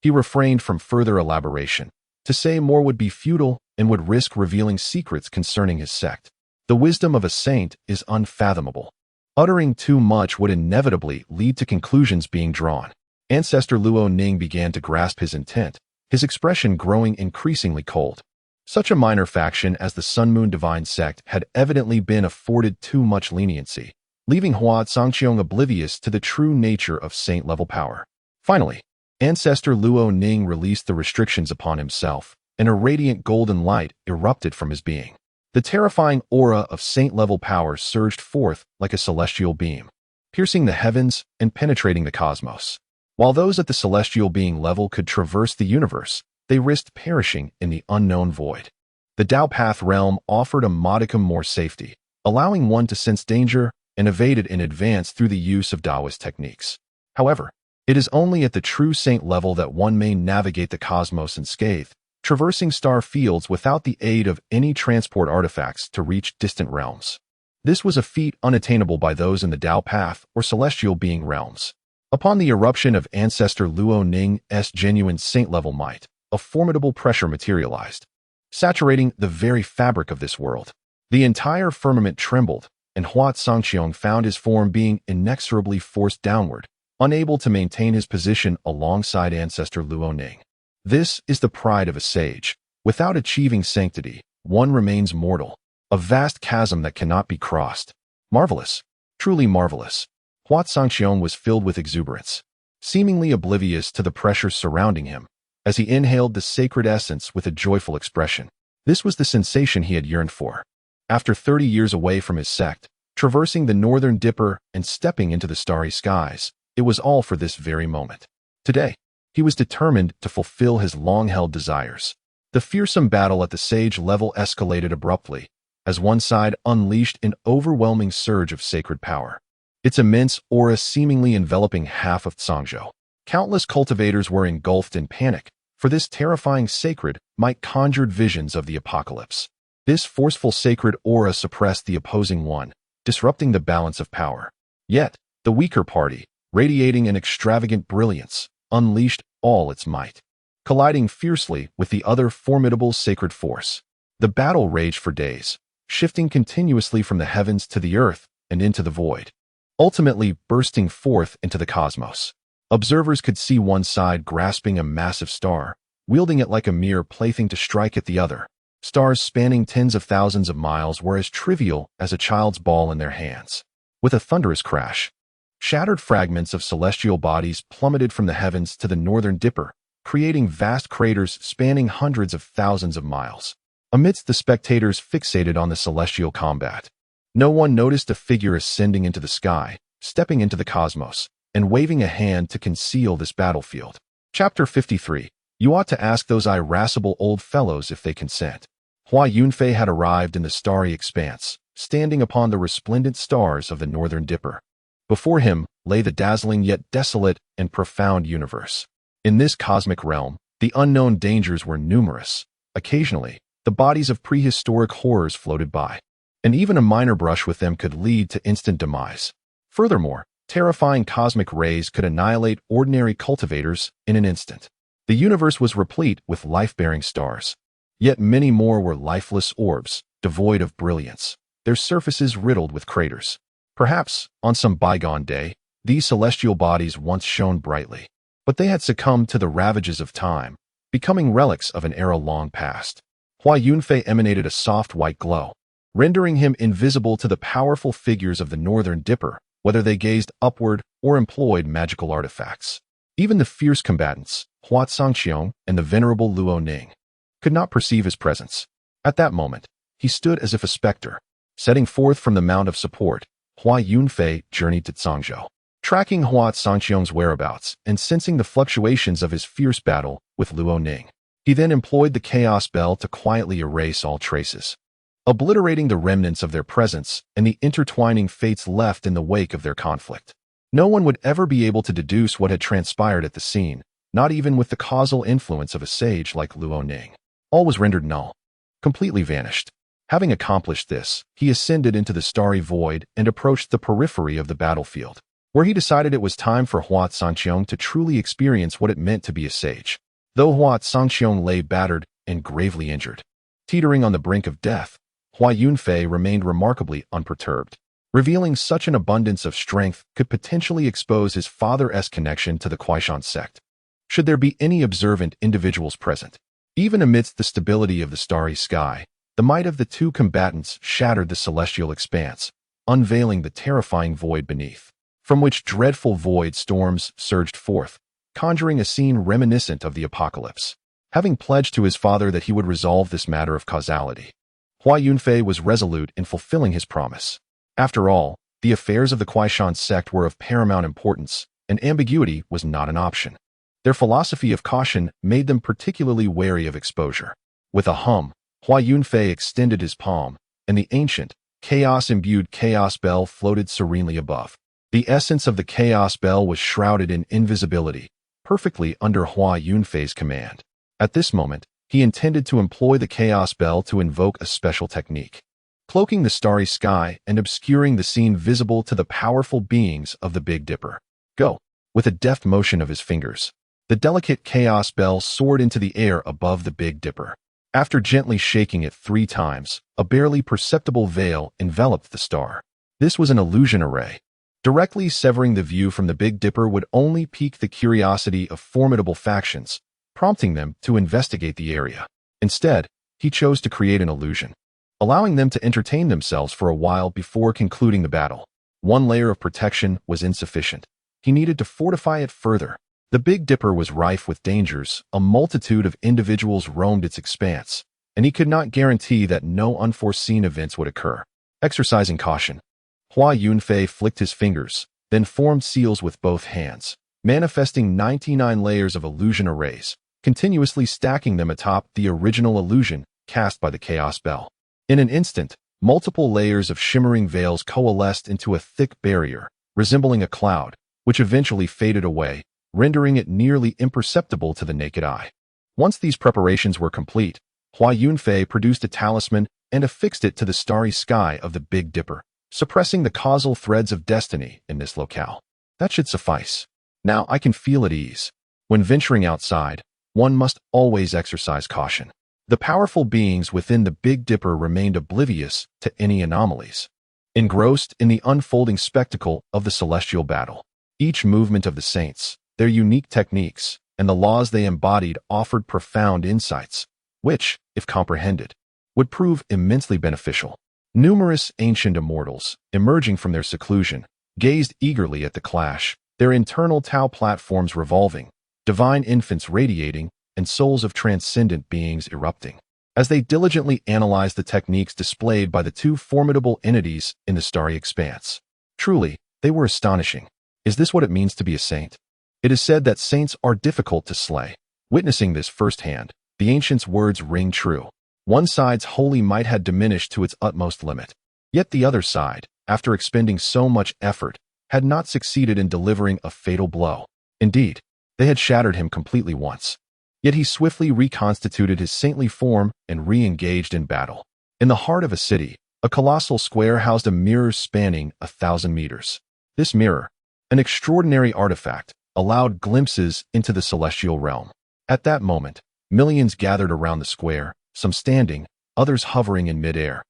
he refrained from further elaboration. To say more would be futile and would risk revealing secrets concerning his sect. The wisdom of a saint is unfathomable. Uttering too much would inevitably lead to conclusions being drawn. Ancestor Luo Ning began to grasp his intent, his expression growing increasingly cold. Such a minor faction as the Sun Moon Divine Sect had evidently been afforded too much leniency, leaving Hua Yunfei oblivious to the true nature of saint-level power. Finally, ancestor Luo Ning released the restrictions upon himself, and a radiant golden light erupted from his being. The terrifying aura of saint-level power surged forth like a celestial beam, piercing the heavens and penetrating the cosmos. While those at the celestial being level could traverse the universe, they risked perishing in the unknown void. The Dao Path realm offered a modicum more safety, allowing one to sense danger and evade it in advance through the use of Taoist techniques. However, it is only at the true saint level that one may navigate the cosmos unscathed, traversing star fields without the aid of any transport artifacts to reach distant realms. This was a feat unattainable by those in the Dao Path or celestial being realms. Upon the eruption of ancestor Luo Ning's genuine saint-level might, a formidable pressure materialized, saturating the very fabric of this world. The entire firmament trembled, and Hua Yunfei found his form being inexorably forced downward, unable to maintain his position alongside ancestor Luo Ning. This is the pride of a sage. Without achieving sanctity, one remains mortal, a vast chasm that cannot be crossed. Marvelous, truly marvelous. Hua Yunfei was filled with exuberance, seemingly oblivious to the pressure surrounding him, as he inhaled the sacred essence with a joyful expression. This was the sensation he had yearned for. After 30 years away from his sect, traversing the northern Dipper and stepping into the starry skies, it was all for this very moment. Today, he was determined to fulfill his long-held desires. The fearsome battle at the sage level escalated abruptly, as one side unleashed an overwhelming surge of sacred power, its immense aura seemingly enveloping half of Zhangzhou. Countless cultivators were engulfed in panic, for this terrifying sacred might conjured visions of the apocalypse. This forceful sacred aura suppressed the opposing one, disrupting the balance of power. Yet, the weaker party, radiating an extravagant brilliance, unleashed all its might, colliding fiercely with the other formidable sacred force. The battle raged for days, shifting continuously from the heavens to the earth and into the void, ultimately bursting forth into the cosmos. Observers could see one side grasping a massive star, wielding it like a mere plaything to strike at the other. Stars spanning tens of thousands of miles were as trivial as a child's ball in their hands. With a thunderous crash, shattered fragments of celestial bodies plummeted from the heavens to the northern Dipper, creating vast craters spanning hundreds of thousands of miles. Amidst the spectators fixated on the celestial combat, no one noticed a figure ascending into the sky, stepping into the cosmos, and waving a hand to conceal this battlefield. Chapter 53. You ought to ask those irascible old fellows if they consent. Hua Yunfei had arrived in the starry expanse, standing upon the resplendent stars of the Northern Dipper. Before him lay the dazzling yet desolate and profound universe. In this cosmic realm, the unknown dangers were numerous. Occasionally, the bodies of prehistoric horrors floated by, and even a minor brush with them could lead to instant demise. Furthermore, terrifying cosmic rays could annihilate ordinary cultivators in an instant. The universe was replete with life-bearing stars. Yet many more were lifeless orbs, devoid of brilliance, their surfaces riddled with craters. Perhaps, on some bygone day, these celestial bodies once shone brightly, but they had succumbed to the ravages of time, becoming relics of an era long past. Hua Yunfei emanated a soft white glow, rendering him invisible to the powerful figures of the Northern Dipper, whether they gazed upward or employed magical artifacts. Even the fierce combatants, Hua Sangqiong and the venerable Luo Ning, could not perceive his presence. At that moment, he stood as if a specter. Setting forth from the mount of support, Hua Yunfei journeyed to Zhangzhou. Tracking Hua Sangqiong's whereabouts and sensing the fluctuations of his fierce battle with Luo Ning, he then employed the Chaos Bell to quietly erase all traces, obliterating the remnants of their presence and the intertwining fates left in the wake of their conflict. No one would ever be able to deduce what had transpired at the scene, not even with the causal influence of a sage like Luo Ning. All was rendered null, completely vanished. Having accomplished this, he ascended into the starry void and approached the periphery of the battlefield, where he decided it was time for Hua Sangqiong to truly experience what it meant to be a sage. Though Hua Sangqiong lay battered and gravely injured, teetering on the brink of death, Hua Yunfei remained remarkably unperturbed. Revealing such an abundance of strength could potentially expose his father's connection to the Daoyuan sect, should there be any observant individuals present. Even amidst the stability of the starry sky, the might of the two combatants shattered the celestial expanse, unveiling the terrifying void beneath, from which dreadful void storms surged forth, conjuring a scene reminiscent of the apocalypse. Having pledged to his father that he would resolve this matter of causality, Hua Yunfei was resolute in fulfilling his promise. After all, the affairs of the Daoyuan sect were of paramount importance, and ambiguity was not an option. Their philosophy of caution made them particularly wary of exposure. With a hum, Hua Yunfei extended his palm, and the ancient, chaos-imbued Chaos Bell floated serenely above. The essence of the Chaos Bell was shrouded in invisibility, perfectly under Hua Yunfei's command. At this moment, he intended to employ the Chaos Bell to invoke a special technique, cloaking the starry sky and obscuring the scene visible to the powerful beings of the Big Dipper. Go! With a deft motion of his fingers, the delicate Chaos Bell soared into the air above the Big Dipper. After gently shaking it 3 times, a barely perceptible veil enveloped the star. This was an illusion array. Directly severing the view from the Big Dipper would only pique the curiosity of formidable factions, prompting them to investigate the area. Instead, he chose to create an illusion, allowing them to entertain themselves for a while before concluding the battle. One layer of protection was insufficient. He needed to fortify it further. The Big Dipper was rife with dangers, a multitude of individuals roamed its expanse, and he could not guarantee that no unforeseen events would occur. Exercising caution, Hua Yunfei flicked his fingers, then formed seals with both hands, manifesting 99 layers of illusion arrays, continuously stacking them atop the original illusion cast by the Chaos Bell. In an instant, multiple layers of shimmering veils coalesced into a thick barrier, resembling a cloud, which eventually faded away, rendering it nearly imperceptible to the naked eye. Once these preparations were complete, Hua Yunfei produced a talisman and affixed it to the starry sky of the Big Dipper, suppressing the causal threads of destiny in this locale. That should suffice. Now I can feel at ease. When venturing outside, one must always exercise caution. The powerful beings within the Big Dipper remained oblivious to any anomalies, engrossed in the unfolding spectacle of the celestial battle. Each movement of the saints, their unique techniques, and the laws they embodied offered profound insights, which, if comprehended, would prove immensely beneficial. Numerous ancient immortals, emerging from their seclusion, gazed eagerly at the clash, their internal Tao platforms revolving, divine infants radiating, and souls of transcendent beings erupting. As they diligently analyzed the techniques displayed by the two formidable entities in the starry expanse. Truly, they were astonishing. Is this what it means to be a saint? It is said that saints are difficult to slay. Witnessing this firsthand, the ancients' words ring true. One side's holy might had diminished to its utmost limit. Yet the other side, after expending so much effort, had not succeeded in delivering a fatal blow. Indeed, they had shattered him completely once. Yet he swiftly reconstituted his saintly form and re-engaged in battle. In the heart of a city, a colossal square housed a mirror spanning 1,000 meters. This mirror, an extraordinary artifact, allowed glimpses into the celestial realm. At that moment, millions gathered around the square, some standing, others hovering in mid-air.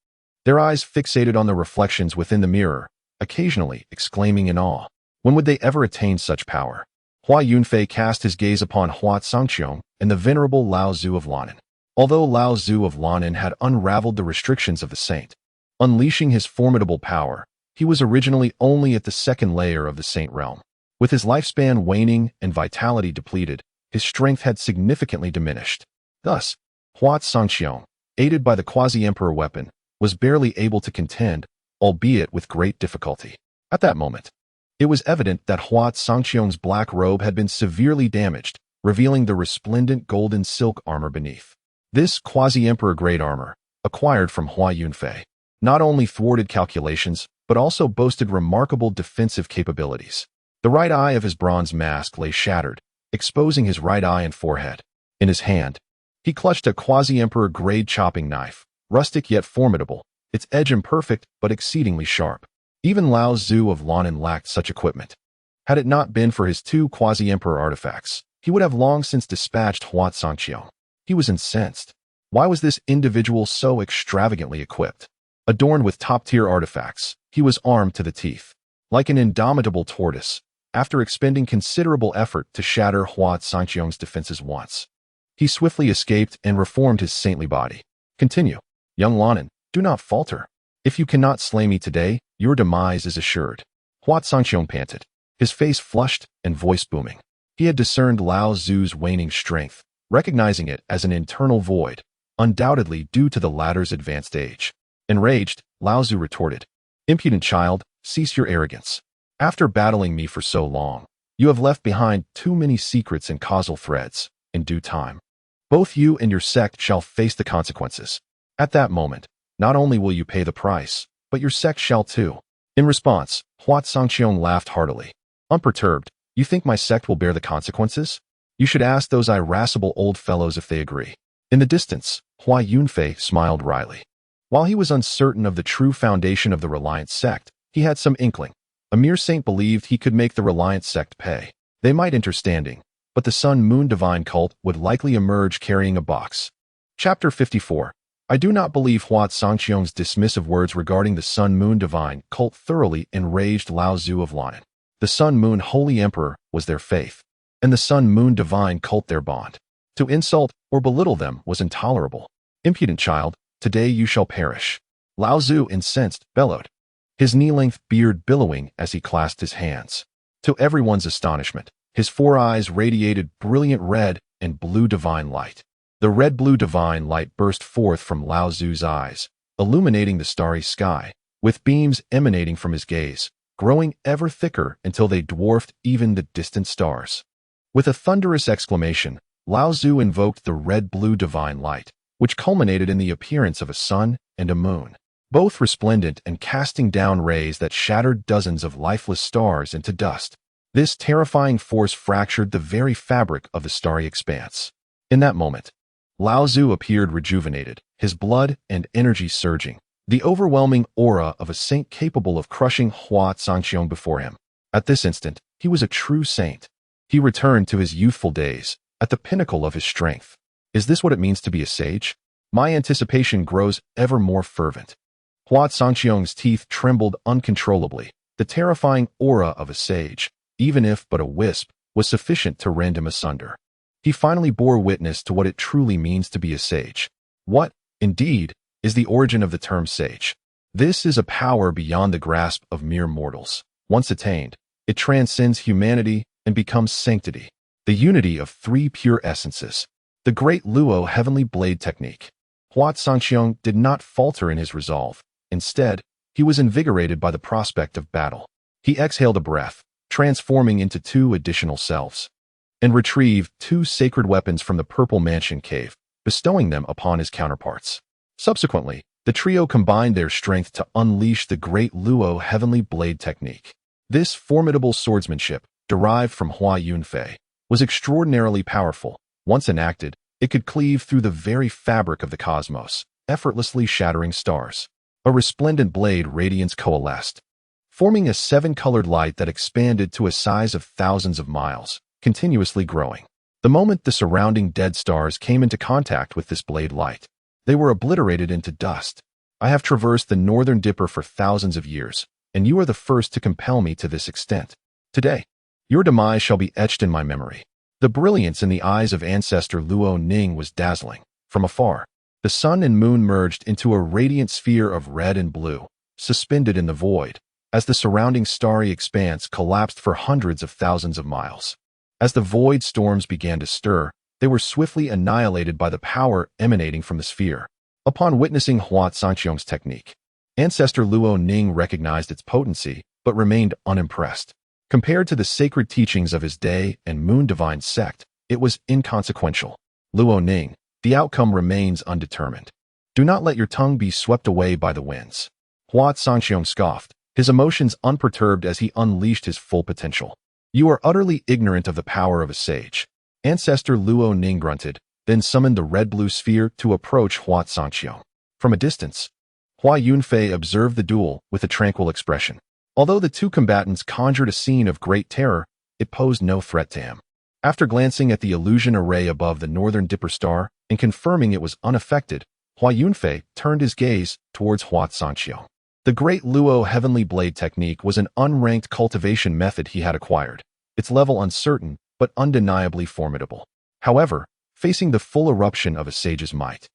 Their eyes fixated on the reflections within the mirror, occasionally exclaiming in awe, when would they ever attain such power? Hua Yunfei cast his gaze upon Hua Sangqiong and the venerable Lao Zu of Lannan. Although Lao Zu of Lannan had unraveled the restrictions of the saint, unleashing his formidable power, he was originally only at the second layer of the saint realm. With his lifespan waning and vitality depleted, his strength had significantly diminished. Thus, Hua Sangqiong, aided by the quasi-emperor weapon, was barely able to contend, albeit with great difficulty. At that moment, it was evident that Hua Sangqiong's black robe had been severely damaged, revealing the resplendent golden silk armor beneath. This quasi-emperor-grade armor, acquired from Hua Yunfei, not only thwarted calculations, but also boasted remarkable defensive capabilities. The right eye of his bronze mask lay shattered, exposing his right eye and forehead. In his hand, he clutched a quasi-emperor-grade chopping knife, rustic yet formidable, its edge imperfect but exceedingly sharp. Even Lao Zu of Lannan lacked such equipment. Had it not been for his two quasi-emperor artifacts, he would have long since dispatched Hua Sangqiong. He was incensed. Why was this individual so extravagantly equipped? Adorned with top-tier artifacts, he was armed to the teeth. Like an indomitable tortoise, after expending considerable effort to shatter Hua Sangqiong's defenses once, he swiftly escaped and reformed his saintly body. Continue. Young Lannan, do not falter. If you cannot slay me today, your demise is assured. Hua Sangqiong panted, his face flushed and voice booming. He had discerned Lao Zu's waning strength, recognizing it as an internal void, undoubtedly due to the latter's advanced age. Enraged, Lao Zu retorted, "Impudent child, cease your arrogance. After battling me for so long, you have left behind too many secrets and causal threads. In due time, both you and your sect shall face the consequences. At that moment, not only will you pay the price, but your sect shall too." In response, Hua Sangqiong laughed heartily. Unperturbed, "You think my sect will bear the consequences? You should ask those irascible old fellows if they agree." In the distance, Hua Yunfei smiled wryly. While he was uncertain of the true foundation of the Reliant sect, he had some inkling. A mere saint believed he could make the Reliant sect pay. They might enter standing, but the Sun-Moon Divine cult would likely emerge carrying a box. Chapter 54. I do not believe Hua Sangqiong's dismissive words regarding the Sun-Moon Divine cult thoroughly enraged Lao Zu of Lannan. The Sun-Moon Holy Emperor was their faith, and the Sun-Moon Divine cult their bond. To insult or belittle them was intolerable. "Impudent child, today you shall perish." Lao Zu, incensed, bellowed, his knee-length beard billowing as he clasped his hands. To everyone's astonishment, his four eyes radiated brilliant red and blue divine light. The red-blue divine light burst forth from Lao Zu's eyes, illuminating the starry sky, with beams emanating from his gaze, growing ever thicker until they dwarfed even the distant stars. With a thunderous exclamation, Lao Zu invoked the red-blue divine light, which culminated in the appearance of a sun and a moon, both resplendent and casting down rays that shattered dozens of lifeless stars into dust. This terrifying force fractured the very fabric of the starry expanse. In that moment, Lao Zu appeared rejuvenated, his blood and energy surging, the overwhelming aura of a saint capable of crushing Hua Sangqiong before him. At this instant, he was a true saint. He returned to his youthful days, at the pinnacle of his strength. Is this what it means to be a sage? My anticipation grows ever more fervent. Hua Sangqiong's teeth trembled uncontrollably. The terrifying aura of a sage, even if but a wisp, was sufficient to rend him asunder. He finally bore witness to what it truly means to be a sage. What, indeed, is the origin of the term sage? This is a power beyond the grasp of mere mortals. Once attained, it transcends humanity and becomes sanctity. the unity of three pure essences, the great Luo heavenly blade technique. Hua Yunfei did not falter in his resolve. Instead, he was invigorated by the prospect of battle. He exhaled a breath, transforming into two additional selves, and retrieved two sacred weapons from the Purple Mansion cave, bestowing them upon his counterparts. Subsequently, the trio combined their strength to unleash the great Luo heavenly blade technique. This formidable swordsmanship, derived from Hua Yunfei, was extraordinarily powerful. Once enacted, it could cleave through the very fabric of the cosmos, effortlessly shattering stars. A resplendent blade radiance coalesced, forming a seven-colored light that expanded to a size of thousands of miles, continuously growing. The moment the surrounding dead stars came into contact with this blade light, they were obliterated into dust. I have traversed the Northern Dipper for thousands of years, and you are the first to compel me to this extent. Today, your demise shall be etched in my memory. The brilliance in the eyes of ancestor Luo Ning was dazzling. From afar, the sun and moon merged into a radiant sphere of red and blue, suspended in the void, as the surrounding starry expanse collapsed for hundreds of thousands of miles. As the void storms began to stir, they were swiftly annihilated by the power emanating from the sphere. Upon witnessing Hua Yunfei's technique, ancestor Luo Ning recognized its potency, but remained unimpressed. Compared to the sacred teachings of his day and moon divine sect, it was inconsequential. Luo Ning, the outcome remains undetermined. Do not let your tongue be swept away by the winds. Hua Yunfei scoffed, his emotions unperturbed as he unleashed his full potential. You are utterly ignorant of the power of a sage. Ancestor Luo Ning grunted, then summoned the red-blue sphere to approach Hua Yunfei. From a distance, Hua Yunfei observed the duel with a tranquil expression. Although the two combatants conjured a scene of great terror, it posed no threat to him. After glancing at the illusion array above the Northern Dipper star and confirming it was unaffected, Hua Yunfei turned his gaze towards Hua Yunfei. The great Luo heavenly blade technique was an unranked cultivation method he had acquired, its level uncertain but undeniably formidable. However, facing the full eruption of a sage's might,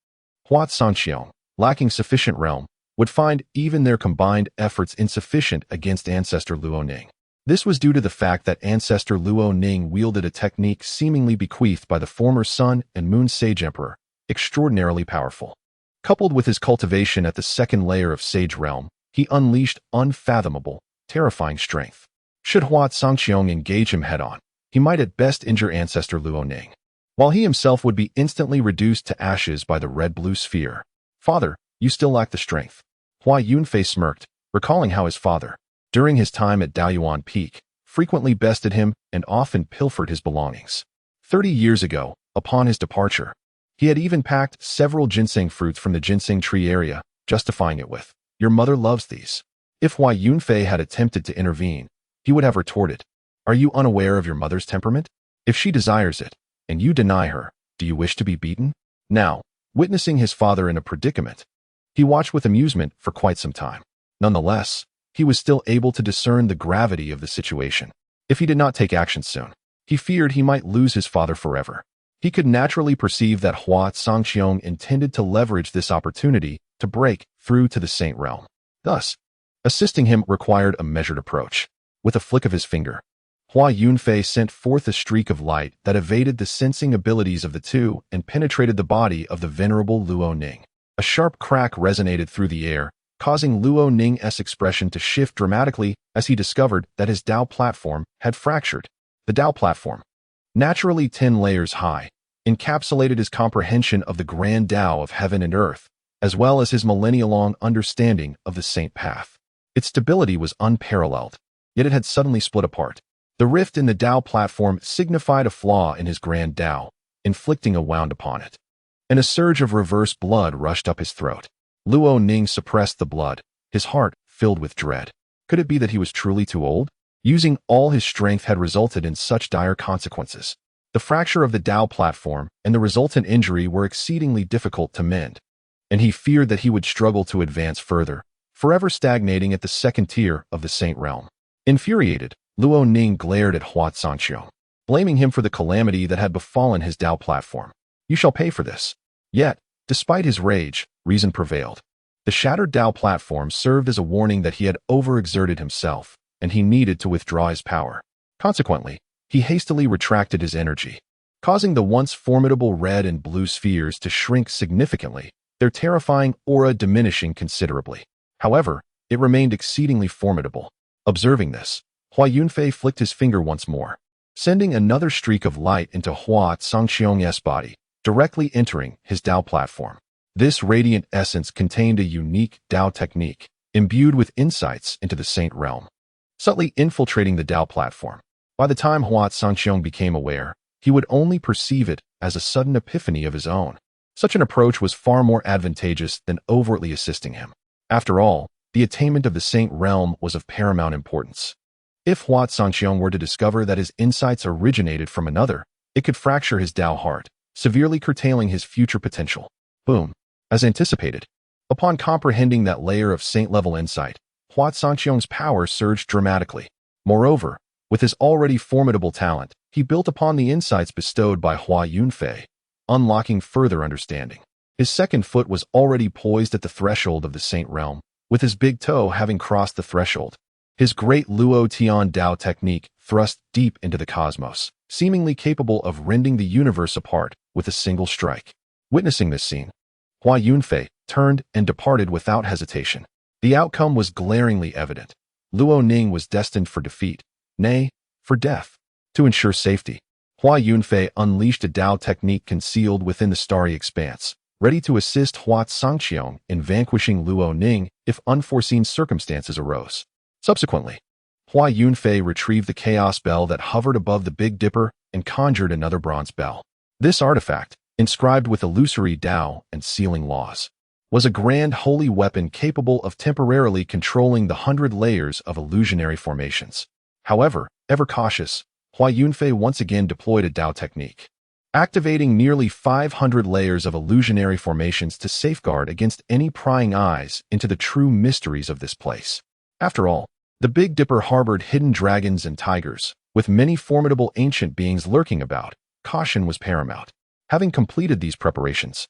Hua Yunfei, lacking sufficient realm, would find even their combined efforts insufficient against ancestor Luo Ning. This was due to the fact that ancestor Luo Ning wielded a technique seemingly bequeathed by the former Sun and Moon Sage Emperor, extraordinarily powerful. Coupled with his cultivation at the second layer of Sage Realm, he unleashed unfathomable, terrifying strength. Should Hua Yunfei engage him head-on, he might at best injure ancestor Luo Ning, while he himself would be instantly reduced to ashes by the red-blue sphere. Father, you still lack the strength. Hua Yunfei smirked, recalling how his father, during his time at Daoyuan Peak, frequently bested him and often pilfered his belongings. 30 years ago, upon his departure, he had even packed several ginseng fruits from the ginseng tree area, justifying it with, "Your mother loves these." If Hua Yunfei had attempted to intervene, he would have retorted, "Are you unaware of your mother's temperament? If she desires it, and you deny her, do you wish to be beaten?" Now, witnessing his father in a predicament, he watched with amusement for quite some time. Nonetheless, he was still able to discern the gravity of the situation. If he did not take action soon, he feared he might lose his father forever. He could naturally perceive that Hua Yunfei intended to leverage this opportunity to break through to the Saint Realm. Thus, assisting him required a measured approach. With a flick of his finger, Hua Yunfei sent forth a streak of light that evaded the sensing abilities of the two and penetrated the body of the venerable Luo Ning. A sharp crack resonated through the air, causing Luo Ning's expression to shift dramatically as he discovered that his Dao platform had fractured. The Dao platform, naturally 10 layers high, encapsulated his comprehension of the grand Dao of heaven and earth, as well as his millennia-long understanding of the Saint Path. Its stability was unparalleled, yet it had suddenly split apart. The rift in the Dao platform signified a flaw in his grand Dao, inflicting a wound upon it. And a surge of reverse blood rushed up his throat. Luo Ning suppressed the blood, his heart filled with dread. Could it be that he was truly too old? Using all his strength had resulted in such dire consequences. The fracture of the Dao platform and the resultant injury were exceedingly difficult to mend, and he feared that he would struggle to advance further, forever stagnating at the second tier of the Saint Realm. Infuriated, Luo Ning glared at Hua Yunfei, blaming him for the calamity that had befallen his Dao platform. "You shall pay for this." Yet, despite his rage, reason prevailed. The shattered Dao platform served as a warning that he had overexerted himself, and he needed to withdraw his power. Consequently, he hastily retracted his energy, causing the once formidable red and blue spheres to shrink significantly, their terrifying aura diminishing considerably. However, it remained exceedingly formidable. Observing this, Hua Yunfei flicked his finger once more, sending another streak of light into Hua Sangqiong's body, directly entering his Dao platform. This radiant essence contained a unique Dao technique, imbued with insights into the Saint realm, subtly infiltrating the Dao platform. By the time Hua Sangqiong became aware, he would only perceive it as a sudden epiphany of his own. Such an approach was far more advantageous than overtly assisting him. After all, the attainment of the Saint realm was of paramount importance. If Hua Sangqiong were to discover that his insights originated from another, it could fracture his Dao heart, severely curtailing his future potential. Boom. As anticipated, upon comprehending that layer of saint-level insight, Hua Sangqiong's power surged dramatically. Moreover, with his already formidable talent, he built upon the insights bestowed by Hua Yunfei, unlocking further understanding. His second foot was already poised at the threshold of the Saint realm, with his big toe having crossed the threshold. His great Luo Tian Dao technique thrust deep into the cosmos, seemingly capable of rending the universe apart with a single strike. Witnessing this scene, Hua Yunfei turned and departed without hesitation. The outcome was glaringly evident. Luo Ning was destined for defeat, nay, for death. To ensure safety, Hua Yunfei unleashed a Dao technique concealed within the starry expanse, ready to assist Hua Sangqiong in vanquishing Luo Ning if unforeseen circumstances arose. Subsequently, Hua Yunfei retrieved the chaos bell that hovered above the Big Dipper and conjured another bronze bell. This artifact, inscribed with illusory Dao and sealing laws, was a grand holy weapon capable of temporarily controlling the 100 layers of illusionary formations. However, ever cautious, Hua Yunfei once again deployed a Dao technique, activating nearly 500 layers of illusionary formations to safeguard against any prying eyes into the true mysteries of this place. After all, the Big Dipper harbored hidden dragons and tigers, with many formidable ancient beings lurking about. Caution was paramount. Having completed these preparations,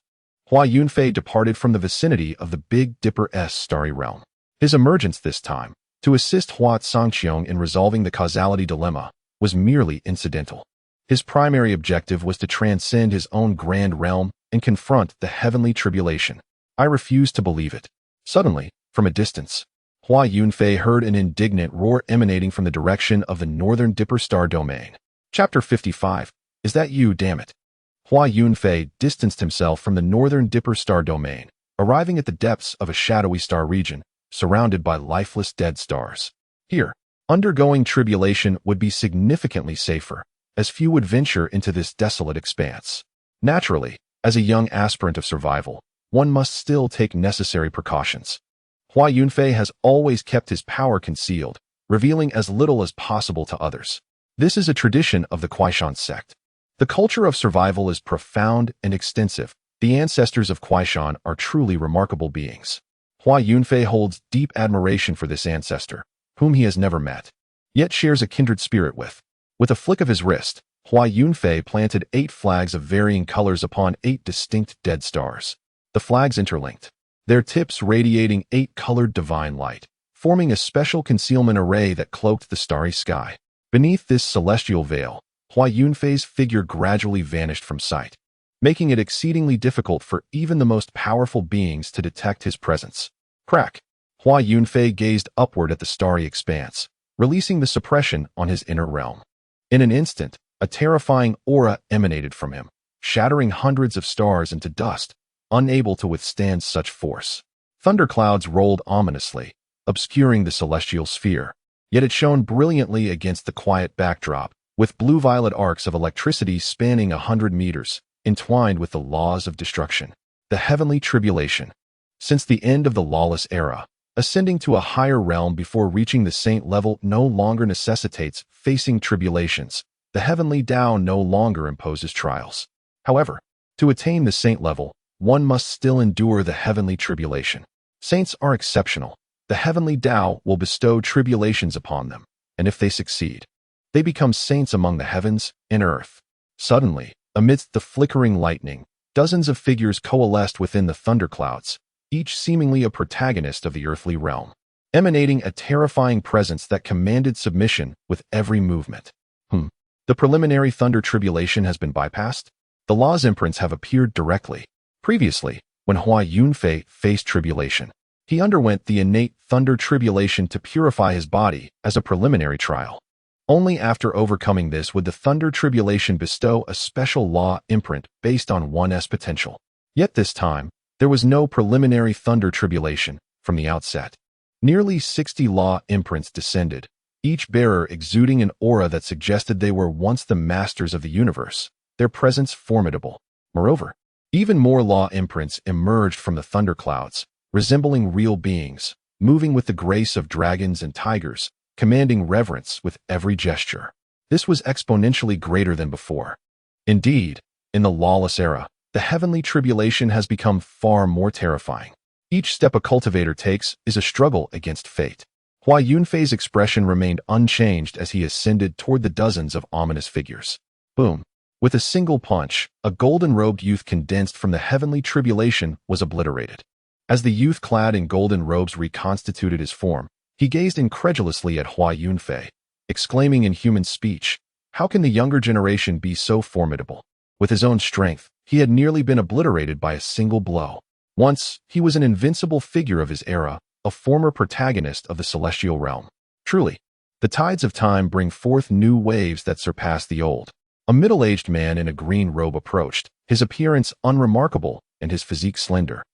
Hua Yunfei departed from the vicinity of the Big Dipper's starry realm. His emergence this time, to assist Hua Sangqiong in resolving the causality dilemma, was merely incidental. His primary objective was to transcend his own grand realm and confront the heavenly tribulation. I refused to believe it. Suddenly, from a distance, Hua Yunfei heard an indignant roar emanating from the direction of the northern Dipper star domain. Chapter 55. Is that you, damn it? Hua Yunfei distanced himself from the northern Dipper star domain, arriving at the depths of a shadowy star region, surrounded by lifeless dead stars. Here, undergoing tribulation would be significantly safer, as few would venture into this desolate expanse. Naturally, as a young aspirant of survival, one must still take necessary precautions. Hua Yunfei has always kept his power concealed, revealing as little as possible to others. This is a tradition of the Kuaishan sect. The culture of survival is profound and extensive. The ancestors of Kuaishan are truly remarkable beings. Hua Yunfei holds deep admiration for this ancestor, whom he has never met, yet shares a kindred spirit with. With a flick of his wrist, Hua Yunfei planted 8 flags of varying colors upon 8 distinct dead stars. The flags interlinked, their tips radiating 8-colored divine light, forming a special concealment array that cloaked the starry sky. Beneath this celestial veil, Hua Yunfei's figure gradually vanished from sight, making it exceedingly difficult for even the most powerful beings to detect his presence. Crack! Hua Yunfei gazed upward at the starry expanse, releasing the suppression on his inner realm. In an instant, a terrifying aura emanated from him, shattering hundreds of stars into dust, unable to withstand such force. Thunderclouds rolled ominously, obscuring the celestial sphere, yet it shone brilliantly against the quiet backdrop, with blue-violet arcs of electricity spanning 100 meters, entwined with the laws of destruction. The heavenly tribulation. Since the end of the lawless era, ascending to a higher realm before reaching the saint level no longer necessitates facing tribulations. The heavenly Dao no longer imposes trials. However, to attain the saint level, one must still endure the heavenly tribulation. Saints are exceptional. The heavenly Dao will bestow tribulations upon them, and if they succeed, they become saints among the heavens and earth. Suddenly, amidst the flickering lightning, dozens of figures coalesced within the thunderclouds, each seemingly a protagonist of the earthly realm, emanating a terrifying presence that commanded submission with every movement. The The preliminary thunder tribulation has been bypassed. The law's imprints have appeared directly. Previously, when Hua Yunfei faced tribulation, he underwent the innate thunder tribulation to purify his body as a preliminary trial. Only after overcoming this would the thunder tribulation bestow a special law imprint based on one's potential. Yet this time, there was no preliminary thunder tribulation from the outset. Nearly 60 law imprints descended, each bearer exuding an aura that suggested they were once the masters of the universe, their presence formidable. Moreover, even more law imprints emerged from the thunderclouds, resembling real beings, moving with the grace of dragons and tigers, commanding reverence with every gesture. This was exponentially greater than before. Indeed, in the lawless era, the heavenly tribulation has become far more terrifying. Each step a cultivator takes is a struggle against fate. Hua Yunfei's expression remained unchanged as he ascended toward the dozens of ominous figures. Boom! With a single punch, a golden-robed youth condensed from the heavenly tribulation was obliterated. As the youth clad in golden robes reconstituted his form, he gazed incredulously at Hua Yunfei, exclaiming in human speech, "How can the younger generation be so formidable?" With his own strength, he had nearly been obliterated by a single blow. Once, he was an invincible figure of his era, a former protagonist of the celestial realm. Truly, the tides of time bring forth new waves that surpass the old. A middle-aged man in a green robe approached, his appearance unremarkable and his physique slender.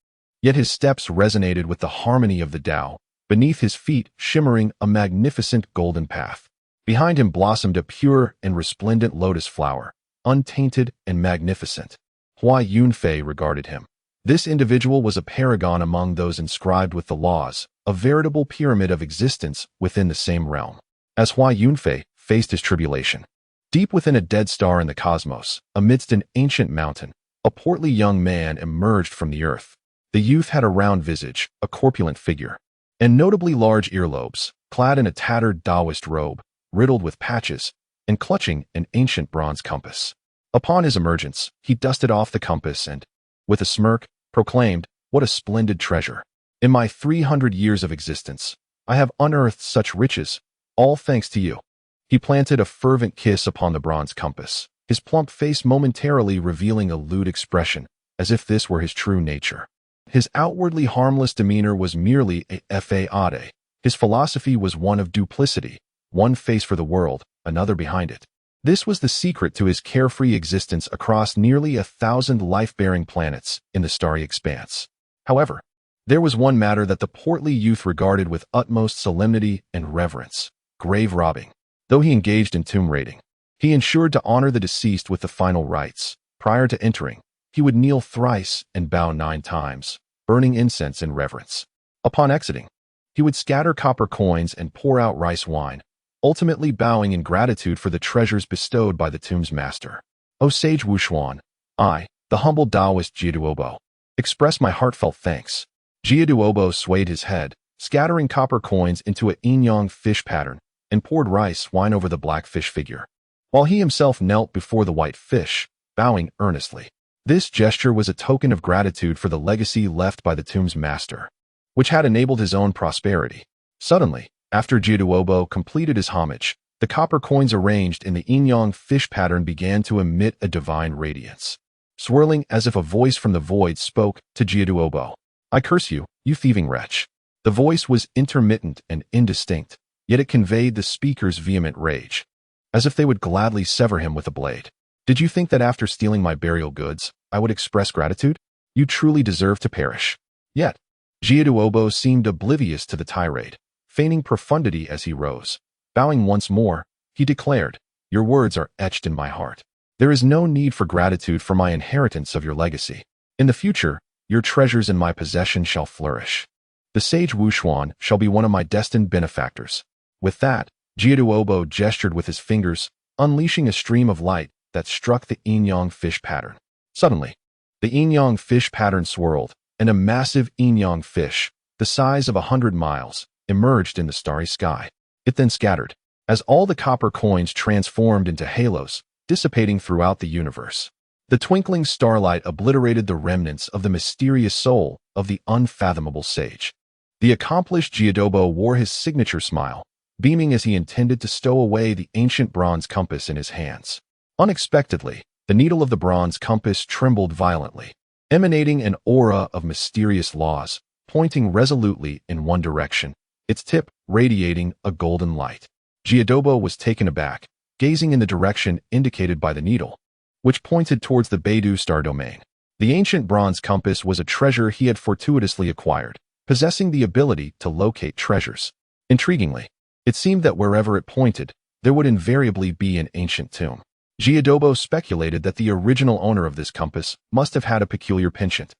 Yet his steps resonated with the harmony of the Tao, beneath his feet shimmering a magnificent golden path. Behind him blossomed a pure and resplendent lotus flower, untainted and magnificent. Hua Yunfei regarded him. This individual was a paragon among those inscribed with the laws, a veritable pyramid of existence within the same realm. As Hua Yunfei faced his tribulation, deep within a dead star in the cosmos, amidst an ancient mountain, a portly young man emerged from the earth. The youth had a round visage, a corpulent figure, and notably large earlobes, clad in a tattered Taoist robe, riddled with patches, and clutching an ancient bronze compass. Upon his emergence, he dusted off the compass and, with a smirk, proclaimed, "What a splendid treasure! In my 300 years of existence, I have unearthed such riches, all thanks to you." He planted a fervent kiss upon the bronze compass, his plump face momentarily revealing a lewd expression, as if this were his true nature. His outwardly harmless demeanor was merely a facade. His philosophy was one of duplicity, one face for the world, another behind it. This was the secret to his carefree existence across nearly 1,000 life-bearing planets in the starry expanse. However, there was one matter that the portly youth regarded with utmost solemnity and reverence: grave robbing. Though he engaged in tomb raiding, he ensured to honor the deceased with the final rites. Prior to entering, he would kneel thrice and bow 9 times, burning incense in reverence. Upon exiting, he would scatter copper coins and pour out rice wine, ultimately bowing in gratitude for the treasures bestowed by the tomb's master. "O sage Wuxuan, I, the humble Taoist Jieduobo, express my heartfelt thanks." Jieduobo swayed his head, scattering copper coins into a yin-yang fish pattern, and poured rice wine over the black fish figure, while he himself knelt before the white fish, bowing earnestly. This gesture was a token of gratitude for the legacy left by the tomb's master, which had enabled his own prosperity. Suddenly, after Jieduobo completed his homage, the copper coins arranged in the yin-yang fish pattern began to emit a divine radiance. Swirling as if a voice from the void spoke to Jieduobo. "I curse you, you thieving wretch." The voice was intermittent and indistinct, yet it conveyed the speaker's vehement rage, as if they would gladly sever him with a blade. "Did you think that after stealing my burial goods, I would express gratitude? You truly deserve to perish." Yet, Jieduobo seemed oblivious to the tirade, feigning profundity as he rose. Bowing once more, he declared, "Your words are etched in my heart. There is no need for gratitude for my inheritance of your legacy. In the future, your treasures in my possession shall flourish. The sage Wuxuan shall be one of my destined benefactors." With that, Jieduobo gestured with his fingers, unleashing a stream of light that struck the yin-yang fish pattern. Suddenly, the yin-yang fish pattern swirled, and a massive yin-yang fish, the size of 100 miles, emerged in the starry sky. It then scattered, as all the copper coins transformed into halos, dissipating throughout the universe. The twinkling starlight obliterated the remnants of the mysterious soul of the unfathomable sage. The accomplished Jieduobo wore his signature smile, beaming as he intended to stow away the ancient bronze compass in his hands. Unexpectedly, the needle of the bronze compass trembled violently, emanating an aura of mysterious laws, pointing resolutely in one direction, its tip radiating a golden light. Jiadobo was taken aback, gazing in the direction indicated by the needle, which pointed towards the Beidou star domain. The ancient bronze compass was a treasure he had fortuitously acquired, possessing the ability to locate treasures. Intriguingly, it seemed that wherever it pointed, there would invariably be an ancient tomb. Jiadobo speculated that the original owner of this compass must have had a peculiar penchant,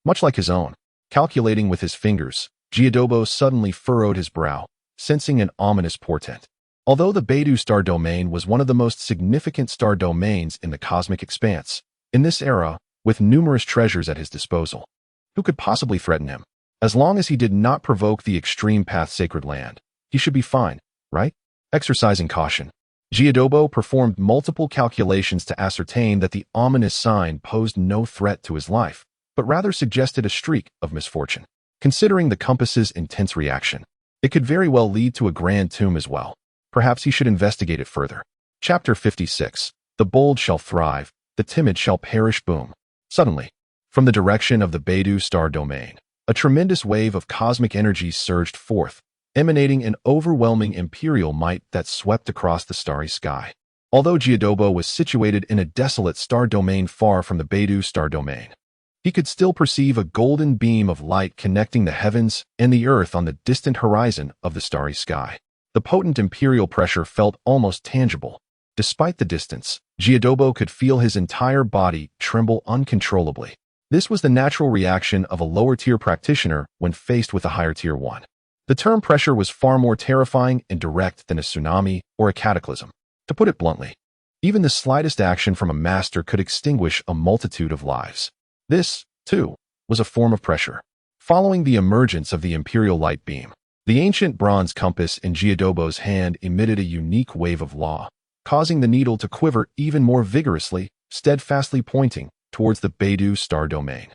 much like his own. Calculating with his fingers, Jiadobo suddenly furrowed his brow, sensing an ominous portent. Although the Beidou star domain was one of the most significant star domains in the cosmic expanse, in this era, with numerous treasures at his disposal, who could possibly threaten him? As long as he did not provoke the Extreme Path sacred land, he should be fine, right? Exercising caution, Jiadobo performed multiple calculations to ascertain that the ominous sign posed no threat to his life, but rather suggested a streak of misfortune. Considering the compass's intense reaction, it could very well lead to a grand tomb as well. Perhaps he should investigate it further. Chapter 56. The bold shall thrive, the timid shall perish. Boom. Suddenly, from the direction of the Beidou star domain, a tremendous wave of cosmic energy surged forth, emanating an overwhelming imperial might that swept across the starry sky. Although Jiadobo was situated in a desolate star domain far from the Beidou star domain, he could still perceive a golden beam of light connecting the heavens and the earth on the distant horizon of the starry sky. The potent imperial pressure felt almost tangible. Despite the distance, Jiadobo could feel his entire body tremble uncontrollably. This was the natural reaction of a lower-tier practitioner when faced with a higher-tier one. The term pressure was far more terrifying and direct than a tsunami or a cataclysm. To put it bluntly, even the slightest action from a master could extinguish a multitude of lives. This, too, was a form of pressure. Following the emergence of the imperial light beam, the ancient bronze compass in Jiadobo's hand emitted a unique wave of law, causing the needle to quiver even more vigorously, steadfastly pointing towards the Beidou star domain.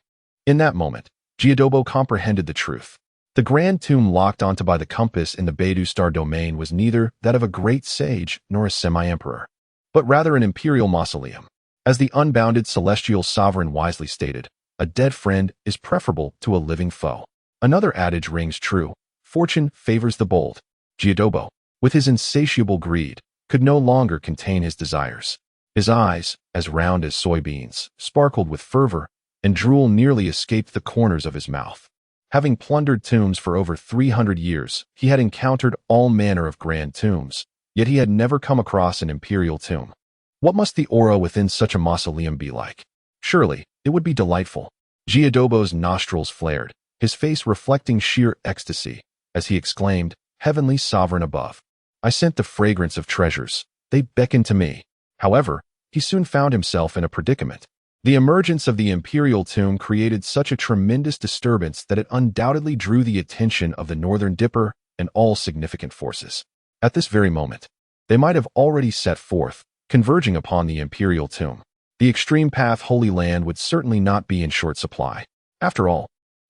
In that moment, Jiadobo comprehended the truth. The grand tomb locked onto by the compass in the Beidou star domain was neither that of a great sage nor a semi-emperor, but rather an imperial mausoleum. As the unbounded celestial sovereign wisely stated, a dead friend is preferable to a living foe. Another adage rings true: fortune favors the bold. Jiadobo, with his insatiable greed, could no longer contain his desires. His eyes, as round as soybeans, sparkled with fervor, and drool nearly escaped the corners of his mouth. Having plundered tombs for over 300 years, he had encountered all manner of grand tombs, yet he had never come across an imperial tomb. What must the aura within such a mausoleum be like? Surely, it would be delightful. Jiadobo's nostrils flared, his face reflecting sheer ecstasy, as he exclaimed, "Heavenly sovereign above, I scent the fragrance of treasures. They beckon to me." However, he soon found himself in a predicament. The emergence of the imperial tomb created such a tremendous disturbance that it undoubtedly drew the attention of the Northern Dipper and all significant forces. At this very moment, they might have already set forth, converging upon the imperial tomb. The Extreme Path Holy Land would certainly not be in short supply. After all,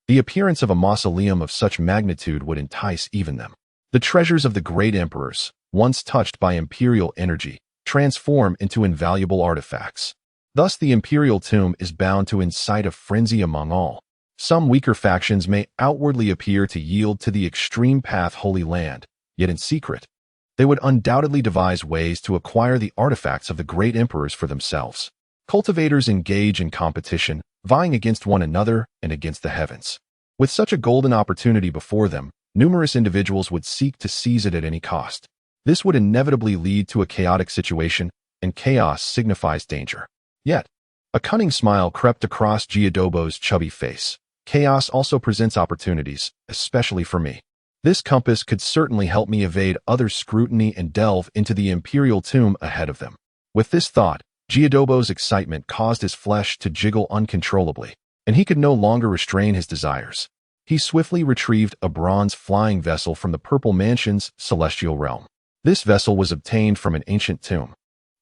the appearance of a mausoleum of such magnitude would entice even them. The treasures of the great emperors, once touched by imperial energy, transform into invaluable artifacts. Thus the imperial tomb is bound to incite a frenzy among all. Some weaker factions may outwardly appear to yield to the Extreme Path Holy Land, yet in secret, they would undoubtedly devise ways to acquire the artifacts of the great emperors for themselves. Cultivators engage in competition, vying against one another and against the heavens. With such a golden opportunity before them, numerous individuals would seek to seize it at any cost. This would inevitably lead to a chaotic situation, and chaos signifies danger. Yet, a cunning smile crept across Jiadobo's chubby face. Chaos also presents opportunities, especially for me. This compass could certainly help me evade other scrutiny and delve into the imperial tomb ahead of them. With this thought, Jiadobo's excitement caused his flesh to jiggle uncontrollably, and he could no longer restrain his desires. He swiftly retrieved a bronze flying vessel from the Purple Mansion's celestial realm. This vessel was obtained from an ancient tomb,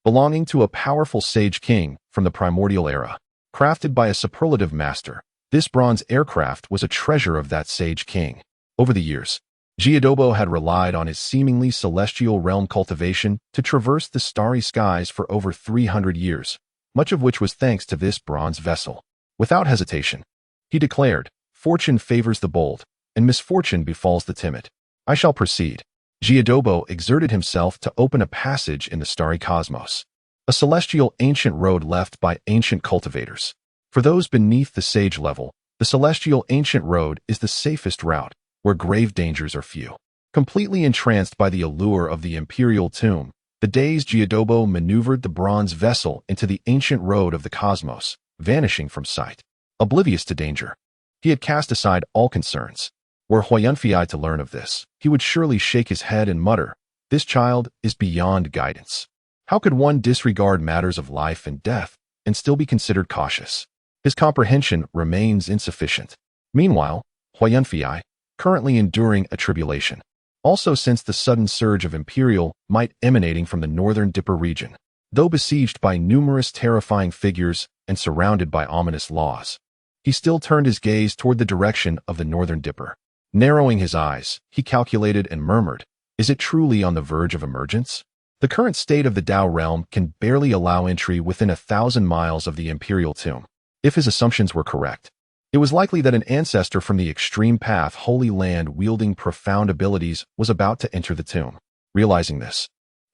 belonging to a powerful sage king from the primordial era. Crafted by a superlative master, this bronze aircraft was a treasure of that sage king. Over the years, Jiadobo had relied on his seemingly celestial realm cultivation to traverse the starry skies for over 300 years, much of which was thanks to this bronze vessel. Without hesitation, he declared, "Fortune favors the bold, and misfortune befalls the timid. I shall proceed." Jiadobo exerted himself to open a passage in the starry cosmos, a celestial ancient road left by ancient cultivators. For those beneath the sage level, the celestial ancient road is the safest route, where grave dangers are few. Completely entranced by the allure of the imperial tomb, the dazed Jiadobo maneuvered the bronze vessel into the ancient road of the cosmos, vanishing from sight. Oblivious to danger, he had cast aside all concerns. Were Hua Yunfei to learn of this, he would surely shake his head and mutter, "This child is beyond guidance. How could one disregard matters of life and death and still be considered cautious?" His comprehension remains insufficient. Meanwhile, Hua Yunfei, currently enduring a tribulation, also sensed the sudden surge of imperial might emanating from the northern Dipper region. Though besieged by numerous terrifying figures and surrounded by ominous laws, he still turned his gaze toward the direction of the northern Dipper. Narrowing his eyes, he calculated and murmured, "Is it truly on the verge of emergence?" The current state of the Dao realm can barely allow entry within 1,000 miles of the imperial tomb. If his assumptions were correct, it was likely that an ancestor from the extreme path Holy Land wielding profound abilities was about to enter the tomb. Realizing this,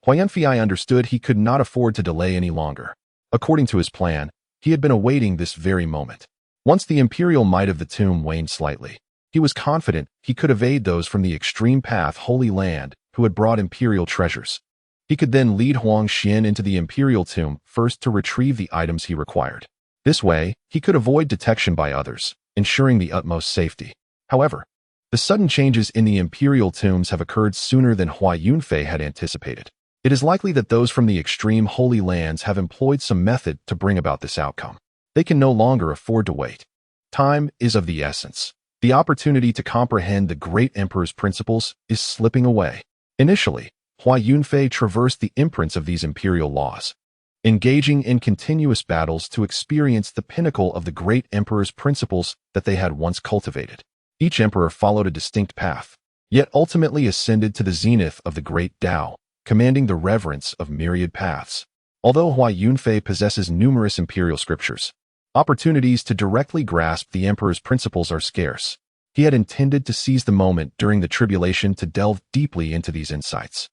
Hua Yunfei understood he could not afford to delay any longer. According to his plan, he had been awaiting this very moment. Once the imperial might of the tomb waned slightly, he was confident he could evade those from the extreme path Holy Land who had brought imperial treasures. He could then lead Huang Xian into the imperial tomb first to retrieve the items he required. This way, he could avoid detection by others, ensuring the utmost safety. However, the sudden changes in the imperial tombs have occurred sooner than Hua Yunfei had anticipated. It is likely that those from the extreme Holy Lands have employed some method to bring about this outcome. They can no longer afford to wait. Time is of the essence. The opportunity to comprehend the great emperor's principles is slipping away. Initially, Hua Yunfei traversed the imprints of these imperial laws, engaging in continuous battles to experience the pinnacle of the great emperor's principles that they had once cultivated. Each emperor followed a distinct path, yet ultimately ascended to the zenith of the great Dao, commanding the reverence of myriad paths. Although Hua Yunfei possesses numerous imperial scriptures, opportunities to directly grasp the emperor's principles are scarce. He had intended to seize the moment during the tribulation to delve deeply into these insights.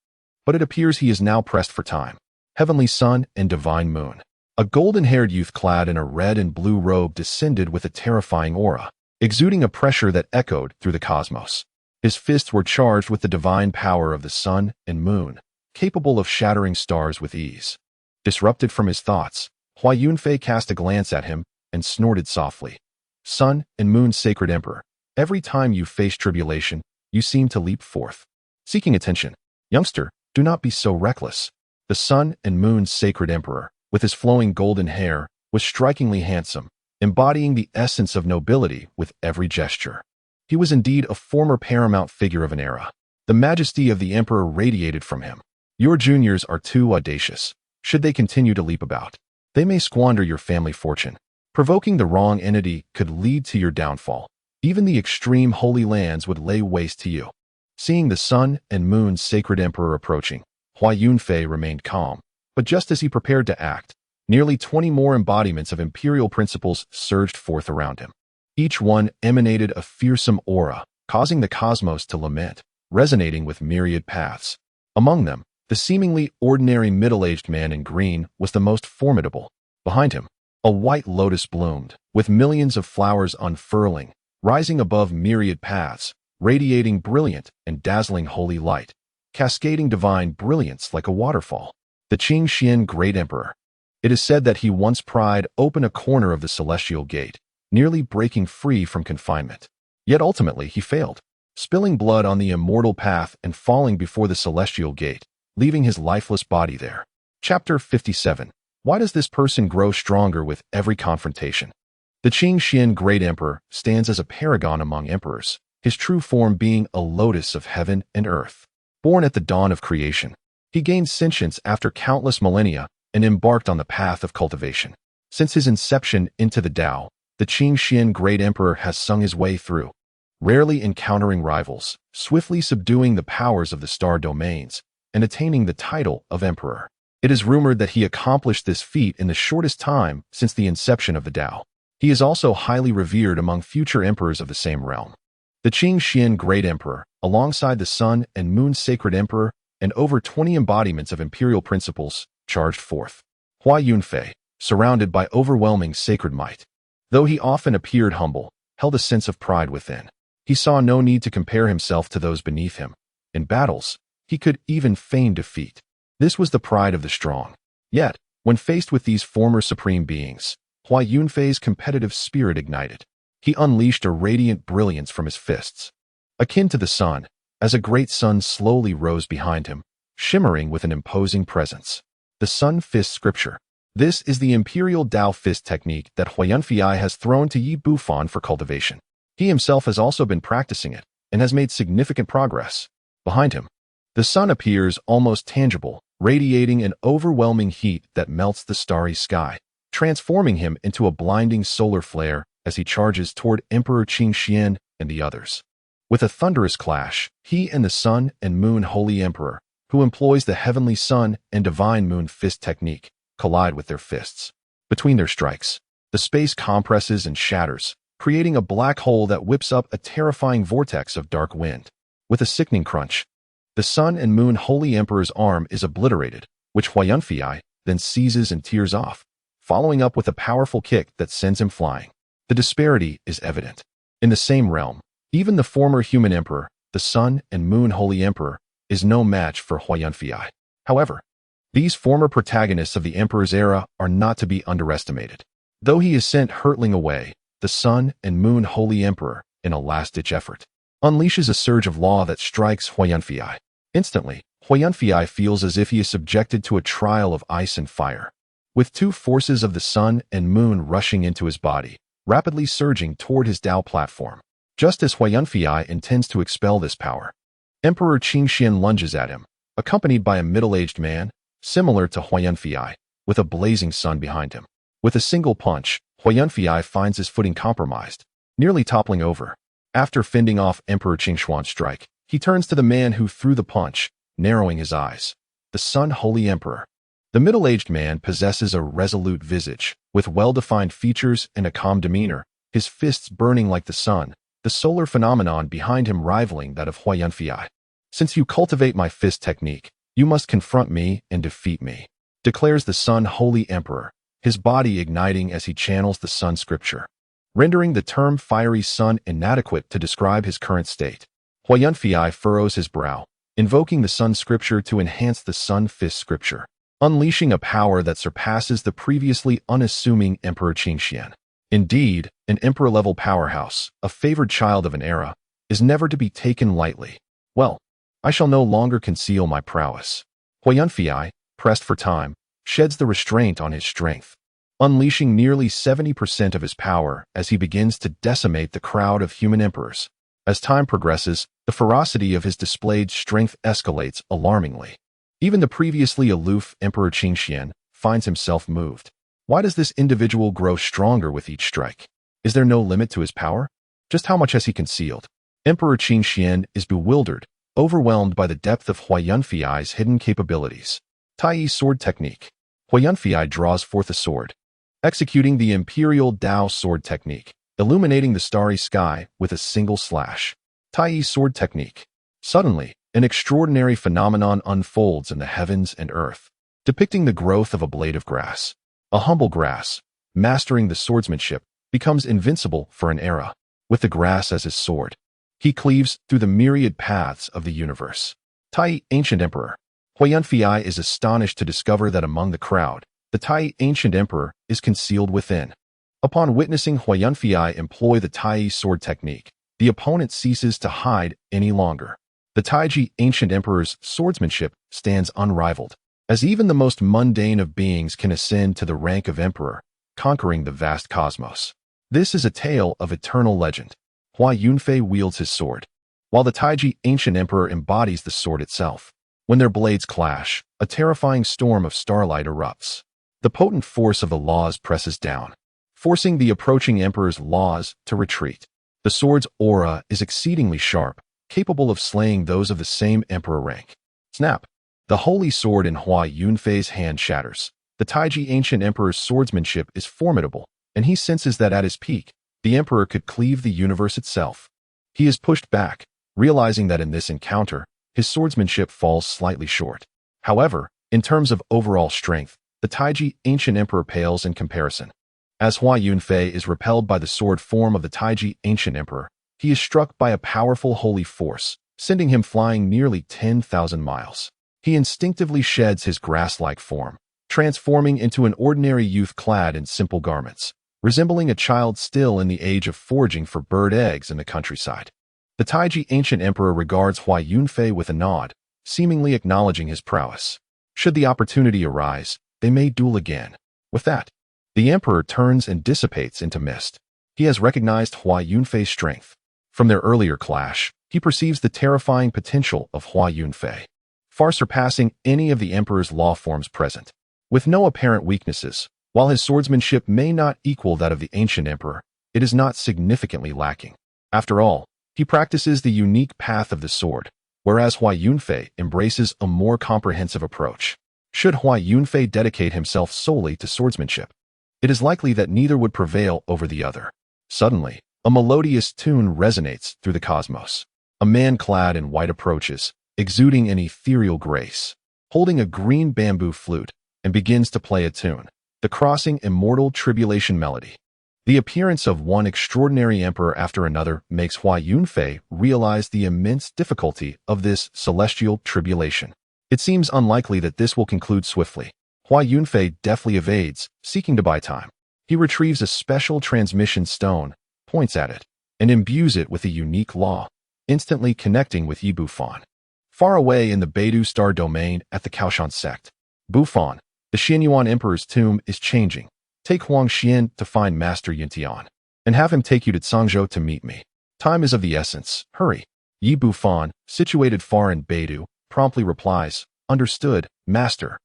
But it appears he is now pressed for time. Heavenly Sun and Divine Moon. A golden-haired youth clad in a red and blue robe descended with a terrifying aura, exuding a pressure that echoed through the cosmos. His fists were charged with the divine power of the sun and moon, capable of shattering stars with ease. Disrupted from his thoughts, Hua Yunfei cast a glance at him and snorted softly. "Sun and Moon's sacred emperor, every time you face tribulation, you seem to leap forth, seeking attention. Youngster, do not be so reckless." The Sun and Moon's sacred emperor, with his flowing golden hair, was strikingly handsome, embodying the essence of nobility with every gesture. He was indeed a former paramount figure of an era. The majesty of the emperor radiated from him. "Your juniors are too audacious. Should they continue to leap about, they may squander your family fortune. Provoking the wrong entity could lead to your downfall. Even the extreme holy lands would lay waste to you." Seeing the Sun and Moon's sacred emperor approaching, Hua Yunfei remained calm, but just as he prepared to act, nearly 20 more embodiments of imperial principles surged forth around him. Each one emanated a fearsome aura, causing the cosmos to lament, resonating with myriad paths. Among them, the seemingly ordinary middle-aged man in green was the most formidable. Behind him, a white lotus bloomed, with millions of flowers unfurling, rising above myriad paths, radiating brilliant and dazzling holy light, cascading divine brilliance like a waterfall. The Qingxian Great Emperor. It is said that he once pried open a corner of the celestial gate, nearly breaking free from confinement. Yet ultimately he failed, spilling blood on the immortal path and falling before the celestial gate, leaving his lifeless body there. Chapter 57. Why does this person grow stronger with every confrontation? The Qingxian Great Emperor stands as a paragon among emperors, his true form being a lotus of heaven and earth. Born at the dawn of creation, he gained sentience after countless millennia and embarked on the path of cultivation. Since his inception into the Dao, the Qingxian Great Emperor has sung his way through rarely encountering rivals, swiftly subduing the powers of the star domains, and attaining the title of emperor. It is rumored that he accomplished this feat in the shortest time since the inception of the Dao. He is also highly revered among future emperors of the same realm. The Qing Xian Great Emperor, alongside the Sun and Moon Sacred Emperor, and over 20 embodiments of imperial principles, charged forth. Hua Yunfei, surrounded by overwhelming sacred might. Though he often appeared humble, held a sense of pride within. He saw no need to compare himself to those beneath him. In battles, he could even feign defeat. This was the pride of the strong. Yet, when faced with these former supreme beings, Hua Yunfei's competitive spirit ignited. He unleashed a radiant brilliance from his fists. Akin to the sun, as a great sun slowly rose behind him, shimmering with an imposing presence. The Sun Fist Scripture. This is the imperial Dao fist technique that Hua Yunfei has thrown to Yi Bufan for cultivation. He himself has also been practicing it, and has made significant progress. Behind him, the sun appears almost tangible, radiating an overwhelming heat that melts the starry sky, transforming him into a blinding solar flare as he charges toward Emperor Qing Xian and the others. With a thunderous clash, he and the Sun and Moon Holy Emperor, who employs the Heavenly Sun and Divine Moon fist technique, collide with their fists. Between their strikes, the space compresses and shatters, creating a black hole that whips up a terrifying vortex of dark wind. With a sickening crunch, the Sun and Moon Holy Emperor's arm is obliterated, which Hua Yunfei then seizes and tears off, following up with a powerful kick that sends him flying. The disparity is evident. In the same realm, even the former human emperor, the Sun and Moon Holy Emperor, is no match for Hua Yunfei. However, these former protagonists of the emperor's era are not to be underestimated. Though he is sent hurtling away, the Sun and Moon Holy Emperor, in a last-ditch effort, unleashes a surge of law that strikes Hua Yunfei. Instantly, Hua Yunfei feels as if he is subjected to a trial of ice and fire. With two forces of the Sun and Moon rushing into his body, rapidly surging toward his Dao platform. Just as Hua Yunfei intends to expel this power, Emperor Qing Xian lunges at him, accompanied by a middle-aged man, similar to Hua Yunfei, with a blazing sun behind him. With a single punch, Hua Yunfei finds his footing compromised, nearly toppling over. After fending off Emperor Qing Xuan's strike, he turns to the man who threw the punch, narrowing his eyes. The Sun Holy Emperor. The middle-aged man possesses a resolute visage, with well-defined features and a calm demeanor, his fists burning like the sun, the solar phenomenon behind him rivaling that of Hua Yunfei. Since you cultivate my fist technique, you must confront me and defeat me, declares the Sun Holy Emperor, his body igniting as he channels the Sun Scripture, rendering the term fiery sun inadequate to describe his current state. Hua Yunfei furrows his brow, invoking the Sun Scripture to enhance the Sun Fist Scripture, unleashing a power that surpasses the previously unassuming Emperor Qing Xian. Indeed, an emperor-level powerhouse, a favored child of an era, is never to be taken lightly. Well, I shall no longer conceal my prowess. Hua Yunfei, pressed for time, sheds the restraint on his strength, unleashing nearly 70% of his power as he begins to decimate the crowd of human emperors. As time progresses, the ferocity of his displayed strength escalates alarmingly. Even the previously aloof Emperor Qing Xian finds himself moved. Why does this individual grow stronger with each strike? Is there no limit to his power? Just how much has he concealed? Emperor Qing Xian is bewildered, overwhelmed by the depth of Hua Yunfei's hidden capabilities. ThingI sword technique. Hua Yunfei draws forth a sword, executing the imperial Dao sword technique, illuminating the starry sky with a single slash. ThingI sword technique. Suddenly, an extraordinary phenomenon unfolds in the heavens and earth, depicting the growth of a blade of grass. A humble grass, mastering the swordsmanship, becomes invincible for an era. With the grass as his sword, he cleaves through the myriad paths of the universe. ThingI Ancient Emperor. Hua Yunfei is astonished to discover that among the crowd, the ThingI Ancient Emperor is concealed within. Upon witnessing Hua Yunfei employ the ThingI sword technique, the opponent ceases to hide any longer. The ThingI Ancient Emperor's swordsmanship stands unrivaled, as even the most mundane of beings can ascend to the rank of emperor, conquering the vast cosmos. This is a tale of eternal legend. Hua Yunfei wields his sword, while the ThingI Ancient Emperor embodies the sword itself. When their blades clash, a terrifying storm of starlight erupts. The potent force of the laws presses down, forcing the approaching emperor's laws to retreat. The sword's aura is exceedingly sharp, capable of slaying those of the same emperor rank. Snap! The holy sword in Hua Yunfei's hand shatters. The ThingI ancient emperor's swordsmanship is formidable, and he senses that at his peak, the emperor could cleave the universe itself. He is pushed back, realizing that in this encounter, his swordsmanship falls slightly short. However, in terms of overall strength, the ThingI ancient emperor pales in comparison. As Hua Yunfei is repelled by the sword form of the ThingI ancient emperor, he is struck by a powerful holy force, sending him flying nearly 10,000 miles. He instinctively sheds his grass-like form, transforming into an ordinary youth clad in simple garments, resembling a child still in the age of foraging for bird eggs in the countryside. The ThingI ancient emperor regards Hua Yunfei with a nod, seemingly acknowledging his prowess. Should the opportunity arise, they may duel again. With that, the emperor turns and dissipates into mist. He has recognized Hua Yunfei's strength. From their earlier clash, he perceives the terrifying potential of Hua Yunfei, far surpassing any of the emperor's law forms present. With no apparent weaknesses, while his swordsmanship may not equal that of the ancient emperor, it is not significantly lacking. After all, he practices the unique path of the sword, whereas Hua Yunfei embraces a more comprehensive approach. Should Hua Yunfei dedicate himself solely to swordsmanship, it is likely that neither would prevail over the other. Suddenly, a melodious tune resonates through the cosmos. A man clad in white approaches, exuding an ethereal grace, holding a green bamboo flute, and begins to play a tune, the crossing immortal tribulation melody. The appearance of one extraordinary emperor after another makes Hua Yunfei realize the immense difficulty of this celestial tribulation. It seems unlikely that this will conclude swiftly. Hua Yunfei deftly evades, seeking to buy time. He retrieves a special transmission stone, points at it, and imbues it with a unique law, instantly connecting with Yi Bufan. Far away in the Beidou star domain at the Kaoshan sect, Bufan, the Xianyuan emperor's tomb, is changing. Take Huang Xian to find Master Yuntian, and have him take you to Cangzhou to meet me. Time is of the essence. Hurry. Yi Bufan, situated far in Beidou, promptly replies, Understood, Master.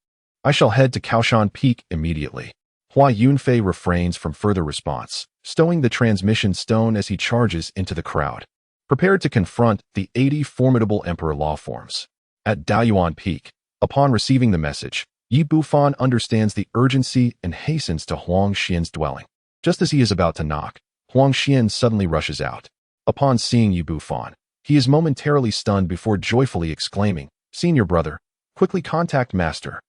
I shall head to Kaoshan Peak immediately. Hua Yunfei refrains from further response, stowing the transmission stone as he charges into the crowd, prepared to confront the 80 formidable emperor law forms. At Daoyuan Peak, upon receiving the message, Yi Bufan understands the urgency and hastens to Huang Xian's dwelling. Just as he is about to knock, Huang Xian suddenly rushes out. Upon seeing Yi Bufan, he is momentarily stunned before joyfully exclaiming, Senior brother, quickly contact Master.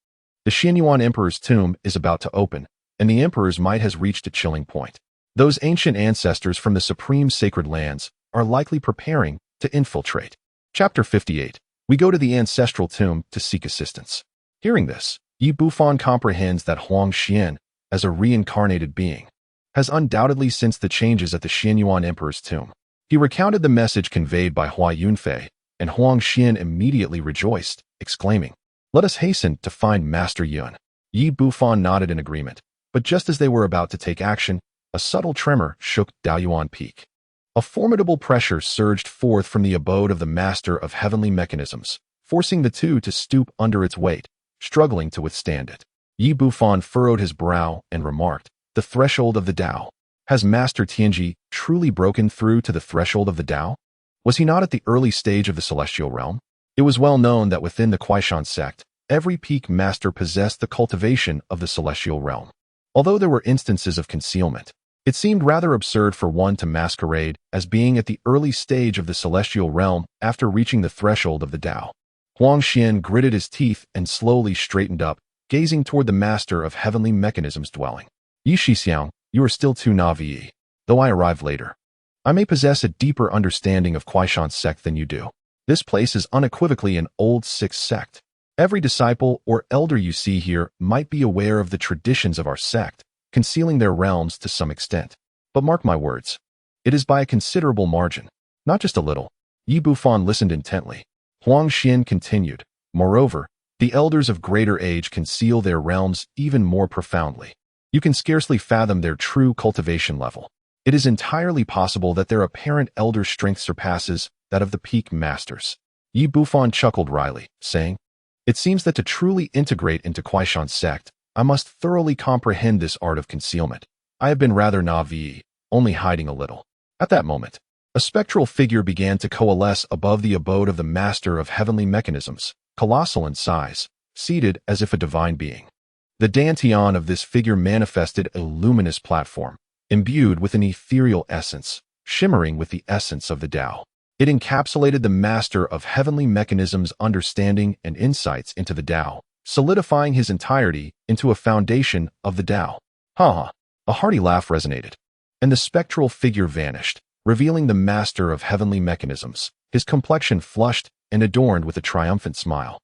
The Xianyuan Emperor's tomb is about to open, and the Emperor's might has reached a chilling point. Those ancient ancestors from the supreme sacred lands are likely preparing to infiltrate. Chapter 58. We go to the ancestral tomb to seek assistance. Hearing this, Yi Bufan comprehends that Huang Xian, as a reincarnated being, has undoubtedly sensed the changes at the Xianyuan Emperor's tomb. He recounted the message conveyed by Hua Yunfei, and Huang Xian immediately rejoiced, exclaiming, Let us hasten to find Master Yun. Yi Bufan nodded in agreement, but just as they were about to take action, a subtle tremor shook Daoyuan Peak. A formidable pressure surged forth from the abode of the Master of Heavenly Mechanisms, forcing the two to stoop under its weight, struggling to withstand it. Yi Bufan furrowed his brow and remarked, The threshold of the Dao. Has Master ThingI truly broken through to the threshold of the Dao? Was he not at the early stage of the celestial realm? It was well known that within the Kaoshan sect, every peak master possessed the cultivation of the celestial realm. Although there were instances of concealment, it seemed rather absurd for one to masquerade as being at the early stage of the celestial realm after reaching the threshold of the Dao. Huang Xian gritted his teeth and slowly straightened up, gazing toward the Master of Heavenly Mechanisms' dwelling. Yi Shixiang, you are still too naive. Though I arrived later, I may possess a deeper understanding of Kaoshan sect than you do. This place is unequivocally an old sixth sect. Every disciple or elder you see here might be aware of the traditions of our sect, concealing their realms to some extent. But mark my words, it is by a considerable margin, not just a little. Yi Bufan listened intently. Huang Xian continued, Moreover, the elders of greater age conceal their realms even more profoundly. You can scarcely fathom their true cultivation level. It is entirely possible that their apparent elder strength surpasses that of the peak masters. Yi Bufan chuckled wryly, saying, It seems that to truly integrate into Kaoshan sect, I must thoroughly comprehend this art of concealment. I have been rather naive, only hiding a little. At that moment, A spectral figure began to coalesce above the abode of the master of heavenly mechanisms, colossal in size, seated as if a divine being. The dantian of this figure manifested a luminous platform, imbued with an ethereal essence, shimmering with the essence of the Tao. It encapsulated the master of heavenly mechanisms' understanding and insights into the Tao, solidifying his entirety into a foundation of the Tao. Ha ha! A hearty laugh resonated, and the spectral figure vanished, revealing the master of heavenly mechanisms, his complexion flushed and adorned with a triumphant smile.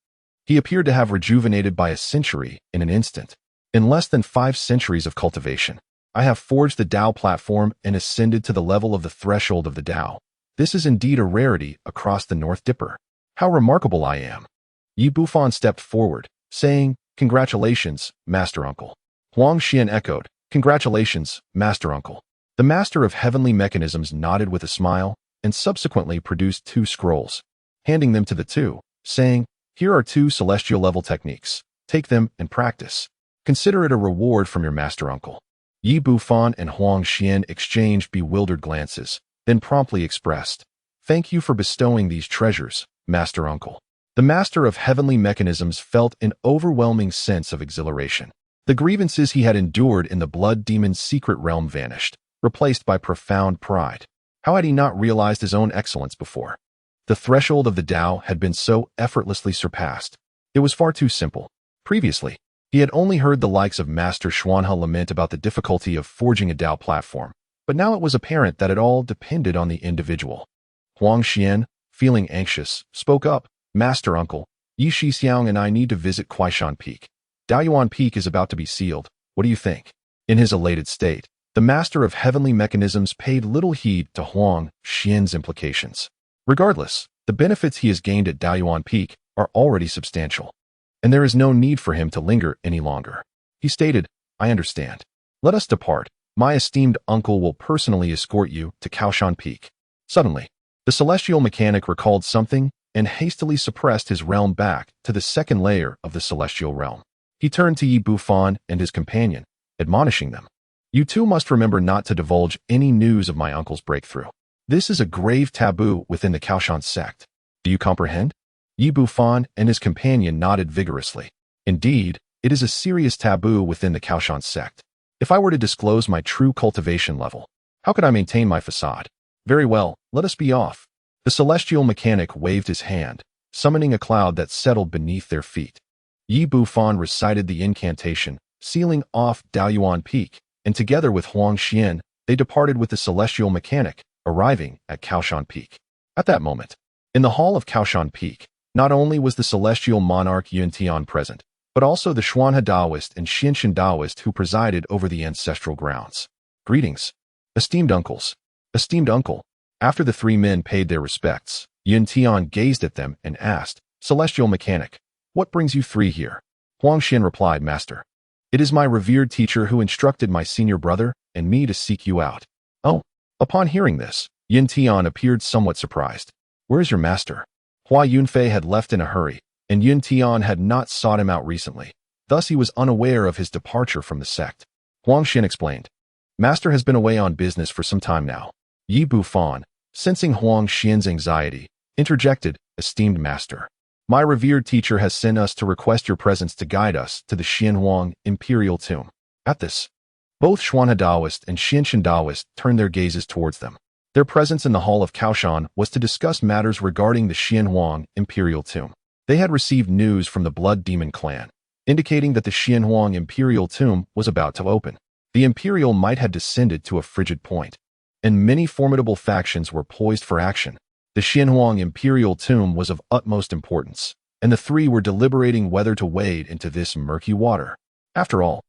He appeared to have rejuvenated by a century in an instant. In less than 5 centuries of cultivation, I have forged the Tao platform and ascended to the level of the threshold of the Tao. This is indeed a rarity across the North Dipper. How remarkable I am! Yi Bufan stepped forward, saying, "Congratulations, Master Uncle." Huang Xian echoed, "Congratulations, Master Uncle." The master of heavenly mechanisms nodded with a smile and subsequently produced 2 scrolls, handing them to the two, saying, "Here are 2 celestial-level techniques. Take them and practice. Consider it a reward from your Master Uncle." Yi Bufan and Huang Xian exchanged bewildered glances, then promptly expressed, "Thank you for bestowing these treasures, Master Uncle." The master of heavenly mechanisms felt an overwhelming sense of exhilaration. The grievances he had endured in the blood demon's secret realm vanished, replaced by profound pride. How had he not realized his own excellence before? The threshold of the Tao had been so effortlessly surpassed. It was far too simple. Previously, he had only heard the likes of Master Xuanhe lament about the difficulty of forging a Tao platform, but now it was apparent that it all depended on the individual. Huang Xian, feeling anxious, spoke up, "Master Uncle, Yi Shixiang and I need to visit Daoyuan Peak. Daoyuan Peak is about to be sealed. What do you think?" In his elated state, the master of heavenly mechanisms paid little heed to Huang Xian's implications. Regardless, the benefits he has gained at Daoyuan Peak are already substantial, and there is no need for him to linger any longer. He stated, "I understand. Let us depart. My esteemed uncle will personally escort you to Daoyuan Peak." Suddenly, the celestial mechanic recalled something and hastily suppressed his realm back to the second layer of the celestial realm. He turned to Yi Bufan and his companion, admonishing them, "You two must remember not to divulge any news of my uncle's breakthrough. This is a grave taboo within the Daoyuan sect. Do you comprehend?" Yi Bufan and his companion nodded vigorously. "Indeed, it is a serious taboo within the Daoyuan sect. If I were to disclose my true cultivation level, how could I maintain my facade? Very well, let us be off." The celestial mechanic waved his hand, summoning a cloud that settled beneath their feet. Yi Bufan recited the incantation, sealing off Daoyuan Peak, and together with Huang Xian, they departed with the celestial mechanic, arriving at Daoyuan Peak. At that moment, in the hall of Daoyuan Peak, not only was the celestial monarch Yuntian present, but also the Xuanhe Daoist and Xinshan Daoist who presided over the ancestral grounds. "Greetings, esteemed uncles." "Esteemed uncle." After the 3 men paid their respects, Yuntian gazed at them and asked, "Celestial mechanic, what brings you 3 here?" Huang Xian replied, "Master, it is my revered teacher who instructed my senior brother and me to seek you out." "Oh." Upon hearing this, Yuntian appeared somewhat surprised. "Where is your master?" Hua Yunfei had left in a hurry, and Yuntian had not sought him out recently. Thus he was unaware of his departure from the sect. Huang Xian explained, "Master has been away on business for some time now." Yi Bufan, sensing Huang Xian's anxiety, interjected, "Esteemed master, my revered teacher has sent us to request your presence to guide us to the Xianhuang Imperial Tomb." At this, both Xuanhe Daoist and Xinshan Daoist turned their gazes towards them. Their presence in the hall of Daoyuan was to discuss matters regarding the Xianhuang Imperial Tomb. They had received news from the Blood Demon clan, indicating that the Xianhuang Imperial Tomb was about to open. The Imperial might had descended to a frigid point, and many formidable factions were poised for action. The Xianhuang Imperial Tomb was of utmost importance, and the 3 were deliberating whether to wade into this murky water. After all,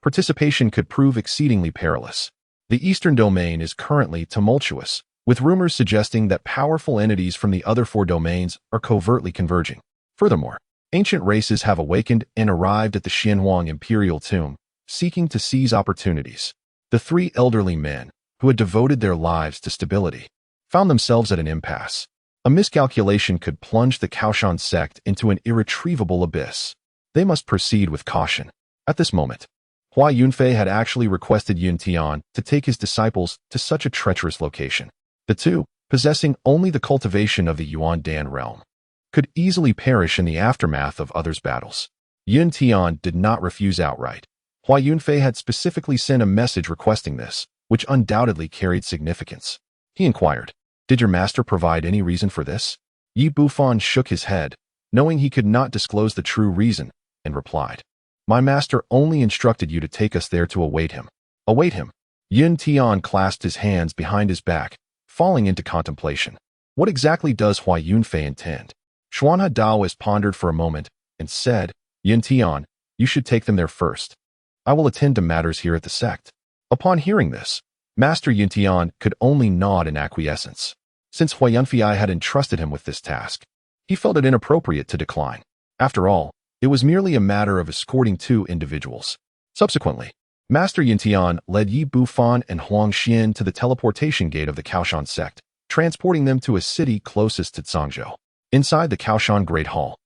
participation could prove exceedingly perilous. The eastern domain is currently tumultuous, with rumors suggesting that powerful entities from the other 4 domains are covertly converging. Furthermore, ancient races have awakened and arrived at the Xianhuang Imperial Tomb, seeking to seize opportunities. The 3 elderly men, who had devoted their lives to stability, found themselves at an impasse. A miscalculation could plunge the Daoyuan sect into an irretrievable abyss. They must proceed with caution. At this moment, Hua Yunfei had actually requested Yuntian to take his disciples to such a treacherous location. The 2, possessing only the cultivation of the Yuan Dan realm, could easily perish in the aftermath of others' battles. Yun Tian did not refuse outright. Hua Yunfei had specifically sent a message requesting this, which undoubtedly carried significance. He inquired, "Did your master provide any reason for this?" Yi Bufan shook his head, knowing he could not disclose the true reason, and replied, "My master only instructed you to take us there to await him." Await him? Yun Tian clasped his hands behind his back, falling into contemplation. What exactly does Hua Yunfei intend? Xuanhe Daoist pondered for a moment and said, "Yun Tian, you should take them there first. I will attend to matters here at the sect." Upon hearing this, Master Yun Tian could only nod in acquiescence. Since Hua Yunfei had entrusted him with this task, he felt it inappropriate to decline. After all, it was merely a matter of escorting two individuals. Subsequently, Master Yun Tian led Yi Bufan and Huang Xian to the teleportation gate of the Kaoshan sect, transporting them to a city closest to Zhangzhou. Inside the Kaoshan Great Hall,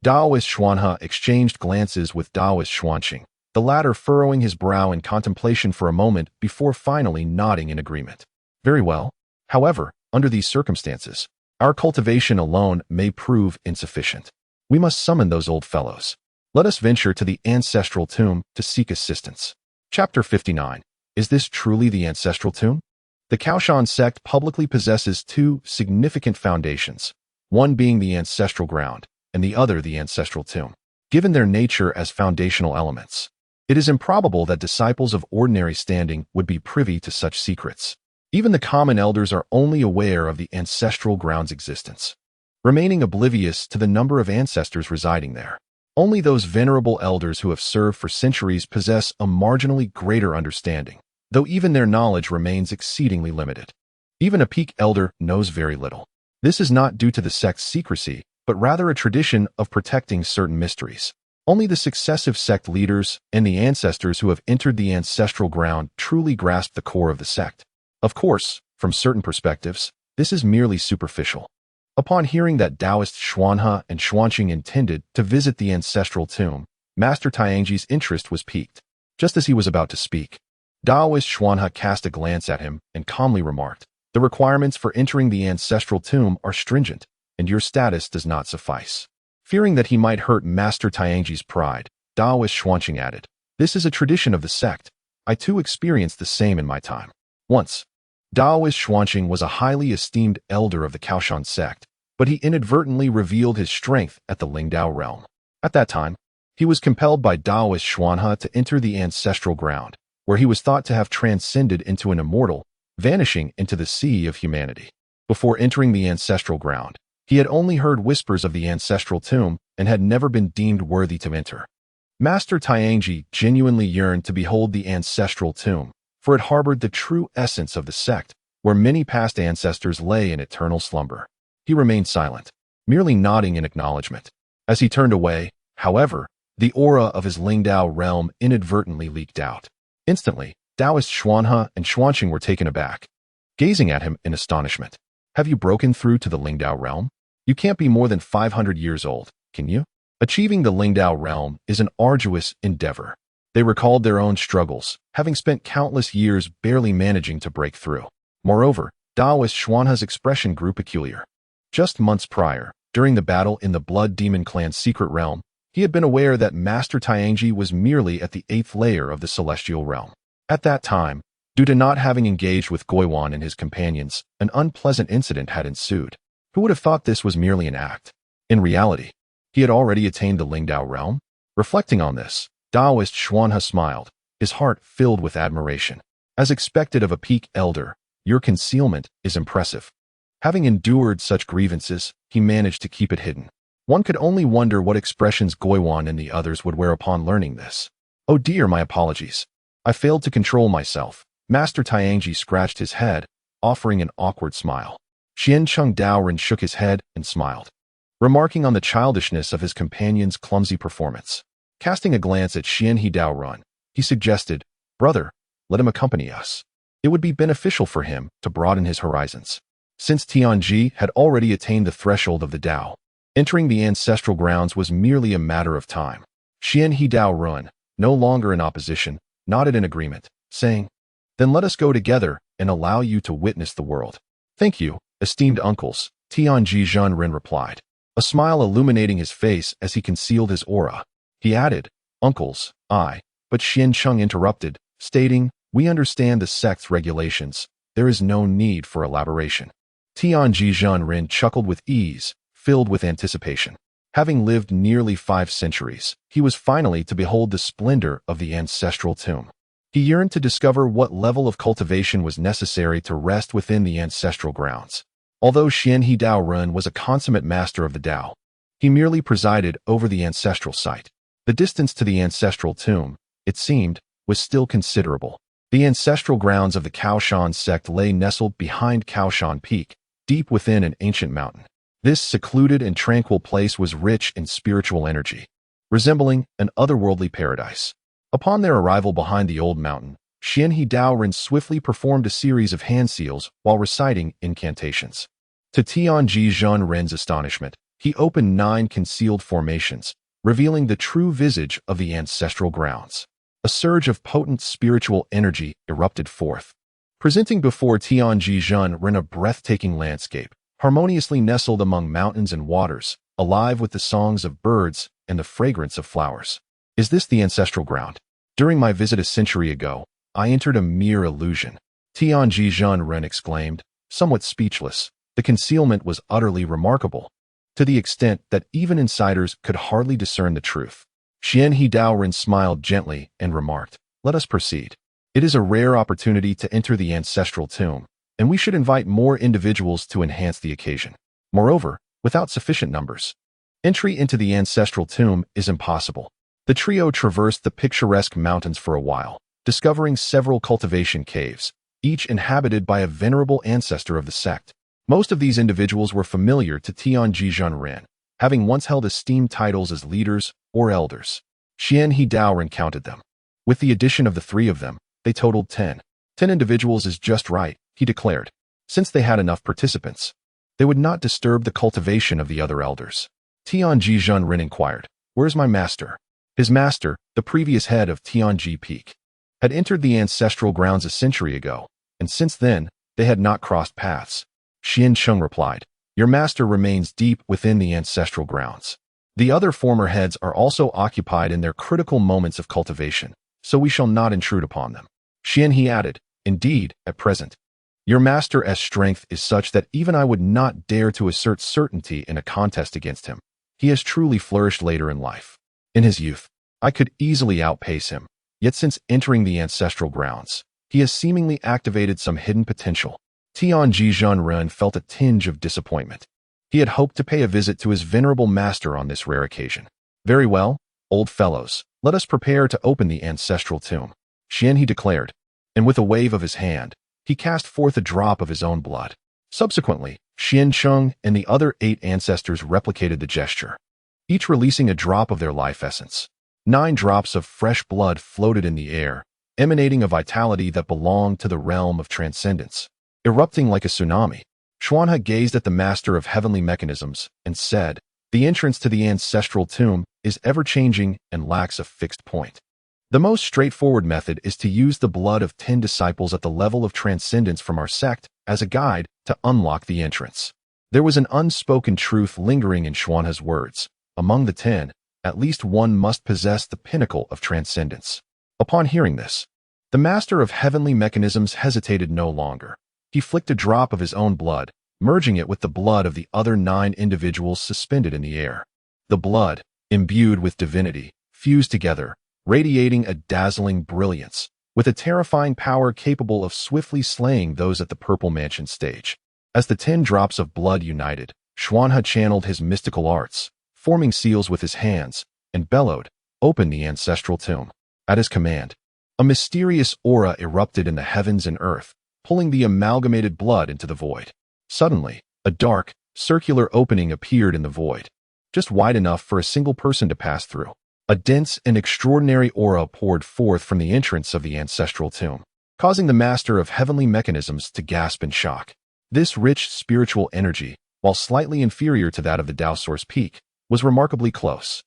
Daoist Xuanhe exchanged glances with Daoist Xuanqing, the latter furrowing his brow in contemplation for a moment before finally nodding in agreement. Very well. However, under these circumstances, our cultivation alone may prove insufficient. We must summon those old fellows. Let us venture to the ancestral tomb to seek assistance. Chapter 59. Is this truly the ancestral tomb? The Kaoshan sect publicly possesses two significant foundations, one being the ancestral ground, and the other the ancestral tomb. Given their nature as foundational elements, it is improbable that disciples of ordinary standing would be privy to such secrets. Even the common elders are only aware of the ancestral ground's existence, remaining oblivious to the number of ancestors residing there. Only those venerable elders who have served for centuries possess a marginally greater understanding, though even their knowledge remains exceedingly limited. Even a peak elder knows very little. This is not due to the sect's secrecy, but rather a tradition of protecting certain mysteries. Only the successive sect leaders and the ancestors who have entered the ancestral ground truly grasp the core of the sect. Of course, from certain perspectives, this is merely superficial. Upon hearing that Daoist Xuanhe and Xuanqing intended to visit the ancestral tomb, Master Tianji's interest was piqued. Just as he was about to speak, Daoist Xuanhe cast a glance at him and calmly remarked, "The requirements for entering the ancestral tomb are stringent, and your status does not suffice." Fearing that he might hurt Master Tianji's pride, Daoist Xuanqing added, "This is a tradition of the sect. I too experienced the same in my time." Once, Daoist Xuanqing was a highly esteemed elder of the Kaoshan sect, but he inadvertently revealed his strength at the Lingdao realm. At that time, he was compelled by Daoist Xuanhe to enter the ancestral ground, where he was thought to have transcended into an immortal, vanishing into the sea of humanity. Before entering the ancestral ground, he had only heard whispers of the ancestral tomb and had never been deemed worthy to enter. Master Tianji genuinely yearned to behold the ancestral tomb, for it harbored the true essence of the sect, where many past ancestors lay in eternal slumber. He remained silent, merely nodding in acknowledgement. As he turned away, however, the aura of his Lingdao realm inadvertently leaked out. Instantly, Daoist Xuanhe and Xuanqing were taken aback, gazing at him in astonishment. "Have you broken through to the Lingdao realm? You can't be more than 500 years old, can you?" Achieving the Lingdao realm is an arduous endeavor. They recalled their own struggles, having spent countless years barely managing to break through. Moreover, Daoist Xuanhe's expression grew peculiar. Just months prior, during the battle in the Blood Demon Clan's secret realm, he had been aware that Master Tianji was merely at the 8th layer of the celestial realm. At that time, due to not having engaged with Guiwan and his companions, an unpleasant incident had ensued. Who would have thought this was merely an act? In reality, he had already attained the Lingdao realm. Reflecting on this, Daoist Xuanhe smiled, his heart filled with admiration. As expected of a peak elder, your concealment is impressive. Having endured such grievances, he managed to keep it hidden. One could only wonder what expressions Guiwan and the others would wear upon learning this. "Oh dear, my apologies. I failed to control myself." Master Tianji scratched his head, offering an awkward smile. Xiancheng Daoren shook his head and smiled, remarking on the childishness of his companion's clumsy performance. Casting a glance at Xianhe Daoren, he suggested, "Brother, let him accompany us. It would be beneficial for him to broaden his horizons." Since Tianji had already attained the threshold of the Dao, entering the ancestral grounds was merely a matter of time. Xianhe Daoren, no longer in opposition, nodded in agreement, saying, "Then let us go together and allow you to witness the world." "Thank you, Esteemed uncles, Tianji Zhenren replied, a smile illuminating his face as he concealed his aura. He added, uncles, but Xian Cheng interrupted, stating, we understand the sect's regulations. There is no need for elaboration. Tianji Zhenren chuckled with ease, filled with anticipation. Having lived nearly 5 centuries, he was finally to behold the splendor of the ancestral tomb. He yearned to discover what level of cultivation was necessary to rest within the ancestral grounds. Although Xianhe Daoren was a consummate master of the Dao, he merely presided over the ancestral site. The distance to the ancestral tomb, it seemed, was still considerable. The ancestral grounds of the Daoyuan sect lay nestled behind Daoyuan Peak, deep within an ancient mountain. This secluded and tranquil place was rich in spiritual energy, resembling an otherworldly paradise. Upon their arrival behind the old mountain, Xianhe Daoren swiftly performed a series of hand seals while reciting incantations. To Tianji Zhenren's astonishment, he opened 9 concealed formations, revealing the true visage of the ancestral grounds. A surge of potent spiritual energy erupted forth, presenting before Tianji Zhenren a breathtaking landscape, harmoniously nestled among mountains and waters, alive with the songs of birds and the fragrance of flowers. Is this the ancestral ground? During my visit a century ago, I entered a mere illusion. Tianji Zhenren exclaimed, somewhat speechless. The concealment was utterly remarkable, to the extent that even insiders could hardly discern the truth. Xianhe Daoren smiled gently and remarked, let us proceed. It is a rare opportunity to enter the ancestral tomb, and we should invite more individuals to enhance the occasion. Moreover, without sufficient numbers, entry into the ancestral tomb is impossible. The trio traversed the picturesque mountains for a while, discovering several cultivation caves, each inhabited by a venerable ancestor of the sect. Most of these individuals were familiar to Tianji Zhenren, having once held esteemed titles as leaders or elders. Xianhe Daoren counted them. With the addition of the 3 of them, they totaled 10. 10 individuals is just right, he declared. Since they had enough participants, they would not disturb the cultivation of the other elders. Tianji Zhenren inquired, where's my master? His master, the previous head of Daoyuan Peak, had entered the ancestral grounds a century ago, and since then, they had not crossed paths. Xian Cheng replied, your master remains deep within the ancestral grounds. The other former heads are also occupied in their critical moments of cultivation, so we shall not intrude upon them. Xianhe added, indeed, at present, your master's strength is such that even I would not dare to assert certainty in a contest against him. He has truly flourished later in life. In his youth, I could easily outpace him, yet since entering the ancestral grounds, he has seemingly activated some hidden potential. Tianji Zhenren felt a tinge of disappointment. He had hoped to pay a visit to his venerable master on this rare occasion. Very well, old fellows, let us prepare to open the ancestral tomb, Xianhe declared, and with a wave of his hand, he cast forth a drop of his own blood. Subsequently, Xian Cheng and the other 8 ancestors replicated the gesture, each releasing a drop of their life essence. 9 drops of fresh blood floated in the air, emanating a vitality that belonged to the realm of transcendence. Erupting like a tsunami, Xuanhe gazed at the master of heavenly mechanisms and said, the entrance to the ancestral tomb is ever-changing and lacks a fixed point. The most straightforward method is to use the blood of 10 disciples at the level of transcendence from our sect as a guide to unlock the entrance. There was an unspoken truth lingering in Xuanhe's words. Among the 10, at least one must possess the pinnacle of transcendence. Upon hearing this, the master of heavenly mechanisms hesitated no longer. He flicked a drop of his own blood, merging it with the blood of the other 9 individuals suspended in the air. The blood, imbued with divinity, fused together, radiating a dazzling brilliance, with a terrifying power capable of swiftly slaying those at the Purple Mansion stage. As the 10 drops of blood united, Xuanhe channeled his mystical arts, forming seals with his hands, and bellowed, open the ancestral tomb. At his command, a mysterious aura erupted in the heavens and earth, pulling the amalgamated blood into the void. Suddenly, a dark, circular opening appeared in the void, just wide enough for a single person to pass through. A dense and extraordinary aura poured forth from the entrance of the ancestral tomb, causing the master of heavenly mechanisms to gasp in shock. This rich spiritual energy, while slightly inferior to that of the Daoyuan Peak, was remarkably close.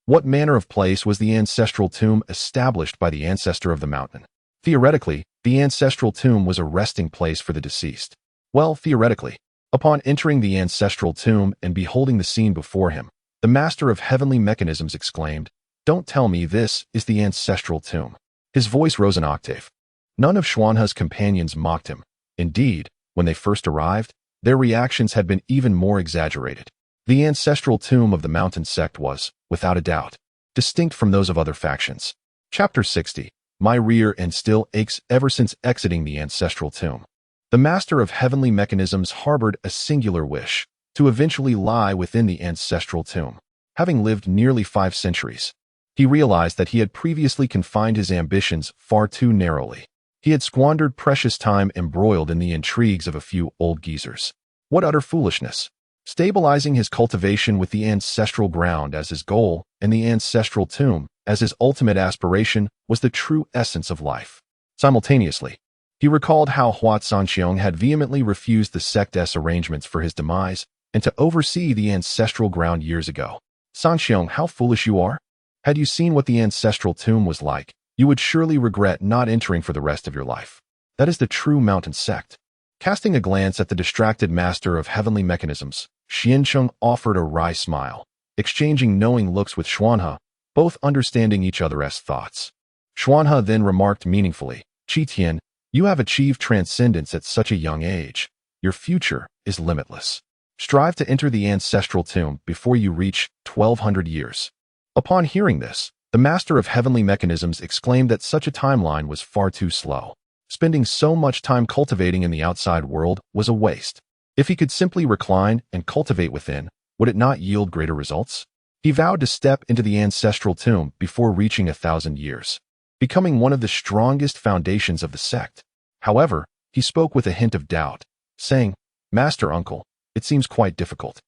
What manner of place was the ancestral tomb established by the ancestor of the mountain? Theoretically, the ancestral tomb was a resting place for the deceased. Well, theoretically. Upon entering the ancestral tomb and beholding the scene before him, the master of heavenly mechanisms exclaimed, "Don't tell me this is the ancestral tomb." His voice rose an octave. None of Xuanhe's companions mocked him. Indeed, when they first arrived, their reactions had been even more exaggerated. The ancestral tomb of the Mountain Sect was, without a doubt, distinct from those of other factions. Chapter 60. My rear end still aches ever since exiting the ancestral tomb. The master of heavenly mechanisms harbored a singular wish, to eventually lie within the ancestral tomb. Having lived nearly 5 centuries, he realized that he had previously confined his ambitions far too narrowly. He had squandered precious time embroiled in the intrigues of a few old geezers. What utter foolishness! Stabilizing his cultivation with the ancestral ground as his goal and the ancestral tomb as his ultimate aspiration was the true essence of life. Simultaneously, he recalled how Hua Sanxiong had vehemently refused the sect's arrangements for his demise and to oversee the ancestral ground years ago. Sanxiong, how foolish you are! Had you seen what the ancestral tomb was like, you would surely regret not entering for the rest of your life. That is the true Mountain Sect. Casting a glance at the distracted master of heavenly mechanisms, Xiancheng offered a wry smile, exchanging knowing looks with Xuanhe, both understanding each other's thoughts. Xuanhe then remarked meaningfully, "Qi Tian, you have achieved transcendence at such a young age. Your future is limitless. Strive to enter the ancestral tomb before you reach 1200 years." Upon hearing this, the master of heavenly mechanisms exclaimed that such a timeline was far too slow. Spending so much time cultivating in the outside world was a waste. If he could simply recline and cultivate within, would it not yield greater results? He vowed to step into the ancestral tomb before reaching 1,000 years, becoming one of the strongest foundations of the sect. However, he spoke with a hint of doubt, saying, "Master Uncle, it seems quite difficult.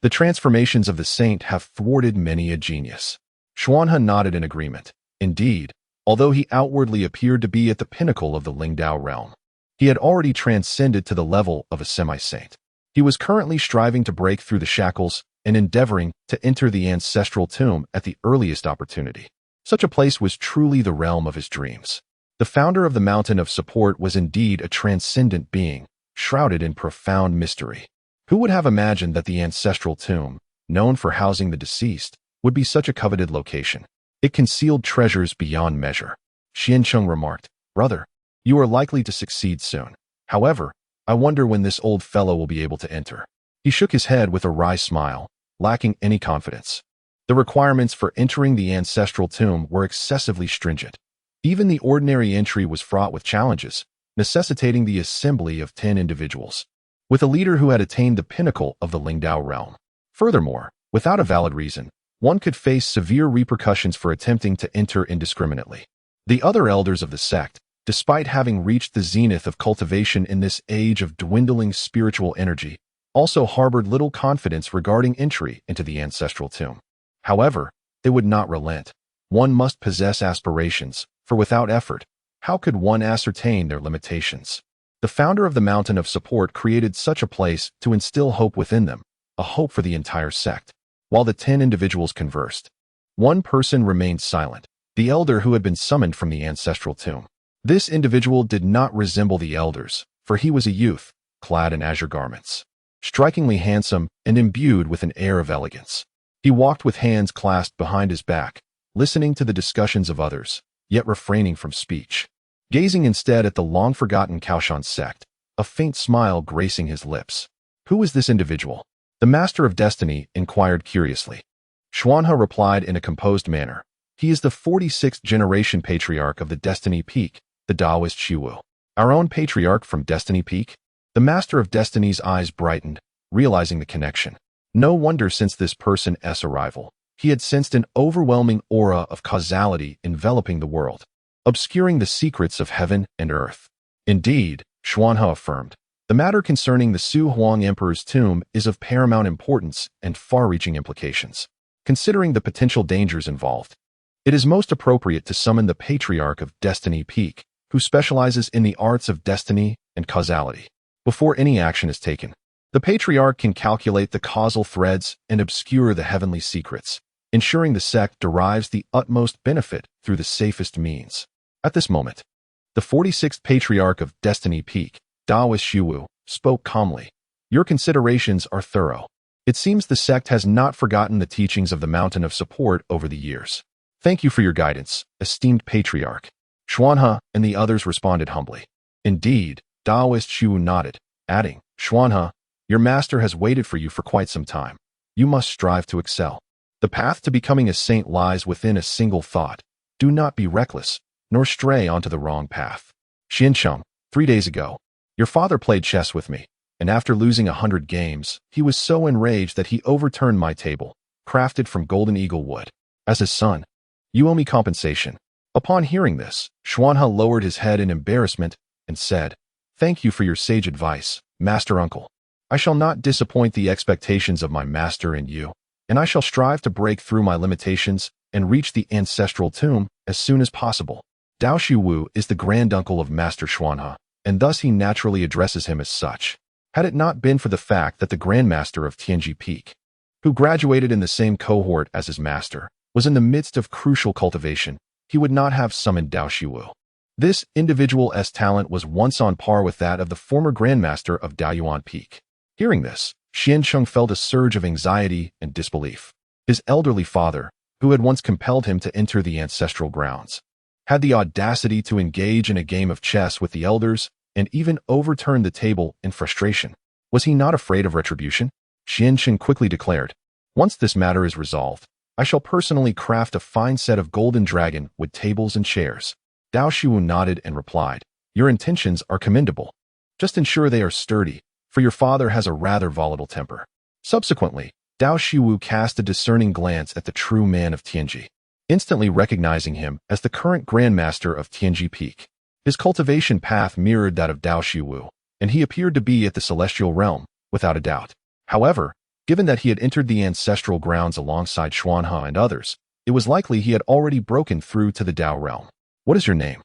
The transformations of the saint have thwarted many a genius." Xuanhe nodded in agreement. Indeed, although he outwardly appeared to be at the pinnacle of the Lingdao realm, he had already transcended to the level of a semi-saint. He was currently striving to break through the shackles and endeavoring to enter the ancestral tomb at the earliest opportunity. Such a place was truly the realm of his dreams. The founder of the Mountain of Support was indeed a transcendent being, shrouded in profound mystery. Who would have imagined that the ancestral tomb, known for housing the deceased, would be such a coveted location? It concealed treasures beyond measure. Xiancheng remarked, "Brother, you are likely to succeed soon. However, I wonder when this old fellow will be able to enter." He shook his head with a wry smile, lacking any confidence. The requirements for entering the ancestral tomb were excessively stringent. Even the ordinary entry was fraught with challenges, necessitating the assembly of 10 individuals, with a leader who had attained the pinnacle of the Lingdao realm. Furthermore, without a valid reason, one could face severe repercussions for attempting to enter indiscriminately. The other elders of the sect, despite having reached the zenith of cultivation in this age of dwindling spiritual energy, also harbored little confidence regarding entry into the ancestral tomb. However, they would not relent. One must possess aspirations, for without effort, how could one ascertain their limitations? The founder of the Mountain of Support created such a place to instill hope within them, a hope for the entire sect. While the 10 individuals conversed, one person remained silent, the elder who had been summoned from the ancestral tomb. This individual did not resemble the elders, for he was a youth, clad in azure garments, strikingly handsome and imbued with an air of elegance. He walked with hands clasped behind his back, listening to the discussions of others, yet refraining from speech. Gazing instead at the long-forgotten Kaoshan sect, a faint smile gracing his lips. Who is this individual? The Master of Destiny inquired curiously. Xuanhe replied in a composed manner. He is the 46th generation patriarch of the Destiny Peak, the Taoist Shiwu. Our own patriarch from Destiny Peak? The Master of Destiny's eyes brightened, realizing the connection. No wonder since this person's arrival, he had sensed an overwhelming aura of causality enveloping the world, obscuring the secrets of heaven and earth. Indeed, Xuanhe affirmed, the matter concerning the Su Huang Emperor's tomb is of paramount importance and far-reaching implications. Considering the potential dangers involved, it is most appropriate to summon the Patriarch of Destiny Peak, who specializes in the arts of destiny and causality. Before any action is taken, the Patriarch can calculate the causal threads and obscure the heavenly secrets, ensuring the sect derives the utmost benefit through the safest means. At this moment, the 46th Patriarch of Destiny Peak, Taoist Shiwu, spoke calmly. Your considerations are thorough. It seems the sect has not forgotten the teachings of the Mountain of Support over the years. Thank you for your guidance, esteemed patriarch. Xuanhe and the others responded humbly. Indeed, Daoist Shu nodded, adding, Xuanhe, your master has waited for you for quite some time. You must strive to excel. The path to becoming a saint lies within a single thought. Do not be reckless, nor stray onto the wrong path. Xiancheng, 3 days ago, your father played chess with me, and after losing 100 games, he was so enraged that he overturned my table, crafted from golden eagle wood. As his son, you owe me compensation. Upon hearing this, Xuanhe lowered his head in embarrassment and said, Thank you for your sage advice, Master Uncle. I shall not disappoint the expectations of my master and you, and I shall strive to break through my limitations and reach the ancestral tomb as soon as possible. Dao Shiwu is the granduncle of Master Xuanhe, and thus he naturally addresses him as such. Had it not been for the fact that the Grandmaster of ThingI Peak, who graduated in the same cohort as his master, was in the midst of crucial cultivation, he would not have summoned Dao Shiwu. This individual's talent was once on par with that of the former Grandmaster of Daoyuan Peak. Hearing this, Xiancheng felt a surge of anxiety and disbelief. His elderly father, who had once compelled him to enter the ancestral grounds, had the audacity to engage in a game of chess with the elders and even overturn the table in frustration. Was he not afraid of retribution? Xiancheng quickly declared, Once this matter is resolved, I shall personally craft a fine set of golden dragon with tables and chairs. Dao Shiwu nodded and replied, Your intentions are commendable. Just ensure they are sturdy, for your father has a rather volatile temper. Subsequently, Dao Shiwu cast a discerning glance at the true man of ThingI, instantly recognizing him as the current Grandmaster of ThingI Peak. His cultivation path mirrored that of Dao Shiwu, and he appeared to be at the celestial realm, without a doubt. However, given that he had entered the ancestral grounds alongside Xuanhe and others, it was likely he had already broken through to the Dao realm. What is your name?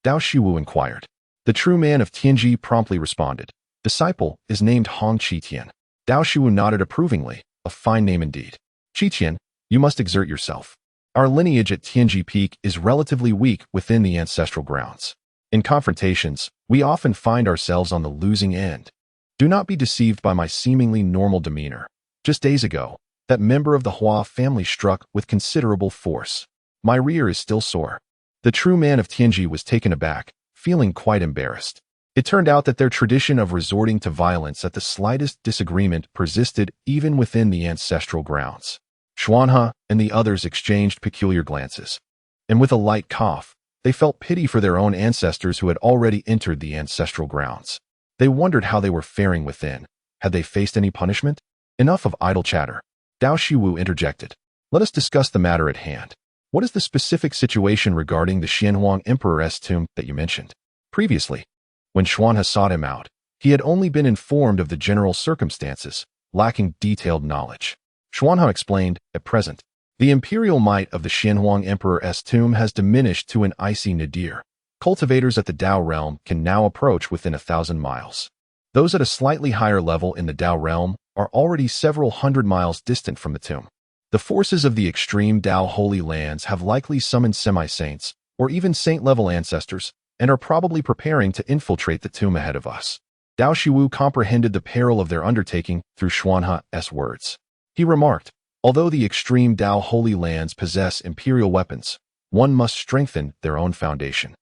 Dao Shiwu inquired. The true man of ThingI promptly responded. Disciple is named Hong Qitian. Dao Shiwu nodded approvingly. A fine name indeed. Qitian, you must exert yourself. Our lineage at ThingI Peak is relatively weak within the ancestral grounds. In confrontations, we often find ourselves on the losing end. Do not be deceived by my seemingly normal demeanor. Just days ago, that member of the Hua family struck with considerable force. My rear is still sore. The true man of ThingI was taken aback, feeling quite embarrassed. It turned out that their tradition of resorting to violence at the slightest disagreement persisted even within the ancestral grounds. Xuanhe and the others exchanged peculiar glances, and with a light cough, they felt pity for their own ancestors who had already entered the ancestral grounds. They wondered how they were faring within. Had they faced any punishment? Enough of idle chatter. Dao Shiwu interjected. Let us discuss the matter at hand. What is the specific situation regarding the Xianhuang Emperor's tomb that you mentioned? Previously, when Xuanhe sought him out, he had only been informed of the general circumstances, lacking detailed knowledge. Xuanhe explained, at present, the imperial might of the Xianhuang Emperor's tomb has diminished to an icy nadir. Cultivators at the Dao realm can now approach within 1,000 miles. Those at a slightly higher level in the Dao realm are already several hundred miles distant from the tomb. The forces of the Extreme Dao Holy Lands have likely summoned semi-saints, or even saint-level ancestors, and are probably preparing to infiltrate the tomb ahead of us. Dao Shiwu comprehended the peril of their undertaking through Xuanhe's words. He remarked, although the Extreme Dao Holy Lands possess imperial weapons, one must strengthen their own foundation.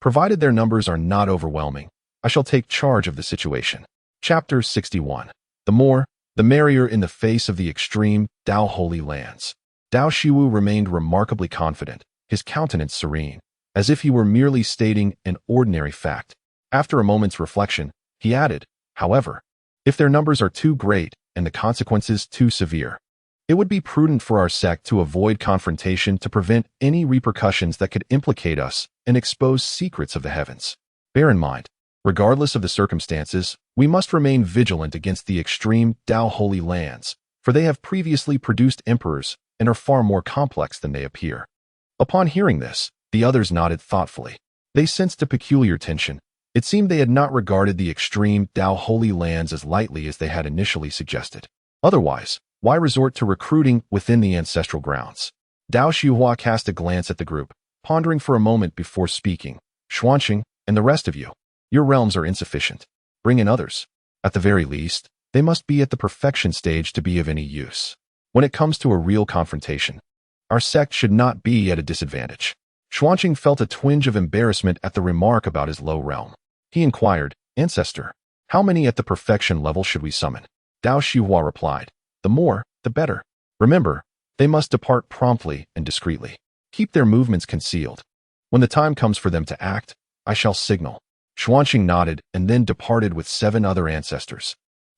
Provided their numbers are not overwhelming, I shall take charge of the situation. Chapter 61. The more, the merrier in the face of the Extreme Dao Holy Lands. Dao Shiwu remained remarkably confident, his countenance serene, as if he were merely stating an ordinary fact. After a moment's reflection, he added, however, if their numbers are too great and the consequences too severe, it would be prudent for our sect to avoid confrontation to prevent any repercussions that could implicate us and expose secrets of the heavens. Bear in mind, regardless of the circumstances, we must remain vigilant against the Extreme Dao Holy Lands, for they have previously produced emperors and are far more complex than they appear. Upon hearing this, the others nodded thoughtfully. They sensed a peculiar tension. It seemed they had not regarded the Extreme Dao Holy Lands as lightly as they had initially suggested. Otherwise, why resort to recruiting within the ancestral grounds? Dao Shiwu cast a glance at the group, pondering for a moment before speaking. Xuancheng, and the rest of you, your realms are insufficient. Bring in others. At the very least, They must be at the perfection stage to be of any use. When it comes to a real confrontation, our sect should not be at a disadvantage. Xuanqing felt a twinge of embarrassment at the remark about his low realm. He inquired, Ancestor, how many at the perfection level should we summon? Dao Xihua replied, the more, the better. Remember, they must depart promptly and discreetly. Keep their movements concealed. When the time comes for them to act, I shall signal. Xuanqing nodded and then departed with 7 other ancestors,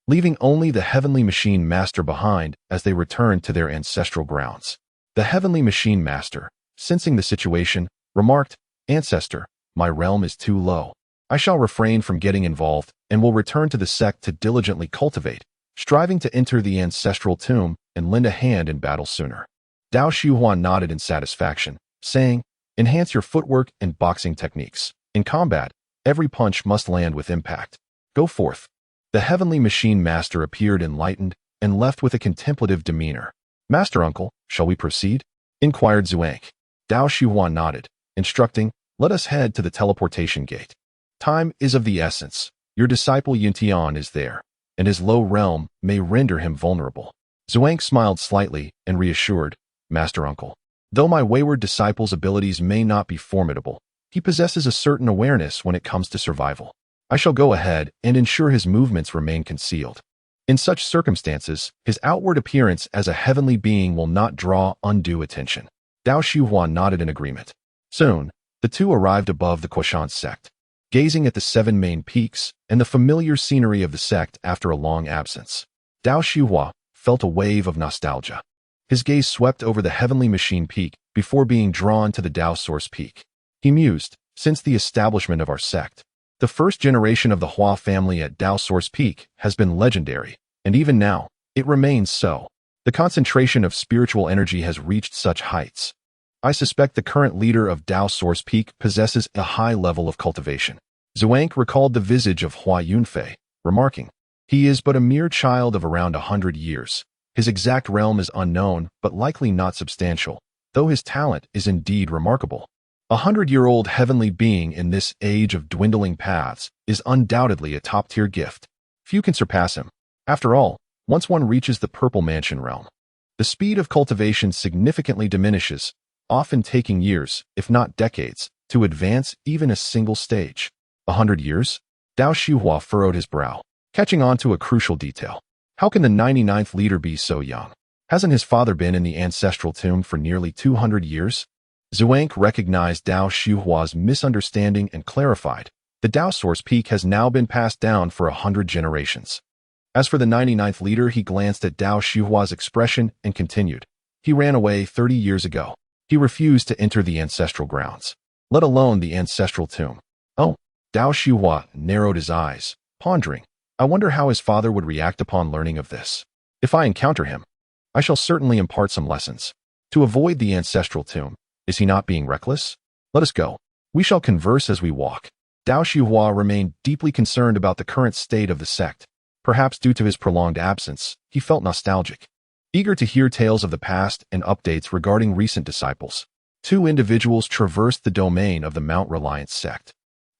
leaving only the Heavenly Machine Master behind as they returned to their ancestral grounds. The Heavenly Machine Master, sensing the situation, remarked, Ancestor, my realm is too low. I shall refrain from getting involved and will return to the sect to diligently cultivate, striving to enter the ancestral tomb and lend a hand in battle sooner. Dao Xihua nodded in satisfaction, saying, enhance your footwork and boxing techniques. In combat, every punch must land with impact. Go forth. The Heavenly Machine Master appeared enlightened and left with a contemplative demeanor. Master Uncle, shall we proceed? Inquired Zhuang. Dao Xihua nodded, instructing, let us head to the teleportation gate. Time is of the essence. Your disciple Yuntian is there, and his low realm may render him vulnerable. Zhuang smiled slightly and reassured, Master Uncle, though my wayward disciple's abilities may not be formidable, he possesses a certain awareness when it comes to survival. I shall go ahead and ensure his movements remain concealed. In such circumstances, his outward appearance as a heavenly being will not draw undue attention. Dao Xihua nodded in agreement. Soon, the two arrived above the Daoyuan sect, gazing at the 7 main peaks and the familiar scenery of the sect after a long absence. Dao Xihua felt a wave of nostalgia. His gaze swept over the Heavenly Machine Peak before being drawn to the Dao Source Peak. He mused, since the establishment of our sect, the first generation of the Hua family at Dao Source Peak has been legendary, and even now, it remains so. The concentration of spiritual energy has reached such heights. I suspect the current leader of Dao Source Peak possesses a high level of cultivation. Zhuang recalled the visage of Hua Yunfei, remarking, he is but a mere child of around 100 years. His exact realm is unknown, but likely not substantial, though his talent is indeed remarkable. 100-year-old heavenly being in this age of dwindling paths is undoubtedly a top-tier gift. Few can surpass him. After all, once one reaches the Purple Mansion realm, the speed of cultivation significantly diminishes, often taking years, if not decades, to advance even a single stage. 100 years? Dao Xihua furrowed his brow, catching on to a crucial detail. How can the 99th leader be so young? Hasn't his father been in the ancestral tomb for nearly 200 years? Zhuang recognized Dao Xihua's misunderstanding and clarified, the Dao Source Peak has now been passed down for 100 generations. As for the 99th leader, he glanced at Dao Xihua's expression and continued, he ran away 30 years ago. He refused to enter the ancestral grounds, let alone the ancestral tomb. Oh, Dao Xihua narrowed his eyes, pondering, I wonder how his father would react upon learning of this. If I encounter him, I shall certainly impart some lessons. To avoid the ancestral tomb, is he not being reckless? Let us go. We shall converse as we walk. Dao Xihua remained deeply concerned about the current state of the sect. Perhaps due to his prolonged absence, he felt nostalgic, eager to hear tales of the past and updates regarding recent disciples. 2 individuals traversed the domain of the Mount Reliance sect,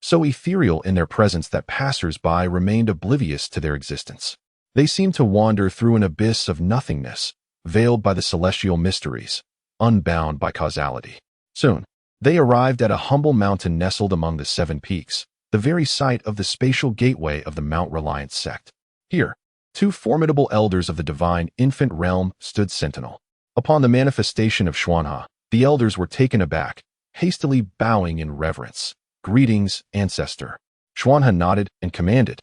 so ethereal in their presence that passers-by remained oblivious to their existence. They seemed to wander through an abyss of nothingness, veiled by the celestial mysteries, unbound by causality. Soon, they arrived at a humble mountain nestled among the 7 peaks, the very site of the spatial gateway of the Mount Reliance sect. Here, 2 formidable elders of the divine infant realm stood sentinel. Upon the manifestation of Xuanha, the elders were taken aback, hastily bowing in reverence. Greetings, ancestor. Xuanha nodded and commanded,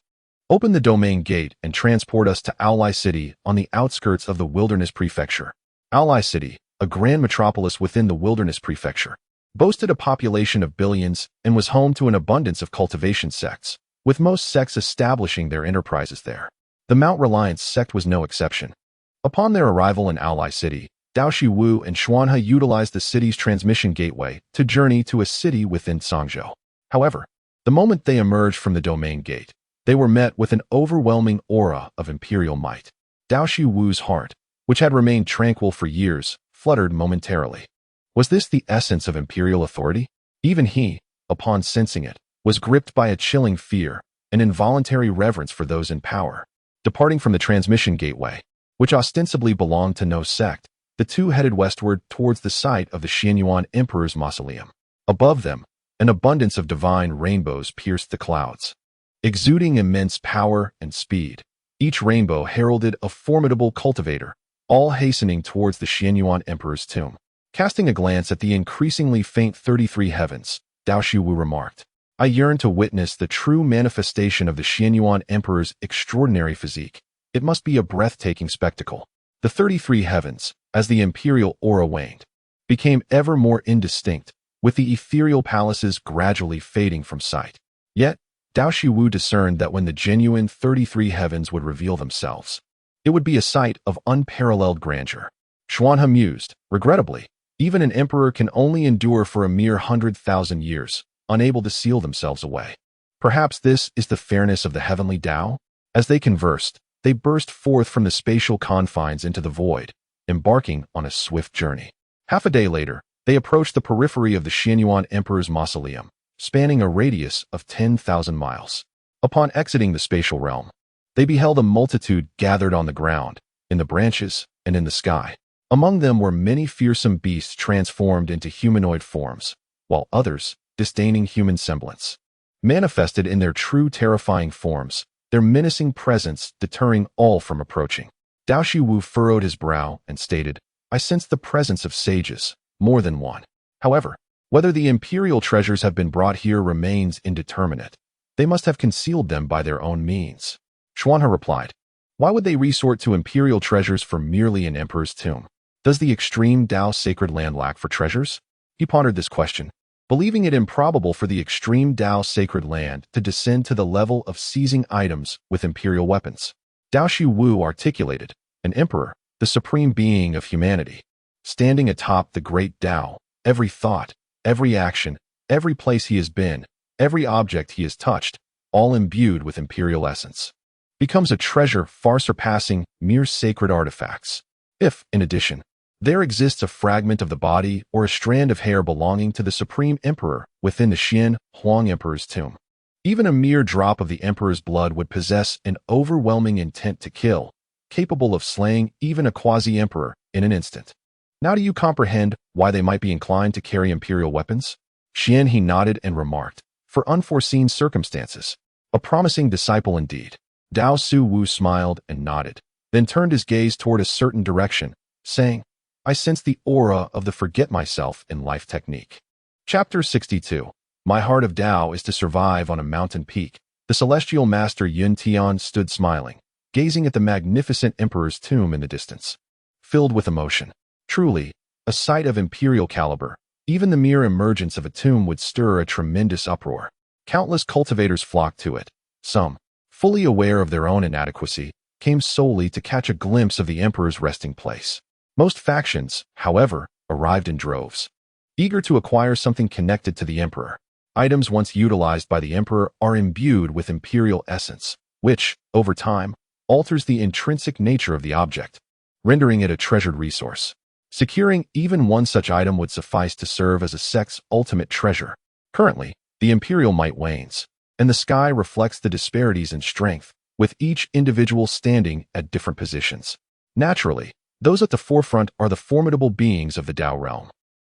open the domain gate and transport us to Aolai City on the outskirts of the Wilderness Prefecture. Aolai City, a grand metropolis within the Wilderness Prefecture, boasted a population of billions and was home to an abundance of cultivation sects, with most sects establishing their enterprises there. The Mount Reliance sect was no exception. Upon their arrival in Aolai City, Dao Shiwu and Xuanhe utilized the city's transmission gateway to journey to a city within Sangzhou. However, the moment they emerged from the domain gate, they were met with an overwhelming aura of imperial might. Dao Shiwu's heart, which had remained tranquil for years, fluttered momentarily. Was this the essence of imperial authority? Even he, upon sensing it, was gripped by a chilling fear, an involuntary reverence for those in power. Departing from the transmission gateway, which ostensibly belonged to no sect, the two headed westward towards the site of the Xianyuan Emperor's mausoleum. Above them, an abundance of divine rainbows pierced the clouds, exuding immense power and speed. Each rainbow heralded a formidable cultivator, all hastening towards the Xianyuan Emperor's tomb. Casting a glance at the increasingly faint 33 heavens, Dao Shiwu remarked, "I yearn to witness the true manifestation of the Xianyuan Emperor's extraordinary physique. It must be a breathtaking spectacle." The 33 heavens, as the imperial aura waned, became ever more indistinct, with the ethereal palaces gradually fading from sight. Yet, Dao Shiwu discerned that when the genuine 33 heavens would reveal themselves, it would be a sight of unparalleled grandeur. Xuanhe mused, regrettably, even an emperor can only endure for a mere 100,000 years, unable to seal themselves away. Perhaps this is the fairness of the heavenly Dao? As they conversed, they burst forth from the spatial confines into the void, embarking on a swift journey. Half a day later, they approached the periphery of the Xianyuan Emperor's mausoleum, spanning a radius of 10,000 miles. Upon exiting the spatial realm, they beheld a multitude gathered on the ground, in the branches, and in the sky. Among them were many fearsome beasts transformed into humanoid forms, while others, disdaining human semblance, manifested in their true terrifying forms, their menacing presence deterring all from approaching. Dao Shiwu furrowed his brow and stated, "I sense the presence of sages, more than one. However, whether the imperial treasures have been brought here remains indeterminate. They must have concealed them by their own means." Xuanhe replied, "Why would they resort to imperial treasures for merely an emperor's tomb? Does the extreme Dao sacred land lack for treasures?" He pondered this question, believing it improbable for the extreme Dao sacred land to descend to the level of seizing items with imperial weapons. Dao Shiwu articulated, "An emperor, the supreme being of humanity, standing atop the great Dao, every thought, every action, every place he has been, every object he has touched, all imbued with imperial essence, becomes a treasure far surpassing mere sacred artifacts. If, in addition, there exists a fragment of the body or a strand of hair belonging to the supreme emperor within the Xian Huang Emperor's tomb, even a mere drop of the emperor's blood would possess an overwhelming intent to kill, capable of slaying even a quasi-emperor in an instant. Now do you comprehend why they might be inclined to carry imperial weapons?" Xian he nodded and remarked, "For unforeseen circumstances. A promising disciple indeed." Dao Su Wu smiled and nodded, then turned his gaze toward a certain direction, saying, "I sense the aura of the forget myself in life technique." Chapter 62. My heart of Dao is to survive on a mountain peak. The celestial master Yun Tian stood smiling, gazing at the magnificent emperor's tomb in the distance, filled with emotion. Truly, a sight of imperial caliber, even the mere emergence of a tomb would stir a tremendous uproar. Countless cultivators flocked to it. Some, fully aware of their own inadequacy, came solely to catch a glimpse of the emperor's resting place. Most factions, however, arrived in droves, eager to acquire something connected to the emperor. Items once utilized by the emperor are imbued with imperial essence, which, over time, alters the intrinsic nature of the object, rendering it a treasured resource. Securing even one such item would suffice to serve as a sect's ultimate treasure. Currently, the imperial might wanes, and the sky reflects the disparities in strength, with each individual standing at different positions. Naturally, those at the forefront are the formidable beings of the Dao realm,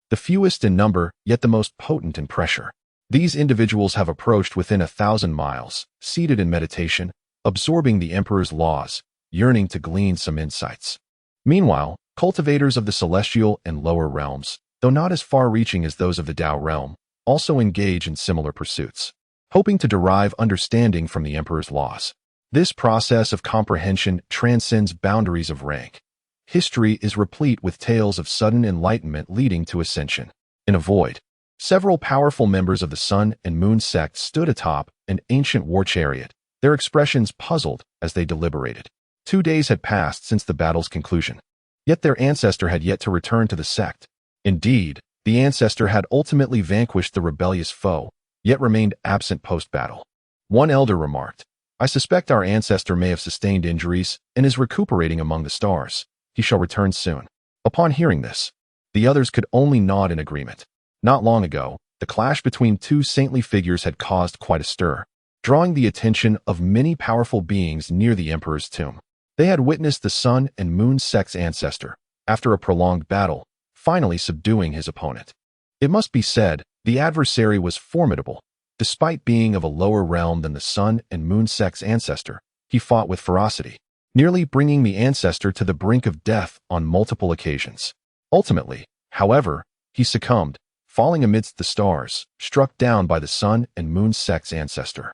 the fewest in number, yet the most potent in pressure. These individuals have approached within 1,000 miles, seated in meditation, absorbing the emperor's laws, yearning to glean some insights. Meanwhile, cultivators of the celestial and lower realms, though not as far-reaching as those of the Dao realm, also engage in similar pursuits, hoping to derive understanding from the emperor's laws. This process of comprehension transcends boundaries of rank. History is replete with tales of sudden enlightenment leading to ascension. In a void, several powerful members of the Sun and Moon sect stood atop an ancient war chariot, their expressions puzzled as they deliberated. 2 days had passed since the battle's conclusion, yet their ancestor had yet to return to the sect. Indeed, the ancestor had ultimately vanquished the rebellious foe, yet remained absent post-battle. One elder remarked, "I suspect our ancestor may have sustained injuries and is recuperating among the stars. He shall return soon." Upon hearing this, the others could only nod in agreement. Not long ago, the clash between two saintly figures had caused quite a stir. drawing the attention of many powerful beings near the emperor's tomb. They had witnessed the Sun and Moon sect's ancestor, after a prolonged battle, finally subduing his opponent. It must be said, the adversary was formidable. Despite being of a lower realm than the Sun and Moon sect's ancestor, he fought with ferocity, nearly bringing the ancestor to the brink of death on multiple occasions. Ultimately, however, he succumbed, falling amidst the stars, struck down by the Sun and Moon sect's ancestor.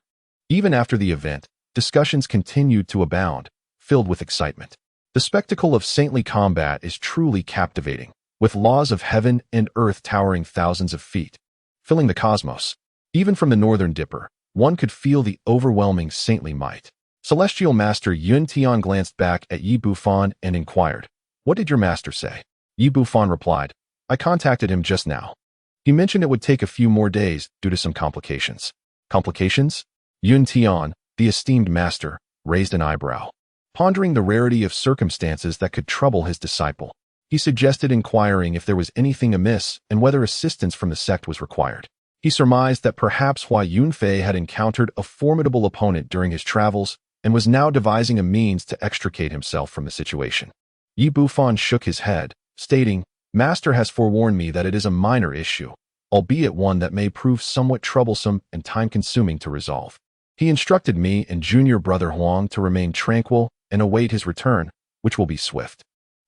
Even after the event, discussions continued to abound, filled with excitement. The spectacle of saintly combat is truly captivating, with laws of heaven and earth towering thousands of feet, filling the cosmos. Even from the northern Dipper, one could feel the overwhelming saintly might. Celestial Master Yun Tian glanced back at Yi Bufan and inquired, "What did your master say?" Yi Bufan replied, "I contacted him just now. He mentioned it would take a few more days due to some complications." Complications? Yun Tian, the esteemed master, raised an eyebrow. Pondering the rarity of circumstances that could trouble his disciple, he suggested inquiring if there was anything amiss and whether assistance from the sect was required. He surmised that perhaps Hua Yunfei had encountered a formidable opponent during his travels and was now devising a means to extricate himself from the situation. Yi Bufan shook his head, stating, "Master has forewarned me that it is a minor issue, albeit one that may prove somewhat troublesome and time-consuming to resolve. He instructed me and junior brother Huang to remain tranquil and await his return, which will be swift."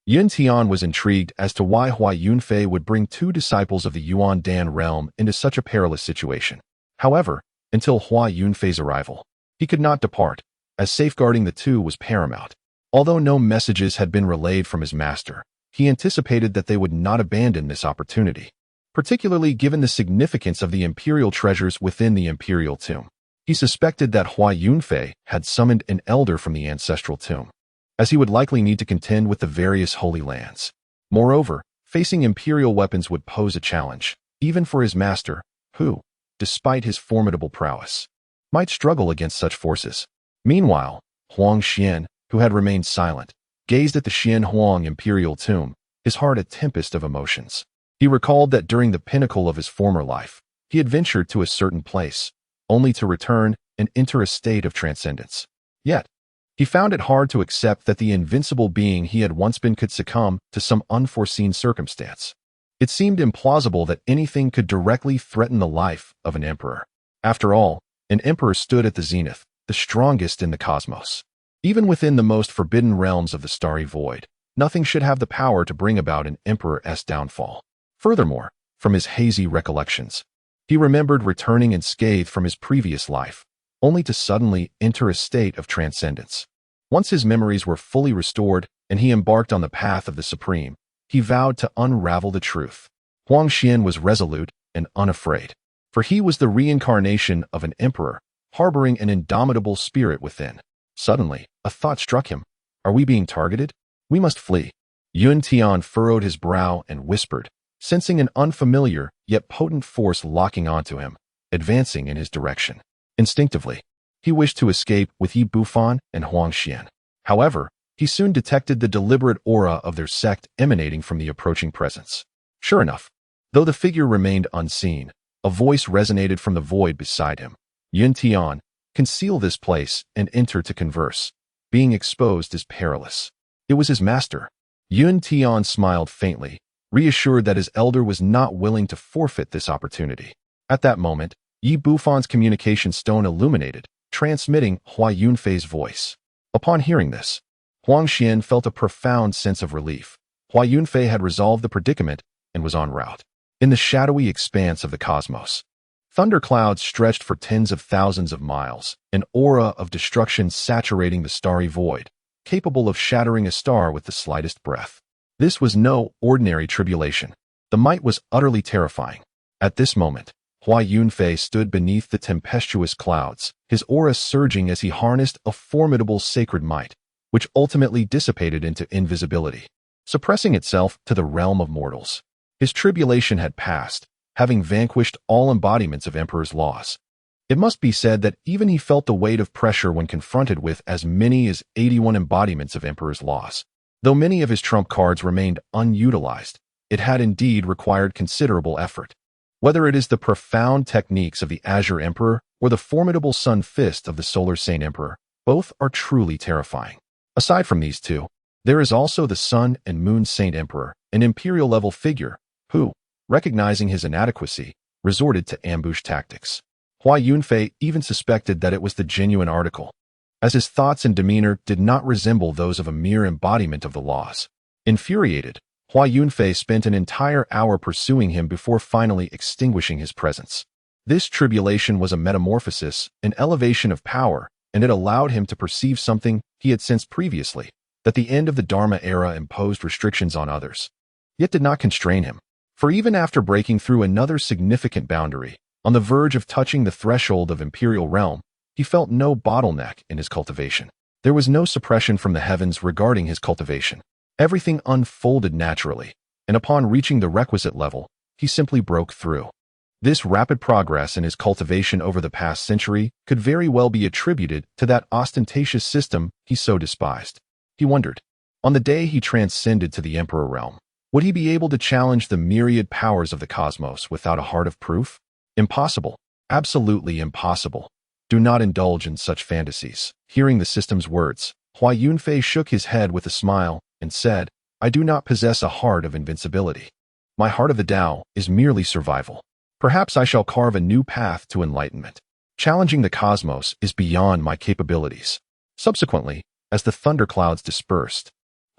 Yun Tian was intrigued as to why Hua Yunfei would bring two disciples of the Yuan Dan realm into such a perilous situation. However, until Hua Yunfei's arrival, he could not depart, as safeguarding the two was paramount. Although no messages had been relayed from his master, he anticipated that they would not abandon this opportunity, particularly given the significance of the imperial treasures within the imperial tomb. He suspected that Hua Yunfei had summoned an elder from the ancestral tomb, as he would likely need to contend with the various holy lands. Moreover, facing imperial weapons would pose a challenge, even for his master, who, despite his formidable prowess, might struggle against such forces. Meanwhile, Huang Xian, who had remained silent, gazed at the Xian Huang imperial tomb, his heart a tempest of emotions. He recalled that during the pinnacle of his former life, he had ventured to a certain place, only to return and enter a state of transcendence. Yet, he found it hard to accept that the invincible being he had once been could succumb to some unforeseen circumstance. It seemed implausible that anything could directly threaten the life of an emperor. After all, an emperor stood at the zenith, the strongest in the cosmos. Even within the most forbidden realms of the starry void, nothing should have the power to bring about an emperor's downfall. Furthermore, from his hazy recollections, he remembered returning unscathed from his previous life, only to suddenly enter a state of transcendence. Once his memories were fully restored and he embarked on the path of the Supreme, he vowed to unravel the truth. Huang Xian was resolute and unafraid, for he was the reincarnation of an emperor, harboring an indomitable spirit within. Suddenly, a thought struck him. Are we being targeted? We must flee. Yun Tian furrowed his brow and whispered, sensing an unfamiliar yet potent force locking onto him, advancing in his direction. Instinctively, he wished to escape with Yi Bufan and Huang Xian. However, he soon detected the deliberate aura of their sect emanating from the approaching presence. Sure enough, though the figure remained unseen, a voice resonated from the void beside him. Yun Tian, conceal this place and enter to converse. Being exposed is perilous. It was his master. Yun Tian smiled faintly, reassured that his elder was not willing to forfeit this opportunity. At that moment, Yi Bufan's communication stone illuminated, transmitting Hua Yunfei's voice. Upon hearing this, Huang Xian felt a profound sense of relief. Hua Yunfei had resolved the predicament and was en route. In the shadowy expanse of the cosmos, thunderclouds stretched for tens of thousands of miles, an aura of destruction saturating the starry void, capable of shattering a star with the slightest breath. This was no ordinary tribulation. The might was utterly terrifying. At this moment, Hua Yunfei stood beneath the tempestuous clouds, his aura surging as he harnessed a formidable sacred might, which ultimately dissipated into invisibility, suppressing itself to the realm of mortals. His tribulation had passed, having vanquished all embodiments of Emperor's laws. It must be said that even he felt the weight of pressure when confronted with as many as 81 embodiments of Emperor's laws. Though many of his trump cards remained unutilized, it had indeed required considerable effort. Whether it is the profound techniques of the Azure Emperor or the formidable Sun Fist of the Solar Saint Emperor, both are truly terrifying. Aside from these two, there is also the Sun and Moon Saint Emperor, an imperial-level figure, who, recognizing his inadequacy, resorted to ambush tactics. Hua Yunfei even suspected that it was the genuine article, as his thoughts and demeanor did not resemble those of a mere embodiment of the laws. Infuriated, Hua Yunfei spent an entire hour pursuing him before finally extinguishing his presence. This tribulation was a metamorphosis, an elevation of power, and it allowed him to perceive something he had sensed previously, that the end of the Dharma era imposed restrictions on others, yet did not constrain him. For even after breaking through another significant boundary, on the verge of touching the threshold of imperial realm, he felt no bottleneck in his cultivation. There was no suppression from the heavens regarding his cultivation. Everything unfolded naturally, and upon reaching the requisite level, he simply broke through. This rapid progress in his cultivation over the past century could very well be attributed to that ostentatious system he so despised. He wondered, on the day he transcended to the Emperor realm, would he be able to challenge the myriad powers of the cosmos without a heart of proof? Impossible. Absolutely impossible. Do not indulge in such fantasies. Hearing the system's words, Hua Yunfei shook his head with a smile and said, I do not possess a heart of invincibility. My heart of the Tao is merely survival. Perhaps I shall carve a new path to enlightenment. Challenging the cosmos is beyond my capabilities. Subsequently, as the thunderclouds dispersed,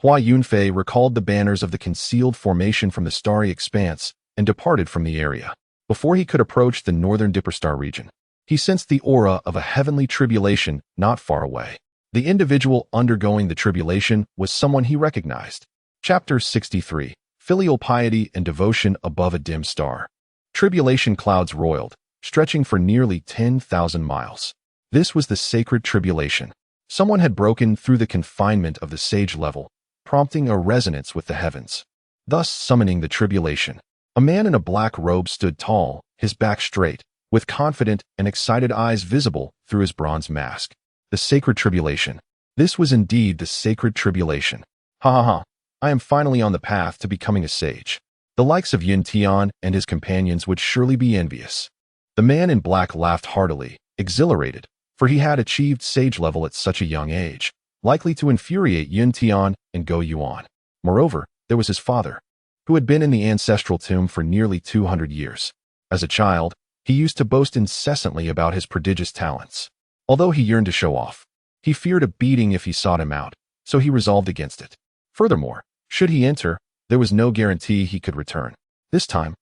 Hua Yunfei recalled the banners of the concealed formation from the starry expanse and departed from the area. Before he could approach the northern Dipperstar region, he sensed the aura of a heavenly tribulation not far away. The individual undergoing the tribulation was someone he recognized. Chapter 63. Filial Piety and Devotion Above a Dim Star. Tribulation clouds roiled, stretching for nearly 10,000 miles. This was the sacred tribulation. Someone had broken through the confinement of the sage level, prompting a resonance with the heavens, thus summoning the tribulation. A man in a black robe stood tall, his back straight, with confident and excited eyes visible through his bronze mask. The sacred tribulation. This was indeed the sacred tribulation. Ha ha ha. I am finally on the path to becoming a sage. The likes of Yin Tian and his companions would surely be envious. The man in black laughed heartily, exhilarated, for he had achieved sage level at such a young age, likely to infuriate Yin Tian and Go Yuan. Moreover, there was his father, who had been in the ancestral tomb for nearly 200 years. As a child, he used to boast incessantly about his prodigious talents. Although he yearned to show off, he feared a beating if he sought him out, so he resolved against it. Furthermore, should he enter, there was no guarantee he could return. This time,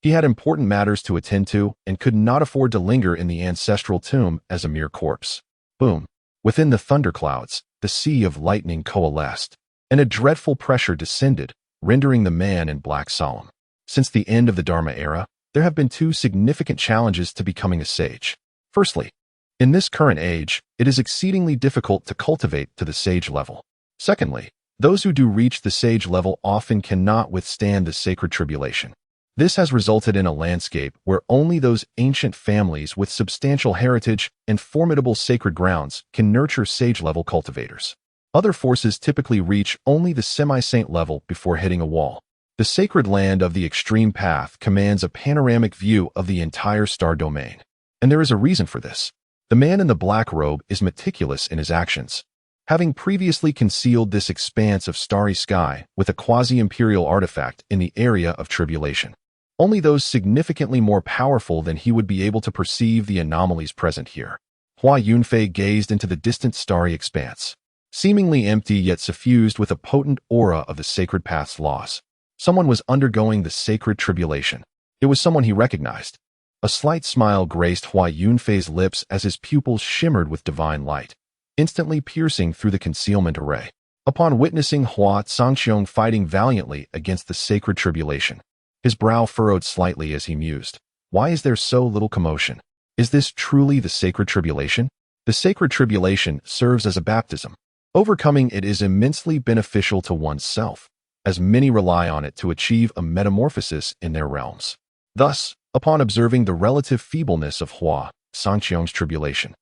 he had important matters to attend to and could not afford to linger in the ancestral tomb as a mere corpse. Boom. Within the thunderclouds, the sea of lightning coalesced, and a dreadful pressure descended, rendering the man in black solemn. Since the end of the Dharma era, there have been two significant challenges to becoming a sage. Firstly, in this current age, it is exceedingly difficult to cultivate to the sage level. Secondly, those who do reach the sage level often cannot withstand the sacred tribulation. This has resulted in a landscape where only those ancient families with substantial heritage and formidable sacred grounds can nurture sage-level cultivators. Other forces typically reach only the semi-saint level before hitting a wall. The sacred land of the extreme path commands a panoramic view of the entire star domain. And there is a reason for this. The man in the black robe is meticulous in his actions, having previously concealed this expanse of starry sky with a quasi-imperial artifact in the area of tribulation. Only those significantly more powerful than he would be able to perceive the anomalies present here. Hua Yunfei gazed into the distant starry expanse, seemingly empty yet suffused with a potent aura of the sacred path's laws. Someone was undergoing the sacred tribulation. It was someone he recognized. A slight smile graced Hua Yunfei's lips as his pupils shimmered with divine light, instantly piercing through the concealment array. Upon witnessing Hua Tsangqiong fighting valiantly against the sacred tribulation, his brow furrowed slightly as he mused. Why is there so little commotion? Is this truly the sacred tribulation? The sacred tribulation serves as a baptism. Overcoming it is immensely beneficial to oneself, as many rely on it to achieve a metamorphosis in their realms. Thus, upon observing the relative feebleness of Hua Tsangqiong's tribulation,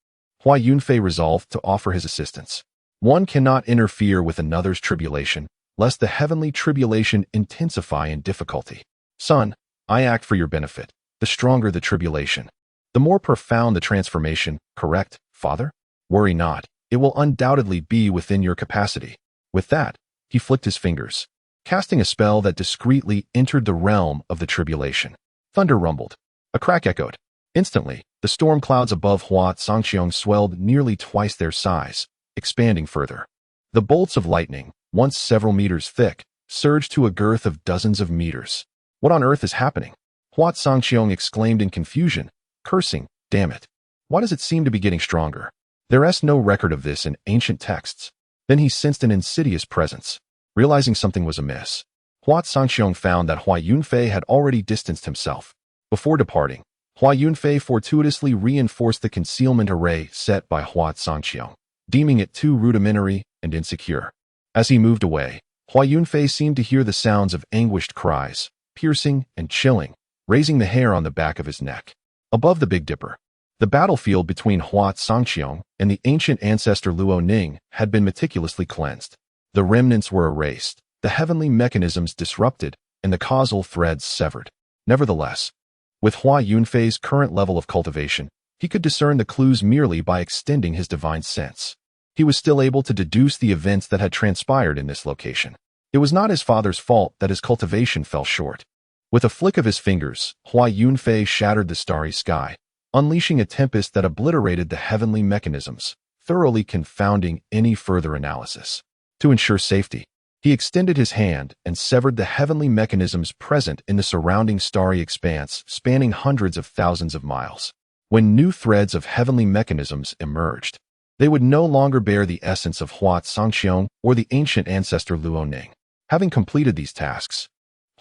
Hua Yunfei resolved to offer his assistance. One cannot interfere with another's tribulation, lest the heavenly tribulation intensify in difficulty. Son, I act for your benefit. The stronger the tribulation, The more profound the transformation, correct, father? Worry not, it will undoubtedly be within your capacity. With that, he flicked his fingers, casting a spell that discreetly entered the realm of the tribulation. Thunder rumbled. A crack echoed. Instantly, the storm clouds above Hua Sangqiong swelled nearly twice their size, expanding further. The bolts of lightning, once several meters thick, surged to a girth of dozens of meters. What on earth is happening? Hua Sangqiong exclaimed in confusion, cursing, damn it. Why does it seem to be getting stronger? There is no record of this in ancient texts. Then he sensed an insidious presence. Realizing something was amiss, Hua Sangqiong found that Hua Yunfei had already distanced himself. Before departing, Hua Yunfei fortuitously reinforced the concealment array set by Hua Sangqiong, deeming it too rudimentary and insecure. As he moved away, Hua Yunfei seemed to hear the sounds of anguished cries, piercing and chilling, raising the hair on the back of his neck. Above the Big Dipper, the battlefield between Hua Sangqiong and the ancient ancestor Luo Ning had been meticulously cleansed. The remnants were erased, the heavenly mechanisms disrupted, and the causal threads severed. Nevertheless, with Hua Yunfei's current level of cultivation, he could discern the clues merely by extending his divine sense. He was still able to deduce the events that had transpired in this location. It was not his father's fault that his cultivation fell short. With a flick of his fingers, Hua Yunfei shattered the starry sky, unleashing a tempest that obliterated the heavenly mechanisms, thoroughly confounding any further analysis. To ensure safety, he extended his hand and severed the heavenly mechanisms present in the surrounding starry expanse spanning hundreds of thousands of miles. When new threads of heavenly mechanisms emerged, they would no longer bear the essence of Hua Sangqiong or the ancient ancestor Luo Ning. Having completed these tasks,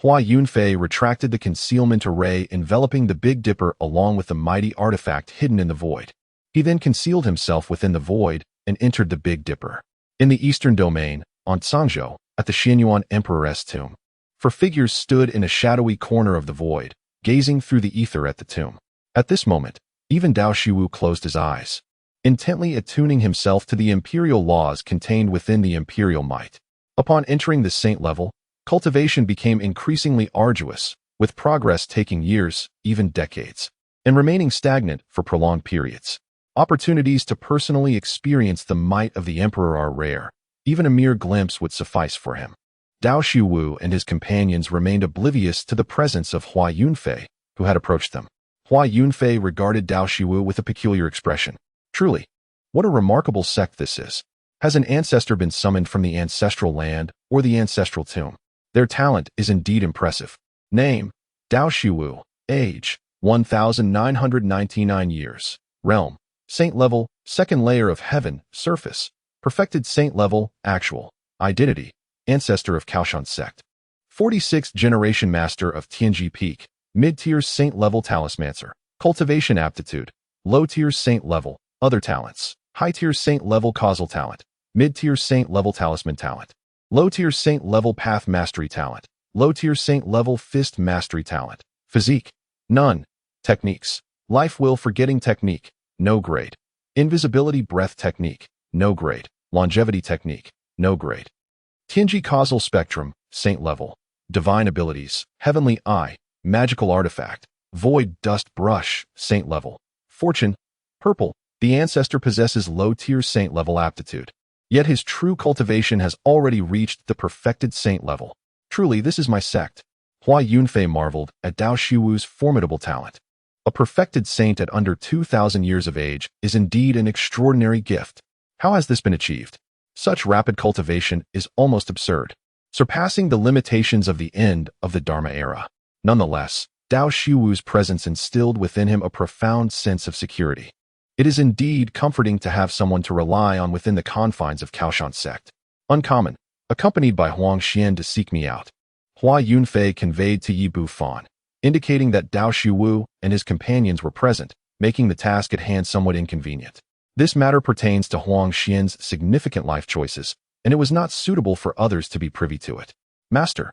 Hua Yunfei retracted the concealment array enveloping the Big Dipper along with the mighty artifact hidden in the void. He then concealed himself within the void and entered the Big Dipper. In the eastern domain, on Cangzhou, at the Daoyuan Emperor's tomb, four figures stood in a shadowy corner of the void, gazing through the ether at the tomb. At this moment, even Dao Shiwu closed his eyes, intently attuning himself to the imperial laws contained within the imperial might. Upon entering the saint level, cultivation became increasingly arduous, with progress taking years, even decades, and remaining stagnant for prolonged periods. Opportunities to personally experience the might of the emperor are rare. Even a mere glimpse would suffice for him. Dao Shiwu and his companions remained oblivious to the presence of Hua Yunfei, who had approached them. Hua Yunfei regarded Dao Shiwu with a peculiar expression. Truly, what a remarkable sect this is. Has an ancestor been summoned from the ancestral land or the ancestral tomb? Their talent is indeed impressive. Name, Dao Shiwu. Age, 1,999 years. Realm, Saint level, second layer of heaven, surface. Perfected saint level, actual. Identity, ancestor of Kaoshan sect. 46th generation master of ThingI Peak. Mid-tier saint level talismancer. Cultivation aptitude. Low-tier saint level, other talents. High-tier saint level causal talent. Mid-tier saint level talisman talent. Low-tier saint level path mastery talent. Low-tier saint level fist mastery talent. Physique, none. Techniques. Life will forgetting technique, no grade. Invisibility breath technique, no grade. Longevity technique, no grade. ThingI causal spectrum, saint level. Divine abilities, heavenly eye, magical artifact. Void dust brush, saint level. Fortune, purple. The ancestor possesses low-tier saint level aptitude. Yet his true cultivation has already reached the perfected saint level. Truly, this is my sect. Hua Yunfei marveled at Dao Shiwu's formidable talent. A perfected saint at under 2,000 years of age is indeed an extraordinary gift. How has this been achieved? Such rapid cultivation is almost absurd, surpassing the limitations of the end of the Dharma era. Nonetheless, Dao Shiwu's presence instilled within him a profound sense of security. It is indeed comforting to have someone to rely on within the confines of Kaoshan sect. Uncommon, accompanied by Huang Xian to seek me out. Hua Yunfei conveyed to Yi Bufan, indicating that Dao Shiwu and his companions were present, making the task at hand somewhat inconvenient. This matter pertains to Huang Xian's significant life choices, and it was not suitable for others to be privy to it. Master.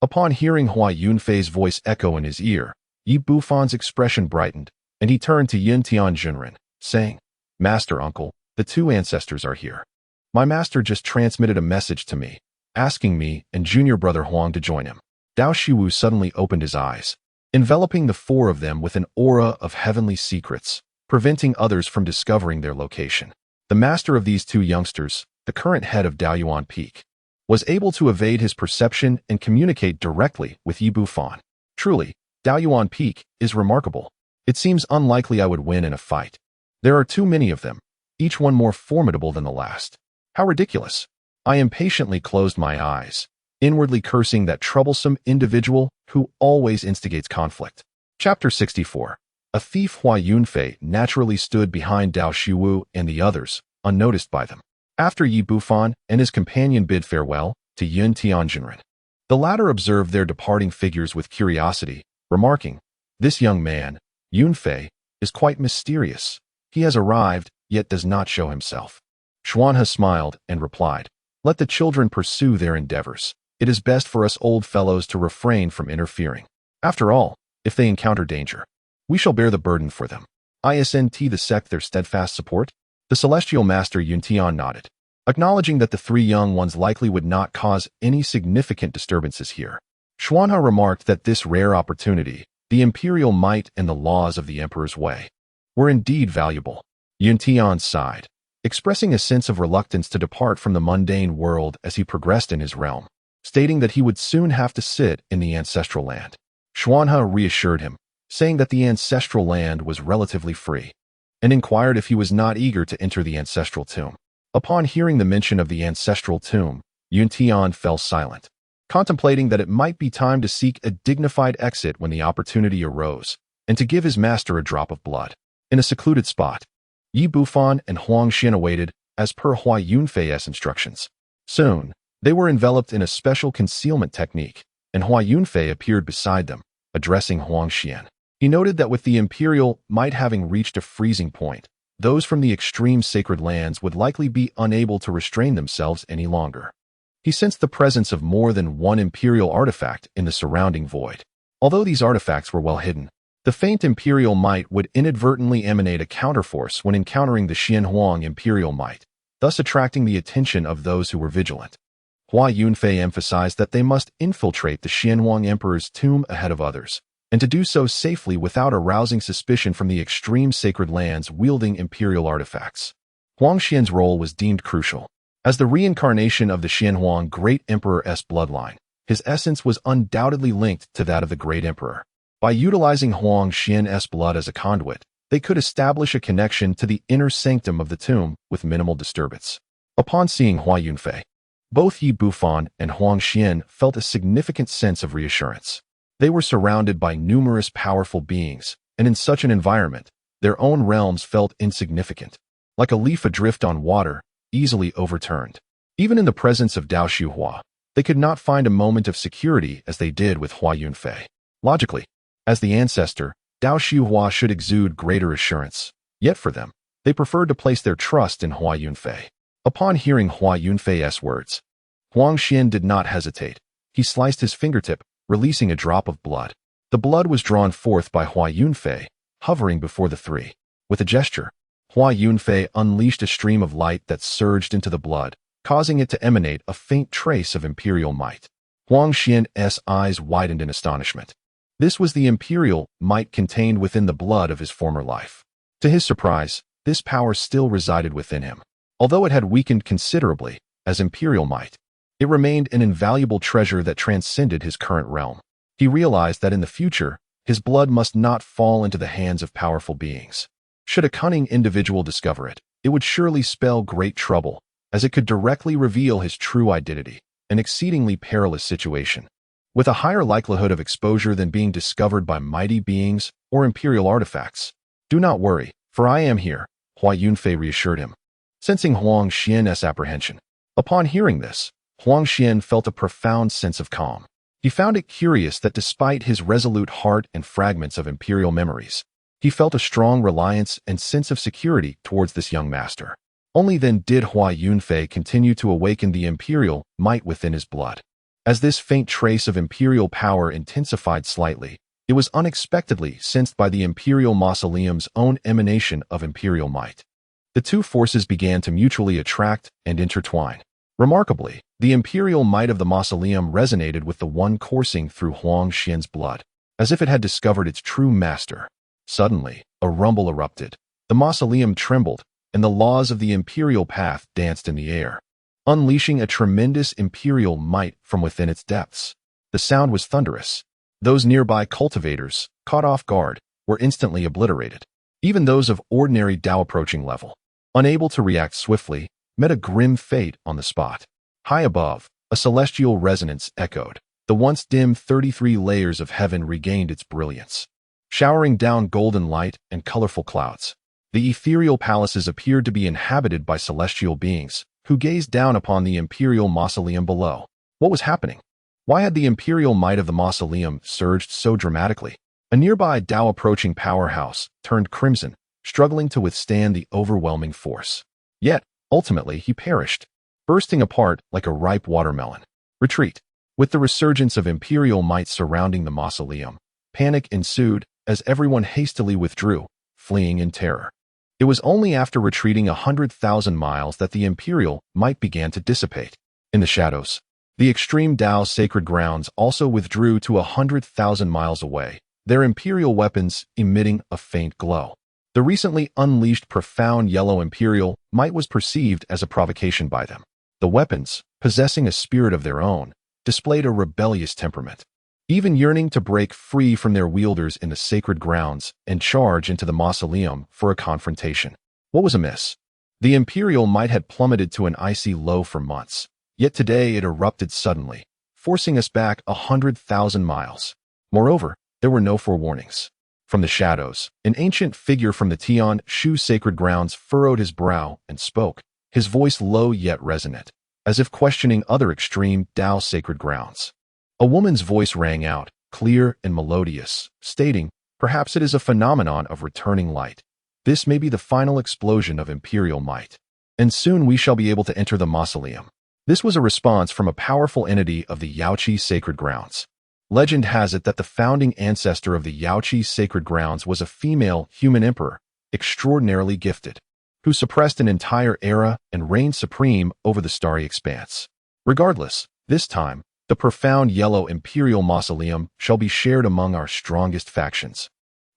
Upon hearing Hua Yunfei's voice echo in his ear, Yi Bufan's expression brightened, and he turned to Yin Tian Junren, saying, Master uncle, the two ancestors are here. My master just transmitted a message to me, asking me and junior brother Huang to join him. Dao Shiwu suddenly opened his eyes, enveloping the four of them with an aura of heavenly secrets, preventing others from discovering their location. The master of these two youngsters, the current head of Daoyuan Peak, was able to evade his perception and communicate directly with Yi Bufan. Truly, Daoyuan Peak is remarkable. It seems unlikely I would win in a fight. There are too many of them, each one more formidable than the last. How ridiculous. I impatiently closed my eyes, inwardly cursing that troublesome individual who always instigates conflict. Chapter 64. A thief. Hua Yunfei naturally stood behind Dao Shiwu and the others, unnoticed by them. After Yi Bufan and his companion bid farewell to Yun Tianjinren, the latter observed their departing figures with curiosity, remarking, "This young man, Yunfei, is quite mysterious. He has arrived, yet does not show himself." Xuanhe smiled and replied, "Let the children pursue their endeavors. It is best for us old fellows to refrain from interfering. After all, if they encounter danger, we shall bear the burden for them. Isn't the sect their steadfast support?" The celestial master Yuntian nodded, acknowledging that the three young ones likely would not cause any significant disturbances here. Xuanhe remarked that this rare opportunity, the imperial might and the laws of the emperor's way, were indeed valuable. Yuntian sighed, expressing a sense of reluctance to depart from the mundane world as he progressed in his realm, stating that he would soon have to sit in the ancestral land. Xuanhe reassured him, saying that the ancestral land was relatively free, and inquired if he was not eager to enter the ancestral tomb. Upon hearing the mention of the ancestral tomb, Yuntian fell silent, contemplating that it might be time to seek a dignified exit when the opportunity arose, and to give his master a drop of blood. In a secluded spot, Yi Bufan and Huang Xian awaited, as per Hua Yunfei's instructions. Soon, they were enveloped in a special concealment technique, and Hua Yunfei appeared beside them, addressing Huang Xian. He noted that with the imperial might having reached a freezing point, those from the extreme sacred lands would likely be unable to restrain themselves any longer. He sensed the presence of more than one imperial artifact in the surrounding void. Although these artifacts were well hidden, the faint imperial might would inadvertently emanate a counterforce when encountering the Xianhuang imperial might, thus attracting the attention of those who were vigilant. Hua Yunfei emphasized that they must infiltrate the Xianhuang emperor's tomb ahead of others, and to do so safely without arousing suspicion from the extreme sacred lands wielding imperial artifacts. Huang Xian's role was deemed crucial. As the reincarnation of the Xianhuang Great Emperor's bloodline, his essence was undoubtedly linked to that of the Great Emperor. By utilizing Huang Xian's blood as a conduit, they could establish a connection to the inner sanctum of the tomb with minimal disturbance. Upon seeing Hua Yunfei, both Yi Bufan and Huang Xian felt a significant sense of reassurance. They were surrounded by numerous powerful beings, and in such an environment, their own realms felt insignificant, like a leaf adrift on water, easily overturned. Even in the presence of Dao Shuhua, they could not find a moment of security as they did with Hua Yunfei. Logically, as the ancestor, Dao Shuhua should exude greater assurance. Yet for them, they preferred to place their trust in Hua Yunfei. Upon hearing Hua Yunfei's words, Huang Xian did not hesitate. He sliced his fingertip, releasing a drop of blood. The blood was drawn forth by Hua Yunfei, hovering before the three. With a gesture, Hua Yunfei unleashed a stream of light that surged into the blood, causing it to emanate a faint trace of imperial might. Huang Xian's eyes widened in astonishment. This was the imperial might contained within the blood of his former life. To his surprise, this power still resided within him. Although it had weakened considerably as imperial might, it remained an invaluable treasure that transcended his current realm. He realized that in the future, his blood must not fall into the hands of powerful beings. Should a cunning individual discover it, it would surely spell great trouble, as it could directly reveal his true identity, an exceedingly perilous situation, with a higher likelihood of exposure than being discovered by mighty beings or imperial artifacts. "Do not worry, for I am here," Hua Yunfei reassured him, sensing Huang Xian's apprehension. Upon hearing this, Huang Xian felt a profound sense of calm. He found it curious that despite his resolute heart and fragments of imperial memories, he felt a strong reliance and sense of security towards this young master. Only then did Hua Yunfei continue to awaken the imperial might within his blood. As this faint trace of imperial power intensified slightly, it was unexpectedly sensed by the imperial mausoleum's own emanation of imperial might. The two forces began to mutually attract and intertwine. Remarkably, the imperial might of the mausoleum resonated with the one coursing through Huang Xian's blood. as if it had discovered its true master. Suddenly, a rumble erupted. The mausoleum trembled, and the laws of the imperial path danced in the air, unleashing a tremendous imperial might from within its depths. The sound was thunderous. Those nearby cultivators, caught off guard, were instantly obliterated. Even those of ordinary Dao approaching level, unable to react swiftly, met a grim fate on the spot. High above, a celestial resonance echoed. The once dim 33 layers of heaven regained its brilliance, showering down golden light and colorful clouds. The ethereal palaces appeared to be inhabited by celestial beings, who gazed down upon the imperial mausoleum below. What was happening? Why had the imperial might of the mausoleum surged so dramatically? A nearby Dao approaching powerhouse turned crimson, struggling to withstand the overwhelming force. Yet, ultimately, he perished, bursting apart like a ripe watermelon. Retreat. With the resurgence of imperial might surrounding the mausoleum, panic ensued as everyone hastily withdrew, fleeing in terror. It was only after retreating 100,000 miles that the imperial might began to dissipate. In the shadows, the Extreme Dao sacred grounds also withdrew to 100,000 miles away, their imperial weapons emitting a faint glow. The recently unleashed profound yellow imperial might was perceived as a provocation by them. The weapons, possessing a spirit of their own, displayed a rebellious temperament, even yearning to break free from their wielders in the sacred grounds and charge into the mausoleum for a confrontation. What was amiss? The imperial might had plummeted to an icy low for months, yet today it erupted suddenly, forcing us back 100,000 miles. Moreover, there were no forewarnings. From the shadows, an ancient figure from the Tian Shu sacred grounds furrowed his brow and spoke, his voice low yet resonant, as if questioning other Extreme Dao sacred grounds. A woman's voice rang out, clear and melodious, stating, "Perhaps it is a phenomenon of returning light. This may be the final explosion of imperial might, and soon we shall be able to enter the mausoleum." This was a response from a powerful entity of the Yaoqi sacred grounds. Legend has it that the founding ancestor of the Yaoqi sacred grounds was a female human emperor, extraordinarily gifted, who suppressed an entire era and reigned supreme over the starry expanse. Regardless, this time, the profound yellow imperial mausoleum shall be shared among our strongest factions.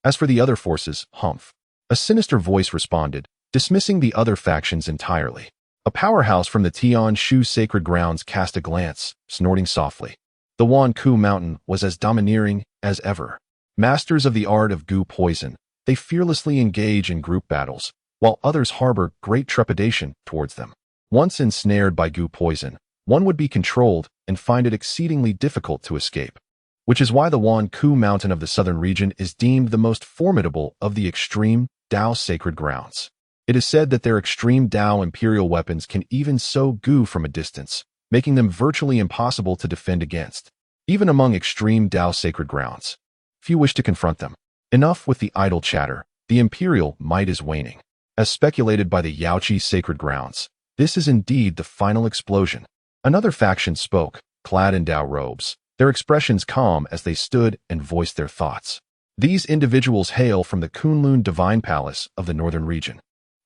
As for the other forces, humph. A sinister voice responded, dismissing the other factions entirely. A powerhouse from the Tian Shu sacred grounds cast a glance, snorting softly. The Wan Ku mountain was as domineering as ever. Masters of the art of goo poison, they fearlessly engage in group battles, while others harbor great trepidation towards them. Once ensnared by goo poison, one would be controlled and find it exceedingly difficult to escape, which is why the Wan Ku mountain of the southern region is deemed the most formidable of the Extreme Dao sacred grounds. It is said that their Extreme Dao imperial weapons can even sow goo from a distance, making them virtually impossible to defend against. Even among Extreme Dao sacred grounds, few wish to confront them. Enough with the idle chatter. The imperial might is waning. As speculated by the Yaoqi sacred grounds, this is indeed the final explosion. Another faction spoke, clad in Dao robes, their expressions calm as they stood and voiced their thoughts. These individuals hail from the Kunlun Divine Palace of the northern region.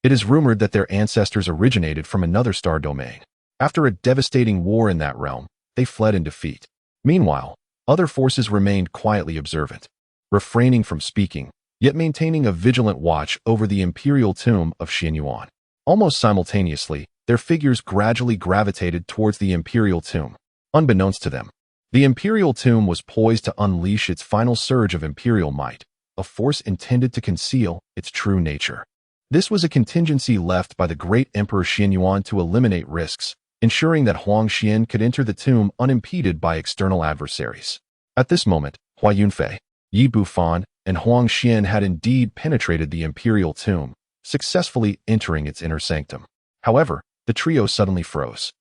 It is rumored that their ancestors originated from another star domain. After a devastating war in that realm, they fled in defeat. Meanwhile, other forces remained quietly observant, refraining from speaking, yet maintaining a vigilant watch over the imperial tomb of Xianyuan. Almost simultaneously, their figures gradually gravitated towards the imperial tomb. Unbeknownst to them, the imperial tomb was poised to unleash its final surge of imperial might, a force intended to conceal its true nature. This was a contingency left by the great Emperor Xianyuan to eliminate risks, ensuring that Huang Xian could enter the tomb unimpeded by external adversaries. At this moment, Hua Yunfei, Yi Bufan, and Huang Xian had indeed penetrated the imperial tomb, successfully entering its inner sanctum. However, the trio suddenly froze,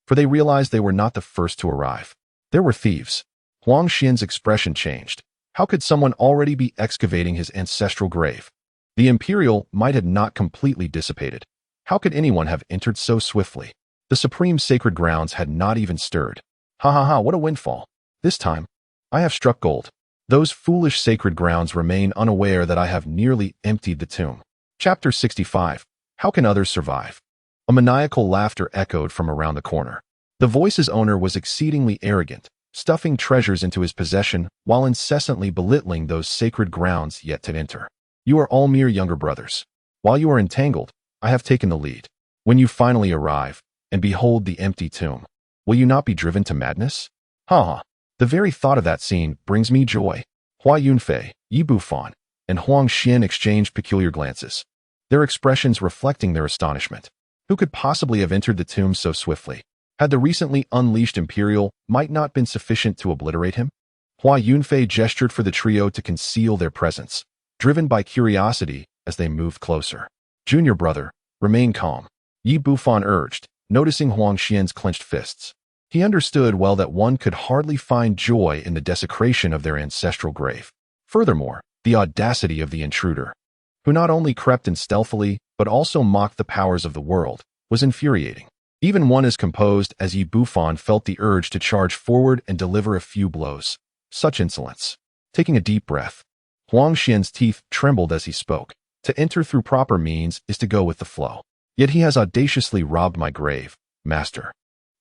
for they realized they were not the first to arrive. There were thieves. Huang Xian's expression changed. How could someone already be excavating his ancestral grave? The imperial might had not completely dissipated. How could anyone have entered so swiftly? The supreme sacred grounds had not even stirred. Ha ha ha, what a windfall. This time, I have struck gold. Those foolish sacred grounds remain unaware that I have nearly emptied the tomb. Chapter 65. How can others survive? A maniacal laughter echoed from around the corner. The voice's owner was exceedingly arrogant, stuffing treasures into his possession while incessantly belittling those sacred grounds yet to enter. You are all mere younger brothers. While you are entangled, I have taken the lead. When you finally arrive and behold the empty tomb, will you not be driven to madness? Ha! The very thought of that scene brings me joy. Hua Yunfei, Yi Bufan, and Huang Xian exchanged peculiar glances, their expressions reflecting their astonishment. Who could possibly have entered the tomb so swiftly? Had the recently unleashed Imperial might not been sufficient to obliterate him? Hua Yunfei gestured for the trio to conceal their presence, driven by curiosity as they moved closer. Junior brother, remain calm, Yi Bufan urged, noticing Huang Xian's clenched fists. He understood well that one could hardly find joy in the desecration of their ancestral grave. Furthermore, the audacity of the intruder, who not only crept in stealthily but also mocked the powers of the world, was infuriating. Even one as composed as Yi Bufan felt the urge to charge forward and deliver a few blows. Such insolence. Taking a deep breath, Huang Xian's teeth trembled as he spoke. To enter through proper means is to go with the flow. Yet he has audaciously robbed my grave, master.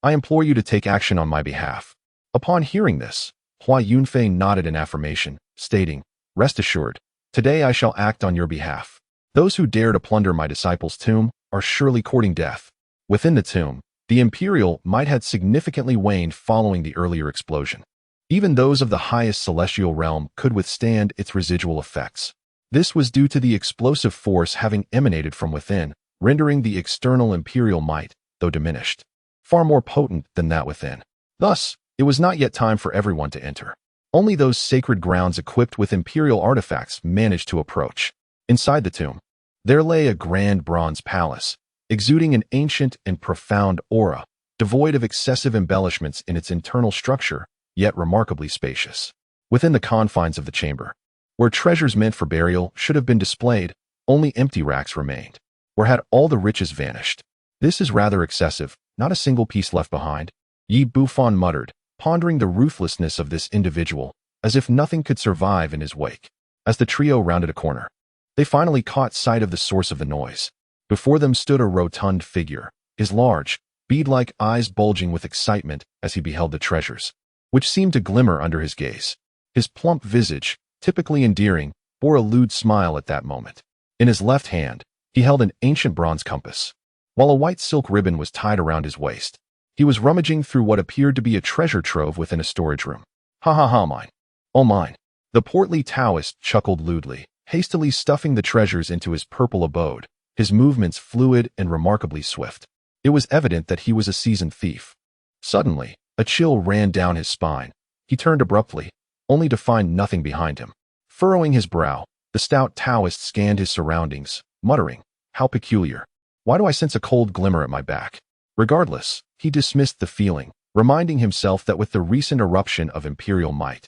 I implore you to take action on my behalf. Upon hearing this, Hua Yunfei nodded in affirmation, stating, Rest assured, today I shall act on your behalf. Those who dare to plunder my disciple's tomb are surely courting death. Within the tomb, the Imperial might have significantly waned following the earlier explosion. Even those of the highest celestial realm could withstand its residual effects. This was due to the explosive force having emanated from within, rendering the external Imperial might, though diminished, far more potent than that within. Thus, it was not yet time for everyone to enter. Only those sacred grounds equipped with Imperial artifacts managed to approach. Inside the tomb, there lay a grand bronze palace, exuding an ancient and profound aura, devoid of excessive embellishments in its internal structure, yet remarkably spacious. Within the confines of the chamber, where treasures meant for burial should have been displayed, only empty racks remained, or had all the riches vanished. This is rather excessive, not a single piece left behind, Yi Bufan muttered, pondering the ruthlessness of this individual, as if nothing could survive in his wake. As the trio rounded a corner, they finally caught sight of the source of the noise. Before them stood a rotund figure, his large, bead-like eyes bulging with excitement as he beheld the treasures, which seemed to glimmer under his gaze. His plump visage, typically endearing, bore a lewd smile at that moment. In his left hand, he held an ancient bronze compass, while a white silk ribbon was tied around his waist. He was rummaging through what appeared to be a treasure trove within a storage room. Ha ha ha, mine. Oh mine. The portly Taoist chuckled lewdly, hastily stuffing the treasures into his purple abode, his movements fluid and remarkably swift. It was evident that he was a seasoned thief. Suddenly, a chill ran down his spine. He turned abruptly, only to find nothing behind him. Furrowing his brow, the stout Taoist scanned his surroundings, muttering, How peculiar. Why do I sense a cold glimmer at my back? Regardless, he dismissed the feeling, reminding himself that with the recent eruption of Imperial might,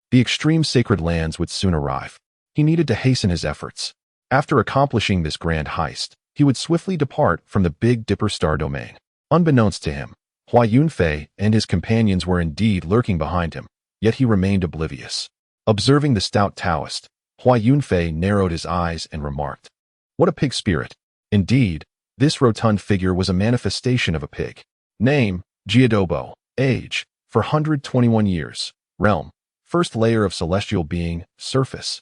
the extreme sacred lands would soon arrive. He needed to hasten his efforts. After accomplishing this grand heist, he would swiftly depart from the Big Dipper Star domain. Unbeknownst to him, Hua Yunfei and his companions were indeed lurking behind him, yet he remained oblivious. Observing the stout Taoist, Hua Yunfei narrowed his eyes and remarked, What a pig spirit. Indeed, this rotund figure was a manifestation of a pig. Name, Jiadobo. Age, 421 years. Realm, first layer of celestial being, surface.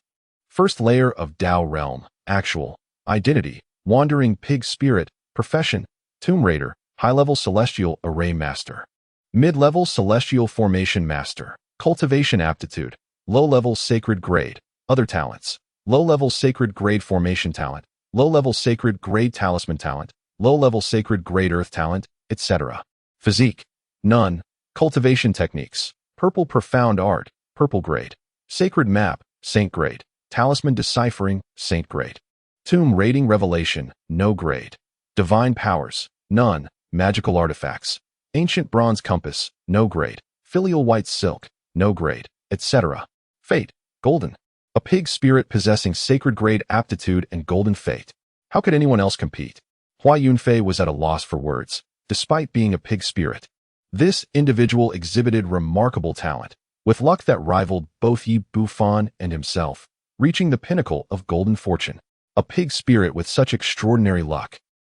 First layer of Dao realm, actual. Identity, wandering pig spirit. Profession, tomb raider. High-level celestial array master. Mid-level celestial formation master. Cultivation aptitude. Low-level sacred grade. Other talents. Low-level sacred grade formation talent. Low-level sacred grade talisman talent. Low-level sacred grade earth talent, etc. Physique. None. Cultivation techniques. Purple profound art. Purple grade. Sacred map. Saint grade. Talisman deciphering. Saint grade. Tomb raiding revelation. No grade. Divine powers. None. Magical artifacts. Ancient bronze compass. No grade. Filial white silk. No grade, etc. Fate. Golden. A pig spirit possessing sacred grade aptitude and golden fate. How could anyone else compete? Hua Yunfei was at a loss for words, despite being a pig spirit. This individual exhibited remarkable talent, with luck that rivaled both Yi Bufan and himself, reaching the pinnacle of golden fortune. A pig spirit with such extraordinary luck.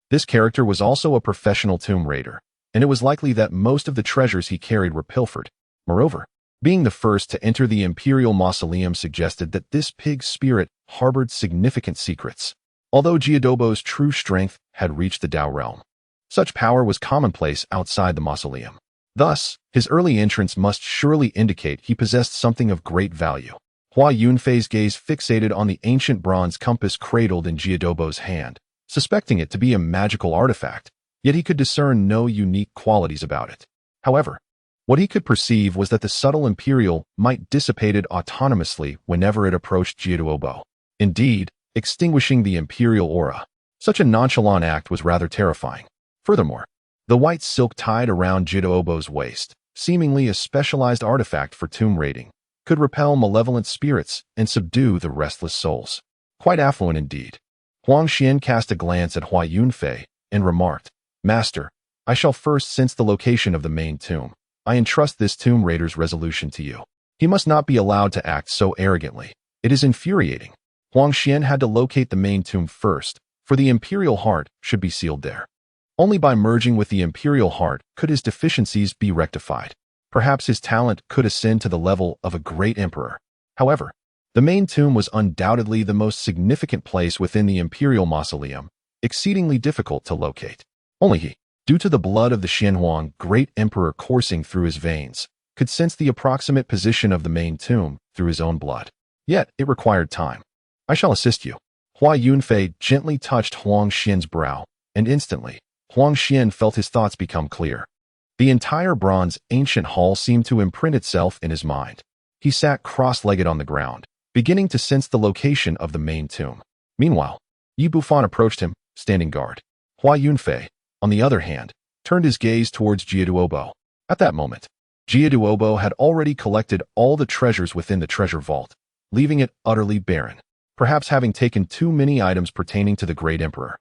This character was also a professional tomb raider, and it was likely that most of the treasures he carried were pilfered. Moreover, Being the first to enter the imperial mausoleum suggested that this pig's spirit harbored significant secrets. Although Jiadobo's true strength had reached the Dao realm, such power was commonplace outside the mausoleum. Thus, his early entrance must surely indicate he possessed something of great value. Hua Yunfei's gaze fixated on the ancient bronze compass cradled in Jiadobo's hand, suspecting it to be a magical artifact, yet he could discern no unique qualities about it. However, what he could perceive was that the subtle imperial might dissipated autonomously whenever it approached Jiadobo, indeed, extinguishing the imperial aura. Such a nonchalant act was rather terrifying. Furthermore, the white silk tied around Jiadobo's waist, seemingly a specialized artifact for tomb raiding, could repel malevolent spirits and subdue the restless souls. Quite affluent indeed. Huang Xian cast a glance at Hua Yunfei and remarked, "Master, I shall first sense the location of the main tomb. I entrust this tomb raider's resolution to you. He must not be allowed to act so arrogantly. It is infuriating." Huang Xian had to locate the main tomb first, for the imperial heart should be sealed there. Only by merging with the imperial heart could his deficiencies be rectified. Perhaps his talent could ascend to the level of a great emperor. However, the main tomb was undoubtedly the most significant place within the imperial mausoleum, exceedingly difficult to locate. Only he, due to the blood of the Xianhuang great emperor coursing through his veins, could sense the approximate position of the main tomb through his own blood. Yet, it required time. "I shall assist you." Hua Yunfei gently touched Huang Xian's brow, and instantly, Huang Xian felt his thoughts become clear. The entire bronze ancient hall seemed to imprint itself in his mind. He sat cross-legged on the ground, beginning to sense the location of the main tomb. Meanwhile, Yi Bufan approached him, standing guard. Hua Yunfei, on the other hand, turned his gaze towards Jiaduobo. At that moment, Jiaduobo had already collected all the treasures within the treasure vault, leaving it utterly barren, perhaps having taken too many items pertaining to the great emperor.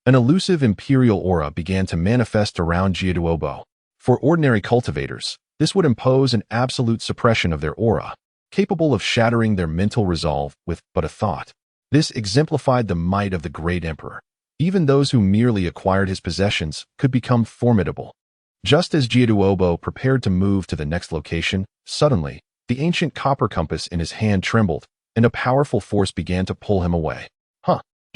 An elusive imperial aura began to manifest around Jiaduobo. For ordinary cultivators, this would impose an absolute suppression of their aura, capable of shattering their mental resolve with but a thought. This exemplified the might of the great emperor. Even those who merely acquired his possessions could become formidable. Just as Jiaduobo prepared to move to the next location, suddenly, the ancient copper compass in his hand trembled, and a powerful force began to pull him away.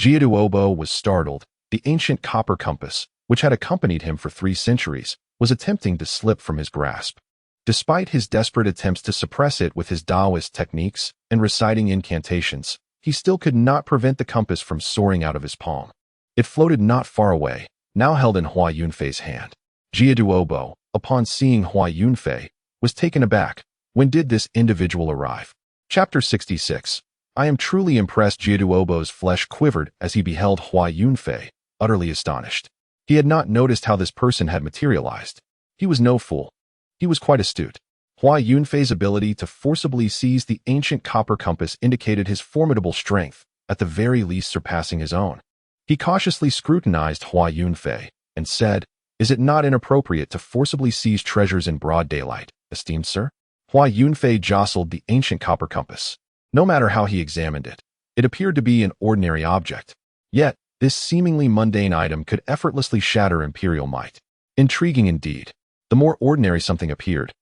Jiaduobo was startled. The ancient copper compass, which had accompanied him for 3 centuries, was attempting to slip from his grasp. Despite his desperate attempts to suppress it with his Taoist techniques and reciting incantations, he still could not prevent the compass from soaring out of his palm. It floated not far away, now held in Hua Yunfei's hand. Jiaduobo, upon seeing Hua Yunfei, was taken aback. When did this individual arrive? Chapter 66. I am truly impressed. Jiaduobo's flesh quivered as he beheld Hua Yunfei, utterly astonished. He had not noticed how this person had materialized. He was no fool. He was quite astute. Hua Yunfei's ability to forcibly seize the ancient copper compass indicated his formidable strength, at the very least surpassing his own. He cautiously scrutinized Hua Yunfei and said, "Is it not inappropriate to forcibly seize treasures in broad daylight, esteemed sir?" Hua Yunfei jostled the ancient copper compass. No matter how he examined it, it appeared to be an ordinary object. Yet, this seemingly mundane item could effortlessly shatter imperial might. Intriguing indeed. The more ordinary something appeared,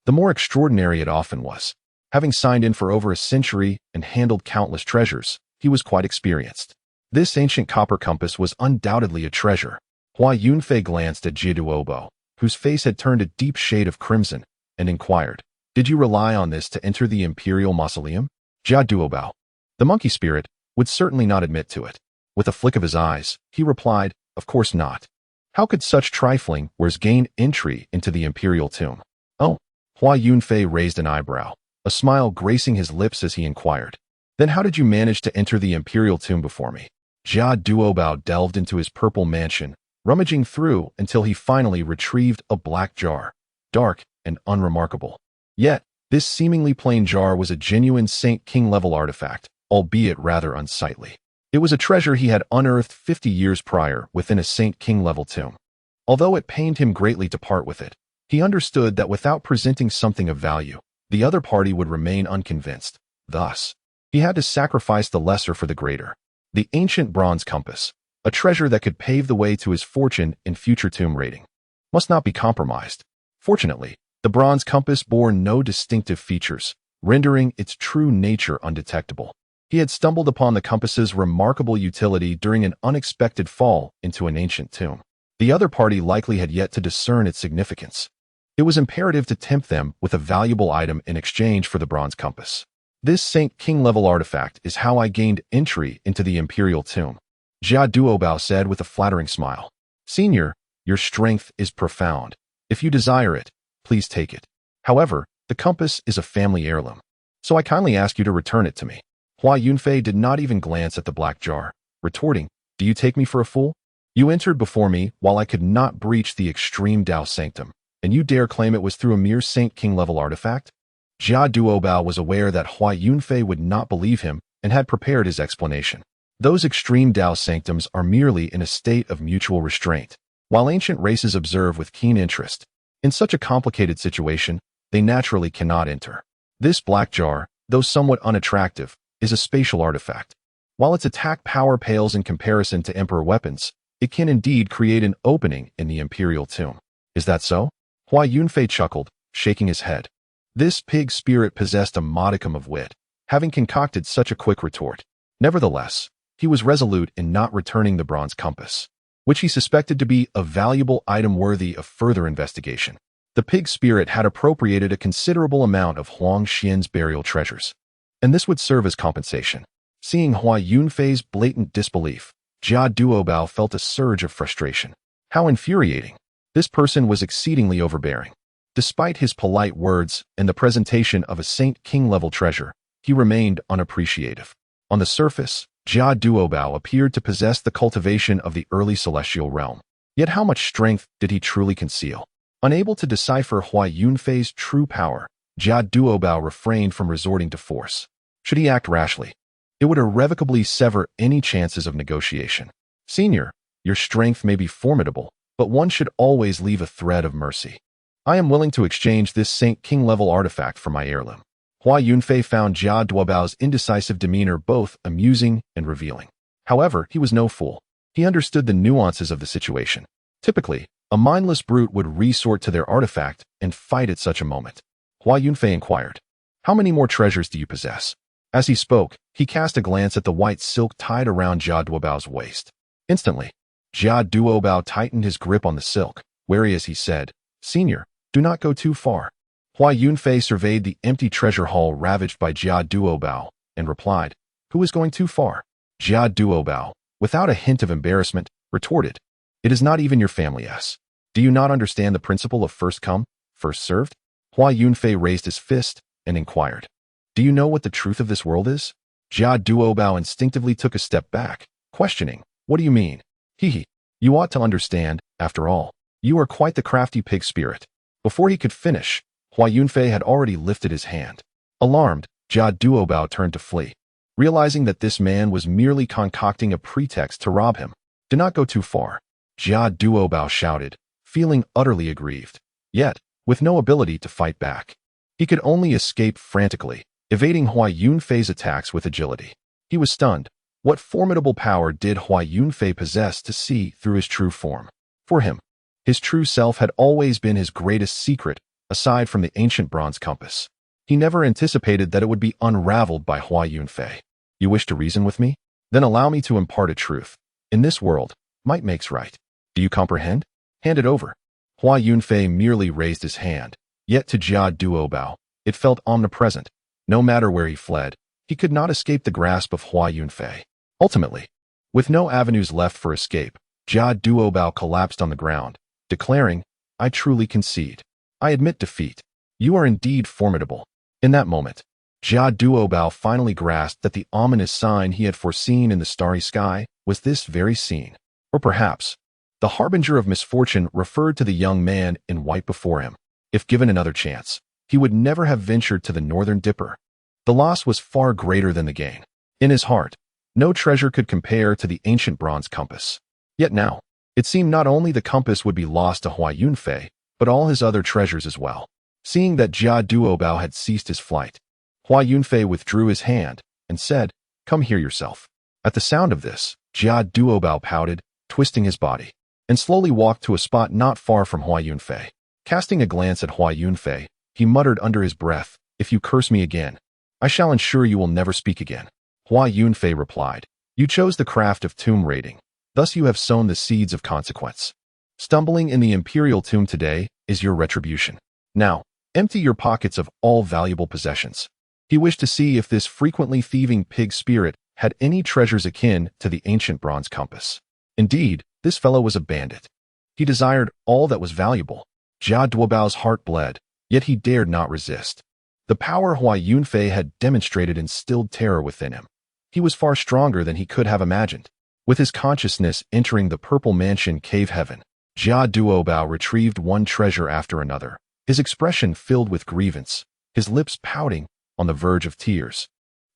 the more extraordinary it often was. Having signed in for over a century and handled countless treasures, he was quite experienced. This ancient copper compass was undoubtedly a treasure. Hua Yunfei glanced at Jiaduobo, whose face had turned a deep shade of crimson, and inquired, "Did you rely on this to enter the imperial mausoleum?" Jiaduobo, the monkey spirit, would certainly not admit to it. With a flick of his eyes, he replied, "Of course not. How could such trifling wares gain entry into the imperial tomb?" "Oh." Hua Yunfei raised an eyebrow, a smile gracing his lips as he inquired, "Then how did you manage to enter the imperial tomb before me?" Jiaduobo delved into his purple mansion, rummaging through until he finally retrieved a black jar, dark and unremarkable. Yet, this seemingly plain jar was a genuine Saint King-level artifact, albeit rather unsightly. It was a treasure he had unearthed 50 years prior within a Saint King-level tomb. Although it pained him greatly to part with it, he understood that without presenting something of value, the other party would remain unconvinced. Thus, he had to sacrifice the lesser for the greater. The ancient bronze compass, a treasure that could pave the way to his fortune in future tomb raiding, must not be compromised. Fortunately, The bronze compass bore no distinctive features, rendering its true nature undetectable. He had stumbled upon the compass's remarkable utility during an unexpected fall into an ancient tomb. The other party likely had yet to discern its significance. It was imperative to tempt them with a valuable item in exchange for the bronze compass. This Saint King-level artifact is how I gained entry into the imperial tomb, Jia Duobao said with a flattering smile. Senior, your strength is profound. If you desire it, please take it. However, the compass is a family heirloom, so I kindly ask you to return it to me. Hua Yunfei did not even glance at the black jar, retorting, do you take me for a fool? You entered before me while I could not breach the Extreme Dao Sanctum, and you dare claim it was through a mere Saint King-level artifact? Jia Duobao was aware that Hua Yunfei would not believe him and had prepared his explanation. Those Extreme Dao Sanctums are merely in a state of mutual restraint, while ancient races observe with keen interest. In such a complicated situation, they naturally cannot enter. This black jar, though somewhat unattractive, is a spatial artifact. While its attack power pales in comparison to Emperor weapons, it can indeed create an opening in the Imperial tomb. Is that so? Hua Yunfei chuckled, shaking his head. This pig spirit possessed a modicum of wit, having concocted such a quick retort. Nevertheless, he was resolute in not returning the bronze compass, which he suspected to be a valuable item worthy of further investigation. The pig spirit had appropriated a considerable amount of Huang Xian's burial treasures, and this would serve as compensation. Seeing Hua Yunfei's blatant disbelief, Jia Duobao felt a surge of frustration. How infuriating! This person was exceedingly overbearing. Despite his polite words and the presentation of a Saint King-level treasure, he remained unappreciative. On the surface, Jia Duobao appeared to possess the cultivation of the early celestial realm. Yet how much strength did he truly conceal? Unable to decipher Hua Yunfei's true power, Jia Duobao refrained from resorting to force. Should he act rashly, it would irrevocably sever any chances of negotiation. Senior, your strength may be formidable, but one should always leave a thread of mercy. I am willing to exchange this Saint King-level artifact for my heirloom. Hua Yunfei found Jia Duobao's indecisive demeanor both amusing and revealing. However, he was no fool. He understood the nuances of the situation. Typically, a mindless brute would resort to their artifact and fight at such a moment. Hua Yunfei inquired, how many more treasures do you possess? As he spoke, he cast a glance at the white silk tied around Jia Duobao's waist. Instantly, Jia Duobao tightened his grip on the silk, wary as he said, Senior, do not go too far. Hua Yunfei surveyed the empty treasure hall ravaged by Jia Duobao and replied, who is going too far? Jia Duobao, without a hint of embarrassment, retorted, it is not even your family's. Do you not understand the principle of first come, first served? Hua Yunfei raised his fist and inquired, do you know what the truth of this world is? Jia Duobao instinctively took a step back, questioning, what do you mean? Hee, you ought to understand, after all. You are quite the crafty pig spirit. Before he could finish, Hua Yunfei had already lifted his hand. Alarmed, Jia Duobao turned to flee, realizing that this man was merely concocting a pretext to rob him. Do not go too far, Jia Duobao shouted, feeling utterly aggrieved, yet with no ability to fight back. He could only escape frantically, evading Hua Yunfei's attacks with agility. He was stunned. What formidable power did Hua Yunfei possess to see through his true form? For him, his true self had always been his greatest secret, aside from the ancient bronze compass. He never anticipated that it would be unraveled by Hua Yunfei. You wish to reason with me? Then allow me to impart a truth. In this world, might makes right. Do you comprehend? Hand it over. Hua Yunfei merely raised his hand, yet to Jia Duobao, it felt omnipresent. No matter where he fled, he could not escape the grasp of Hua Yunfei. Ultimately, with no avenues left for escape, Jia Duobao collapsed on the ground, declaring, I truly concede. I admit defeat. You are indeed formidable. In that moment, Jia Duobao finally grasped that the ominous sign he had foreseen in the starry sky was this very scene. Or perhaps, the harbinger of misfortune referred to the young man in white before him. If given another chance, he would never have ventured to the Northern Dipper. The loss was far greater than the gain. In his heart, no treasure could compare to the ancient bronze compass. Yet now, it seemed not only the compass would be lost to Hua Yunfei, but all his other treasures as well. Seeing that Jia Duobao had ceased his flight, Hua Yunfei withdrew his hand and said, come here yourself. At the sound of this, Jia Duobao pouted, twisting his body, and slowly walked to a spot not far from Hua Yunfei. Casting a glance at Hua Yunfei, he muttered under his breath, "If you curse me again, I shall ensure you will never speak again." Hua Yunfei replied, "You chose the craft of tomb raiding, thus you have sown the seeds of consequence. Stumbling in the imperial tomb today is your retribution. Now, empty your pockets of all valuable possessions." He wished to see if this frequently thieving pig spirit had any treasures akin to the ancient bronze compass. Indeed, this fellow was a bandit. He desired all that was valuable. Jia Duobao's heart bled, yet he dared not resist. The power Hua Yunfei had demonstrated instilled terror within him. He was far stronger than he could have imagined. With his consciousness entering the Purple Mansion cave heaven, Jia Duobao retrieved one treasure after another, his expression filled with grievance, his lips pouting, on the verge of tears.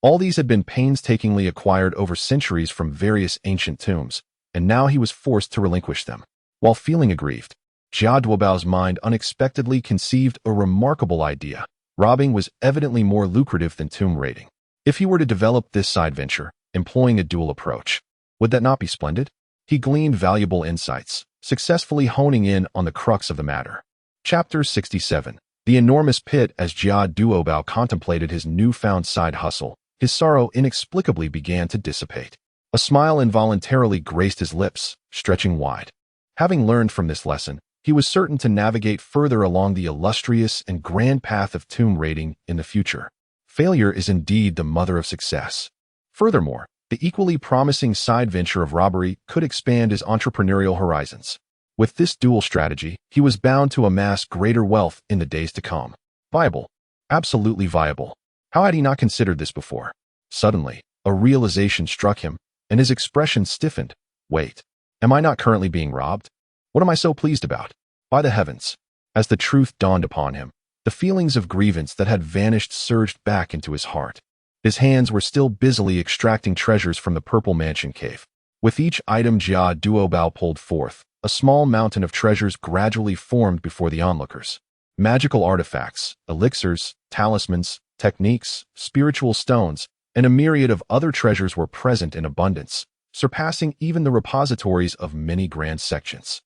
All these had been painstakingly acquired over centuries from various ancient tombs, and now he was forced to relinquish them. While feeling aggrieved, Jia Duobao's mind unexpectedly conceived a remarkable idea. Robbing was evidently more lucrative than tomb raiding. If he were to develop this side venture, employing a dual approach, would that not be splendid? He gleaned valuable insights, successfully honing in on the crux of the matter. Chapter 67. The enormous pit. As Jia Duobao contemplated his newfound side hustle, his sorrow inexplicably began to dissipate. A smile involuntarily graced his lips, stretching wide. Having learned from this lesson, he was certain to navigate further along the illustrious and grand path of tomb raiding in the future. Failure is indeed the mother of success. Furthermore, the equally promising side venture of robbery could expand his entrepreneurial horizons. With this dual strategy, he was bound to amass greater wealth in the days to come. Viable. Absolutely viable. How had he not considered this before? Suddenly, a realization struck him, and his expression stiffened. Wait. Am I not currently being robbed? What am I so pleased about? By the heavens! As the truth dawned upon him, the feelings of grievance that had vanished surged back into his heart. His hands were still busily extracting treasures from the Purple Mansion cave. With each item Jia Duobao pulled forth, a small mountain of treasures gradually formed before the onlookers. Magical artifacts, elixirs, talismans, techniques, spiritual stones, and a myriad of other treasures were present in abundance, surpassing even the repositories of many grand sections.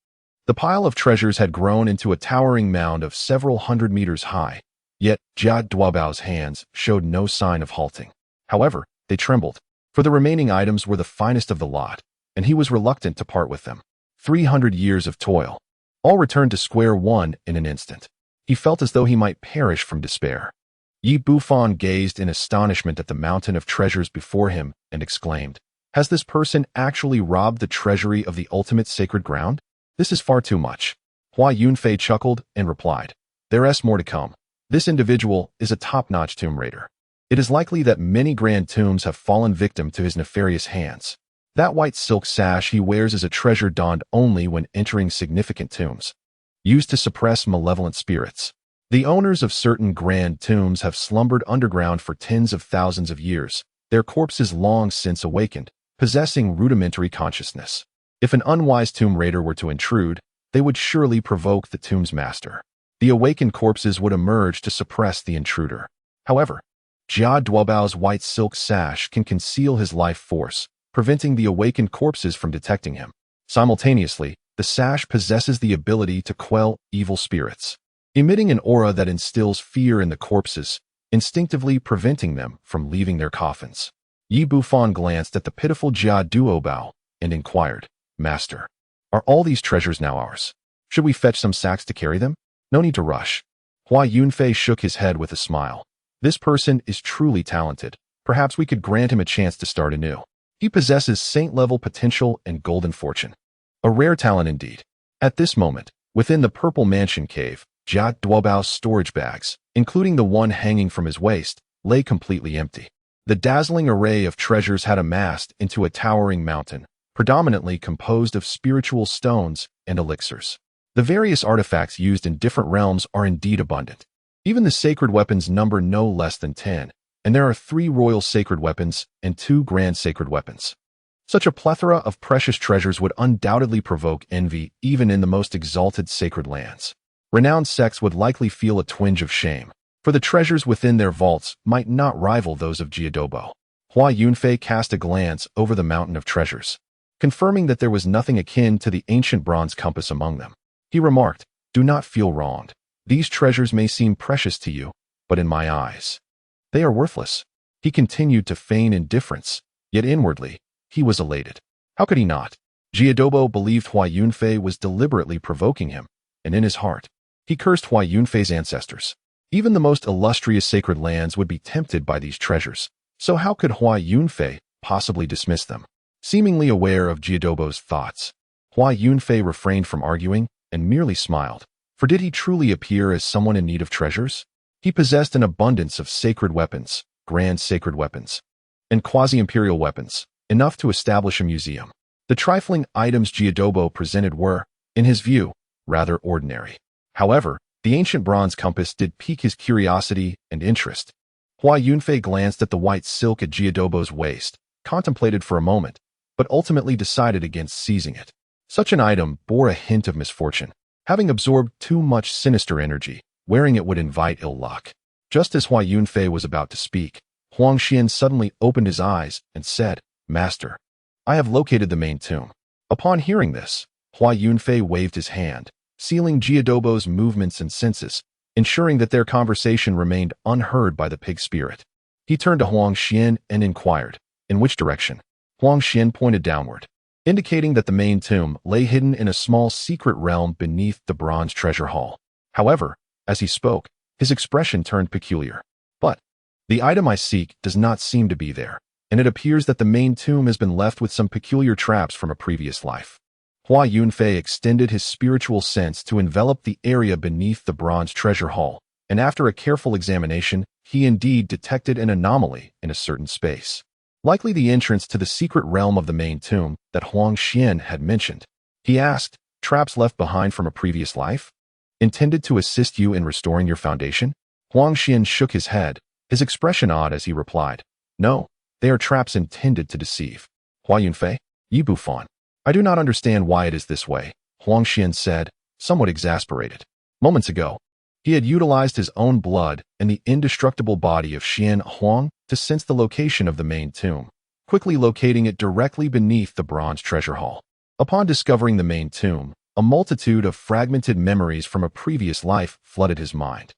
The pile of treasures had grown into a towering mound of several hundred meters high, yet Jia Duobao's hands showed no sign of halting. However, they trembled, for the remaining items were the finest of the lot, and he was reluctant to part with them. 300 years of toil, all returned to square one in an instant. He felt as though he might perish from despair. Yi Bufan gazed in astonishment at the mountain of treasures before him and exclaimed, "Has this person actually robbed the treasury of the ultimate sacred ground? This is far too much." Hua Yunfei chuckled and replied, "There's more to come. This individual is a top-notch tomb raider. It is likely that many grand tombs have fallen victim to his nefarious hands. That white silk sash he wears is a treasure donned only when entering significant tombs, used to suppress malevolent spirits. The owners of certain grand tombs have slumbered underground for tens of thousands of years, their corpses long since awakened, possessing rudimentary consciousness. If an unwise tomb raider were to intrude, they would surely provoke the tomb's master. The awakened corpses would emerge to suppress the intruder. However, Jia Duobao's white silk sash can conceal his life force, preventing the awakened corpses from detecting him. Simultaneously, the sash possesses the ability to quell evil spirits, emitting an aura that instills fear in the corpses, instinctively preventing them from leaving their coffins. Yi Bufan glanced at the pitiful Jia Duobao and inquired, "Master, are all these treasures now ours? Should we fetch some sacks to carry them?" "No need to rush." Hua Yunfei shook his head with a smile. "This person is truly talented. Perhaps we could grant him a chance to start anew. He possesses saint-level potential and golden fortune. A rare talent indeed." At this moment, within the Purple Mansion cave, Jia Duobao's storage bags, including the one hanging from his waist, lay completely empty. The dazzling array of treasures had amassed into a towering mountain, predominantly composed of spiritual stones and elixirs. The various artifacts used in different realms are indeed abundant. Even the sacred weapons number no less than 10, and there are 3 royal sacred weapons and 2 grand sacred weapons. Such a plethora of precious treasures would undoubtedly provoke envy even in the most exalted sacred lands. Renowned sects would likely feel a twinge of shame, for the treasures within their vaults might not rival those of Jia Duobao. Hua Yunfei cast a glance over the mountain of treasures, confirming that there was nothing akin to the ancient bronze compass among them. He remarked, Do not feel wronged. These treasures may seem precious to you, but in my eyes, they are worthless." He continued to feign indifference, yet inwardly, he was elated. How could he not? Jiadobo believed Hua Yunfei was deliberately provoking him, and in his heart, he cursed Hua Yunfei's ancestors. Even the most illustrious sacred lands would be tempted by these treasures, so how could Hua Yunfei possibly dismiss them? Seemingly aware of Jiadobo's thoughts, Hua Yunfei refrained from arguing and merely smiled, for did he truly appear as someone in need of treasures? He possessed an abundance of sacred weapons, grand sacred weapons, and quasi-imperial weapons, enough to establish a museum. The trifling items Jiadobo presented were, in his view, rather ordinary. However, the ancient bronze compass did pique his curiosity and interest. Hua Yunfei glanced at the white silk at Jiadobo's waist, contemplated for a moment, but ultimately decided against seizing it. Such an item bore a hint of misfortune. Having absorbed too much sinister energy, wearing it would invite ill luck. Just as Hua Yunfei was about to speak, Huang Xian suddenly opened his eyes and said, "Master, I have located the main tomb." Upon hearing this, Hua Yunfei waved his hand, sealing Jiadobo's movements and senses, ensuring that their conversation remained unheard by the pig spirit. He turned to Huang Xian and inquired, "In which direction?" Huang Xian pointed downward, indicating that the main tomb lay hidden in a small secret realm beneath the bronze treasure hall. However, as he spoke, his expression turned peculiar. "But the item I seek does not seem to be there, and it appears that the main tomb has been left with some peculiar traps from a previous life." Hua Yunfei extended his spiritual sense to envelop the area beneath the bronze treasure hall, and after a careful examination, he indeed detected an anomaly in a certain space. Likely the entrance to the secret realm of the main tomb that Huang Xian had mentioned. He asked, "Traps left behind from a previous life? Intended to assist you in restoring your foundation?" Huang Xian shook his head, his expression odd as he replied, "No, they are traps intended to deceive." "Hua Yunfei, you bouffon. I do not understand why it is this way," Huang Xian said, somewhat exasperated. Moments ago, he had utilized his own blood and the indestructible body of Xian Huang to sense the location of the main tomb, quickly locating it directly beneath the bronze treasure hall. Upon discovering the main tomb, a multitude of fragmented memories from a previous life flooded his mind.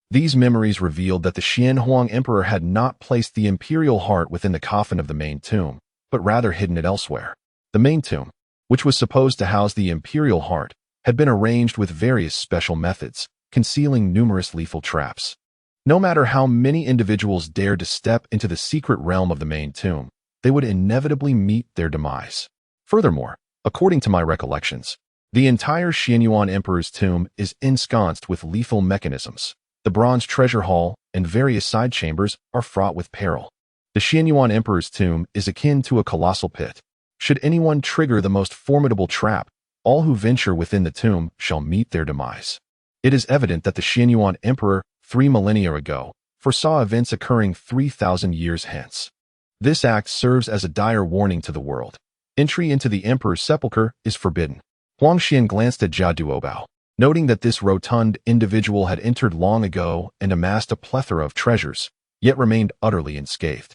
These memories revealed that the Xian Huang Emperor had not placed the imperial heart within the coffin of the main tomb, but rather hidden it elsewhere. The main tomb, which was supposed to house the imperial heart, had been arranged with various special methods, concealing numerous lethal traps. No matter how many individuals dared to step into the secret realm of the main tomb, they would inevitably meet their demise. Furthermore, according to my recollections, the entire Xianyuan Emperor's tomb is ensconced with lethal mechanisms. The bronze treasure hall and various side chambers are fraught with peril. The Xianyuan Emperor's tomb is akin to a colossal pit. Should anyone trigger the most formidable trap, all who venture within the tomb shall meet their demise. It is evident that the Xianyuan Emperor, 3 millennia ago, foresaw events occurring 3,000 years hence. This act serves as a dire warning to the world. Entry into the Emperor's sepulchre is forbidden. Huang Xian glanced at Jia Duobao, noting that this rotund individual had entered long ago and amassed a plethora of treasures, yet remained utterly unscathed.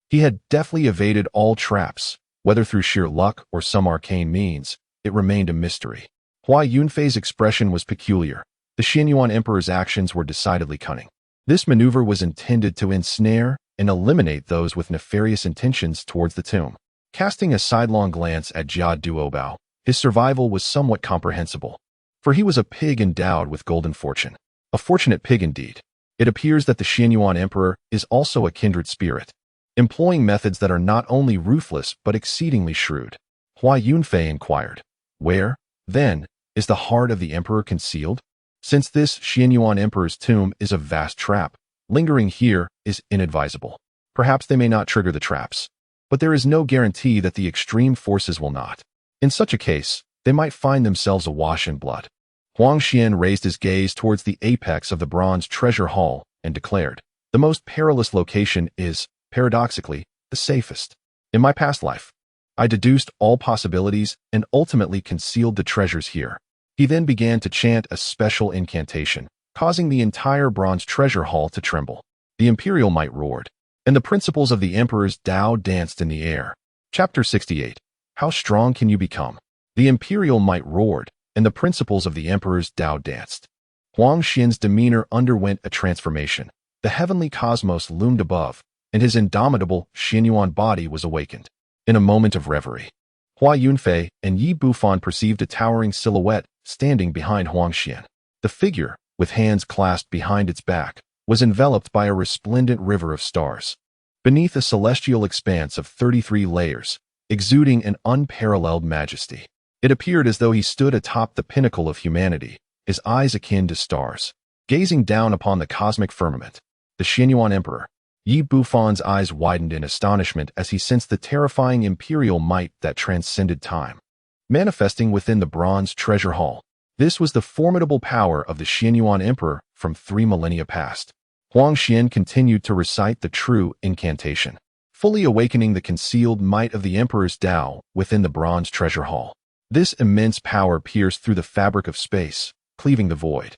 He had deftly evaded all traps, whether through sheer luck or some arcane means. It remained a mystery. Hua Yunfei's expression was peculiar. The Xianyuan Emperor's actions were decidedly cunning. This maneuver was intended to ensnare and eliminate those with nefarious intentions towards the tomb. Casting a sidelong glance at Jia Duobao, his survival was somewhat comprehensible, for he was a pig endowed with golden fortune. A fortunate pig indeed. It appears that the Xianyuan Emperor is also a kindred spirit, employing methods that are not only ruthless but exceedingly shrewd. Hua Yunfei inquired, "Where, then, is the heart of the Emperor concealed?" Since this Xianyuan Emperor's tomb is a vast trap, lingering here is inadvisable. Perhaps they may not trigger the traps, but there is no guarantee that the extreme forces will not. In such a case, they might find themselves awash in blood. Huang Xian raised his gaze towards the apex of the bronze treasure hall and declared, "The most perilous location is, paradoxically, the safest. In my past life, I deduced all possibilities and ultimately concealed the treasures here." He then began to chant a special incantation, causing the entire bronze treasure hall to tremble. The imperial might roared, and the principles of the Emperor's Tao danced in the air. Chapter 68. How strong can you become? The imperial might roared, and the principles of the emperor's Dao danced. Huang Xian's demeanor underwent a transformation. The heavenly cosmos loomed above, and his indomitable Xianyuan body was awakened. In a moment of reverie, Hua Yunfei and Yi Bufan perceived a towering silhouette standing behind Huang Xian. The figure, with hands clasped behind its back, was enveloped by a resplendent river of stars. Beneath a celestial expanse of 33 layers, exuding an unparalleled majesty, it appeared as though he stood atop the pinnacle of humanity, his eyes akin to stars, gazing down upon the cosmic firmament. The Xianyuan Emperor, Yi Bufan's eyes widened in astonishment as he sensed the terrifying imperial might that transcended time. Manifesting within the bronze treasure hall, this was the formidable power of the Xianyuan Emperor from 3 millennia past. Huang Xian continued to recite the true incantation, fully awakening the concealed might of the Emperor's Dao within the bronze treasure hall. This immense power pierced through the fabric of space, cleaving the void.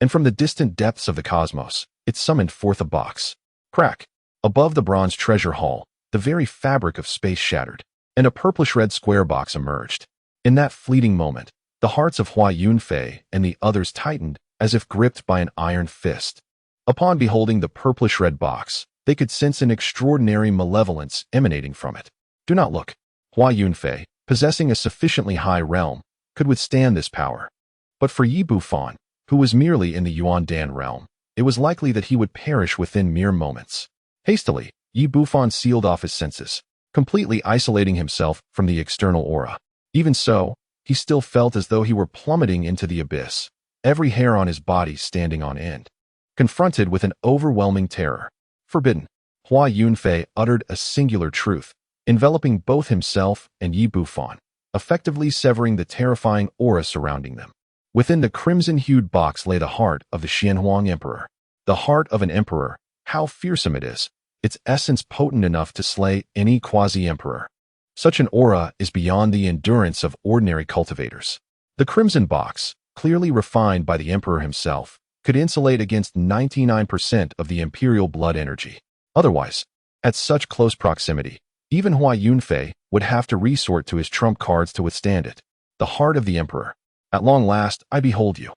And from the distant depths of the cosmos, it summoned forth a box. Crack! Above the bronze treasure hall, the very fabric of space shattered, and a purplish-red square box emerged. In that fleeting moment, the hearts of Hua Yunfei and the others tightened as if gripped by an iron fist. Upon beholding the purplish-red box, they could sense an extraordinary malevolence emanating from it. Do not look. Hua Yunfei, possessing a sufficiently high realm, could withstand this power. But for Yi Bufan, who was merely in the Yuan Dan realm, it was likely that he would perish within mere moments. Hastily, Yi Bufan sealed off his senses, completely isolating himself from the external aura. Even so, he still felt as though he were plummeting into the abyss, every hair on his body standing on end. Confronted with an overwhelming terror, forbidden, Hua Yunfei uttered a singular truth, enveloping both himself and Yi Bufan, effectively severing the terrifying aura surrounding them. Within the crimson-hued box lay the heart of the Xianyuan Emperor. The heart of an emperor, how fearsome it is, its essence potent enough to slay any quasi-emperor. Such an aura is beyond the endurance of ordinary cultivators. The crimson box, clearly refined by the emperor himself, could insulate against 99% of the imperial blood energy. Otherwise, at such close proximity, even Hua Yunfei would have to resort to his trump cards to withstand it. The heart of the emperor. At long last, I behold you.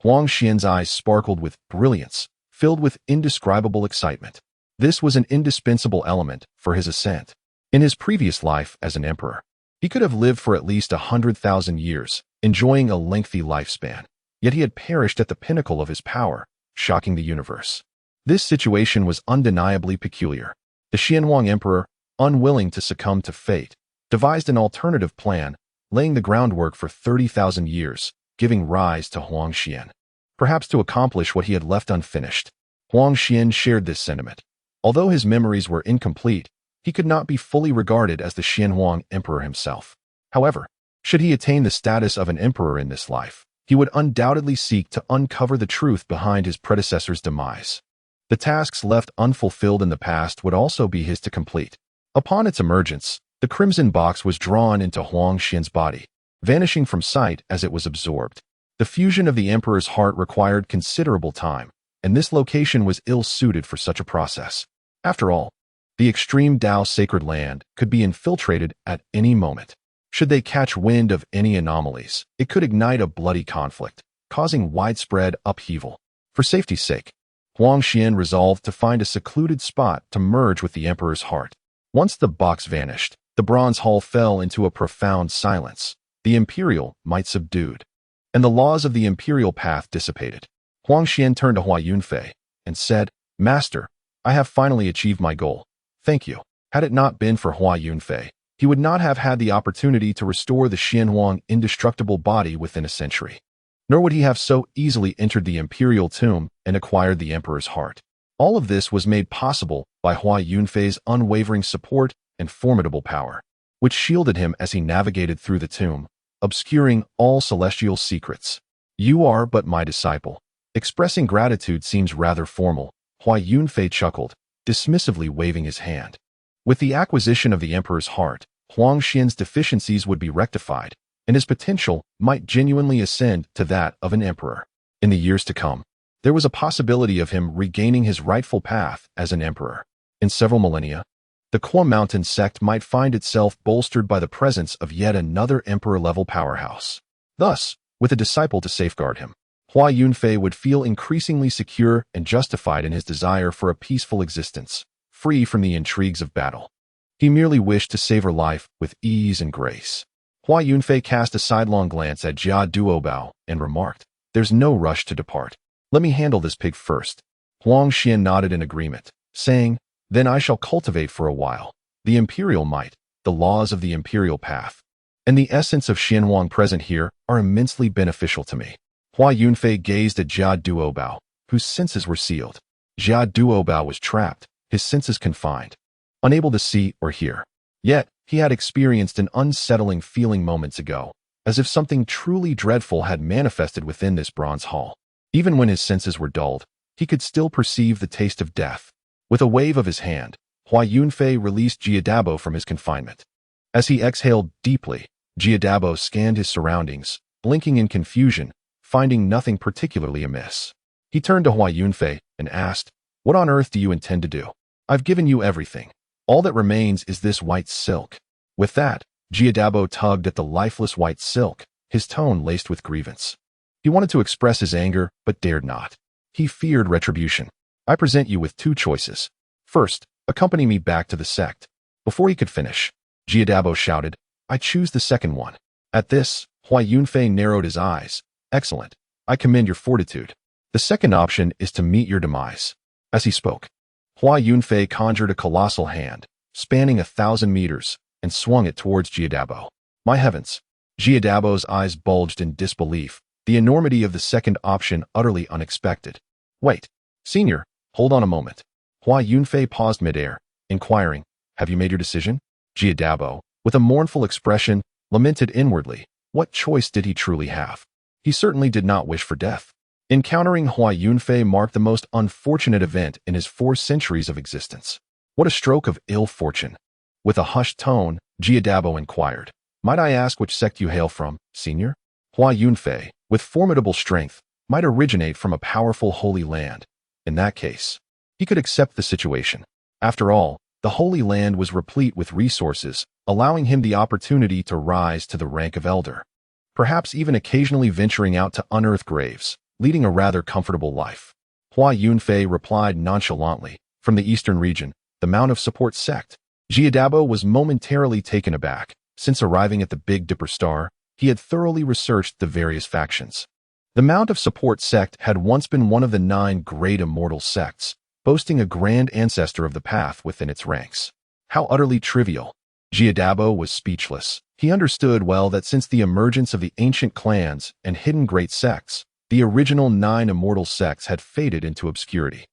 Huang Xian's eyes sparkled with brilliance, filled with indescribable excitement. This was an indispensable element for his ascent. In his previous life as an emperor, he could have lived for at least 100,000 years, enjoying a lengthy lifespan. Yet he had perished at the pinnacle of his power, shocking the universe. This situation was undeniably peculiar. The Xianyuan Emperor, unwilling to succumb to fate, devised an alternative plan, laying the groundwork for 30,000 years, giving rise to Huang Xian. Perhaps to accomplish what he had left unfinished. Huang Xian shared this sentiment. Although his memories were incomplete, he could not be fully regarded as the Xianyuan Emperor himself. However, should he attain the status of an emperor in this life, he would undoubtedly seek to uncover the truth behind his predecessor's demise. The tasks left unfulfilled in the past would also be his to complete. Upon its emergence, the crimson box was drawn into Huang Xian's body, vanishing from sight as it was absorbed. The fusion of the emperor's heart required considerable time, and this location was ill-suited for such a process. After all, the Extreme Dao sacred land could be infiltrated at any moment. Should they catch wind of any anomalies, it could ignite a bloody conflict, causing widespread upheaval. For safety's sake, Huang Xian resolved to find a secluded spot to merge with the emperor's heart. Once the box vanished, the bronze hall fell into a profound silence. The imperial might subdued, and the laws of the imperial path dissipated. Huang Xian turned to Hua Yunfei and said, "Master, I have finally achieved my goal. Thank you." Had it not been for Hua Yunfei, he would not have had the opportunity to restore the Xianyuan indestructible body within a century. Nor would he have so easily entered the imperial tomb and acquired the emperor's heart. All of this was made possible by Hua Yunfei's unwavering support and formidable power, which shielded him as he navigated through the tomb, obscuring all celestial secrets. "You are but my disciple." Expressing gratitude seems rather formal, Hua Yunfei chuckled, dismissively waving his hand. With the acquisition of the emperor's heart, Huang Xian's deficiencies would be rectified, and his potential might genuinely ascend to that of an emperor. In the years to come, there was a possibility of him regaining his rightful path as an emperor. In several millennia, the Backing Mountain Sect might find itself bolstered by the presence of yet another emperor-level powerhouse. Thus, with a disciple to safeguard him. Hua Yunfei would feel increasingly secure and justified in his desire for a peaceful existence, free from the intrigues of battle. He merely wished to savor life with ease and grace. Hua Yunfei cast a sidelong glance at Jia Duobao and remarked, "There's no rush to depart. Let me handle this pig first." Huang Xian nodded in agreement, saying, "Then I shall cultivate for a while the imperial might, the laws of the imperial path, and the essence of Xianhuang present here are immensely beneficial to me." Hua Yunfei gazed at Jia Duobao, whose senses were sealed. Jia Duobao was trapped, his senses confined, unable to see or hear. Yet, he had experienced an unsettling feeling moments ago, as if something truly dreadful had manifested within this bronze hall. Even when his senses were dulled, he could still perceive the taste of death. With a wave of his hand, Hua Yunfei released Jiadabo from his confinement. As he exhaled deeply, Jiadabo scanned his surroundings, blinking in confusion, finding nothing particularly amiss. He turned to Hua Yunfei and asked, "What on earth do you intend to do? I've given you everything. All that remains is this white silk." With that, Jiadabo tugged at the lifeless white silk, his tone laced with grievance. He wanted to express his anger, but dared not. He feared retribution. "I present you with two choices. First, accompany me back to the sect." Before he could finish, Jiadabo shouted, "I choose the second one." At this, Hua Yunfei narrowed his eyes. "Excellent. I commend your fortitude. The second option is to meet your demise." As he spoke, Hua Yunfei conjured a colossal hand, spanning 1,000 meters, and swung it towards Jiadabo. My heavens! Jiadabo's eyes bulged in disbelief, the enormity of the second option utterly unexpected. "Wait, senior, hold on a moment." Hua Yunfei paused midair, inquiring, "Have you made your decision?" Jiadabo, with a mournful expression, lamented inwardly. What choice did he truly have? He certainly did not wish for death. Encountering Hua Yunfei marked the most unfortunate event in his 4 centuries of existence. What a stroke of ill fortune. With a hushed tone, Jiadabo inquired, "Might I ask which sect you hail from, senior?" Hua Yunfei, with formidable strength, might originate from a powerful holy land. In that case, he could accept the situation. After all, the Holy Land was replete with resources, allowing him the opportunity to rise to the rank of elder. Perhaps even occasionally venturing out to unearth graves, leading a rather comfortable life. Hua Yunfei replied nonchalantly, "From the eastern region, the Mount of Support Sect." Jiadabo was momentarily taken aback. Since arriving at the Big Dipper Star, he had thoroughly researched the various factions. The Mount of Support Sect had once been one of the 9 great immortal sects, boasting a grand ancestor of the path within its ranks. How utterly trivial. Jiadabo was speechless. He understood well that since the emergence of the ancient clans and hidden great sects, the original 9 immortal sects had faded into obscurity.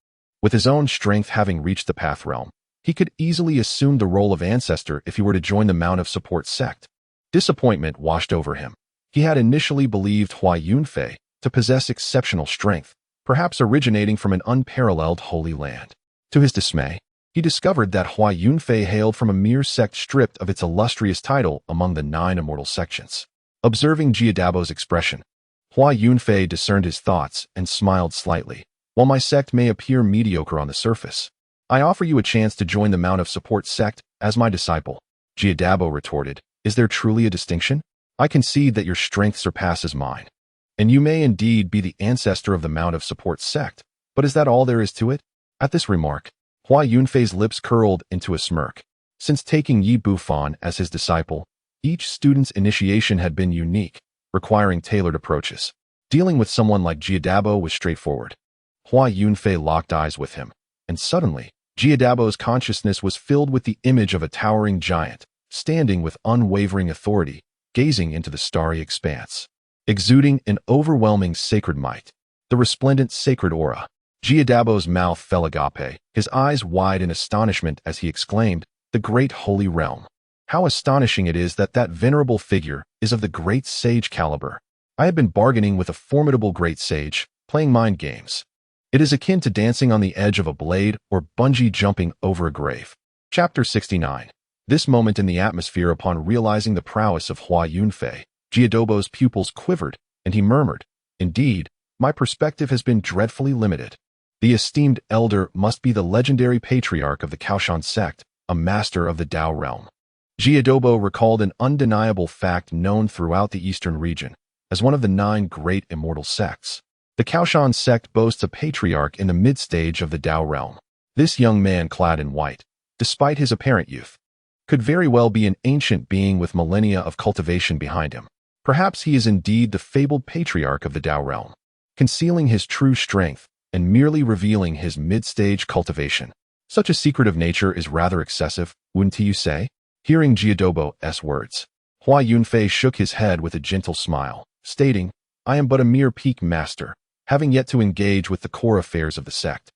With his own strength having reached the path realm, he could easily assume the role of ancestor if he were to join the Mount of Support Sect. Disappointment washed over him. He had initially believed Hua Yunfei to possess exceptional strength, perhaps originating from an unparalleled holy land. To his dismay, he discovered that Hua Yunfei hailed from a mere sect stripped of its illustrious title among the 9 immortal sections. Observing Jiadabo's expression, Hua Yunfei discerned his thoughts and smiled slightly. "While my sect may appear mediocre on the surface, I offer you a chance to join the Mount of Support Sect as my disciple." Jiadabo retorted, "Is there truly a distinction? I concede that your strength surpasses mine, and you may indeed be the ancestor of the Mount of Support Sect, but is that all there is to it?" At this remark, Hua Yunfei's lips curled into a smirk. Since taking Yi Bufan as his disciple, each student's initiation had been unique, requiring tailored approaches. Dealing with someone like Jiadabo was straightforward. Hua Yunfei locked eyes with him, and suddenly, Jiadabo's consciousness was filled with the image of a towering giant, standing with unwavering authority, gazing into the starry expanse, exuding an overwhelming sacred might, the resplendent sacred aura. Jiadabo's mouth fell agape, his eyes wide in astonishment as he exclaimed, "The great holy realm! How astonishing it is that that venerable figure is of the great sage caliber. I have been bargaining with a formidable great sage, playing mind games. It is akin to dancing on the edge of a blade or bungee jumping over a grave." Chapter 69. This moment in the atmosphere upon realizing the prowess of Hua Yunfei, Jiadabo's pupils quivered, and he murmured, "Indeed, my perspective has been dreadfully limited. The esteemed elder must be the legendary patriarch of the Kaoshan sect, a master of the Dao realm." Jiadabo recalled an undeniable fact known throughout the eastern region. as one of the 9 great immortal sects. The Kaoshan sect boasts a patriarch in the mid-stage of the Dao realm. This young man clad in white, despite his apparent youth, could very well be an ancient being with millennia of cultivation behind him. Perhaps he is indeed the fabled patriarch of the Dao realm, concealing his true strength and merely revealing his mid-stage cultivation. Such a secretive nature is rather excessive, wouldn't you say? Hearing Jiadobo's words, Hua Yunfei shook his head with a gentle smile, stating, I am but a mere peak master, having yet to engage with the core affairs of the sect.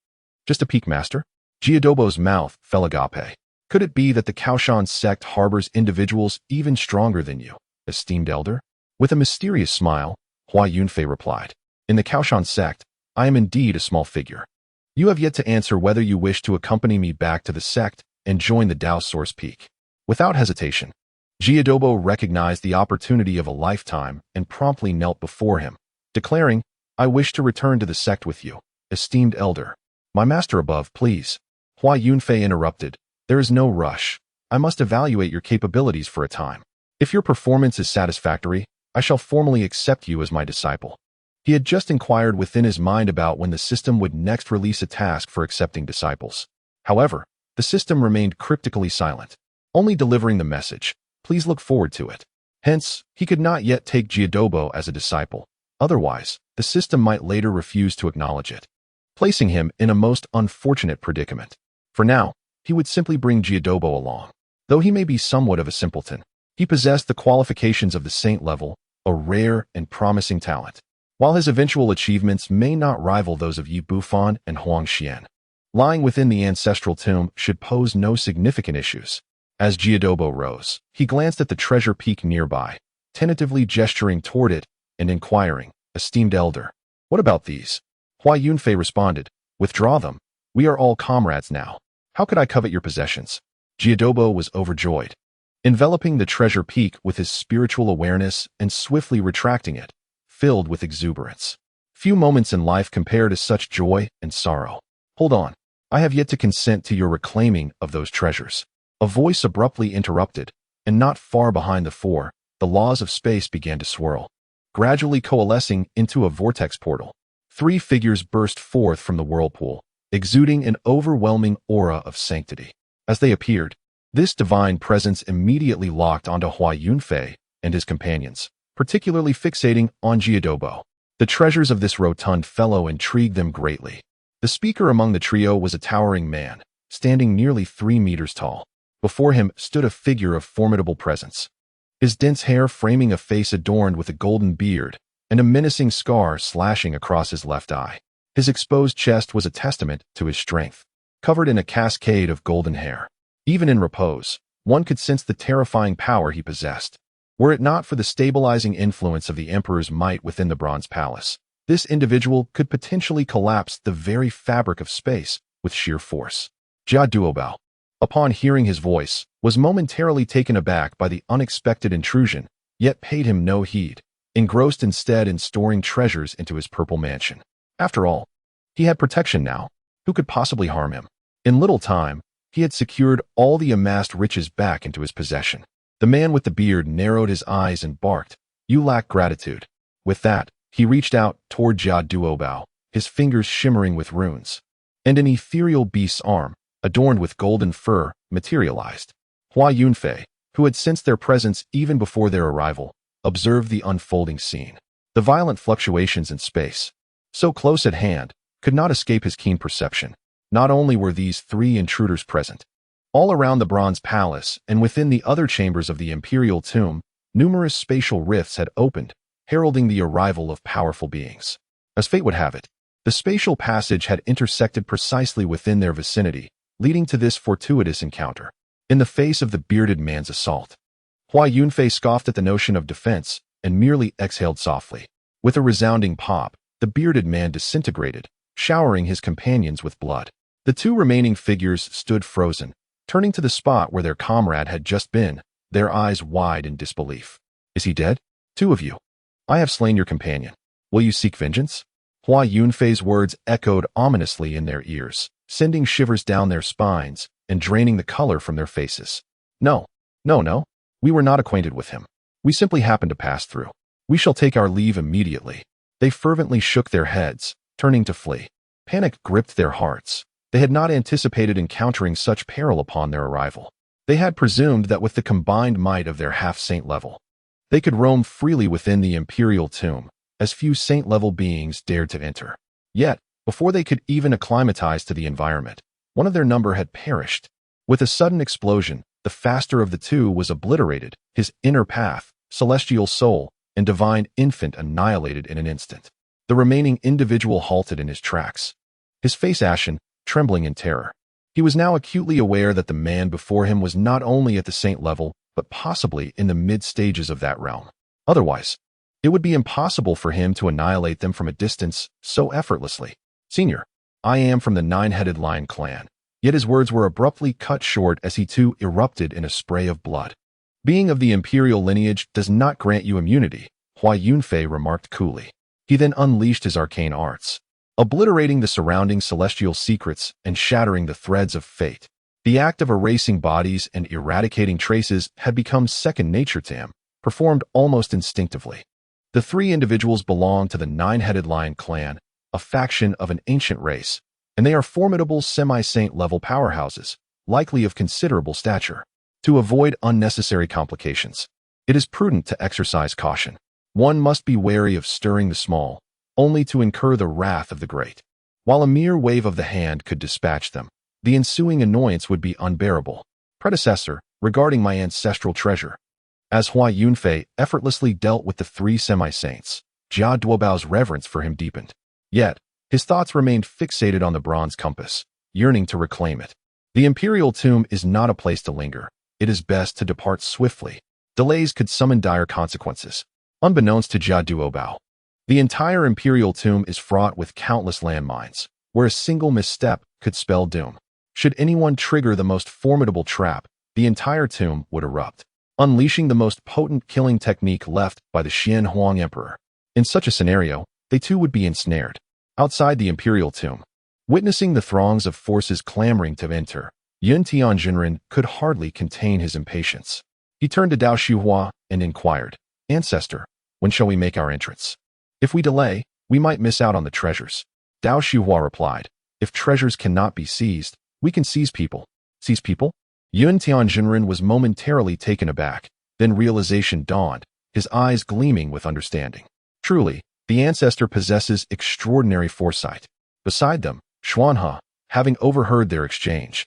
Just a peak master? Jiadobo's mouth fell agape. Could it be that the Kaoshan sect harbors individuals even stronger than you, esteemed elder? With a mysterious smile, Hua Yunfei replied, in the Kaoshan sect, I am indeed a small figure. You have yet to answer whether you wish to accompany me back to the sect and join the Dao Source Peak. Without hesitation, Jiadobo recognized the opportunity of a lifetime and promptly knelt before him, declaring, I wish to return to the sect with you, esteemed elder. My master above, please. Hua Yunfei interrupted, there is no rush. I must evaluate your capabilities for a time. If your performance is satisfactory, I shall formally accept you as my disciple. He had just inquired within his mind about when the system would next release a task for accepting disciples. However, the system remained cryptically silent, only delivering the message, please look forward to it. Hence, he could not yet take Jiadobo as a disciple. Otherwise, the system might later refuse to acknowledge it, placing him in a most unfortunate predicament. For now, he would simply bring Jiadobo along. Though he may be somewhat of a simpleton, he possessed the qualifications of the saint level, a rare and promising talent. While his eventual achievements may not rival those of Yi Bufan and Huang Xian, lying within the ancestral tomb should pose no significant issues. As Jiadobo rose, he glanced at the treasure peak nearby, tentatively gesturing toward it and inquiring, esteemed elder, what about these? Hua Yunfei responded, withdraw them. We are all comrades now. How could I covet your possessions? Jiadobo was overjoyed, enveloping the treasure peak with his spiritual awareness and swiftly retracting it, filled with exuberance. Few moments in life compare to such joy and sorrow. Hold on. I have yet to consent to your reclaiming of those treasures. A voice abruptly interrupted, and not far behind the four, the laws of space began to swirl, gradually coalescing into a vortex portal. 3 figures burst forth from the whirlpool, exuding an overwhelming aura of sanctity. As they appeared, this divine presence immediately locked onto Hua Yunfei and his companions, particularly fixating on Jiadobo. The treasures of this rotund fellow intrigued them greatly. The speaker among the trio was a towering man, standing nearly 3 meters tall. Before him stood a figure of formidable presence, his dense hair framing a face adorned with a golden beard and a menacing scar slashing across his left eye. His exposed chest was a testament to his strength, covered in a cascade of golden hair. Even in repose, one could sense the terrifying power he possessed. Were it not for the stabilizing influence of the Emperor's might within the Bronze Palace, this individual could potentially collapse the very fabric of space with sheer force. Jiaduobao, upon hearing his voice, was momentarily taken aback by the unexpected intrusion, yet paid him no heed, engrossed instead in storing treasures into his purple mansion. After all, he had protection now. Who could possibly harm him? In little time, he had secured all the amassed riches back into his possession. The man with the beard narrowed his eyes and barked, "You lack gratitude." With that, he reached out toward Jia Duobao, his fingers shimmering with runes, and an ethereal beast's arm, adorned with golden fur, materialized. Hua Yunfei, who had sensed their presence even before their arrival, observed the unfolding scene. The violent fluctuations in space, so close at hand, could not escape his keen perception. Not only were these 3 intruders present, all around the Bronze Palace and within the other chambers of the Imperial Tomb, numerous spatial rifts had opened, heralding the arrival of powerful beings. As fate would have it, the spatial passage had intersected precisely within their vicinity, leading to this fortuitous encounter. In the face of the bearded man's assault, Hua Yunfei scoffed at the notion of defense and merely exhaled softly. With a resounding pop, the bearded man disintegrated, showering his companions with blood. The 2 remaining figures stood frozen, turning to the spot where their comrade had just been, their eyes wide in disbelief. Is he dead? 2 of you. I have slain your companion. Will you seek vengeance? Hua Yunfei's words echoed ominously in their ears, sending shivers down their spines and draining the color from their faces. No. We were not acquainted with him. We simply happened to pass through. We shall take our leave immediately. They fervently shook their heads, turning to flee. Panic gripped their hearts. They had not anticipated encountering such peril upon their arrival. They had presumed that with the combined might of their half-saint level, they could roam freely within the imperial tomb, as few saint-level beings dared to enter. Yet, before they could even acclimatize to the environment, one of their number had perished. With a sudden explosion, the faster of the two was obliterated, his inner path, celestial soul, and divine infant annihilated in an instant. The remaining individual halted in his tracks, his face ashen, trembling in terror. He was now acutely aware that the man before him was not only at the saint level, but possibly in the mid-stages of that realm. Otherwise, it would be impossible for him to annihilate them from a distance so effortlessly. Senior, I am from the Nine-Headed Lion clan. Yet his words were abruptly cut short as he too erupted in a spray of blood. Being of the imperial lineage does not grant you immunity, Hua Yunfei remarked coolly. He then unleashed his arcane arts, obliterating the surrounding celestial secrets and shattering the threads of fate. The act of erasing bodies and eradicating traces had become second nature to him, performed almost instinctively. The three individuals belonged to the Nine-Headed Lion clan, a faction of an ancient race, and they are formidable semi-saint level powerhouses, likely of considerable stature. To avoid unnecessary complications, it is prudent to exercise caution. One must be wary of stirring the small, only to incur the wrath of the great. While a mere wave of the hand could dispatch them, the ensuing annoyance would be unbearable. Predecessor, regarding my ancestral treasure. As Hua Yunfei effortlessly dealt with the three semi-saints, Jia Duobao's reverence for him deepened. Yet, his thoughts remained fixated on the bronze compass, yearning to reclaim it. The imperial tomb is not a place to linger. It is best to depart swiftly. Delays could summon dire consequences. Unbeknownst to Jia Duobao, the entire imperial tomb is fraught with countless landmines, where a single misstep could spell doom. Should anyone trigger the most formidable trap, the entire tomb would erupt, unleashing the most potent killing technique left by the Xian Huang Emperor. In such a scenario, they too would be ensnared. Outside the imperial tomb, witnessing the throngs of forces clamoring to enter, Yun Tianjinren could hardly contain his impatience. He turned to Dao Shuhua and inquired, Ancestor, when shall we make our entrance? If we delay, we might miss out on the treasures. Dao Shuhua replied, if treasures cannot be seized, we can seize people. Seize people? Yun Tianjinren was momentarily taken aback, then realization dawned, his eyes gleaming with understanding. Truly, the ancestor possesses extraordinary foresight. Beside them, Xuanhe, having overheard their exchange,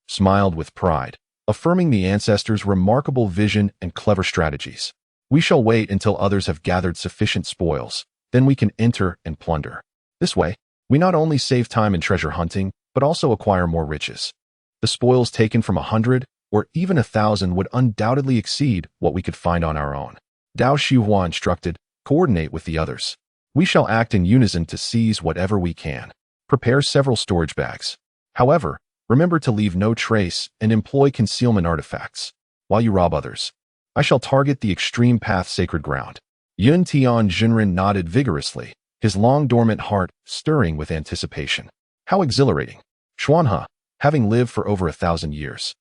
smiled with pride, affirming the ancestor's remarkable vision and clever strategies. We shall wait until others have gathered sufficient spoils, then we can enter and plunder. This way, we not only save time in treasure hunting, but also acquire more riches. The spoils taken from 100 or even 1,000 would undoubtedly exceed what we could find on our own. Dao Shuhua instructed, coordinate with the others. We shall act in unison to seize whatever we can. Prepare several storage bags. However, remember to leave no trace and employ concealment artifacts. While you rob others, I shall target the extreme path sacred ground. Yun Tianjinren nodded vigorously, his long-dormant heart stirring with anticipation. How exhilarating! Xuanhe, having lived for over 1,000 years,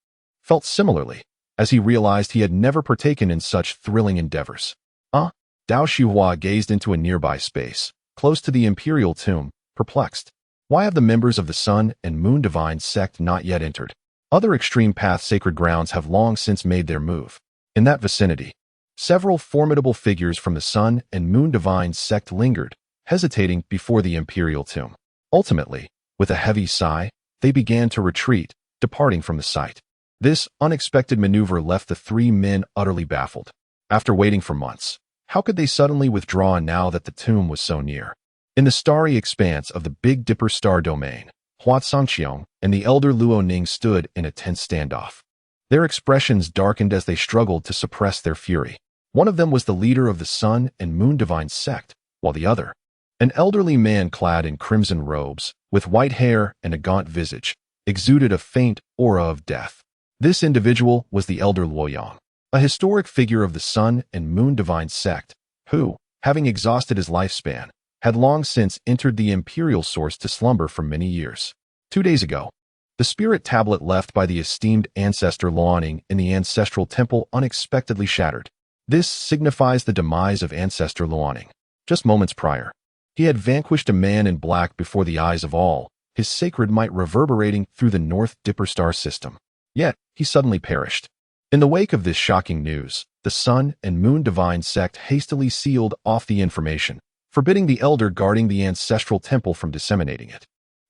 felt similarly, as he realized he had never partaken in such thrilling endeavors. Dao Shuhua gazed into a nearby space, close to the imperial tomb, perplexed. Why have the members of the Sun and Moon Divine Sect not yet entered? Other extreme path sacred grounds have long since made their move. In that vicinity, several formidable figures from the Sun and Moon Divine Sect lingered, hesitating before the imperial tomb. Ultimately, with a heavy sigh, they began to retreat, departing from the site. This unexpected maneuver left the three men utterly baffled. After waiting for months, how could they suddenly withdraw now that the tomb was so near? In the starry expanse of the Big Dipper star domain, Hua Sangqiong and the elder Luo Ning stood in a tense standoff. Their expressions darkened as they struggled to suppress their fury. One of them was the leader of the Sun and Moon Divine Sect, while the other, an elderly man clad in crimson robes, with white hair and a gaunt visage, exuded a faint aura of death. This individual was the elder Luoyang, a historic figure of the Sun and Moon Divine Sect, who, having exhausted his lifespan, had long since entered the imperial source to slumber for many years. 2 days ago, the spirit tablet left by the esteemed ancestor Luoning in the ancestral temple unexpectedly shattered. This signifies the demise of Ancestor Luoning. Just moments prior, he had vanquished a man in black before the eyes of all, his sacred might reverberating through the North Dipper star system. Yet, he suddenly perished. In the wake of this shocking news, the Sun and Moon Divine Sect hastily sealed off the information, forbidding the elder guarding the ancestral temple from disseminating it.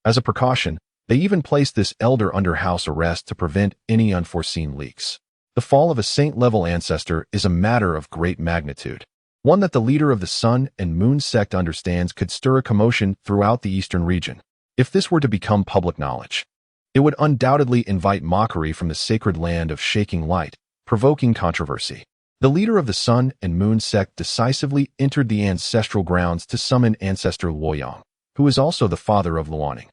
As a precaution, they even placed this elder under house arrest to prevent any unforeseen leaks. The fall of a saint-level ancestor is a matter of great magnitude, one that the leader of the Sun and Moon Sect understands could stir a commotion throughout the eastern region. If this were to become public knowledge, it would undoubtedly invite mockery from the sacred land of shaking light, provoking controversy. The leader of the Sun and Moon Sect decisively entered the ancestral grounds to summon Ancestor Luoyang, who is also the father of Luoning.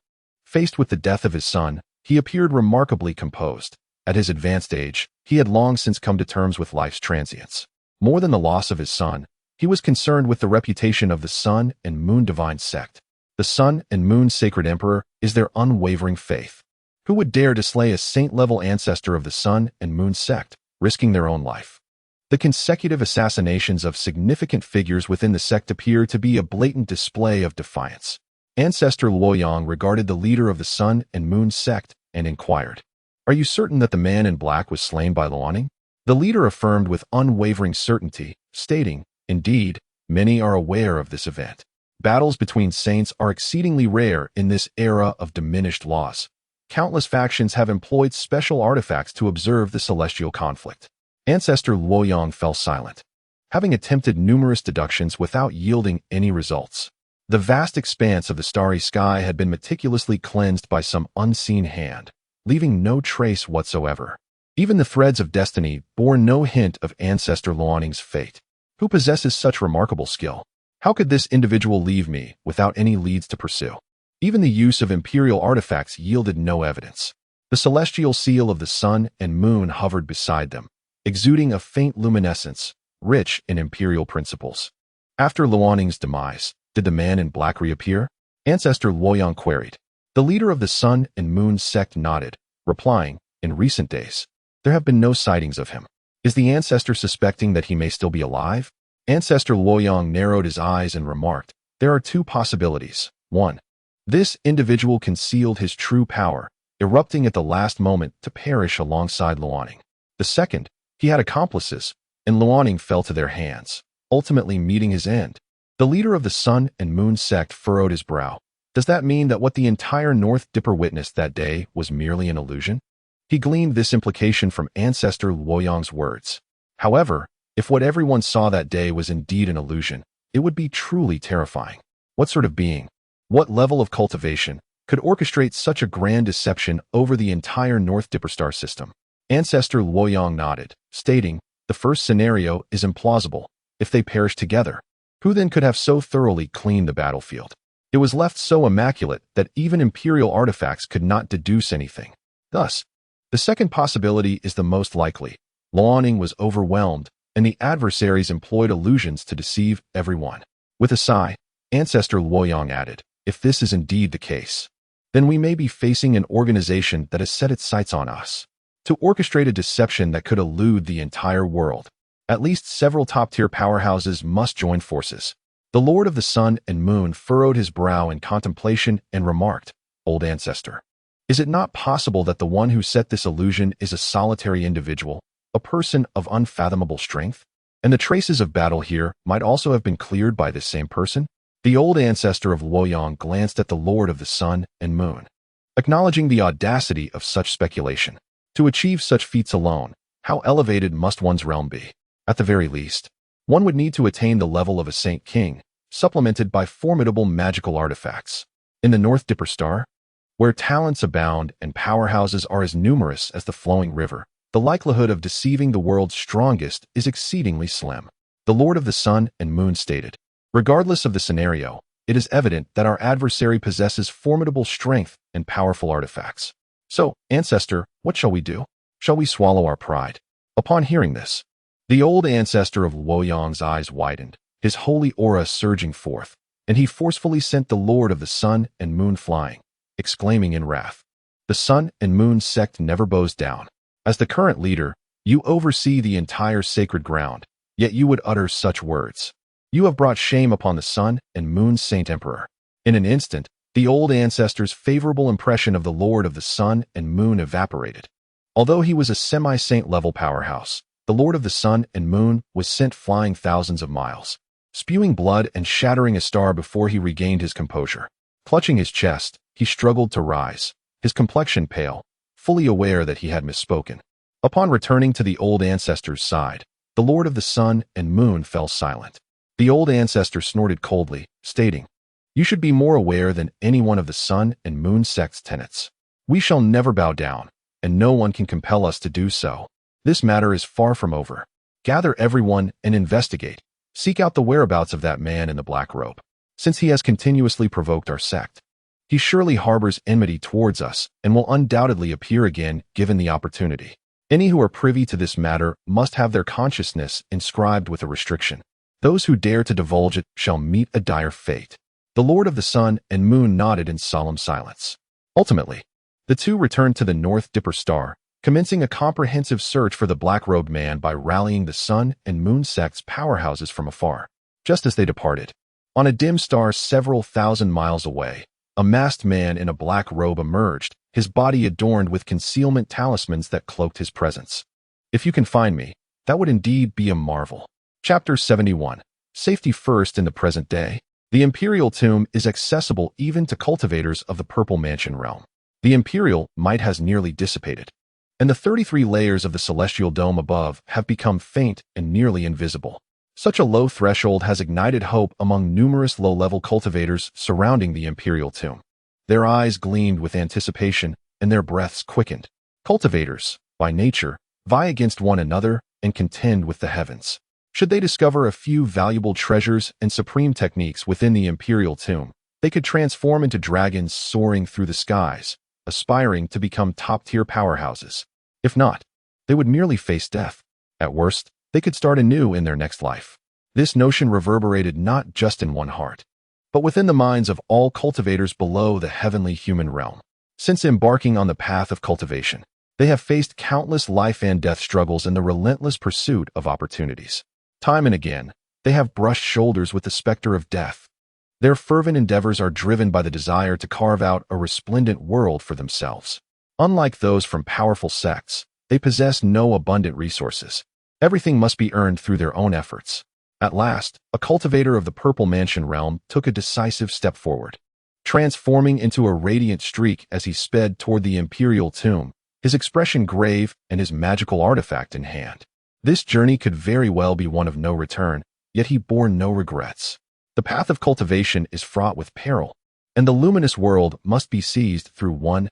Faced with the death of his son, he appeared remarkably composed. At his advanced age, he had long since come to terms with life's transience. More than the loss of his son, he was concerned with the reputation of the Sun and Moon Divine Sect. The Sun and Moon Sacred Emperor is their unwavering faith. Who would dare to slay a saint-level ancestor of the Sun and Moon Sect, risking their own life? The consecutive assassinations of significant figures within the sect appear to be a blatant display of defiance. Ancestor Luoyang regarded the leader of the Sun and Moon Sect and inquired, "Are you certain that the man in black was slain by Luoning?" The leader affirmed with unwavering certainty, stating, "Indeed, many are aware of this event. Battles between saints are exceedingly rare in this era of diminished laws. Countless factions have employed special artifacts to observe the celestial conflict." Ancestor Luoyang fell silent, having attempted numerous deductions without yielding any results. The vast expanse of the starry sky had been meticulously cleansed by some unseen hand, leaving no trace whatsoever. Even the threads of destiny bore no hint of Ancestor Luoning's fate. Who possesses such remarkable skill? How could this individual leave me without any leads to pursue? Even the use of imperial artifacts yielded no evidence. The celestial seal of the Sun and Moon hovered beside them, exuding a faint luminescence, rich in imperial principles. After Luoning's demise, did the man in black reappear? Ancestor Luoyang queried. The leader of the Sun and Moon Sect nodded, replying, "In recent days, there have been no sightings of him. Is the ancestor suspecting that he may still be alive?" Ancestor Luoyang narrowed his eyes and remarked, "There are two possibilities. 1. This individual concealed his true power, erupting at the last moment to perish alongside Luoning. The second, he had accomplices, and Luoning fell to their hands, ultimately meeting his end." The leader of the Sun and Moon Sect furrowed his brow. Does that mean that what the entire North Dipper witnessed that day was merely an illusion? He gleaned this implication from Ancestor Luoyang's words. However, if what everyone saw that day was indeed an illusion, it would be truly terrifying. What sort of being, what level of cultivation, could orchestrate such a grand deception over the entire North Dipper star system? Ancestor Luoyang nodded, stating, "The first scenario is implausible. If they perish together, who then could have so thoroughly cleaned the battlefield? It was left so immaculate that even imperial artifacts could not deduce anything. Thus, the second possibility is the most likely. Luoning was overwhelmed, and the adversaries employed illusions to deceive everyone." With a sigh, Ancestor Luoyang added, "If this is indeed the case, then we may be facing an organization that has set its sights on us, to orchestrate a deception that could elude the entire world. At least several top-tier powerhouses must join forces." The Lord of the Sun and Moon furrowed his brow in contemplation and remarked, "Old ancestor, is it not possible that the one who set this illusion is a solitary individual, a person of unfathomable strength? And the traces of battle here might also have been cleared by this same person?" The old ancestor of Luoyang glanced at the Lord of the Sun and Moon, acknowledging the audacity of such speculation. To achieve such feats alone, how elevated must one's realm be? At the very least, one would need to attain the level of a Saint King, supplemented by formidable magical artifacts. In the North Dipper Star, where talents abound and powerhouses are as numerous as the flowing river, the likelihood of deceiving the world's strongest is exceedingly slim. The Lord of the Sun and Moon stated, "Regardless of the scenario, it is evident that our adversary possesses formidable strength and powerful artifacts. So, ancestor, what shall we do? Shall we swallow our pride?" Upon hearing this, the old ancestor of Luoyang's eyes widened, his holy aura surging forth, and he forcefully sent the Lord of the Sun and Moon flying, exclaiming in wrath, "The Sun and Moon Sect never bows down. As the current leader, you oversee the entire sacred ground, Yet you would utter such words. You have brought shame upon the Sun and Moon Saint Emperor. In an instant, the old ancestor's favorable impression of the Lord of the Sun and Moon evaporated. Although he was a semi-saint level powerhouse, the Lord of the Sun and Moon was sent flying thousands of miles, spewing blood and shattering a star before he regained his composure. Clutching his chest, he struggled to rise, his complexion pale, fully aware that he had misspoken. Upon returning to the old ancestor's side, the Lord of the Sun and Moon fell silent. The old ancestor snorted coldly, stating, "You should be more aware than any one of the Sun and Moon sect's tenets. We shall never bow down, and no one can compel us to do so. This matter is far from over. Gather everyone and investigate. Seek out the whereabouts of that man in the black robe. Since he has continuously provoked our sect, he surely harbors enmity towards us and will undoubtedly appear again given the opportunity. Any who are privy to this matter must have their consciousness inscribed with a restriction. Those who dare to divulge it shall meet a dire fate." The Lord of the Sun and Moon nodded in solemn silence. Ultimately, the two returned to the North Dipper Star, commencing a comprehensive search for the black-robed man by rallying the Sun and Moon sect's powerhouses from afar. Just as they departed, on a dim star several thousand miles away, a masked man in a black robe emerged, his body adorned with concealment talismans that cloaked his presence. "If you can find me, that would indeed be a marvel." Chapter 71. Safety first in the present day. The Imperial Tomb is accessible even to cultivators of the Purple Mansion realm. The Imperial might has nearly dissipated, and the 33 layers of the celestial dome above have become faint and nearly invisible. Such a low threshold has ignited hope among numerous low-level cultivators surrounding the Imperial Tomb. Their eyes gleamed with anticipation, and their breaths quickened. Cultivators, by nature, vie against one another and contend with the heavens. Should they discover a few valuable treasures and supreme techniques within the Imperial Tomb, they could transform into dragons soaring through the skies, aspiring to become top-tier powerhouses. If not, they would merely face death. At worst, they could start anew in their next life. This notion reverberated not just in one heart, but within the minds of all cultivators below the heavenly human realm. Since embarking on the path of cultivation, they have faced countless life and death struggles in the relentless pursuit of opportunities. Time and again, they have brushed shoulders with the specter of death. Their fervent endeavors are driven by the desire to carve out a resplendent world for themselves. Unlike those from powerful sects, they possess no abundant resources. Everything must be earned through their own efforts. At last, a cultivator of the Purple Mansion realm took a decisive step forward, transforming into a radiant streak as he sped toward the Imperial Tomb, his expression grave and his magical artifact in hand. This journey could very well be one of no return, yet he bore no regrets. The path of cultivation is fraught with peril, and the luminous world must be seized through one's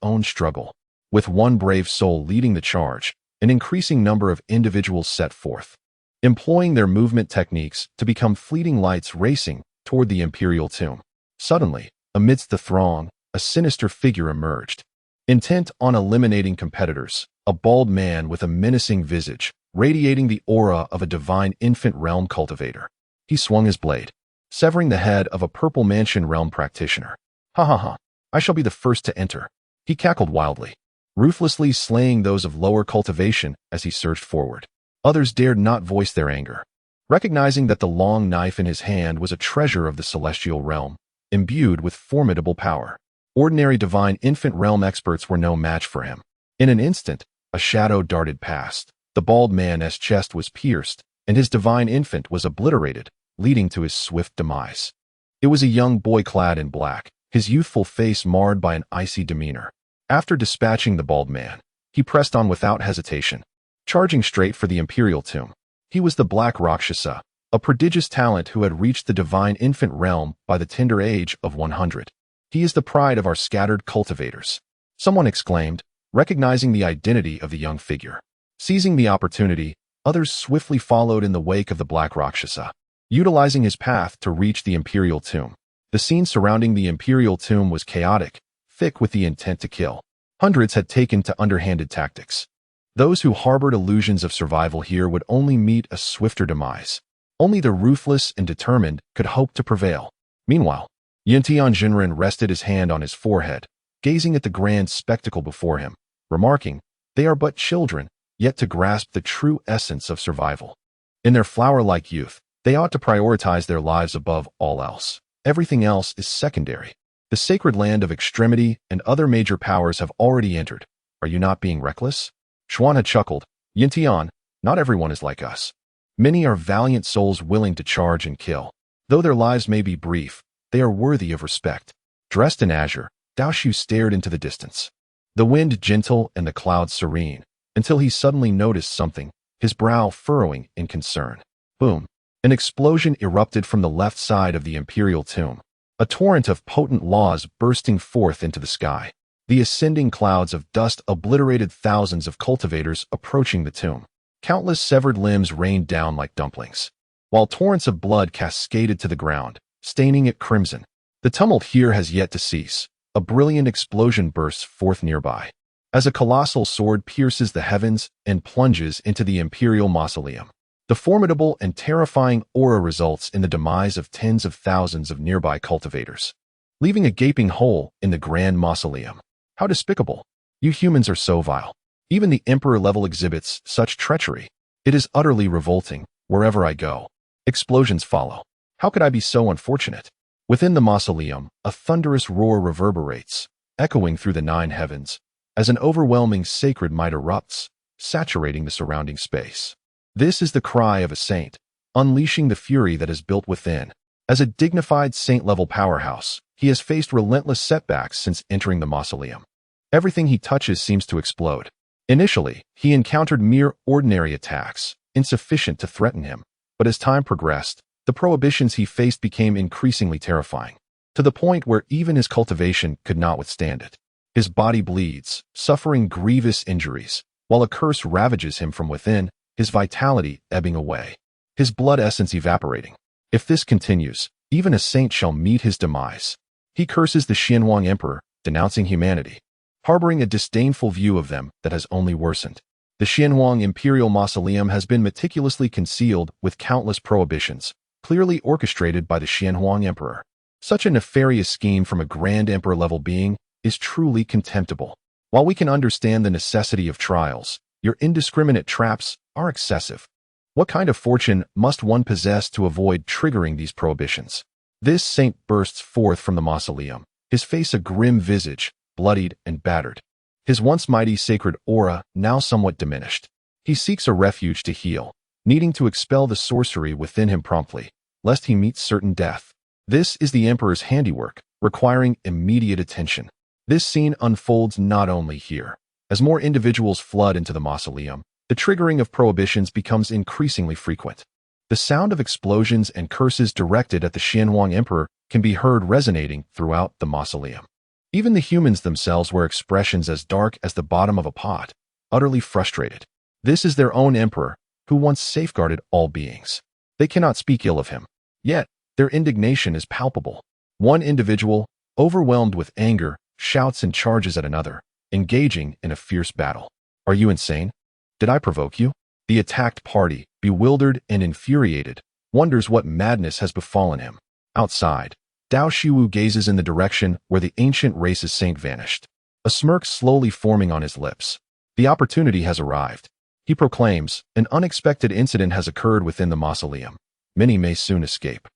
own struggle. With one brave soul leading the charge, an increasing number of individuals set forth, employing their movement techniques to become fleeting lights racing toward the Imperial Tomb. Suddenly, amidst the throng, a sinister figure emerged. Intent on eliminating competitors, a bald man with a menacing visage, radiating the aura of a divine infant realm cultivator. He swung his blade, severing the head of a Purple Mansion realm practitioner. "Ha ha ha, I shall be the first to enter." He cackled wildly, ruthlessly slaying those of lower cultivation as he surged forward. Others dared not voice their anger, recognizing that the long knife in his hand was a treasure of the celestial realm, imbued with formidable power. Ordinary divine infant realm experts were no match for him. In an instant, a shadow darted past. The bald man's chest was pierced, and his divine infant was obliterated, leading to his swift demise. It was a young boy clad in black, his youthful face marred by an icy demeanor. After dispatching the bald man, he pressed on without hesitation, charging straight for the Imperial Tomb. He was the Black Rakshasa, a prodigious talent who had reached the divine infant realm by the tender age of 100. "He is the pride of our scattered cultivators," someone exclaimed, recognizing the identity of the young figure. Seizing the opportunity, others swiftly followed in the wake of the Black Rakshasa, utilizing his path to reach the Imperial Tomb. The scene surrounding the Imperial Tomb was chaotic, thick with the intent to kill. Hundreds had taken to underhanded tactics. Those who harbored illusions of survival here would only meet a swifter demise. Only the ruthless and determined could hope to prevail. Meanwhile, Yuntian Jinren rested his hand on his forehead, gazing at the grand spectacle before him, remarking, "They are but children, yet to grasp the true essence of survival." In their flower-like youth, they ought to prioritize their lives above all else. Everything else is secondary. The sacred land of extremity and other major powers have already entered. Are you not being reckless? Xuan had chuckled. Yintian, not everyone is like us. Many are valiant souls willing to charge and kill. Though their lives may be brief, they are worthy of respect. Dressed in azure, Dao Shu stared into the distance. The wind gentle and the clouds serene, until he suddenly noticed something, his brow furrowing in concern. Boom! An explosion erupted from the left side of the imperial tomb. A torrent of potent laws bursting forth into the sky. The ascending clouds of dust obliterated thousands of cultivators approaching the tomb. Countless severed limbs rained down like dumplings, while torrents of blood cascaded to the ground, staining it crimson. The tumult here has yet to cease. A brilliant explosion bursts forth nearby, as a colossal sword pierces the heavens and plunges into the imperial mausoleum. The formidable and terrifying aura results in the demise of tens of thousands of nearby cultivators, leaving a gaping hole in the grand mausoleum. How despicable! You humans are so vile. Even the emperor level exhibits such treachery. It is utterly revolting. Wherever I go, explosions follow. How could I be so unfortunate? Within the mausoleum, a thunderous roar reverberates, echoing through the 9 heavens, as an overwhelming sacred might erupts, saturating the surrounding space. This is the cry of a saint, unleashing the fury that is built within. As a dignified saint-level powerhouse, he has faced relentless setbacks since entering the mausoleum. Everything he touches seems to explode. Initially, he encountered mere ordinary attacks, insufficient to threaten him, but as time progressed, the prohibitions he faced became increasingly terrifying, to the point where even his cultivation could not withstand it. His body bleeds, suffering grievous injuries, while a curse ravages him from within, his vitality ebbing away, his blood essence evaporating. If this continues, even a saint shall meet his demise. He curses the Xianhuang Emperor, denouncing humanity, harboring a disdainful view of them that has only worsened. The Xianhuang Imperial Mausoleum has been meticulously concealed with countless prohibitions, clearly orchestrated by the Xianhuang Emperor. Such a nefarious scheme from a Grand Emperor-level being is truly contemptible. While we can understand the necessity of trials, your indiscriminate traps are excessive. What kind of fortune must one possess to avoid triggering these prohibitions? This saint bursts forth from the mausoleum, his face a grim visage, bloodied and battered. His once mighty sacred aura now somewhat diminished. He seeks a refuge to heal, needing to expel the sorcery within him promptly, lest he meet certain death. This is the Emperor's handiwork, requiring immediate attention. This scene unfolds not only here. As more individuals flood into the mausoleum, the triggering of prohibitions becomes increasingly frequent. The sound of explosions and curses directed at the Xianhuang Emperor can be heard resonating throughout the mausoleum. Even the humans themselves wear expressions as dark as the bottom of a pot, utterly frustrated. This is their own emperor, who once safeguarded all beings. They cannot speak ill of him. Yet, their indignation is palpable. One individual, overwhelmed with anger, shouts and charges at another, engaging in a fierce battle. Are you insane? Did I provoke you? The attacked party, bewildered and infuriated, wonders what madness has befallen him. Outside, Dao Shiwu gazes in the direction where the ancient race's saint vanished, a smirk slowly forming on his lips. The opportunity has arrived. He proclaims, an unexpected incident has occurred within the mausoleum. Many may soon escape.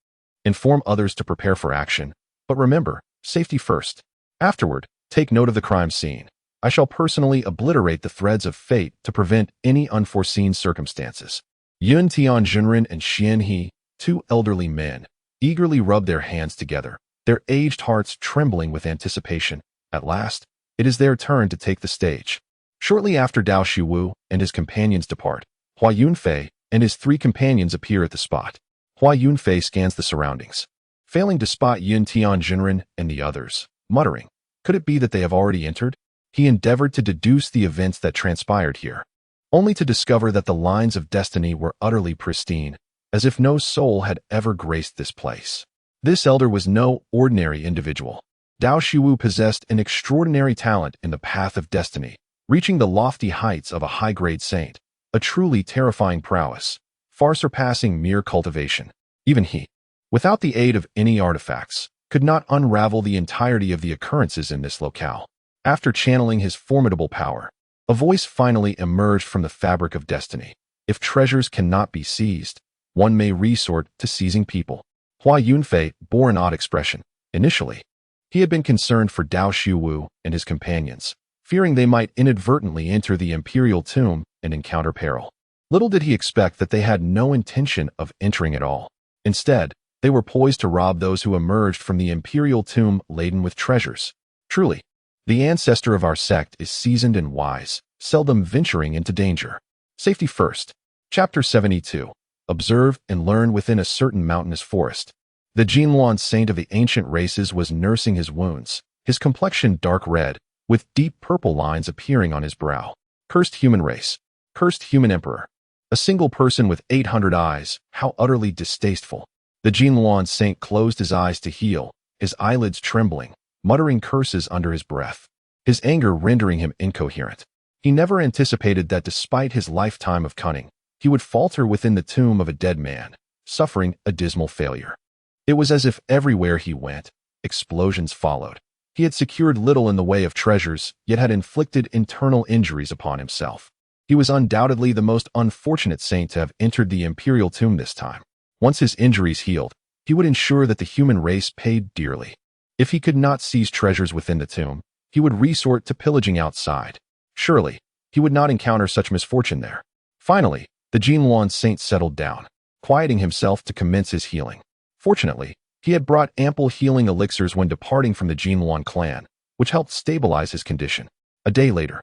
Inform others to prepare for action, but remember, safety first. Afterward, take note of the crime scene. I shall personally obliterate the threads of fate to prevent any unforeseen circumstances. Yun Tian Junren and Xian He, 2 elderly men, eagerly rub their hands together, their aged hearts trembling with anticipation. At last, it is their turn to take the stage. Shortly after Dao Shiwu and his companions depart, Hua Yunfei and his 3 companions appear at the spot. Hua Yunfei scans the surroundings, failing to spot Yun Tian Junren and the others, muttering, could it be that they have already entered? He endeavored to deduce the events that transpired here, only to discover that the lines of destiny were utterly pristine, as if no soul had ever graced this place. This elder was no ordinary individual. Dao Shiwu possessed an extraordinary talent in the path of destiny, reaching the lofty heights of a high-grade saint, a truly terrifying prowess, far surpassing mere cultivation. Even he, without the aid of any artifacts, could not unravel the entirety of the occurrences in this locale. After channeling his formidable power, a voice finally emerged from the fabric of destiny. If treasures cannot be seized, one may resort to seizing people. Hua Yunfei bore an odd expression. Initially, he had been concerned for Dao Shuwu and his companions, fearing they might inadvertently enter the imperial tomb and encounter peril. Little did he expect that they had no intention of entering at all. Instead, they were poised to rob those who emerged from the imperial tomb laden with treasures. Truly, the ancestor of our sect is seasoned and wise, seldom venturing into danger. Safety first. Chapter 72. Observe and learn within a certain mountainous forest. The Jinluan saint of the ancient races was nursing his wounds, his complexion dark red, with deep purple lines appearing on his brow. Cursed human race. Cursed human emperor. A single person with 800 eyes, how utterly distasteful. The Jinluan saint closed his eyes to heal, his eyelids trembling, muttering curses under his breath, his anger rendering him incoherent. He never anticipated that despite his lifetime of cunning, he would falter within the tomb of a dead man, suffering a dismal failure. It was as if everywhere he went, explosions followed. He had secured little in the way of treasures, yet had inflicted internal injuries upon himself. He was undoubtedly the most unfortunate saint to have entered the imperial tomb this time. Once his injuries healed, he would ensure that the human race paid dearly. If he could not seize treasures within the tomb, he would resort to pillaging outside. Surely, he would not encounter such misfortune there. Finally, the Jinluan saint settled down, quieting himself to commence his healing. Fortunately, he had brought ample healing elixirs when departing from the Jinluan clan, which helped stabilize his condition. A day later,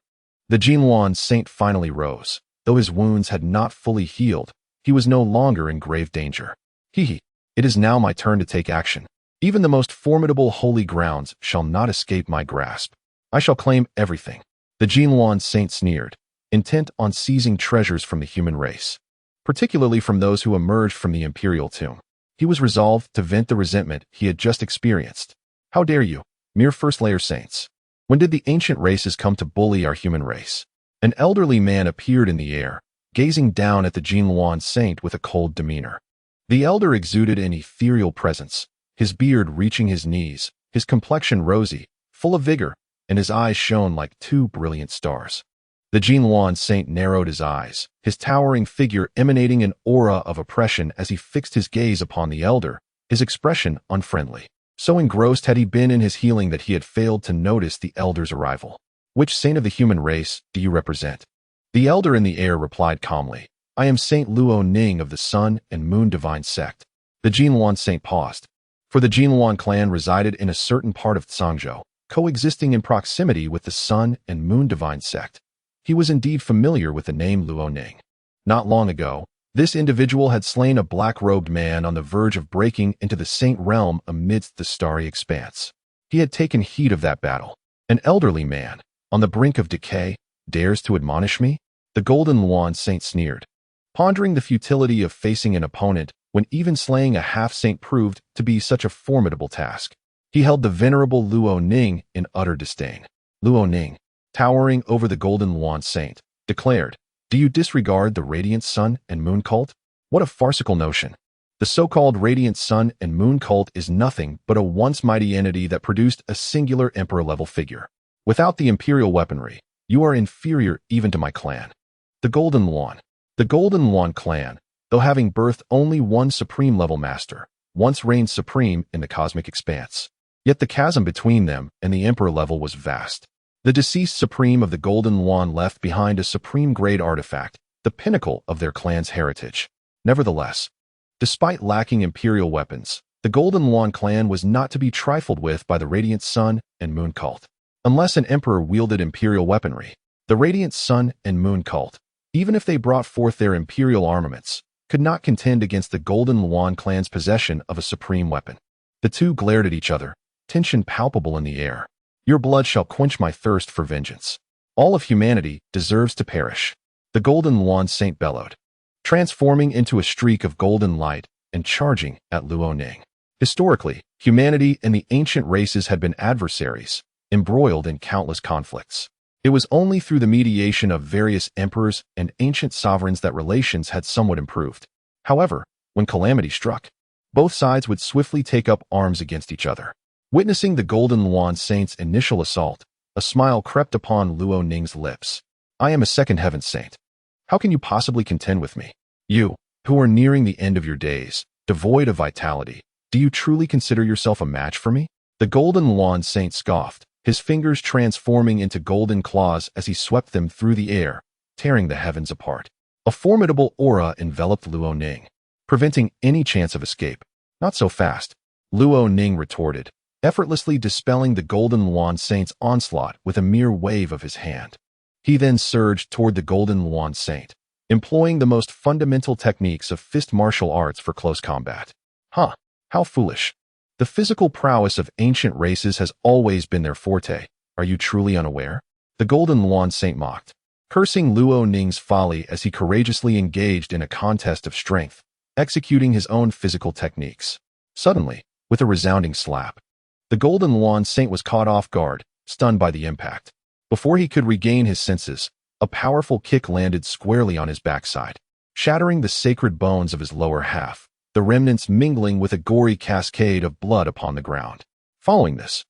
the Jinluan saint finally rose. Though his wounds had not fully healed, he was no longer in grave danger. It is now my turn to take action. Even the most formidable holy grounds shall not escape my grasp. I shall claim everything. The Jinluan saint sneered, intent on seizing treasures from the human race, particularly from those who emerged from the imperial tomb. He was resolved to vent the resentment he had just experienced. How dare you, mere first-layer saints? When did the ancient races come to bully our human race? An elderly man appeared in the air, gazing down at the Jinluan saint with a cold demeanor. The elder exuded an ethereal presence, his beard reaching his knees, his complexion rosy, full of vigor, and his eyes shone like two brilliant stars. The Jinluan saint narrowed his eyes, his towering figure emanating an aura of oppression as he fixed his gaze upon the elder, his expression unfriendly. So engrossed had he been in his healing that he had failed to notice the elder's arrival. Which saint of the human race do you represent? The elder in the air replied calmly, I am Saint Luo Ning of the Sun and Moon Divine Sect. The Jinluan saint paused, for the Jinluan clan resided in a certain part of Zhangzhou, coexisting in proximity with the Sun and Moon Divine Sect. He was indeed familiar with the name Luo Ning. Not long ago, this individual had slain a black-robed man on the verge of breaking into the saint realm amidst the starry expanse. He had taken heed of that battle. An elderly man, on the brink of decay, dares to admonish me? The Golden Luan saint sneered, pondering the futility of facing an opponent when even slaying a half-saint proved to be such a formidable task. He held the venerable Luo Ning in utter disdain. Luo Ning, towering over the Golden Luan saint, declared, Do you disregard the Radiant Sun and Moon cult? What a farcical notion. The so-called Radiant Sun and Moon cult is nothing but a once mighty entity that produced a singular emperor-level figure. Without the imperial weaponry, you are inferior even to my clan. The Golden Luan clan, though having birthed only one supreme-level master, once reigned supreme in the cosmic expanse. Yet the chasm between them and the emperor level was vast. The deceased supreme of the Golden Luan left behind a supreme-grade artifact, the pinnacle of their clan's heritage. Nevertheless, despite lacking imperial weapons, the Golden Luan clan was not to be trifled with by the Radiant Sun and Moon cult. Unless an emperor wielded imperial weaponry, the Radiant Sun and Moon cult, even if they brought forth their imperial armaments, could not contend against the Golden Luan clan's possession of a supreme weapon. The two glared at each other, tension palpable in the air. Your blood shall quench my thirst for vengeance. All of humanity deserves to perish. The Golden Luan saint bellowed, transforming into a streak of golden light and charging at Luo Ning. Historically, humanity and the ancient races had been adversaries, embroiled in countless conflicts. It was only through the mediation of various emperors and ancient sovereigns that relations had somewhat improved. However, when calamity struck, both sides would swiftly take up arms against each other. Witnessing the Golden Luan saint's initial assault, a smile crept upon Luo Ning's lips. I am a second heaven saint. How can you possibly contend with me? You, who are nearing the end of your days, devoid of vitality, do you truly consider yourself a match for me? The Golden Luan Saint scoffed, his fingers transforming into golden claws as he swept them through the air, tearing the heavens apart. A formidable aura enveloped Luo Ning, preventing any chance of escape. Not so fast, Luo Ning retorted, effortlessly dispelling the Golden Luan Saint's onslaught with a mere wave of his hand. He then surged toward the Golden Luan Saint, employing the most fundamental techniques of fist martial arts for close combat. Huh, how foolish. The physical prowess of ancient races has always been their forte. Are you truly unaware? The Golden Luan Saint mocked, cursing Luo Ning's folly as he courageously engaged in a contest of strength, executing his own physical techniques. Suddenly, with a resounding slap, the Golden Luan Saint was caught off guard, stunned by the impact. Before he could regain his senses, a powerful kick landed squarely on his backside, shattering the sacred bones of his lower half, the remnants mingling with a gory cascade of blood upon the ground. Following this,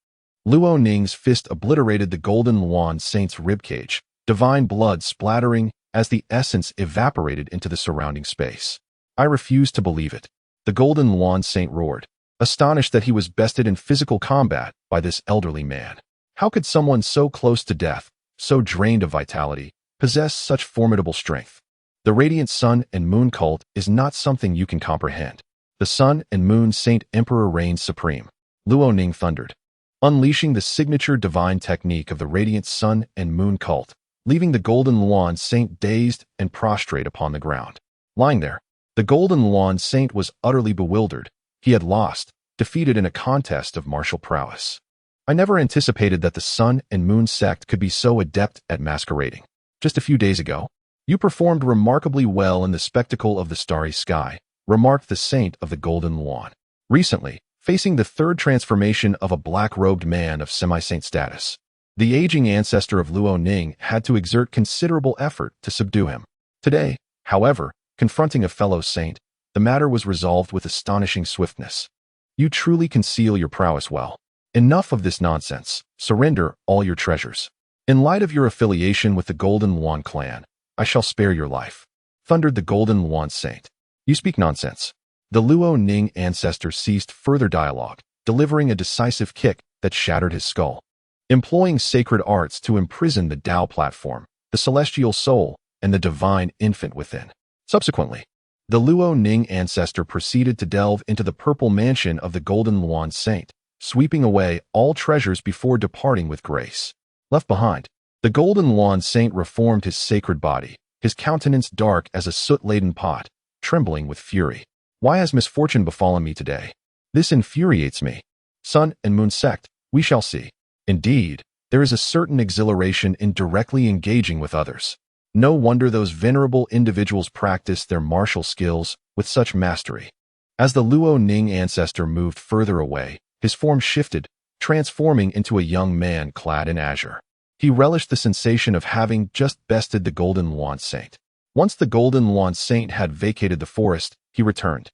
Luo Ning's fist obliterated the Golden Luan Saint's ribcage, divine blood splattering as the essence evaporated into the surrounding space. I refuse to believe it. The Golden Luan Saint roared, astonished that he was bested in physical combat by this elderly man. How could someone so close to death, so drained of vitality, possess such formidable strength? The Radiant Sun and Moon cult is not something you can comprehend. The Sun and Moon Saint Emperor reigns supreme, Luo Ning thundered, unleashing the signature divine technique of the Radiant Sun and Moon cult, leaving the Golden Luan Saint dazed and prostrate upon the ground. Lying there, the Golden Luan Saint was utterly bewildered. He had lost, defeated in a contest of martial prowess. I never anticipated that the Sun and Moon sect could be so adept at masquerading. Just a few days ago, you performed remarkably well in the spectacle of the starry sky, remarked the saint of the Golden Luan. Recently, facing the third transformation of a black-robed man of semi-saint status, the aging ancestor of Luo Ning had to exert considerable effort to subdue him. Today, however, confronting a fellow saint, the matter was resolved with astonishing swiftness. You truly conceal your prowess well. Enough of this nonsense. Surrender all your treasures. In light of your affiliation with the Golden Luan clan, I shall spare your life, thundered the Golden Luan Saint. You speak nonsense. The Luo Ning ancestor ceased further dialogue, delivering a decisive kick that shattered his skull. Employing sacred arts to imprison the Dao platform, the celestial soul, and the divine infant within. Subsequently, the Luo Ning ancestor proceeded to delve into the purple mansion of the Golden Luan Saint, sweeping away all treasures before departing with grace. Left behind, the Golden Luan Saint reformed his sacred body, his countenance dark as a soot-laden pot, trembling with fury. Why has misfortune befallen me today? This infuriates me. Sun and Moon sect, we shall see. Indeed, there is a certain exhilaration in directly engaging with others. No wonder those venerable individuals practice their martial skills with such mastery. As the Luo Ning ancestor moved further away, his form shifted, transforming into a young man clad in azure. He relished the sensation of having just bested the Golden Luan Saint. Once the Golden Luan Saint had vacated the forest, he returned,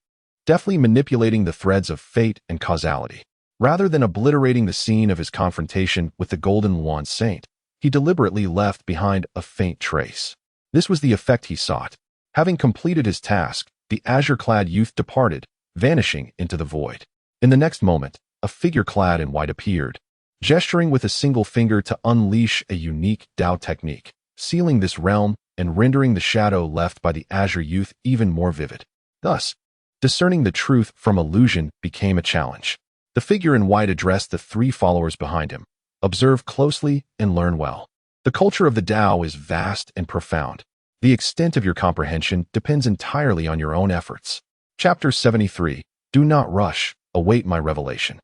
deftly manipulating the threads of fate and causality. Rather than obliterating the scene of his confrontation with the Golden Luan Saint, he deliberately left behind a faint trace. This was the effect he sought. Having completed his task, the azure-clad youth departed, vanishing into the void. In the next moment, a figure clad in white appeared, gesturing with a single finger to unleash a unique Dao technique, sealing this realm and rendering the shadow left by the azure youth even more vivid. Thus, discerning the truth from illusion became a challenge. The figure in white addressed the three followers behind him. Observe closely and learn well. The culture of the Dao is vast and profound. The extent of your comprehension depends entirely on your own efforts. Chapter 73. Do not rush. Await my revelation.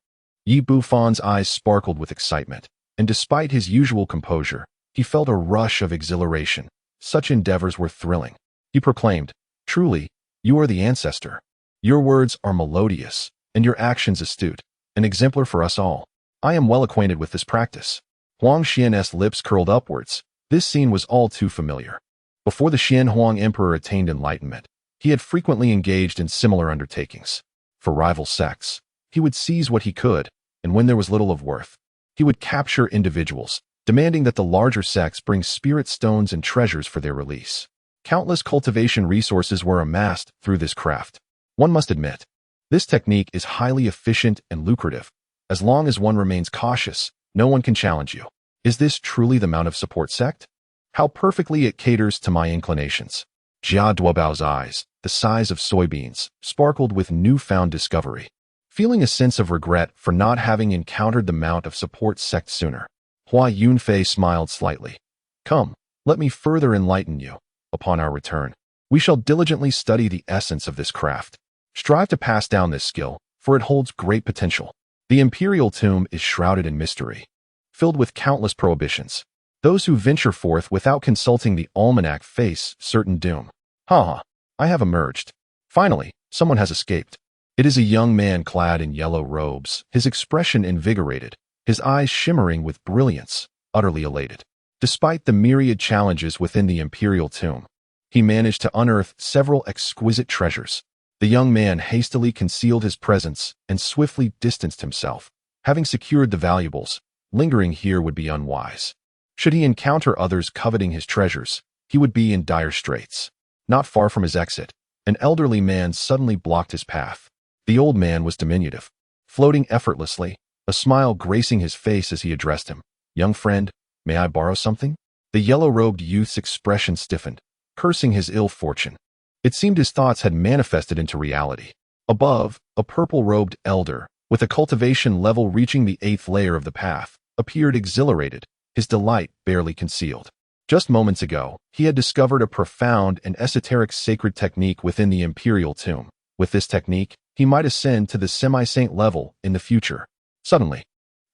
Yi Bufan's eyes sparkled with excitement, and despite his usual composure, he felt a rush of exhilaration. Such endeavors were thrilling. He proclaimed, "Truly, you are the ancestor. Your words are melodious, and your actions astute, an exemplar for us all. I am well acquainted with this practice." Huang Xian's lips curled upwards. This scene was all too familiar. Before the Xian Huang Emperor attained enlightenment, he had frequently engaged in similar undertakings. For rival sects, he would seize what he could, and when there was little of worth, he would capture individuals, demanding that the larger sects bring spirit stones and treasures for their release. Countless cultivation resources were amassed through this craft. One must admit, this technique is highly efficient and lucrative. As long as one remains cautious, no one can challenge you. Is this truly the Mount of Support sect? How perfectly it caters to my inclinations. Jia Duobao's eyes, the size of soybeans, sparkled with newfound discovery. Feeling a sense of regret for not having encountered the Mount of Support sect sooner, Hua Yunfei smiled slightly. Come, let me further enlighten you. Upon our return, we shall diligently study the essence of this craft. Strive to pass down this skill, for it holds great potential. The Imperial Tomb is shrouded in mystery, filled with countless prohibitions. Those who venture forth without consulting the almanac face certain doom. Ha! I have emerged. Finally, someone has escaped. It is a young man clad in yellow robes, his expression invigorated, his eyes shimmering with brilliance, utterly elated. Despite the myriad challenges within the Imperial Tomb, he managed to unearth several exquisite treasures. The young man hastily concealed his presence and swiftly distanced himself. Having secured the valuables, lingering here would be unwise. Should he encounter others coveting his treasures, he would be in dire straits. Not far from his exit, an elderly man suddenly blocked his path. The old man was diminutive, floating effortlessly, a smile gracing his face as he addressed him. Young friend, may I borrow something? The yellow-robed youth's expression stiffened, cursing his ill fortune. It seemed his thoughts had manifested into reality. Above, a purple-robed elder, with a cultivation level reaching the 8th layer of the path, appeared exhilarated, his delight barely concealed. Just moments ago, he had discovered a profound and esoteric sacred technique within the Imperial Tomb. With this technique, he might ascend to the semi-saint level in the future. Suddenly,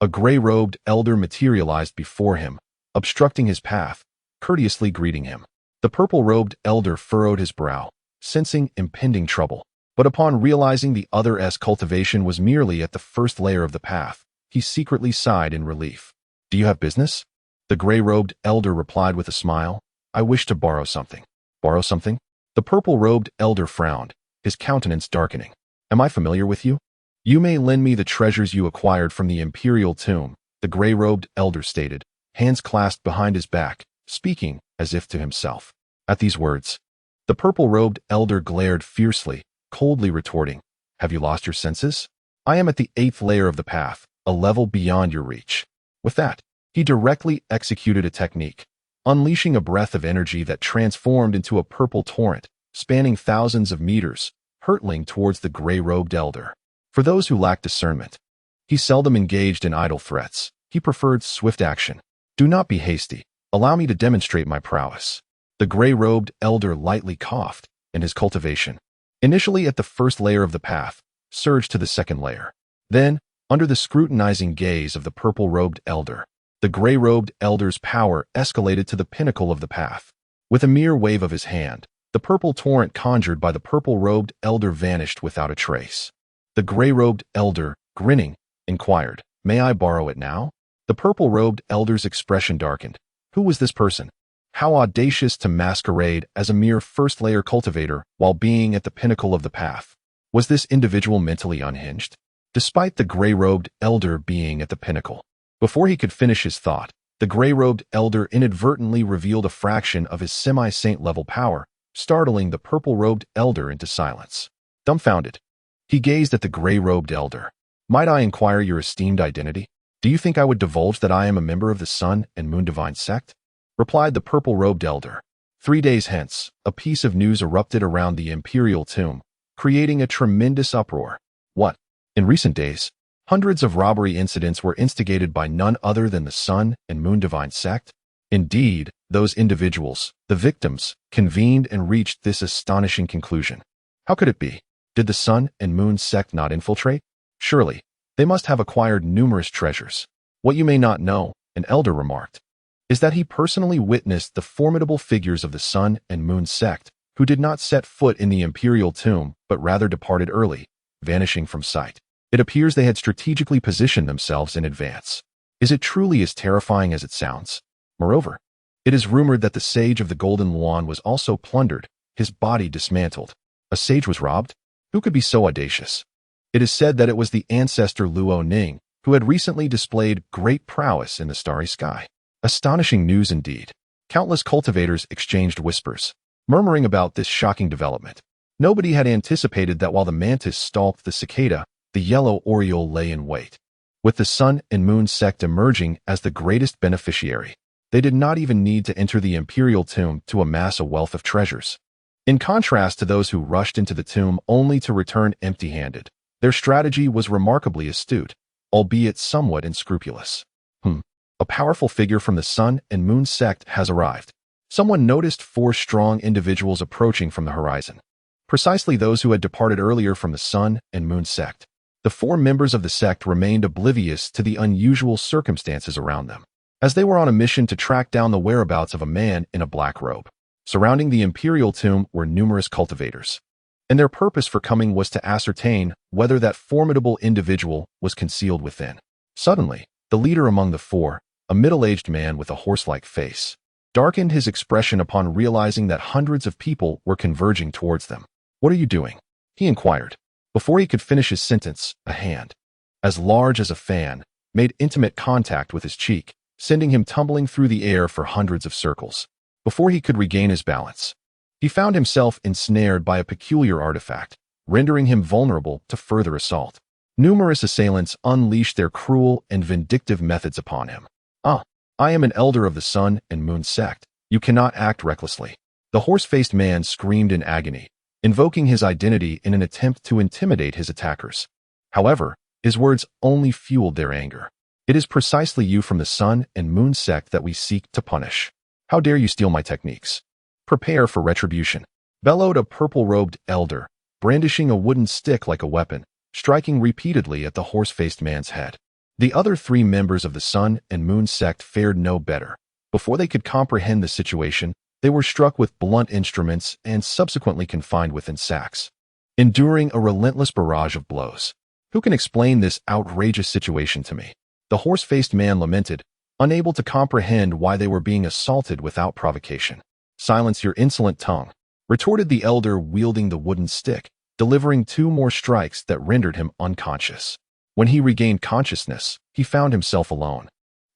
a gray-robed elder materialized before him, obstructing his path, courteously greeting him. The purple-robed elder furrowed his brow, sensing impending trouble. But upon realizing the other's cultivation was merely at the 1st layer of the path, he secretly sighed in relief. Do you have business? The gray-robed elder replied with a smile. I wish to borrow something. Borrow something? The purple-robed elder frowned, his countenance darkening. Am I familiar with you? You may lend me the treasures you acquired from the Imperial Tomb, the gray-robed elder stated, hands clasped behind his back, speaking as if to himself. At these words, the purple-robed elder glared fiercely, coldly retorting, Have you lost your senses? I am at the 8th layer of the path, a level beyond your reach. With that, he directly executed a technique, unleashing a breath of energy that transformed into a purple torrent, spanning thousands of meters, hurtling towards the gray-robed elder. For those who lack discernment, he seldom engaged in idle threats. He preferred swift action. Do not be hasty. Allow me to demonstrate my prowess. The gray-robed elder lightly coughed, and his cultivation, initially at the 1st layer of the path, surged to the 2nd layer. Then, under the scrutinizing gaze of the purple-robed elder, the gray-robed elder's power escalated to the pinnacle of the path. With a mere wave of his hand, the purple torrent conjured by the purple-robed elder vanished without a trace. The gray-robed elder, grinning, inquired, May I borrow it now? The purple-robed elder's expression darkened. Who was this person? How audacious to masquerade as a mere 1st-layer cultivator while being at the pinnacle of the path. Was this individual mentally unhinged? Despite the gray-robed elder being at the pinnacle, before he could finish his thought, the gray-robed elder inadvertently revealed a fraction of his semi-saint level power, startling the purple-robed elder into silence. Dumbfounded, he gazed at the gray-robed elder. Might I inquire your esteemed identity? Do you think I would divulge that I am a member of the Sun and Moon Divine Sect? Replied the purple-robed elder. 3 days hence, a piece of news erupted around the Imperial Tomb, creating a tremendous uproar. What? In recent days, hundreds of robbery incidents were instigated by none other than the Sun and Moon Divine Sect. Indeed, those individuals, the victims, convened and reached this astonishing conclusion. How could it be? Did the Sun and Moon Sect not infiltrate? Surely, they must have acquired numerous treasures. What you may not know, an elder remarked, is that he personally witnessed the formidable figures of the Sun and Moon Sect, who did not set foot in the Imperial Tomb but rather departed early, vanishing from sight. It appears they had strategically positioned themselves in advance. Is it truly as terrifying as it sounds? Moreover, it is rumored that the Sage of the Golden Luan was also plundered, his body dismantled. A sage was robbed? Who could be so audacious? It is said that it was the ancestor Luo Ning, who had recently displayed great prowess in the starry sky. Astonishing news indeed. Countless cultivators exchanged whispers. murmuring about this shocking development. Nobody had anticipated that while the mantis stalked the cicada, the yellow oriole lay in wait. With the Sun and Moon sect emerging as the greatest beneficiary, they did not even need to enter the imperial tomb to amass a wealth of treasures. In contrast to those who rushed into the tomb only to return empty-handed, their strategy was remarkably astute, albeit somewhat unscrupulous. A powerful figure from the Sun and Moon sect has arrived. Someone noticed 4 strong individuals approaching from the horizon. Precisely those who had departed earlier from the Sun and Moon sect. The 4 members of the sect remained oblivious to the unusual circumstances around them, as they were on a mission to track down the whereabouts of a man in a black robe. Surrounding the imperial tomb were numerous cultivators, and their purpose for coming was to ascertain whether that formidable individual was concealed within. Suddenly, the leader among the 4, a middle-aged man with a horse-like face, darkened his expression upon realizing that hundreds of people were converging towards them. "What are you doing?" he inquired. Before he could finish his sentence, a hand, as large as a fan, made intimate contact with his cheek, sending him tumbling through the air for hundreds of circles. Before he could regain his balance, he found himself ensnared by a peculiar artifact, rendering him vulnerable to further assault. Numerous assailants unleashed their cruel and vindictive methods upon him. I am an elder of the Sun and Moon sect. You cannot act recklessly." The horse-faced man screamed in agony, invoking his identity in an attempt to intimidate his attackers. However, his words only fueled their anger. "It is precisely you from the Sun and Moon sect that we seek to punish. How dare you steal my techniques? Prepare for retribution," bellowed a purple-robed elder, brandishing a wooden stick like a weapon, striking repeatedly at the horse-faced man's head. The other 3 members of the Sun and Moon sect fared no better. Before they could comprehend the situation, they were struck with blunt instruments and subsequently confined within sacks, enduring a relentless barrage of blows. "Who can explain this outrageous situation to me?" the horse-faced man lamented, unable to comprehend why they were being assaulted without provocation. "Silence your insolent tongue," retorted the elder wielding the wooden stick, delivering 2 more strikes that rendered him unconscious. When he regained consciousness, he found himself alone,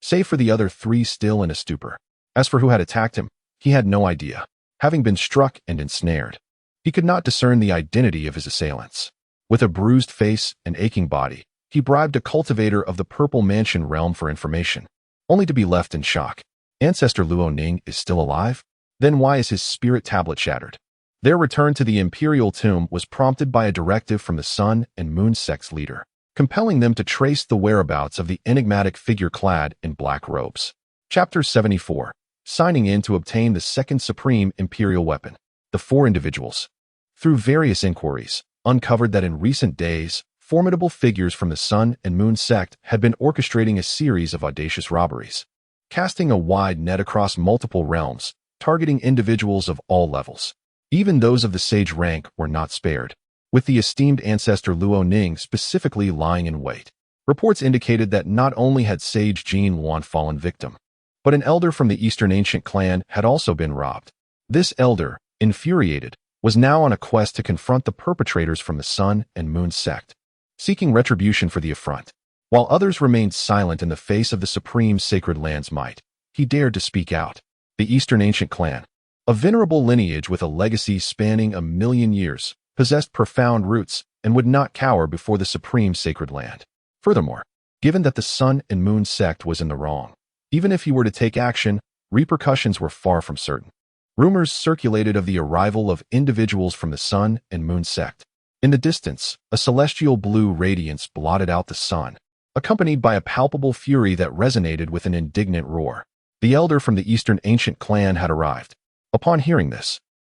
save for the other 3 still in a stupor. As for who had attacked him, he had no idea, having been struck and ensnared. He could not discern the identity of his assailants. With a bruised face and aching body, he bribed a cultivator of the Purple Mansion realm for information, only to be left in shock. Ancestor Luo Ning is still alive? Then why is his spirit tablet shattered? Their return to the imperial tomb was prompted by a directive from the Sun and Moon sect's leader, compelling them to trace the whereabouts of the enigmatic figure clad in black robes. Chapter 74. Signing in to obtain the second supreme imperial weapon. The 4 individuals, through various inquiries, uncovered that in recent days, formidable figures from the Sun and Moon sect had been orchestrating a series of audacious robberies, casting a wide net across multiple realms, targeting individuals of all levels. Even those of the sage rank were not spared, with the esteemed ancestor Luo Ning specifically lying in wait. Reports indicated that not only had sage Jin Luan fallen victim, but an elder from the Eastern ancient clan had also been robbed. This elder, infuriated, was now on a quest to confront the perpetrators from the Sun and Moon sect, seeking retribution for the affront. While others remained silent in the face of the supreme sacred land's might, he dared to speak out. The Eastern ancient clan, a venerable lineage with a legacy spanning 1,000,000 years, possessed profound roots and would not cower before the supreme sacred land. Furthermore, given that the Sun and Moon sect was in the wrong, even if he were to take action, repercussions were far from certain. Rumors circulated of the arrival of individuals from the Sun and Moon sect. In the distance, a celestial blue radiance blotted out the sun, accompanied by a palpable fury that resonated with an indignant roar. The elder from the Eastern ancient clan had arrived. Upon hearing this,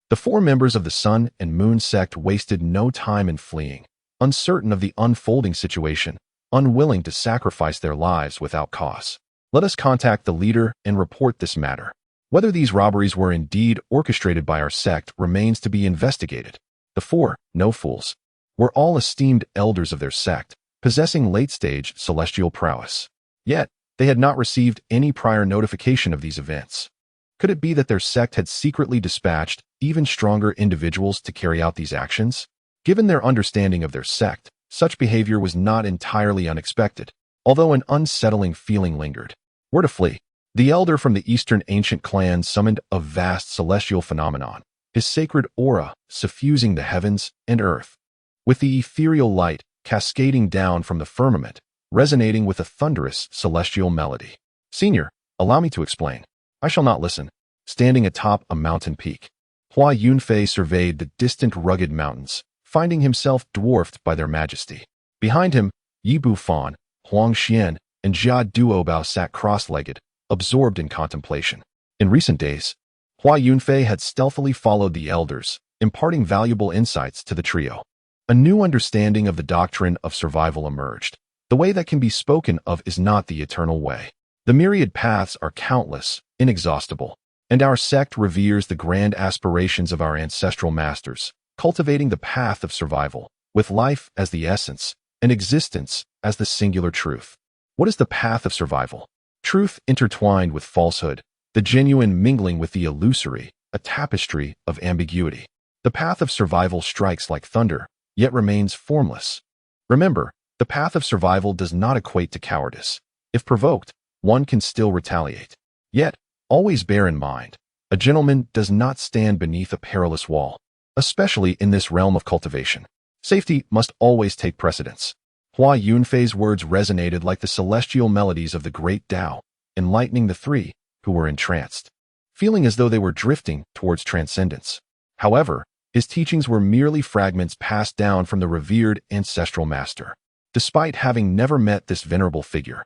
the 4 members of the Sun and Moon sect wasted no time in fleeing, uncertain of the unfolding situation, unwilling to sacrifice their lives without cause. "Let us contact the leader and report this matter. Whether these robberies were indeed orchestrated by our sect remains to be investigated." The 4, no fools, were all esteemed elders of their sect, possessing late-stage celestial prowess. Yet, they had not received any prior notification of these events. Could it be that their sect had secretly dispatched even stronger individuals to carry out these actions? Given their understanding of their sect, such behavior was not entirely unexpected, although an unsettling feeling lingered. Where to flee? The elder from the Eastern ancient clan summoned a vast celestial phenomenon, his sacred aura suffusing the heavens and earth, with the ethereal light cascading down from the firmament, resonating with a thunderous celestial melody. Senior, allow me to explain. I shall not listen. Standing atop a mountain peak, Hua Yunfei surveyed the distant rugged mountains, finding himself dwarfed by their majesty. Behind him, Yi Bufan, Huang Xian, and Jia Duobao sat cross-legged, absorbed in contemplation. In recent days, Hua Yunfei had stealthily followed the elders, imparting valuable insights to the trio. A new understanding of the doctrine of survival emerged. The way that can be spoken of is not the eternal way. The myriad paths are countless, inexhaustible, and our sect reveres the grand aspirations of our ancestral masters, cultivating the path of survival, with life as the essence, and existence as the singular truth. What is the path of survival? Truth intertwined with falsehood, the genuine mingling with the illusory, a tapestry of ambiguity. The path of survival strikes like thunder, yet remains formless. Remember, the path of survival does not equate to cowardice. If provoked, one can still retaliate. Yet, always bear in mind, a gentleman does not stand beneath a perilous wall, especially in this realm of cultivation. Safety must always take precedence. Hua Yunfei's words resonated like the celestial melodies of the great Tao, enlightening the three, who were entranced, feeling as though they were drifting towards transcendence. However, his teachings were merely fragments passed down from the revered ancestral master. Despite having never met this venerable figure,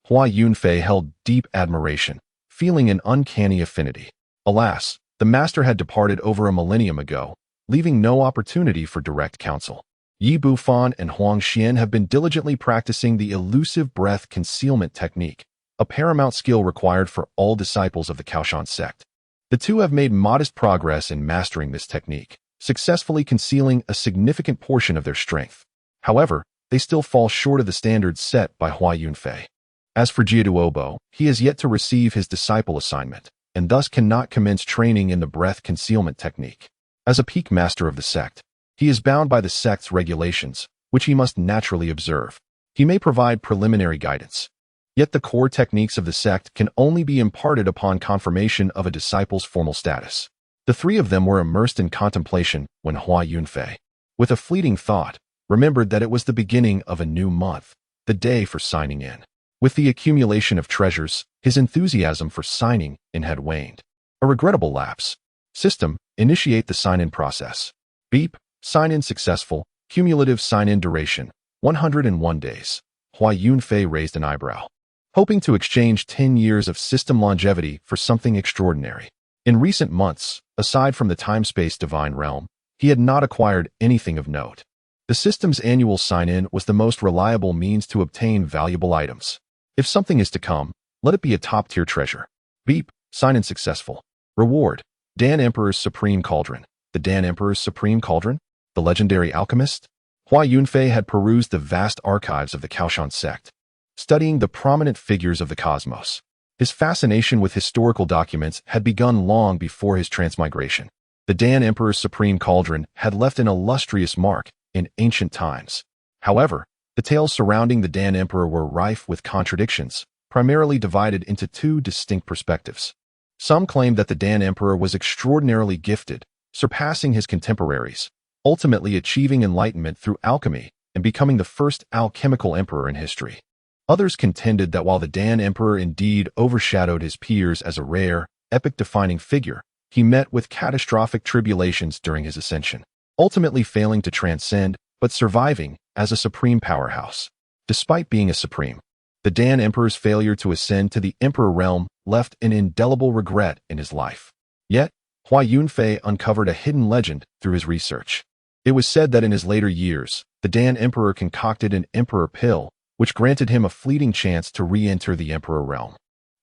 Hua Yunfei held deep admiration, feeling an uncanny affinity. Alas, the master had departed over a millennium ago, leaving no opportunity for direct counsel. Yi Bufan and Huang Xian have been diligently practicing the elusive breath concealment technique, a paramount skill required for all disciples of the Kaoshan sect. The two have made modest progress in mastering this technique, successfully concealing a significant portion of their strength. However, they still fall short of the standards set by Hua Yunfei. As for Jia Duobo, he has yet to receive his disciple assignment, and thus cannot commence training in the breath concealment technique. As a peak master of the sect, he is bound by the sect's regulations, which he must naturally observe. He may provide preliminary guidance. Yet the core techniques of the sect can only be imparted upon confirmation of a disciple's formal status. The three of them were immersed in contemplation when Hua Yunfei, with a fleeting thought, remembered that it was the beginning of a new month, the day for signing in. With the accumulation of treasures, his enthusiasm for signing in had waned. A regrettable lapse. System, initiate the sign-in process. Beep, sign-in successful, cumulative sign-in duration, 101 days. Hua Yunfei raised an eyebrow, hoping to exchange 10 years of system longevity for something extraordinary. In recent months, aside from the time-space divine realm, he had not acquired anything of note. The system's annual sign-in was the most reliable means to obtain valuable items. If something is to come, let it be a top-tier treasure. Beep, sign-in successful. Reward, Dan Emperor's Supreme Cauldron. The Dan Emperor's Supreme Cauldron? The legendary alchemist? Hua Yunfei had perused the vast archives of the Kaoshan sect, studying the prominent figures of the cosmos. His fascination with historical documents had begun long before his transmigration. The Dan Emperor's Supreme Cauldron had left an illustrious mark in ancient times. However, the tales surrounding the Dan Emperor were rife with contradictions, primarily divided into two distinct perspectives. Some claimed that the Dan Emperor was extraordinarily gifted, surpassing his contemporaries, ultimately achieving enlightenment through alchemy and becoming the first alchemical emperor in history. Others contended that while the Dan Emperor indeed overshadowed his peers as a rare, epic-defining figure, he met with catastrophic tribulations during his ascension, ultimately failing to transcend, but surviving as a supreme powerhouse. Despite being a supreme, the Dan Emperor's failure to ascend to the Emperor realm left an indelible regret in his life. Yet, Hua Yunfei uncovered a hidden legend through his research. It was said that in his later years, the Dan Emperor concocted an Emperor pill, which granted him a fleeting chance to re-enter the Emperor realm,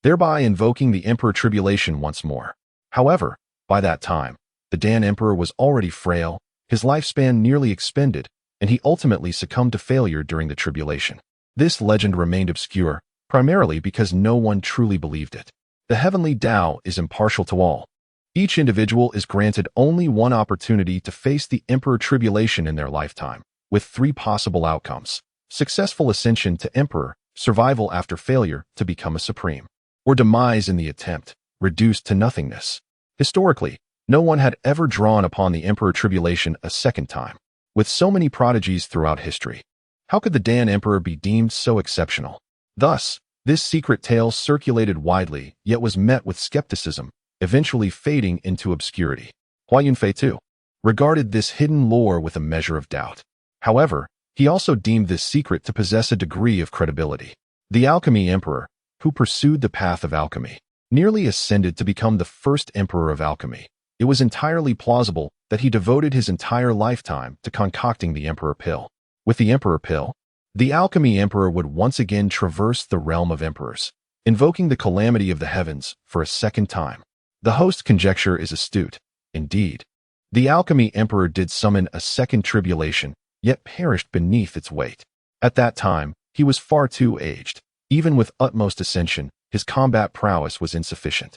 thereby invoking the Emperor tribulation once more. However, by that time, the Dan Emperor was already frail, his lifespan nearly expended, and he ultimately succumbed to failure during the tribulation. This legend remained obscure, primarily because no one truly believed it. The heavenly Tao is impartial to all. Each individual is granted only one opportunity to face the Emperor tribulation in their lifetime, with three possible outcomes: successful ascension to Emperor, survival after failure to become a supreme, or demise in the attempt, reduced to nothingness. Historically, No one had ever drawn upon the Emperor Tribulation a second time. With so many prodigies throughout history, how could the Dan Emperor be deemed so exceptional? Thus, this secret tale circulated widely, yet was met with skepticism, eventually fading into obscurity. Hua Yunfei, too, regarded this hidden lore with a measure of doubt. However, he also deemed this secret to possess a degree of credibility. The Alchemy Emperor, who pursued the path of alchemy, nearly ascended to become the first emperor of alchemy. It was entirely plausible that he devoted his entire lifetime to concocting the Emperor Pill. With the Emperor Pill, the Alchemy Emperor would once again traverse the realm of emperors, invoking the calamity of the heavens for a second time. The host's conjecture is astute. Indeed, the Alchemy Emperor did summon a second tribulation, yet perished beneath its weight. At that time, he was far too aged. Even with utmost ascension, his combat prowess was insufficient.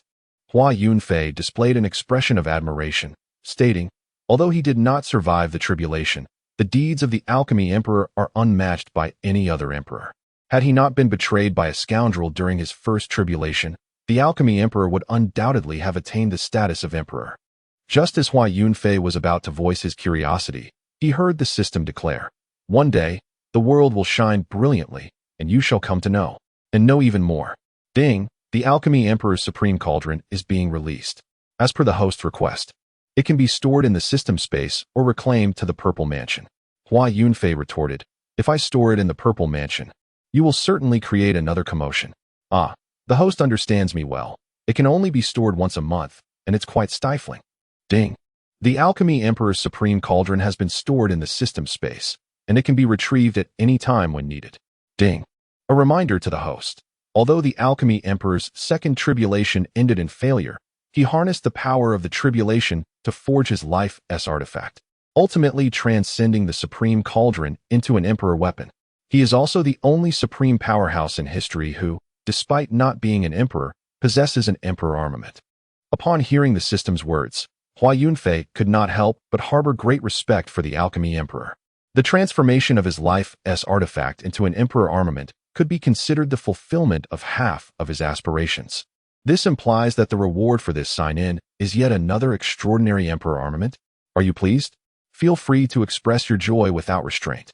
Hua Yunfei displayed an expression of admiration, stating, although he did not survive the tribulation, the deeds of the Alchemy Emperor are unmatched by any other emperor. Had he not been betrayed by a scoundrel during his first tribulation, the Alchemy Emperor would undoubtedly have attained the status of emperor. Just as Hua Yunfei was about to voice his curiosity, he heard the system declare, "One day, the world will shine brilliantly, and you shall come to know, and know even more. Ding, the Alchemy Emperor's Supreme Cauldron is being released. As per the host's request, it can be stored in the system space or reclaimed to the Purple Mansion." Hua Yunfei retorted, "If I store it in the Purple Mansion, you will certainly create another commotion." "Ah, the host understands me well. It can only be stored once a month, and it's quite stifling." Ding. The Alchemy Emperor's Supreme Cauldron has been stored in the system space, and it can be retrieved at any time when needed. Ding. A reminder to the host. Although the Alchemy Emperor's second tribulation ended in failure, he harnessed the power of the tribulation to forge his life's artifact, ultimately transcending the Supreme Cauldron into an emperor weapon. He is also the only supreme powerhouse in history who, despite not being an emperor, possesses an emperor armament. Upon hearing the system's words, Hua Yunfei could not help but harbor great respect for the Alchemy Emperor. The transformation of his life's artifact into an emperor armament could be considered the fulfillment of half of his aspirations. This implies that the reward for this sign-in is yet another extraordinary emperor armament. Are you pleased? Feel free to express your joy without restraint.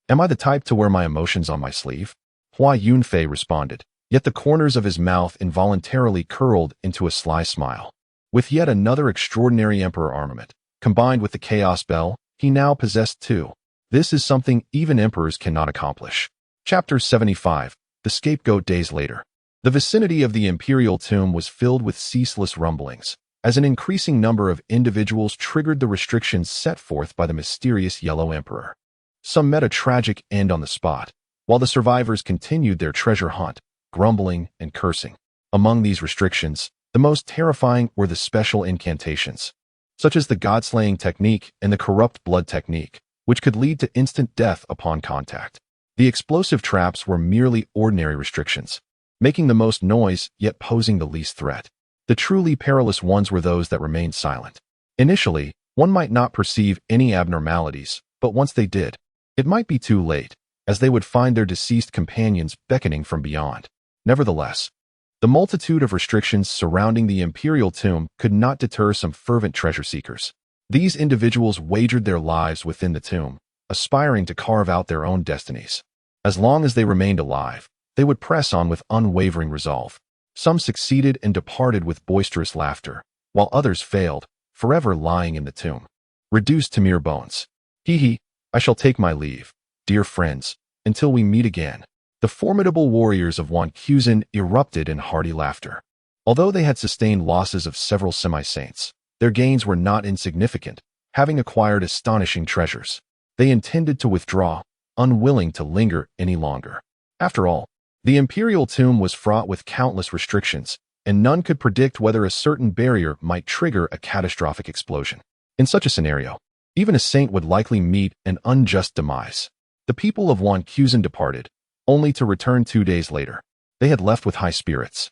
Am I the type to wear my emotions on my sleeve? Hua Yunfei responded, yet the corners of his mouth involuntarily curled into a sly smile. With yet another extraordinary emperor armament, combined with the Chaos Bell, he now possessed two. This is something even emperors cannot accomplish. Chapter 75. The Scapegoat. Days later, the vicinity of the imperial tomb was filled with ceaseless rumblings, as an increasing number of individuals triggered the restrictions set forth by the mysterious Yellow Emperor. Some met a tragic end on the spot, while the survivors continued their treasure hunt, grumbling and cursing. Among these restrictions, the most terrifying were the special incantations, such as the God-slaying technique and the corrupt blood technique, which could lead to instant death upon contact. The explosive traps were merely ordinary restrictions, making the most noise yet posing the least threat. The truly perilous ones were those that remained silent. Initially, one might not perceive any abnormalities, but once they did, it might be too late, as they would find their deceased companions beckoning from beyond. Nevertheless, the multitude of restrictions surrounding the imperial tomb could not deter some fervent treasure seekers. These individuals wagered their lives within the tomb, aspiring to carve out their own destinies. As long as they remained alive, they would press on with unwavering resolve. Some succeeded and departed with boisterous laughter, while others failed, forever lying in the tomb, reduced to mere bones. Hee, I shall take my leave, dear friends, until we meet again. The formidable warriors of Wonkuzen erupted in hearty laughter. Although they had sustained losses of several semi-saints, their gains were not insignificant, having acquired astonishing treasures. They intended to withdraw, unwilling to linger any longer. After all, the imperial tomb was fraught with countless restrictions, and none could predict whether a certain barrier might trigger a catastrophic explosion. In such a scenario, even a saint would likely meet an unjust demise. The people of Wonkuzen departed, only to return 2 days later. They had left with high spirits,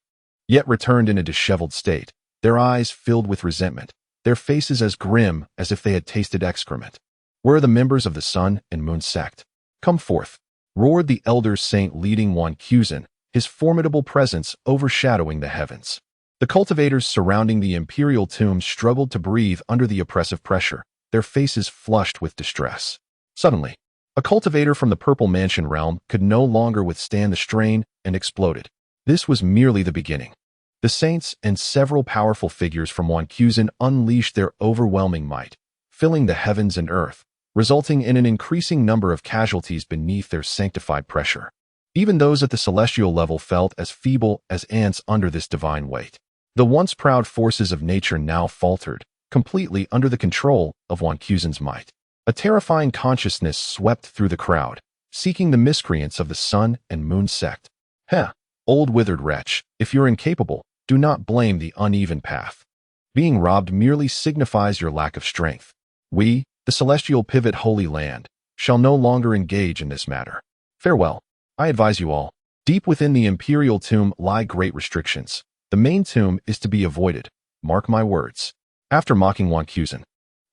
yet returned in a disheveled state, their eyes filled with resentment, their faces as grim as if they had tasted excrement. Where are the members of the Sun and Moon sect? Come forth, roared the elder saint leading Wonkuzen, his formidable presence overshadowing the heavens. The cultivators surrounding the imperial tomb struggled to breathe under the oppressive pressure, their faces flushed with distress. Suddenly, a cultivator from the Purple Mansion realm could no longer withstand the strain and exploded. This was merely the beginning. The saints and several powerful figures from Wonkuzen unleashed their overwhelming might, filling the heavens and earth, resulting in an increasing number of casualties beneath their sanctified pressure. Even those at the celestial level felt as feeble as ants under this divine weight. The once proud forces of nature now faltered, completely under the control of Wonkuzen's might. A terrifying consciousness swept through the crowd, seeking the miscreants of the Sun and Moon Sect. Heh, old withered wretch, if you're incapable, do not blame the uneven path. Being robbed merely signifies your lack of strength. We, the Celestial Pivot Holy Land, shall no longer engage in this matter. Farewell. I advise you all. Deep within the Imperial Tomb lie great restrictions. The main tomb is to be avoided. Mark my words. After mocking Wonkuzen,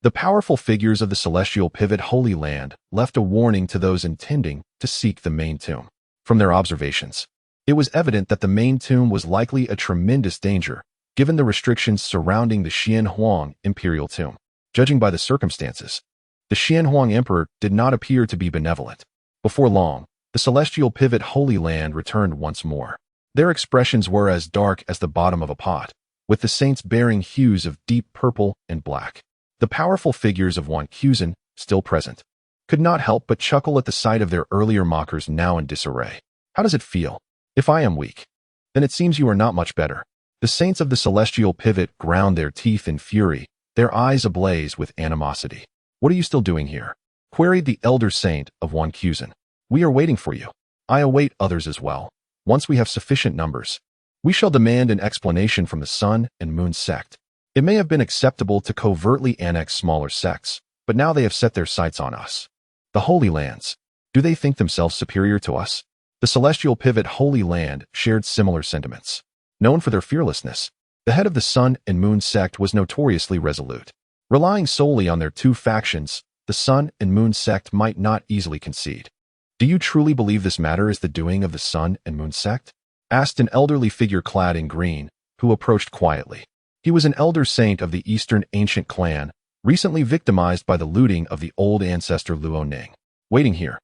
the powerful figures of the Celestial Pivot Holy Land left a warning to those intending to seek the main tomb. From their observations, it was evident that the main tomb was likely a tremendous danger, given the restrictions surrounding the Xianhuang Imperial Tomb. Judging by the circumstances, the Xianhuang Emperor did not appear to be benevolent. Before long, the Celestial Pivot Holy Land returned once more. Their expressions were as dark as the bottom of a pot, with the saints bearing hues of deep purple and black. The powerful figures of Wonkuzen, still present, could not help but chuckle at the sight of their earlier mockers now in disarray. How does it feel? If I am weak, then it seems you are not much better. The saints of the Celestial Pivot ground their teeth in fury, their eyes ablaze with animosity. What are you still doing here? Queried the elder saint of Wonkuzen. We are waiting for you. I await others as well. Once we have sufficient numbers, we shall demand an explanation from the Sun and Moon Sect. It may have been acceptable to covertly annex smaller sects, but now they have set their sights on us. The Holy Lands. Do they think themselves superior to us? The Celestial Pivot Holy Land shared similar sentiments. Known for their fearlessness, the head of the Sun and Moon Sect was notoriously resolute. Relying solely on their two factions, the Sun and Moon Sect might not easily concede. Do you truly believe this matter is the doing of the Sun and Moon Sect? Asked an elderly figure clad in green, who approached quietly. He was an elder saint of the Eastern ancient clan, recently victimized by the looting of the old ancestor Luo Ning. Waiting here,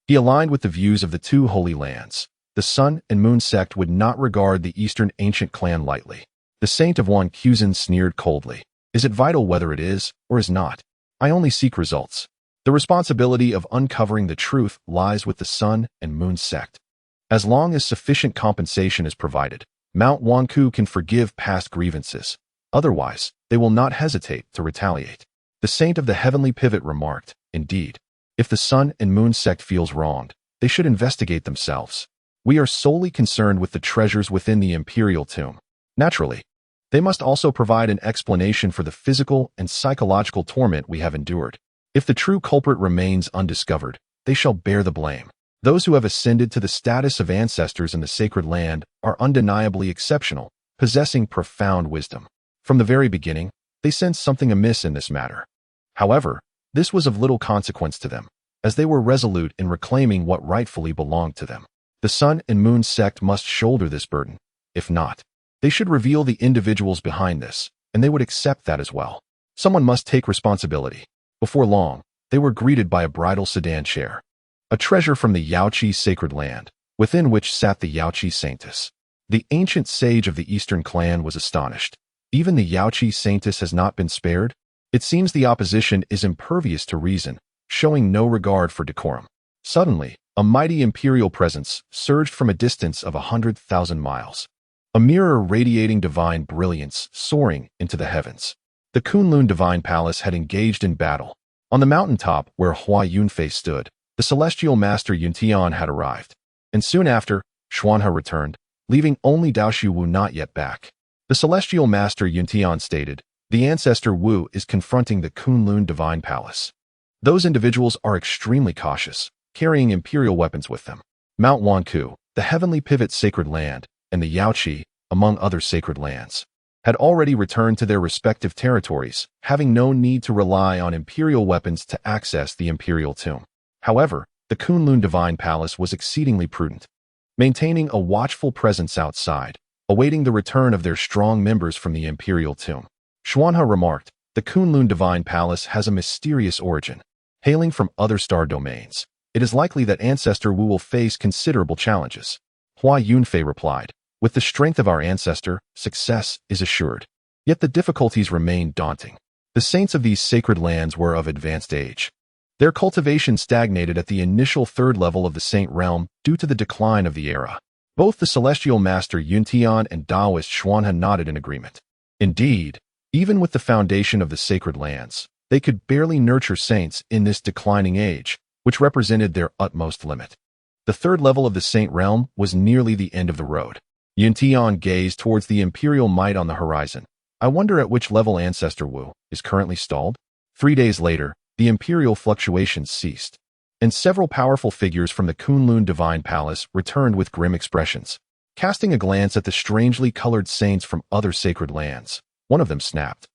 he aligned with the views of the two holy lands. The Sun and Moon Sect would not regard the Eastern ancient clan lightly. The saint of Wonkuzen sneered coldly. Is it vital whether it is or is not? I only seek results. The responsibility of uncovering the truth lies with the Sun and Moon Sect. As long as sufficient compensation is provided, Mount Wanku can forgive past grievances. Otherwise, they will not hesitate to retaliate. The Saint of the Heavenly Pivot remarked, indeed, if the Sun and Moon Sect feels wronged, they should investigate themselves. We are solely concerned with the treasures within the Imperial Tomb. Naturally, they must also provide an explanation for the physical and psychological torment we have endured. If the true culprit remains undiscovered, they shall bear the blame. Those who have ascended to the status of ancestors in the sacred land are undeniably exceptional, possessing profound wisdom. From the very beginning, they sensed something amiss in this matter. However, this was of little consequence to them, as they were resolute in reclaiming what rightfully belonged to them. The Sun and Moon Sect must shoulder this burden. If not, they should reveal the individuals behind this, and they would accept that as well. Someone must take responsibility. Before long, they were greeted by a bridal sedan chair, a treasure from the Yaoqi sacred land, within which sat the Yaoqi saintess. The ancient sage of the Eastern clan was astonished. Even the Yaoqi saintess has not been spared? It seems the opposition is impervious to reason, showing no regard for decorum. Suddenly, a mighty imperial presence surged from a distance of 100,000 miles. A mirror radiating divine brilliance soaring into the heavens. The Kunlun Divine Palace had engaged in battle. On the mountaintop where Hua Yunfei stood, the celestial master Yuntian had arrived. And soon after, Xuanhe returned, leaving only Daoshi Wu not yet back. The celestial master Yuntian stated, the ancestor Wu is confronting the Kunlun Divine Palace. Those individuals are extremely cautious, carrying imperial weapons with them. Mount Wanku, the heavenly pivot sacred land, and the Yaoqi, among other sacred lands, had already returned to their respective territories, having no need to rely on imperial weapons to access the imperial tomb. However, the Kunlun Divine Palace was exceedingly prudent, maintaining a watchful presence outside, awaiting the return of their strong members from the imperial tomb. Xuanhe remarked, the Kunlun Divine Palace has a mysterious origin. Hailing from other star domains, it is likely that Ancestor Wu will face considerable challenges. Hua Yunfei replied, with the strength of our ancestor, success is assured. Yet the difficulties remain daunting. The saints of these sacred lands were of advanced age. Their cultivation stagnated at the initial third level of the saint realm due to the decline of the era. Both the celestial master Yuntian and Taoist Xuanhe nodded in agreement. Indeed, even with the foundation of the sacred lands, they could barely nurture saints in this declining age, which represented their utmost limit. The third level of the saint realm was nearly the end of the road. Yuntian gazed towards the imperial might on the horizon. I wonder at which level Ancestor Wu is currently stalled? 3 days later, the imperial fluctuations ceased, and several powerful figures from the Kunlun Divine Palace returned with grim expressions. Casting a glance at the strangely colored saints from other sacred lands, one of them snapped.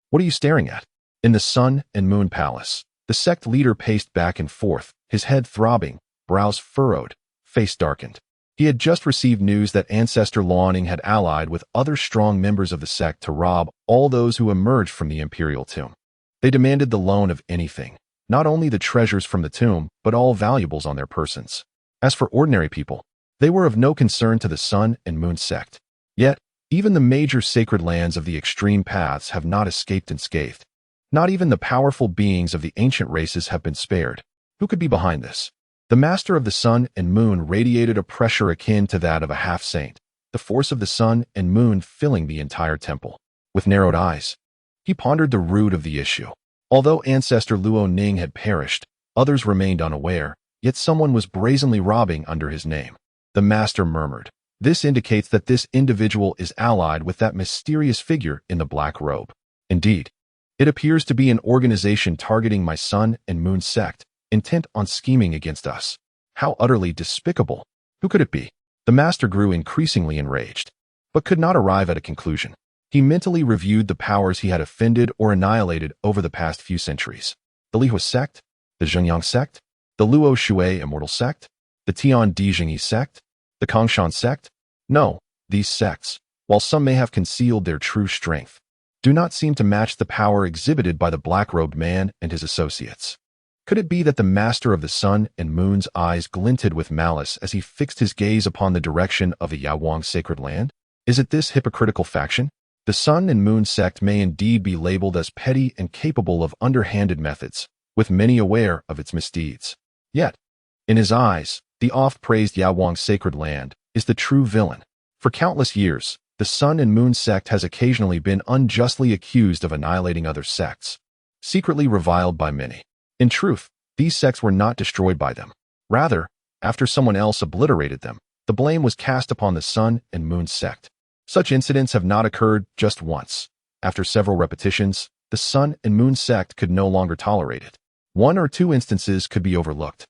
What are you staring at? In the Sun and Moon Palace, the sect leader paced back and forth, his head throbbing, brows furrowed, face darkened. He had just received news that Ancestor Luoning had allied with other strong members of the sect to rob all those who emerged from the imperial tomb. They demanded the loan of anything, not only the treasures from the tomb, but all valuables on their persons. As for ordinary people, they were of no concern to the Sun and Moon sect. Yet, even the major sacred lands of the extreme paths have not escaped unscathed. Not even the powerful beings of the ancient races have been spared. Who could be behind this? The master of the Sun and Moon radiated a pressure akin to that of a half-saint, the force of the Sun and Moon filling the entire temple. With narrowed eyes, he pondered the root of the issue. Although Ancestor Luoning had perished, others remained unaware, yet someone was brazenly robbing under his name. The master murmured, this indicates that this individual is allied with that mysterious figure in the black robe. Indeed, it appears to be an organization targeting my Sun and Moon sect, intent on scheming against us. How utterly despicable. Who could it be? The master grew increasingly enraged, but could not arrive at a conclusion. He mentally reviewed the powers he had offended or annihilated over the past few centuries. The Lihua sect, the Zhengyang sect, the Luo Shui Immortal sect, the Tian Dijingyi sect, the Kongshan sect. No, these sects, while some may have concealed their true strength, do not seem to match the power exhibited by the black-robed man and his associates. Could it be that the master of the Sun and Moon's eyes glinted with malice as he fixed his gaze upon the direction of the Yaoguang sacred land? Is it this hypocritical faction? The Sun and Moon sect may indeed be labeled as petty and capable of underhanded methods, with many aware of its misdeeds. Yet, in his eyes, the oft-praised Yaoguang sacred land is the true villain. For countless years, the Sun and Moon sect has occasionally been unjustly accused of annihilating other sects, secretly reviled by many. In truth, these sects were not destroyed by them. Rather, after someone else obliterated them, the blame was cast upon the Sun and Moon sect. Such incidents have not occurred just once. After several repetitions, the Sun and Moon sect could no longer tolerate it. 1 or 2 instances could be overlooked.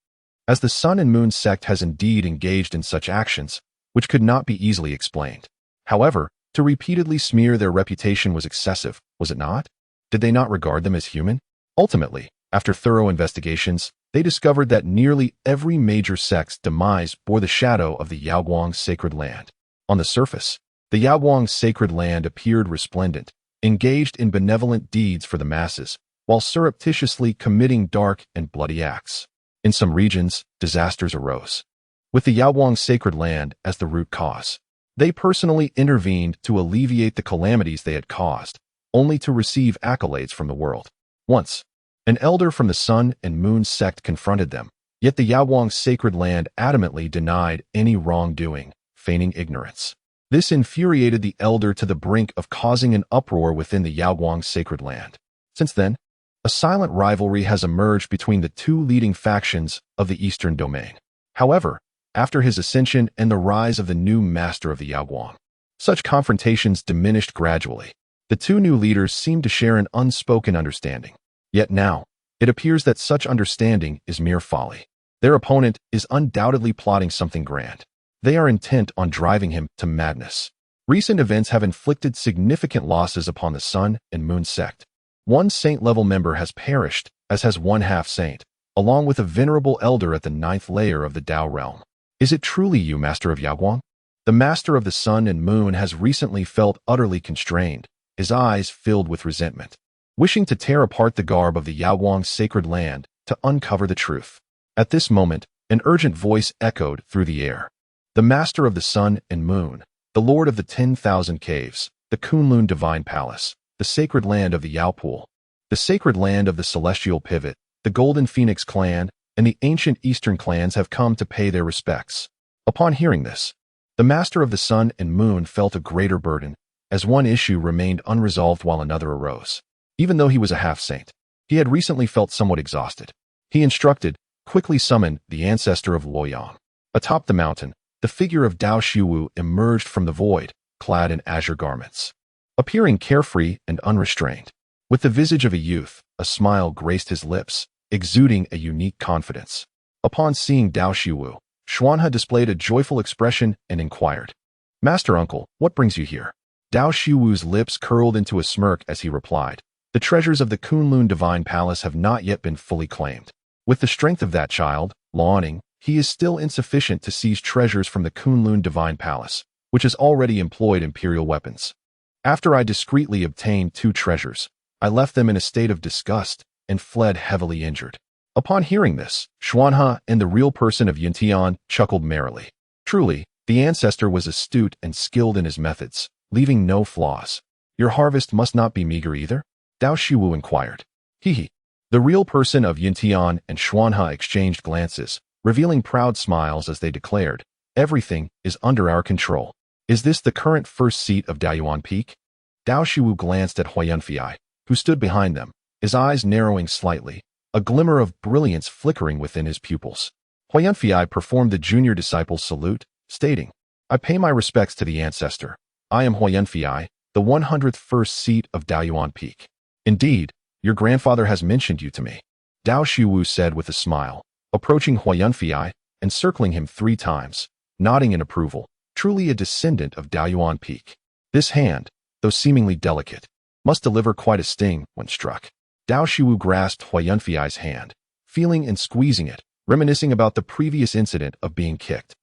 As the Sun and Moon sect has indeed engaged in such actions, which could not be easily explained. However, to repeatedly smear their reputation was excessive, was it not? Did they not regard them as human? Ultimately, after thorough investigations, they discovered that nearly every major sect's demise bore the shadow of the Yaoguang sacred land. On the surface, the Yaoguang sacred land appeared resplendent, engaged in benevolent deeds for the masses, while surreptitiously committing dark and bloody acts. In some regions, disasters arose, with the Yaoguang sacred land as the root cause. They personally intervened to alleviate the calamities they had caused, only to receive accolades from the world. Once, an elder from the Sun and Moon sect confronted them, yet the Yaoguang sacred land adamantly denied any wrongdoing, feigning ignorance. This infuriated the elder to the brink of causing an uproar within the Yaoguang sacred land. Since then, a silent rivalry has emerged between the two leading factions of the eastern domain. However, after his ascension and the rise of the new master of the Yaoguang, such confrontations diminished gradually. The two new leaders seemed to share an unspoken understanding. Yet now, it appears that such understanding is mere folly. Their opponent is undoubtedly plotting something grand. They are intent on driving him to madness. Recent events have inflicted significant losses upon the Sun and Moon sect. One saint-level member has perished, as has one half-saint, along with a venerable elder at the 9th layer of the Dao realm. Is it truly you, Master of Yaoguang? The Master of the Sun and Moon has recently felt utterly constrained, his eyes filled with resentment, wishing to tear apart the garb of the Yaoguang's sacred land to uncover the truth. At this moment, an urgent voice echoed through the air. The Master of the Sun and Moon, the Lord of the 10,000 Caves, the Kunlun Divine Palace, the sacred land of the Yaopool, the sacred land of the Celestial Pivot, the Golden Phoenix clan, and the ancient Eastern clans have come to pay their respects. Upon hearing this, the Master of the Sun and Moon felt a greater burden, as one issue remained unresolved while another arose. Even though he was a half-saint, he had recently felt somewhat exhausted. He instructed, quickly summon the ancestor of Luoyang. Atop the mountain, the figure of Dao Shiwu emerged from the void, clad in azure garments. Appearing carefree and unrestrained, with the visage of a youth, a smile graced his lips, exuding a unique confidence. Upon seeing Dao Shiwu, Xuanhe displayed a joyful expression and inquired, "Master Uncle, what brings you here?" Dao Shiwu's lips curled into a smirk as he replied, "The treasures of the Kunlun Divine Palace have not yet been fully claimed. With the strength of that child, Luoning, he is still insufficient to seize treasures from the Kunlun Divine Palace, which has already employed imperial weapons. After I discreetly obtained 2 treasures, I left them in a state of disgust and fled heavily injured." Upon hearing this, Xuanhe and the real person of Yuntian chuckled merrily. Truly, the ancestor was astute and skilled in his methods, leaving no flaws. "Your harvest must not be meager either?" Dao Shiwu inquired. He. The real person of Yuntian and Xuanhe exchanged glances, revealing proud smiles as they declared, "Everything is under our control. Is this the current first seat of Daoyuan Peak?" Dao Shiwu glanced at Hua Yunfei, who stood behind them, his eyes narrowing slightly, a glimmer of brilliance flickering within his pupils. Hua Yunfei performed the junior disciple's salute, stating, "I pay my respects to the ancestor. I am Hua Yunfei, the 101st seat of Daoyuan Peak. Indeed, your grandfather has mentioned you to me," Dao Shiwu said with a smile, approaching Hua Yunfei and circling him 3 times, nodding in approval. Truly a descendant of Daoyuan Peak. This hand, though seemingly delicate, must deliver quite a sting when struck. Dao Shiwu grasped Hua Yunfei's hand, feeling and squeezing it, reminiscing about the previous incident of being kicked.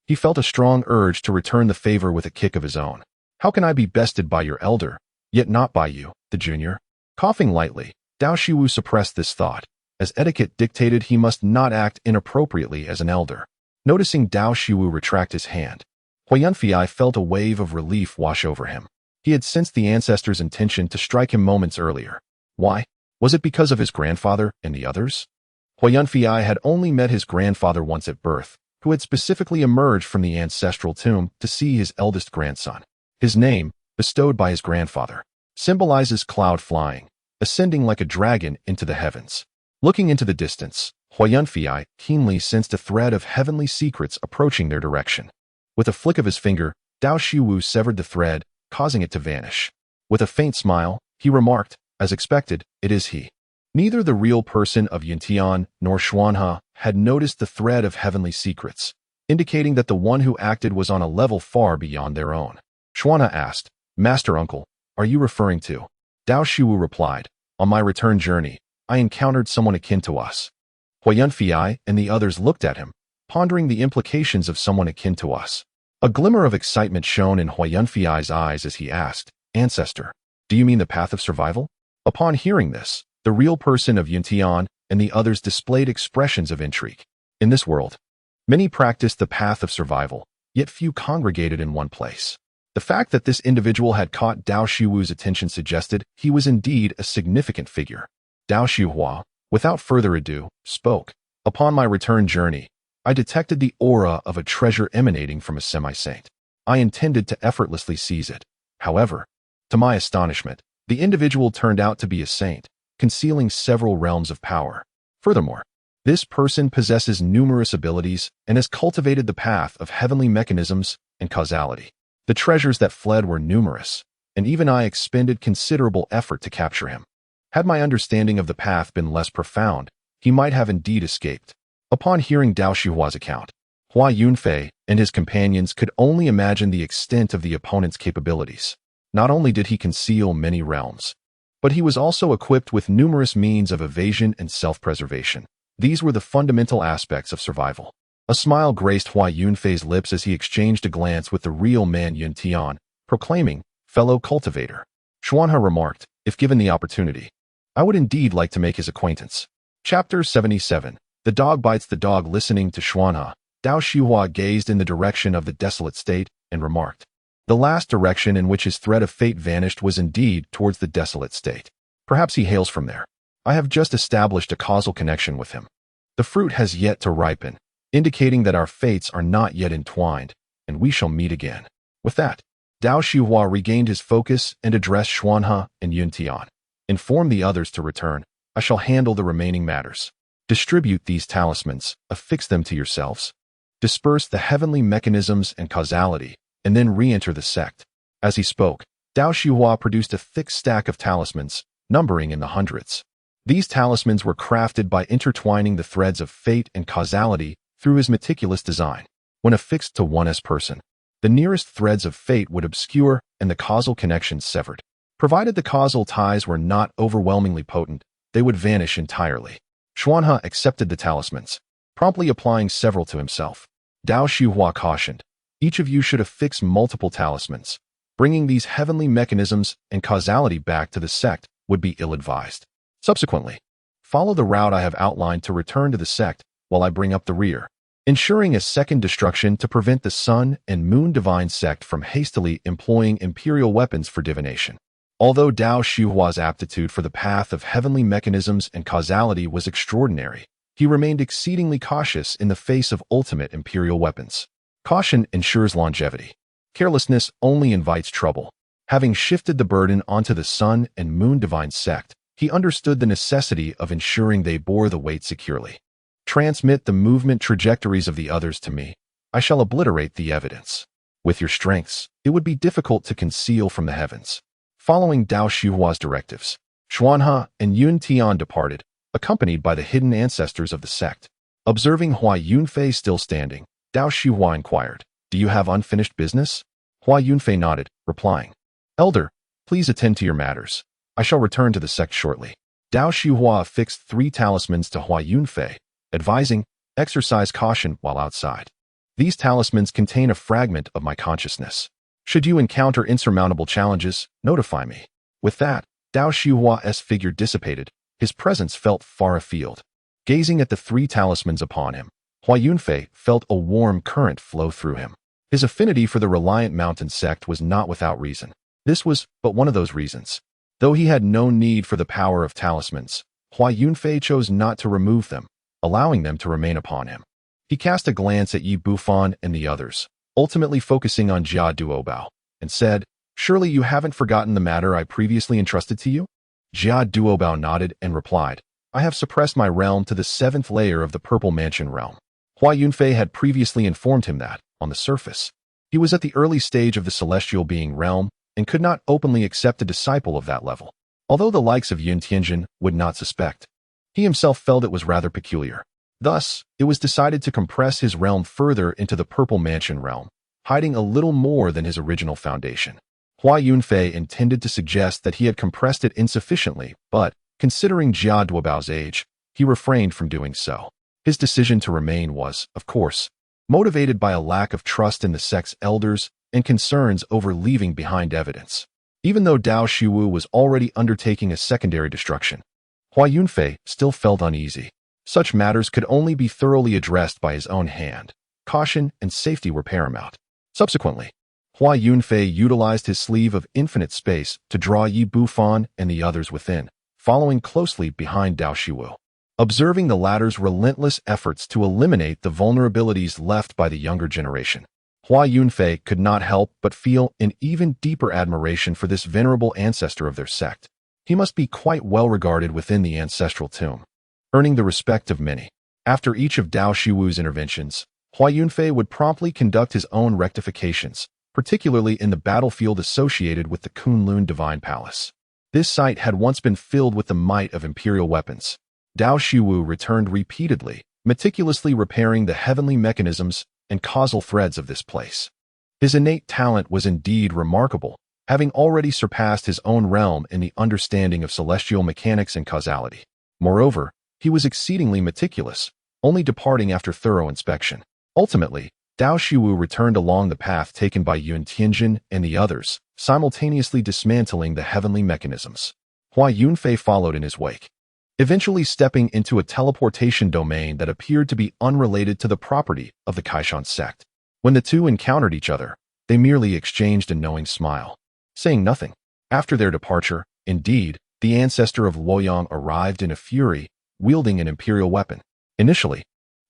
He felt a strong urge to return the favor with a kick of his own. "How can I be bested by your elder, yet not by you, the junior?" Coughing lightly, Dao Shiwu suppressed this thought, as etiquette dictated he must not act inappropriately as an elder. Noticing Dao Shiwu retract his hand, Hua Yunfei felt a wave of relief wash over him. He had sensed the ancestor's intention to strike him moments earlier. Why? Was it because of his grandfather and the others? Hua Yunfei had only met his grandfather once at birth, who had specifically emerged from the ancestral tomb to see his eldest grandson. His name, bestowed by his grandfather, symbolizes cloud flying, ascending like a dragon into the heavens. Looking into the distance, Hua Yunfei keenly sensed a thread of heavenly secrets approaching their direction. With a flick of his finger, Dao Shiwu severed the thread, causing it to vanish. With a faint smile, he remarked, as expected, "It is he." Neither the real person of Yuntian nor Xuanhe had noticed the thread of heavenly secrets, indicating that the one who acted was on a level far beyond their own. Xuanhe asked, "Master Uncle, are you referring to?" Dao Shiwu replied, "On my return journey, I encountered someone akin to us." Hua Yunfei and the others looked at him, pondering the implications of someone akin to us. A glimmer of excitement shone in Hua Yunfei's eyes as he asked, "Ancestor, do you mean the path of survival?" Upon hearing this, the real person of Yuntian and the others displayed expressions of intrigue. In this world, many practiced the path of survival, yet few congregated in one place. The fact that this individual had caught Dao Shiwu's attention suggested he was indeed a significant figure. Dao Shiwu, without further ado, spoke. "Upon my return journey, I detected the aura of a treasure emanating from a semi-saint. I intended to effortlessly seize it. However, to my astonishment, the individual turned out to be a saint, concealing several realms of power. Furthermore, this person possesses numerous abilities and has cultivated the path of heavenly mechanisms and causality. The treasures that fled were numerous, and even I expended considerable effort to capture him. Had my understanding of the path been less profound, he might have indeed escaped." Upon hearing Dao Shihua's account, Hua Yunfei and his companions could only imagine the extent of the opponent's capabilities. Not only did he conceal many realms, but he was also equipped with numerous means of evasion and self-preservation. These were the fundamental aspects of survival. A smile graced Hua Yunfei's lips as he exchanged a glance with the real man Yun Tian, proclaiming, "Fellow cultivator." Xuanhe remarked, "If given the opportunity, I would indeed like to make his acquaintance." Chapter 77. The Dog Bites the Dog. Listening to Xuanhe, Dao Xihua gazed in the direction of the desolate state and remarked, "The last direction in which his thread of fate vanished was indeed towards the desolate state. Perhaps he hails from there. I have just established a causal connection with him. The fruit has yet to ripen, indicating that our fates are not yet entwined, and we shall meet again." With that, Dao Xihua regained his focus and addressed Xuanhe and Yun Tian. "Inform the others to return. I shall handle the remaining matters. Distribute these talismans, affix them to yourselves. Disperse the heavenly mechanisms and causality, and then re-enter the sect." As he spoke, Dao Xihua produced a thick stack of talismans, numbering in the hundreds. These talismans were crafted by intertwining the threads of fate and causality through his meticulous design. When affixed to one's person, the nearest threads of fate would obscure and the causal connections severed. Provided the causal ties were not overwhelmingly potent, they would vanish entirely. Xuanhe accepted the talismans, promptly applying several to himself. Dao Xihua cautioned, "Each of you should affix multiple talismans. Bringing these heavenly mechanisms and causality back to the sect would be ill-advised. Subsequently, follow the route I have outlined to return to the sect while I bring up the rear, ensuring a second destruction to prevent the Sun and Moon Divine Sect from hastily employing imperial weapons for divination." Although Dao Xihua's aptitude for the path of heavenly mechanisms and causality was extraordinary, he remained exceedingly cautious in the face of ultimate imperial weapons. Caution ensures longevity. Carelessness only invites trouble. Having shifted the burden onto the Sun and Moon Divine Sect, he understood the necessity of ensuring they bore the weight securely. "Transmit the movement trajectories of the others to me. I shall obliterate the evidence. With your strengths, it would be difficult to conceal from the heavens." Following Dao Xihua's directives, Xuanhe and Yun Tian departed, accompanied by the hidden ancestors of the sect. Observing Hua Yunfei still standing, Dao Xihua inquired, "Do you have unfinished business?" Hua Yunfei nodded, replying, "Elder, please attend to your matters. I shall return to the sect shortly." Dao Xihua affixed 3 talismans to Hua Yunfei, advising, "Exercise caution while outside. These talismans contain a fragment of my consciousness. Should you encounter insurmountable challenges, notify me." With that, Dao Xihua's figure dissipated. His presence felt far afield. Gazing at the 3 talismans upon him, Hua Yunfei felt a warm current flow through him. His affinity for the Reliant Mountain Sect was not without reason. This was but one of those reasons. Though he had no need for the power of talismans, Hua Yunfei chose not to remove them, allowing them to remain upon him. He cast a glance at Yi Bufan and the others, ultimately focusing on Jia Duobao, and said, "Surely you haven't forgotten the matter I previously entrusted to you?" Jia Duobao nodded and replied, "I have suppressed my realm to the 7th layer of the Purple Mansion realm." Hua Yunfei had previously informed him that, on the surface, he was at the early stage of the celestial being realm and could not openly accept a disciple of that level, although the likes of Yun Tianjin would not suspect. He himself felt it was rather peculiar. Thus, it was decided to compress his realm further into the Purple Mansion realm, hiding a little more than his original foundation. Hua Yunfei intended to suggest that he had compressed it insufficiently, but, considering Jia Duobao's age, he refrained from doing so. His decision to remain was, of course, motivated by a lack of trust in the sect's elders and concerns over leaving behind evidence. Even though Dao Xiwu was already undertaking a secondary destruction, Hua Yunfei still felt uneasy. Such matters could only be thoroughly addressed by his own hand. Caution and safety were paramount. Subsequently, Hua Yunfei utilized his sleeve of infinite space to draw Yi Bufan and the others within, following closely behind Dao Xiwu. Observing the latter's relentless efforts to eliminate the vulnerabilities left by the younger generation, Hua Yunfei could not help but feel an even deeper admiration for this venerable ancestor of their sect. He must be quite well regarded within the ancestral tomb, earning the respect of many. After each of Dao Xiwu's interventions, Hua Yunfei would promptly conduct his own rectifications, particularly in the battlefield associated with the Kunlun Divine Palace. This site had once been filled with the might of imperial weapons. Dao Xiwu returned repeatedly, meticulously repairing the heavenly mechanisms and causal threads of this place. His innate talent was indeed remarkable, having already surpassed his own realm in the understanding of celestial mechanics and causality. Moreover, he was exceedingly meticulous, only departing after thorough inspection. Ultimately, Dao Shiwu returned along the path taken by Yun Tianjin and the others, simultaneously dismantling the heavenly mechanisms. Hua Yunfei followed in his wake, eventually stepping into a teleportation domain that appeared to be unrelated to the property of the Kaishan sect. When the two encountered each other, they merely exchanged a knowing smile, saying nothing. After their departure, indeed, the ancestor of Luoyang arrived in a fury, wielding an imperial weapon. Initially,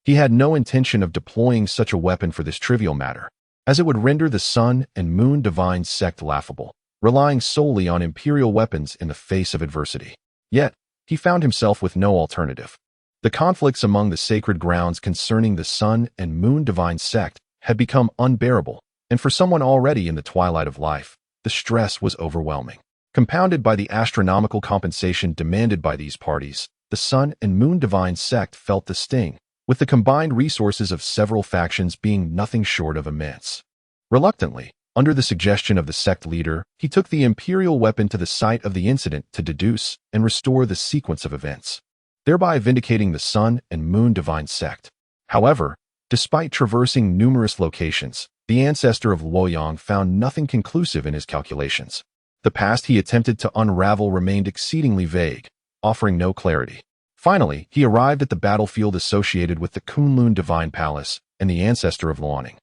he had no intention of deploying such a weapon for this trivial matter, as it would render the Sun and Moon Divine Sect laughable, relying solely on imperial weapons in the face of adversity. Yet, he found himself with no alternative. The conflicts among the sacred grounds concerning the Sun and Moon Divine Sect had become unbearable, and for someone already in the twilight of life, the stress was overwhelming. Compounded by the astronomical compensation demanded by these parties, the Sun and Moon Divine Sect felt the sting, with the combined resources of several factions being nothing short of immense. Reluctantly, under the suggestion of the sect leader, he took the imperial weapon to the site of the incident to deduce and restore the sequence of events, thereby vindicating the Sun and Moon Divine Sect. However, despite traversing numerous locations, the ancestor of Luoyang found nothing conclusive in his calculations. The past he attempted to unravel remained exceedingly vague, offering no clarity. Finally, he arrived at the battlefield associated with the Kunlun Divine Palace and the ancestor of Luoning,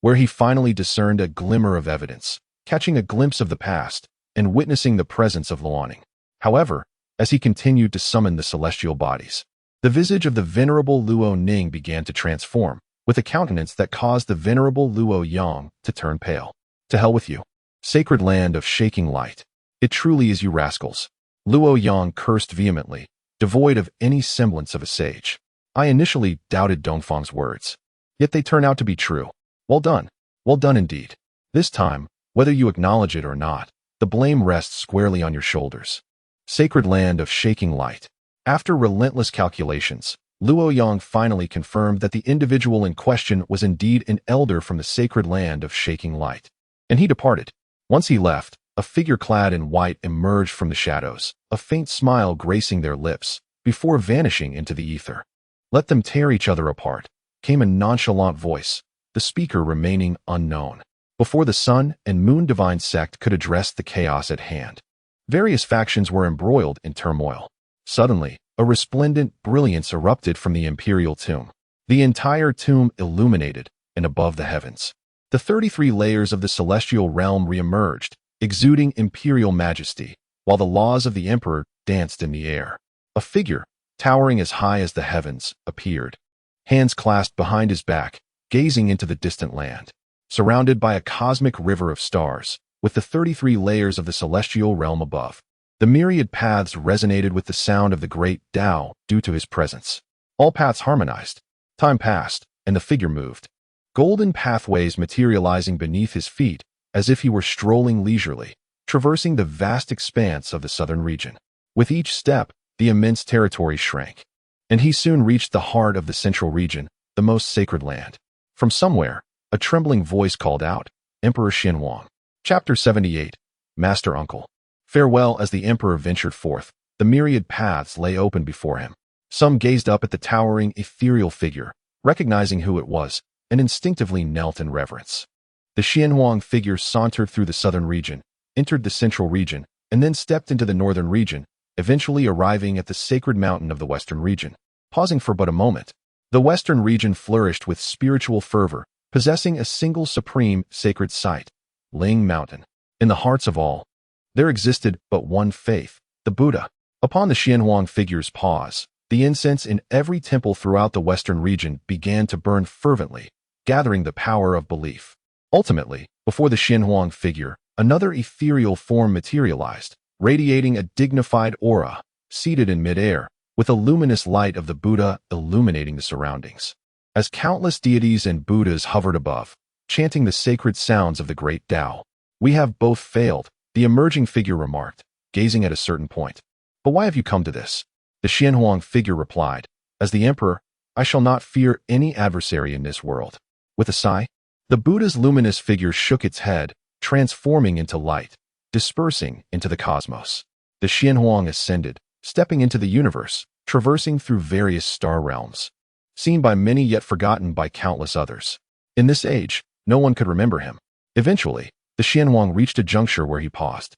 where he finally discerned a glimmer of evidence, catching a glimpse of the past and witnessing the presence of Luoning. However, as he continued to summon the celestial bodies, the visage of the venerable Luo Ning began to transform, with a countenance that caused the venerable Luo Yang to turn pale. To hell with you, sacred land of shaking light. It truly is you rascals. Luo Yang cursed vehemently, devoid of any semblance of a sage. I initially doubted Dongfang's words, yet they turn out to be true. Well done indeed. This time, whether you acknowledge it or not, the blame rests squarely on your shoulders. Sacred land of shaking light. After relentless calculations, Luo Yang finally confirmed that the individual in question was indeed an elder from the sacred land of shaking light. And he departed. Once he left, a figure clad in white emerged from the shadows, a faint smile gracing their lips, before vanishing into the ether. Let them tear each other apart, came a nonchalant voice, the speaker remaining unknown. Before the Sun and Moon Divine Sect could address the chaos at hand, various factions were embroiled in turmoil. Suddenly, a resplendent brilliance erupted from the imperial tomb. The entire tomb illuminated, and above the heavens, the 33 layers of the celestial realm re-emerged, exuding imperial majesty, while the laws of the emperor danced in the air. A figure, towering as high as the heavens, appeared, hands clasped behind his back, gazing into the distant land, surrounded by a cosmic river of stars, with the 33 layers of the celestial realm above. The myriad paths resonated with the sound of the great Tao due to his presence. All paths harmonized. Time passed, and the figure moved, golden pathways materializing beneath his feet, as if he were strolling leisurely, traversing the vast expanse of the southern region. With each step, the immense territory shrank, and he soon reached the heart of the central region, the most sacred land. From somewhere, a trembling voice called out, Emperor Xianhuang. Chapter 78, Master Uncle. Farewell. As the emperor ventured forth, the myriad paths lay open before him. Some gazed up at the towering, ethereal figure, recognizing who it was, and instinctively knelt in reverence. The Xianhuang figure sauntered through the southern region, entered the central region, and then stepped into the northern region, eventually arriving at the sacred mountain of the western region. Pausing for but a moment, the western region flourished with spiritual fervor, possessing a single supreme sacred site, Ling Mountain. In the hearts of all, there existed but one faith, the Buddha. Upon the Xianhuang figure's pause, the incense in every temple throughout the western region began to burn fervently, gathering the power of belief. Ultimately, before the Xianhuang figure, another ethereal form materialized, radiating a dignified aura, seated in midair, with a luminous light of the Buddha illuminating the surroundings. As countless deities and Buddhas hovered above, chanting the sacred sounds of the great Tao. We have both failed, the emerging figure remarked, gazing at a certain point. But why have you come to this? The Xianhuang figure replied, as the emperor, I shall not fear any adversary in this world. With a sigh, the Buddha's luminous figure shook its head, transforming into light, dispersing into the cosmos. The Xianhuang ascended, stepping into the universe, traversing through various star realms. seen by many yet forgotten by countless others. In this age, no one could remember him. Eventually, the Xianhuang reached a juncture where he paused.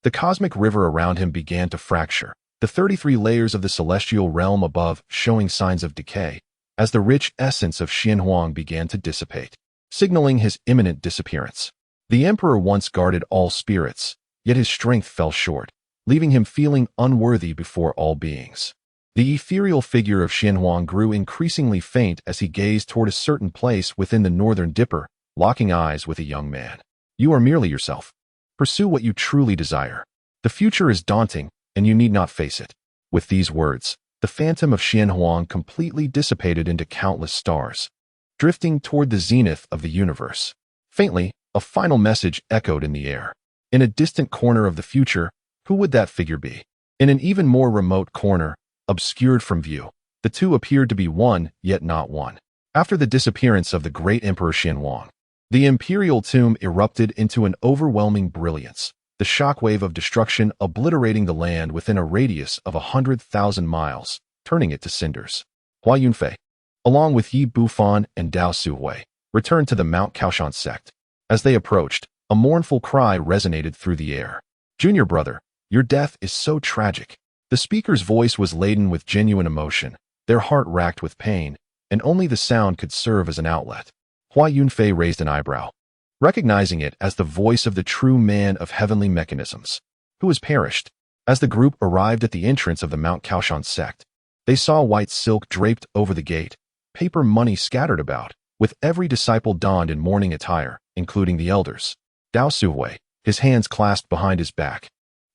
The cosmic river around him began to fracture, the 33 layers of the celestial realm above showing signs of decay, as the rich essence of Xianhuang began to dissipate, signaling his imminent disappearance. The emperor once guarded all spirits, yet his strength fell short, leaving him feeling unworthy before all beings. The ethereal figure of Xianhuang grew increasingly faint as he gazed toward a certain place within the northern Dipper, locking eyes with a young man. You are merely yourself. Pursue what you truly desire. The future is daunting, and you need not face it. With these words, the phantom of Xianhuang completely dissipated into countless stars, drifting toward the zenith of the universe. Faintly, a final message echoed in the air. In a distant corner of the future, who would that figure be? In an even more remote corner, obscured from view, the two appeared to be one, yet not one. After the disappearance of the great Emperor Xianhuang, the imperial tomb erupted into an overwhelming brilliance, the shockwave of destruction obliterating the land within a radius of 100,000 miles, turning it to cinders. Hua Yunfei, along with Yi Bufan and Dao Suhui, returned to the Mount Kaoshan sect. As they approached, a mournful cry resonated through the air. Junior brother, your death is so tragic. The speaker's voice was laden with genuine emotion, their heart racked with pain, and only the sound could serve as an outlet. Hua Yunfei raised an eyebrow, recognizing it as the voice of the true man of heavenly mechanisms, who has perished. As the group arrived at the entrance of the Mount Kaoshan sect, they saw white silk draped over the gate, paper money scattered about, with every disciple donned in mourning attire, including the elders. Dao Suhui, his hands clasped behind his back,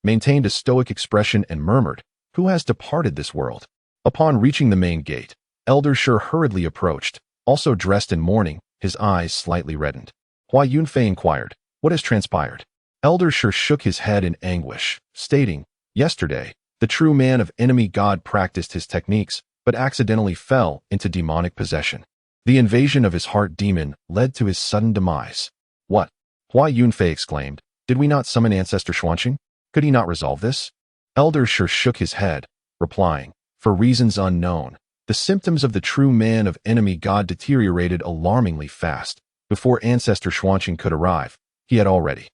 maintained a stoic expression and murmured, "Who has departed this world?" Upon reaching the main gate, Elder Shi hurriedly approached, also dressed in mourning, his eyes slightly reddened. Hua Yunfei inquired, "What has transpired?" Elder Shi shook his head in anguish, stating, "Yesterday, the true man of enemy god practiced his techniques, but accidentally fell into demonic possession. The invasion of his heart demon led to his sudden demise." "What?" Hua Yunfei exclaimed. "Did we not summon Ancestor Xuanqing? Could he not resolve this?" Elder Shi shook his head, replying, "For reasons unknown, the symptoms of the true man of enemy god deteriorated alarmingly fast. Before Ancestor Xuanqing could arrive, he had already."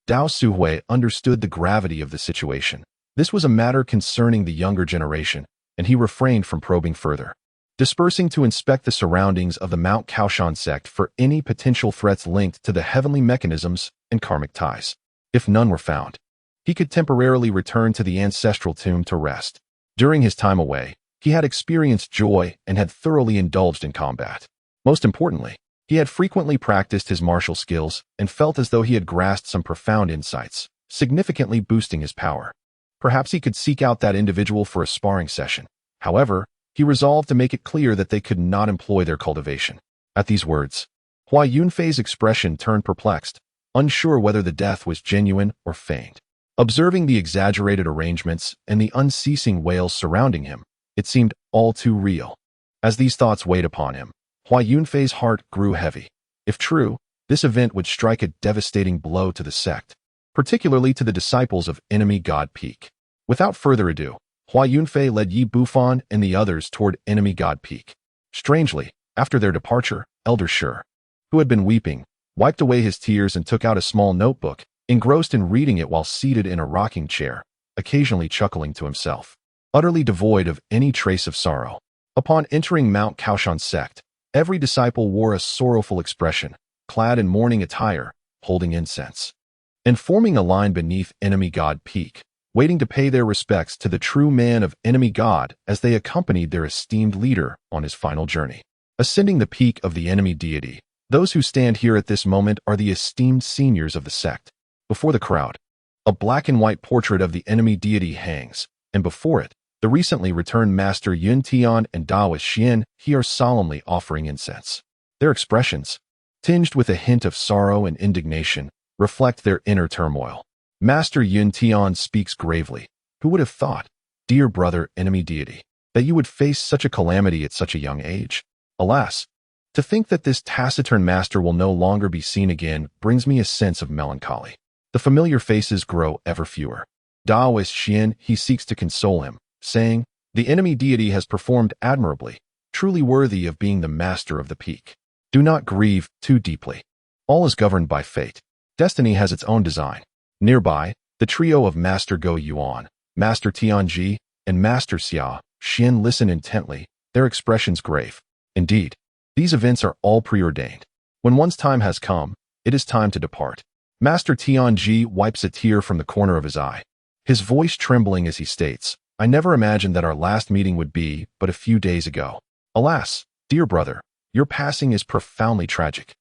Dao Suhui understood the gravity of the situation. This was a matter concerning the younger generation, and he refrained from probing further, dispersing to inspect the surroundings of the Mount Kaoshan sect for any potential threats linked to the heavenly mechanisms and karmic ties. If none were found, he could temporarily return to the ancestral tomb to rest. During his time away, he had experienced joy and had thoroughly indulged in combat. Most importantly, he had frequently practiced his martial skills and felt as though he had grasped some profound insights, significantly boosting his power. Perhaps he could seek out that individual for a sparring session. However, he resolved to make it clear that they could not employ their cultivation. At these words, Hua Yunfei's expression turned perplexed, unsure whether the death was genuine or feigned. Observing the exaggerated arrangements and the unceasing wails surrounding him, it seemed all too real. As these thoughts weighed upon him, Hua Yunfei's heart grew heavy. If true, this event would strike a devastating blow to the sect, particularly to the disciples of enemy god Peak. Without further ado, Hua Yunfei led Yi Bufan and the others toward enemy god Peak. Strangely, after their departure, Elder Shi, who had been weeping, wiped away his tears and took out a small notebook, engrossed in reading it while seated in a rocking chair, occasionally chuckling to himself, utterly devoid of any trace of sorrow. Upon entering Mount Kaoshan sect, every disciple wore a sorrowful expression, clad in mourning attire, holding incense, and forming a line beneath enemy god Peak, waiting to pay their respects to the true man of enemy god as they accompanied their esteemed leader on his final journey. Ascending the peak of the enemy deity, those who stand here at this moment are the esteemed seniors of the sect. Before the crowd, a black and white portrait of the enemy deity hangs, and before it, the recently returned Master Yun Tian and Daoist Xian He are solemnly offering incense. Their expressions, tinged with a hint of sorrow and indignation, reflect their inner turmoil. Master Yun Tian speaks gravely. "Who would have thought, dear brother enemy deity, that you would face such a calamity at such a young age? Alas, to think that this taciturn master will no longer be seen again brings me a sense of melancholy." The familiar faces grow ever fewer. Daoist Xian He seeks to console him, saying, "The enemy deity has performed admirably. truly worthy of being the master of the peak. Do not grieve too deeply. All is governed by fate. Destiny has its own design. Nearby, the trio of Master Go Yuan, Master Tianji, and Master Xia Xian listen intently, their expressions grave. Indeed, these events are all preordained. When one's time has come, it is time to depart. Master Tianji wipes a tear from the corner of his eye, his voice trembling as he states, I never imagined that our last meeting would be but a few days ago. Alas, dear brother, your passing is profoundly tragic.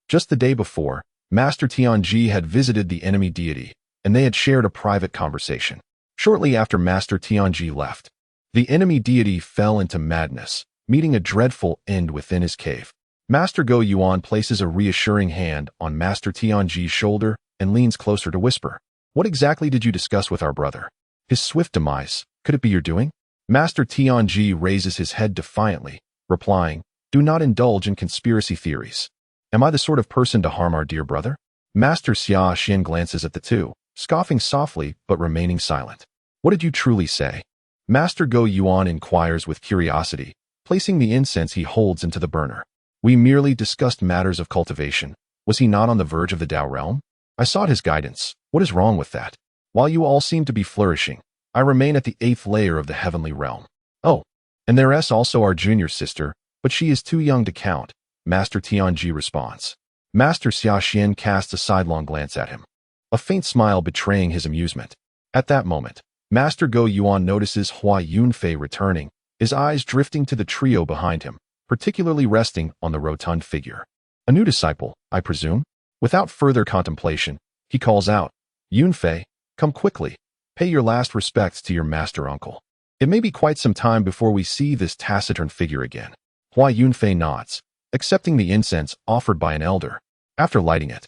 Just the day before, Master Tianji had visited the enemy deity, and they had shared a private conversation. Shortly after Master Tianji left, the enemy deity fell into madness, meeting a dreadful end within his cave. Master Go Yuan places a reassuring hand on Master Tianji's shoulder and leans closer to whisper, What exactly did you discuss with our brother? His swift demise, could it be your doing? Master Tianji raises his head defiantly, replying, Do not indulge in conspiracy theories. Am I the sort of person to harm our dear brother? Master Xia Xian glances at the two, scoffing softly but remaining silent. What did you truly say? Master Go Yuan inquires with curiosity, placing the incense he holds into the burner. We merely discussed matters of cultivation. Was he not on the verge of the Dao realm? I sought his guidance. What is wrong with that? While you all seem to be flourishing, I remain at the 8th layer of the heavenly realm. Oh, and there's also our junior sister, but she is too young to count, Master Tianji responds. Master Xia Xian casts a sidelong glance at him, a faint smile betraying his amusement. At that moment, Master Go Yuan notices Hua Yunfei returning, his eyes drifting to the trio behind him, particularly resting on the rotund figure. A new disciple, I presume? Without further contemplation, he calls out, Yunfei, come quickly, pay your last respects to your master uncle. It may be quite some time before we see this taciturn figure again. Hua Yunfei nods, accepting the incense offered by an elder. After lighting it,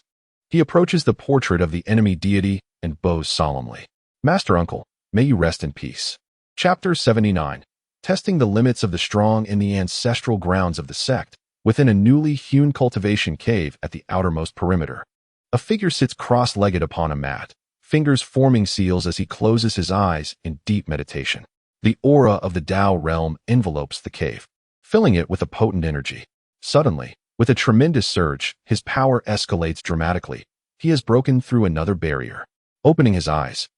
he approaches the portrait of the enemy deity and bows solemnly. Master uncle, may you rest in peace. Chapter 79. Testing the limits of the strong in the ancestral grounds of the sect, within a newly hewn cultivation cave at the outermost perimeter. A figure sits cross-legged upon a mat, fingers forming seals as he closes his eyes in deep meditation. The aura of the Dao realm envelopes the cave, filling it with a potent energy. Suddenly, with a tremendous surge, his power escalates dramatically. He has broken through another barrier. Opening his eyes,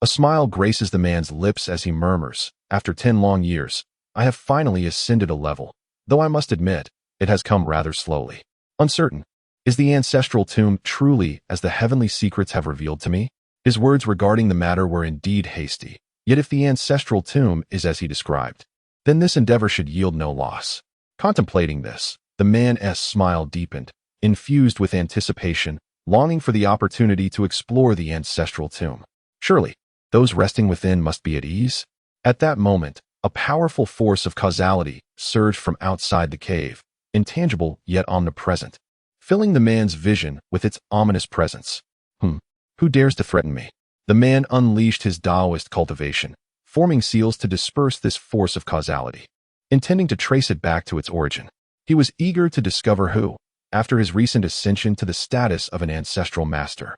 a smile graces the man's lips as he murmurs, After 10 long years, I have finally ascended a level, though I must admit, it has come rather slowly. Uncertain, is the ancestral tomb truly as the heavenly secrets have revealed to me? His words regarding the matter were indeed hasty, yet if the ancestral tomb is as he described, then this endeavor should yield no loss. Contemplating this, the man's smile deepened, infused with anticipation, longing for the opportunity to explore the ancestral tomb. Surely, those resting within must be at ease? At that moment, a powerful force of causality surged from outside the cave, intangible yet omnipresent, filling the man's vision with its ominous presence. Who dares to threaten me? The man unleashed his Taoist cultivation, forming seals to disperse this force of causality, intending to trace it back to its origin. He was eager to discover who, after his recent ascension to the status of an ancestral master,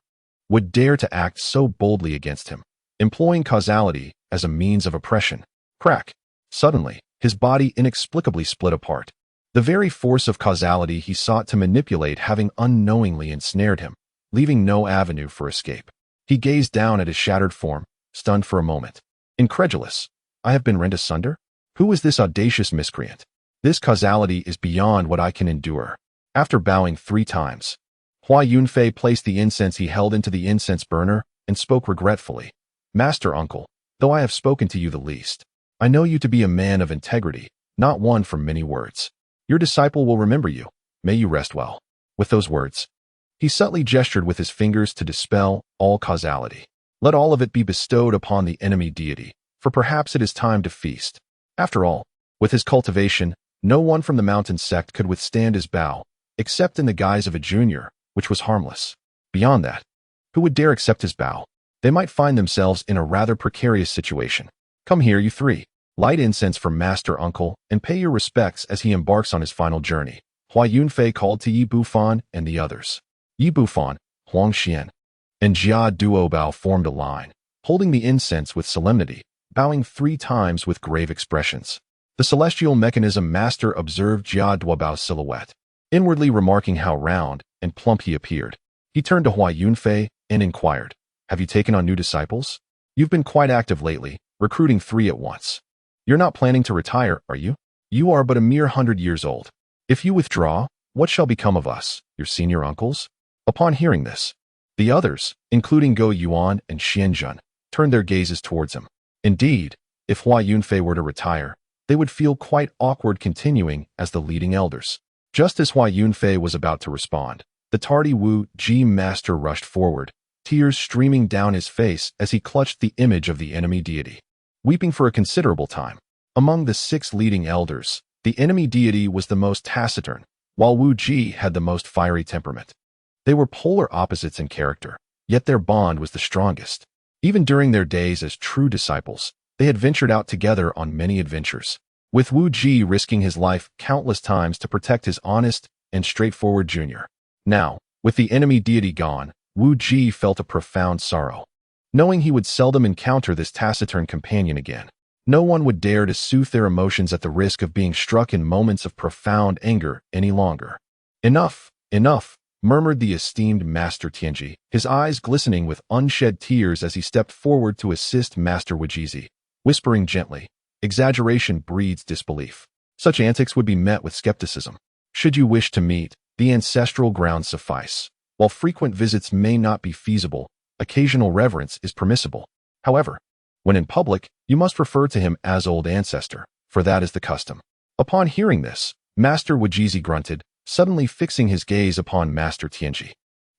would dare to act so boldly against him, employing causality as a means of oppression. Crack! Suddenly, his body inexplicably split apart. The very force of causality he sought to manipulate having unknowingly ensnared him, leaving no avenue for escape. He gazed down at his shattered form, stunned for a moment. Incredulous. I have been rent asunder? Who is this audacious miscreant? This causality is beyond what I can endure. After bowing 3 times, Hua Yunfei placed the incense he held into the incense burner and spoke regretfully. Master uncle, though I have spoken to you the least, I know you to be a man of integrity, not one for many words. Your disciple will remember you. May you rest well. With those words, he subtly gestured with his fingers to dispel all causality. Let all of it be bestowed upon the enemy deity, for perhaps it is time to feast. After all, with his cultivation, no one from the mountain sect could withstand his bow, except in the guise of a junior, which was harmless. Beyond that, who would dare accept his bow? They might find themselves in a rather precarious situation. Come here, you 3. Light incense for Master Uncle and pay your respects as he embarks on his final journey. Hua Yunfei called to Yi Bufan and the others. Yi Bufan, Huang Xian, and Jia Duobao formed a line, holding the incense with solemnity, bowing 3 times with grave expressions. The celestial mechanism master observed Jia Duobao's silhouette, inwardly remarking how round and plump he appeared. He turned to Hua Yunfei and inquired, "Have you taken on new disciples? You've been quite active lately, recruiting 3 at once. You're not planning to retire, are you? You are but a mere 100 years old. If you withdraw, what shall become of us, your senior uncles?" Upon hearing this, the others, including Go Yuan and Xianjun, turned their gazes towards him. Indeed, if Hua Yunfei were to retire, they would feel quite awkward continuing as the leading elders. Just as Hua Yunfei was about to respond, the tardy Wu Ji master rushed forward, tears streaming down his face as he clutched the image of the enemy deity. Weeping for a considerable time, among the 6 leading elders, the enemy deity was the most taciturn, while Wu Ji had the most fiery temperament. They were polar opposites in character, yet their bond was the strongest. Even during their days as true disciples, they had ventured out together on many adventures, with Wu Ji risking his life countless times to protect his honest and straightforward junior. Now, with the enemy deity gone, Wu Ji felt a profound sorrow. Knowing he would seldom encounter this taciturn companion again, no one would dare to soothe their emotions at the risk of being struck in moments of profound anger any longer. "Enough, enough," murmured the esteemed Master Tianji, his eyes glistening with unshed tears as he stepped forward to assist Master Wujizi, whispering gently, "Exaggeration breeds disbelief. Such antics would be met with skepticism. Should you wish to meet, the ancestral grounds suffice. While frequent visits may not be feasible, occasional reverence is permissible. However, when in public, you must refer to him as Old Ancestor, for that is the custom." Upon hearing this, Master Wujizi grunted, suddenly fixing his gaze upon Master Tianji.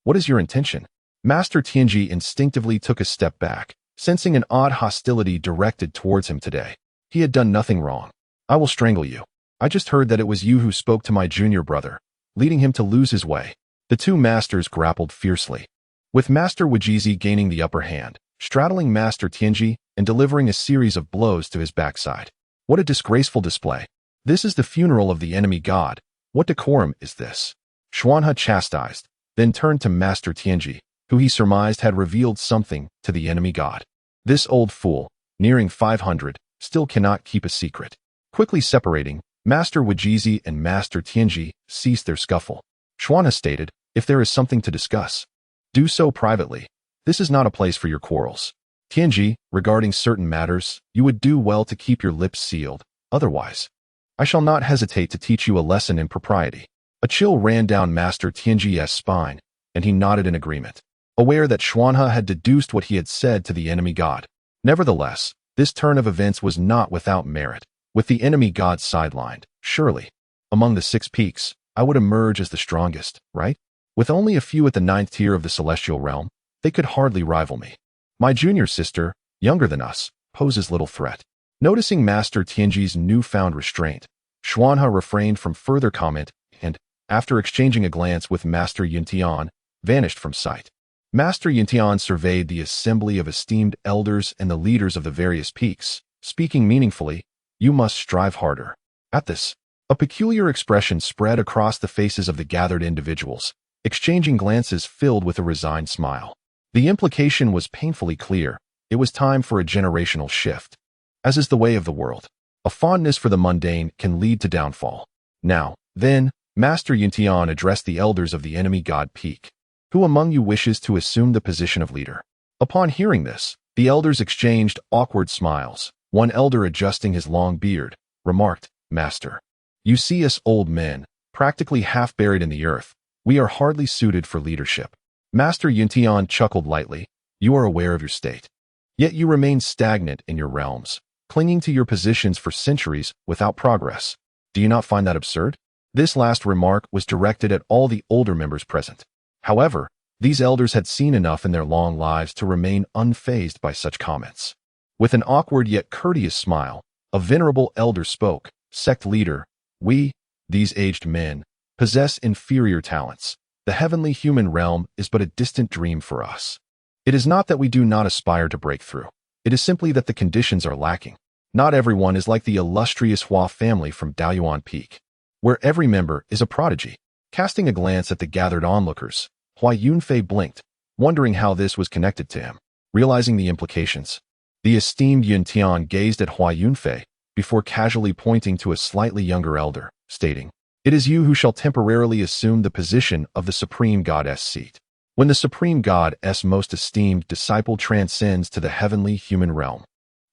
"What is your intention?" Master Tianji instinctively took a step back, sensing an odd hostility directed towards him today. He had done nothing wrong. "I will strangle you. I just heard that it was you who spoke to my junior brother, leading him to lose his way." The 2 masters grappled fiercely, with Master Wujizi gaining the upper hand, straddling Master Tianji and delivering a series of blows to his backside. What a disgraceful display. This is the funeral of the enemy god. What decorum is this? Xuanhe chastised, then turned to Master Tianji, who he surmised had revealed something to the enemy god. This old fool, nearing 500, still cannot keep a secret. Quickly separating, Master Wujizi and Master Tianji ceased their scuffle. Xuanhe stated, "If there is something to discuss, do so privately. This is not a place for your quarrels. Tianji, regarding certain matters, you would do well to keep your lips sealed. Otherwise, I shall not hesitate to teach you a lesson in propriety." A chill ran down Master Tianji's spine, and he nodded in agreement, aware that Xuanhe had deduced what he had said to the enemy god. Nevertheless, this turn of events was not without merit. With the enemy god sidelined, surely, among the 6 peaks, I would emerge as the strongest, right? With only a few at the 9th tier of the celestial realm, they could hardly rival me. My junior sister, younger than us, poses little threat. Noticing Master Tianji's newfound restraint, Xuanhe refrained from further comment and, after exchanging a glance with Master Yuntian, vanished from sight. Master Yuntian surveyed the assembly of esteemed elders and the leaders of the various peaks, speaking meaningfully, "You must strive harder." At this, a peculiar expression spread across the faces of the gathered individuals, exchanging glances filled with a resigned smile. The implication was painfully clear. It was time for a generational shift. As is the way of the world, a fondness for the mundane can lead to downfall. Now, then, Master Yuntian addressed the elders of the enemy god Peak. "Who among you wishes to assume the position of leader?" Upon hearing this, the elders exchanged awkward smiles. One elder, adjusting his long beard, remarked, "Master, you see us old men, practically half buried in the earth. We are hardly suited for leadership." Master Yuntian chuckled lightly. "You are aware of your state. Yet you remain stagnant in your realms, clinging to your positions for centuries without progress. Do you not find that absurd?" This last remark was directed at all the older members present. However, these elders had seen enough in their long lives to remain unfazed by such comments. With an awkward yet courteous smile, a venerable elder spoke, "Sect leader, we, these aged men, possess inferior talents. The heavenly human realm is but a distant dream for us. It is not that we do not aspire to break through. It is simply that the conditions are lacking. Not everyone is like the illustrious Hua family from Daoyuan Peak, where every member is a prodigy." Casting a glance at the gathered onlookers, Hua Yunfei blinked, wondering how this was connected to him. Realizing the implications, the esteemed Yuntian gazed at Hua Yunfei, before casually pointing to a slightly younger elder, stating, "It is you who shall temporarily assume the position of the Supreme Goddess seat. When the Supreme God's most esteemed disciple transcends to the heavenly human realm.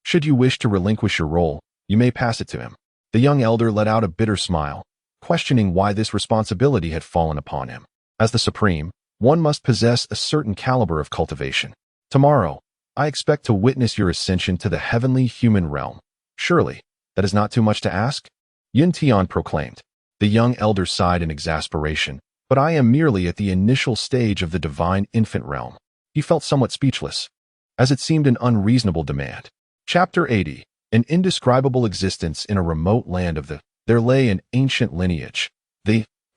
Should you wish to relinquish your role, you may pass it to him." The young elder let out a bitter smile, questioning why this responsibility had fallen upon him. As the Supreme, one must possess a certain caliber of cultivation. "Tomorrow, I expect to witness your ascension to the heavenly human realm. Surely, that is not too much to ask?" Yun Tian proclaimed. The young elder sighed in exasperation, "But I am merely at the initial stage of the divine infant realm." He felt somewhat speechless, as it seemed an unreasonable demand. Chapter 80. An indescribable existence in a remote land of there lay an ancient lineage,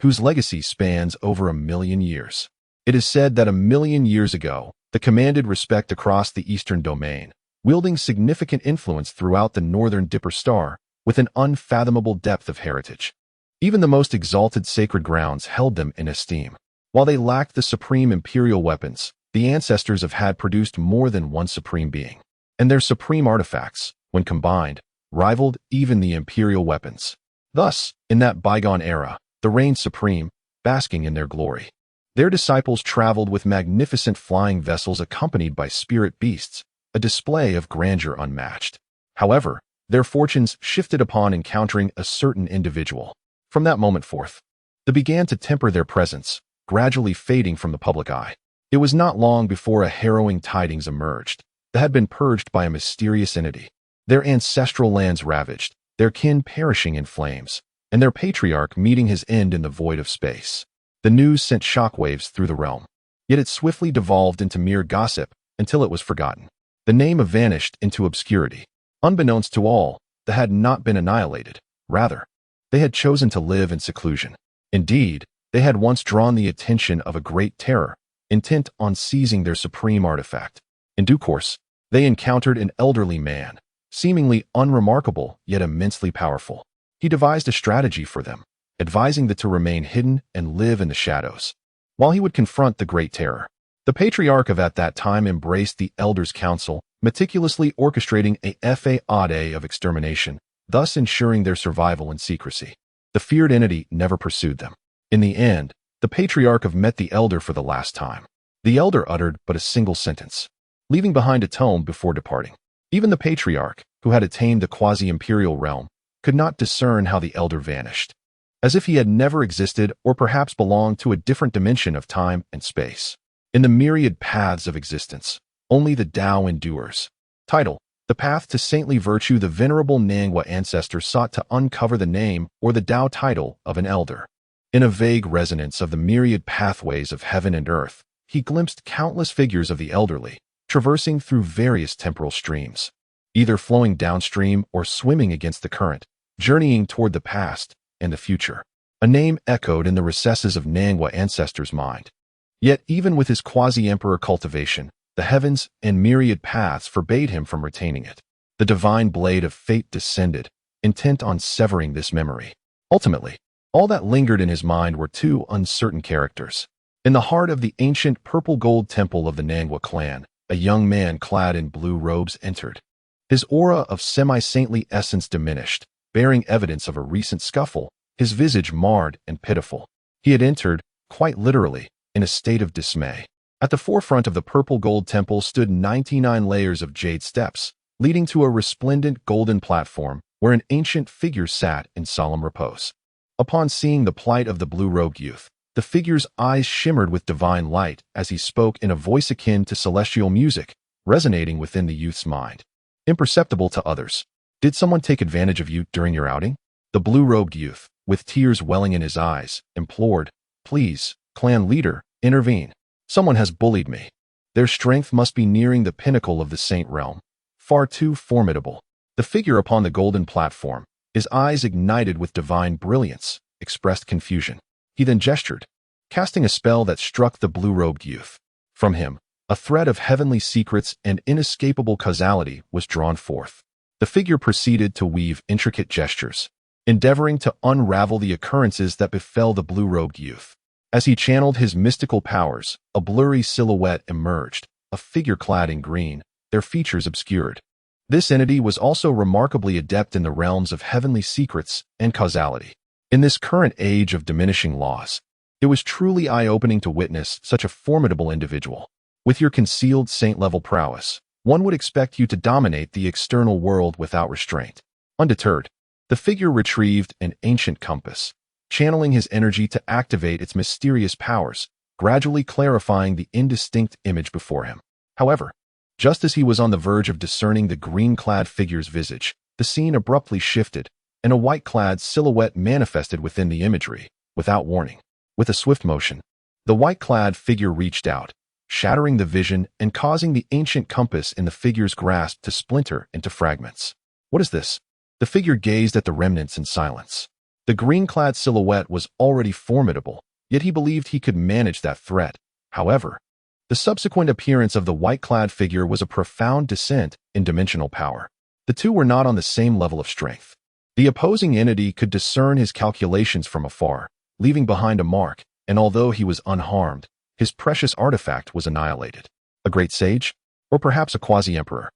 whose legacy spans over 1,000,000 years. It is said that 1,000,000 years ago, the commanded respect across the eastern domain, wielding significant influence throughout the northern Dipper Star, with an unfathomable depth of heritage. Even the most exalted sacred grounds held them in esteem. While they lacked the supreme imperial weapons, the ancestors had produced more than one supreme being, and their supreme artifacts, when combined, rivaled even the imperial weapons. Thus, in that bygone era, they reigned supreme, basking in their glory. Their disciples traveled with magnificent flying vessels accompanied by spirit beasts, a display of grandeur unmatched. However, their fortunes shifted upon encountering a certain individual. From that moment forth, they began to temper their presence, gradually fading from the public eye. It was not long before a harrowing tidings emerged that had been purged by a mysterious entity. Their ancestral lands ravaged, their kin perishing in flames, and their patriarch meeting his end in the void of space. The news sent shockwaves through the realm, yet it swiftly devolved into mere gossip until it was forgotten. The name vanished into obscurity. Unbeknownst to all, they had not been annihilated. Rather, they had chosen to live in seclusion. Indeed, they had once drawn the attention of a great terror, intent on seizing their supreme artifact. In due course, they encountered an elderly man, seemingly unremarkable yet immensely powerful. He devised a strategy for them, advising them to remain hidden and live in the shadows, while he would confront the Great Terror. The Patriarch of at that time embraced the Elders' Council, meticulously orchestrating a FAAD of extermination, thus ensuring their survival in secrecy. The feared entity never pursued them. In the end, the Patriarch met the Elder for the last time. The Elder uttered but a single sentence, leaving behind a tome before departing. Even the Patriarch, who had attained the quasi-imperial realm, could not discern how the Elder vanished, as if he had never existed or perhaps belonged to a different dimension of time and space. In the myriad paths of existence, only the Tao endures. Title: The Path to Saintly Virtue. The venerable Nangua ancestor sought to uncover the name or the Tao title of an elder. In a vague resonance of the myriad pathways of heaven and earth, he glimpsed countless figures of the elderly, traversing through various temporal streams, either flowing downstream or swimming against the current, journeying toward the past and the future. A name echoed in the recesses of Nangua ancestor's mind. Yet even with his quasi-emperor cultivation, the heavens and myriad paths forbade him from retaining it. The divine blade of fate descended, intent on severing this memory. Ultimately, all that lingered in his mind were two uncertain characters. In the heart of the ancient purple-gold temple of the Nangua clan, a young man clad in blue robes entered. His aura of semi-saintly essence diminished, bearing evidence of a recent scuffle, his visage marred and pitiful. He had entered, quite literally, in a state of dismay. At the forefront of the purple-gold temple stood 99 layers of jade steps, leading to a resplendent golden platform where an ancient figure sat in solemn repose. Upon seeing the plight of the blue-robed youth, the figure's eyes shimmered with divine light as he spoke in a voice akin to celestial music, resonating within the youth's mind. Imperceptible to others. "Did someone take advantage of you during your outing?" The blue-robed youth, with tears welling in his eyes, implored, "Please, clan leader, intervene. Someone has bullied me. Their strength must be nearing the pinnacle of the saint realm. Far too formidable." The figure upon the golden platform, his eyes ignited with divine brilliance, expressed confusion. He then gestured, casting a spell that struck the blue-robed youth. From him, a thread of heavenly secrets and inescapable causality was drawn forth. The figure proceeded to weave intricate gestures, endeavoring to unravel the occurrences that befell the blue-robed youth. As he channeled his mystical powers, a blurry silhouette emerged, a figure clad in green, their features obscured. This entity was also remarkably adept in the realms of heavenly secrets and causality. In this current age of diminishing laws, it was truly eye-opening to witness such a formidable individual. With your concealed saint-level prowess, one would expect you to dominate the external world without restraint. Undeterred, the figure retrieved an ancient compass, channeling his energy to activate its mysterious powers, gradually clarifying the indistinct image before him. However, just as he was on the verge of discerning the green-clad figure's visage, the scene abruptly shifted, and a white-clad silhouette manifested within the imagery, without warning. With a swift motion, the white-clad figure reached out, shattering the vision and causing the ancient compass in the figure's grasp to splinter into fragments. What is this? The figure gazed at the remnants in silence. The green-clad silhouette was already formidable, yet he believed he could manage that threat. However, the subsequent appearance of the white-clad figure was a profound descent in dimensional power. The two were not on the same level of strength. The opposing entity could discern his calculations from afar, leaving behind a mark, and although he was unharmed, his precious artifact was annihilated. A great sage? Or perhaps a quasi-emperor?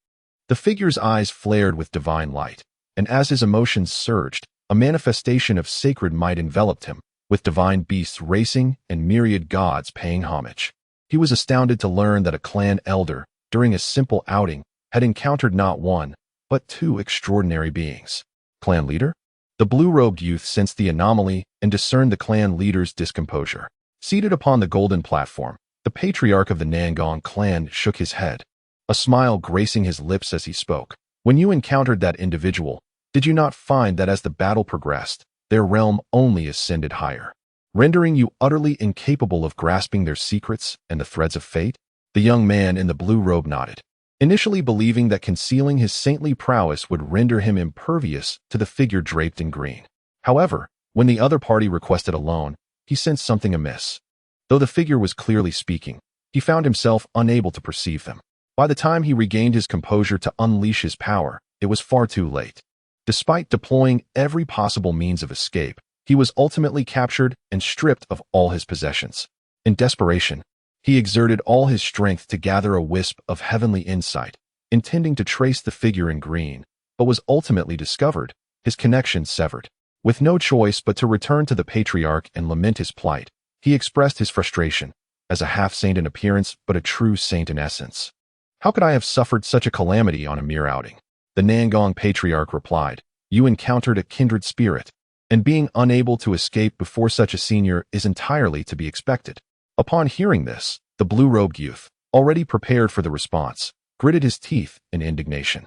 The figure's eyes flared with divine light, and as his emotions surged, a manifestation of sacred might enveloped him, with divine beasts racing and myriad gods paying homage. He was astounded to learn that a clan elder, during a simple outing, had encountered not one, but two extraordinary beings. Clan leader? The blue-robed youth sensed the anomaly and discerned the clan leader's discomposure. Seated upon the golden platform, the patriarch of the Nangong clan shook his head, a smile gracing his lips as he spoke. When you encountered that individual, did you not find that as the battle progressed, their realm only ascended higher, rendering you utterly incapable of grasping their secrets and the threads of fate? The young man in the blue robe nodded, initially believing that concealing his saintly prowess would render him impervious to the figure draped in green. However, when the other party requested a loan, he sensed something amiss. Though the figure was clearly speaking, he found himself unable to perceive them. By the time he regained his composure to unleash his power, it was far too late. Despite deploying every possible means of escape, he was ultimately captured and stripped of all his possessions. In desperation, he exerted all his strength to gather a wisp of heavenly insight, intending to trace the figure in green, but was ultimately discovered, his connection severed. With no choice but to return to the patriarch and lament his plight, he expressed his frustration, as a half-saint in appearance but a true saint in essence. How could I have suffered such a calamity on a mere outing? The Nangong patriarch replied, you encountered a kindred spirit, and being unable to escape before such a senior is entirely to be expected. Upon hearing this, the blue-robed youth, already prepared for the response, gritted his teeth in indignation.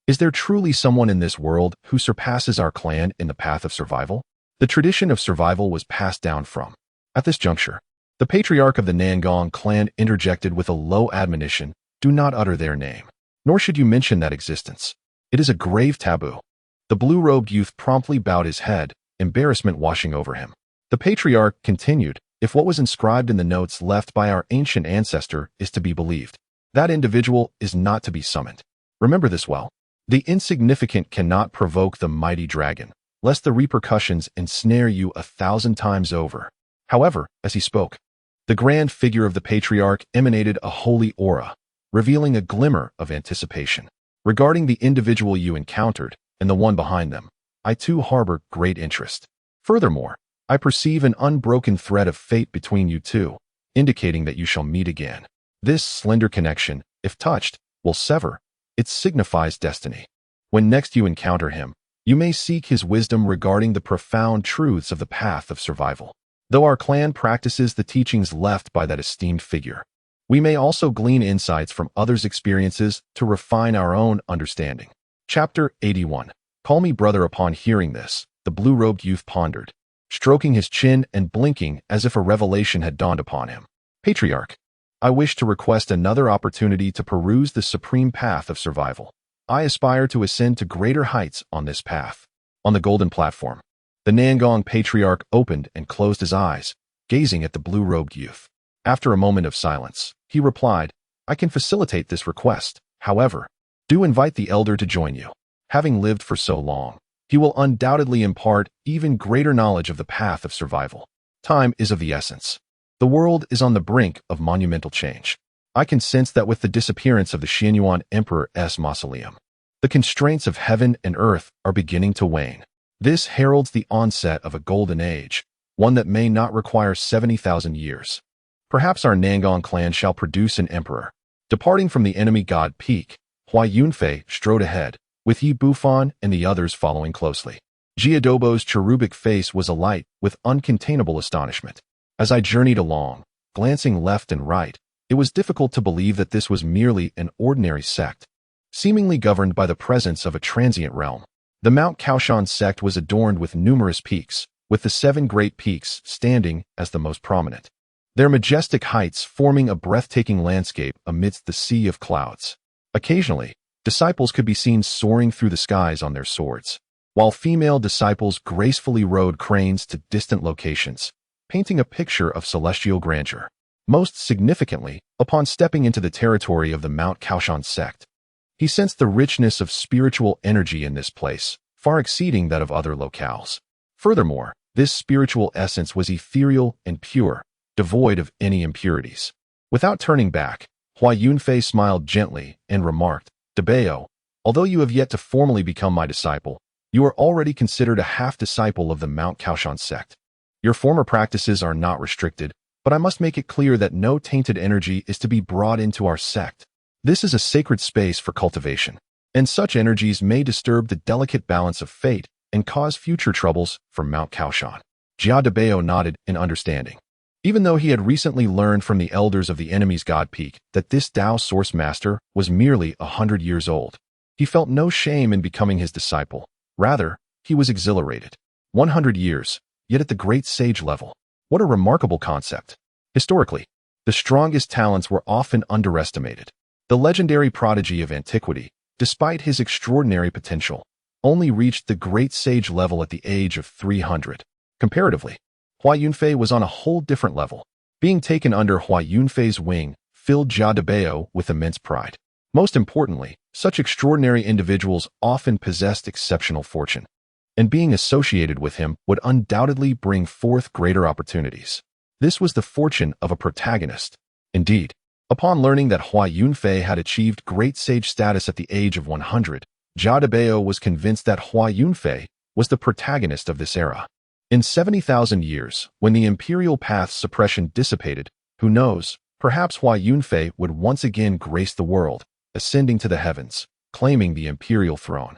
Is there truly someone in this world who surpasses our clan in the path of survival? The tradition of survival was passed down from. At this juncture, the patriarch of the Nangong clan interjected with a low admonition, do not utter their name, nor should you mention that existence. It is a grave taboo. The blue-robed youth promptly bowed his head, embarrassment washing over him. The patriarch continued, if what was inscribed in the notes left by our ancient ancestor is to be believed, that individual is not to be summoned. Remember this well. The insignificant cannot provoke the mighty dragon, lest the repercussions ensnare you 1,000 times over. However, as he spoke, the grand figure of the patriarch emanated a holy aura, revealing a glimmer of anticipation. Regarding the individual you encountered, and the one behind them, I too harbor great interest. Furthermore, I perceive an unbroken thread of fate between you two, indicating that you shall meet again. This slender connection, if touched, will sever. It signifies destiny. When next you encounter him, you may seek his wisdom regarding the profound truths of the path of survival. Though our clan practices the teachings left by that esteemed figure, we may also glean insights from others' experiences to refine our own understanding. Chapter 81. Call me brother. Upon hearing this, the blue-robed youth pondered, stroking his chin and blinking as if a revelation had dawned upon him. Patriarch, I wish to request another opportunity to peruse the supreme path of survival. I aspire to ascend to greater heights on this path. On the golden platform, the Nangong patriarch opened and closed his eyes, gazing at the blue-robed youth. After a moment of silence, he replied, I can facilitate this request. However, do invite the elder to join you. Having lived for so long, he will undoubtedly impart even greater knowledge of the path of survival. Time is of the essence. The world is on the brink of monumental change. I can sense that with the disappearance of the Daoyuan Emperor-'s mausoleum, The constraints of heaven and earth are beginning to wane. This heralds the onset of a golden age, one that may not require 70,000 years. Perhaps our Nangang clan shall produce an emperor. Departing from the enemy god Peak, Hua Yunfei strode ahead, with Yi Bufan and the others following closely. Jiadobo's cherubic face was alight with uncontainable astonishment. As I journeyed along, glancing left and right, it was difficult to believe that this was merely an ordinary sect, seemingly governed by the presence of a transient realm. The Mount Kaoshan sect was adorned with numerous peaks, with the 7 great peaks standing as the most prominent, their majestic heights forming a breathtaking landscape amidst the sea of clouds. Occasionally, disciples could be seen soaring through the skies on their swords, while female disciples gracefully rode cranes to distant locations, painting a picture of celestial grandeur. Most significantly, upon stepping into the territory of the Mount Kaoshan sect, he sensed the richness of spiritual energy in this place, far exceeding that of other locales. Furthermore, this spiritual essence was ethereal and pure, devoid of any impurities. Without turning back, Hua Yunfei smiled gently and remarked, "Dabeo, although you have yet to formally become my disciple, you are already considered a half-disciple of the Mount Kaoshan sect. Your former practices are not restricted, but I must make it clear that no tainted energy is to be brought into our sect. This is a sacred space for cultivation, and such energies may disturb the delicate balance of fate and cause future troubles for Mount Kaoshan." Jia Dabeo nodded in understanding. Even though he had recently learned from the elders of the enemy's god Peak that this Dao source master was merely 100 years old, he felt no shame in becoming his disciple. Rather, he was exhilarated. 100 years, yet at the great sage level. What a remarkable concept. Historically, the strongest talents were often underestimated. The legendary prodigy of antiquity, despite his extraordinary potential, only reached the great sage level at the age of 300. Comparatively, Hua Yunfei was on a whole different level. Being taken under Hua Yunfei's wing filled Jia Dabeo with immense pride. Most importantly, such extraordinary individuals often possessed exceptional fortune, and being associated with him would undoubtedly bring forth greater opportunities. This was the fortune of a protagonist. Indeed, upon learning that Hua Yunfei had achieved great sage status at the age of 100, Jia Dabeo was convinced that Hua Yunfei was the protagonist of this era. In 70,000 years, when the imperial path's suppression dissipated, who knows, perhaps Hua Yunfei would once again grace the world, ascending to the heavens, claiming the imperial throne,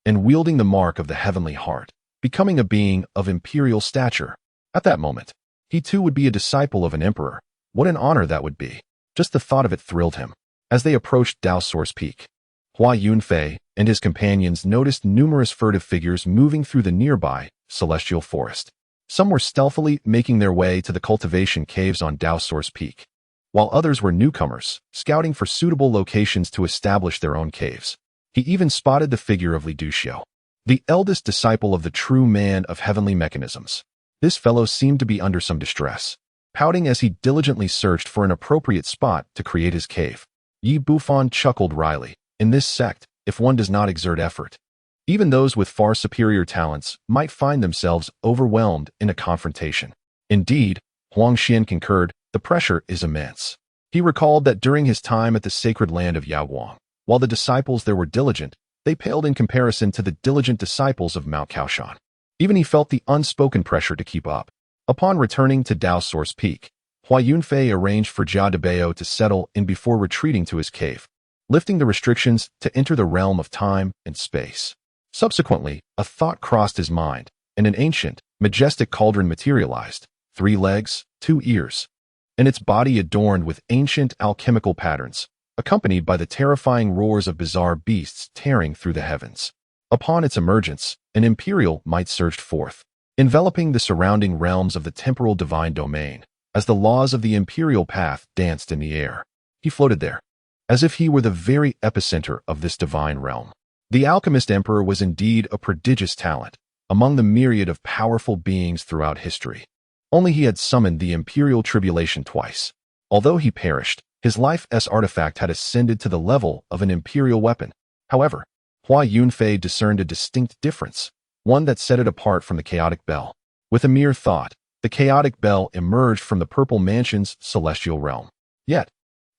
and wielding the mark of the heavenly heart, becoming a being of imperial stature. At that moment, he too would be a disciple of an emperor. What an honor that would be. Just the thought of it thrilled him. As they approached Dao Source Peak, Hua Yunfei and his companions noticed numerous furtive figures moving through the nearby celestial forest. Some were stealthily making their way to the cultivation caves on Dao Source Peak, while others were newcomers, scouting for suitable locations to establish their own caves. He even spotted the figure of Li Duxiu, the eldest disciple of the true man of heavenly mechanisms. This fellow seemed to be under some distress, pouting as he diligently searched for an appropriate spot to create his cave. Yi Bufan chuckled wryly. In this sect, if one does not exert effort, even those with far superior talents might find themselves overwhelmed in a confrontation. Indeed, Huang Xian concurred, the pressure is immense. He recalled that during his time at the sacred land of Yaoguang, while the disciples there were diligent, they paled in comparison to the diligent disciples of Mount Kaoshan. Even he felt the unspoken pressure to keep up. Upon returning to Dao Source Peak, Hua Yunfei arranged for Jia Dabeo to settle in before retreating to his cave, lifting the restrictions to enter the realm of time and space. Subsequently, a thought crossed his mind, and an ancient, majestic cauldron materialized, 3 legs, 2 ears, and its body adorned with ancient alchemical patterns, accompanied by the terrifying roars of bizarre beasts tearing through the heavens. Upon its emergence, an imperial might surged forth, enveloping the surrounding realms of the temporal divine domain. As the laws of the imperial path danced in the air, he floated there, as if he were the very epicenter of this divine realm. The alchemist emperor was indeed a prodigious talent, among the myriad of powerful beings throughout history. Only he had summoned the imperial tribulation twice. Although he perished, his life's artifact had ascended to the level of an imperial weapon. However, Hua Yunfei discerned a distinct difference, one that set it apart from the chaotic bell. With a mere thought, the chaotic bell emerged from the purple mansion's celestial realm. Yet,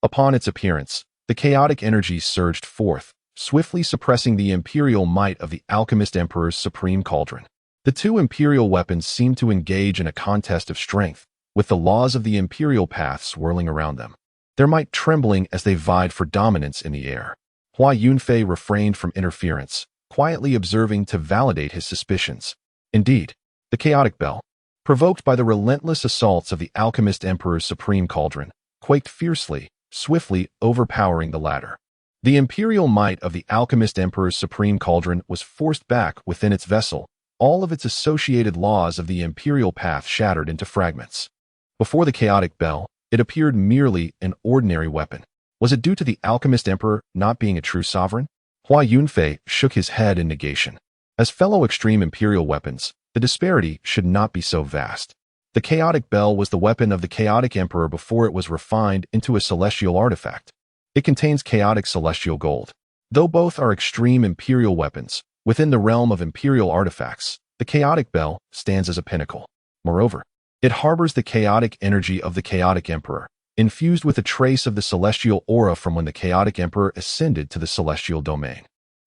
upon its appearance, the chaotic energy surged forth, swiftly suppressing the imperial might of the Alchemist Emperor's supreme cauldron. The two imperial weapons seemed to engage in a contest of strength, with the laws of the imperial path swirling around them, their might trembling as they vied for dominance in the air. Hua Yunfei refrained from interference, quietly observing to validate his suspicions. Indeed, the chaotic bell, provoked by the relentless assaults of the Alchemist Emperor's supreme cauldron, quaked fiercely, swiftly overpowering the latter. The imperial might of the Alchemist Emperor's supreme cauldron was forced back within its vessel, all of its associated laws of the imperial path shattered into fragments. Before the chaotic bell, it appeared merely an ordinary weapon. Was it due to the Alchemist Emperor not being a true sovereign? Hua Yunfei shook his head in negation. As fellow extreme imperial weapons, the disparity should not be so vast. The chaotic bell was the weapon of the chaotic emperor before it was refined into a celestial artifact. It contains chaotic celestial gold. Though both are extreme imperial weapons, within the realm of imperial artifacts, the chaotic bell stands as a pinnacle. Moreover, it harbors the chaotic energy of the chaotic emperor, infused with a trace of the celestial aura from when the chaotic emperor ascended to the celestial domain,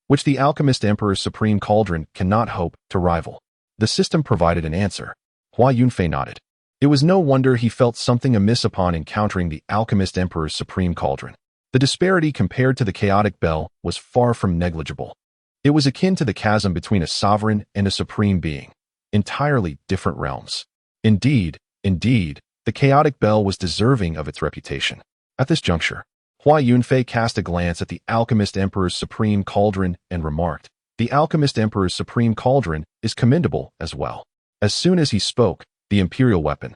which the Alchemist Emperor's supreme cauldron cannot hope to rival. The system provided an answer. Hua Yunfei nodded. It was no wonder he felt something amiss upon encountering the Alchemist Emperor's supreme cauldron. The disparity compared to the chaotic bell was far from negligible. It was akin to the chasm between a sovereign and a supreme being, entirely different realms. Indeed, the chaotic bell was deserving of its reputation. At this juncture, Hua Yunfei cast a glance at the Alchemist Emperor's supreme cauldron and remarked, "The Alchemist Emperor's supreme cauldron is commendable as well." As soon as he spoke, the imperial weapon,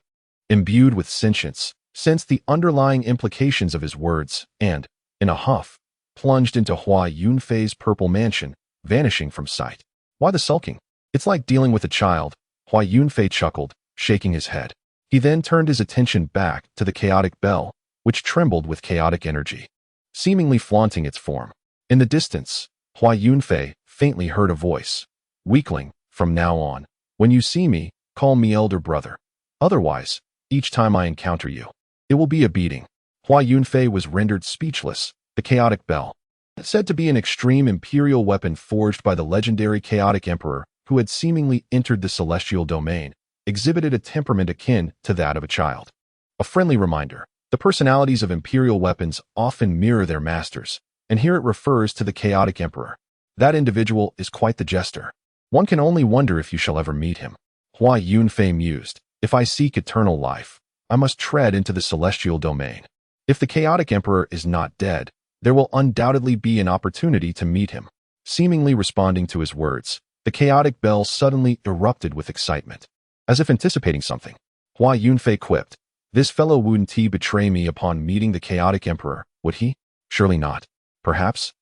imbued with sentience, sensed the underlying implications of his words and, in a huff, plunged into Hua Yunfei's purple mansion, vanishing from sight. "Why the sulking? It's like dealing with a child," Hua Yunfei chuckled, shaking his head. He then turned his attention back to the chaotic bell, which trembled with chaotic energy, seemingly flaunting its form. In the distance, Hua Yunfei faintly heard a voice. "Weakling, from now on, when you see me, call me elder brother. Otherwise, each time I encounter you, it will be a beating." Hua Yunfei was rendered speechless. The chaotic bell, said to be an extreme imperial weapon forged by the legendary chaotic emperor who had seemingly entered the celestial domain, exhibited a temperament akin to that of a child. A friendly reminder, the personalities of imperial weapons often mirror their masters, and here it refers to the chaotic emperor. That individual is quite the jester. One can only wonder if you shall ever meet him. Hua Yunfei mused, "If I seek eternal life, I must tread into the celestial domain. If the chaotic emperor is not dead, there will undoubtedly be an opportunity to meet him." Seemingly responding to his words, the chaotic bell suddenly erupted with excitement. As if anticipating something, Hua Yunfei quipped, "This fellow wouldn't he betray me upon meeting the chaotic emperor, would he? Surely not. Perhaps?"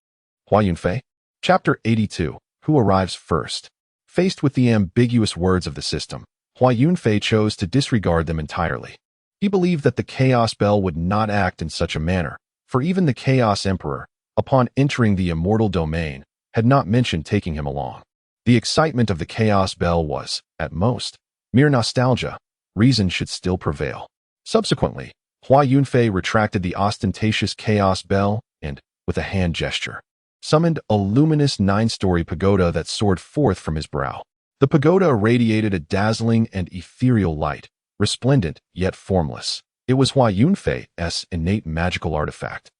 Hua Yunfei? Chapter 82. Who arrives first? Faced with the ambiguous words of the system, Hua Yunfei chose to disregard them entirely. He believed that the Chaos Bell would not act in such a manner, for even the Chaos Emperor, upon entering the immortal domain, had not mentioned taking him along. The excitement of the Chaos Bell was, at most, mere nostalgia. Reason should still prevail. Subsequently, Hua Yunfei retracted the ostentatious Chaos Bell and, with a hand gesture, summoned a luminous 9-story pagoda that soared forth from his brow. The pagoda irradiated a dazzling and ethereal light, resplendent yet formless. It was Hua Yunfei's innate magical artifact,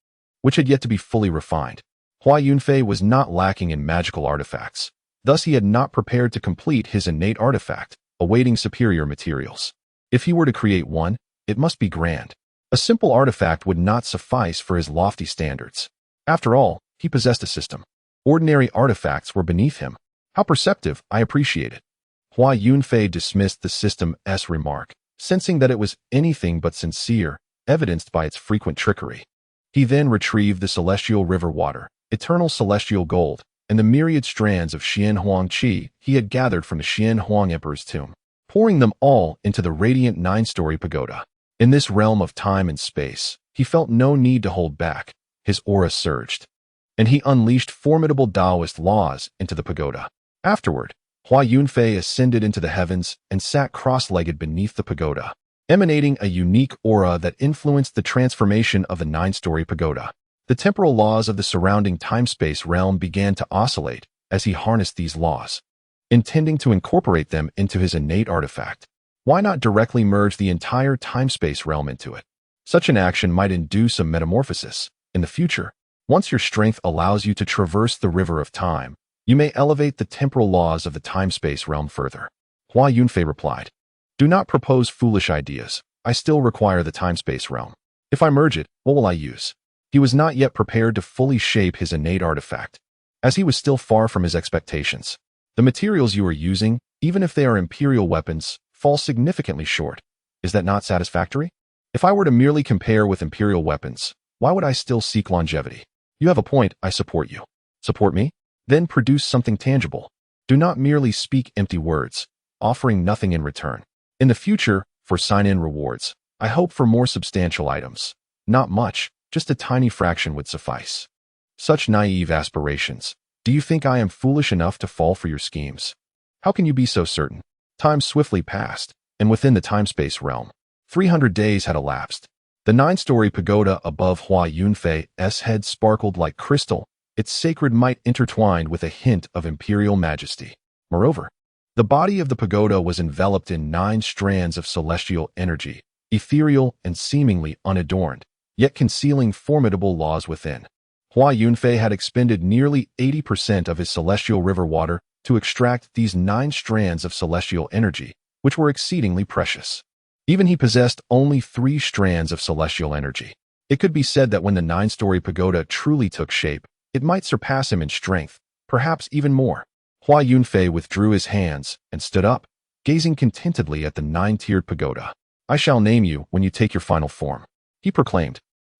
which had yet to be fully refined. Hua Yunfei was not lacking in magical artifacts. Thus he had not prepared to complete his innate artifact, awaiting superior materials. If he were to create one, it must be grand. A simple artifact would not suffice for his lofty standards. After all, he possessed a system. Ordinary artifacts were beneath him. How perceptive, I appreciate it. Hua Yunfei dismissed the system's remark, sensing that it was anything but sincere, evidenced by its frequent trickery. He then retrieved the celestial river water, eternal celestial gold, and the myriad strands of Xian Huang Qi he had gathered from the Xian Huang Emperor's tomb, pouring them all into the radiant 9-story pagoda. In this realm of time and space, he felt no need to hold back. His aura surged, and he unleashed formidable Taoist laws into the pagoda. Afterward, Hua Yunfei ascended into the heavens and sat cross-legged beneath the pagoda, emanating a unique aura that influenced the transformation of the 9-story pagoda. The temporal laws of the surrounding time-space realm began to oscillate as he harnessed these laws, intending to incorporate them into his innate artifact. Why not directly merge the entire time-space realm into it? Such an action might induce a metamorphosis. In the future, once your strength allows you to traverse the river of time, you may elevate the temporal laws of the time-space realm further. Hua Yunfei replied, "Do not propose foolish ideas. I still require the time-space realm. If I merge it, what will I use?" He was not yet prepared to fully shape his innate artifact, as he was still far from his expectations. The materials you are using, even if they are imperial weapons, fall significantly short. Is that not satisfactory? If I were to merely compare with imperial weapons, why would I still seek longevity? You have a point, I support you. Support me? Then produce something tangible. Do not merely speak empty words, offering nothing in return. In the future, for sign-in rewards, I hope for more substantial items. Not much, just a tiny fraction would suffice. Such naive aspirations. Do you think I am foolish enough to fall for your schemes? How can you be so certain? Time swiftly passed, and within the time-space realm, 300 days had elapsed. The 9-story pagoda above Hua Yunfei's head sparkled like crystal, its sacred might intertwined with a hint of imperial majesty. Moreover, the body of the pagoda was enveloped in 9 strands of celestial energy, ethereal and seemingly unadorned, yet concealing formidable laws within. Hua Yunfei had expended nearly 80% of his celestial river water to extract these 9 strands of celestial energy, which were exceedingly precious. Even he possessed only 3 strands of celestial energy. It could be said that when the 9-story pagoda truly took shape, it might surpass him in strength, perhaps even more. Hua Yunfei withdrew his hands and stood up, gazing contentedly at the 9-tiered pagoda. "I shall name you when you take your final form," he proclaimed.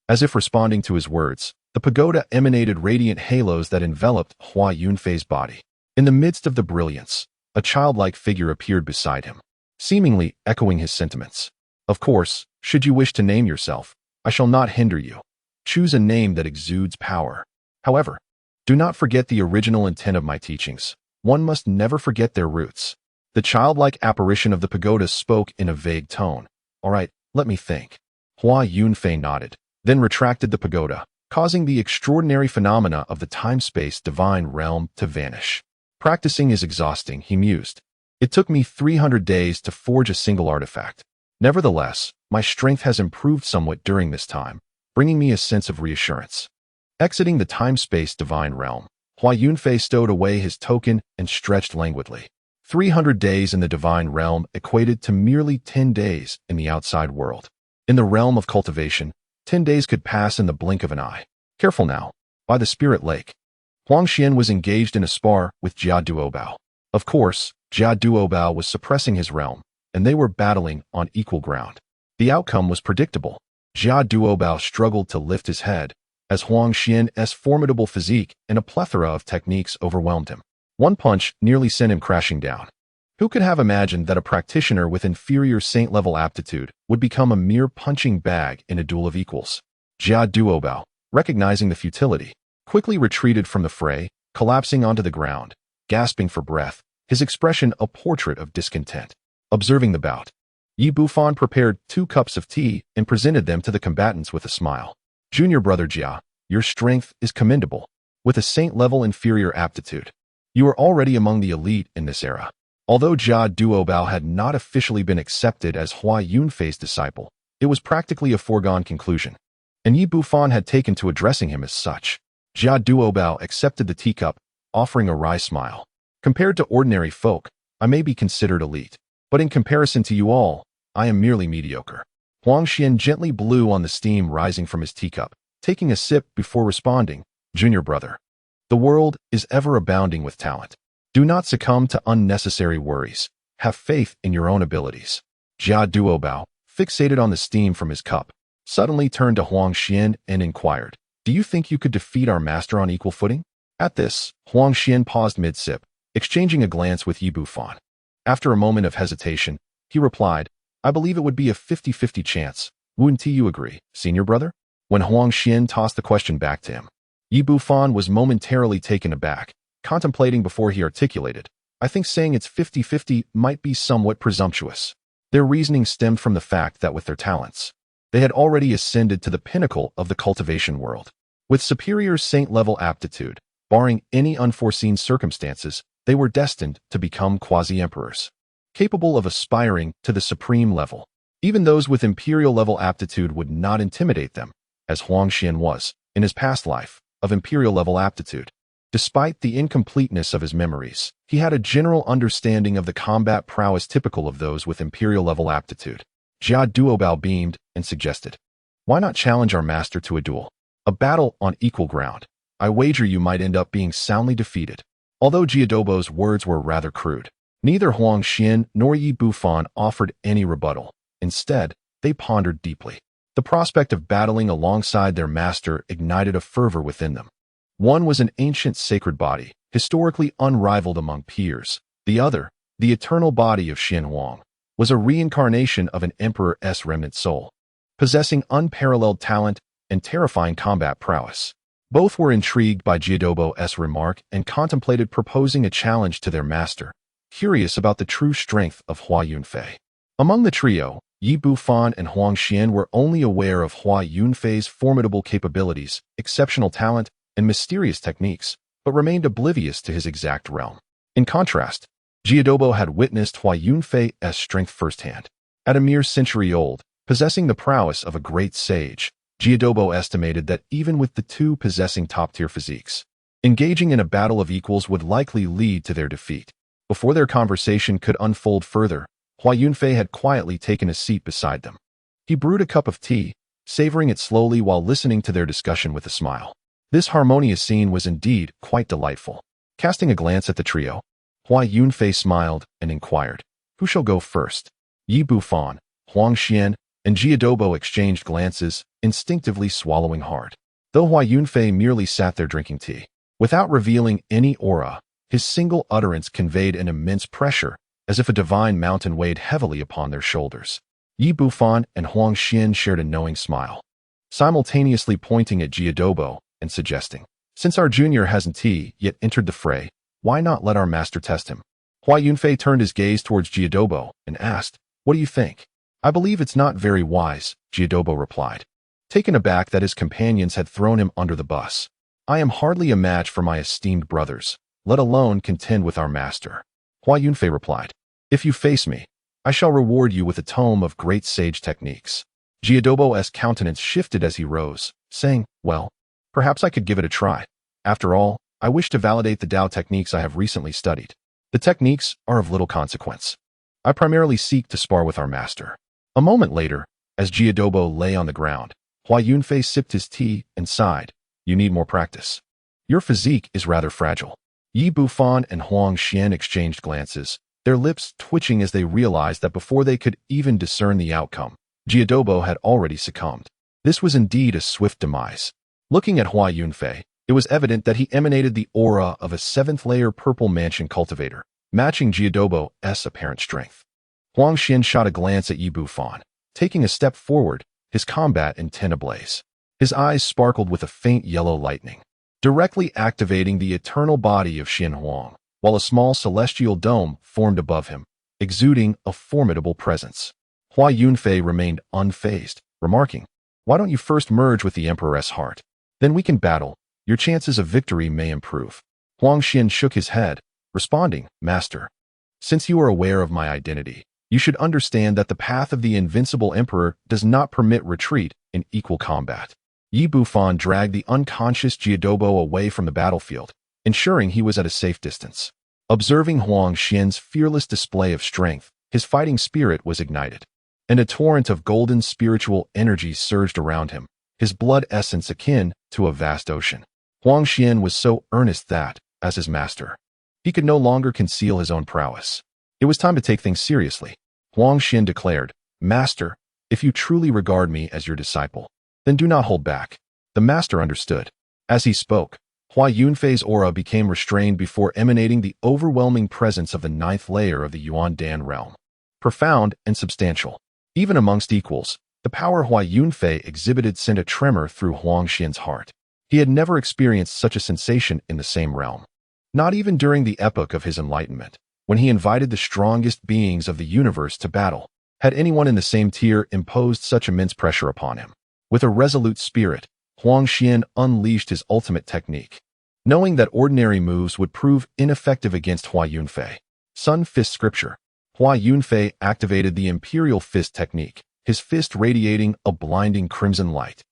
As if responding to his words, the pagoda emanated radiant halos that enveloped Hua Yunfei's body. In the midst of the brilliance, a childlike figure appeared beside him, seemingly echoing his sentiments. "Of course, should you wish to name yourself, I shall not hinder you. Choose a name that exudes power. However, do not forget the original intent of my teachings. One must never forget their roots." The childlike apparition of the pagoda spoke in a vague tone. "All right, let me think." Hua Yunfei nodded, then retracted the pagoda, causing the extraordinary phenomena of the time-space divine realm to vanish. "Practicing is exhausting," he mused. "It took me 300 days to forge a single artifact. Nevertheless, my strength has improved somewhat during this time, bringing me a sense of reassurance." Exiting the time-space divine realm, Hua Yunfei stowed away his token and stretched languidly. 300 days in the divine realm equated to merely 10 days in the outside world. In the realm of cultivation, 10 days could pass in the blink of an eye. Careful now. By the Spirit Lake, Huang Xian was engaged in a spar with Jia Duobao. Of course, Jia Duobao was suppressing his realm, and they were battling on equal ground. The outcome was predictable. Jia Duobao struggled to lift his head, as Huang Xian's formidable physique and a plethora of techniques overwhelmed him. One punch nearly sent him crashing down. Who could have imagined that a practitioner with inferior saint-level aptitude would become a mere punching bag in a duel of equals? Jia Duobao, recognizing the futility, quickly retreated from the fray, collapsing onto the ground, gasping for breath, his expression a portrait of discontent. Observing the bout, Yi Bufan prepared 2 cups of tea and presented them to the combatants with a smile. "Junior brother Jia, your strength is commendable. With a saint-level inferior aptitude, you are already among the elite in this era." Although Jia Duobao had not officially been accepted as Hua Yunfei's disciple, it was practically a foregone conclusion, and Yi Bufan had taken to addressing him as such. Jia Duobao accepted the teacup, offering a wry smile. "Compared to ordinary folk, I may be considered elite, but in comparison to you all, I am merely mediocre." Huang Xian gently blew on the steam rising from his teacup, taking a sip before responding, "Junior brother, the world is ever abounding with talent. Do not succumb to unnecessary worries. Have faith in your own abilities." Jia Duobao, fixated on the steam from his cup, suddenly turned to Huang Xian and inquired, "Do you think you could defeat our master on equal footing?" At this, Huang Xian paused mid-sip, exchanging a glance with Yi Bufan. After a moment of hesitation, he replied, "I believe it would be a 50-50 chance. Wouldn't you agree, senior brother?" When Huang Xian tossed the question back to him, Yi Bufan was momentarily taken aback, contemplating before he articulated, "I think saying it's 50-50 might be somewhat presumptuous." Their reasoning stemmed from the fact that with their talents, they had already ascended to the pinnacle of the cultivation world. With superior saint-level aptitude, barring any unforeseen circumstances, they were destined to become quasi-emperors, capable of aspiring to the supreme level. Even those with imperial-level aptitude would not intimidate them, as Huang Xian was, in his past life, of imperial-level aptitude. Despite the incompleteness of his memories, he had a general understanding of the combat prowess typical of those with imperial-level aptitude. Jia Duobao beamed and suggested, "Why not challenge our master to a duel? A battle on equal ground. I wager you might end up being soundly defeated." Although Jiadobo's words were rather crude, neither Huang Xian nor Yi Bufan offered any rebuttal. Instead, they pondered deeply. The prospect of battling alongside their master ignited a fervor within them. One was an ancient sacred body, historically unrivaled among peers. The other, the eternal body of Xian Huang, was a reincarnation of an emperor's remnant soul, possessing unparalleled talent and terrifying combat prowess. Both were intrigued by Jiadobo's remark and contemplated proposing a challenge to their master, curious about the true strength of Hua Yunfei. Among the trio, Yi Bufan and Huang Xian were only aware of Hua Yunfei's formidable capabilities, exceptional talent, and mysterious techniques, but remained oblivious to his exact realm. In contrast, Jiadobo had witnessed Hua Yunfei's strength firsthand. At a mere century old, possessing the prowess of a great sage, Jiadobo estimated that even with the two possessing top-tier physiques, engaging in a battle of equals would likely lead to their defeat. Before their conversation could unfold further, Hua Yunfei had quietly taken a seat beside them. He brewed a cup of tea, savoring it slowly while listening to their discussion with a smile. This harmonious scene was indeed quite delightful. Casting a glance at the trio, Hua Yunfei smiled and inquired, "Who shall go first?" Yi Bufan, Huang Xian, and Jiadobo exchanged glances, instinctively swallowing hard. Though Hua Yunfei merely sat there drinking tea, without revealing any aura, his single utterance conveyed an immense pressure, as if a divine mountain weighed heavily upon their shoulders. Yi Bufan and Huang Xian shared a knowing smile, simultaneously pointing at Jiadobo and suggesting, "Since our junior hasn't yet entered the fray, why not let our master test him?" Hua Yunfei turned his gaze towards Jiadobo and asked, "What do you think?" "I believe it's not very wise," Jiadobo replied, taken aback that his companions had thrown him under the bus. "I am hardly a match for my esteemed brothers, let alone contend with our master." Hua Yunfei replied, "If you face me, I shall reward you with a tome of great sage techniques." Jiadobo's countenance shifted as he rose, saying, "Well, perhaps I could give it a try. After all, I wish to validate the Dao techniques I have recently studied. The techniques are of little consequence. I primarily seek to spar with our master." A moment later, as Jiadobo lay on the ground, Hua Yunfei sipped his tea and sighed, "You need more practice. Your physique is rather fragile." Yi Bufan and Huang Xian exchanged glances, their lips twitching as they realized that before they could even discern the outcome, Jiadobo had already succumbed. This was indeed a swift demise. Looking at Hua Yunfei, it was evident that he emanated the aura of a seventh-layer purple mansion cultivator, matching Jiadobo's apparent strength. Huang Xian shot a glance at Yi Bufan, taking a step forward, his combat intent ablaze. His eyes sparkled with a faint yellow lightning, directly activating the eternal body of Xian Huang, while a small celestial dome formed above him, exuding a formidable presence. Hua Yunfei remained unfazed, remarking, "Why don't you first merge with the Emperor's heart? Then we can battle. Your chances of victory may improve." Huang Xian shook his head, responding, "Master, since you are aware of my identity, you should understand that the path of the invincible emperor does not permit retreat in equal combat." Yi Bufan dragged the unconscious Jiadobo away from the battlefield, ensuring he was at a safe distance. Observing Huang Xian's fearless display of strength, his fighting spirit was ignited, and a torrent of golden spiritual energy surged around him, his blood essence akin to a vast ocean. Huang Xian was so earnest that, as his master, he could no longer conceal his own prowess. It was time to take things seriously. Huang Xian declared, "Master, if you truly regard me as your disciple, then do not hold back." The master understood. As he spoke, Hua Yunfei's aura became restrained before emanating the overwhelming presence of the ninth layer of the Yuan Dan realm. Profound and substantial. Even amongst equals, the power Hua Yunfei exhibited sent a tremor through Huang Xian's heart. He had never experienced such a sensation in the same realm. Not even during the epoch of his enlightenment, when he invited the strongest beings of the universe to battle, had anyone in the same tier imposed such immense pressure upon him. With a resolute spirit, Huang Xian unleashed his ultimate technique. Knowing that ordinary moves would prove ineffective against Hua Yunfei. Sun Fist Scripture. Hua Yunfei activated the Imperial Fist technique, his fist radiating a blinding crimson light.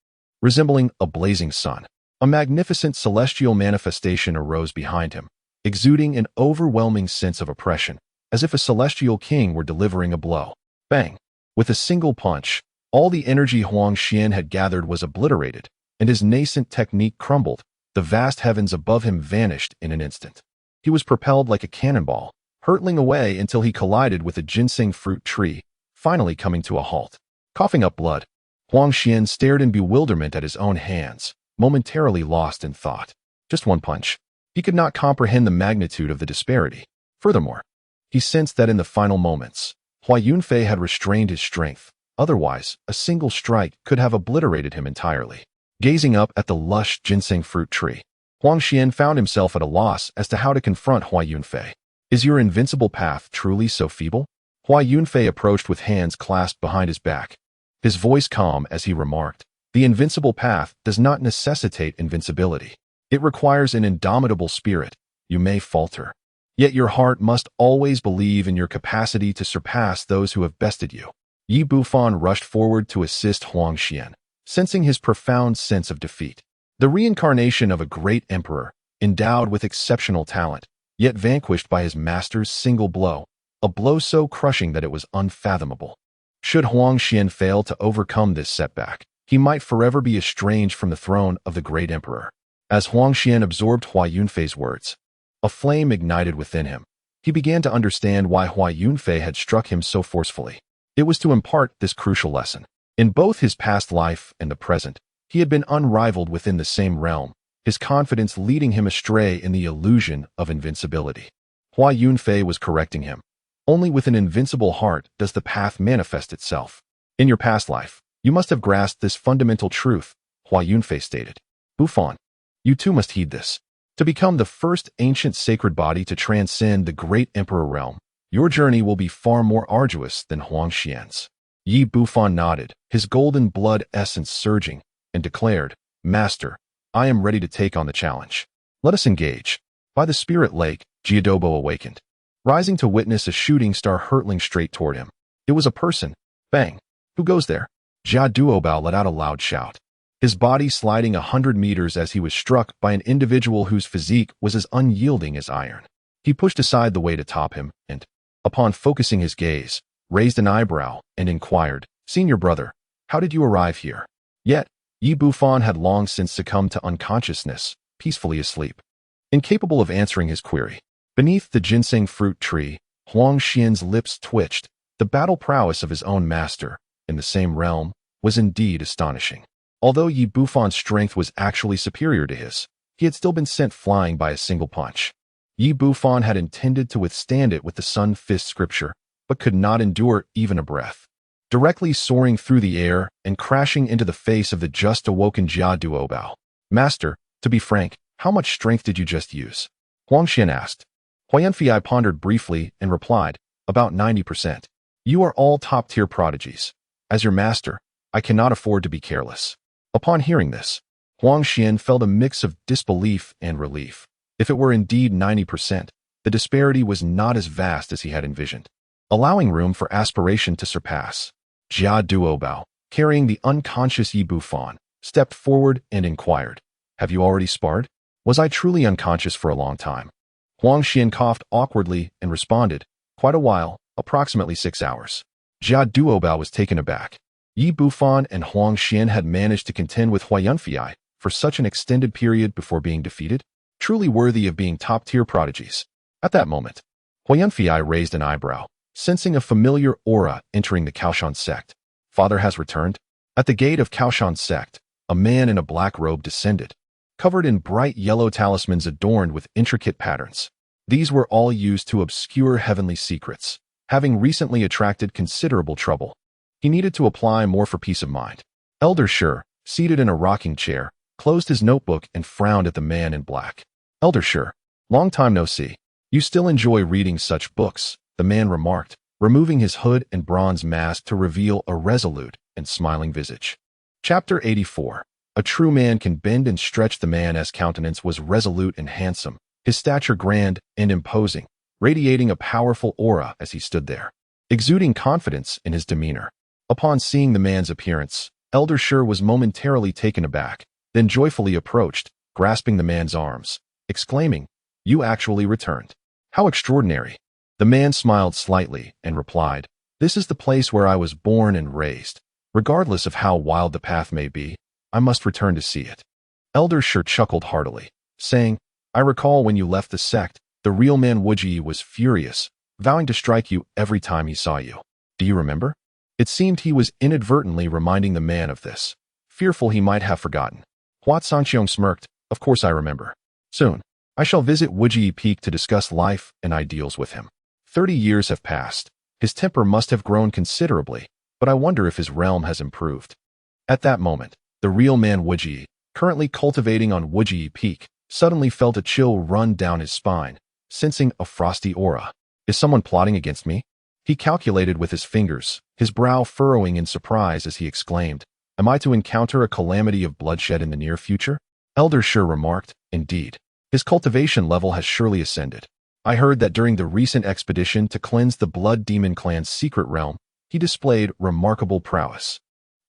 Resembling a blazing sun, a magnificent celestial manifestation arose behind him, exuding an overwhelming sense of oppression, as if a celestial king were delivering a blow. Bang! With a single punch, all the energy Huang Xian had gathered was obliterated, and his nascent technique crumbled. The vast heavens above him vanished in an instant. He was propelled like a cannonball, hurtling away until he collided with a ginseng fruit tree, finally coming to a halt. Coughing up blood, Huang Xian stared in bewilderment at his own hands, momentarily lost in thought. Just one punch. He could not comprehend the magnitude of the disparity. Furthermore, he sensed that in the final moments, Hua Yunfei had restrained his strength. Otherwise, a single strike could have obliterated him entirely. Gazing up at the lush ginseng fruit tree, Huang Xian found himself at a loss as to how to confront Hua Yunfei. Is your invincible path truly so feeble? Hua Yunfei approached with hands clasped behind his back, his voice calm as he remarked, "The invincible path does not necessitate invincibility. It requires an indomitable spirit. You may falter, yet your heart must always believe in your capacity to surpass those who have bested you." Yi Bufan rushed forward to assist Huang Xian, sensing his profound sense of defeat. The reincarnation of a great emperor, endowed with exceptional talent, yet vanquished by his master's single blow, a blow so crushing that it was unfathomable. Should Huang Xian fail to overcome this setback, he might forever be estranged from the throne of the great emperor. As Huang Xian absorbed Hua Yunfei's words, a flame ignited within him. He began to understand why Hua Yunfei had struck him so forcefully. It was to impart this crucial lesson. In both his past life and the present, he had been unrivaled within the same realm, his confidence leading him astray in the illusion of invincibility. Hua Yunfei was correcting him. Only with an invincible heart does the path manifest itself. In your past life, you must have grasped this fundamental truth, Hua Yunfei stated. Bufan, you too must heed this. To become the first ancient sacred body to transcend the great emperor realm, your journey will be far more arduous than Huang Xian's. Yi Bufan nodded, his golden blood essence surging, and declared, "Master, I am ready to take on the challenge. Let us engage." By the spirit lake, Jiadobo awakened, rising to witness a shooting star hurtling straight toward him. It was a person. Bang! Who goes there? Jia Duobao let out a loud shout, his body sliding 100 meters as he was struck by an individual whose physique was as unyielding as iron. He pushed aside the way to top him and, upon focusing his gaze, raised an eyebrow and inquired, "Senior brother, how did you arrive here?" Yet, Yi Bufan had long since succumbed to unconsciousness, peacefully asleep. Incapable of answering his query, beneath the ginseng fruit tree, Huang Xian's lips twitched. The battle prowess of his own master, in the same realm, was indeed astonishing. Although Yi Bufan's strength was actually superior to his, he had still been sent flying by a single punch. Yi Bufan had intended to withstand it with the Sun Fist Scripture, but could not endure even a breath. Directly soaring through the air and crashing into the face of the just awoken Jia Duobao. "Master, to be frank, how much strength did you just use?" Huang Xian asked. Hua Yunfei pondered briefly and replied, "About 90%. You are all top-tier prodigies. As your master, I cannot afford to be careless." Upon hearing this, Huang Xian felt a mix of disbelief and relief. If it were indeed 90%, the disparity was not as vast as he had envisioned, allowing room for aspiration to surpass. Jia Duobao, carrying the unconscious Yi Bufan, stepped forward and inquired, "Have you already sparred? Was I truly unconscious for a long time?" Huang Xian coughed awkwardly and responded, "Quite a while, approximately 6 hours." Jia Duobao was taken aback. Yi Bufan and Huang Xian had managed to contend with Hua Yunfei for such an extended period before being defeated, truly worthy of being top-tier prodigies. At that moment, Hua Yunfei raised an eyebrow, sensing a familiar aura entering the Kaoshan sect. "Father has returned?" At the gate of Kaoshan sect, a man in a black robe descended, covered in bright yellow talismans adorned with intricate patterns. These were all used to obscure heavenly secrets, having recently attracted considerable trouble. He needed to apply more for peace of mind. Elder Shur, seated in a rocking chair, closed his notebook and frowned at the man in black. "Elder Shur, long time no see. You still enjoy reading such books," the man remarked, removing his hood and bronze mask to reveal a resolute and smiling visage. Chapter 84. A true man can bend and stretch. The man's countenance was resolute and handsome, his stature grand and imposing, radiating a powerful aura as he stood there, exuding confidence in his demeanor. Upon seeing the man's appearance, Elder Shi was momentarily taken aback, then joyfully approached, grasping the man's arms, exclaiming, "You actually returned. How extraordinary!" The man smiled slightly and replied, "This is the place where I was born and raised. Regardless of how wild the path may be, I must return to see it." Elder Shi chuckled heartily, saying, "I recall when you left the sect, the real man Wuji was furious, vowing to strike you every time he saw you. Do you remember?" It seemed he was inadvertently reminding the man of this, fearful he might have forgotten. Hua Sanqiong smirked, "Of course I remember. Soon, I shall visit Daoyuan Peak to discuss life and ideals with him. 30 years have passed. His temper must have grown considerably, but I wonder if his realm has improved." At that moment, the real man Wuji, currently cultivating on Daoyuan Peak, suddenly felt a chill run down his spine, sensing a frosty aura. Is someone plotting against me? He calculated with his fingers, his brow furrowing in surprise as he exclaimed, "Am I to encounter a calamity of bloodshed in the near future?" Elder Shi remarked, "Indeed. His cultivation level has surely ascended. I heard that during the recent expedition to cleanse the Blood Demon clan's secret realm, he displayed remarkable prowess,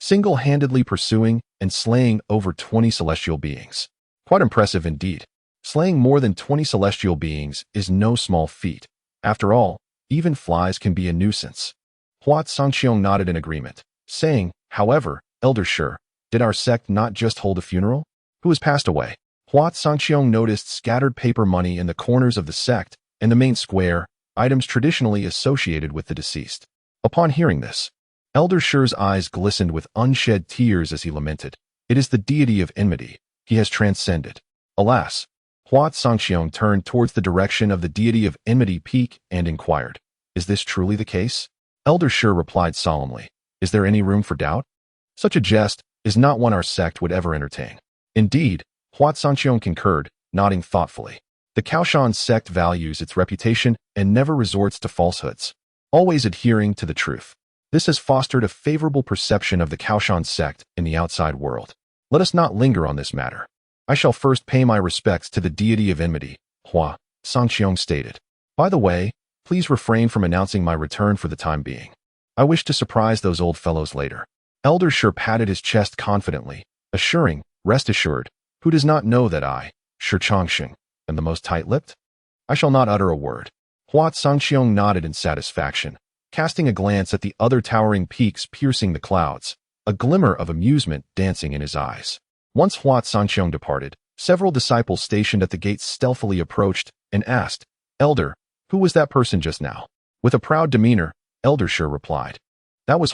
single-handedly pursuing and slaying over 20 celestial beings. Quite impressive indeed. Slaying more than 20 celestial beings is no small feat. After all, even flies can be a nuisance." Hua Sanqiong nodded in agreement, saying, "However, Elder Shi, did our sect not just hold a funeral? Who has passed away?" Hua Sanqiong noticed scattered paper money in the corners of the sect and the main square, items traditionally associated with the deceased. Upon hearing this, Elder Shi's eyes glistened with unshed tears as he lamented, "It is the deity of enmity. He has transcended." Alas! Hua Sanqiong turned towards the direction of the deity of enmity Peak and inquired, "Is this truly the case?" Elder Shi replied solemnly, "Is there any room for doubt? Such a jest is not one our sect would ever entertain." Indeed, Hua Sanqiong concurred, nodding thoughtfully. The Kaoshan sect values its reputation and never resorts to falsehoods, always adhering to the truth. This has fostered a favorable perception of the Kaoshan sect in the outside world. Let us not linger on this matter. "I shall first pay my respects to the deity of enmity," Hua Sanqiong stated. "By the way, please refrain from announcing my return for the time being. I wish to surprise those old fellows later." Elder Shi patted his chest confidently, assuring, "Rest assured, who does not know that I, Shi Changsheng, am the most tight-lipped? I shall not utter a word." Hua Sanqiong nodded in satisfaction, casting a glance at the other towering peaks piercing the clouds, a glimmer of amusement dancing in his eyes. Once Hua Sanqiong departed, several disciples stationed at the gates stealthily approached and asked, "Elder, who was that person just now?" With a proud demeanor, Elder Shi replied, "That was